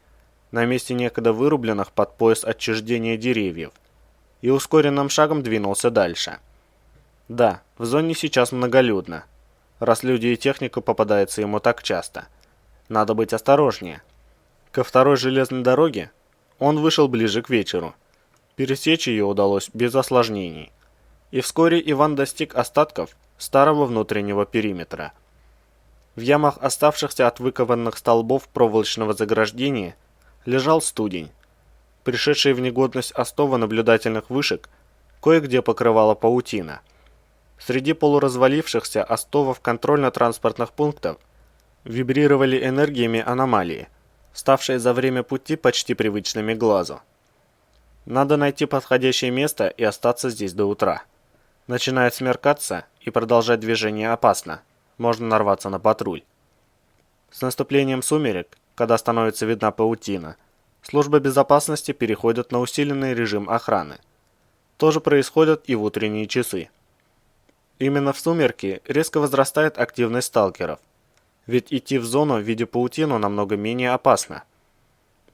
на месте некогда вырубленных под пояс отчуждения деревьев, и ускоренным шагом двинулся дальше. Да, в зоне сейчас многолюдно, раз люди и техника попадаются ему так часто. Надо быть осторожнее. Ко второй железной дороге он вышел ближе к вечеру. Пересечь ее удалось без осложнений. И вскоре Иван достиг остатков старого внутреннего периметра. В ямах, оставшихся от выкованных столбов проволочного заграждения, лежал студень. Пришедший в негодность остова наблюдательных вышек кое-где покрывала паутина. Среди полуразвалившихся остовов контрольно-транспортных пунктов вибрировали энергиями аномалии, ставшие за время пути почти привычными глазу. Надо найти подходящее место и остаться здесь до утра. Начинает смеркаться, и продолжать движение опасно. Можно нарваться на патруль. С наступлением сумерек, когда становится видна паутина, служба безопасности переходит на усиленный режим охраны. То же происходит и в утренние часы. Именно в сумерки резко возрастает активность сталкеров, ведь идти в зону в виде паутины намного менее опасно.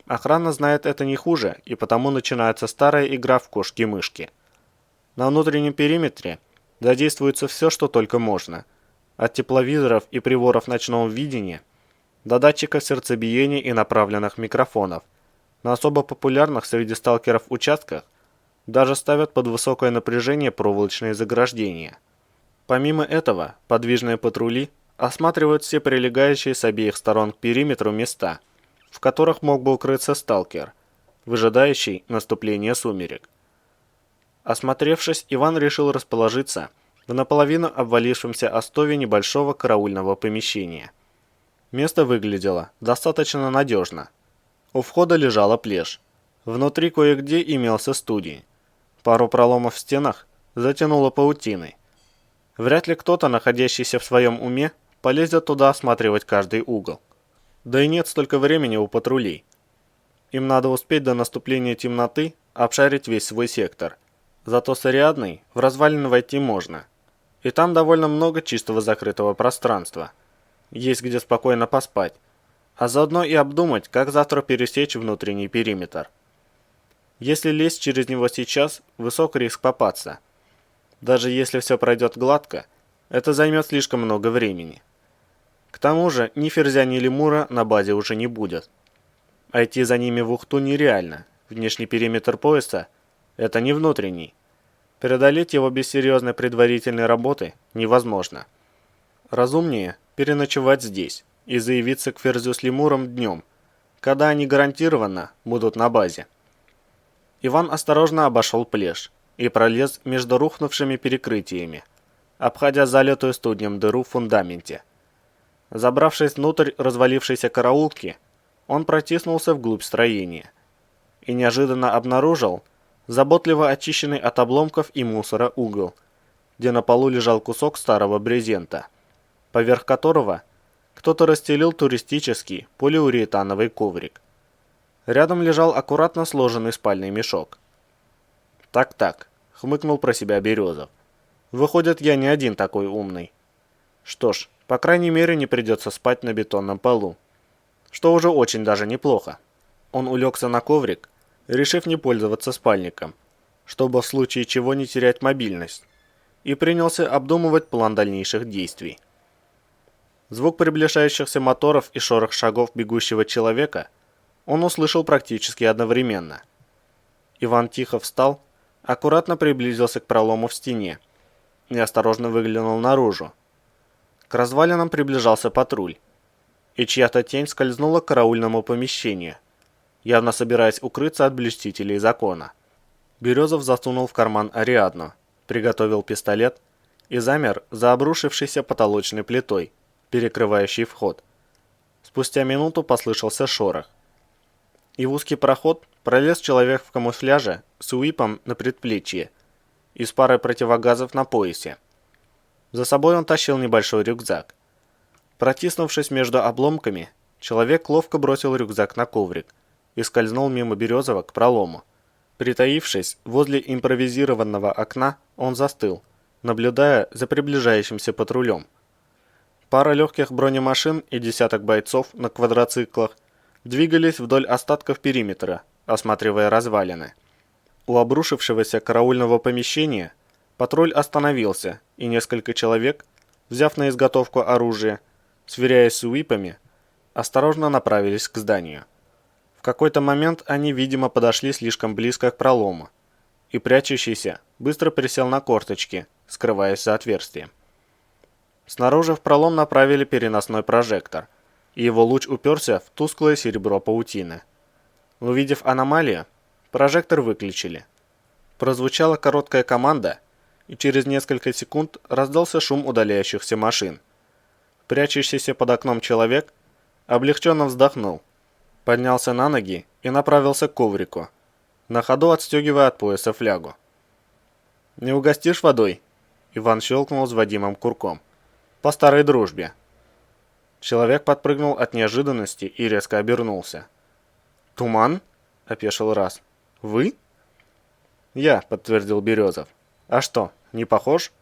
Охрана знает это не хуже, и потому начинается старая игра в кошки-мышки. На внутреннем периметре задействуется все, что только можно, от тепловизоров и приборов ночного видения до датчиков сердцебиения и направленных микрофонов. На особо популярных среди сталкеров участках даже ставят под высокое напряжение проволочные заграждения. Помимо этого, подвижные патрули осматривают все прилегающие с обеих сторон к периметру места, в которых мог бы укрыться сталкер, выжидающий наступления сумерек. Осмотревшись, Иван решил расположиться в наполовину обвалившемся остове небольшого караульного помещения. Место выглядело достаточно надежно. У входа лежала плешь. Внутри кое-где имелся студень. Пару проломов в стенах затянуло паутиной. Вряд ли кто-то, находящийся в своем уме, полезет туда осматривать каждый угол. Да и нет столько времени у патрулей. Им надо успеть до наступления темноты обшарить весь свой сектор. Зато с Ариадной в развалины войти можно. И там довольно много чистого закрытого пространства. Есть где спокойно поспать. А заодно и обдумать, как завтра пересечь внутренний периметр. Если лезть через него сейчас, высок риск попасться. Даже если все пройдет гладко, это займет слишком много времени. К тому же ни ферзя, ни лемура на базе уже не будет. А идти за ними в Ухту нереально. Внешний периметр пояса – это не внутренний. Преодолеть его без серьезной предварительной работы невозможно. Разумнее переночевать здесь и заявиться к ферзю с лемуром днем, когда они гарантированно будут на базе. Иван осторожно обошел плешь и пролез между рухнувшими перекрытиями, обходя залитую студнем дыру в фундаменте. Забравшись внутрь развалившейся караулки, он протиснулся вглубь строения и неожиданно обнаружил заботливо очищенный от обломков и мусора угол, где на полу лежал кусок старого брезента, поверх которого кто-то расстелил туристический полиуретановый коврик. Рядом лежал аккуратно сложенный спальный мешок. «Так-так», — хмыкнул про себя Березов. «Выходит, я не один такой умный. Что ж, по крайней мере, не придется спать на бетонном полу, что уже очень даже неплохо». Он улегся на коврик, решив не пользоваться спальником, чтобы в случае чего не терять мобильность, и принялся обдумывать план дальнейших действий. Звук приближающихся моторов и шорох шагов бегущего человека он услышал практически одновременно. Иван тихо встал, аккуратно приблизился к пролому в стене и осторожно выглянул наружу. К развалинам приближался патруль, и чья-то тень скользнула к караульному помещению, явно собираясь укрыться от блюстителей закона. Березов засунул в карман Ариадну, приготовил пистолет и замер за обрушившейся потолочной плитой, перекрывающей вход. Спустя минуту послышался шорох, и в узкий проход пролез человек в камуфляже с уипом на предплечье и с парой противогазов на поясе. За собой он тащил небольшой рюкзак. Протиснувшись между обломками, человек ловко бросил рюкзак на коврик и скользнул мимо Березова к пролому. Притаившись возле импровизированного окна, он застыл, наблюдая за приближающимся патрулем. Пара легких бронемашин и десяток бойцов на квадроциклах двигались вдоль остатков периметра, осматривая развалины. У обрушившегося караульного помещения патруль остановился, и несколько человек, взяв на изготовку оружие, сверяясь с уипами, осторожно направились к зданию. В какой-то момент они, видимо, подошли слишком близко к пролому, и прячущийся быстро присел на корточки, скрываясь за отверстием. Снаружи в пролом направили переносной прожектор, и его луч уперся в тусклое серебро паутины. Увидев аномалию, прожектор выключили. Прозвучала короткая команда, и через несколько секунд раздался шум удаляющихся машин. Прячущийся под окном человек облегченно вздохнул, поднялся на ноги и направился к коврику, на ходу отстегивая от пояса флягу. «Не угостишь водой?» Иван щелкнул с Вадимом курком. «По старой дружбе». Человек подпрыгнул от неожиданности и резко обернулся. «Туман?» – опешил Раз. «Вы?» «Я», – подтвердил Березов. «А что, не похож?»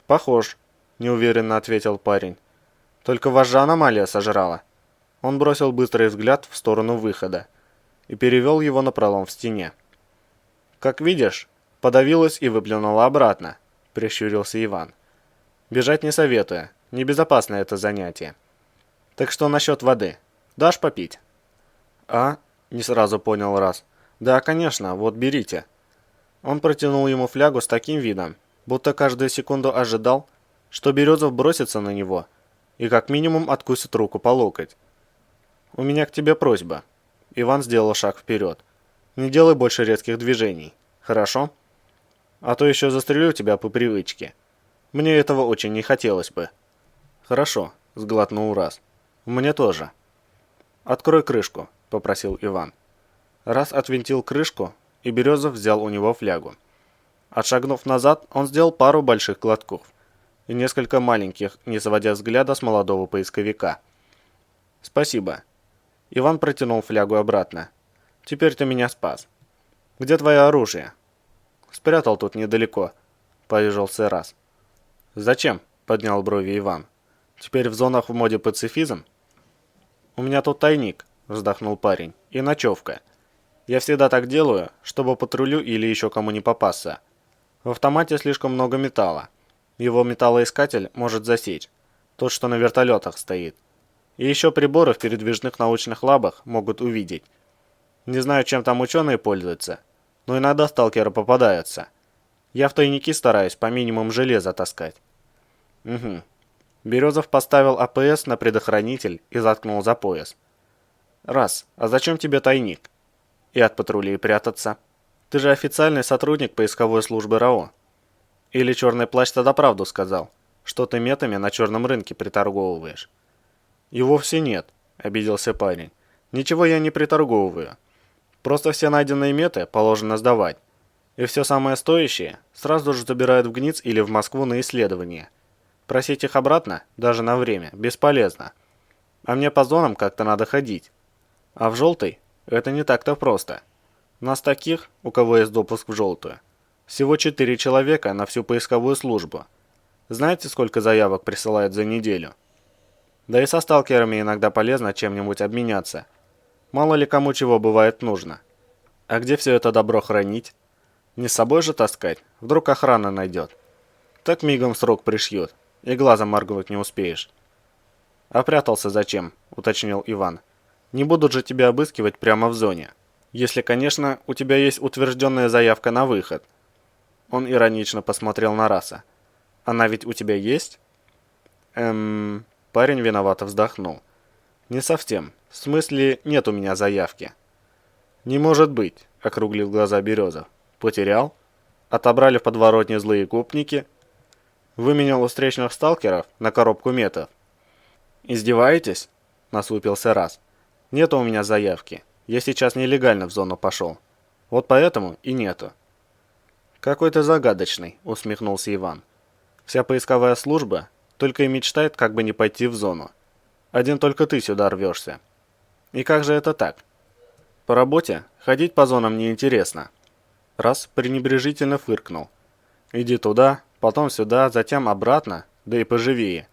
«Похож», – неуверенно ответил парень. «Только вас же аномалия сожрала». Он бросил быстрый взгляд в сторону выхода и перевел его на пролом в стене. «Как видишь, подавилась и выплюнула обратно», – прищурился Иван. «Бежать не советую, небезопасное это занятие. Так что насчет воды? Дашь попить?» «А?» – не сразу понял Раз. «Да, конечно, вот берите». Он протянул ему флягу с таким видом, будто каждую секунду ожидал, что Березов бросится на него и как минимум откусит руку по локоть. «У меня к тебе просьба». Иван сделал шаг вперед. «Не делай больше резких движений, хорошо? А то еще застрелю тебя по привычке. Мне этого очень не хотелось бы». «Хорошо», — сглотнул Раз. «Мне тоже». «Открой крышку», — попросил Иван. Раз отвинтил крышку, и Березов взял у него флягу. Отшагнув назад, он сделал пару больших глотков и несколько маленьких, не сводя взгляда с молодого поисковика. «Спасибо». Иван протянул флягу обратно. «Теперь ты меня спас. Где твое оружие?» «Спрятал тут недалеко», — поежился Раз. «Зачем?» — поднял брови Иван. «Теперь в зонах в моде пацифизм?» «У меня тут тайник», — вздохнул парень, — «и ночевка. Я всегда так делаю, чтобы патрулю или еще кому не попасться. В автомате слишком много металла. Его металлоискатель может засечь. Тот, что на вертолетах стоит. И еще приборы в передвижных научных лабах могут увидеть. Не знаю, чем там ученые пользуются, но иногда сталкеры попадаются. Я в тайники стараюсь по минимуму железа таскать». «Угу». Березов поставил АПС на предохранитель и заткнул за пояс. «Раз, а зачем тебе тайник? И от патрулей прятаться? Ты же официальный сотрудник поисковой службы РАО. Или черный плащ тогда правду сказал, что ты метами на черном рынке приторговываешь?» «И вовсе нет», — обиделся парень. «Ничего я не приторговываю. Просто все найденные меты положено сдавать. И все самое стоящее сразу же забирают в ГНИЦ или в Москву на исследование. Просить их обратно, даже на время, бесполезно. А мне по зонам как-то надо ходить. А в желтой это не так-то просто. Нас таких, у кого есть допуск в желтую, всего 4 человека на всю поисковую службу. Знаете, сколько заявок присылают за неделю? Да и со сталкерами иногда полезно чем-нибудь обменяться. Мало ли кому чего бывает нужно. А где все это добро хранить? Не с собой же таскать, вдруг охрана найдет. Так мигом срок пришьет, и глазом моргнуть не успеешь». «А прятался зачем?» – уточнил Иван. «Не будут же тебя обыскивать прямо в зоне. Если, конечно, у тебя есть утвержденная заявка на выход». Он иронично посмотрел на Раса. Она ведь у тебя есть? Парень виновато вздохнул. Не совсем. В смысле, нет у меня заявки. Не может быть, округлил глаза Березов. Потерял? Отобрали в подворотне злые гопники? Выменял у встречных сталкеров на коробку метов? Издеваетесь? Насупился Раз. Нету у меня заявки. Я сейчас нелегально в зону пошел. Вот поэтому и нету. Какой ты загадочный, усмехнулся Иван. Вся поисковая служба только и мечтает, как бы не пойти в зону. Один только ты сюда рвешься. И как же это так? По работе ходить по зонам неинтересно. Раз пренебрежительно фыркнул. Иди туда, потом сюда, затем обратно, да и поживее.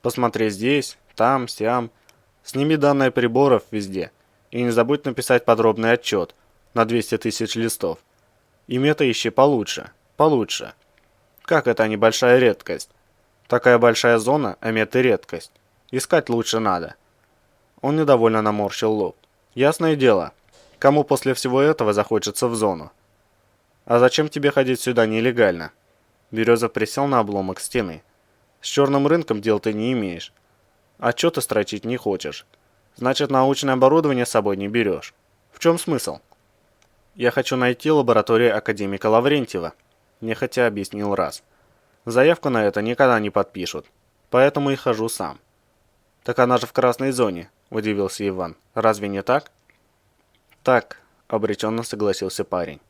Посмотри здесь, там, сям. Сними данные приборов везде. И не забудь написать подробный отчет на 200 тысяч листов. И мета ищи получше, получше. Как это небольшая редкость? Такая большая зона, а меты редкость. Искать лучше надо. Он недовольно наморщил лоб. Ясное дело, кому после всего этого захочется в зону? А зачем тебе ходить сюда нелегально? Березов присел на обломок стены. С черным рынком дел ты не имеешь. Отчеты строчить не хочешь. Значит, научное оборудование с собой не берешь. В чем смысл? Я хочу найти лабораторию академика Лаврентьева, нехотя объяснил Раз. Заявку на это никогда не подпишут, поэтому и хожу сам. Так она же в красной зоне, удивился Иван. Разве не так? Так, обреченно согласился парень.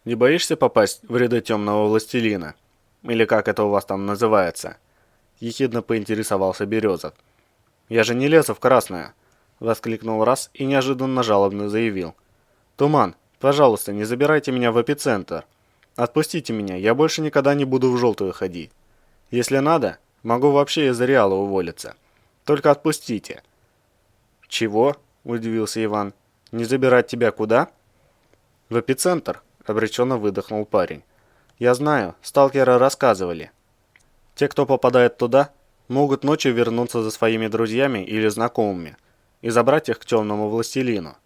Не боишься попасть в ряды темного властелина? Или как это у вас там называется? Ехидно поинтересовался Березов. Я же не лезу в красное, воскликнул Раз и неожиданно жалобно заявил. Туман, пожалуйста, не забирайте меня в эпицентр. Отпустите меня, я больше никогда не буду в желтую ходить. Если надо, могу вообще из Реала уволиться. Только отпустите. Чего? Удивился Иван. Не забирать тебя куда? В эпицентр, обреченно выдохнул парень. Я знаю, сталкеры рассказывали. Те, кто попадает туда, могут ночью вернуться за своими друзьями или знакомыми и забрать их к темному властелину.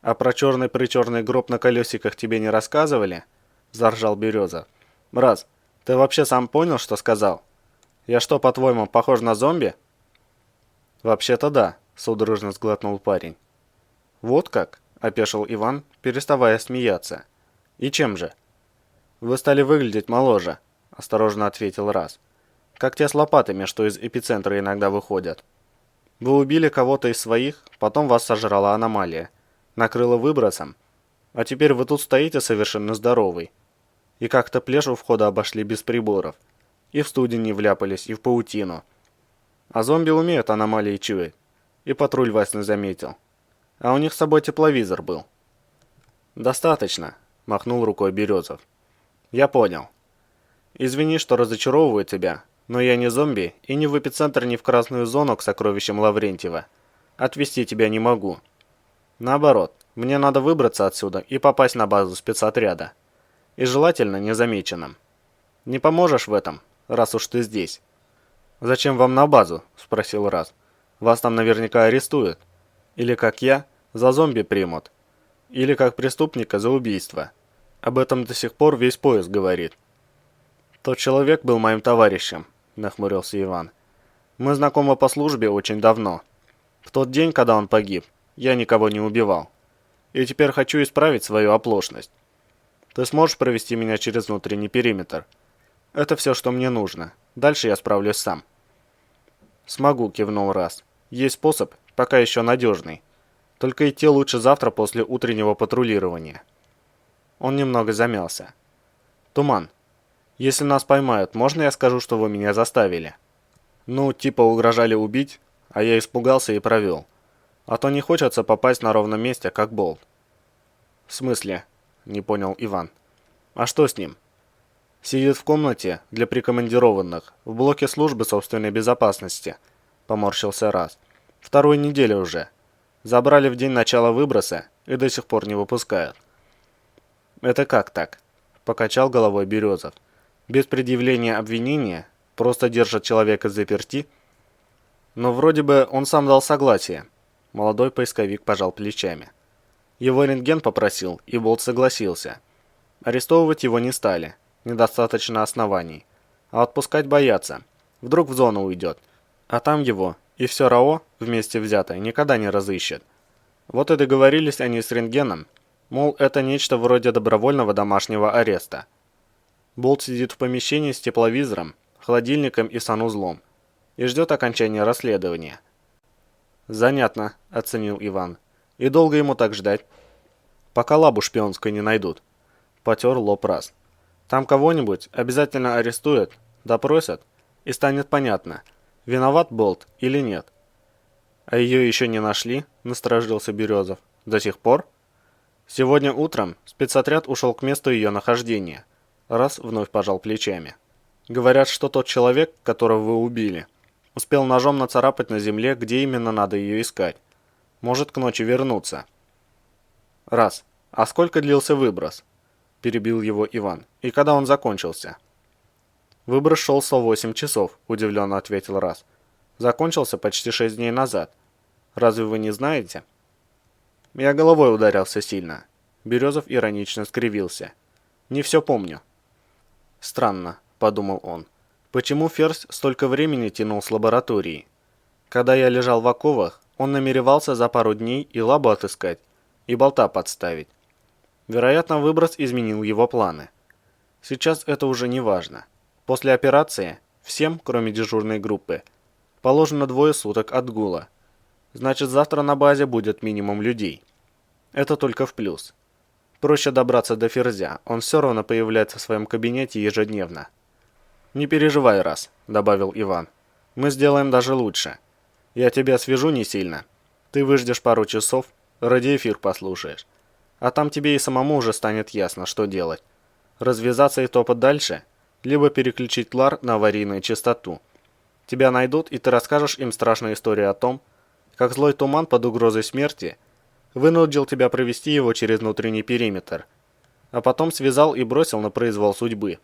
А про черный-причерный гроб на колесиках тебе не рассказывали? Заржал Береза. Раз, ты вообще сам понял, что сказал? Я что, по-твоему, похож на зомби? Вообще-то да, судорожно сглотнул парень. Вот как? Опешил Иван, переставая смеяться. И чем же? Вы стали выглядеть моложе, осторожно ответил Раз. Как те с лопатами, что из эпицентра иногда выходят. Вы убили кого-то из своих, потом вас сожрала аномалия. Накрыла выбросом, а теперь вы тут стоите совершенно здоровый. И как-то плешь у входа обошли без приборов. И в студень не вляпались, и в паутину. А зомби умеют аномалии чуять. И патруль вас не заметил. А у них с собой тепловизор был. Достаточно, махнул рукой Березов. Я понял. Извини, что разочаровываю тебя, но я не зомби и не в эпицентр, ни в красную зону к сокровищам Лаврентьева. Отвезти тебя не могу. Наоборот, мне надо выбраться отсюда и попасть на базу спецотряда. И желательно незамеченным. Не поможешь в этом, раз уж ты здесь? Зачем вам на базу? Спросил Раз. Вас там наверняка арестуют. Или как я, за зомби примут. Или как преступника за убийство. Об этом до сих пор весь поезд говорит. Тот человек был моим товарищем, нахмурился Иван. Мы знакомы по службе очень давно. В тот день, когда он погиб, я никого не убивал. И теперь хочу исправить свою оплошность. Ты сможешь провести меня через внутренний периметр? Это все, что мне нужно. Дальше я справлюсь сам. Смогу, кивнул Раз. Есть способ, пока еще надежный. Только идти лучше завтра после утреннего патрулирования. Он немного замялся. Туман, если нас поймают, можно я скажу, что вы меня заставили? Ну, типа угрожали убить, а я испугался и провел. А то не хочется попасть на ровном месте, как болт. В смысле? Не понял Иван. А что с ним? Сидит в комнате для прикомандированных, в блоке службы собственной безопасности. Поморщился Раз. Вторую неделю уже. Забрали в день начала выброса и до сих пор не выпускают. Это как так? Покачал головой Березов. Без предъявления обвинения просто держат человека заперти? Но вроде бы он сам дал согласие. Молодой поисковик пожал плечами. Его рентген попросил, и Болт согласился. Арестовывать его не стали. Недостаточно оснований. а отпускать боятся. Вдруг в зону уйдет. А там его и все РАО вместе взятое никогда не разыщет. Вот и договорились они с рентгеном, мол, это нечто вроде добровольного домашнего ареста. Болт сидит в помещении с тепловизором, холодильником и санузлом и ждет окончания расследования. «Занятно», — оценил Иван. «И долго ему так ждать?» «Пока лабу шпионскую не найдут», — потер лоб раз. «Там кого-нибудь обязательно арестуют, допросят, и станет понятно, виноват Болт или нет». «А ее еще не нашли?» — насторожился Березов. «До сих пор?» «Сегодня утром спецотряд ушел к месту ее нахождения». Раз вновь пожал плечами. «Говорят, что тот человек, которого вы убили, успел ножом нацарапать на земле, где именно надо ее искать. Может к ночи вернуться». «Раз. А сколько длился выброс?» – перебил его Иван. «И когда он закончился?» «Выброс шел 108 часов», – удивленно ответил Раз. «Закончился почти 6 дней назад. Разве вы не знаете?» «Я головой ударился сильно». Березов иронично скривился. «Не все помню». «Странно», – подумал он. «Почему Ферзь столько времени тянул с лабораторией? Когда я лежал в оковах, он намеревался за пару дней и лабу отыскать, и болта подставить. Вероятно, выброс изменил его планы. Сейчас это уже не важно. После операции всем, кроме дежурной группы, положено 2 суток отгула. Значит, завтра на базе будет минимум людей. Это только в плюс. Проще добраться до Ферзя, он все равно появляется в своем кабинете ежедневно». «Не переживай, Раз», — добавил Иван. «Мы сделаем даже лучше. Я тебя свяжу не сильно. Ты выждешь пару часов, радиоэфир послушаешь. А там тебе и самому уже станет ясно, что делать. Развязаться и топать дальше, либо переключить ЛАР на аварийную частоту. Тебя найдут, и ты расскажешь им страшную историю о том, как злой туман под угрозой смерти вынудил тебя провести его через внутренний периметр, а потом связал и бросил на произвол судьбы».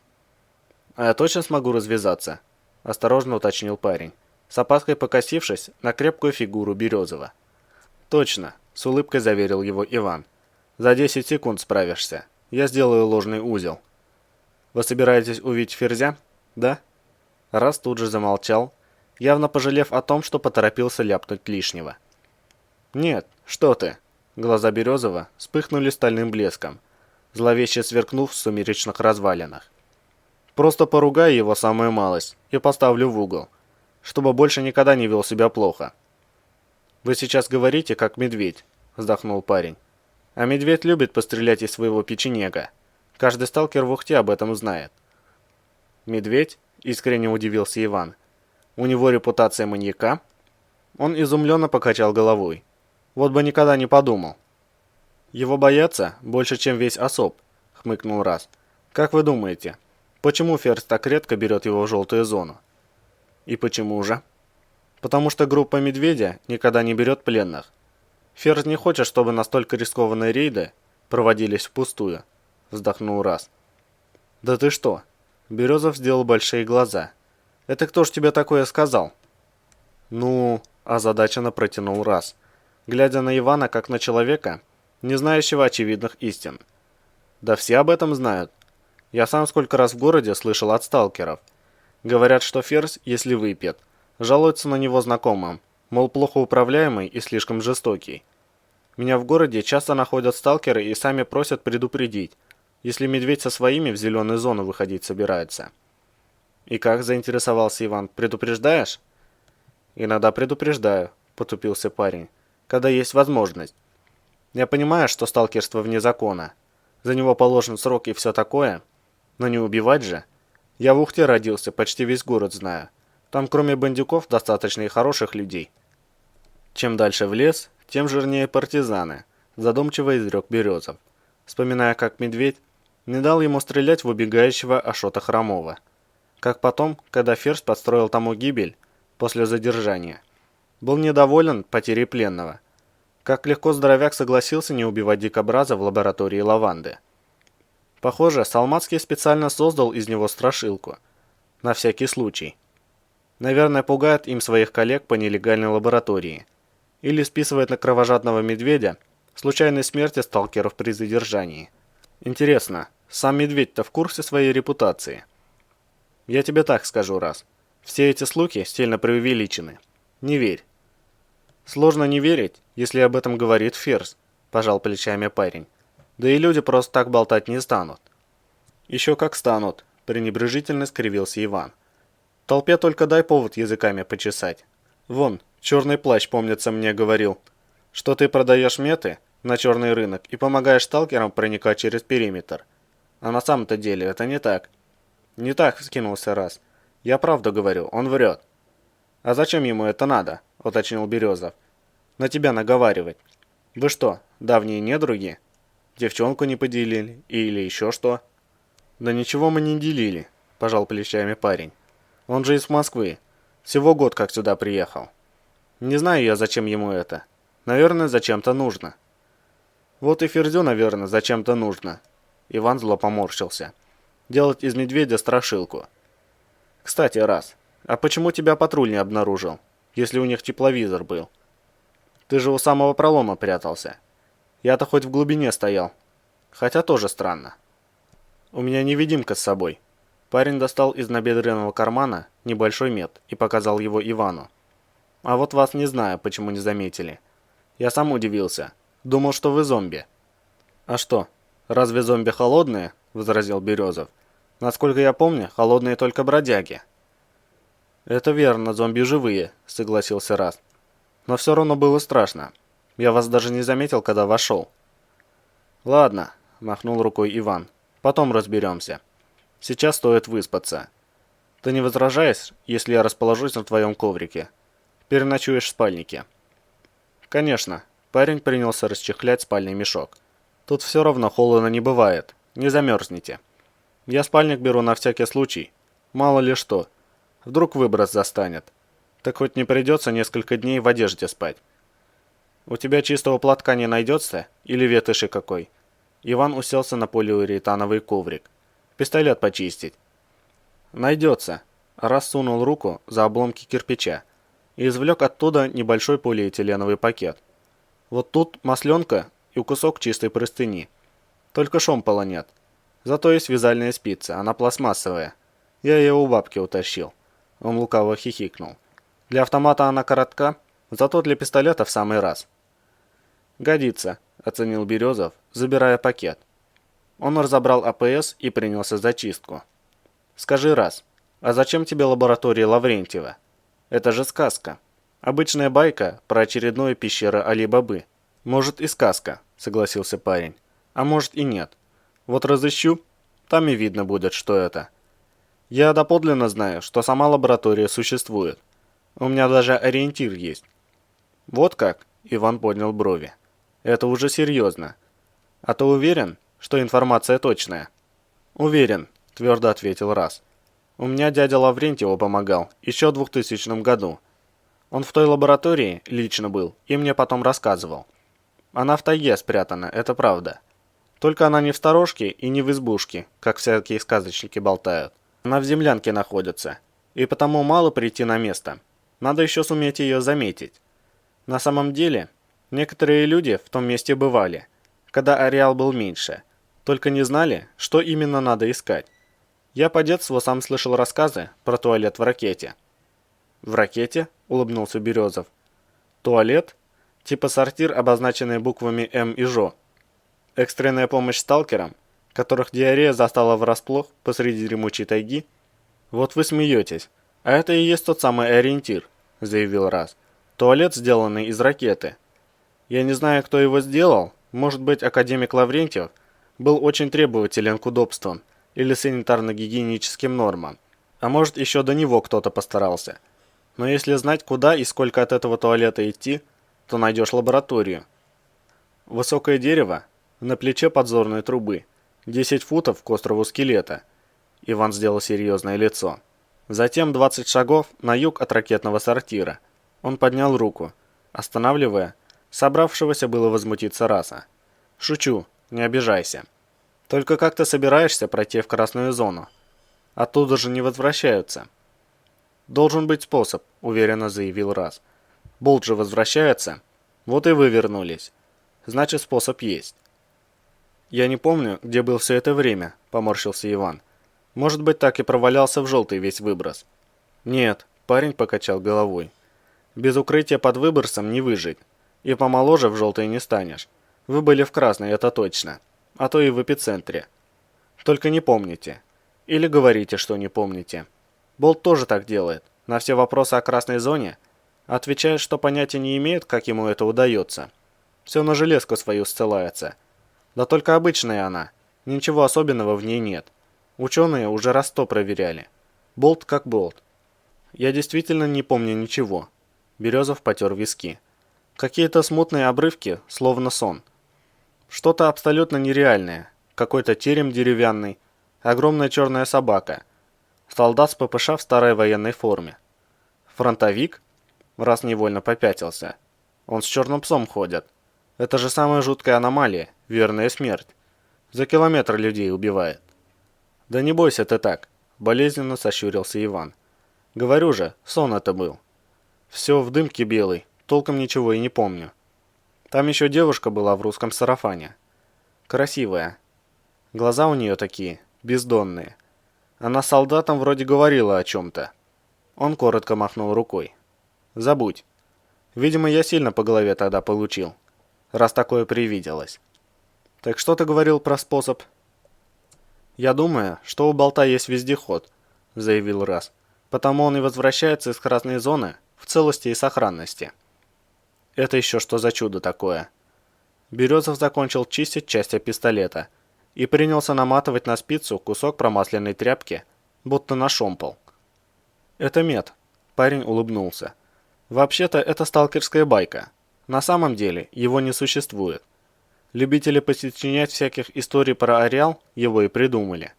«А я точно смогу развязаться?» – осторожно уточнил парень, с опаской покосившись на крепкую фигуру Березова. «Точно», – с улыбкой заверил его Иван. «За 10 секунд справишься. Я сделаю ложный узел». «Вы собираетесь увидеть Ферзя? Да?» Раз тут же замолчал, явно пожалев о том, что поторопился ляпнуть лишнего. «Нет, что ты!» Глаза Березова вспыхнули стальным блеском, зловеще сверкнув в сумеречных развалинах. «Просто поругаю его самую малость и поставлю в угол, чтобы больше никогда не вел себя плохо». «Вы сейчас говорите, как медведь», — вздохнул парень. «А медведь любит пострелять из своего печенега. Каждый сталкер в Ухте об этом знает». «Медведь?» — искренне удивился Иван. «У него репутация маньяка?» Он изумленно покачал головой. «Вот бы никогда не подумал». «Его боятся больше, чем весь особ», — хмыкнул Раз. «Как вы думаете, почему Ферзь так редко берет его в желтую зону?» «И почему же?» «Потому что группа Медведя никогда не берет пленных. Ферзь не хочет, чтобы настолько рискованные рейды проводились впустую», — вздохнул Раз. «Да ты что?» Березов сделал большие глаза. «Это кто ж тебе такое сказал?» «Ну...» – озадаченно протянул Раз, глядя на Ивана как на человека, не знающего очевидных истин. «Да все об этом знают. Я сам сколько раз в городе слышал от сталкеров. Говорят, что Ферзь, если выпьет, жалуется на него знакомым, мол, плохо управляемый и слишком жестокий. Меня в городе часто находят сталкеры и сами просят предупредить, если медведь со своими в зеленую зону выходить собирается». «И как?» – заинтересовался Иван. «Предупреждаешь?» «Иногда предупреждаю», – потупился парень, – «когда есть возможность. Я понимаю, что сталкерство вне закона. За него положен срок и все такое, но не убивать же. Я в Ухте родился, почти весь город знаю. Там кроме бандюков достаточно и хороших людей». «Чем дальше в лес, тем жирнее партизаны», – задумчиво изрек Березов, вспоминая, как медведь не дал ему стрелять в убегающего Ашота Хромова. Как потом, когда Ферзь подстроил тому гибель после задержания, был недоволен потерей пленного. Как легко здоровяк согласился не убивать дикобраза в лаборатории Лаванды. Похоже, Салмацкий специально создал из него страшилку. На всякий случай. Наверное, пугает им своих коллег по нелегальной лаборатории. Или списывает на кровожадного медведя случайной смерти сталкеров при задержании. Интересно, сам медведь-то в курсе своей репутации? Я тебе так скажу раз. Все эти слухи сильно преувеличены. Не верь. Сложно не верить, если об этом говорит Ферзь, пожал плечами парень. Да и люди просто так болтать не станут. Еще как станут, пренебрежительно скривился Иван. Толпе только дай повод языками почесать. Вон, черный плащ, помнится, мне говорил, что ты продаешь меты на черный рынок и помогаешь сталкерам проникать через периметр. А на самом-то деле это не так. Не так, вскинулся Раз. Я правду говорю, он врет. А зачем ему это надо, уточнил Березов. На тебя наговаривать. Вы что, давние недруги? Девчонку не поделили или еще что? Да ничего мы не делили, пожал плечами парень. Он же из Москвы. Всего год как сюда приехал. Не знаю я, зачем ему это. Наверное, зачем-то нужно. Вот и Ферзю, наверное, зачем-то нужно. Иван зло поморщился. Делать из медведя страшилку. Кстати, Раз, а почему тебя патруль не обнаружил, если у них тепловизор был? Ты же у самого пролома прятался. Я-то хоть в глубине стоял. Хотя тоже странно. У меня невидимка с собой. Парень достал из набедренного кармана небольшой мед и показал его Ивану. А вот вас не знаю, почему не заметили. Я сам удивился. Думал, что вы зомби. А что, разве зомби холодные? Возразил Березов. Насколько я помню, холодные только бродяги. Это верно, зомби живые, согласился Раз. Но все равно было страшно. Я вас даже не заметил, когда вошел. Ладно, махнул рукой Иван. Потом разберемся. Сейчас стоит выспаться. Ты не возражаешь, если я расположусь на твоем коврике? Переночуешь в спальнике. Конечно. Парень принялся расчехлять спальный мешок. Тут все равно холодно не бывает. Не замерзнете. Я спальник беру на всякий случай. Мало ли что. Вдруг выброс застанет. Так хоть не придется несколько дней в одежде спать. У тебя чистого платка не найдется? Или ветоши какой? Иван уселся на полиуретановый коврик. Пистолет почистить. Найдется. Раз сунул руку за обломки кирпича и извлек оттуда небольшой полиэтиленовый пакет. Вот тут масленка и кусок чистой простыни. Только шомпола нет. Зато есть вязальная спица, она пластмассовая. Я ее у бабки утащил. Он лукаво хихикнул. Для автомата она коротка, зато для пистолета в самый раз. Годится, оценил Березов, забирая пакет. Он разобрал АПС и принялся за чистку. Скажи Раз, а зачем тебе лаборатория Лаврентьева? Это же сказка. Обычная байка про очередную пещеру Али-Бабы. Может и сказка, согласился парень. А может и нет. Вот разыщу, там и видно будет, что это. Я доподлинно знаю, что сама лаборатория существует. У меня даже ориентир есть. Вот как? Иван поднял брови. Это уже серьезно. А ты уверен, что информация точная? Уверен, твердо ответил Раз. У меня дядя Лаврентьева помогал еще в 2000 году. Он в той лаборатории лично был и мне потом рассказывал. Она в тайге спрятана, это правда. Только она не в сторожке и не в избушке, как всякие сказочники болтают. Она в землянке находится, и потому мало прийти на место. Надо еще суметь ее заметить. На самом деле, некоторые люди в том месте бывали, когда ареал был меньше, только не знали, что именно надо искать. Я по детству сам слышал рассказы про туалет в ракете. «В ракете?» – улыбнулся Березов. «Туалет? Типа сортир, обозначенный буквами М и Ж. Экстренная помощь сталкерам, которых диарея застала врасплох посреди дремучей тайги? Вот вы смеетесь. А это и есть тот самый ориентир», – заявил Раз. «Туалет, сделанный из ракеты. Я не знаю, кто его сделал. Может быть, академик Лаврентьев был очень требователен к удобствам или санитарно-гигиеническим нормам. А может, еще до него кто-то постарался. Но если знать, куда и сколько от этого туалета идти, то найдешь лабораторию. Высокое дерево, на плече подзорной трубы, 10 футов к острову Скелета». Иван сделал серьезное лицо. Затем 20 шагов на юг от ракетного сортира. Он поднял руку, останавливая собравшегося было возмутиться Раса. «Шучу, не обижайся. Только как ты собираешься пройти в красную зону? Оттуда же не возвращаются». «Должен быть способ», — уверенно заявил Рас. «Болт же возвращается. Вот и вы вернулись. Значит, способ есть». «Я не помню, где был все это время», — поморщился Иван. Может быть, так и провалялся в желтый весь выброс. Нет, парень покачал головой. Без укрытия под выбросом не выжить. И помоложе в желтый не станешь. Вы были в красной, это точно. А то и в эпицентре. Только не помните. Или говорите, что не помните. Болт тоже так делает. На все вопросы о красной зоне отвечает, что понятия не имеет, как ему это удается. Все на железку свою ссылается. Да только обычная она. Ничего особенного в ней нет. Ученые уже раз 100 проверяли. Болт как болт. Я действительно не помню ничего. Березов потер виски. Какие-то смутные обрывки, словно сон. Что-то абсолютно нереальное. Какой-то терем деревянный. Огромная черная собака. Солдат с ППШ в старой военной форме. Фронтовик? Раз невольно попятился. Он с черным псом ходит. Это же самая жуткая аномалия. Верная смерть. За километр людей убивает. Да не бойся ты так. Болезненно сощурился Иван. Говорю же, сон это был. Все в дымке белый. Толком ничего и не помню. Там еще девушка была в русском сарафане. Красивая. Глаза у нее такие, бездонные. Она с солдатом вроде говорила о чем-то. Он коротко махнул рукой. Забудь. Видимо, я сильно по голове тогда получил, раз такое привиделось. Так что ты говорил про способ? Я думаю, что у болта есть вездеход, заявил Раз. Потому он и возвращается из красной зоны в целости и сохранности. Это еще что за чудо такое? Березов закончил чистить часть от пистолета и принялся наматывать на спицу кусок промасленной тряпки, будто на шомпол. Это мед. Парень улыбнулся. Вообще-то это сталкерская байка. На самом деле его не существует. Любители посочинять всяких историй про ареал его и придумали.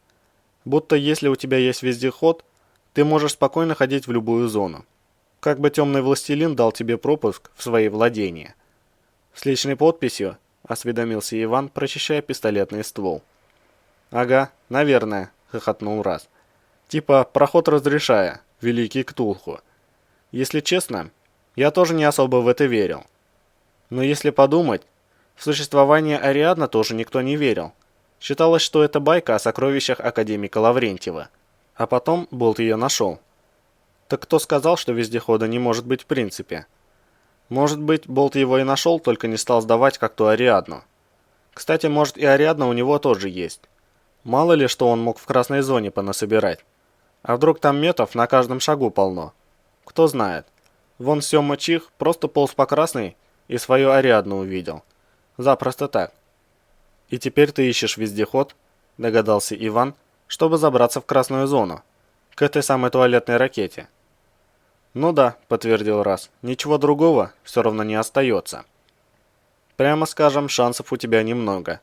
Будто если у тебя есть вездеход, ты можешь спокойно ходить в любую зону. Как бы темный властелин дал тебе пропуск в свои владения. С личной подписью, осведомился Иван, прочищая пистолетный ствол. Ага, наверное, хохотнул Раз. Типа проход разрешая, великий Ктулху. Если честно, я тоже не особо в это верил. Но если подумать, в существование Ариадны тоже никто не верил. Считалось, что это байка о сокровищах академика Лаврентьева. А потом Болт ее нашел. Так кто сказал, что вездехода не может быть в принципе? Может быть, Болт его и нашел, только не стал сдавать как ту Ариадну. Кстати, может и Ариадна у него тоже есть. Мало ли, что он мог в красной зоне понасобирать. А вдруг там метов на каждом шагу полно? Кто знает. Вон Сёма Чих просто полз по красной и свою Ариадну увидел. Запросто так. И теперь ты ищешь вездеход, догадался Иван, чтобы забраться в красную зону, к этой самой туалетной ракете. Ну да, подтвердил Раз, ничего другого все равно не остается. Прямо скажем, шансов у тебя немного.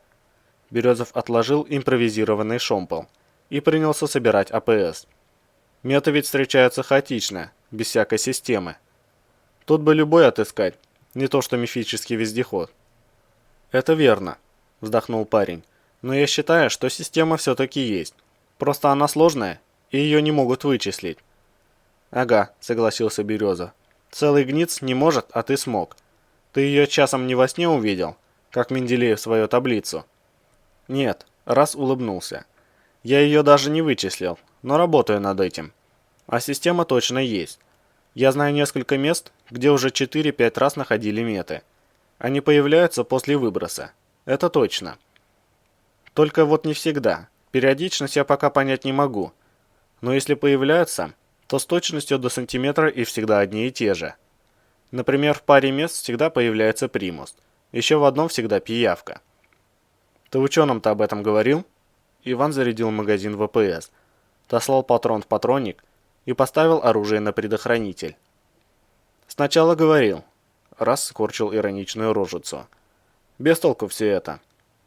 Березов отложил импровизированный шомпол и принялся собирать АПС. Меты ведь встречаются хаотично, без всякой системы. Тут бы любой отыскать, не то что мифический вездеход. Это верно, вздохнул парень, но я считаю, что система все-таки есть. Просто она сложная, и ее не могут вычислить. Ага, согласился Береза. Целый гниц не может, а ты смог. Ты ее часом не во сне увидел, как Менделеев свою таблицу? Нет, Раз улыбнулся. Я ее даже не вычислил, но работаю над этим. А система точно есть. Я знаю несколько мест, где уже 4-5 раз находили меты. Они появляются после выброса. Это точно. Только вот не всегда. Периодичность я пока понять не могу. Но если появляются, то с точностью до сантиметра и всегда одни и те же. Например, в паре мест всегда появляется примус. Еще в одном всегда пиявка. Ты ученым-то об этом говорил? Иван зарядил магазин ВПС, дослал патрон в патронник и поставил оружие на предохранитель. Сначала говорил. Раз скорчил ироничную рожицу. Без толку все это.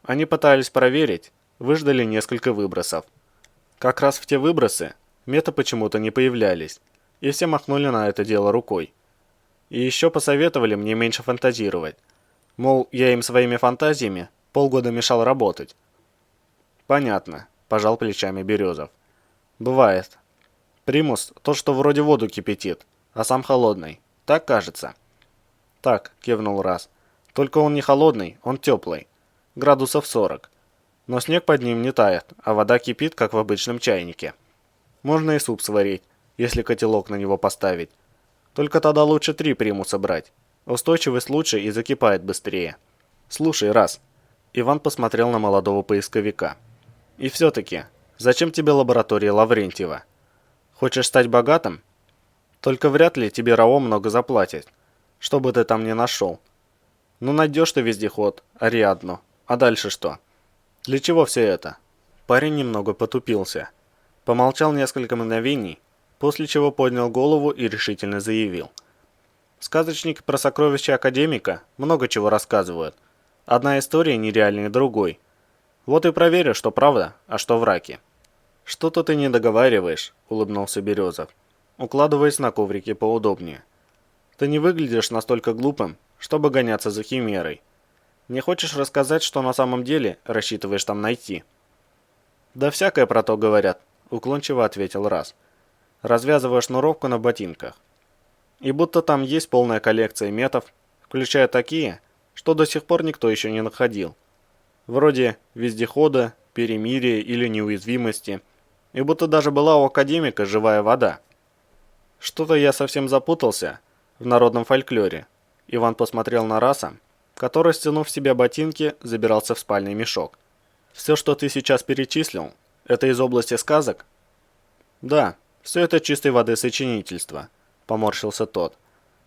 Они пытались проверить, выждали несколько выбросов. Как раз в те выбросы меты почему-то не появлялись, и все махнули на это дело рукой. И еще посоветовали мне меньше фантазировать. Мол, я им своими фантазиями полгода мешал работать. Понятно, пожал плечами Березов. Бывает. Примус тот, что вроде воду кипятит, а сам холодный. Так кажется. Так, кивнул Раз. Только он не холодный, он теплый. Градусов 40. Но снег под ним не тает, а вода кипит, как в обычном чайнике. Можно и суп сварить, если котелок на него поставить. Только тогда лучше 3 примуса брать. Устойчивость лучше и закипает быстрее. Слушай, раз. Иван посмотрел на молодого поисковика. И все-таки, зачем тебе лаборатория Лаврентьева? Хочешь стать богатым? Только вряд ли тебе РАО много заплатит, что бы ты там ни нашел. Ну найдешь ты вездеход, Ариадну. А дальше что? Для чего все это? Парень немного потупился. Помолчал несколько мгновений, после чего поднял голову и решительно заявил. Сказочники про сокровища академика много чего рассказывают. Одна история нереальнее другой. Вот и проверю, что правда, а что враки. Что-то ты не договариваешь, улыбнулся Березов, укладываясь на коврике поудобнее. Ты не выглядишь настолько глупым, чтобы гоняться за химерой. Не хочешь рассказать, что на самом деле рассчитываешь там найти? Да всякое про то говорят, уклончиво ответил Раз, развязывая шнуровку на ботинках. И будто там есть полная коллекция метов, включая такие, что до сих пор никто еще не находил. Вроде вездехода, перемирия или неуязвимости. И будто даже была у академика живая вода. Что-то я совсем запутался в народном фольклоре. Иван посмотрел на Раса, который, стянув в себя ботинки, забирался в спальный мешок. Все, что ты сейчас перечислил, это из области сказок? Да, все это чистой воды сочинительство, поморщился тот.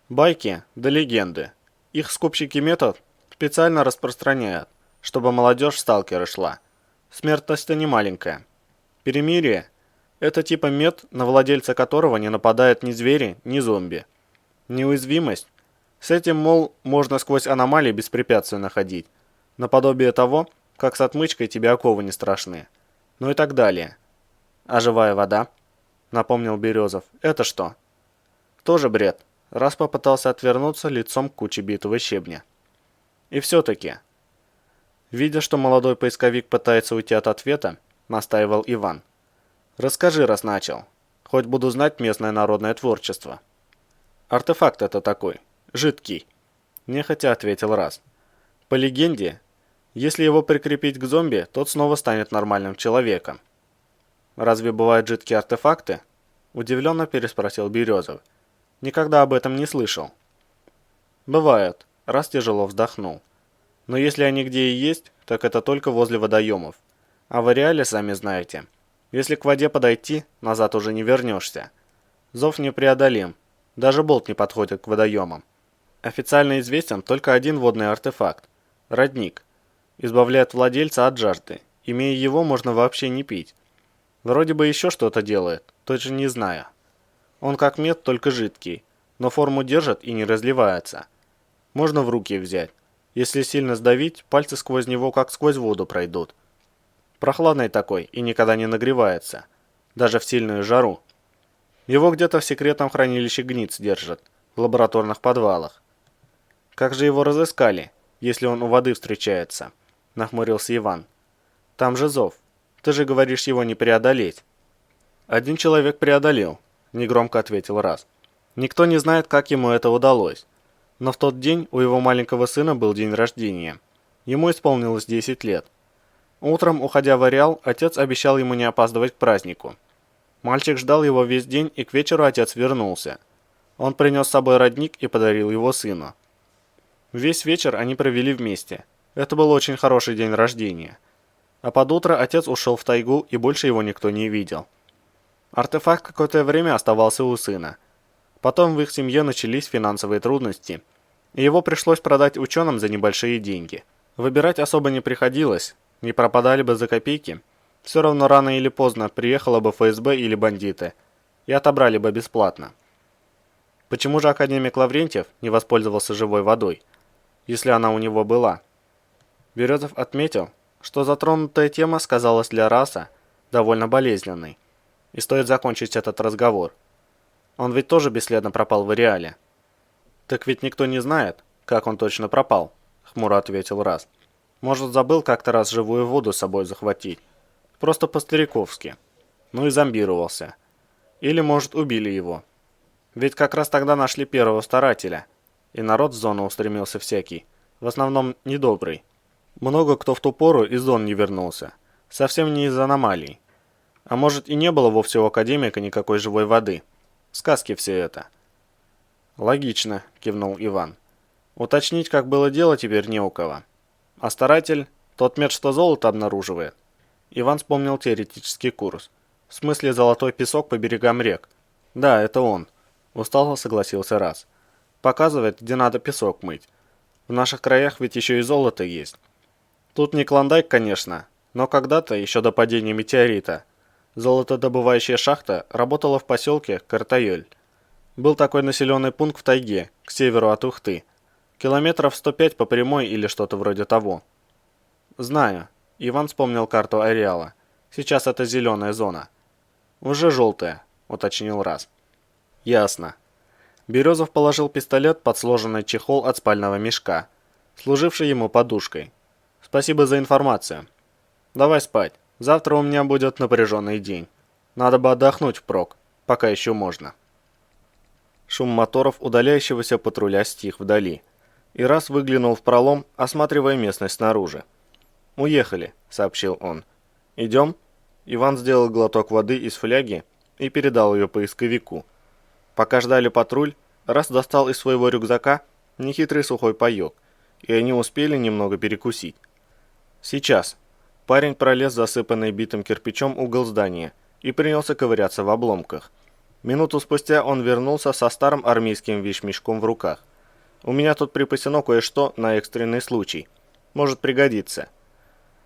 Байки да легенды. Их скупщики метод специально распространяют, чтобы молодежь в сталкеры шла. Смертность-то не маленькая. Перемирие – это типа мед, на владельца которого не нападают ни звери, ни зомби. Неуязвимость – с этим, мол, можно сквозь аномалии беспрепятственно ходить. Наподобие того, как с отмычкой тебе оковы не страшны. Ну и так далее. А живая вода? Напомнил Березов. Это что? Тоже бред. Раз попытался отвернуться лицом к куче битого щебня. И все-таки. Видя, что молодой поисковик пытается уйти от ответа, настаивал Иван. Расскажи, раз начал. Хоть буду знать местное народное творчество. Артефакт это такой. Жидкий. Нехотя ответил Раз. По легенде, если его прикрепить к зомби, тот снова станет нормальным человеком. Разве бывают жидкие артефакты? Удивленно переспросил Березов. Никогда об этом не слышал. Бывают. Раз тяжело вздохнул. Но если они где и есть, так это только возле водоемов. А в Ареале, сами знаете, если к воде подойти, назад уже не вернешься. Зов непреодолим. Даже болт не подходит к водоемам. Официально известен только один водный артефакт – родник. Избавляет владельца от жажды. Имея его, можно вообще не пить. Вроде бы еще что-то делает, точно не знаю. Он как мед, только жидкий, но форму держит и не разливается. Можно в руки взять. Если сильно сдавить, пальцы сквозь него как сквозь воду пройдут. Прохладный такой и никогда не нагревается, даже в сильную жару. Его где-то в секретном хранилище гниц держат, в лабораторных подвалах. Как же его разыскали, если он у воды встречается? Нахмурился Иван. Там же зов. Ты же говоришь, его не преодолеть. Один человек преодолел, негромко ответил Раз. Никто не знает, как ему это удалось. Но в тот день у его маленького сына был день рождения. Ему исполнилось 10 лет. Утром, уходя в Ареал, отец обещал ему не опаздывать к празднику. Мальчик ждал его весь день, и к вечеру отец вернулся. Он принес с собой родник и подарил его сыну. Весь вечер они провели вместе. Это был очень хороший день рождения. А под утро отец ушел в тайгу, и больше его никто не видел. Артефакт какое-то время оставался у сына. Потом в их семье начались финансовые трудности, и его пришлось продать ученым за небольшие деньги. Выбирать особо не приходилось, не пропадали бы за копейки. Все равно рано или поздно приехала бы ФСБ или бандиты и отобрали бы бесплатно. Почему же академик Лаврентьев не воспользовался живой водой, если она у него была? Березов отметил, что затронутая тема сказалась для Раса довольно болезненной, и стоит закончить этот разговор. Он ведь тоже бесследно пропал в Ареале. Так ведь никто не знает, как он точно пропал, хмуро ответил Раз. Может, забыл как-то раз живую воду с собой захватить. Просто по-стариковски. Ну и зомбировался. Или, может, убили его. Ведь как раз тогда нашли первого старателя. И народ в зону устремился всякий. В основном недобрый. Много кто в ту пору из зон не вернулся. Совсем не из аномалий. А может и не было вовсе у академика никакой живой воды. Сказки все это. Логично, кивнул Иван. Уточнить, как было дело, теперь не у кого. А старатель, тот мед, что золото обнаруживает. Иван вспомнил теоретический курс. В смысле золотой песок по берегам рек. Да, это он. Устало согласился Раз. Показывает, где надо песок мыть. В наших краях ведь еще и золото есть. Тут не Клондайк, конечно, но когда-то, еще до падения метеорита, золотодобывающая шахта работала в поселке Картайоль. Был такой населенный пункт в тайге, к северу от Ухты. Километров 105 по прямой или что-то вроде того. Знаю. Иван вспомнил карту ареала. Сейчас это зеленая зона. Уже желтая, уточнил Раз. Ясно. Березов положил пистолет под сложенный чехол от спального мешка, служивший ему подушкой. Спасибо за информацию. Давай спать. Завтра у меня будет напряженный день. Надо бы отдохнуть впрок, пока еще можно. Шум моторов удаляющегося патруля стих вдали. И Раз выглянул в пролом, осматривая местность снаружи. «Уехали», — сообщил он. «Идем?» Иван сделал глоток воды из фляги и передал ее поисковику. Пока ждали патруль, Раз достал из своего рюкзака нехитрый сухой паёк, и они успели немного перекусить. «Сейчас». Парень пролез в засыпанный битым кирпичом угол здания и принялся ковыряться в обломках. Минуту спустя он вернулся со старым армейским вещмешком в руках. «У меня тут припасено кое-что на экстренный случай. Может пригодиться».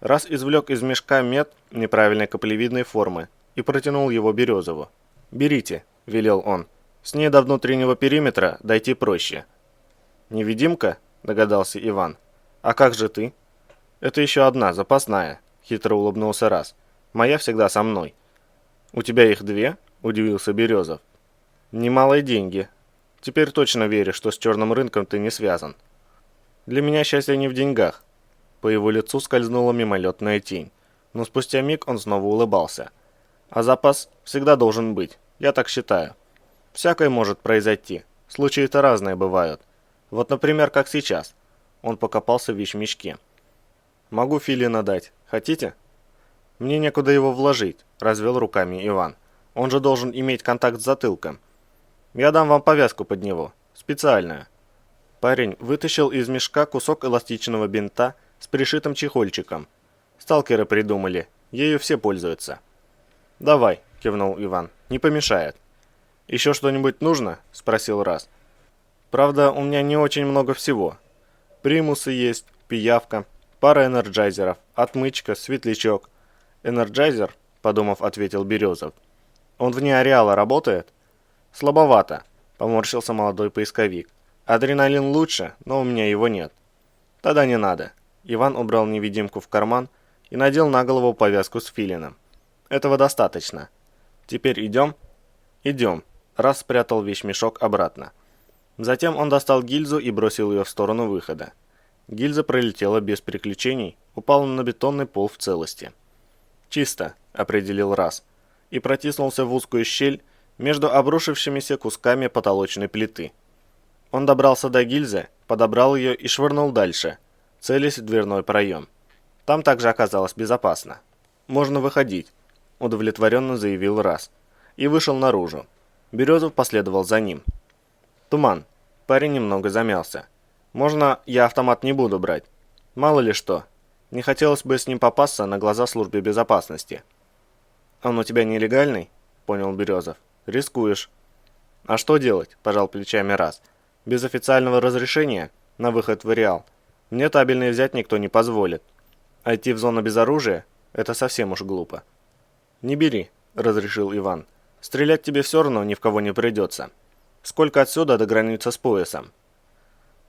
Раз извлек из мешка мед неправильной каплевидной формы и протянул его Березову. «Берите», — велел он. «С ней до внутреннего периметра дойти проще». «Невидимка?» — догадался Иван. «А как же ты?» «Это еще одна, запасная», — хитро улыбнулся Раз. «Моя всегда со мной». «У тебя их две?» — удивился Березов. «Немалые деньги. Теперь точно верю, что с черным рынком ты не связан». «Для меня счастье не в деньгах». По его лицу скользнула мимолетная тень, но спустя миг он снова улыбался. «А запас всегда должен быть, я так считаю. Всякое может произойти, случаи-то разные бывают. Вот, например, как сейчас». Он покопался в вещмешке. «Могу филина дать. Хотите?» «Мне некуда его вложить», — развел руками Иван. «Он же должен иметь контакт с затылком. Я дам вам повязку под него. Специальную». Парень вытащил из мешка кусок эластичного бинта с пришитым чехольчиком. Сталкеры придумали. Ею все пользуются. «Давай», — кивнул Иван. «Не помешает». «Еще что-нибудь нужно?» — спросил Раз. «Правда, у меня не очень много всего. Примусы есть, пиявка, пара энерджайзеров, отмычка, светлячок». «Энерджайзер?» — подумав, ответил Березов. «Он вне ареала работает?» «Слабовато», — поморщился молодой поисковик. «Адреналин лучше, но у меня его нет». «Тогда не надо». Иван убрал невидимку в карман и надел на голову повязку с филином. «Этого достаточно. Теперь идем?» «Идем». Раз спрятал вещмешок обратно. Затем он достал гильзу и бросил ее в сторону выхода. Гильза пролетела без приключений, упала на бетонный пол в целости. «Чисто», — определил Раз, и протиснулся в узкую щель между обрушившимися кусками потолочной плиты. Он добрался до гильзы, подобрал ее и швырнул дальше, целясь в дверной проем. Там также оказалось безопасно. «Можно выходить», — удовлетворенно заявил Раз, и вышел наружу. Березов последовал за ним. «Туман». Парень немного замялся. «Можно я автомат не буду брать? Мало ли что. Не хотелось бы с ним попасться на глаза службе безопасности». «Он у тебя нелегальный?» — понял Березов. «Рискуешь». «А что делать?» — пожал плечами Раз. «Без официального разрешения на выход в ареал мне табельный взять никто не позволит. А идти в зону без оружия — это совсем уж глупо». «Не бери», — разрешил Иван. «Стрелять тебе все равно ни в кого не придется. Сколько отсюда до границы с поясом?»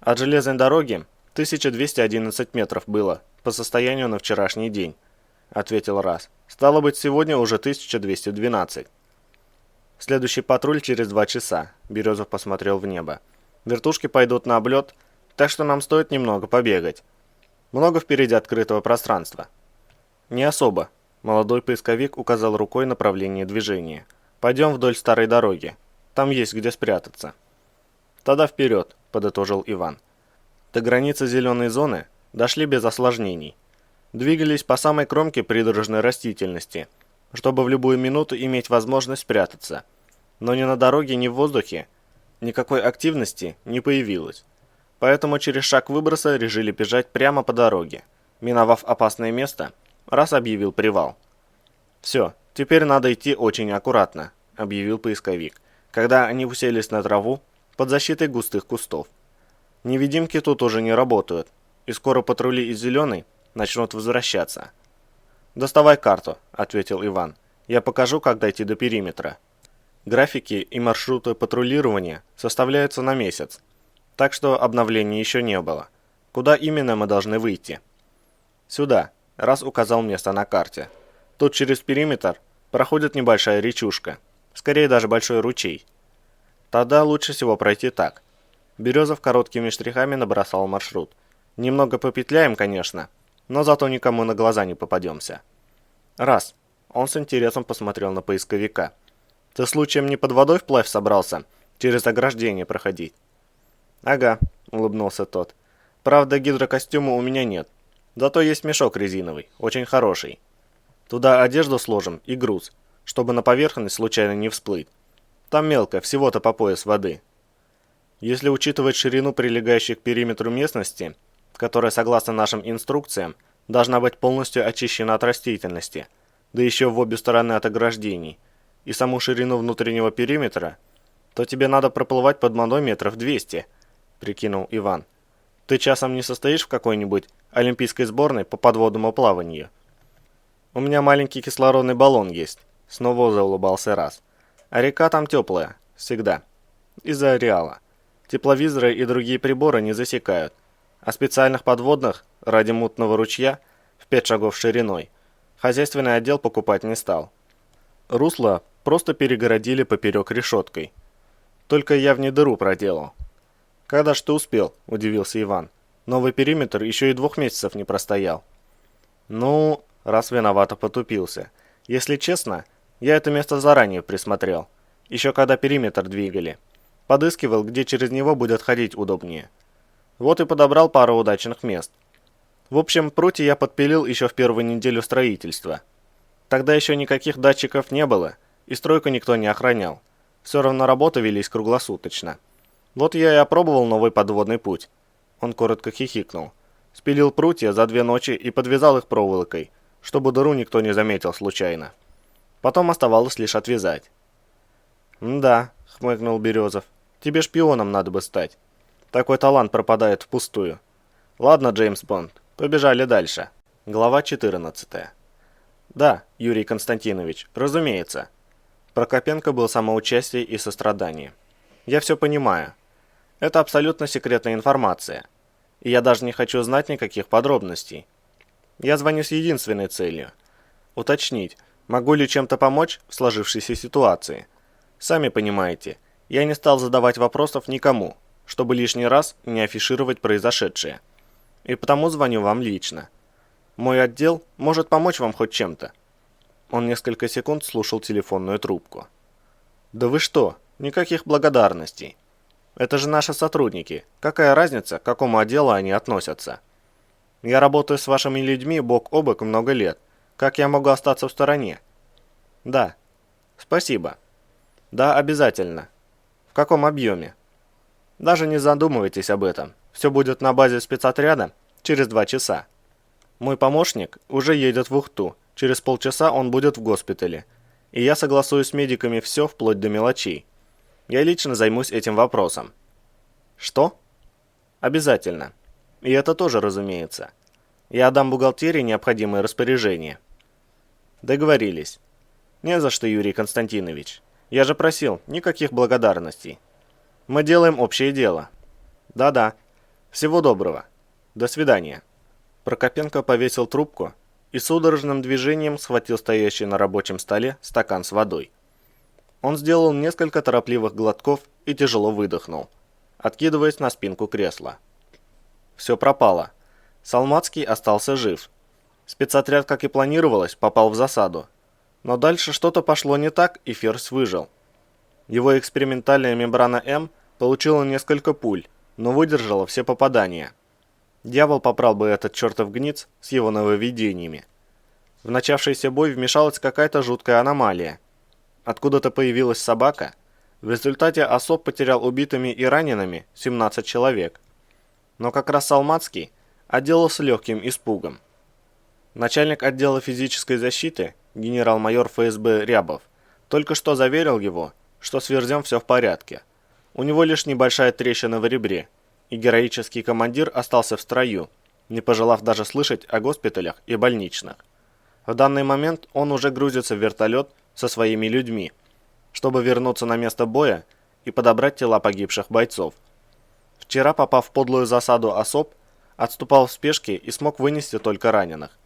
«От железной дороги 1211 метров было по состоянию на вчерашний день», — ответил Раз. «Стало быть, сегодня уже 1212». «Следующий патруль через 2 часа», — Березов посмотрел в небо. «Вертушки пойдут на облет, так что нам стоит немного побегать. Много впереди открытого пространства». «Не особо», — молодой поисковик указал рукой направление движения. «Пойдем вдоль старой дороги. Там есть где спрятаться». «Тогда вперед», — подытожил Иван. До границы зеленой зоны дошли без осложнений. Двигались по самой кромке придорожной растительности, чтобы в любую минуту иметь возможность спрятаться. Но ни на дороге, ни в воздухе никакой активности не появилось. Поэтому через шаг выброса решили бежать прямо по дороге. Миновав опасное место, раз объявил привал. «Все, теперь надо идти очень аккуратно», — объявил поисковик, когда они уселись на траву под защитой густых кустов. «Невидимки тут уже не работают, и скоро патрули из зеленой начнут возвращаться». «Доставай карту», — ответил Иван. «Я покажу, как дойти до периметра». Графики и маршруты патрулирования составляются на месяц, так что обновлений еще не было. Куда именно мы должны выйти? «Сюда», — раз указал место на карте. «Тут через периметр проходит небольшая речушка, скорее даже большой ручей. Тогда лучше всего пройти так». Березов короткими штрихами набросал маршрут. «Немного попетляем, конечно, но зато никому на глаза не попадемся». «Раз». Он с интересом посмотрел на поисковика. «Ты случаем не под водой вплавь собрался? Через ограждение проходить?» «Ага», — улыбнулся тот. «Правда, гидрокостюма у меня нет. Зато есть мешок резиновый, очень хороший. Туда одежду сложим и груз, чтобы на поверхность случайно не всплыть. Там мелко, всего-то по пояс воды». Если учитывать ширину прилегающей к периметру местности, которая, согласно нашим инструкциям, должна быть полностью очищена от растительности, да еще в обе стороны от ограждений, и саму ширину внутреннего периметра, то тебе надо проплывать под водой метров 200, прикинул Иван. Ты часом не состоишь в какой-нибудь олимпийской сборной по подводному плаванию? У меня маленький кислородный баллон есть, снова заулыбался раз. А река там теплая, всегда. Из-за ареала. Тепловизоры и другие приборы не засекают, а специальных подводных ради мутного ручья в 5 шагов шириной хозяйственный отдел покупать не стал. Русло просто перегородили поперек решеткой. Только я в ней дыру проделал. «Когда ж ты успел?» – удивился Иван. «Новый периметр еще и 2 месяцев не простоял». «Ну...» – раз виновато потупился. «Если честно, я это место заранее присмотрел. Еще когда периметр двигали. Подыскивал, где через него будет ходить удобнее. Вот и подобрал пару удачных мест. В общем, прутья я подпилил еще в первую неделю строительства. Тогда еще никаких датчиков не было, и стройку никто не охранял. Все равно работы велись круглосуточно. Вот я и опробовал новый подводный путь». Он коротко хихикнул. Спилил прутья за 2 ночи и подвязал их проволокой, чтобы дыру никто не заметил случайно. Потом оставалось лишь отвязать. «Да», — хмыкнул Березов, — «тебе шпионом надо бы стать. Такой талант пропадает впустую. Ладно, Джеймс Бонд, побежали дальше». Глава 14. «Да, Юрий Константинович, разумеется». Прокопенко был самоучастие и сострадание. «Я все понимаю. Это абсолютно секретная информация. И я даже не хочу знать никаких подробностей. Я звоню с единственной целью – уточнить, могу ли чем-то помочь в сложившейся ситуации. Сами понимаете, я не стал задавать вопросов никому, чтобы лишний раз не афишировать произошедшее. И потому звоню вам лично. Мой отдел может помочь вам хоть чем-то». Он несколько секунд слушал телефонную трубку. «Да вы что? Никаких благодарностей. Это же наши сотрудники. Какая разница, к какому отделу они относятся? Я работаю с вашими людьми бок о бок много лет. Как я могу остаться в стороне?» «Да». «Спасибо». «Да, обязательно». «В каком объеме?» «Даже не задумывайтесь об этом. Все будет на базе спецотряда через 2 часа. Мой помощник уже едет в Ухту. Через полчаса он будет в госпитале. И я согласую с медиками все вплоть до мелочей. Я лично займусь этим вопросом». «Что?» «Обязательно. И это тоже, разумеется. Я отдам бухгалтерии необходимые распоряжения». «Договорились». «Не за что, Юрий Константинович. Я же просил, никаких благодарностей. Мы делаем общее дело». «Да-да. Всего доброго. До свидания». Прокопенко повесил трубку и судорожным движением схватил стоящий на рабочем столе стакан с водой. Он сделал несколько торопливых глотков и тяжело выдохнул, откидываясь на спинку кресла. Все пропало. Салмацкий остался жив. Спецотряд, как и планировалось, попал в засаду. Но дальше что-то пошло не так, и Ферзь выжил. Его экспериментальная мембрана М получила несколько пуль, но выдержала все попадания. Дьявол попрал бы этот чертов гниц с его нововведениями. В начавшийся бой вмешалась какая-то жуткая аномалия. Откуда-то появилась собака. В результате особ потерял убитыми и ранеными 17 человек. Но как раз Салмацкий отделался легким испугом. Начальник отдела физической защиты, генерал-майор ФСБ Рябов, только что заверил его, что с Ферзем все в порядке. У него лишь небольшая трещина в ребре, и героический командир остался в строю, не пожелав даже слышать о госпиталях и больничных. В данный момент он уже грузится в вертолет со своими людьми, чтобы вернуться на место боя и подобрать тела погибших бойцов. Вчера, попав в подлую засаду особ, отступал в спешке и смог вынести только раненых.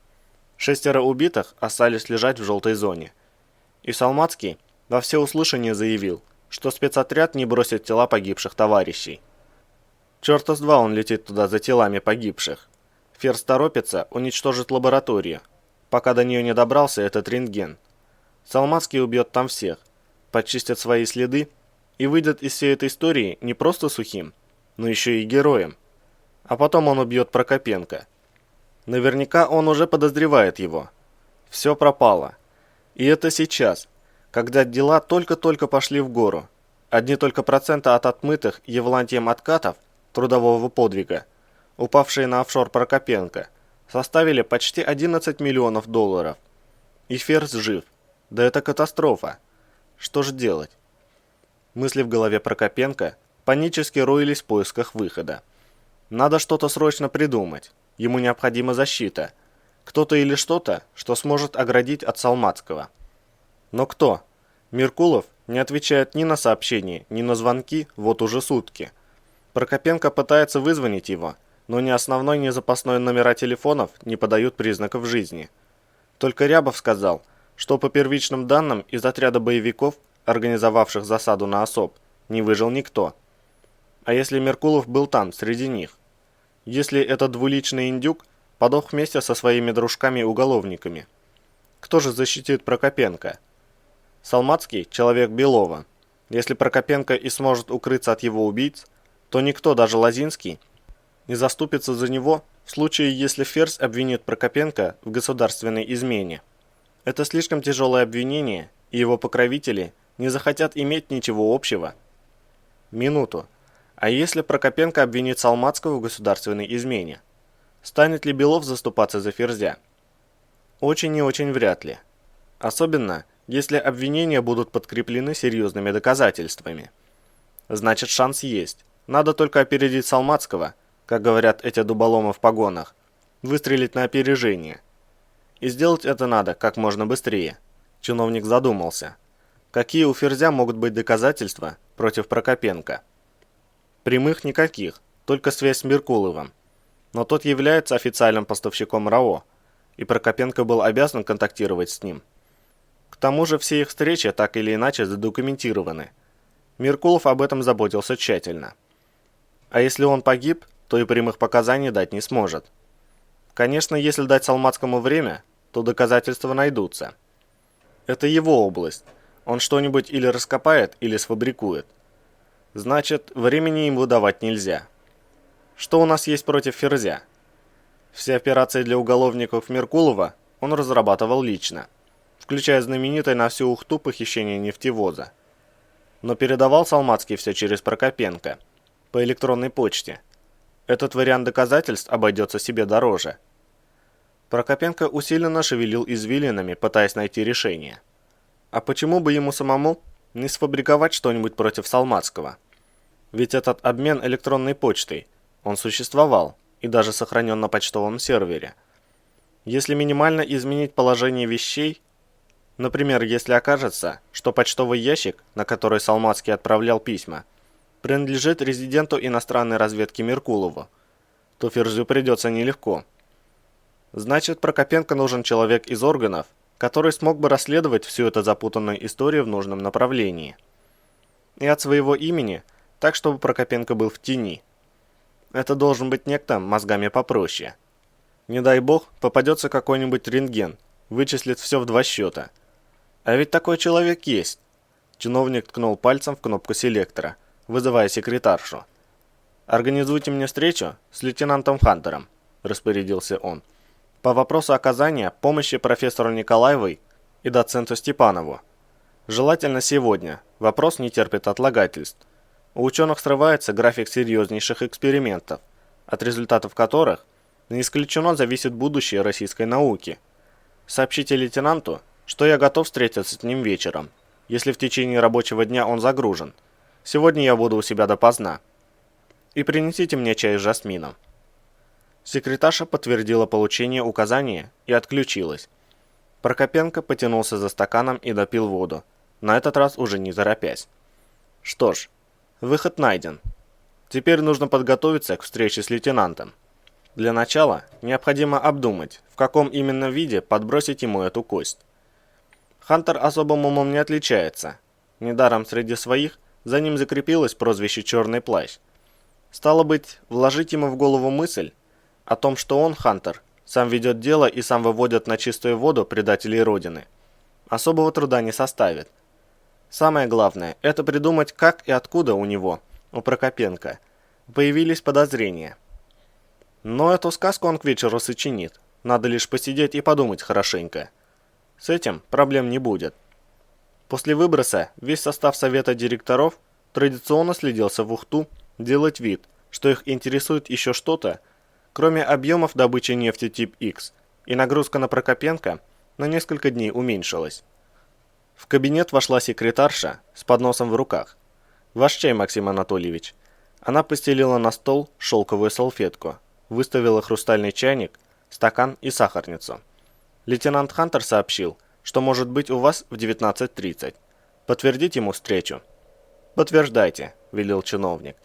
6 убитых остались лежать в желтой зоне. И Салмацкий во всеуслышание заявил, что спецотряд не бросит тела погибших товарищей. Чёрта с два он летит туда за телами погибших. Ферзь торопится уничтожить лабораторию, пока до нее не добрался этот рентген. Салмацкий убьет там всех, почистит свои следы и выйдет из всей этой истории не просто сухим, но еще и героем. А потом он убьет Прокопенко. Наверняка он уже подозревает его. Все пропало. И это сейчас, когда дела только-только пошли в гору. Одни только проценты от отмытых Евлантием откатов трудового подвига, упавшие на офшор Прокопенко, составили почти 11 миллионов долларов. И Ферзь жив. Да это катастрофа. Что же делать? Мысли в голове Прокопенко панически роились в поисках выхода. Надо что-то срочно придумать. Ему необходима защита. Кто-то или что-то, что сможет оградить от Салмацкого. Но кто? Меркулов не отвечает ни на сообщения, ни на звонки вот уже сутки. Прокопенко пытается вызвонить его, но ни основной, ни запасной номера телефонов не подают признаков жизни. Только Рябов сказал, что по первичным данным из отряда боевиков, организовавших засаду на особ, не выжил никто. А если Меркулов был там, среди них? Если этот двуличный индюк подох вместе со своими дружками-уголовниками? Кто же защитит Прокопенко? Салмацкий – человек Белова. Если Прокопенко и сможет укрыться от его убийц, то никто, даже Лозинский, не заступится за него в случае, если Ферзь обвинит Прокопенко в государственной измене. Это слишком тяжелое обвинение, и его покровители не захотят иметь ничего общего. Минуту. А если Прокопенко обвинит Салмацкого в государственной измене? Станет ли Белов заступаться за Ферзя? Очень и очень вряд ли. Особенно, если обвинения будут подкреплены серьезными доказательствами. Значит, шанс есть. Надо только опередить Салмацкого, как говорят эти дуболомы в погонах, выстрелить на опережение. И сделать это надо как можно быстрее. Чиновник задумался. Какие у Ферзя могут быть доказательства против Прокопенко? Прямых никаких, только связь с Меркуловым. Но тот является официальным поставщиком РАО, и Прокопенко был обязан контактировать с ним. К тому же все их встречи так или иначе задокументированы. Меркулов об этом заботился тщательно. А если он погиб, то и прямых показаний дать не сможет. Конечно, если дать Салмацкому время, то доказательства найдутся. Это его область. Он что-нибудь или раскопает, или сфабрикует. Значит, времени ему давать нельзя. Что у нас есть против Ферзя? Все операции для уголовников Меркулова он разрабатывал лично, включая знаменитое на всю Ухту похищение нефтевоза. Но передавал Салмацкий все через Прокопенко, по электронной почте. Этот вариант доказательств обойдется себе дороже. Прокопенко усиленно шевелил извилинами, пытаясь найти решение. А почему бы ему самому не сфабриковать что-нибудь против Салмацкого? Ведь этот обмен электронной почтой, он существовал и даже сохранен на почтовом сервере. Если минимально изменить положение вещей, например, если окажется, что почтовый ящик, на который Салмацкий отправлял письма, принадлежит резиденту иностранной разведки Меркулову, то Ферзю придется нелегко. Значит, Прокопенко нужен человек из органов, который смог бы расследовать всю эту запутанную историю в нужном направлении. И от своего имени, так чтобы Прокопенко был в тени. Это должен быть некто мозгами попроще. Не дай бог, попадется какой-нибудь рентген, вычислит все в 2 счета. А ведь такой человек есть. Чиновник ткнул пальцем в кнопку селектора, вызывая секретаршу. «Организуйте мне встречу с лейтенантом Хантером», – распорядился он, «по вопросу оказания помощи профессору Николаевой и доценту Степанову. Желательно сегодня, вопрос не терпит отлагательств. У ученых срывается график серьезнейших экспериментов, от результатов которых не исключено зависит будущее российской науки. Сообщите лейтенанту, что я готов встретиться с ним вечером, если в течение рабочего дня он загружен. Сегодня я буду у себя допоздна. И принесите мне чай с жасмином». Секретарша подтвердила получение указания и отключилась. Прокопенко потянулся за стаканом и допил воду, на этот раз уже не торопясь. Что ж, выход найден. Теперь нужно подготовиться к встрече с лейтенантом. Для начала необходимо обдумать, в каком именно виде подбросить ему эту кость. Хантер особым умом не отличается. Недаром среди своих за ним закрепилось прозвище «Черный плащ». Стало быть, вложить ему в голову мысль о том, что он, Хантер, сам ведет дело и сам выводит на чистую воду предателей Родины, особого труда не составит. Самое главное – это придумать, как и откуда у него, у Прокопенко, появились подозрения. Но эту сказку он к вечеру сочинит, надо лишь посидеть и подумать хорошенько. С этим проблем не будет. После выброса весь состав совета директоров традиционно следился в Ухту делать вид, что их интересует еще что-то, кроме объемов добычи нефти тип X, и нагрузка на Прокопенко на несколько дней уменьшилась. В кабинет вошла секретарша с подносом в руках. «Ваш чай, Максим Анатольевич». Она постелила на стол шелковую салфетку, выставила хрустальный чайник, стакан и сахарницу. «Лейтенант Хантер сообщил, что может быть у вас в 19:30. Подтвердить ему встречу». «Подтверждайте», – велел чиновник.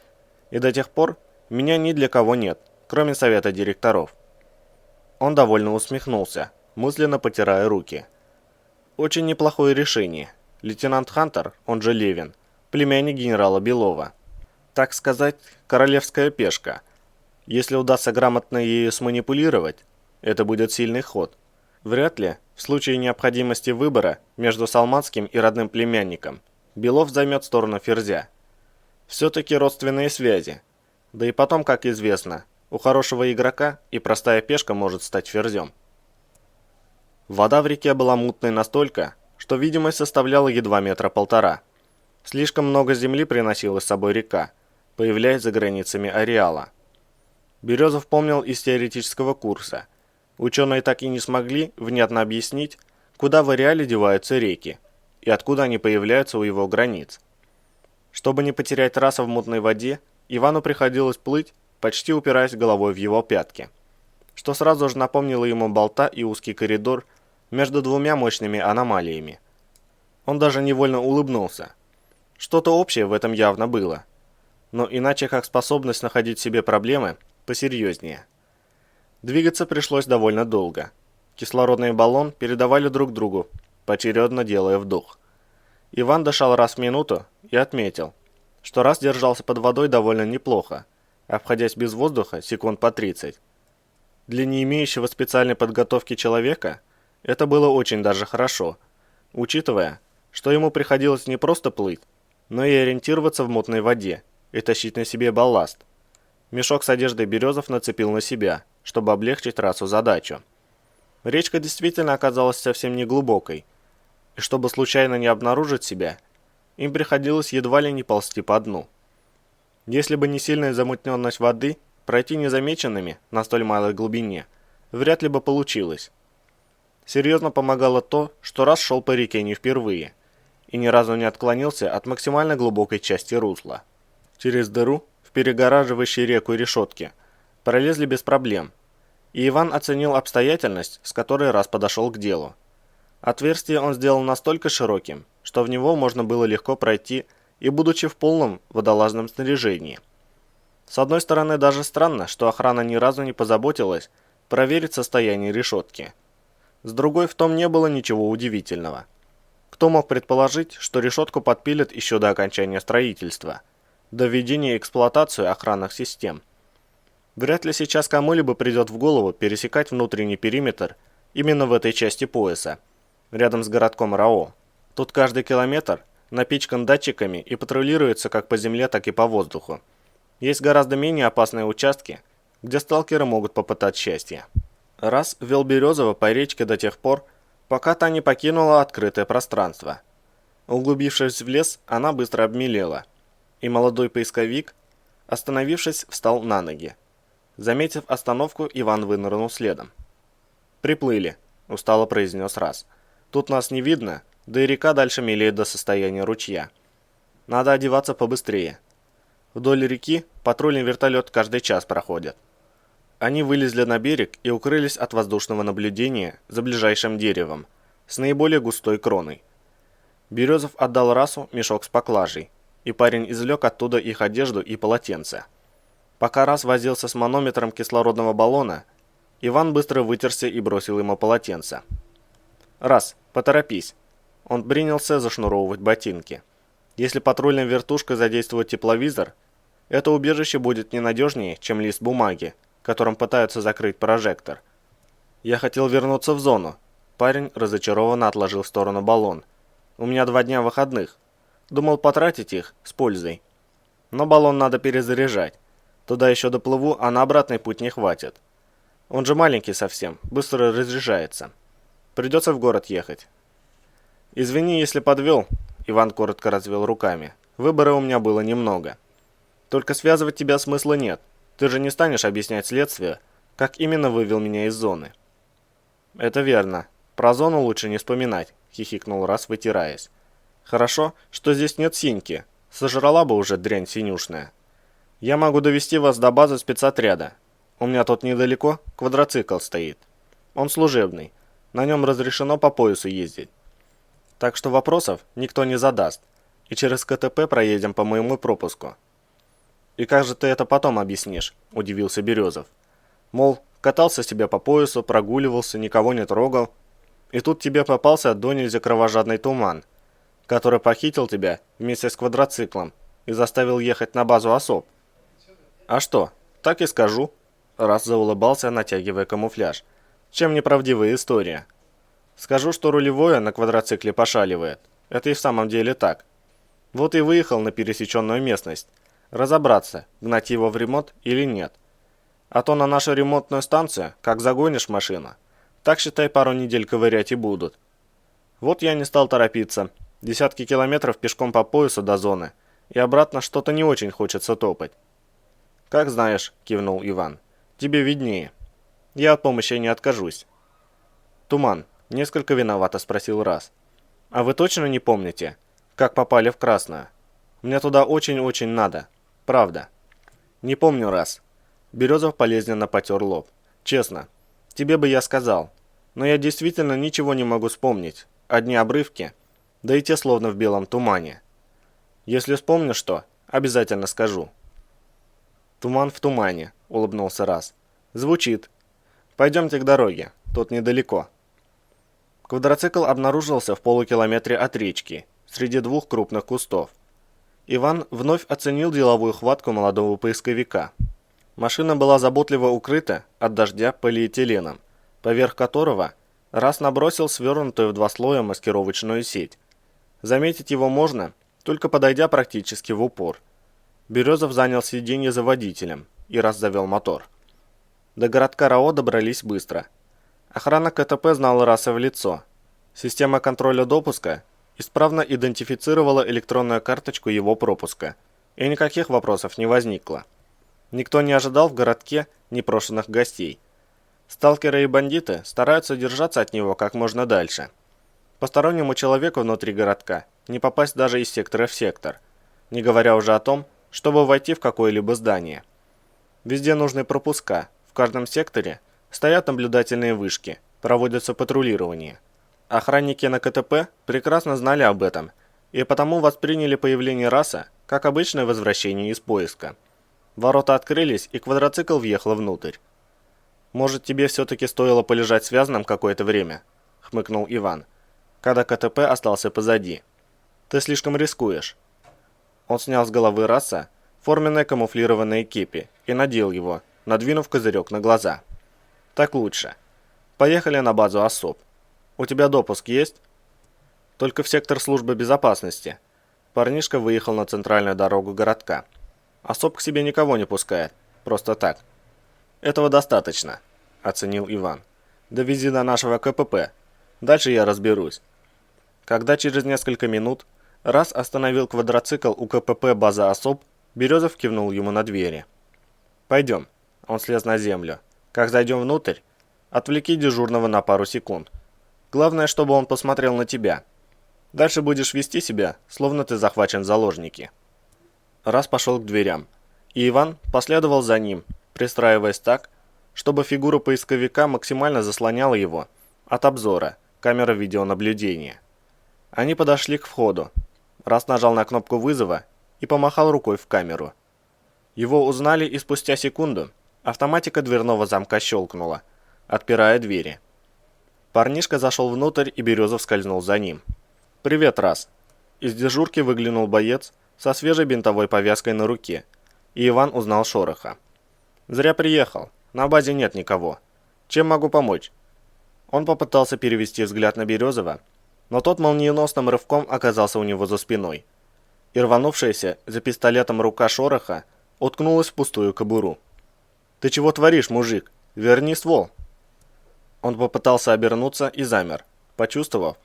«И до тех пор меня ни для кого нет, кроме совета директоров». Он довольно усмехнулся, мысленно потирая руки. Очень неплохое решение. Лейтенант Хантер, он же Левин, племянник генерала Белова. Так сказать, королевская пешка. Если удастся грамотно ею сманипулировать, это будет сильный ход. Вряд ли, в случае необходимости выбора между салманским и родным племянником, Белов займет сторону Ферзя. Все-таки родственные связи. Да и потом, как известно, у хорошего игрока и простая пешка может стать ферзем. Вода в реке была мутной настолько, что видимость составляла едва 1,5 метра. Слишком много земли приносила с собой река, появляясь за границами ареала. Березов помнил из теоретического курса. Ученые так и не смогли внятно объяснить, куда в ареале деваются реки и откуда они появляются у его границ. Чтобы не потерять раса в мутной воде, Ивану приходилось плыть, почти упираясь головой в его пятки, что сразу же напомнило ему болта и узкий коридор между двумя мощными аномалиями. Он даже невольно улыбнулся. Что-то общее в этом явно было, но иначе как способность находить себе проблемы посерьезнее. Двигаться пришлось довольно долго. Кислородный баллон передавали друг другу, поочередно делая вдох. Иван дышал раз в минуту и отметил, что раз держался под водой довольно неплохо, обходясь без воздуха секунд по 30. Для не имеющего специальной подготовки человека это было очень даже хорошо, учитывая, что ему приходилось не просто плыть, но и ориентироваться в мутной воде и тащить на себе балласт. Мешок с одеждой Березов нацепил на себя, чтобы облегчить расу задачу. Речка действительно оказалась совсем не глубокой, и чтобы случайно не обнаружить себя, им приходилось едва ли не ползти по дну. Если бы не сильная замутненность воды, пройти незамеченными на столь малой глубине вряд ли бы получилось. Серьезно помогало то, что раз шел по реке не впервые и ни разу не отклонился от максимально глубокой части русла. Через дыру, в перегораживающей реку решетке, пролезли без проблем, и Иван оценил обстоятельность, с которой раз подошел к делу. Отверстие он сделал настолько широким, что в него можно было легко пройти и будучи в полном водолазном снаряжении. С одной стороны, даже странно, что охрана ни разу не позаботилась проверить состояние решетки. С другой, в том не было ничего удивительного. Кто мог предположить, что решетку подпилят еще до окончания строительства, до введения в эксплуатацию охранных систем? Вряд ли сейчас кому-либо придет в голову пересекать внутренний периметр именно в этой части пояса, рядом с городком Рао. Тут каждый километр напичкан датчиками и патрулируется как по земле, так и по воздуху. Есть гораздо менее опасные участки, где сталкеры могут попытать счастье. Раз вел Березова по речке до тех пор, пока та не покинула открытое пространство. Углубившись в лес, она быстро обмелела, и молодой поисковик, остановившись, встал на ноги. Заметив остановку, Иван вынырнул следом. «Приплыли», – устало произнес Раз. «Тут нас не видно, да и река дальше мелеет до состояния ручья. Надо одеваться побыстрее. Вдоль реки патрульный вертолет каждый час проходит». Они вылезли на берег и укрылись от воздушного наблюдения за ближайшим деревом с наиболее густой кроной. Березов отдал Расу мешок с поклажей, и парень извлек оттуда их одежду и полотенце. Пока Рас возился с манометром кислородного баллона, Иван быстро вытерся и бросил ему полотенце. «Раз, поторопись». Он принялся зашнуровывать ботинки. Если патрульной вертушкой задействовать тепловизор, это убежище будет ненадежнее, чем лист бумаги, которым пытаются закрыть прожектор. «Я хотел вернуться в зону». Парень разочарованно отложил в сторону баллон. «У меня 2 дня выходных. Думал потратить их с пользой. Но баллон надо перезаряжать. Туда еще доплыву, а на обратный путь не хватит. Он же маленький совсем, быстро разряжается. Придется в город ехать». «Извини, если подвел», — Иван коротко развел руками. «Выбора у меня было немного. Только связывать тебя смысла нет. Ты же не станешь объяснять следствию, как именно вывел меня из зоны». «Это верно. Про зону лучше не вспоминать», — хихикнул Раз, вытираясь. «Хорошо, что здесь нет синьки. Сожрала бы уже дрянь синюшная. Я могу довести вас до базы спецотряда. У меня тут недалеко квадроцикл стоит. Он служебный. На нем разрешено по поясу ездить. Так что вопросов никто не задаст. И через КТП проедем по моему пропуску». «И как же ты это потом объяснишь?» – удивился Березов. «Мол, катался себе по поясу, прогуливался, никого не трогал. И тут тебе попался до нельзя кровожадный туман, который похитил тебя вместе с квадроциклом и заставил ехать на базу особ». «А что, так и скажу», – Раз заулыбался, натягивая камуфляж. «Чем неправдивая история? Скажу, что рулевое на квадроцикле пошаливает. Это и в самом деле так. Вот и выехал на пересеченную местность. Разобраться, гнать его в ремонт или нет. А то на нашу ремонтную станцию, как загонишь машину, так считай, пару недель ковырять и будут. Вот я не стал торопиться. Десятки километров пешком по поясу до зоны, и обратно что-то не очень хочется топать». «Как знаешь», – кивнул Иван. «Тебе виднее. Я от помощи не откажусь». «Туман», – несколько виновато спросил Раз. «А вы точно не помните, как попали в Красную? Мне туда очень-очень надо. Правда». «Не помню, Раз». Березов болезненно потер лоб. «Честно, тебе бы я сказал. Но я действительно ничего не могу вспомнить. Одни обрывки, да и те словно в белом тумане. Если вспомню что, обязательно скажу». «Туман в тумане», — улыбнулся Раз. «Звучит. Пойдемте к дороге, тут недалеко». Квадроцикл обнаружился в полукилометре от речки, среди 2 крупных кустов. Иван вновь оценил деловую хватку молодого поисковика. Машина была заботливо укрыта от дождя полиэтиленом, поверх которого Раз набросил свернутую в 2 слоя маскировочную сеть. Заметить его можно, только подойдя практически в упор. Березов занял сиденье за водителем и Раз завел мотор. До городка РАО добрались быстро. Охрана КТП знала Раса в лицо. Система контроля допуска исправно идентифицировала электронную карточку его пропуска, и никаких вопросов не возникло. Никто не ожидал в городке непрошенных гостей. Сталкеры и бандиты стараются держаться от него как можно дальше. Постороннему человеку внутри городка не попасть даже из сектора в сектор, не говоря уже о том, чтобы войти в какое-либо здание. Везде нужны пропуска, в каждом секторе стоят наблюдательные вышки, проводятся патрулирование. Охранники на КТП прекрасно знали об этом и потому восприняли появление Раса как обычное возвращение из поиска. Ворота открылись, и квадроцикл въехал внутрь. «Может, тебе все-таки стоило полежать связанным какое-то время?» – хмыкнул Иван, когда КТП остался позади. «Ты слишком рискуешь». Он снял с головы Раса форменное камуфлированное кепи и надел его, надвинув козырек на глаза. «Так лучше. Поехали на базу особ. У тебя допуск есть?» «Только в сектор службы безопасности». Парнишка выехал на центральную дорогу городка. Особ к себе никого не пускает. Просто так. Этого достаточно, оценил Иван. Довези до нашего КПП. Дальше я разберусь. Когда через несколько минут раз остановил квадроцикл у КПП база особ, Березов кивнул ему на двери. «Пойдем». Он слез на землю. «Как зайдем внутрь, отвлеки дежурного на пару секунд. Главное, чтобы он посмотрел на тебя. Дальше будешь вести себя, словно ты захвачен в заложники». Раз пошел к дверям, и Иван последовал за ним, пристраиваясь так, чтобы фигура поисковика максимально заслоняла его от обзора камеры видеонаблюдения. Они подошли к входу. Раз нажал на кнопку вызова и помахал рукой в камеру. Его узнали, и спустя секунду автоматика дверного замка щелкнула, отпирая двери. Парнишка зашел внутрь, и Березов скользнул за ним. «Привет, Раз!» Из дежурки выглянул боец со свежей бинтовой повязкой на руке, и Иван узнал Шороха. «Зря приехал. На базе нет никого. Чем могу помочь?» Он попытался перевести взгляд на Березова, но тот молниеносным рывком оказался у него за спиной, и рванувшаяся за пистолетом рука Шороха уткнулась в пустую кобуру. «Ты чего творишь, мужик? Верни ствол!» Он попытался обернуться и замер, почувствовав,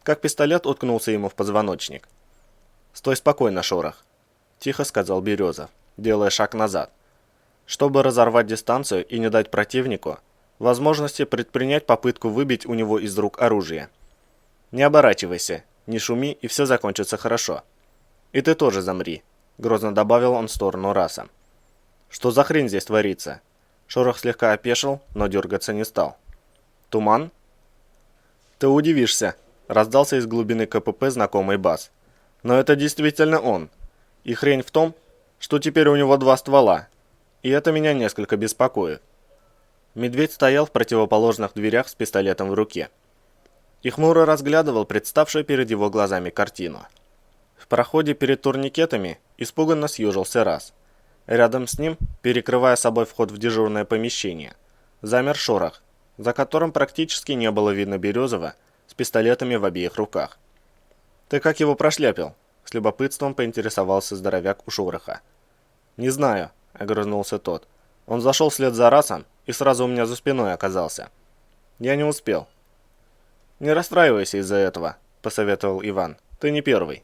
как пистолет уткнулся ему в позвоночник. «Стой спокойно, Шорох», – тихо сказал Березов, делая шаг назад, чтобы разорвать дистанцию и не дать противнику возможности предпринять попытку выбить у него из рук оружие. «Не оборачивайся, не шуми, и все закончится хорошо. И ты тоже замри», – грозно добавил он в сторону Раса. «Что за хрень здесь творится?» Шорох слегка опешил, но дергаться не стал. «Туман?» «Ты удивишься», – раздался из глубины КПП знакомый бас. «Но это действительно он. И хрень в том, что теперь у него 2 ствола. И это меня несколько беспокоит». Медведь стоял в противоположных дверях с пистолетом в руке и хмуро разглядывал представшую перед его глазами картину. В проходе перед турникетами испуганно съежился Раз. Рядом с ним, перекрывая собой вход в дежурное помещение, замер Шорох, за которым практически не было видно Березова с пистолетами в обеих руках. «Ты как его прошляпил?» – с любопытством поинтересовался здоровяк у Шороха. «Не знаю», – огрызнулся тот. «Он зашел вслед за Расом и сразу у меня за спиной оказался. Я не успел». «Не расстраивайся из-за этого», – посоветовал Иван. «Ты не первый».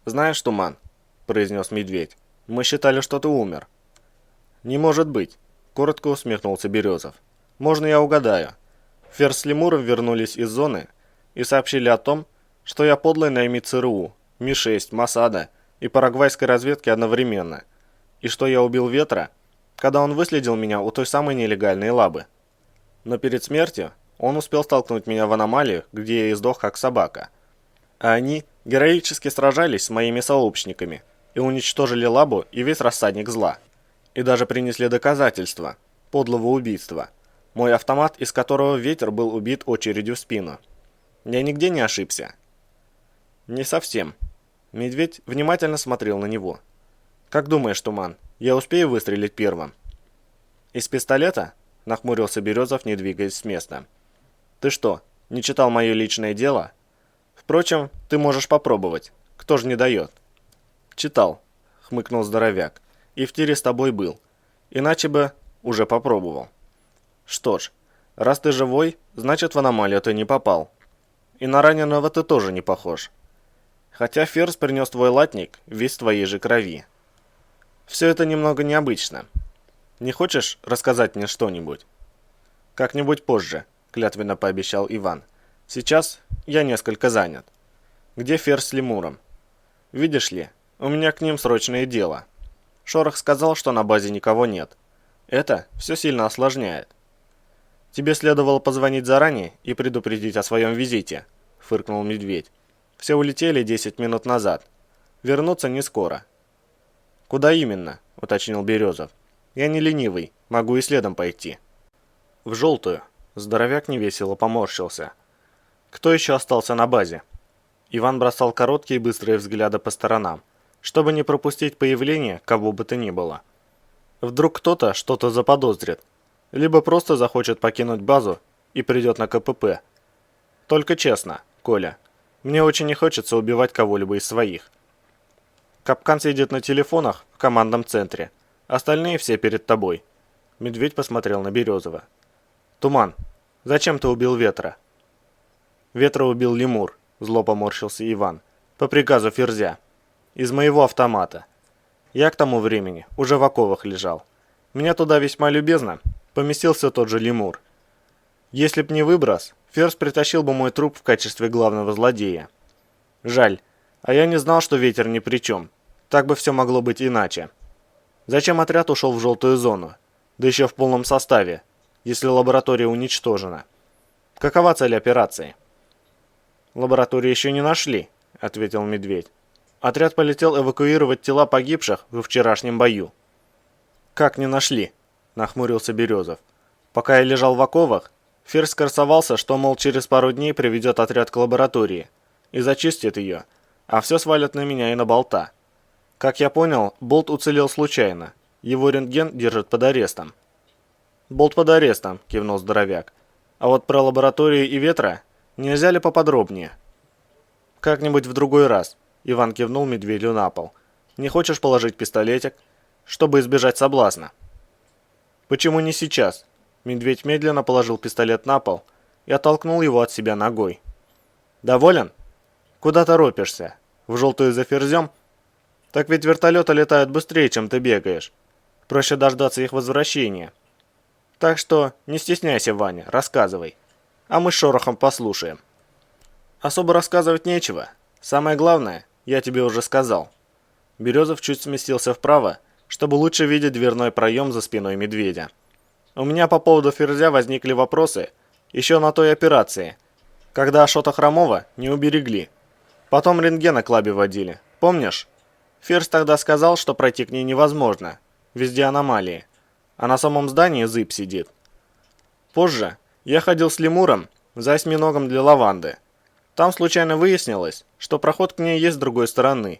«Знаешь, Туман», – произнес Медведь, – «мы считали, что ты умер». «Не может быть», – коротко усмехнулся Березов. «Можно я угадаю?» Ферзь с Лемуром вернулись из зоны и сообщили о том, что я подлый наймит ЦРУ, Ми-6, Моссада и парагвайской разведки одновременно, и что я убил Ветра, когда он выследил меня у той самой нелегальной лабы. Но перед смертью он успел столкнуть меня в аномалию, где я и сдох как собака. А они героически сражались с моими сообщниками и уничтожили лабу и весь рассадник зла. И даже принесли доказательства подлого убийства. Мой автомат, из которого Ветер был убит очередью в спину. Я нигде не ошибся. Не совсем. Медведь внимательно смотрел на него. «Как думаешь, Туман, я успею выстрелить первым?» «Из пистолета?» – нахмурился Березов, не двигаясь с места. «Ты что, не читал мое личное дело? Впрочем, ты можешь попробовать. Кто же не дает?» «Читал», – хмыкнул здоровяк. «И в тире с тобой был. Иначе бы уже попробовал». «Что ж, раз ты живой, значит в аномалию ты не попал. И на раненого ты тоже не похож. Хотя Ферзь принес твой латник весь в твоей же крови. Все это немного необычно. Не хочешь рассказать мне что-нибудь?» «Как-нибудь позже», – клятвенно пообещал Иван. «Сейчас я несколько занят». «Где Ферзь с Лемуром?» «Видишь ли, у меня к ним срочное дело. Шорох сказал, что на базе никого нет. Это все сильно осложняет». «Тебе следовало позвонить заранее и предупредить о своем визите», – фыркнул Медведь. «Все улетели 10 минут назад. Вернуться не скоро». «Куда именно?» – уточнил Березов. «Я не ленивый, могу и следом пойти». «В желтую». Здоровяк невесело поморщился. «Кто еще остался на базе?» Иван бросал короткие и быстрые взгляды по сторонам, чтобы не пропустить появление кого бы то ни было. Вдруг кто-то что-то заподозрит, либо просто захочет покинуть базу и придет на КПП. Только честно, Коля, мне очень не хочется убивать кого-либо из своих». Капкан сидит на телефонах в командном центре. Остальные все перед тобой. Медведь посмотрел на Березова. Туман, зачем ты убил Ветра? Ветра убил лемур, зло поморщился Иван. По приказу Ферзя. Из моего автомата. Я к тому времени уже в оковах лежал. Меня туда весьма любезно поместился тот же лемур. Если б не выброс, Ферзь притащил бы мой труп в качестве главного злодея. Жаль, а я не знал, что Ветер ни при чем. Так бы все могло быть иначе. Зачем отряд ушел в желтую зону? Да еще в полном составе, если лаборатория уничтожена. Какова цель операции? Лабораторию еще не нашли, ответил Медведь. Отряд полетел эвакуировать тела погибших во вчерашнем бою. Как не нашли? Нахмурился Березов. Пока я лежал в оковах, Ферзь скорсовался, что, мол, через пару дней приведет отряд к лаборатории и зачистит ее, а все свалят на меня и на Болта. Как я понял, Болт уцелел случайно. Его рентген держит под арестом. Болт под арестом, кивнул здоровяк. А вот про лабораторию и Ветра нельзя ли поподробнее? Как-нибудь в другой раз, Иван кивнул Медведю на пол. Не хочешь положить пистолетик, чтобы избежать соблазна? Почему не сейчас? Медведь медленно положил пистолет на пол и оттолкнул его от себя ногой. Доволен? Куда торопишься? В желтую за Ферзем? Так ведь вертолеты летают быстрее, чем ты бегаешь. Проще дождаться их возвращения. Так что не стесняйся, Ваня, рассказывай. А мы с Шорохом послушаем. Особо рассказывать нечего. Самое главное, я тебе уже сказал. Березов чуть сместился вправо, чтобы лучше видеть дверной проем за спиной Медведя. У меня по поводу Ферзя возникли вопросы еще на той операции, когда Ашота Хромова не уберегли. Потом рентгена к лабе водили. Помнишь? Ферзь тогда сказал, что пройти к ней невозможно. Везде аномалии. А на самом здании зыб сидит. Позже я ходил с лемуром за осьминогом для лаванды. Там случайно выяснилось, что проход к ней есть с другой стороны.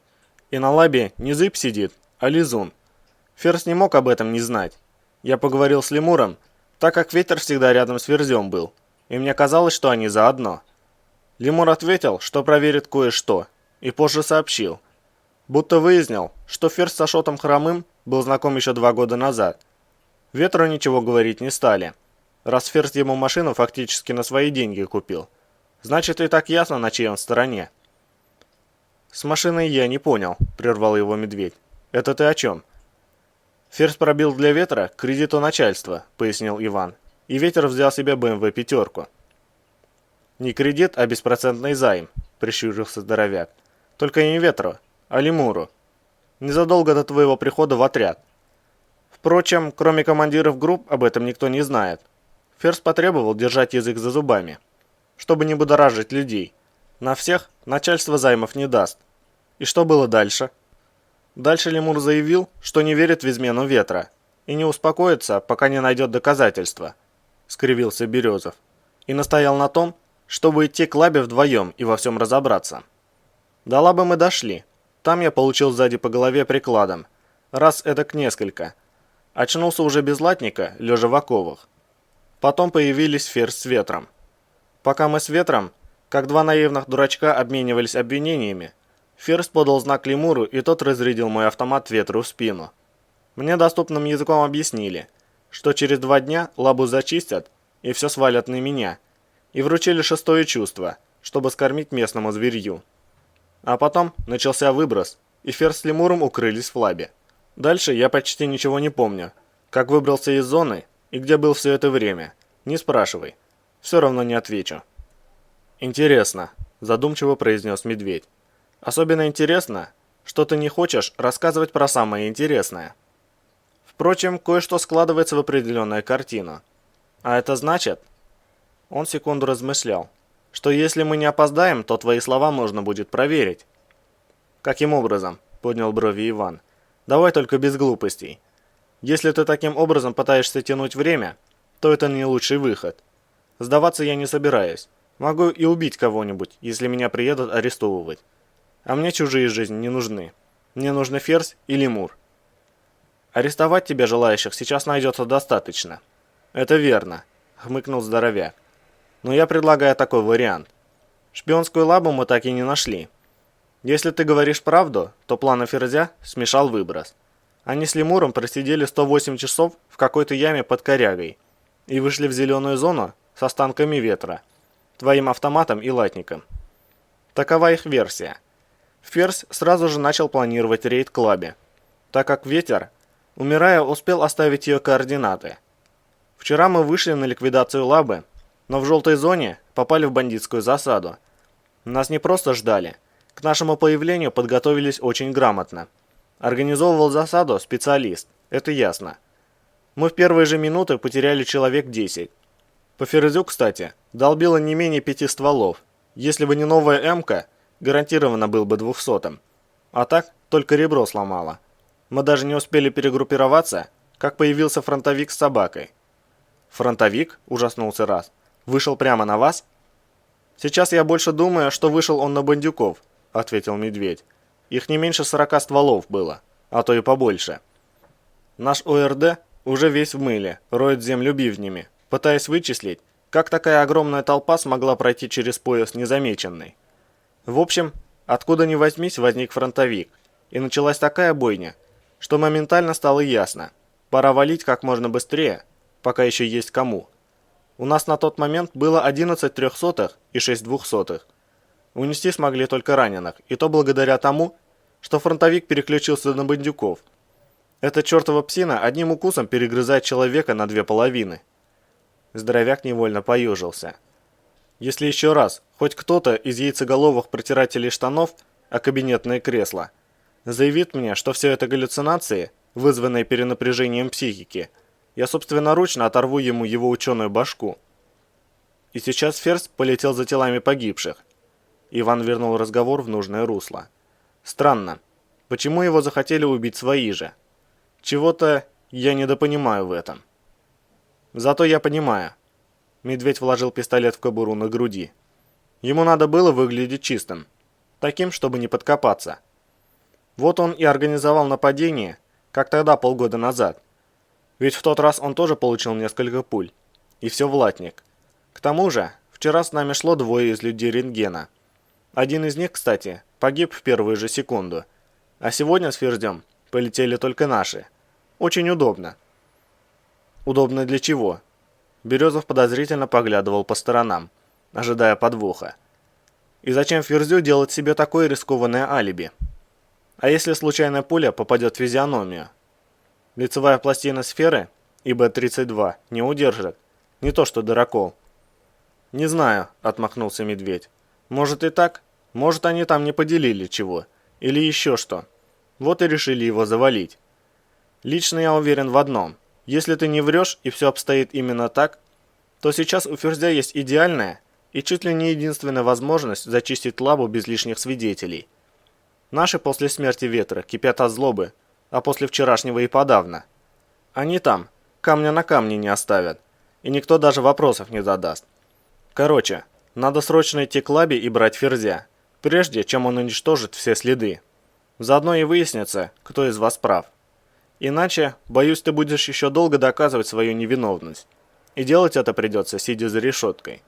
И на лабе не зыб сидит, а лизун. Ферзь не мог об этом не знать. Я поговорил с лемуром, так как Ветер всегда рядом с Ферзем был. И мне казалось, что они заодно. Лемур ответил, что проверит кое-что. И позже сообщил. Будто выяснил, что Ферзь с Ашотом Хромым был знаком еще 2 года назад. Ветру ничего говорить не стали. Раз Ферзь ему машину фактически на свои деньги купил. Значит, и так ясно, на чьей он стороне. С машиной я не понял, прервал его Медведь. Это ты о чем? Ферзь пробил для Ветра кредит у начальства, пояснил Иван. И Ветер взял себе БМВ пятерку. Не кредит, а беспроцентный займ, прищурился здоровяк. Только не Ветру, а лемуру. Незадолго до твоего прихода в отряд. Впрочем, кроме командиров групп, об этом никто не знает. Ферзь потребовал держать язык за зубами, чтобы не будоражить людей. На всех начальство займов не даст. И что было дальше? Дальше лемур заявил, что не верит в измену Ветра и не успокоится, пока не найдет доказательства, скривился Березов, и настоял на том, чтобы идти к лабе вдвоем и во всем разобраться. До лаба мы дошли. Там я получил сзади по голове прикладом. Раз эдак несколько. Очнулся уже без латника, лежа в оковах. Потом появились Ферзь с Ветром. Пока мы с Ветром, как 2 наивных дурачка, обменивались обвинениями, Ферзь подал знак лемуру, и тот разрядил мой автомат Ветру в спину. Мне доступным языком объяснили, что через 2 дня лабу зачистят и все свалят на меня, и вручили 6-е чувство, чтобы скормить местному зверью. А потом начался выброс, и Ферзь с лемуром укрылись в лабе. Дальше я почти ничего не помню. Как выбрался из зоны и где был все это время. Не спрашивай. Все равно не отвечу. Интересно, задумчиво произнес Медведь. Особенно интересно, что ты не хочешь рассказывать про самое интересное. Впрочем, кое-что складывается в определенную картину. А это значит... Он секунду размышлял, что если мы не опоздаем, то твои слова можно будет проверить. Каким образом? Поднял брови Иван. Давай только без глупостей. Если ты таким образом пытаешься тянуть время, то это не лучший выход. Сдаваться я не собираюсь. Могу и убить кого-нибудь, если меня приедут арестовывать. А мне чужие жизни не нужны. Мне нужны Ферзь и лемур. Арестовать тебя желающих сейчас найдется достаточно. Это верно, хмыкнул здоровяк. Но я предлагаю такой вариант. Шпионскую лабу мы так и не нашли. Если ты говоришь правду, то планы Ферзя смешал выброс. Они с Лемуром просидели 108 часов в какой-то яме под корягой и вышли в зеленую зону с останками ветра, твоим автоматом и латником. Такова их версия. Ферзь сразу же начал планировать рейд к Лабе, так как ветер, умирая, успел оставить ее координаты. Вчера мы вышли на ликвидацию Лабы, но в желтой зоне попали в бандитскую засаду. Нас не просто ждали, к нашему появлению подготовились очень грамотно. Организовывал засаду специалист, это ясно. Мы в первые же минуты потеряли человек 10. По Ферзю, кстати, долбило не менее 5 стволов. Если бы не новая М-ка, гарантированно был бы 200-м. А так, только ребро сломало. Мы даже не успели перегруппироваться, как появился фронтовик с собакой. «Фронтовик?» – ужаснулся Раз. «Вышел прямо на вас?» «Сейчас я больше думаю, что вышел он на бандюков», – ответил Медведь. «Их не меньше 40 стволов было, а то и побольше. Наш ОРД уже весь в мыле, роет землю бивнями, пытаясь вычислить, как такая огромная толпа смогла пройти через пояс незамеченной. В общем, откуда ни возьмись, возник фронтовик, и началась такая бойня, что моментально стало ясно, пора валить как можно быстрее, пока еще есть кому. У нас на тот момент было 11 трехсотых и 6 двухсотых. Унести смогли только раненых, и то благодаря тому, что фронтовик переключился на бандюков. Эта чертова псина одним укусом перегрызает человека на 2 половины». Здоровяк невольно поежился. Если еще раз хоть кто-то из яйцеголовых протирателей штанов, а кабинетные кресла, заявит мне, что все это галлюцинации, вызванные перенапряжением психики, я собственноручно оторву ему его ученую башку. И сейчас Ферзь полетел за телами погибших. Иван вернул разговор в нужное русло. Странно, почему его захотели убить свои же? Чего-то я недопонимаю в этом. Зато я понимаю. Медведь вложил пистолет в кобуру на груди. Ему надо было выглядеть чистым. Таким, чтобы не подкопаться. Вот он и организовал нападение, как тогда полгода назад. Ведь в тот раз он тоже получил несколько пуль. И все в латник. К тому же, вчера с нами шло 2 из людей рентгена. Один из них, кстати, погиб в первую же секунду. А сегодня с Ферзем полетели только наши. Очень удобно. Удобно для чего? Березов подозрительно поглядывал по сторонам, ожидая подвоха. И зачем Ферзю делать себе такое рискованное алиби? А если случайная пуля попадет в физиономию? Лицевая пластина сферы ИБ-32 не удержит, не то что дырокол. «Не знаю», — отмахнулся Медведь. «Может и так, может они там не поделили чего, или еще что. Вот и решили его завалить. Лично я уверен в одном. Если ты не врешь и все обстоит именно так, то сейчас у Ферзя есть идеальная и чуть ли не единственная возможность зачистить Лабу без лишних свидетелей. Наши после смерти Ветра кипят от злобы, а после вчерашнего и подавно. Они там камня на камне не оставят, и никто даже вопросов не задаст. Короче, надо срочно идти к Лабе и брать Ферзя, прежде чем он уничтожит все следы. Заодно и выяснится, кто из вас прав. Иначе, боюсь, ты будешь еще долго доказывать свою невиновность. И делать это придется, сидя за решеткой.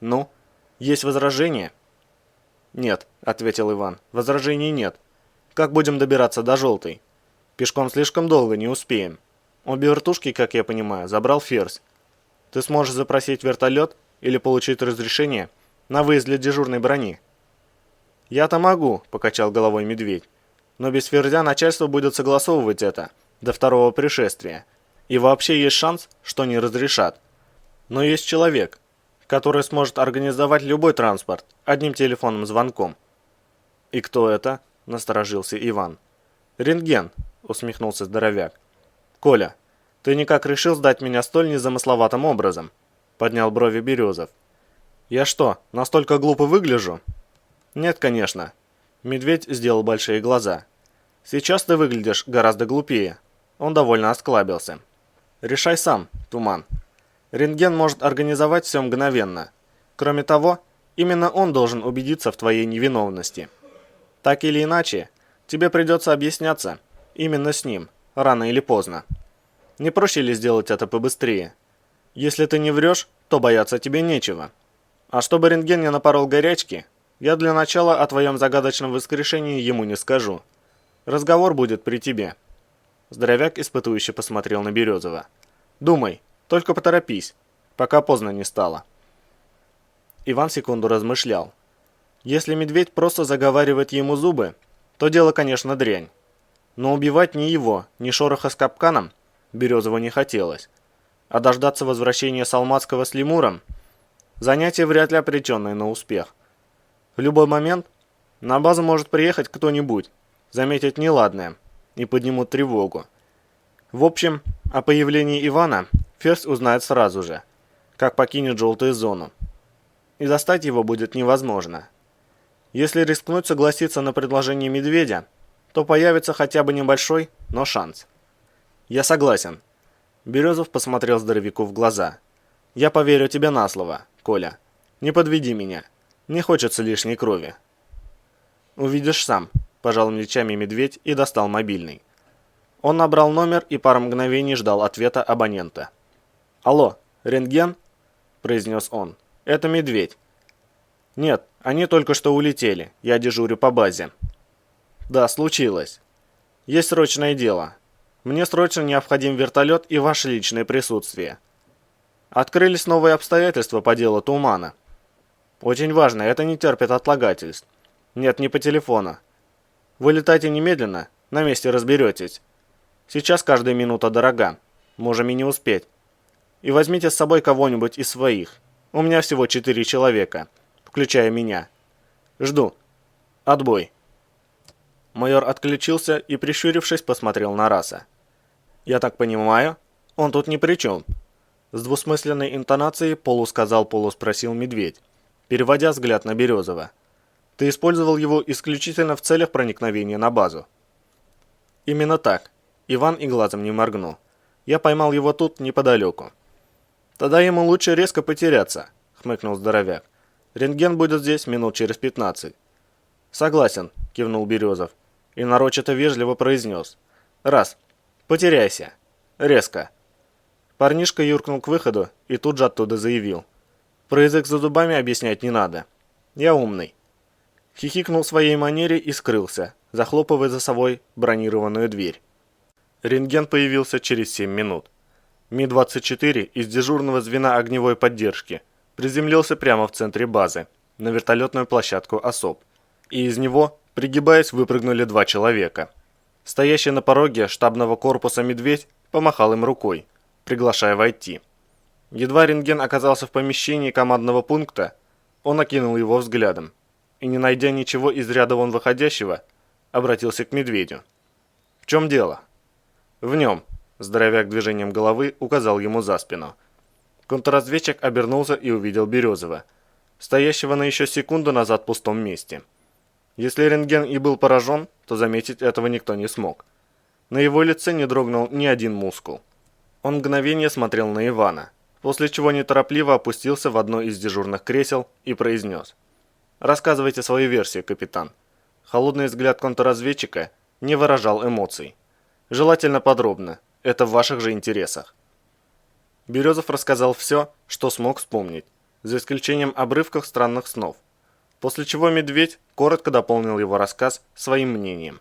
Ну, есть возражения?» «Нет», — ответил Иван, — «возражений нет. Как будем добираться до Желтой? Пешком слишком долго, не успеем. Обе вертушки, как я понимаю, забрал Ферзь. Ты сможешь запросить вертолет или получить разрешение на выезд для дежурной брони?» «Я-то могу», — покачал головой Медведь. «Но без Ферзя начальство будет согласовывать это до второго пришествия. И вообще есть шанс, что не разрешат. Но есть человек, который сможет организовать любой транспорт одним телефонным звонком». «И кто это?» – насторожился Иван. «Рентген», – усмехнулся здоровяк. «Коля, ты никак решил сдать меня столь незамысловатым образом?» – поднял брови Березов. «Я что, настолько глупо выгляжу?» «Нет, конечно». Медведь сделал большие глаза. «Сейчас ты выглядишь гораздо глупее». Он довольно осклабился. «Решай сам, Туман. Рентген может организовать все мгновенно. Кроме того, именно он должен убедиться в твоей невиновности. Так или иначе, тебе придется объясняться именно с ним, рано или поздно. Не проще ли сделать это побыстрее? Если ты не врешь, то бояться тебе нечего. А чтобы рентген не напорол горячки, Я для начала о твоем загадочном воскрешении ему не скажу. Разговор будет при тебе». Здоровяк испытующе посмотрел на Березова. «Думай, только поторопись, пока поздно не стало». Иван секунду размышлял. Если медведь просто заговаривает ему зубы, то дело, конечно, дрянь. Но убивать ни его, ни шороха с капканом Березову не хотелось. А дождаться возвращения Салмацкого с лемуром – занятие вряд ли обреченное на успех. В любой момент на базу может приехать кто-нибудь, заметить неладное и поднимут тревогу. В общем, о появлении Ивана Ферзь узнает сразу же, как покинет желтую зону. И достать его будет невозможно. Если рискнуть согласиться на предложение медведя, то появится хотя бы небольшой, но шанс. «Я согласен». Березов посмотрел здоровяку в глаза. «Я поверю тебе на слово, Коля. Не подведи меня. Не хочется лишней крови». «Увидишь сам», – пожал плечами медведь и достал мобильный. Он набрал номер и пару мгновений ждал ответа абонента. «Алло, рентген?» – произнес он. «Это медведь». «Нет, они только что улетели. Я дежурю по базе». «Да, случилось. Есть срочное дело. Мне срочно необходим вертолет и ваше личное присутствие. Открылись новые обстоятельства по делу Тумана. Очень важно, это не терпит отлагательств. Нет, не по телефону. Вылетайте немедленно, на месте разберетесь. Сейчас каждая минута дорога. Можем и не успеть. И возьмите с собой кого-нибудь из своих. У меня всего 4 человека, включая меня. Жду. Отбой». Майор отключился и, прищурившись, посмотрел на Раса. «Я так понимаю, он тут ни при чем». С двусмысленной интонацией полусказал, полуспросил медведь, переводя взгляд на Березова. «Ты использовал его исключительно в целях проникновения на базу». «Именно так». Иван и глазом не моргнул. «Я поймал его тут, неподалеку». «Тогда ему лучше резко потеряться», — хмыкнул здоровяк. «Рентген будет здесь минут через 15». «Согласен», — кивнул Березов и нарочито вежливо произнес. «Раз. Потеряйся. Резко». Парнишка юркнул к выходу и тут же оттуда заявил. «Про язык за зубами объяснять не надо. Я умный». Хихикнул в своей манере и скрылся, захлопывая за собой бронированную дверь. Рентген появился через 7 минут. Ми-24 из дежурного звена огневой поддержки приземлился прямо в центре базы, на вертолетную площадку особ. И из него, пригибаясь, выпрыгнули 2 человека. Стоящий на пороге штабного корпуса медведь помахал им рукой, приглашая войти. Едва рентген оказался в помещении командного пункта, он окинул его взглядом и, не найдя ничего из ряда вон выходящего, обратился к медведю. «В чем дело?» «В нем», – здоровяк движением головы указал ему за спину. Контрразведчик обернулся и увидел Березова, стоящего на еще секунду назад пустом месте. Если рентген и был поражен, то заметить этого никто не смог. На его лице не дрогнул ни один мускул. Он мгновение смотрел на Ивана, после чего неторопливо опустился в одно из дежурных кресел и произнес. «Рассказывайте свою версию, капитан». Холодный взгляд контрразведчика не выражал эмоций. «Желательно подробно. Это в ваших же интересах». Березов рассказал все, что смог вспомнить, за исключением обрывков странных снов. После чего медведь коротко дополнил его рассказ своим мнением.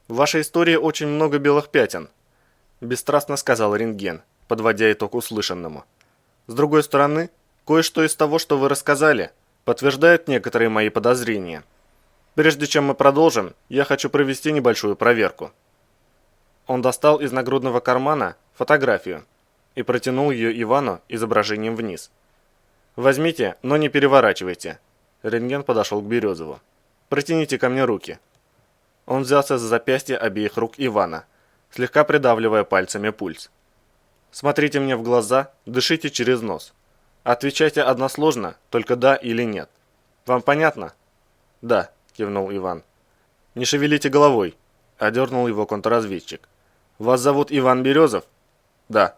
«В вашей истории очень много белых пятен», – бесстрастно сказал рентген, подводя итог услышанному. «С другой стороны, кое-что из того, что вы рассказали, подтверждает некоторые мои подозрения. Прежде чем мы продолжим, я хочу провести небольшую проверку». Он достал из нагрудного кармана фотографию и протянул ее Ивану изображением вниз. «Возьмите, но не переворачивайте». Рентген подошел к Березову. «Протяните ко мне руки». Он взялся за запястье обеих рук Ивана, слегка придавливая пальцами пульс. «Смотрите мне в глаза, дышите через нос. Отвечайте односложно, только да или нет. Вам понятно?» «Да», – кивнул Иван. «Не шевелите головой», – одернул его контрразведчик. «Вас зовут Иван Березов?» «Да».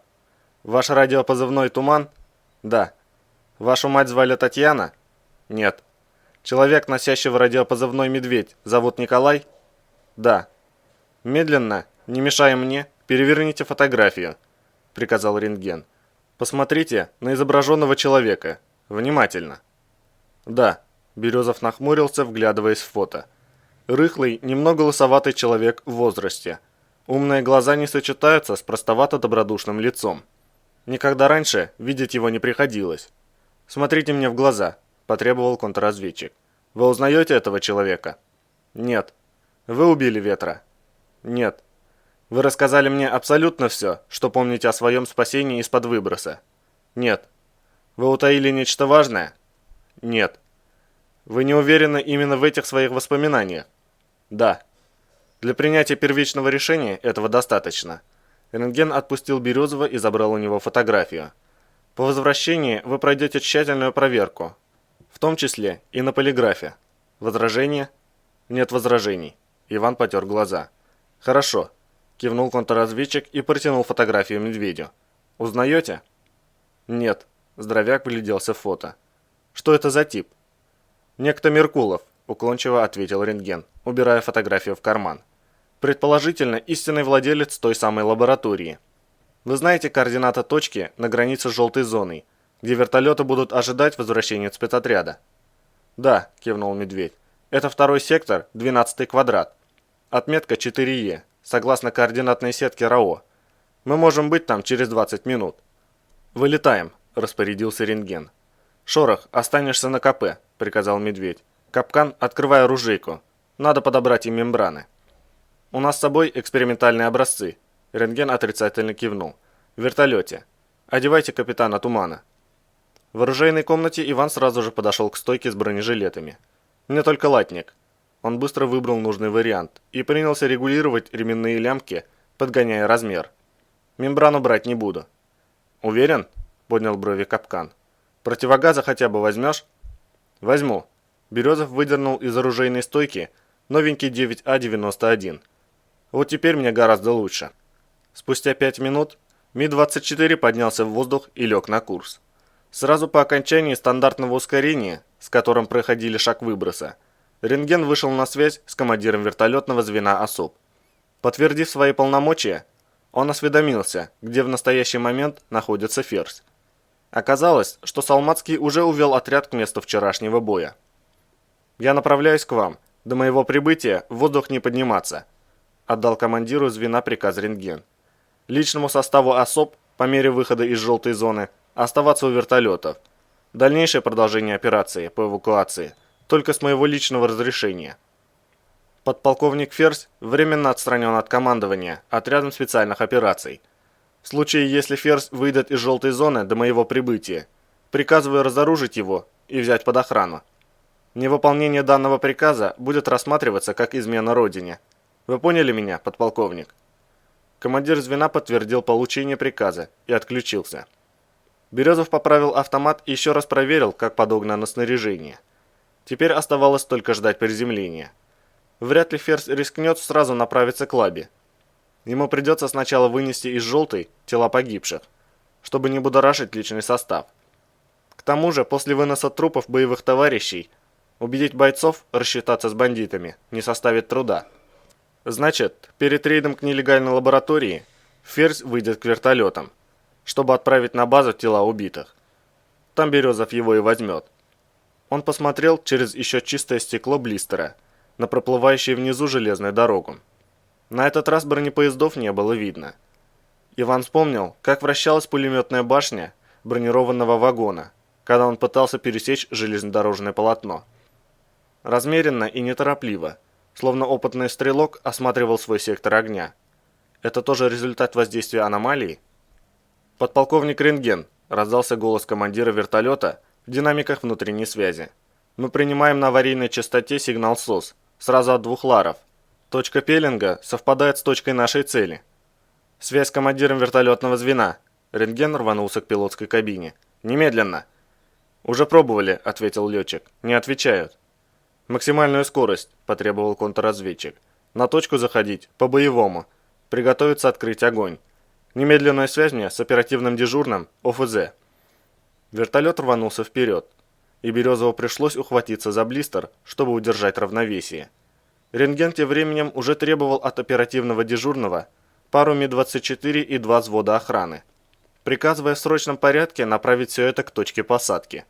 «Ваш радиопозывной «Туман»?» «Да». «Вашу мать звали Татьяна?» «Нет». «Человек, носящего радиопозывной «Медведь», зовут Николай?» «Да». «Медленно, не мешая мне, переверните фотографию», – приказал рентген. «Посмотрите на изображенного человека. Внимательно». «Да». Березов нахмурился, вглядываясь в фото. Рыхлый, немного лысоватый человек в возрасте. Умные глаза не сочетаются с простовато-добродушным лицом. Никогда раньше видеть его не приходилось. «Смотрите мне в глаза», – потребовал контрразведчик. «Вы узнаете этого человека?» «Нет». «Вы убили Ветра?» «Нет». «Вы рассказали мне абсолютно все, что помните о своем спасении из-под выброса?» «Нет». «Вы утаили нечто важное?» «Нет». «Вы не уверены именно в этих своих воспоминаниях?» «Да». «Для принятия первичного решения этого достаточно». Рентген отпустил Березова и забрал у него фотографию. «По возвращении вы пройдете тщательную проверку, в том числе и на полиграфе. Возражения?» «Нет возражений». Иван потер глаза. «Хорошо», – кивнул контрразведчик и протянул фотографию Медведю. «Узнаете?» «Нет», – здоровяк вгляделся в фото. «Что это за тип?» «Некто Меркулов», – уклончиво ответил рентген, убирая фотографию в карман. «Предположительно, истинный владелец той самой лаборатории. Вы знаете координаты точки на границе с желтой зоной, где вертолеты будут ожидать возвращения спецотряда?» «Да», – кивнул Медведь. «Это второй сектор, 12-й квадрат. Отметка 4Е, согласно координатной сетке РАО. Мы можем быть там через 20 минут». «Вылетаем», – распорядился рентген. «Шорох, останешься на КП», – приказал Медведь. «Капкан, открывай оружейку. Надо подобрать им мембраны». «У нас с собой экспериментальные образцы», – рентген отрицательно кивнул. «В вертолете. Одевайте капитана Тумана». В оружейной комнате Иван сразу же подошел к стойке с бронежилетами. «Мне только латник». Он быстро выбрал нужный вариант и принялся регулировать ременные лямки, подгоняя размер. «Мембрану брать не буду». «Уверен?» – поднял брови Капкан. «Противогаза хотя бы возьмешь?» «Возьму». Березов выдернул из оружейной стойки новенький 9А91. «Вот теперь мне гораздо лучше». Спустя 5 минут Ми-24 поднялся в воздух и лег на курс. Сразу по окончании стандартного ускорения, с которым проходили шаг выброса, рентген вышел на связь с командиром вертолетного звена ОСОП. Подтвердив свои полномочия, он осведомился, где в настоящий момент находится Ферзь. Оказалось, что Салмацкий уже увел отряд к месту вчерашнего боя. «Я направляюсь к вам. До моего прибытия в воздух не подниматься», – отдал командиру звена приказ рентген. «Личному составу ОСОП по мере выхода из желтой зоны оставаться у вертолетов. Дальнейшее продолжение операции по эвакуации только с моего личного разрешения». Подполковник Ферзь временно отстранен от командования отрядом специальных операций. В случае, если Ферзь выйдет из желтой зоны до моего прибытия, приказываю разоружить его и взять под охрану. Невыполнение данного приказа будет рассматриваться как измена Родине. Вы поняли меня, подполковник?» Командир звена подтвердил получение приказа и отключился. Березов поправил автомат и еще раз проверил, как подогнано снаряжение. Теперь оставалось только ждать приземления. Вряд ли Ферзь рискнет сразу направиться к лабе. Ему придется сначала вынести из желтой тела погибших, чтобы не будоражить личный состав. К тому же, после выноса трупов боевых товарищей, убедить бойцов рассчитаться с бандитами не составит труда. Значит, перед рейдом к нелегальной лаборатории Ферзь выйдет к вертолетам, чтобы отправить на базу тела убитых. Там Березов его и возьмет. Он посмотрел через еще чистое стекло блистера на проплывающую внизу железную дорогу. На этот раз бронепоездов не было видно. Иван вспомнил, как вращалась пулеметная башня бронированного вагона, когда он пытался пересечь железнодорожное полотно. Размеренно и неторопливо, словно опытный стрелок осматривал свой сектор огня. Это тоже результат воздействия аномалии? «Подполковник Рентген», – раздался голос командира вертолета в динамиках внутренней связи. «Мы принимаем на аварийной частоте сигнал СОС, сразу от 2 ларов. Точка пеленга совпадает с точкой нашей цели. Связь с командиром вертолетного звена». Рентген рванулся к пилотской кабине. «Немедленно!» «Уже пробовали», – ответил летчик. «Не отвечают». «Максимальную скорость», – потребовал контрразведчик. «На точку заходить, по-боевому. Приготовиться открыть огонь. Немедленную связь мне с оперативным дежурным ОФЗ». Вертолет рванулся вперед, и Березову пришлось ухватиться за блистер, чтобы удержать равновесие. Рентген тем временем уже требовал от оперативного дежурного пару Ми-24 и 2 взвода охраны, приказывая в срочном порядке направить все это к точке посадки.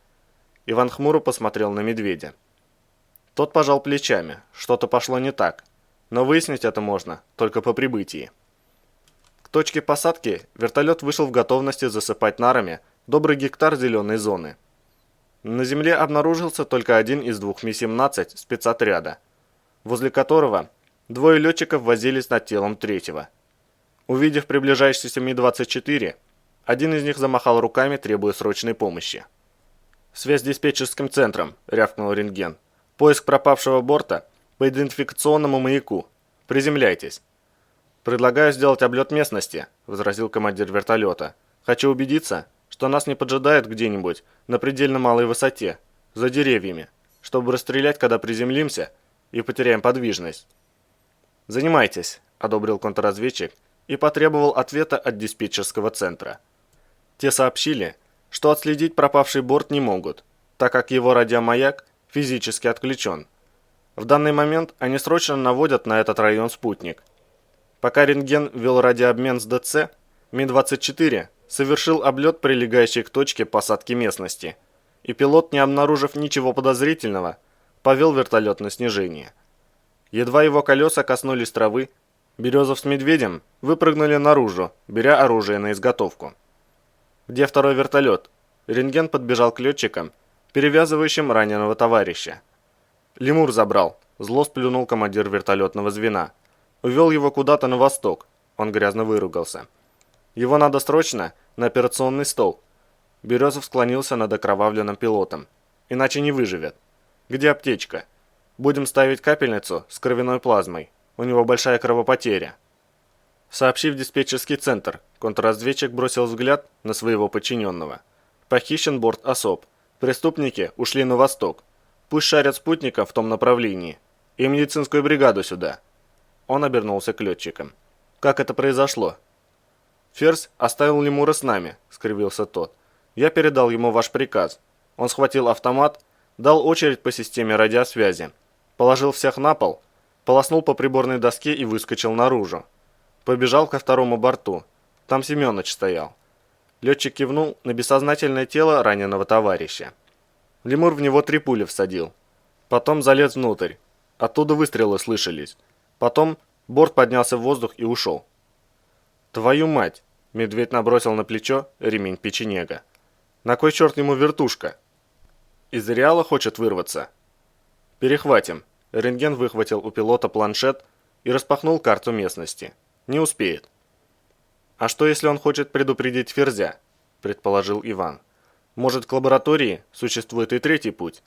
Иван хмуро посмотрел на Медведя. Тот пожал плечами, что-то пошло не так, но выяснить это можно только по прибытии. К точке посадки вертолет вышел в готовности засыпать нарами добрый гектар зеленой зоны. На земле обнаружился только один из двух Ми-17 спецотряда, возле которого двое летчиков возились над телом третьего. Увидев приближающийся Ми-24, один из них замахал руками, требуя срочной помощи. «Связь с диспетчерским центром», — рявкнул рентген. «Поиск пропавшего борта по идентификационному маяку. Приземляйтесь». «Предлагаю сделать облет местности», — возразил командир вертолета. «Хочу убедиться, что нас не поджидает где-нибудь на предельно малой высоте, за деревьями, чтобы расстрелять, когда приземлимся и потеряем подвижность». «Занимайтесь», — одобрил контрразведчик и потребовал ответа от диспетчерского центра. Те сообщили, что отследить пропавший борт не могут, так как его радиомаяк физически отключен. В данный момент они срочно наводят на этот район спутник. Пока рентген вел радиообмен с ДЦ, Ми-24 совершил облет прилегающей к точке посадки местности, и пилот, не обнаружив ничего подозрительного, повел вертолет на снижение. Едва его колеса коснулись травы, Березов с Медведем выпрыгнули наружу, беря оружие на изготовку. «Где второй вертолет?» Рентген подбежал к летчикам, перевязывающим раненого товарища. «Лемур забрал», – зло сплюнул командир вертолетного звена. «Увел его куда-то на восток», – он грязно выругался. «Его надо срочно на операционный стол». Березов склонился над окровавленным пилотом. «Иначе не выживет». «Где аптечка?» «Будем ставить капельницу с кровяной плазмой. У него большая кровопотеря». Сообщив диспетчерский центр, контрразведчик бросил взгляд на своего подчиненного. «Похищен борт особ. Преступники ушли на восток. Пусть шарят спутников в том направлении. И медицинскую бригаду сюда». Он обернулся к летчикам. «Как это произошло?» «Ферзь оставил лемура с нами», — скривился тот. «Я передал ему ваш приказ. Он схватил автомат, дал очередь по системе радиосвязи, положил всех на пол, полоснул по приборной доске и выскочил наружу. Побежал ко второму борту. Там Семёныч стоял». Летчик кивнул на бессознательное тело раненого товарища. Лемур в него 3 пули всадил. Потом залез внутрь. Оттуда выстрелы слышались. Потом борт поднялся в воздух и ушел. «Твою мать!» – Медведь набросил на плечо ремень печенега. «На кой черт ему вертушка? Из Реала хочет вырваться?» «Перехватим». Рентген выхватил у пилота планшет и распахнул карту местности. «Не успеет». «А что, если он хочет предупредить Ферзя?» – предположил Иван. «Может, к лаборатории существует и третий путь?»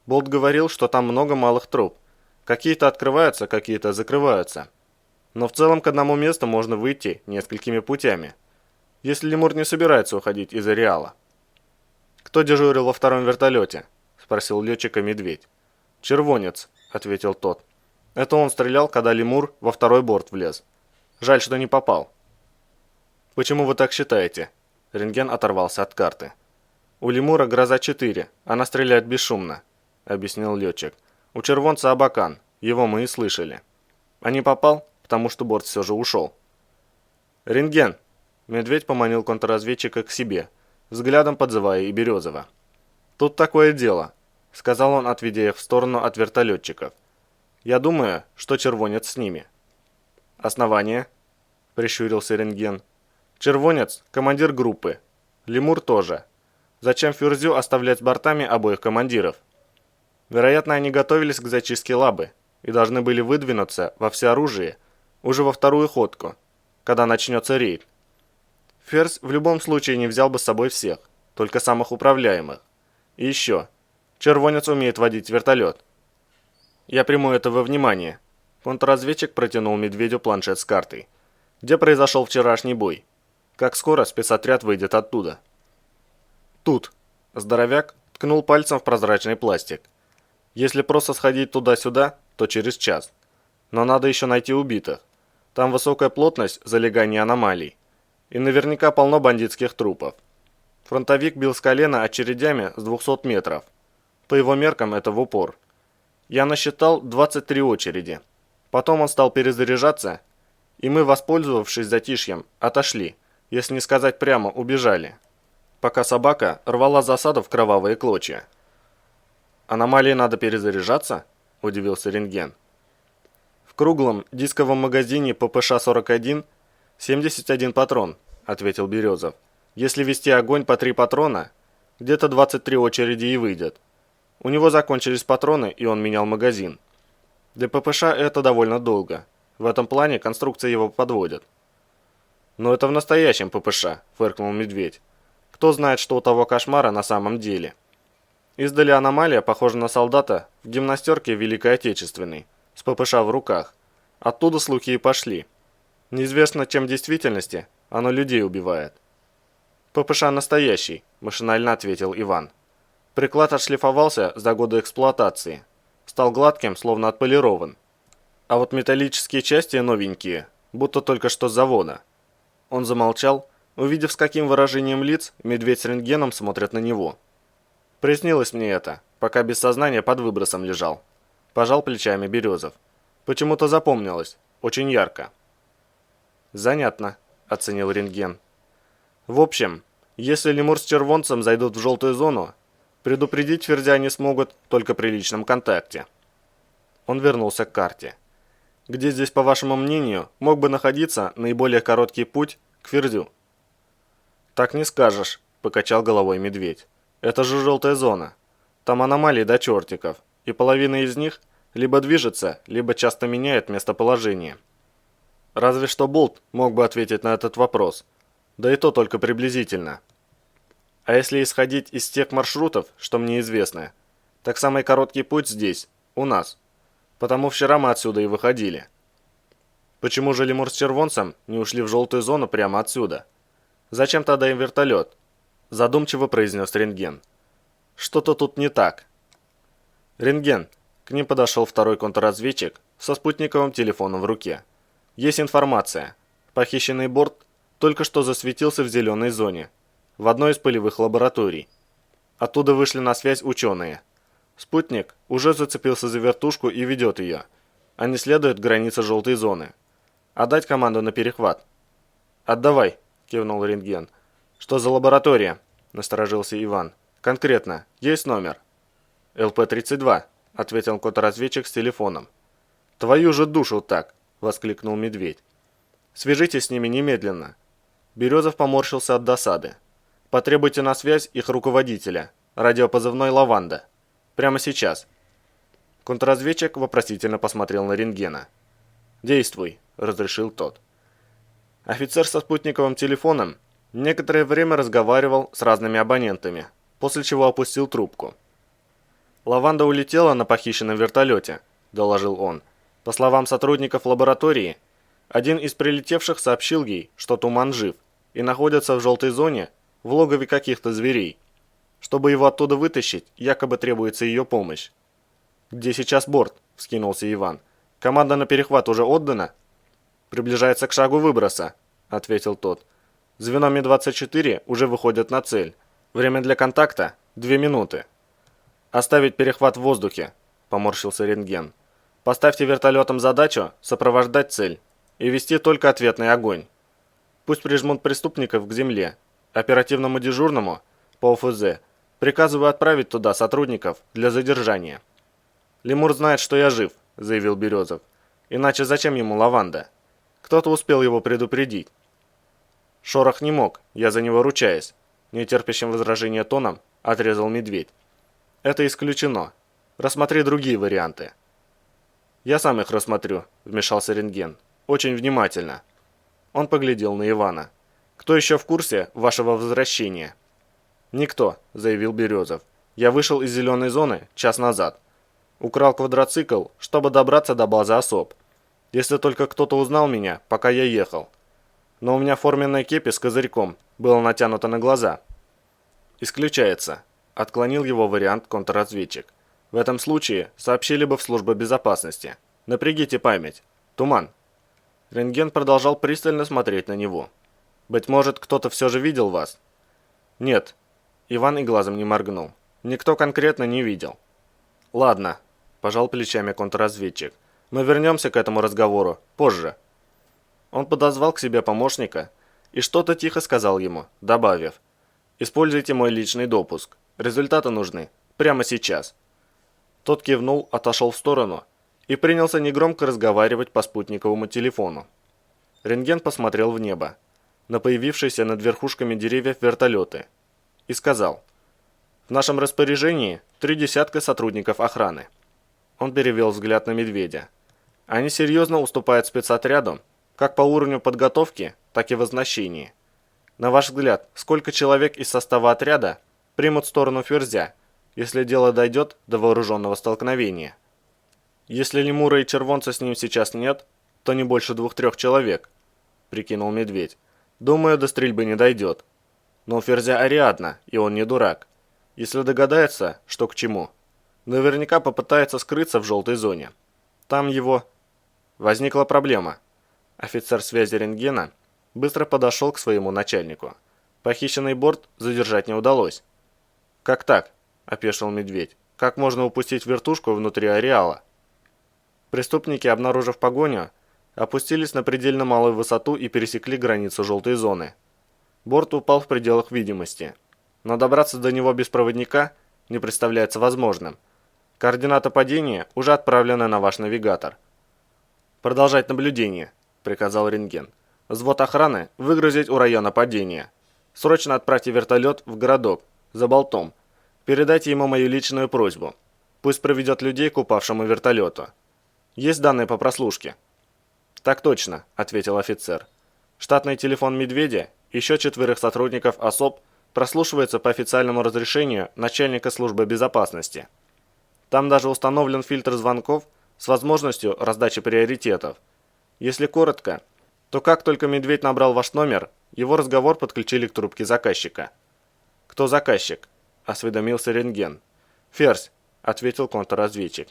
Болт говорил, что там много малых труб. Какие-то открываются, какие-то закрываются. Но в целом к одному месту можно выйти несколькими путями, если лемур не собирается уходить из ареала. «Кто дежурил во втором вертолете?» – спросил летчика Медведь. «Червонец», – ответил тот. «Это он стрелял, когда лемур во второй борт влез. Жаль, что не попал». «Почему вы так считаете?» Рентген оторвался от карты. «У лемура «Гроза-4», она стреляет бесшумно», – объяснил летчик. «У червонца Абакан, его мы и слышали. А не попал, потому что борт все же ушел». «Рентген!» Медведь поманил контрразведчика к себе, взглядом подзывая и Березова. «Тут такое дело», – сказал он, отведя их в сторону от вертолетчиков. «Я думаю, что червонец с ними». «Основание?» – прищурился рентген. «Червонец – командир группы. Лемур тоже. Зачем Ферзю оставлять бортами обоих командиров? Вероятно, они готовились к зачистке лабы и должны были выдвинуться во всеоружие уже во вторую ходку, когда начнется рейд. Ферзь в любом случае не взял бы с собой всех, только самых управляемых. И еще, червонец умеет водить вертолет. Я приму это во внимание». Контрразведчик протянул Медведю планшет с картой. «Где произошел вчерашний бой? Как скоро спецотряд выйдет оттуда?» «Тут». Здоровяк ткнул пальцем в прозрачный пластик. «Если просто сходить туда-сюда, то через час. Но надо еще найти убитых. Там высокая плотность залегания аномалий. И наверняка полно бандитских трупов. Фронтовик бил с колена очередями с 200 метров. По его меркам это в упор. Я насчитал 23 очереди. Потом он стал перезаряжаться, и мы, воспользовавшись затишьем, отошли, если не сказать прямо, убежали, пока собака рвала засаду в кровавые клочья». «Аномалии надо перезаряжаться?» – удивился рентген. «В круглом дисковом магазине ППШ-41 71 патрон», – ответил Березов. «Если вести огонь по 3 патрона, где-то 23 очереди и выйдет. У него закончились патроны, и он менял магазин. Для ППШ это довольно долго. В этом плане конструкция его подводит». «Но это в настоящем ППШ», – фыркнул Медведь. «Кто знает, что у того кошмара на самом деле?» Издали аномалия похожа на солдата в гимнастерке Великой Отечественной, с ППШ в руках. Оттуда слухи и пошли. Неизвестно, чем в действительности оно людей убивает. «ППШ настоящий», – машинально ответил Иван. Приклад отшлифовался за годы эксплуатации. Стал гладким, словно отполирован. А вот металлические части новенькие, будто только что с завода. Он замолчал, увидев, с каким выражением лиц Медведь с рентгеном смотрят на него. «Приснилось мне это, пока без сознания под выбросом лежал», – пожал плечами Березов. «Почему-то запомнилось, очень ярко». «Занятно», – оценил рентген. «В общем, если лемур с червонцем зайдут в желтую зону, предупредить Фердя они смогут только при личном контакте». Он вернулся к карте. «Где здесь, по вашему мнению, мог бы находиться наиболее короткий путь к Фердю?» «Так не скажешь», – покачал головой Медведь. «Это же желтая зона. Там аномалии до чертиков, и половина из них либо движется, либо часто меняет местоположение. Разве что Болт мог бы ответить на этот вопрос, да и то только приблизительно. А если исходить из тех маршрутов, что мне известны, так самый короткий путь здесь, у нас. Потому вчера мы отсюда и выходили». «Почему же лемур с червонцем не ушли в желтую зону прямо отсюда? Зачем тогда им вертолет?» – задумчиво произнес рентген. «Что-то тут не так». «Рентген», – к ним подошел второй контрразведчик со спутниковым телефоном в руке. «Есть информация. Похищенный борт только что засветился в зеленой зоне, в одной из полевых лабораторий. Оттуда вышли на связь ученые. Спутник уже зацепился за вертушку и ведет ее. Они следуют границе желтой зоны. Отдать команду на перехват?» «Отдавай», – кивнул рентген. «Что за лаборатория?» – насторожился Иван. «Конкретно. Есть номер?» «ЛП-32», – ответил контрразведчик с телефоном. «Твою же душу так!» – воскликнул Медведь. «Свяжитесь с ними немедленно». Березов поморщился от досады. «Потребуйте на связь их руководителя, радиопозывной «Лаванда». Прямо сейчас». Контрразведчик вопросительно посмотрел на рентгена. «Действуй», – разрешил тот. Офицер со спутниковым телефоном некоторое время разговаривал с разными абонентами, после чего опустил трубку. «Лаванда улетела на похищенном вертолете», – доложил он. «По словам сотрудников лаборатории, один из прилетевших сообщил ей, что Туман жив и находится в желтой зоне в логове каких-то зверей. Чтобы его оттуда вытащить, якобы требуется ее помощь». «Где сейчас борт?» – вскинулся Иван. «Команда на перехват уже отдана?» «Приближается к шагу выброса», – ответил тот. «Звено Ми-24 уже выходит на цель. Время для контакта – 2 минуты». «Оставить перехват в воздухе», – поморщился рентген. «Поставьте вертолетам задачу сопровождать цель и вести только ответный огонь. Пусть прижмут преступников к земле. Оперативному дежурному по ОФЗ приказываю отправить туда сотрудников для задержания». «Лемур знает, что я жив», – заявил Березов. «Иначе зачем ему лаванда? Кто-то успел его предупредить». «Шорох не мог, я за него ручаюсь», – нетерпящим возражения тоном отрезал Медведь. «Это исключено. Рассмотри другие варианты». «Я сам их рассмотрю», – вмешался рентген. «Очень внимательно». Он поглядел на Ивана. «Кто еще в курсе вашего возвращения?» «Никто», – заявил Березов. «Я вышел из зеленой зоны час назад. Украл квадроцикл, чтобы добраться до базы особ. Если только кто-то узнал меня, пока я ехал. Но у меня форменная кепи с козырьком была натянута на глаза». «Исключается», – отклонил его вариант контрразведчик. «В этом случае сообщили бы в службу безопасности. Напрягите память. Туман». Рентген продолжал пристально смотреть на него. «Быть может, кто-то все же видел вас?» «Нет». Иван и глазом не моргнул. «Никто конкретно не видел». «Ладно», – пожал плечами контрразведчик. «Мы вернемся к этому разговору позже». Он подозвал к себе помощника и что-то тихо сказал ему, добавив: «Используйте мой личный допуск. Результаты нужны прямо сейчас». Тот кивнул, отошел в сторону и принялся негромко разговаривать по спутниковому телефону. Рентген посмотрел в небо, на появившиеся над верхушками деревьев вертолеты, и сказал: «В нашем распоряжении 3 десятка сотрудников охраны». Он перевел взгляд на Медведя. «Они серьезно уступают спецотряду, как по уровню подготовки, так и в оснащении. На ваш взгляд, сколько человек из состава отряда примут сторону Ферзя, если дело дойдет до вооруженного столкновения?» «Если лемура и червонца с ним сейчас нет, то не больше 2-3 человек», — прикинул Медведь. «Думаю, до стрельбы не дойдет. Но у Ферзя Ариадна, и он не дурак. Если догадается, что к чему, наверняка попытается скрыться в желтой зоне. Там его...» Возникла проблема. Офицер связи рентгена быстро подошел к своему начальнику. Похищенный борт задержать не удалось. «Как так?» – опешил Медведь. «Как можно упустить вертушку внутри ареала?» Преступники, обнаружив погоню, опустились на предельно малую высоту и пересекли границу желтой зоны. Борт упал в пределах видимости, но добраться до него без проводника не представляется возможным. Координаты падения уже отправлены на ваш навигатор. «Продолжать наблюдение», – приказал рентген. «Взвод охраны выгрузить у района падения. Срочно отправьте вертолет в городок, за болтом. Передайте ему мою личную просьбу. Пусть проведет людей к упавшему вертолету. Есть данные по прослушке?» «Так точно», – ответил офицер. «Штатный телефон Медведя, еще 4 сотрудников ОСОП прослушивается по официальному разрешению начальника службы безопасности. Там даже установлен фильтр звонков с возможностью раздачи приоритетов. Если коротко, то как только Медведь набрал ваш номер, его разговор подключили к трубке заказчика». «Кто заказчик?» – осведомился рентген. «Ферзь», – ответил контрразведчик.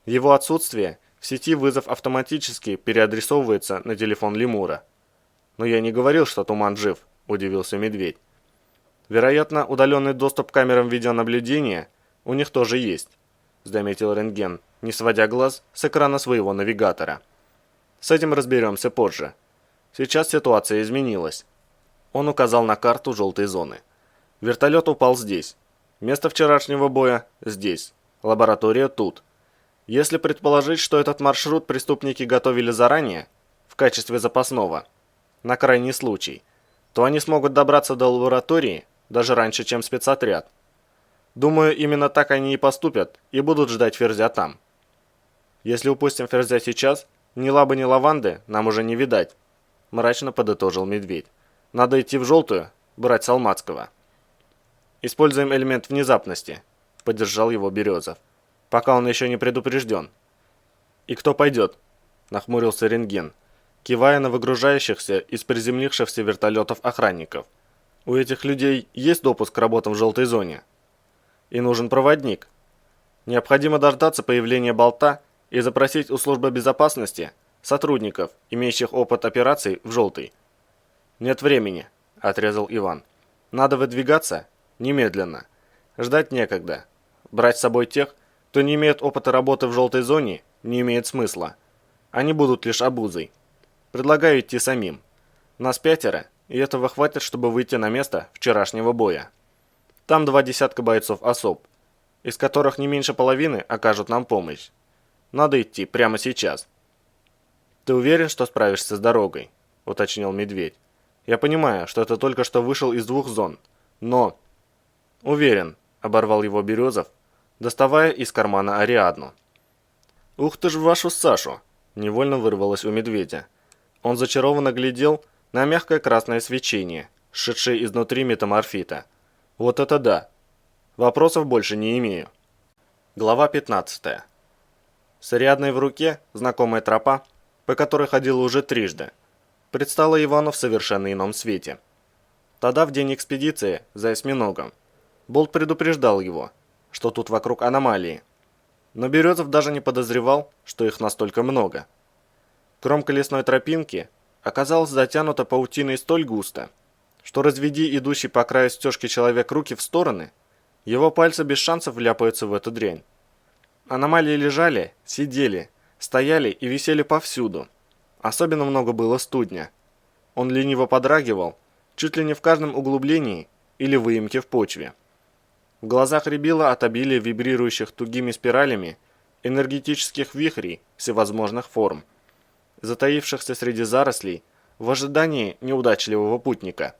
«В его отсутствие в сети вызов автоматически переадресовывается на телефон лемура». «Но я не говорил, что Туман жив», – удивился Медведь. «Вероятно, удаленный доступ к камерам видеонаблюдения у них тоже есть», – заметил рентген, не сводя глаз с экрана своего навигатора. «С этим разберемся позже. Сейчас ситуация изменилась». Он указал на карту желтой зоны. «Вертолет упал здесь. Место вчерашнего боя здесь. Лаборатория тут. Если предположить, что этот маршрут преступники готовили заранее, в качестве запасного, на крайний случай, то они смогут добраться до лаборатории даже раньше, чем спецотряд. Думаю, именно так они и поступят и будут ждать Ферзя там. Если упустим Ферзя сейчас, ни лабы, ни лаванды нам уже не видать», – мрачно подытожил Медведь. «Надо идти в желтую, брать Салмацкого». «Используем элемент внезапности», – поддержал его Березов, – «пока он еще не предупрежден». «И кто пойдет?» – нахмурился рентген, кивая на выгружающихся из приземлившихся вертолетов охранников. «У этих людей есть допуск к работам в желтой зоне. И нужен проводник. Необходимо дождаться появления болта и запросить у службы безопасности сотрудников, имеющих опыт операций в желтой». «Нет времени», – отрезал Иван. «Надо выдвигаться немедленно. Ждать некогда. Брать с собой тех, кто не имеет опыта работы в желтой зоне, не имеет смысла. Они будут лишь обузой. Предлагаю идти самим. Нас 5, и этого хватит, чтобы выйти на место вчерашнего боя. Там 2 десятка бойцов ОСОП, из которых не меньше половины окажут нам помощь. Надо идти прямо сейчас». «Ты уверен, что справишься с дорогой?» – уточнил Медведь. «Я понимаю, что ты только что вышел из 2 зон, но...» «Уверен», – оборвал его Березов, доставая из кармана Ариадну. «Ух ты ж вашу Сашу!» – невольно вырвалось у Медведя. Он зачарованно глядел на мягкое красное свечение, сшедшее изнутри метаморфита. «Вот это да! Вопросов больше не имею». Глава 15. С Ариадной в руке знакомая тропа, по которой ходила уже трижды, предстала Ивану в совершенно ином свете. Тогда, в день экспедиции за осьминогом, Болт предупреждал его, что тут вокруг аномалии. Но Березов даже не подозревал, что их настолько много. Кромка лесной тропинки оказалась затянута паутиной столь густо, что разведи идущий по краю стежки человек руки в стороны, его пальцы без шансов вляпаются в эту дрянь. Аномалии лежали, сидели, стояли и висели повсюду. Особенно много было студня. Он лениво подрагивал, чуть ли не в каждом углублении или выемке в почве. В глазах рябило от обилия вибрирующих тугими спиралями энергетических вихрей всевозможных форм, затаившихся среди зарослей в ожидании неудачливого путника.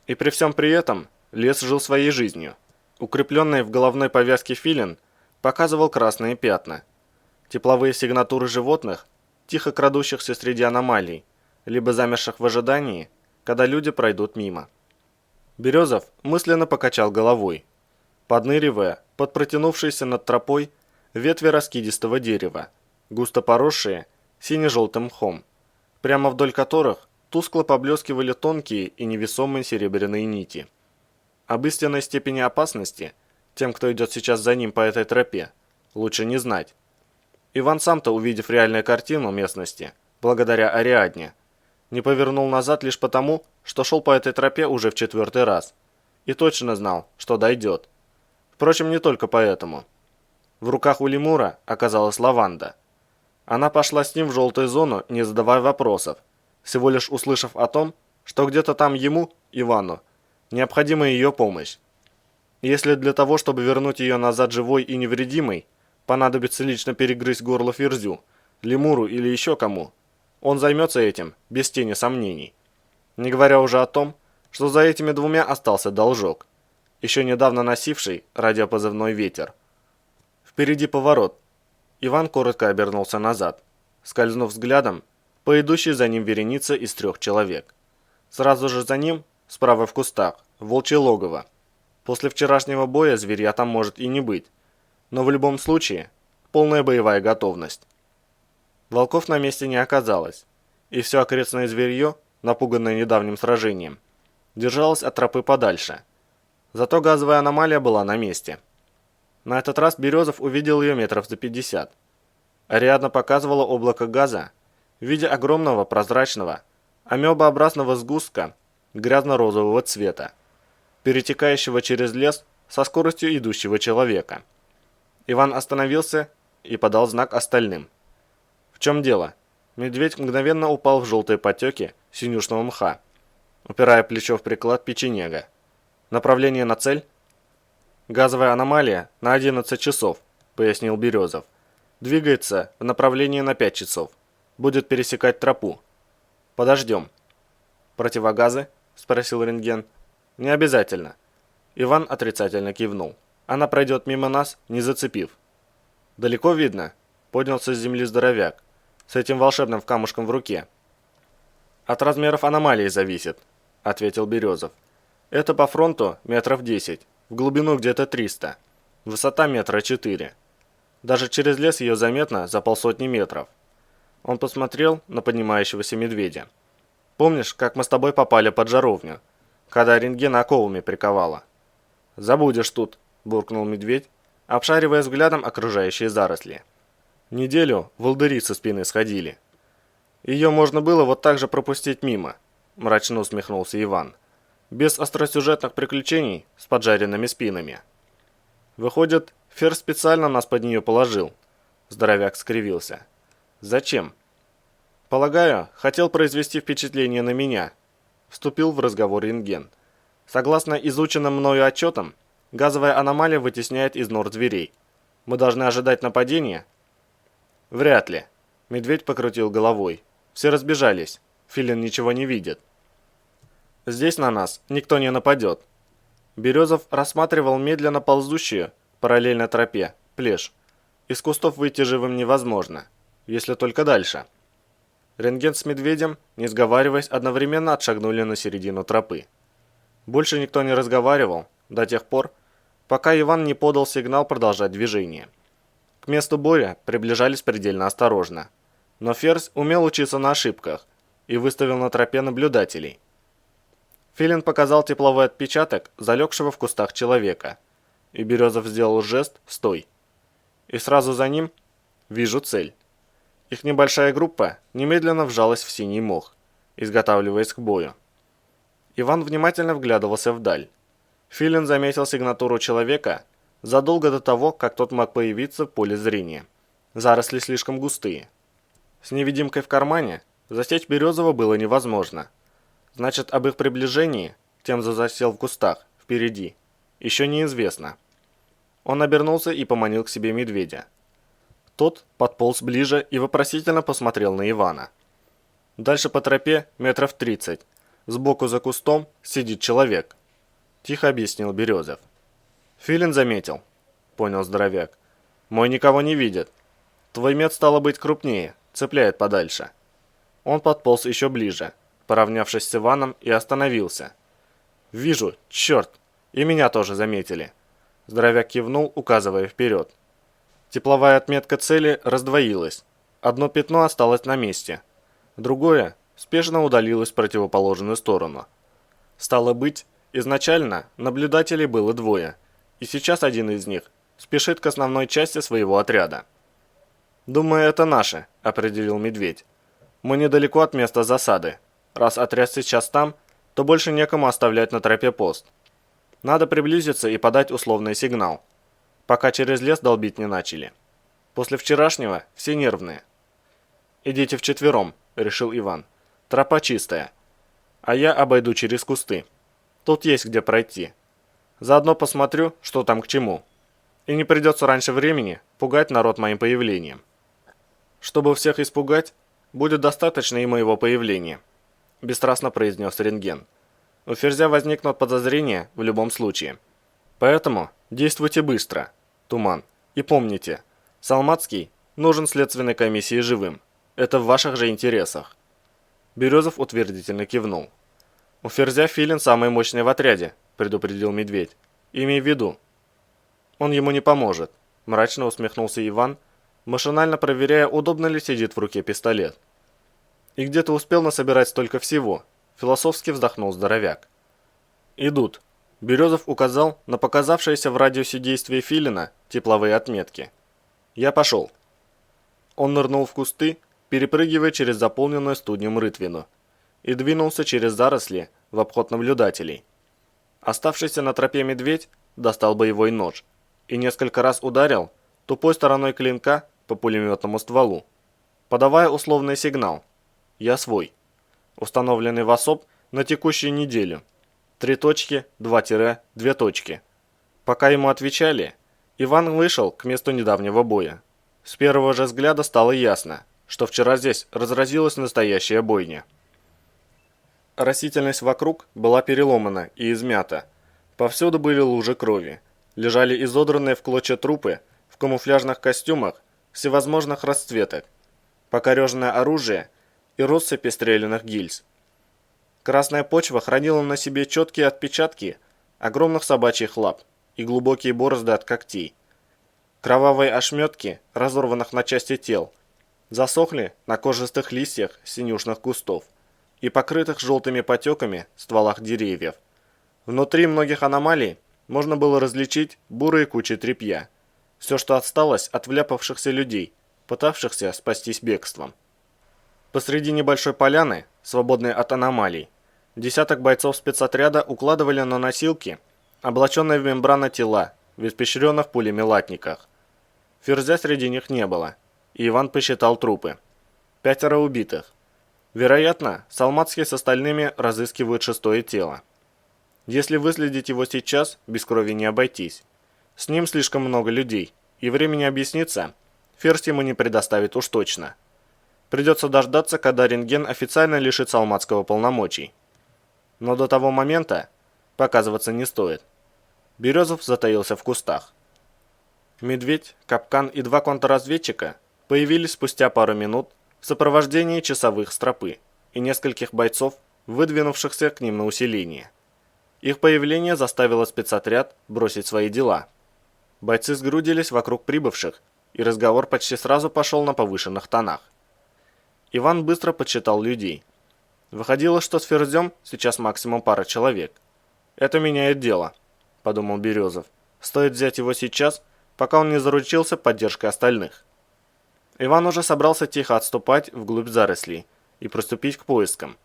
И при всем при этом лес жил своей жизнью. Укрепленный в головной повязке филин показывал красные пятна, тепловые сигнатуры животных, тихо крадущихся среди аномалий, либо замерших в ожидании, когда люди пройдут мимо. Березов мысленно покачал головой, подныривая под протянувшиеся над тропой ветви раскидистого дерева, густо поросшие сине-желтым мхом, прямо вдоль которых тускло поблескивали тонкие и невесомые серебряные нити. Об истинной степени опасности тем, кто идет сейчас за ним по этой тропе, лучше не знать. Иван сам-то, увидев реальную картину местности, благодаря Ариадне, не повернул назад лишь потому, что шел по этой тропе уже в 4-й раз и точно знал, что дойдет. Впрочем, не только поэтому. В руках у лемура оказалась лаванда. Она пошла с ним в желтую зону, не задавая вопросов, всего лишь услышав о том, что где-то там ему, Ивану, необходима ее помощь. Если для того, чтобы вернуть ее назад живой и невредимой, понадобится лично перегрызть горло ферзю, лемуру или еще кому, он займется этим без тени сомнений. Не говоря уже о том, что за этими двумя остался должок, еще недавно носивший радиопозывной «Ветер». Впереди поворот. Иван коротко обернулся назад, скользнув взглядом по идущей за ним веренице из 3 человек. Сразу же за ним, справа в кустах, волчье логово. После вчерашнего боя зверья там может и не быть, но в любом случае полная боевая готовность. Волков на месте не оказалось, и все окрестное зверье, напуганное недавним сражением, держалось от тропы подальше. Зато газовая аномалия была на месте. На этот раз Березов увидел ее метров за 50. Ариадна показывала облако газа в виде огромного прозрачного, амебообразного сгустка грязно-розового цвета, перетекающего через лес со скоростью идущего человека. Иван остановился и подал знак остальным. В чем дело? Медведь мгновенно упал в желтые потеки синюшного мха, упирая плечо в приклад печенега. Направление на цель? Газовая аномалия на 11 часов, пояснил Березов. Двигается в направлении на 5 часов. Будет пересекать тропу. Подождем. Противогазы? Спросил рентген. Не обязательно. Иван отрицательно кивнул. Она пройдет мимо нас, не зацепив. Далеко видно? Поднялся с земли здоровяк, с этим волшебным камушком в руке. От размеров аномалии зависит, ответил Березов. Это по фронту метров 10, в глубину где-то 300, высота метра 4. Даже через лес ее заметно за 500 метров. Он посмотрел на поднимающегося медведя. Помнишь, как мы с тобой попали под жаровню, когда рентген оковами приковала? Забудешь тут, буркнул медведь, обшаривая взглядом окружающие заросли. Неделю волдыри со спины сходили. Ее можно было вот так же пропустить мимо, мрачно усмехнулся Иван. Без остросюжетных приключений с поджаренными спинами. Выходит, Фер специально нас под нее положил. Здоровяк скривился. Зачем? Полагаю, хотел произвести впечатление на меня. Вступил в разговор рентген. Согласно изученным мною отчетам, газовая аномалия вытесняет из нор зверей. Мы должны ожидать нападения? Вряд ли. Медведь покрутил головой. Все разбежались. Филин ничего не видит. Здесь на нас никто не нападет. Березов рассматривал медленно ползущую, параллельно тропе, плешь. Из кустов выйти живым невозможно, если только дальше. Рентген с медведем, не сговариваясь, одновременно отшагнули на середину тропы. Больше никто не разговаривал до тех пор, пока Иван не подал сигнал продолжать движение. К месту боя приближались предельно осторожно. Но Ферзь умел учиться на ошибках и выставил на тропе наблюдателей. Филин показал тепловой отпечаток залегшего в кустах человека, и Березов сделал жест «Стой!». И сразу за ним «Вижу цель». Их небольшая группа немедленно вжалась в синий мох, изготавливаясь к бою. Иван внимательно вглядывался вдаль. Филин заметил сигнатуру человека задолго до того, как тот мог появиться в поле зрения. Заросли слишком густые. С невидимкой в кармане засечь Березова было невозможно. Значит, об их приближении, тем, кто засел в кустах, впереди, еще неизвестно. Он обернулся и поманил к себе медведя. Тот подполз ближе и вопросительно посмотрел на Ивана. Дальше по тропе метров 30. Сбоку за кустом сидит человек. Тихо объяснил Березов. Филин заметил. Понял здоровяк. Мой никого не видит. Твой мед стало быть крупнее, цепляет подальше. Он подполз еще ближе, поравнявшись с Иваном, и остановился. Вижу, черт, и меня тоже заметили. Здоровяк кивнул, указывая вперед. Тепловая отметка цели раздвоилась. Одно пятно осталось на месте. Другое спешно удалилось в противоположную сторону. Стало быть, изначально наблюдателей было двое, и сейчас один из них спешит к основной части своего отряда. «Думаю, это наши», — определил медведь. «Мы недалеко от места засады. Раз отряд сейчас там, то больше некому оставлять на тропе пост. Надо приблизиться и подать условный сигнал, пока через лес долбить не начали. После вчерашнего все нервные». «Идите вчетвером», — решил Иван. «Тропа чистая, а я обойду через кусты. Тут есть где пройти. Заодно посмотрю, что там к чему. И не придется раньше времени пугать народ моим появлением. Чтобы всех испугать, будет достаточно и моего появления», – бесстрастно произнес рентген. «У Ферзя возникнут подозрения в любом случае. Поэтому действуйте быстро, Туман. И помните, Салмацкий нужен следственной комиссии живым. Это в ваших же интересах». Березов утвердительно кивнул. «У Ферзя Филин самый мощный в отряде», – предупредил медведь. «Имей в виду». «Он ему не поможет», – мрачно усмехнулся Иван, машинально проверяя, удобно ли сидит в руке пистолет. «И где ты успел насобирать столько всего?» – философски вздохнул здоровяк. «Идут». Березов указал на показавшиеся в радиусе действия Филина тепловые отметки. «Я пошел». Он нырнул в кусты, перепрыгивая через заполненную студнем рытвину, и двинулся через заросли в обход наблюдателей. Оставшийся на тропе медведь достал боевой нож и несколько раз ударил тупой стороной клинка по пулеметному стволу, подавая условный сигнал «Я свой», установленный в особ на текущую неделю. 3 точки, 2 точки. Пока ему отвечали, Иван вышел к месту недавнего боя. С первого же взгляда стало ясно, что вчера здесь разразилась настоящая бойня. Растительность вокруг была переломана и измята. Повсюду были лужи крови. Лежали изодранные в клочья трупы в камуфляжных костюмах всевозможных расцветок, покореженное оружие и россыпи стрелянных гильз. Красная почва хранила на себе четкие отпечатки огромных собачьих лап и глубокие борозды от когтей. Кровавые ошметки разорванных на части тел засохли на кожистых листьях синюшных кустов и покрытых желтыми потеками стволах деревьев. Внутри многих аномалий можно было различить бурые кучи тряпья, все, что осталось от вляпавшихся людей, пытавшихся спастись бегством. Посреди небольшой поляны, свободной от аномалий, десяток бойцов спецотряда укладывали на носилки облаченные в мембраны тела в испещренных пулями латниках. Ферзя среди них не было, и Иван посчитал трупы. 5 убитых. Вероятно, Салмацкий с остальными разыскивают 6-е тело. Если выследить его сейчас, без крови не обойтись. С ним слишком много людей, и времени объясниться Ферзь ему не предоставит уж точно. Придется дождаться, когда рентген официально лишит Салмацкого полномочий. Но до того момента показываться не стоит. Березов затаился в кустах. Медведь, Капкан и 2 контрразведчика появились спустя пару минут в сопровождении часовых с тропы и нескольких бойцов, выдвинувшихся к ним на усиление. Их появление заставило спецотряд бросить свои дела. Бойцы сгрудились вокруг прибывших, и разговор почти сразу пошел на повышенных тонах. Иван быстро подсчитал людей. Выходило, что с Ферзем сейчас максимум пара человек. «Это меняет дело», – подумал Березов. «Стоит взять его сейчас, пока он не заручился поддержкой остальных». Иван уже собрался тихо отступать вглубь зарослей и приступить к поискам.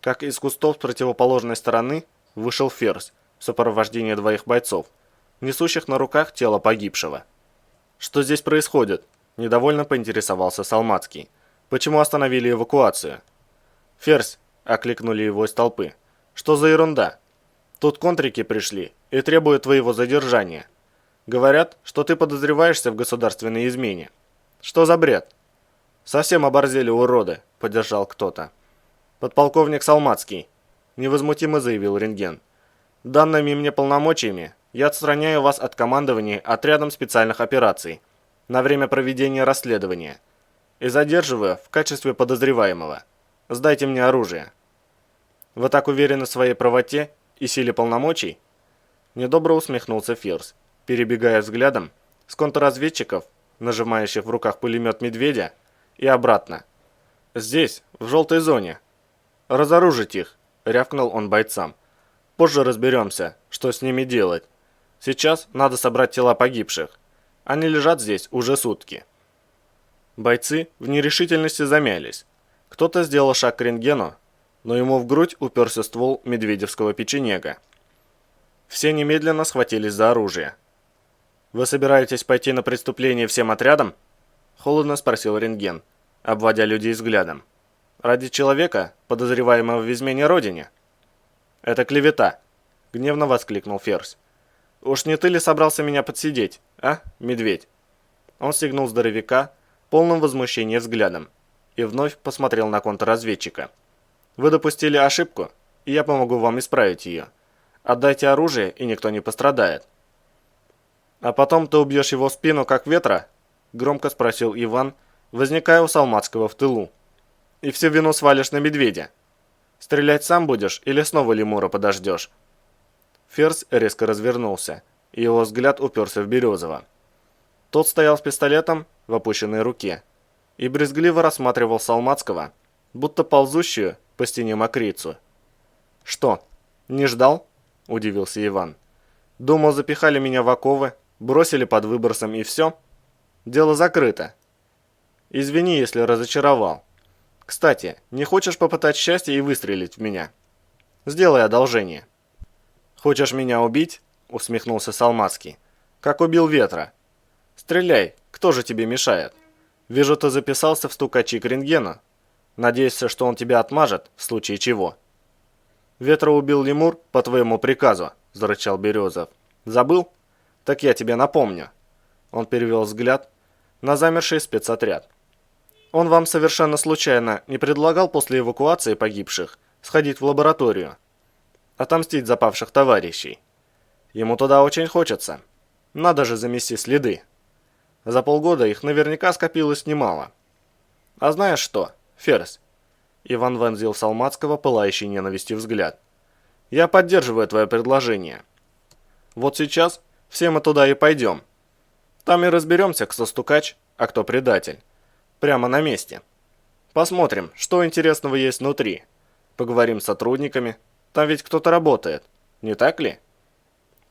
Как из кустов с противоположной стороны вышел Ферзь в сопровождении 2 бойцов, несущих на руках тело погибшего. «Что здесь происходит?» – недовольно поинтересовался Салмацкий. «Почему остановили эвакуацию?» «Ферзь!» – окликнули его из толпы. «Что за ерунда? Тут контрики пришли и требуют твоего задержания. Говорят, что ты подозреваешься в государственной измене. Что за бред? Совсем оборзели уроды, поддержал кто-то. Подполковник Салмацкий, невозмутимо заявил Рентген. Данными мне полномочиями я отстраняю вас от командования отрядом специальных операций на время проведения расследования и задерживаю в качестве подозреваемого. Сдайте мне оружие. Вы так уверены в своей правоте и силе полномочий? Недобро усмехнулся Фирс, перебегая взглядом с контрразведчиков, нажимающих в руках пулемет «Медведя», и обратно. Здесь, в желтой зоне. Разоружить их, рявкнул он бойцам. Позже разберемся, что с ними делать. Сейчас надо собрать тела погибших. Они лежат здесь уже сутки. Бойцы в нерешительности замялись. Кто-то сделал шаг к рентгену, но ему в грудь уперся ствол медведевского печенега. Все немедленно схватились за оружие. «Вы собираетесь пойти на преступление всем отрядом?» – холодно спросил Рентген, обводя людей взглядом. «Ради человека, подозреваемого в измене родине?» «Это клевета!» – гневно воскликнул Ферзь. «Уж не ты ли собрался меня подсидеть, а, медведь?» Он стегнул здоровяка полным возмущения взглядом и вновь посмотрел на контрразведчика. «Вы допустили ошибку, и я помогу вам исправить ее. Отдайте оружие, и никто не пострадает». «А потом ты убьешь его в спину, как ветра?» – громко спросил Иван, возникая у Салмацкого в тылу. «И всю вину свалишь на медведя. Стрелять сам будешь или снова лемура подождешь?» Ферзь резко развернулся, и его взгляд уперся в Березова. Тот стоял с пистолетом в опущенной руке и брезгливо рассматривал Салмацкого, будто ползущую по стене мокрицу. «Что, не ждал?» – удивился Иван. «Думал, запихали меня в оковы, бросили под выбросом и все? Дело закрыто. Извини, если разочаровал. Кстати, не хочешь попытать счастье и выстрелить в меня? Сделай одолжение». «Хочешь меня убить?» – усмехнулся Салмацкий. «Как убил Ветра. Стреляй, кто же тебе мешает? Вижу, ты записался в стукачи к рентгену. Надеешься, что он тебя отмажет, в случае чего». «Ветра убил лемур по твоему приказу», – зарычал Березов. «Забыл? Так я тебе напомню». Он перевел взгляд на замерший спецотряд. «Он вам совершенно случайно не предлагал после эвакуации погибших сходить в лабораторию? Отомстить за павших товарищей? Ему туда очень хочется. Надо же замести следы. За полгода их наверняка скопилось немало. А знаешь что, Ферзь?» Иван вонзил в Салмацкого пылающий ненавистью взгляд. «Я поддерживаю твое предложение. Вот сейчас все мы туда и пойдем. Там и разберемся, кто стукач, а кто предатель. Прямо на месте. Посмотрим, что интересного есть внутри. Поговорим с сотрудниками. Там ведь кто-то работает, не так ли?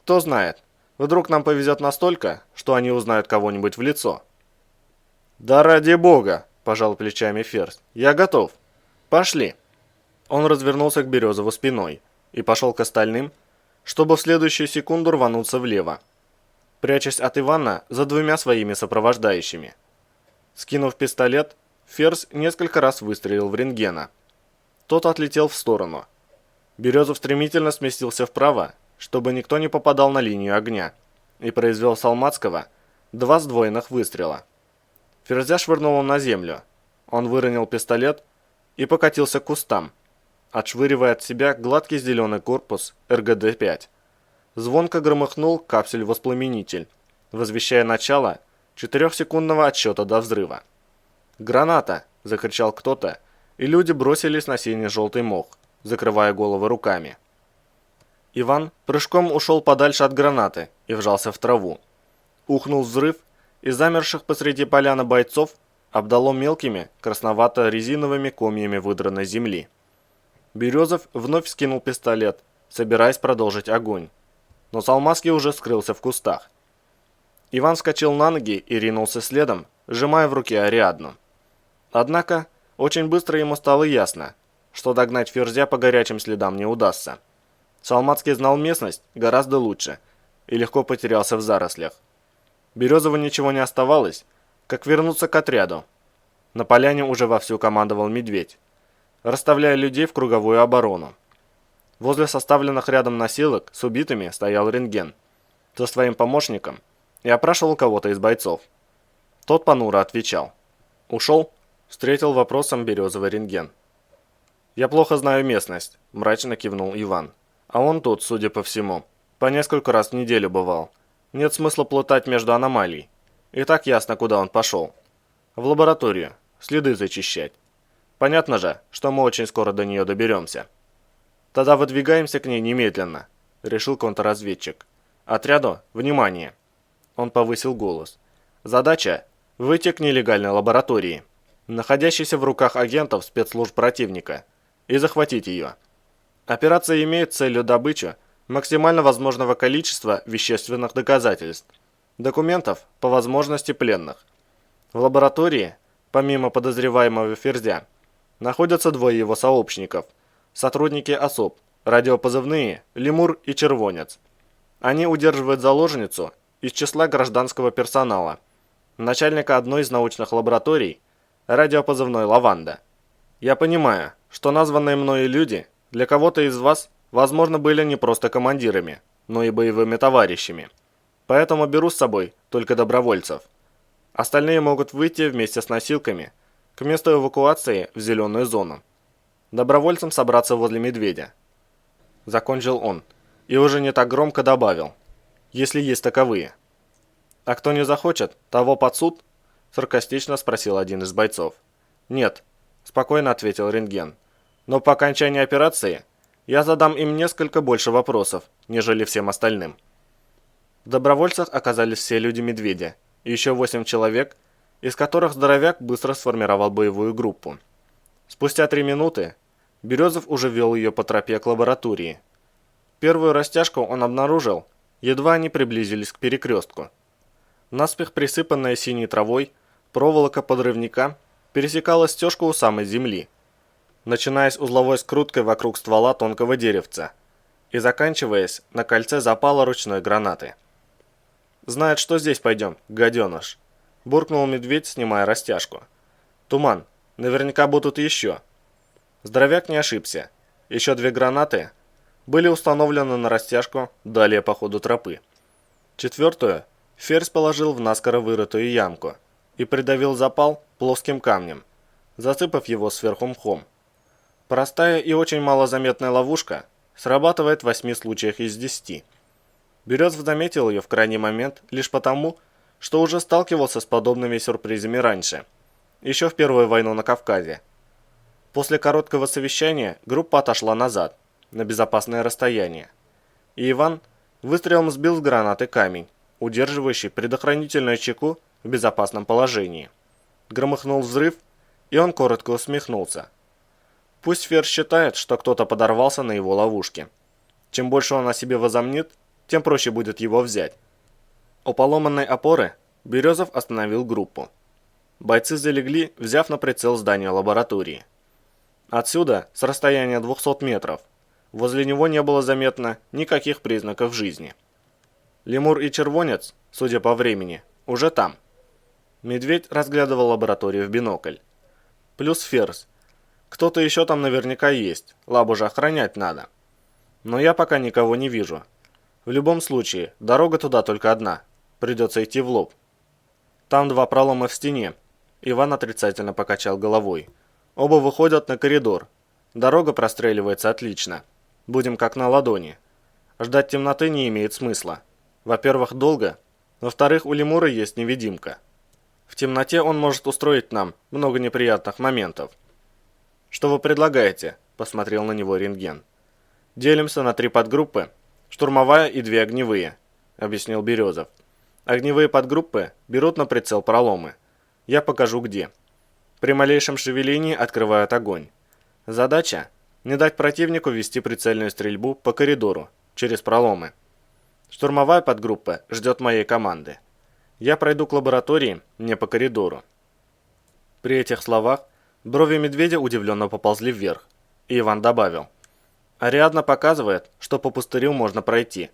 Кто знает, вдруг нам повезет настолько, что они узнают кого-нибудь в лицо». «Да ради бога!» – пожал плечами Ферзь. «Я готов. Пошли». Он развернулся к Березову спиной и пошел к остальным, чтобы в следующую секунду рвануться влево, прячась от Ивана за двумя своими сопровождающими. Скинув пистолет, Ферзь несколько раз выстрелил в рентгена. Тот отлетел в сторону. Березов стремительно сместился вправо, чтобы никто не попадал на линию огня, и произвел Салмацкого 2 сдвоенных выстрела. Ферзя швырнуло на землю. Он выронил пистолет и покатился к кустам, отшвыривая от себя гладкий зеленый корпус РГД-5. Звонко громыхнул капсюль-воспламенитель, возвещая начало 4-секундного отсчета до взрыва. «Граната!» – закричал кто-то, и люди бросились на синий-желтый мох, закрывая головы руками. Иван прыжком ушел подальше от гранаты и вжался в траву. Ухнул взрыв, и замерших посреди поляны бойцов обдало мелкими красновато-резиновыми комьями выдранной земли. Березов вновь вскинул пистолет, собираясь продолжить огонь. Но Салмацкий уже скрылся в кустах. Иван вскочил на ноги и ринулся следом, сжимая в руке Ариадну. Однако, очень быстро ему стало ясно, что догнать Ферзя по горячим следам не удастся. Салмацкий знал местность гораздо лучше и легко потерялся в зарослях. Березову ничего не оставалось, как вернуться к отряду. На поляне уже вовсю командовал Медведь, расставляя людей в круговую оборону. Возле составленных рядом носилок с убитыми стоял рентген со своим помощником и опрашивал кого-то из бойцов. Тот понуро отвечал. «Ушел?» – встретил вопросом березовый рентген. «Я плохо знаю местность», – мрачно кивнул Иван. «А он тут, судя по всему, по несколько раз в неделю бывал. Нет смысла плутать между аномалий. И так ясно, куда он пошел. В лабораторию, следы зачищать. Понятно же, что мы очень скоро до нее доберемся». «Тогда выдвигаемся к ней немедленно», – решил контрразведчик. «Отряду, внимание!» Он повысил голос. «Задача – выйти к нелегальной лаборатории, находящейся в руках агентов спецслужб противника, и захватить ее. Операция имеет целью добычу максимально возможного количества вещественных доказательств, документов, по возможности пленных. В лаборатории, помимо подозреваемого Ферзя, находятся двое его сообщников, сотрудники ОСОБ, радиопозывные «Лемур» и «Червонец». Они удерживают заложницу из числа гражданского персонала, начальника одной из научных лабораторий, радиопозывной «Лаванда». Я понимаю, что названные мною люди для кого-то из вас, возможно, были не просто командирами, но и боевыми товарищами. Поэтому беру с собой только добровольцев. Остальные могут выйти вместе с носилками к месту эвакуации в зеленую зону. Добровольцам собраться возле медведя. Закончил он и уже не так громко добавил, если есть таковые. «А кто не захочет, того под суд?» – саркастично спросил один из бойцов. «Нет», – спокойно ответил рентген. «Но по окончании операции я задам им несколько больше вопросов, нежели всем остальным». В добровольцах оказались все люди медведя, и еще 8 человек, из которых здоровяк быстро сформировал боевую группу. Спустя 3 минуты Березов уже вел ее по тропе к лаборатории. Первую растяжку он обнаружил, едва они приблизились к перекрестку. Наспех присыпанная синей травой, проволока подрывника пересекала стежку у самой земли, начинаясь узловой скруткой вокруг ствола тонкого деревца и заканчиваясь на кольце запала ручной гранаты. «Знает, что здесь пойдем, гаденыш», – буркнул медведь, снимая растяжку. «Туман, наверняка будут еще». Здоровяк не ошибся. Еще 2 гранаты были установлены на растяжку далее по ходу тропы. 4-ю Ферзь положил в наскоро вырытую ямку и придавил запал плоским камнем, засыпав его сверху мхом. Простая и очень малозаметная ловушка срабатывает в 8 случаях из 10. Березов заметил ее в крайний момент лишь потому, что уже сталкивался с подобными сюрпризами раньше, еще в Первую войну на Кавказе. После короткого совещания группа отошла назад, на безопасное расстояние, и Иван выстрелом сбил с гранаты камень, удерживающий предохранительную чеку в безопасном положении. Громыхнул взрыв, и он коротко усмехнулся. Пусть Ферзь считает, что кто-то подорвался на его ловушке. Чем больше он о себе возомнит, тем проще будет его взять. У поломанной опоры Березов остановил группу. Бойцы залегли, взяв на прицел здание лаборатории. Отсюда, с расстояния 200 метров, возле него не было заметно никаких признаков жизни. Лемур и Червонец, судя по времени, уже там. Медведь разглядывал лабораторию в бинокль. Плюс Ферзь. Кто-то еще там наверняка есть, лабу же охранять надо. Но я пока никого не вижу. В любом случае, дорога туда только одна. Придется идти в лоб. Там 2 пролома в стене. Иван отрицательно покачал головой. Оба выходят на коридор. Дорога простреливается отлично. Будем как на ладони. Ждать темноты не имеет смысла. Во-первых, долго. Во-вторых, у Лемура есть невидимка. В темноте он может устроить нам много неприятных моментов. «Что вы предлагаете?» – посмотрел на него рентген. «Делимся на 3 подгруппы. Штурмовая и 2 огневые», – объяснил Березов. «Огневые подгруппы берут на прицел проломы. Я покажу где. При малейшем шевелении открывают огонь. Задача – не дать противнику вести прицельную стрельбу по коридору, через проломы. Штурмовая подгруппа ждет моей команды. Я пройду к лаборатории, не по коридору». При этих словах брови медведя удивленно поползли вверх, и Иван добавил. «Ариадна показывает, что по пустырю можно пройти.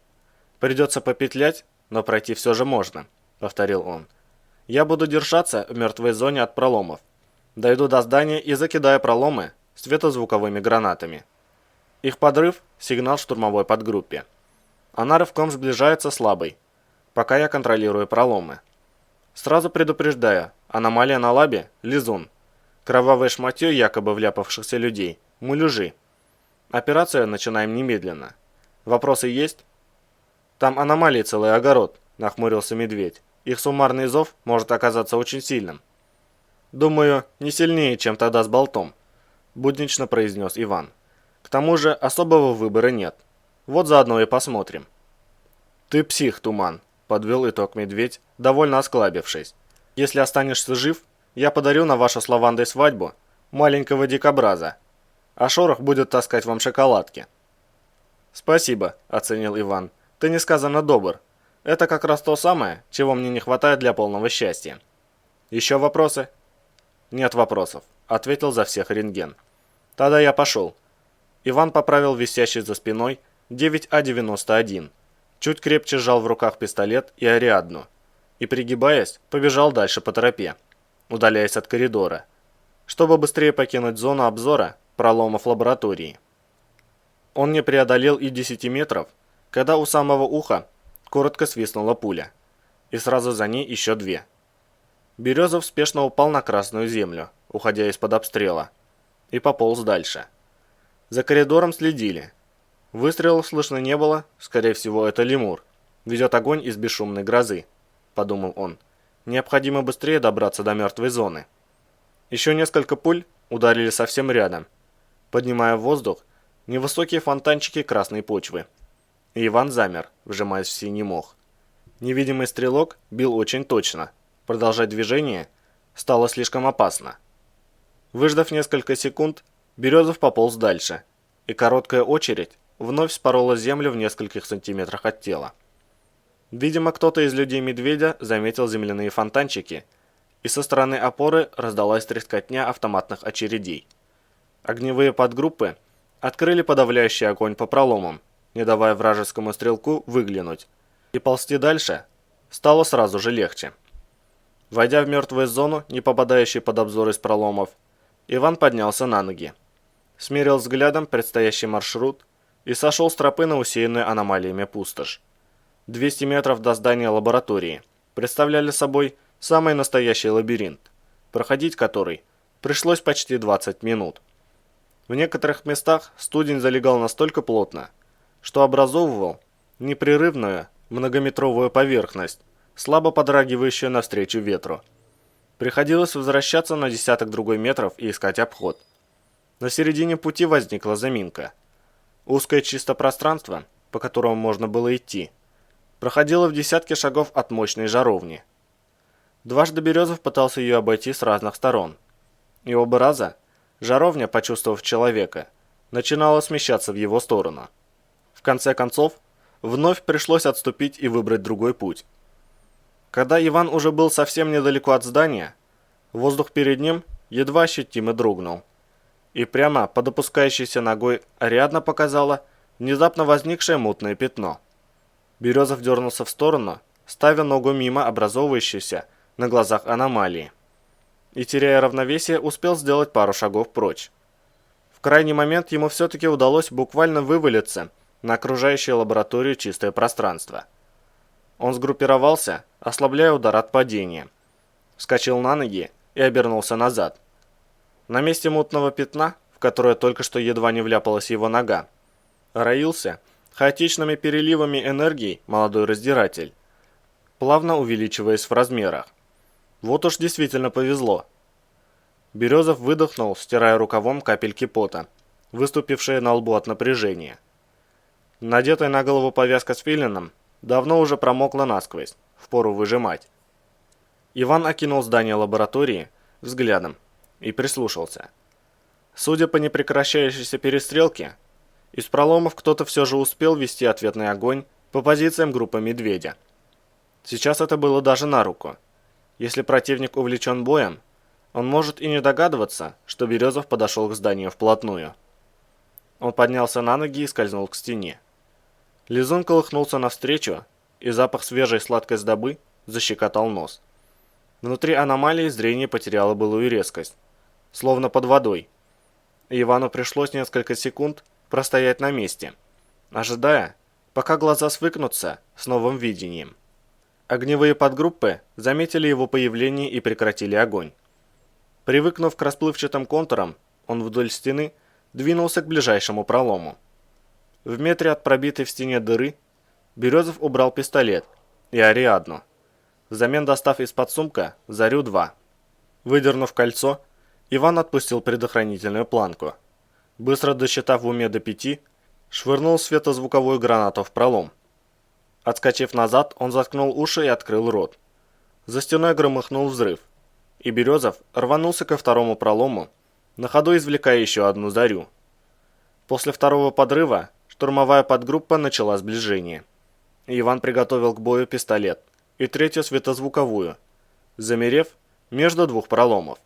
Придется попетлять, но пройти все же можно», — повторил он. «Я буду держаться в мертвой зоне от проломов. Дойду до здания и закидаю проломы светозвуковыми гранатами». Их подрыв – сигнал штурмовой подгруппе. Она рывком сближается слабой, пока я контролирую проломы. Сразу предупреждаю, аномалия на лабе – лизун. Кровавое шматье якобы вляпавшихся людей – муляжи. Операцию начинаем немедленно. Вопросы есть? Там аномалии целый огород, нахмурился медведь. Их суммарный зов может оказаться очень сильным. Думаю, не сильнее, чем тогда с болтом, буднично произнес Иван. К тому же особого выбора нет. Вот заодно и посмотрим. Ты псих, Туман, подвел итог медведь, довольно осклабившись. Если останешься жив, я подарю на вашу с лавандой свадьбу маленького дикобраза, а Шорох будет таскать вам шоколадки. Спасибо, оценил Иван. Ты несказанно добр. Это как раз то самое, чего мне не хватает для полного счастья. Еще вопросы? Нет вопросов, ответил за всех рентген. Тогда я пошел. Иван поправил висящий за спиной 9А91, чуть крепче сжал в руках пистолет и Ариадну и, пригибаясь, побежал дальше по тропе, удаляясь от коридора, чтобы быстрее покинуть зону обзора проломов лаборатории. Он не преодолел и 10 метров, когда у самого уха коротко свистнула пуля, и сразу за ней еще две. Березов спешно упал на красную землю, уходя из-под обстрела, и пополз дальше. За коридором следили. Выстрелов слышно не было, скорее всего, это лемур. Ведет огонь из бесшумной грозы, подумал он. Необходимо быстрее добраться до мертвой зоны. Еще несколько пуль ударили совсем рядом, поднимая в воздух невысокие фонтанчики красной почвы. И Иван замер, вжимаясь в синий мох. Невидимый стрелок бил очень точно. Продолжать движение стало слишком опасно. Выждав несколько секунд, Березов пополз дальше, и короткая очередь вновь спорола землю в нескольких сантиметрах от тела. Видимо, кто-то из людей медведя заметил земляные фонтанчики, и со стороны опоры раздалась трескотня автоматных очередей. Огневые подгруппы открыли подавляющий огонь по проломам, не давая вражескому стрелку выглянуть, и ползти дальше стало сразу же легче. Войдя в мертвую зону, не попадающей под обзор из проломов, Иван поднялся на ноги, смерил взглядом предстоящий маршрут и сошел с тропы на усеянную аномалиями пустошь. 200 метров до здания лаборатории представляли собой самый настоящий лабиринт, проходить который пришлось почти 20 минут. В некоторых местах студень залегал настолько плотно, что образовывал непрерывную многометровую поверхность, слабо подрагивающую навстречу ветру. Приходилось возвращаться на десяток другой метров и искать обход. На середине пути возникла заминка. Узкое чисто пространство, по которому можно было идти, проходило в десятке шагов от мощной жаровни. Дважды Березов пытался ее обойти с разных сторон. И оба раза жаровня, почувствовав человека, начинала смещаться в его сторону. В конце концов, вновь пришлось отступить и выбрать другой путь. Когда Иван уже был совсем недалеко от здания, воздух перед ним едва ощутимо дрогнул. И прямо под опускающейся ногой Ариадна показала внезапно возникшее мутное пятно. Березов дернулся в сторону, ставя ногу мимо образовывающейся на глазах аномалии. И, теряя равновесие, успел сделать пару шагов прочь. В крайний момент ему все-таки удалось буквально вывалиться на окружающее лабораторию чистое пространство. Он сгруппировался, ослабляя удар от падения, вскочил на ноги и обернулся назад. На месте мутного пятна, в которое только что едва не вляпалась его нога, роился хаотичными переливами энергии молодой раздиратель, плавно увеличиваясь в размерах. Вот уж действительно повезло. Березов выдохнул, стирая рукавом капельки пота, выступившие на лбу от напряжения. Надетая на голову повязка с филином давно уже промокла насквозь, впору выжимать. Иван окинул здание лаборатории взглядом и прислушался. Судя по непрекращающейся перестрелке, из проломов кто-то все же успел вести ответный огонь по позициям группы «Медведя». Сейчас это было даже на руку. Если противник увлечен боем, он может и не догадываться, что Березов подошел к зданию вплотную. Он поднялся на ноги и скользнул к стене. Лизун колыхнулся навстречу, и запах свежей сладкой сдобы защекотал нос. Внутри аномалии зрение потеряло былую резкость, словно под водой. И Ивану пришлось несколько секунд простоять на месте, ожидая, пока глаза свыкнутся с новым видением. Огневые подгруппы заметили его появление и прекратили огонь. Привыкнув к расплывчатым контурам, он вдоль стены двинулся к ближайшему пролому. В метре от пробитой в стене дыры Березов убрал пистолет и Ариадну, взамен достав из-под сумка Зарю-2. Выдернув кольцо, Иван отпустил предохранительную планку. Быстро досчитав в уме до 5, швырнул светозвуковую гранату в пролом. Отскочив назад, он заткнул уши и открыл рот. За стеной громыхнул взрыв, и Березов рванулся ко второму пролому, на ходу извлекая еще одну Зарю. После второго подрыва штурмовая подгруппа начала сближение. Иван приготовил к бою пистолет и третью светозвуковую, замерев между двух проломов.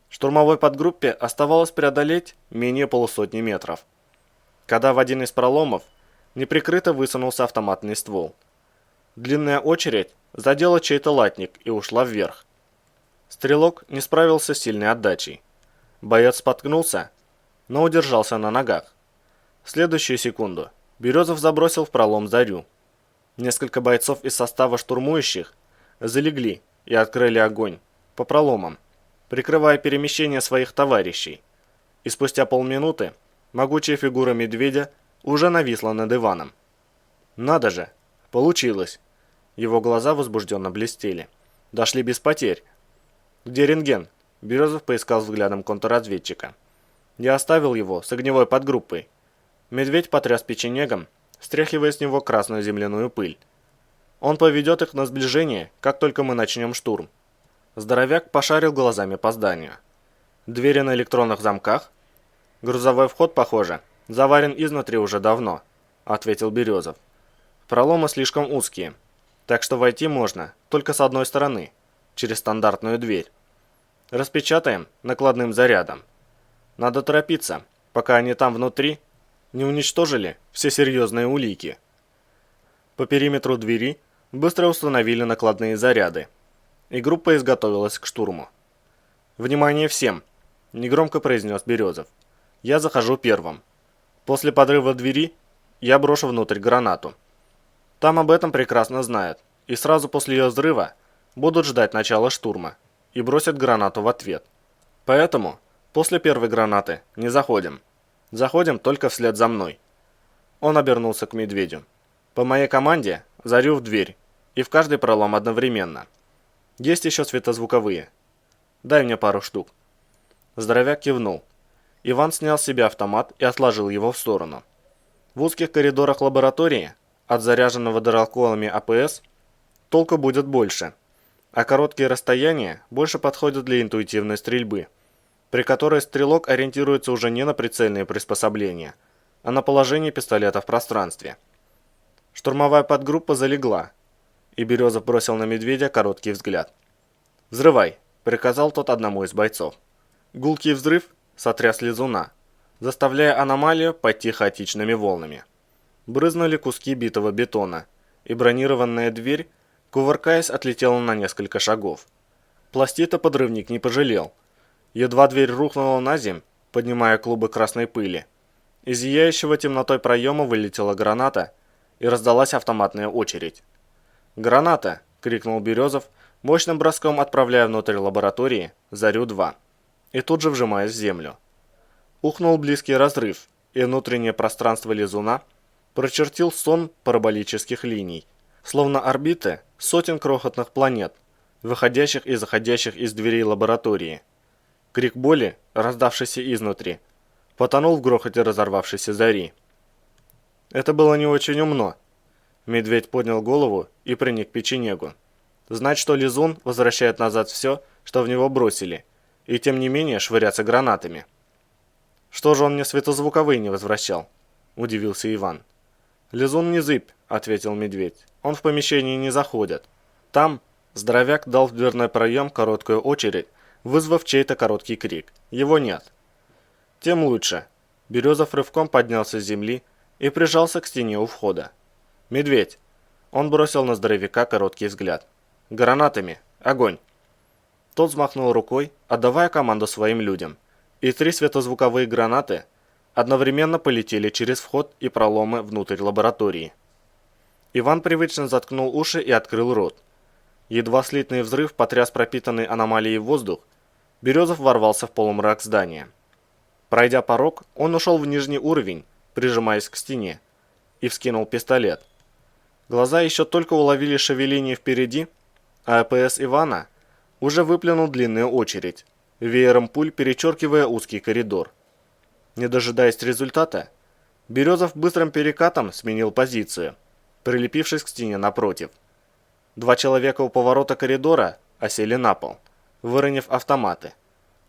Штурмовой подгруппе оставалось преодолеть менее полусотни метров, когда в один из проломов неприкрыто высунулся автоматный ствол. Длинная очередь задела чей-то латник и ушла вверх. Стрелок не справился с сильной отдачей. Боец споткнулся, но удержался на ногах. В следующую секунду Березов забросил в пролом Зарю. Несколько бойцов из состава штурмующих залегли и открыли огонь по проломам, прикрывая перемещение своих товарищей. И спустя полминуты могучая фигура медведя уже нависла над Иваном. «Надо же! Получилось!» Его глаза возбужденно блестели. «Дошли без потерь!» «Где рентген?» Березов поискал взглядом контрразведчика. «Я оставил его с огневой подгруппой». Медведь потряс печенегом, стряхивая с него красную земляную пыль. «Он поведет их на сближение, как только мы начнем штурм». Здоровяк пошарил глазами по зданию. «Двери на электронных замках?» «Грузовой вход, похоже, заварен изнутри уже давно», — ответил Березов. «Проломы слишком узкие, так что войти можно только с одной стороны, через стандартную дверь. Распечатаем накладным зарядом. Надо торопиться, пока они там внутри не уничтожили все серьезные улики». По периметру двери быстро установили накладные заряды, и группа изготовилась к штурму. «Внимание всем!» – негромко произнес Березов. «Я захожу первым. После подрыва двери я брошу внутрь гранату. Там об этом прекрасно знают, и сразу после ее взрыва будут ждать начала штурма и бросят гранату в ответ. Поэтому после первой гранаты не заходим. Заходим только вслед за мной». Он обернулся к медведю. «По моей команде Зарю в дверь, и в каждый пролом одновременно. Есть еще светозвуковые. Дай мне пару штук». Здоровяк кивнул. Иван снял с себя автомат и отложил его в сторону. В узких коридорах лаборатории от заряженного дыроколами АПС толку будет больше, а короткие расстояния больше подходят для интуитивной стрельбы, при которой стрелок ориентируется уже не на прицельные приспособления, а на положение пистолета в пространстве. Штурмовая подгруппа залегла, и Березов бросил на медведя короткий взгляд. «Взрывай!» – приказал тот одному из бойцов. Гулкий взрыв сотряс лизуна, заставляя аномалию пойти хаотичными волнами. Брызнули куски битого бетона, и бронированная дверь, кувыркаясь, отлетела на несколько шагов. Пластита подрывник не пожалел. Едва дверь рухнула на земь, поднимая клубы красной пыли. Из зияющего темнотой проема вылетела граната, и раздалась автоматная очередь. «Граната!» – крикнул Березов, мощным броском отправляя внутрь лаборатории Зарю-2, и тут же вжимаясь в землю. Ухнул близкий разрыв, и внутреннее пространство лизуна прочертил сон параболических линий, словно орбиты сотен крохотных планет, выходящих и заходящих из дверей лаборатории. Крик боли, раздавшийся изнутри, потонул в грохоте разорвавшейся зари. Это было не очень умно. Медведь поднял голову и приник к печенегу. Знать, что лизун возвращает назад все, что в него бросили, и тем не менее швыряться гранатами. «Что же он мне светозвуковые не возвращал?» – удивился Иван. «Лизун не зыбь», – ответил медведь. «Он в помещении не заходит». Там здоровяк дал в дверной проем короткую очередь, вызвав чей-то короткий крик. Его нет. Тем лучше. Березов рывком поднялся с земли и прижался к стене у входа. «Медведь!» Он бросил на здоровяка короткий взгляд. «Гранатами! Огонь!» Тот взмахнул рукой, отдавая команду своим людям, и 3 светозвуковые гранаты одновременно полетели через вход и проломы внутрь лаборатории. Иван привычно заткнул уши и открыл рот. Едва слитный взрыв потряс пропитанный аномалией воздух, Березов ворвался в полумрак здания. Пройдя порог, он ушел в нижний уровень, прижимаясь к стене, и вскинул пистолет. Глаза еще только уловили шевеление впереди, а АПС Ивана уже выплюнул длинную очередь, веером пуль перечеркивая узкий коридор. Не дожидаясь результата, Березов быстрым перекатом сменил позицию, прилепившись к стене напротив. Два человека у поворота коридора осели на пол, выронив автоматы.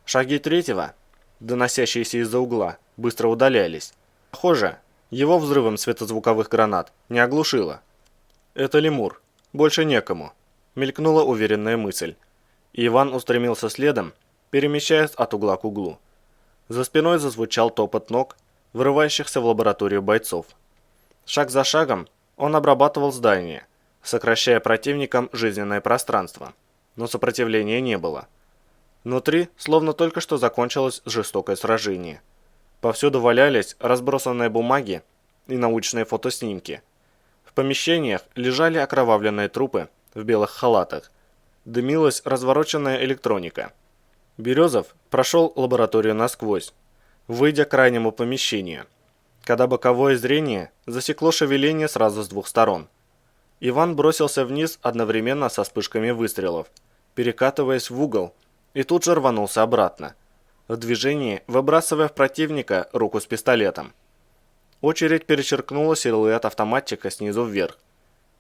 Шаги третьего, доносящиеся из-за угла, быстро удалялись. Похоже, его взрывом светозвуковых гранат не оглушило. «Это лемур. Больше некому», — мелькнула уверенная мысль. И Иван устремился следом, перемещаясь от угла к углу. За спиной зазвучал топот ног, врывающихся в лабораторию бойцов. Шаг за шагом он обрабатывал здание, сокращая противникам жизненное пространство, но сопротивления не было. Внутри словно только что закончилось жестокое сражение. Повсюду валялись разбросанные бумаги и научные фотоснимки. В помещениях лежали окровавленные трупы в белых халатах. Дымилась развороченная электроника. Березов прошел лабораторию насквозь, выйдя к крайнему помещению, когда боковое зрение засекло шевеление сразу с двух сторон. Иван бросился вниз одновременно со вспышками выстрелов, перекатываясь в угол, и тут же рванулся обратно, в движении выбрасывая в противника руку с пистолетом. Очередь перечеркнула силуэт автоматчика снизу вверх,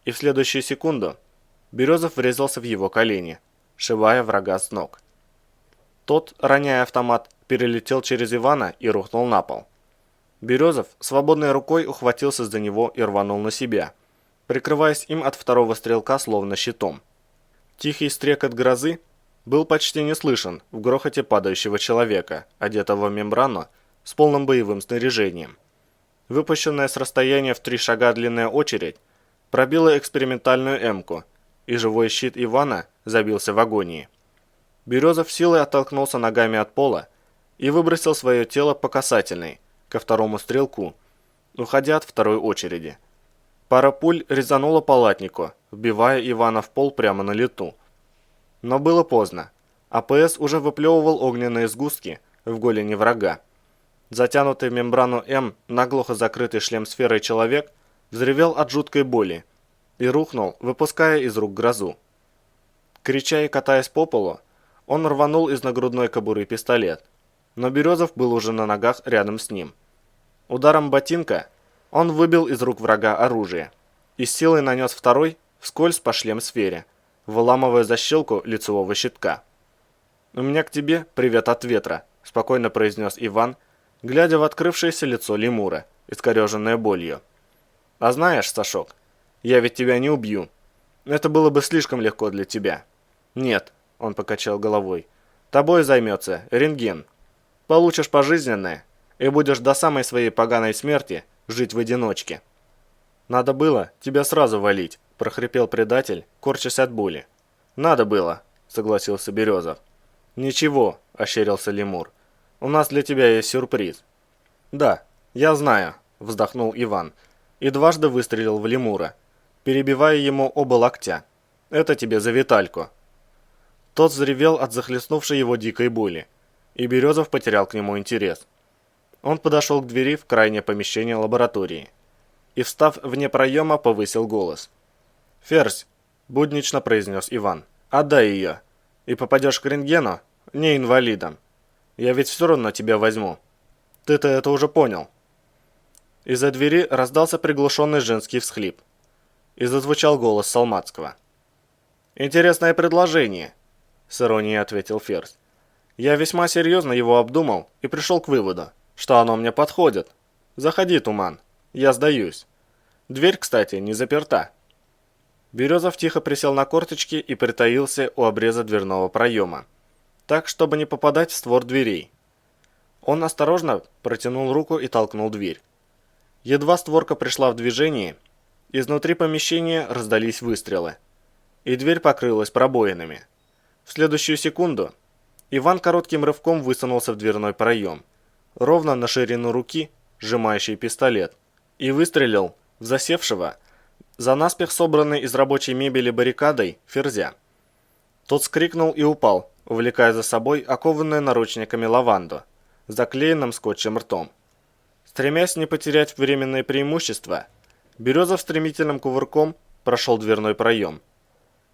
и в следующую секунду Березов врезался в его колени, сшибая врага с ног. Тот, роняя автомат, перелетел через Ивана и рухнул на пол. Березов свободной рукой ухватился за него и рванул на себя, прикрываясь им от второго стрелка словно щитом. Тихий стрекот грозы был почти не слышен в грохоте падающего человека, одетого в мембрану с полным боевым снаряжением. Выпущенная с расстояния в 3 шага длинная очередь пробила экспериментальную эмку, и живой щит Ивана забился в агонии. Березов силой оттолкнулся ногами от пола и выбросил свое тело по касательной ко второму стрелку, уходя от второй очереди. Пара пуль резанула по латнику, вбивая Ивана в пол прямо на лету. Но было поздно. АПС уже выплевывал огненные сгустки в голени врага. Затянутый в мембрану М наглухо закрытый шлем сферой человек взревел от жуткой боли и рухнул, выпуская из рук грозу. Крича и катаясь по полу, он рванул из нагрудной кобуры пистолет, но Березов был уже на ногах рядом с ним. Ударом ботинка он выбил из рук врага оружие и с силой нанес второй вскользь по шлем-сфере, выламывая защелку лицевого щитка. «У меня к тебе привет от ветра», – спокойно произнес Иван, глядя в открывшееся лицо лемура, искореженное болью. «А знаешь, Сашок, я ведь тебя не убью. Это было бы слишком легко для тебя». «Нет», – он покачал головой, – «тобой займется рентген. Получишь пожизненное и будешь до самой своей поганой смерти жить в одиночке». «Надо было тебя сразу валить», – прохрипел предатель, корчась от боли. «Надо было», – согласился Березов. «Ничего», – ощерился лемур. «У нас для тебя есть сюрприз». «Да, я знаю», – вздохнул Иван и дважды выстрелил в лемура, перебивая ему оба локтя. «Это тебе за Витальку». Тот взревел от захлестнувшей его дикой боли, и Березов потерял к нему интерес. Он подошел к двери в крайнее помещение лаборатории и, встав вне проема, повысил голос. «Ферзь», – буднично произнес Иван, – «отдай ее, и попадешь к рентгену, не инвалидом. Я ведь все равно тебя возьму. Ты-то это уже понял». Из-за двери раздался приглушенный женский всхлип, и зазвучал голос Салмацкого. «Интересное предложение», – с иронией ответил Ферзь. «Я весьма серьезно его обдумал и пришел к выводу, что оно мне подходит. Заходи, Туман, я сдаюсь. Дверь, кстати, не заперта». Березов тихо присел на корточки и притаился у обреза дверного проема, так, чтобы не попадать в створ дверей. Он осторожно протянул руку и толкнул дверь. Едва створка пришла в движение, изнутри помещения раздались выстрелы, и дверь покрылась пробоинами. В следующую секунду Иван коротким рывком высунулся в дверной проем, ровно на ширину руки, сжимающий пистолет, и выстрелил в засевшего за наспех собранной из рабочей мебели баррикадой ферзя. Тот вскрикнул и упал, увлекая за собой окованную наручниками лаванду, заклеенным скотчем ртом. Стремясь не потерять временное преимущество, Березов стремительным кувырком прошел дверной проем,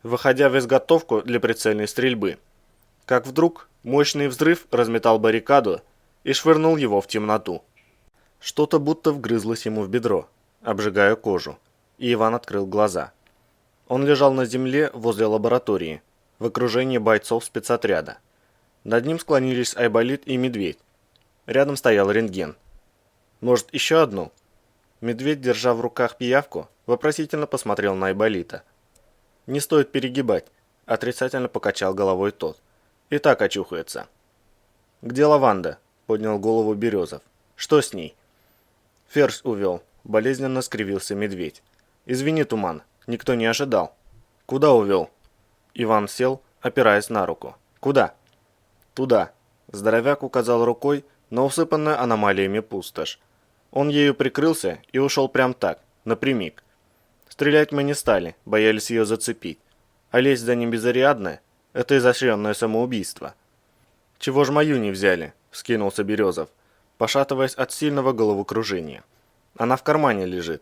выходя в изготовку для прицельной стрельбы. Как вдруг мощный взрыв разметал баррикаду и швырнул его в темноту. Что-то будто вгрызлось ему в бедро, обжигая кожу, и Иван открыл глаза. Он лежал на земле возле лаборатории, в окружении бойцов спецотряда. Над ним склонились Айболит и Медведь. Рядом стоял рентген. «Может, еще одну?» Медведь, держа в руках пиявку, вопросительно посмотрел на Айболита. «Не стоит перегибать», – отрицательно покачал головой тот. «И так очухается». «Где лаванда?» – поднял голову Березов. «Что с ней?» «Ферзь увел», – болезненно скривился Медведь. «Извини, Туман, никто не ожидал». «Куда увел?» Иван сел, опираясь на руку. «Куда?» «Туда». Здоровяк указал рукой на усыпанную аномалиями пустошь. Он ею прикрылся и ушел прям так, напрямик. Стрелять мы не стали, боялись ее зацепить. А лезть за ним безориадно – это изощренное самоубийство. «Чего ж мою не взяли?» – вскинулся Березов, пошатываясь от сильного головокружения. «Она в кармане лежит».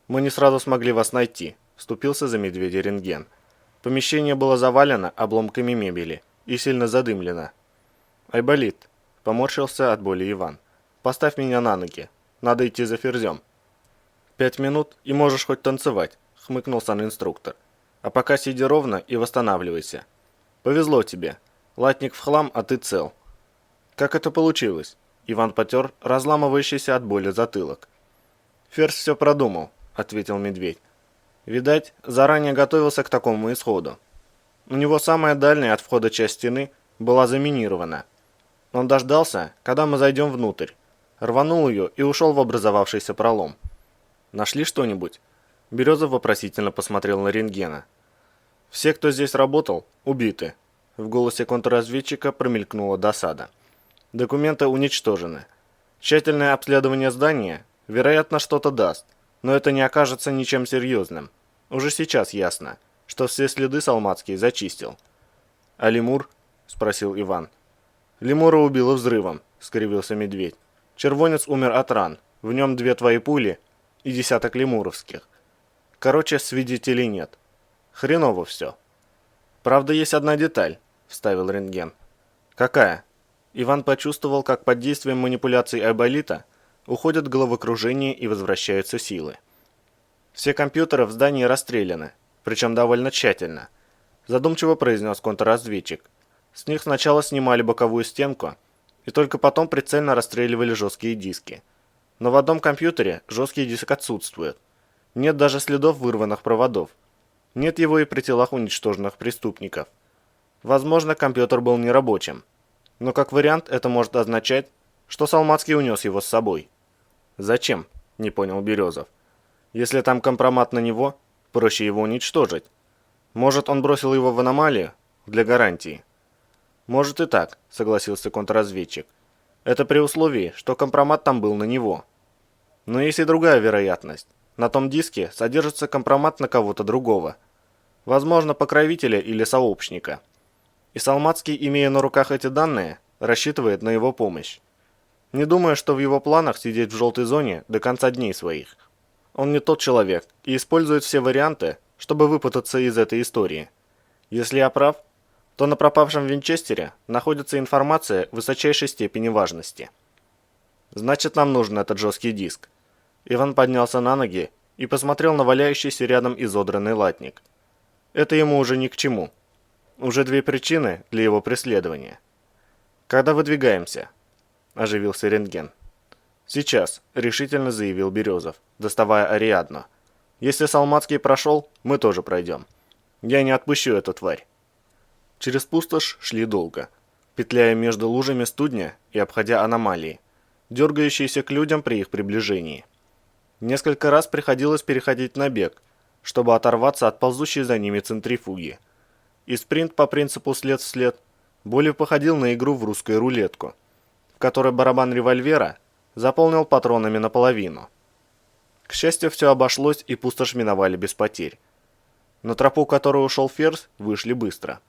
«Мы не сразу смогли вас найти», – вступился за медведя рентген. Помещение было завалено обломками мебели и сильно задымлено. «Айболит», – поморщился от боли Иван. «Поставь меня на ноги. Надо идти за ферзем». 5 минут, и можешь хоть танцевать», – хмыкнул санинструктор. «А пока сиди ровно и восстанавливайся. Повезло тебе. Латник в хлам, а ты цел». «Как это получилось?» – Иван потер разламывающийся от боли затылок. «Ферзь все продумал», – ответил медведь. «Видать, заранее готовился к такому исходу. У него самая дальняя от входа часть стены была заминирована. Он дождался, когда мы зайдем внутрь, рванул ее и ушел в образовавшийся пролом. Нашли что-нибудь?» Березов вопросительно посмотрел на рентгена. «Все, кто здесь работал, убиты». В голосе контрразведчика промелькнула досада. «Документы уничтожены. Тщательное обследование здания, вероятно, что-то даст, но это не окажется ничем серьезным. Уже сейчас ясно, что все следы Салмацкий зачистил». «А лемур?» – спросил Иван. «Лемура убило взрывом», – скривился медведь. «Червонец умер от ран, в нем 2 твои пули и десяток лемуровских. Короче, свидетелей нет. Хреново все». «Правда, есть одна деталь», – вставил рентген. «Какая?» Иван почувствовал, как под действием манипуляций Айболита уходят головокружение и возвращаются силы. «Все компьютеры в здании расстреляны, причем довольно тщательно», – задумчиво произнес контрразведчик. «С них сначала снимали боковую стенку, и только потом прицельно расстреливали жесткие диски. Но в одном компьютере жесткий диск отсутствует. Нет даже следов вырванных проводов. Нет его и при телах уничтоженных преступников. Возможно, компьютер был нерабочим. Но как вариант это может означать, что Салмацкий унес его с собой». «Зачем?» – не понял Березов. «Если там компромат на него, проще его уничтожить. Может, он бросил его в аномалию? Для гарантии». «Может и так», – согласился контрразведчик. «Это при условии, что компромат там был на него. Но есть и другая вероятность. На том диске содержится компромат на кого-то другого. Возможно, покровителя или сообщника. И Салмацкий, имея на руках эти данные, рассчитывает на его помощь. Не думаю, что в его планах сидеть в желтой зоне до конца дней своих. Он не тот человек и использует все варианты, чтобы выпутаться из этой истории. Если я прав, то на пропавшем Винчестере находится информация высочайшей степени важности. Значит, нам нужен этот жесткий диск». Иван поднялся на ноги и посмотрел на валяющийся рядом изодранный латник. Это ему уже ни к чему. Уже 2 причины для его преследования. «Когда выдвигаемся?» – оживился рентген. «Сейчас», – решительно заявил Березов, доставая Ариадну. «Если Салмацкий прошел, мы тоже пройдем. Я не отпущу эту тварь». Через пустошь шли долго, петляя между лужами студня и обходя аномалии, дергающиеся к людям при их приближении. Несколько раз приходилось переходить на бег, чтобы оторваться от ползущей за ними центрифуги. И спринт по принципу след в след более походил на игру в русскую рулетку, в которой барабан револьвера заполнил патронами наполовину. К счастью, все обошлось и пустошь миновали без потерь. На тропу, которой ушел Ферзь, вышли быстро.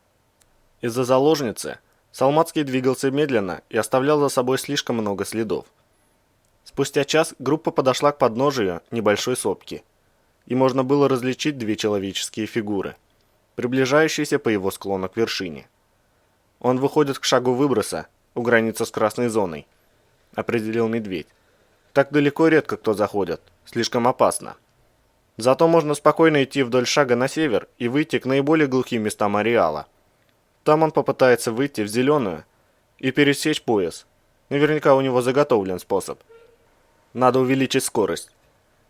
Из-за заложницы Салмацкий двигался медленно и оставлял за собой слишком много следов. Спустя час группа подошла к подножию небольшой сопки, и можно было различить две человеческие фигуры, приближающиеся по его склону к вершине. «Он выходит к шагу выброса, у границы с красной зоной», — определил Медведь. «Так далеко редко кто заходит, слишком опасно. Зато можно спокойно идти вдоль шага на север и выйти к наиболее глухим местам ареала. Там он попытается выйти в зеленую и пересечь пояс. Наверняка у него заготовлен способ. Надо увеличить скорость».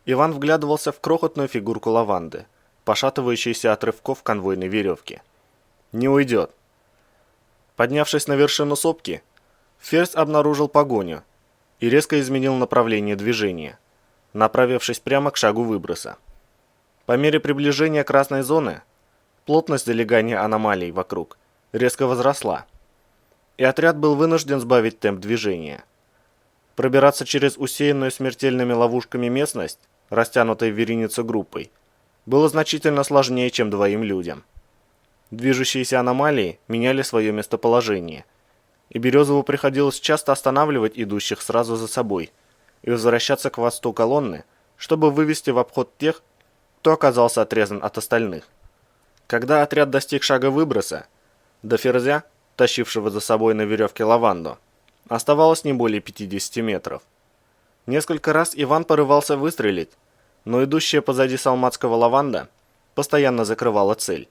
Иван вглядывался в крохотную фигурку лаванды, пошатывающейся от рывков конвойной веревки. «Не уйдет». Поднявшись на вершину сопки, Ферзь обнаружил погоню и резко изменил направление движения, направившись прямо к шагу выброса. По мере приближения красной зоны плотность залегания аномалий вокруг резко возросла, и отряд был вынужден сбавить темп движения. Пробираться через усеянную смертельными ловушками местность, растянутой в вереницу группой, было значительно сложнее, чем двоим людям. Движущиеся аномалии меняли свое местоположение, и Березову приходилось часто останавливать идущих сразу за собой и возвращаться к хвосту колонны, чтобы вывести в обход тех, кто оказался отрезан от остальных. Когда отряд достиг шага выброса, до Ферзя, тащившего за собой на веревке лаванду, оставалось не более 50 метров. Несколько раз Иван порывался выстрелить, но идущая позади Салмацкого лаванда постоянно закрывала цель.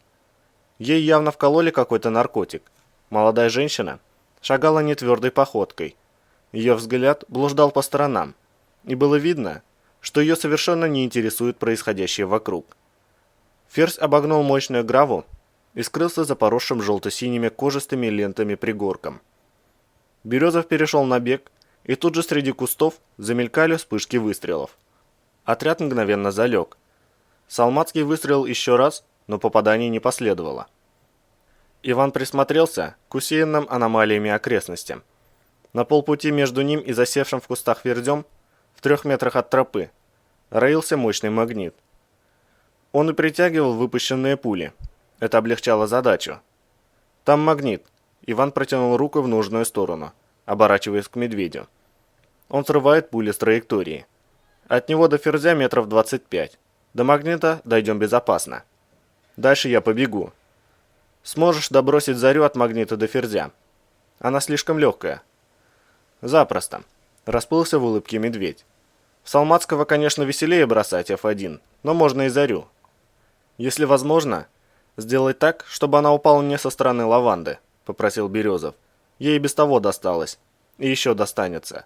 Ей явно вкололи какой-то наркотик. Молодая женщина шагала нетвердой походкой. Ее взгляд блуждал по сторонам, и было видно, что ее совершенно не интересует происходящее вокруг. Ферзь обогнул мощную граву и скрылся за поросшим желто-синими кожистыми лентами пригорком. Березов перешел на бег, и тут же среди кустов замелькали вспышки выстрелов. Отряд мгновенно залег. Салмацкий выстрелил еще раз, но попаданий не последовало. Иван присмотрелся к усеянным аномалиями окрестностям. На полпути между ним и засевшим в кустах Ферзем, в 3 метрах от тропы, роился мощный магнит. Он и притягивал выпущенные пули. Это облегчало задачу. «Там магнит». Иван протянул руку в нужную сторону, оборачиваясь к Медведю. Он срывает пули с траектории. От него до Ферзя метров 25. До магнита дойдем безопасно. Дальше я побегу. Сможешь добросить зарю от магнита до Ферзя? Она слишком легкая. Запросто. Расплылся в улыбке Медведь. В Салмацкого, конечно, веселее бросать F1, но можно и зарю. Если возможно, сделай так, чтобы она упала не со стороны лаванды, попросил Березов. Ей без того досталось. И еще достанется.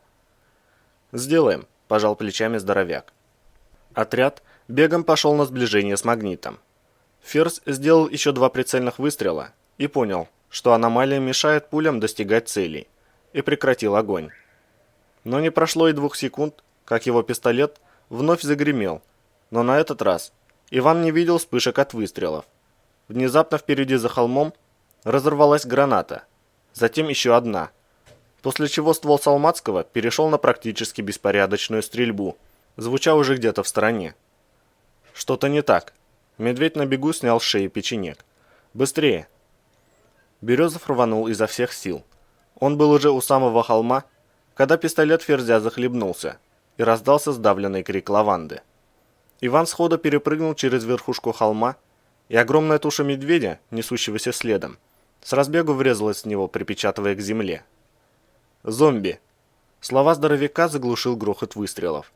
Сделаем, пожал плечами здоровяк. Отряд бегом пошел на сближение с магнитом. Ферзь сделал еще 2 прицельных выстрела и понял, что аномалия мешает пулям достигать целей, и прекратил огонь. Но не прошло и 2 секунд, как его пистолет вновь загремел, но на этот раз Иван не видел вспышек от выстрелов. Внезапно впереди за холмом разорвалась граната, затем еще одна, после чего ствол Салмацкого перешел на практически беспорядочную стрельбу, звуча уже где-то в стороне. Что-то не так. Медведь на бегу снял с шеи печенек. «Быстрее!» Березов рванул изо всех сил. Он был уже у самого холма, когда пистолет Ферзя захлебнулся, и раздался сдавленный крик лаванды. Иван сходу перепрыгнул через верхушку холма, и огромная туша медведя, несущегося следом, с разбегу врезалась в него, припечатывая к земле. «Зомби!» Слова здоровяка заглушил грохот выстрелов.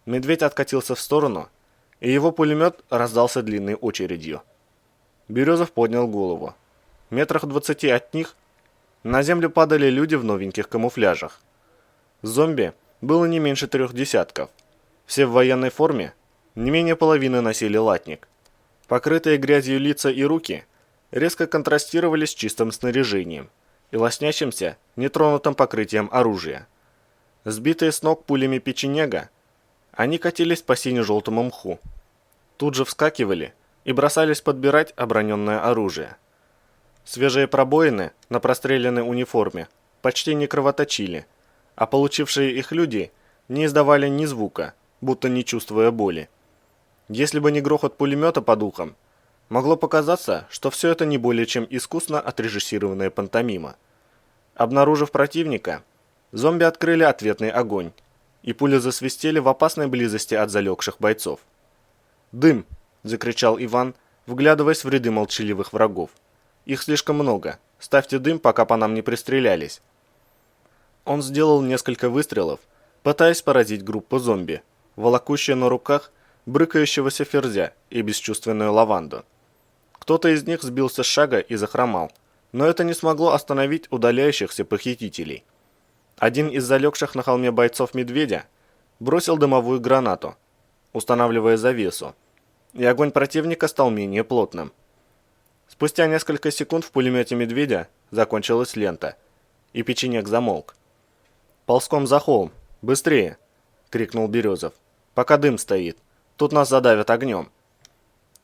Медведь откатился в сторону, и его пулемет раздался длинной очередью. Березов поднял голову. Метрах в 20 от них на землю падали люди в новеньких камуфляжах. Зомби было не меньше 3 десятков. Все в военной форме, не менее половины носили латник. Покрытые грязью лица и руки резко контрастировали с чистым снаряжением и лоснящимся, нетронутым покрытием оружия. Сбитые с ног пулями печенега, они катились по сине-желтому мху. Тут же вскакивали и бросались подбирать оброненное оружие. Свежие пробоины на простреленной униформе почти не кровоточили, а получившие их люди не издавали ни звука, будто не чувствуя боли. Если бы не грохот пулемета под ухом, могло показаться, что все это не более чем искусно отрежиссированная пантомима. Обнаружив противника, зомби открыли ответный огонь, и пули засвистели в опасной близости от залегших бойцов. «Дым!» – закричал Иван, вглядываясь в ряды молчаливых врагов. «Их слишком много. Ставьте дым, пока по нам не пристрелялись». Он сделал несколько выстрелов, пытаясь поразить группу зомби, волокущую на руках брыкающегося ферзя и бесчувственную лаванду. Кто-то из них сбился с шага и захромал, но это не смогло остановить удаляющихся похитителей. Один из залегших на холме бойцов медведя бросил дымовую гранату, устанавливая завесу, и огонь противника стал менее плотным. Спустя несколько секунд в пулемете медведя закончилась лента, и печенек замолк. «Ползком за холм! Быстрее!» — крикнул Березов. «Пока дым стоит. Тут нас задавят огнем».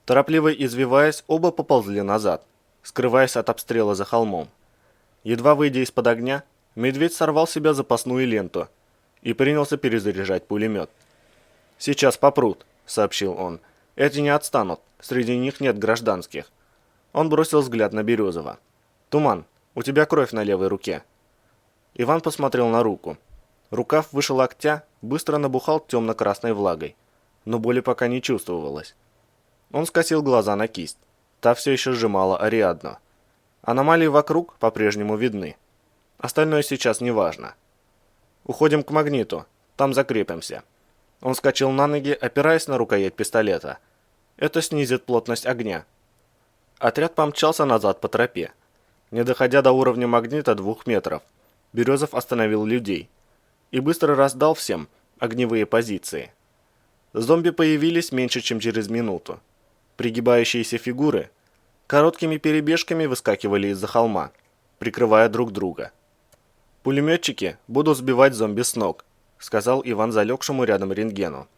Торопливо извиваясь, оба поползли назад, скрываясь от обстрела за холмом. Едва выйдя из-под огня, медведь сорвал с себя запасную ленту и принялся перезаряжать пулемет. «Сейчас попрут», — сообщил он. «Эти не отстанут, среди них нет гражданских». Он бросил взгляд на Березова. «Туман, у тебя кровь на левой руке». Иван посмотрел на руку. Рукав выше локтя быстро набухал темно-красной влагой, но боли пока не чувствовалось. Он скосил глаза на кисть. Та все еще сжимала Ариадну. Аномалии вокруг по-прежнему видны. Остальное сейчас не важно. «Уходим к магниту, там закрепимся». Он вскочил на ноги, опираясь на рукоять пистолета. Это снизит плотность огня. Отряд помчался назад по тропе. Не доходя до уровня магнита 2 метров, Березов остановил людей и быстро раздал всем огневые позиции. Зомби появились меньше, чем через минуту. Пригибающиеся фигуры короткими перебежками выскакивали из-за холма, прикрывая друг друга. «Пулеметчики будут сбивать зомби с ног», — сказал Иван залегшему рядом рентгену.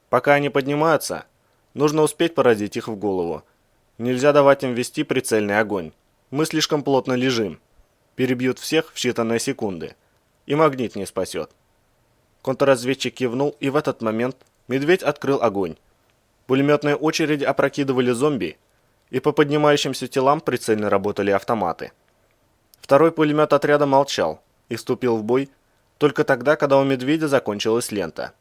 «Пока они поднимаются, нужно успеть поразить их в голову. Нельзя давать им вести прицельный огонь. Мы слишком плотно лежим. Перебьют всех в считанные секунды. И магнит не спасет». Контрразведчик кивнул, и в этот момент медведь открыл огонь. Пулеметные очереди опрокидывали зомби, и по поднимающимся телам прицельно работали автоматы. Второй пулемет отряда молчал и вступил в бой только тогда, когда у медведя закончилась лента.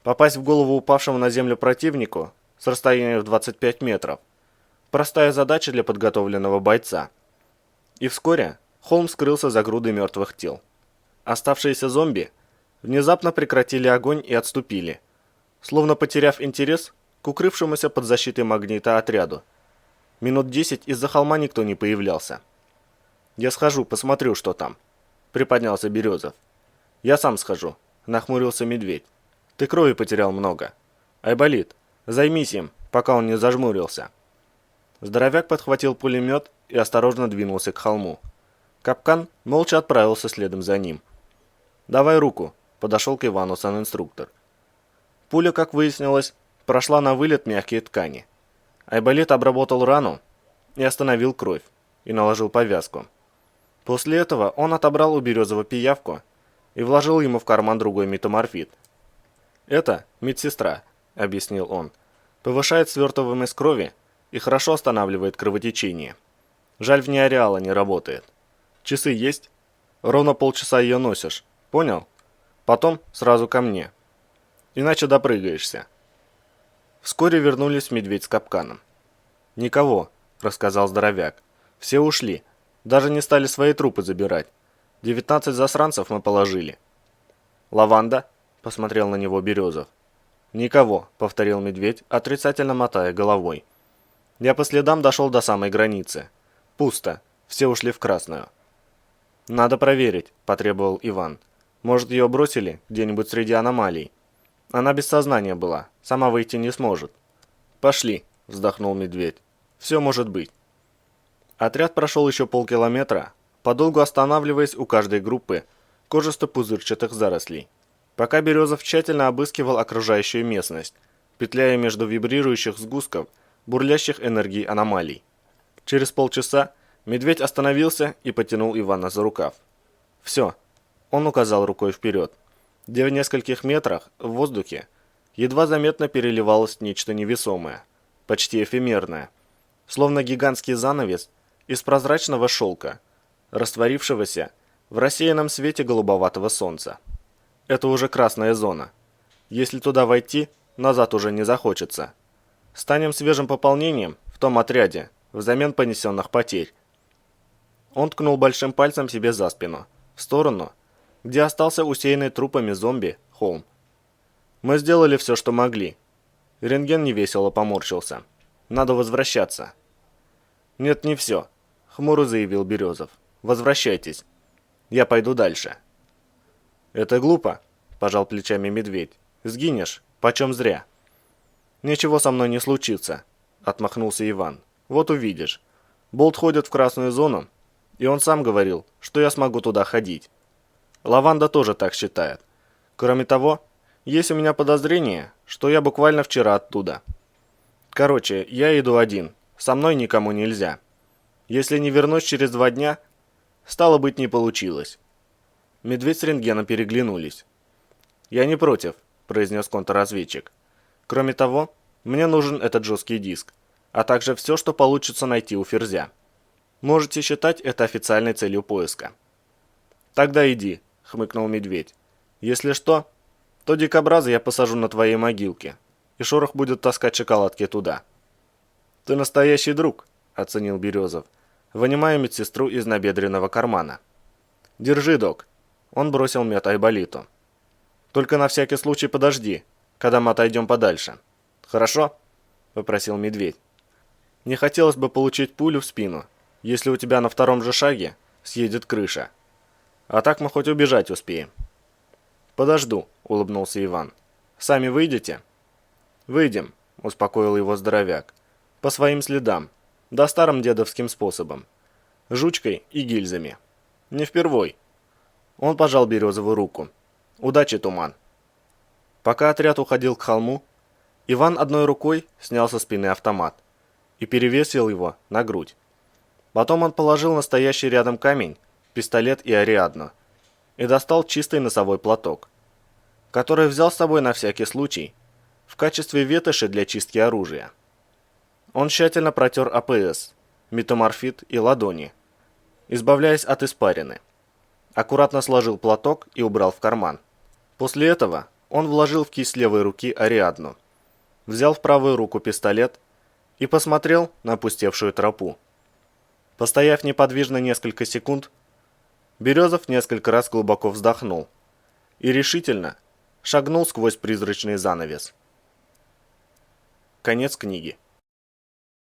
Попасть в голову упавшему на землю противнику с расстояния в 25 метров – простая задача для подготовленного бойца. И вскоре холм скрылся за грудой мертвых тел. Оставшиеся зомби внезапно прекратили огонь и отступили, словно потеряв интерес к укрывшемуся под защитой магнита отряду. Минут 10 из-за холма никто не появлялся. «Я схожу, посмотрю, что там», — приподнялся Березов. «Я сам схожу», — нахмурился медведь. «Ты крови потерял много. Айболит, займись им, пока он не зажмурился». Здоровяк подхватил пулемет и осторожно двинулся к холму. Капкан молча отправился следом за ним. «Давай руку», — подошел к Ивану санинструктор. Пуля, как выяснилось, прошла на вылет мягкие ткани. Айболит обработал рану и остановил кровь, и наложил повязку. После этого он отобрал у Березова пиявку и вложил ему в карман другой метаморфит. «Это медсестра», — объяснил он. «Повышает свертываемость крови и хорошо останавливает кровотечение. Жаль, в ней ареала не работает. Часы есть? Ровно полчаса ее носишь. Понял? Потом сразу ко мне. Иначе допрыгаешься». Вскоре вернулись медведь с капканом. «Никого», — рассказал здоровяк. «Все ушли. Даже не стали свои трупы забирать. 19 засранцев мы положили». «Лаванда?» — посмотрел на него Березов. «Никого», — повторил медведь, отрицательно мотая головой. «Я по следам дошел до самой границы. Пусто. Все ушли в красную». «Надо проверить», — потребовал Иван. «Может, ее бросили где-нибудь среди аномалий? Она без сознания была, сама выйти не сможет». «Пошли», — вздохнул медведь. «Все может быть». Отряд прошел еще полкилометра, подолгу останавливаясь у каждой группы кожисто-пузырчатых зарослей, пока Березов тщательно обыскивал окружающую местность, петляя между вибрирующих сгустков, бурлящих энергий аномалий. Через полчаса медведь остановился и потянул Ивана за рукав. «Все», — он указал рукой вперед. где в нескольких метрах в воздухе едва заметно переливалось нечто невесомое, почти эфемерное, словно гигантский занавес из прозрачного шелка, растворившегося в рассеянном свете голубоватого солнца. Это уже красная зона. Если туда войти, назад уже не захочется. Станем свежим пополнением в том отряде, взамен понесенных потерь. Он ткнул большим пальцем себе за спину, в сторону, где остался усеянный трупами зомби холм. Мы сделали все, что могли. Рентген невесело поморщился. Надо возвращаться. Нет, не все, хмуро заявил Березов. Возвращайтесь. Я пойду дальше. Это глупо, пожал плечами медведь. Сгинешь, почем зря. Ничего со мной не случится, отмахнулся Иван. Вот увидишь. Болт ходит в красную зону, и он сам говорил, что я смогу туда ходить. Лаванда тоже так считает. Кроме того, есть у меня подозрение, что я буквально вчера оттуда. Короче, я иду один, со мной никому нельзя. Если не вернусь через 2 дня, стало быть, не получилось. Медведь с рентгеном переглянулись. «Я не против», – произнес контрразведчик. «Кроме того, мне нужен этот жесткий диск, а также все, что получится найти у Ферзя. Можете считать это официальной целью поиска». «Тогда иди», – хмыкнул медведь. «Если что, то дикобраза я посажу на твоей могилке, и Шорох будет таскать шоколадки туда». «Ты настоящий друг», – оценил Березов, вынимая медсестру из набедренного кармана. «Держи, док». Он бросил мед Айболиту. «Только на всякий случай подожди, когда мы отойдем подальше. Хорошо?» – попросил медведь. «Не хотелось бы получить пулю в спину, если у тебя на 2-м же шаге съедет крыша. А так мы хоть убежать успеем». «Подожду», – улыбнулся Иван. «Сами выйдете?» «Выйдем», – успокоил его здоровяк. «По своим следам, да старым дедовским способом. Жучкой и гильзами. Не впервой». Он пожал Березову руку. «Удачи, Туман». Пока отряд уходил к холму, Иван одной рукой снял со спины автомат и перевесил его на грудь. Потом он положил на стоящий рядом камень, пистолет и Ариадну и достал чистый носовой платок, который взял с собой на всякий случай в качестве ветоши для чистки оружия. Он тщательно протер АПС, метаморфит и ладони, избавляясь от испарины. Аккуратно сложил платок и убрал в карман. После этого он вложил в кисть левой руки Ариадну, взял в правую руку пистолет и посмотрел на опустевшую тропу. Постояв неподвижно несколько секунд, Березов несколько раз глубоко вздохнул и решительно шагнул сквозь призрачный занавес. Конец книги.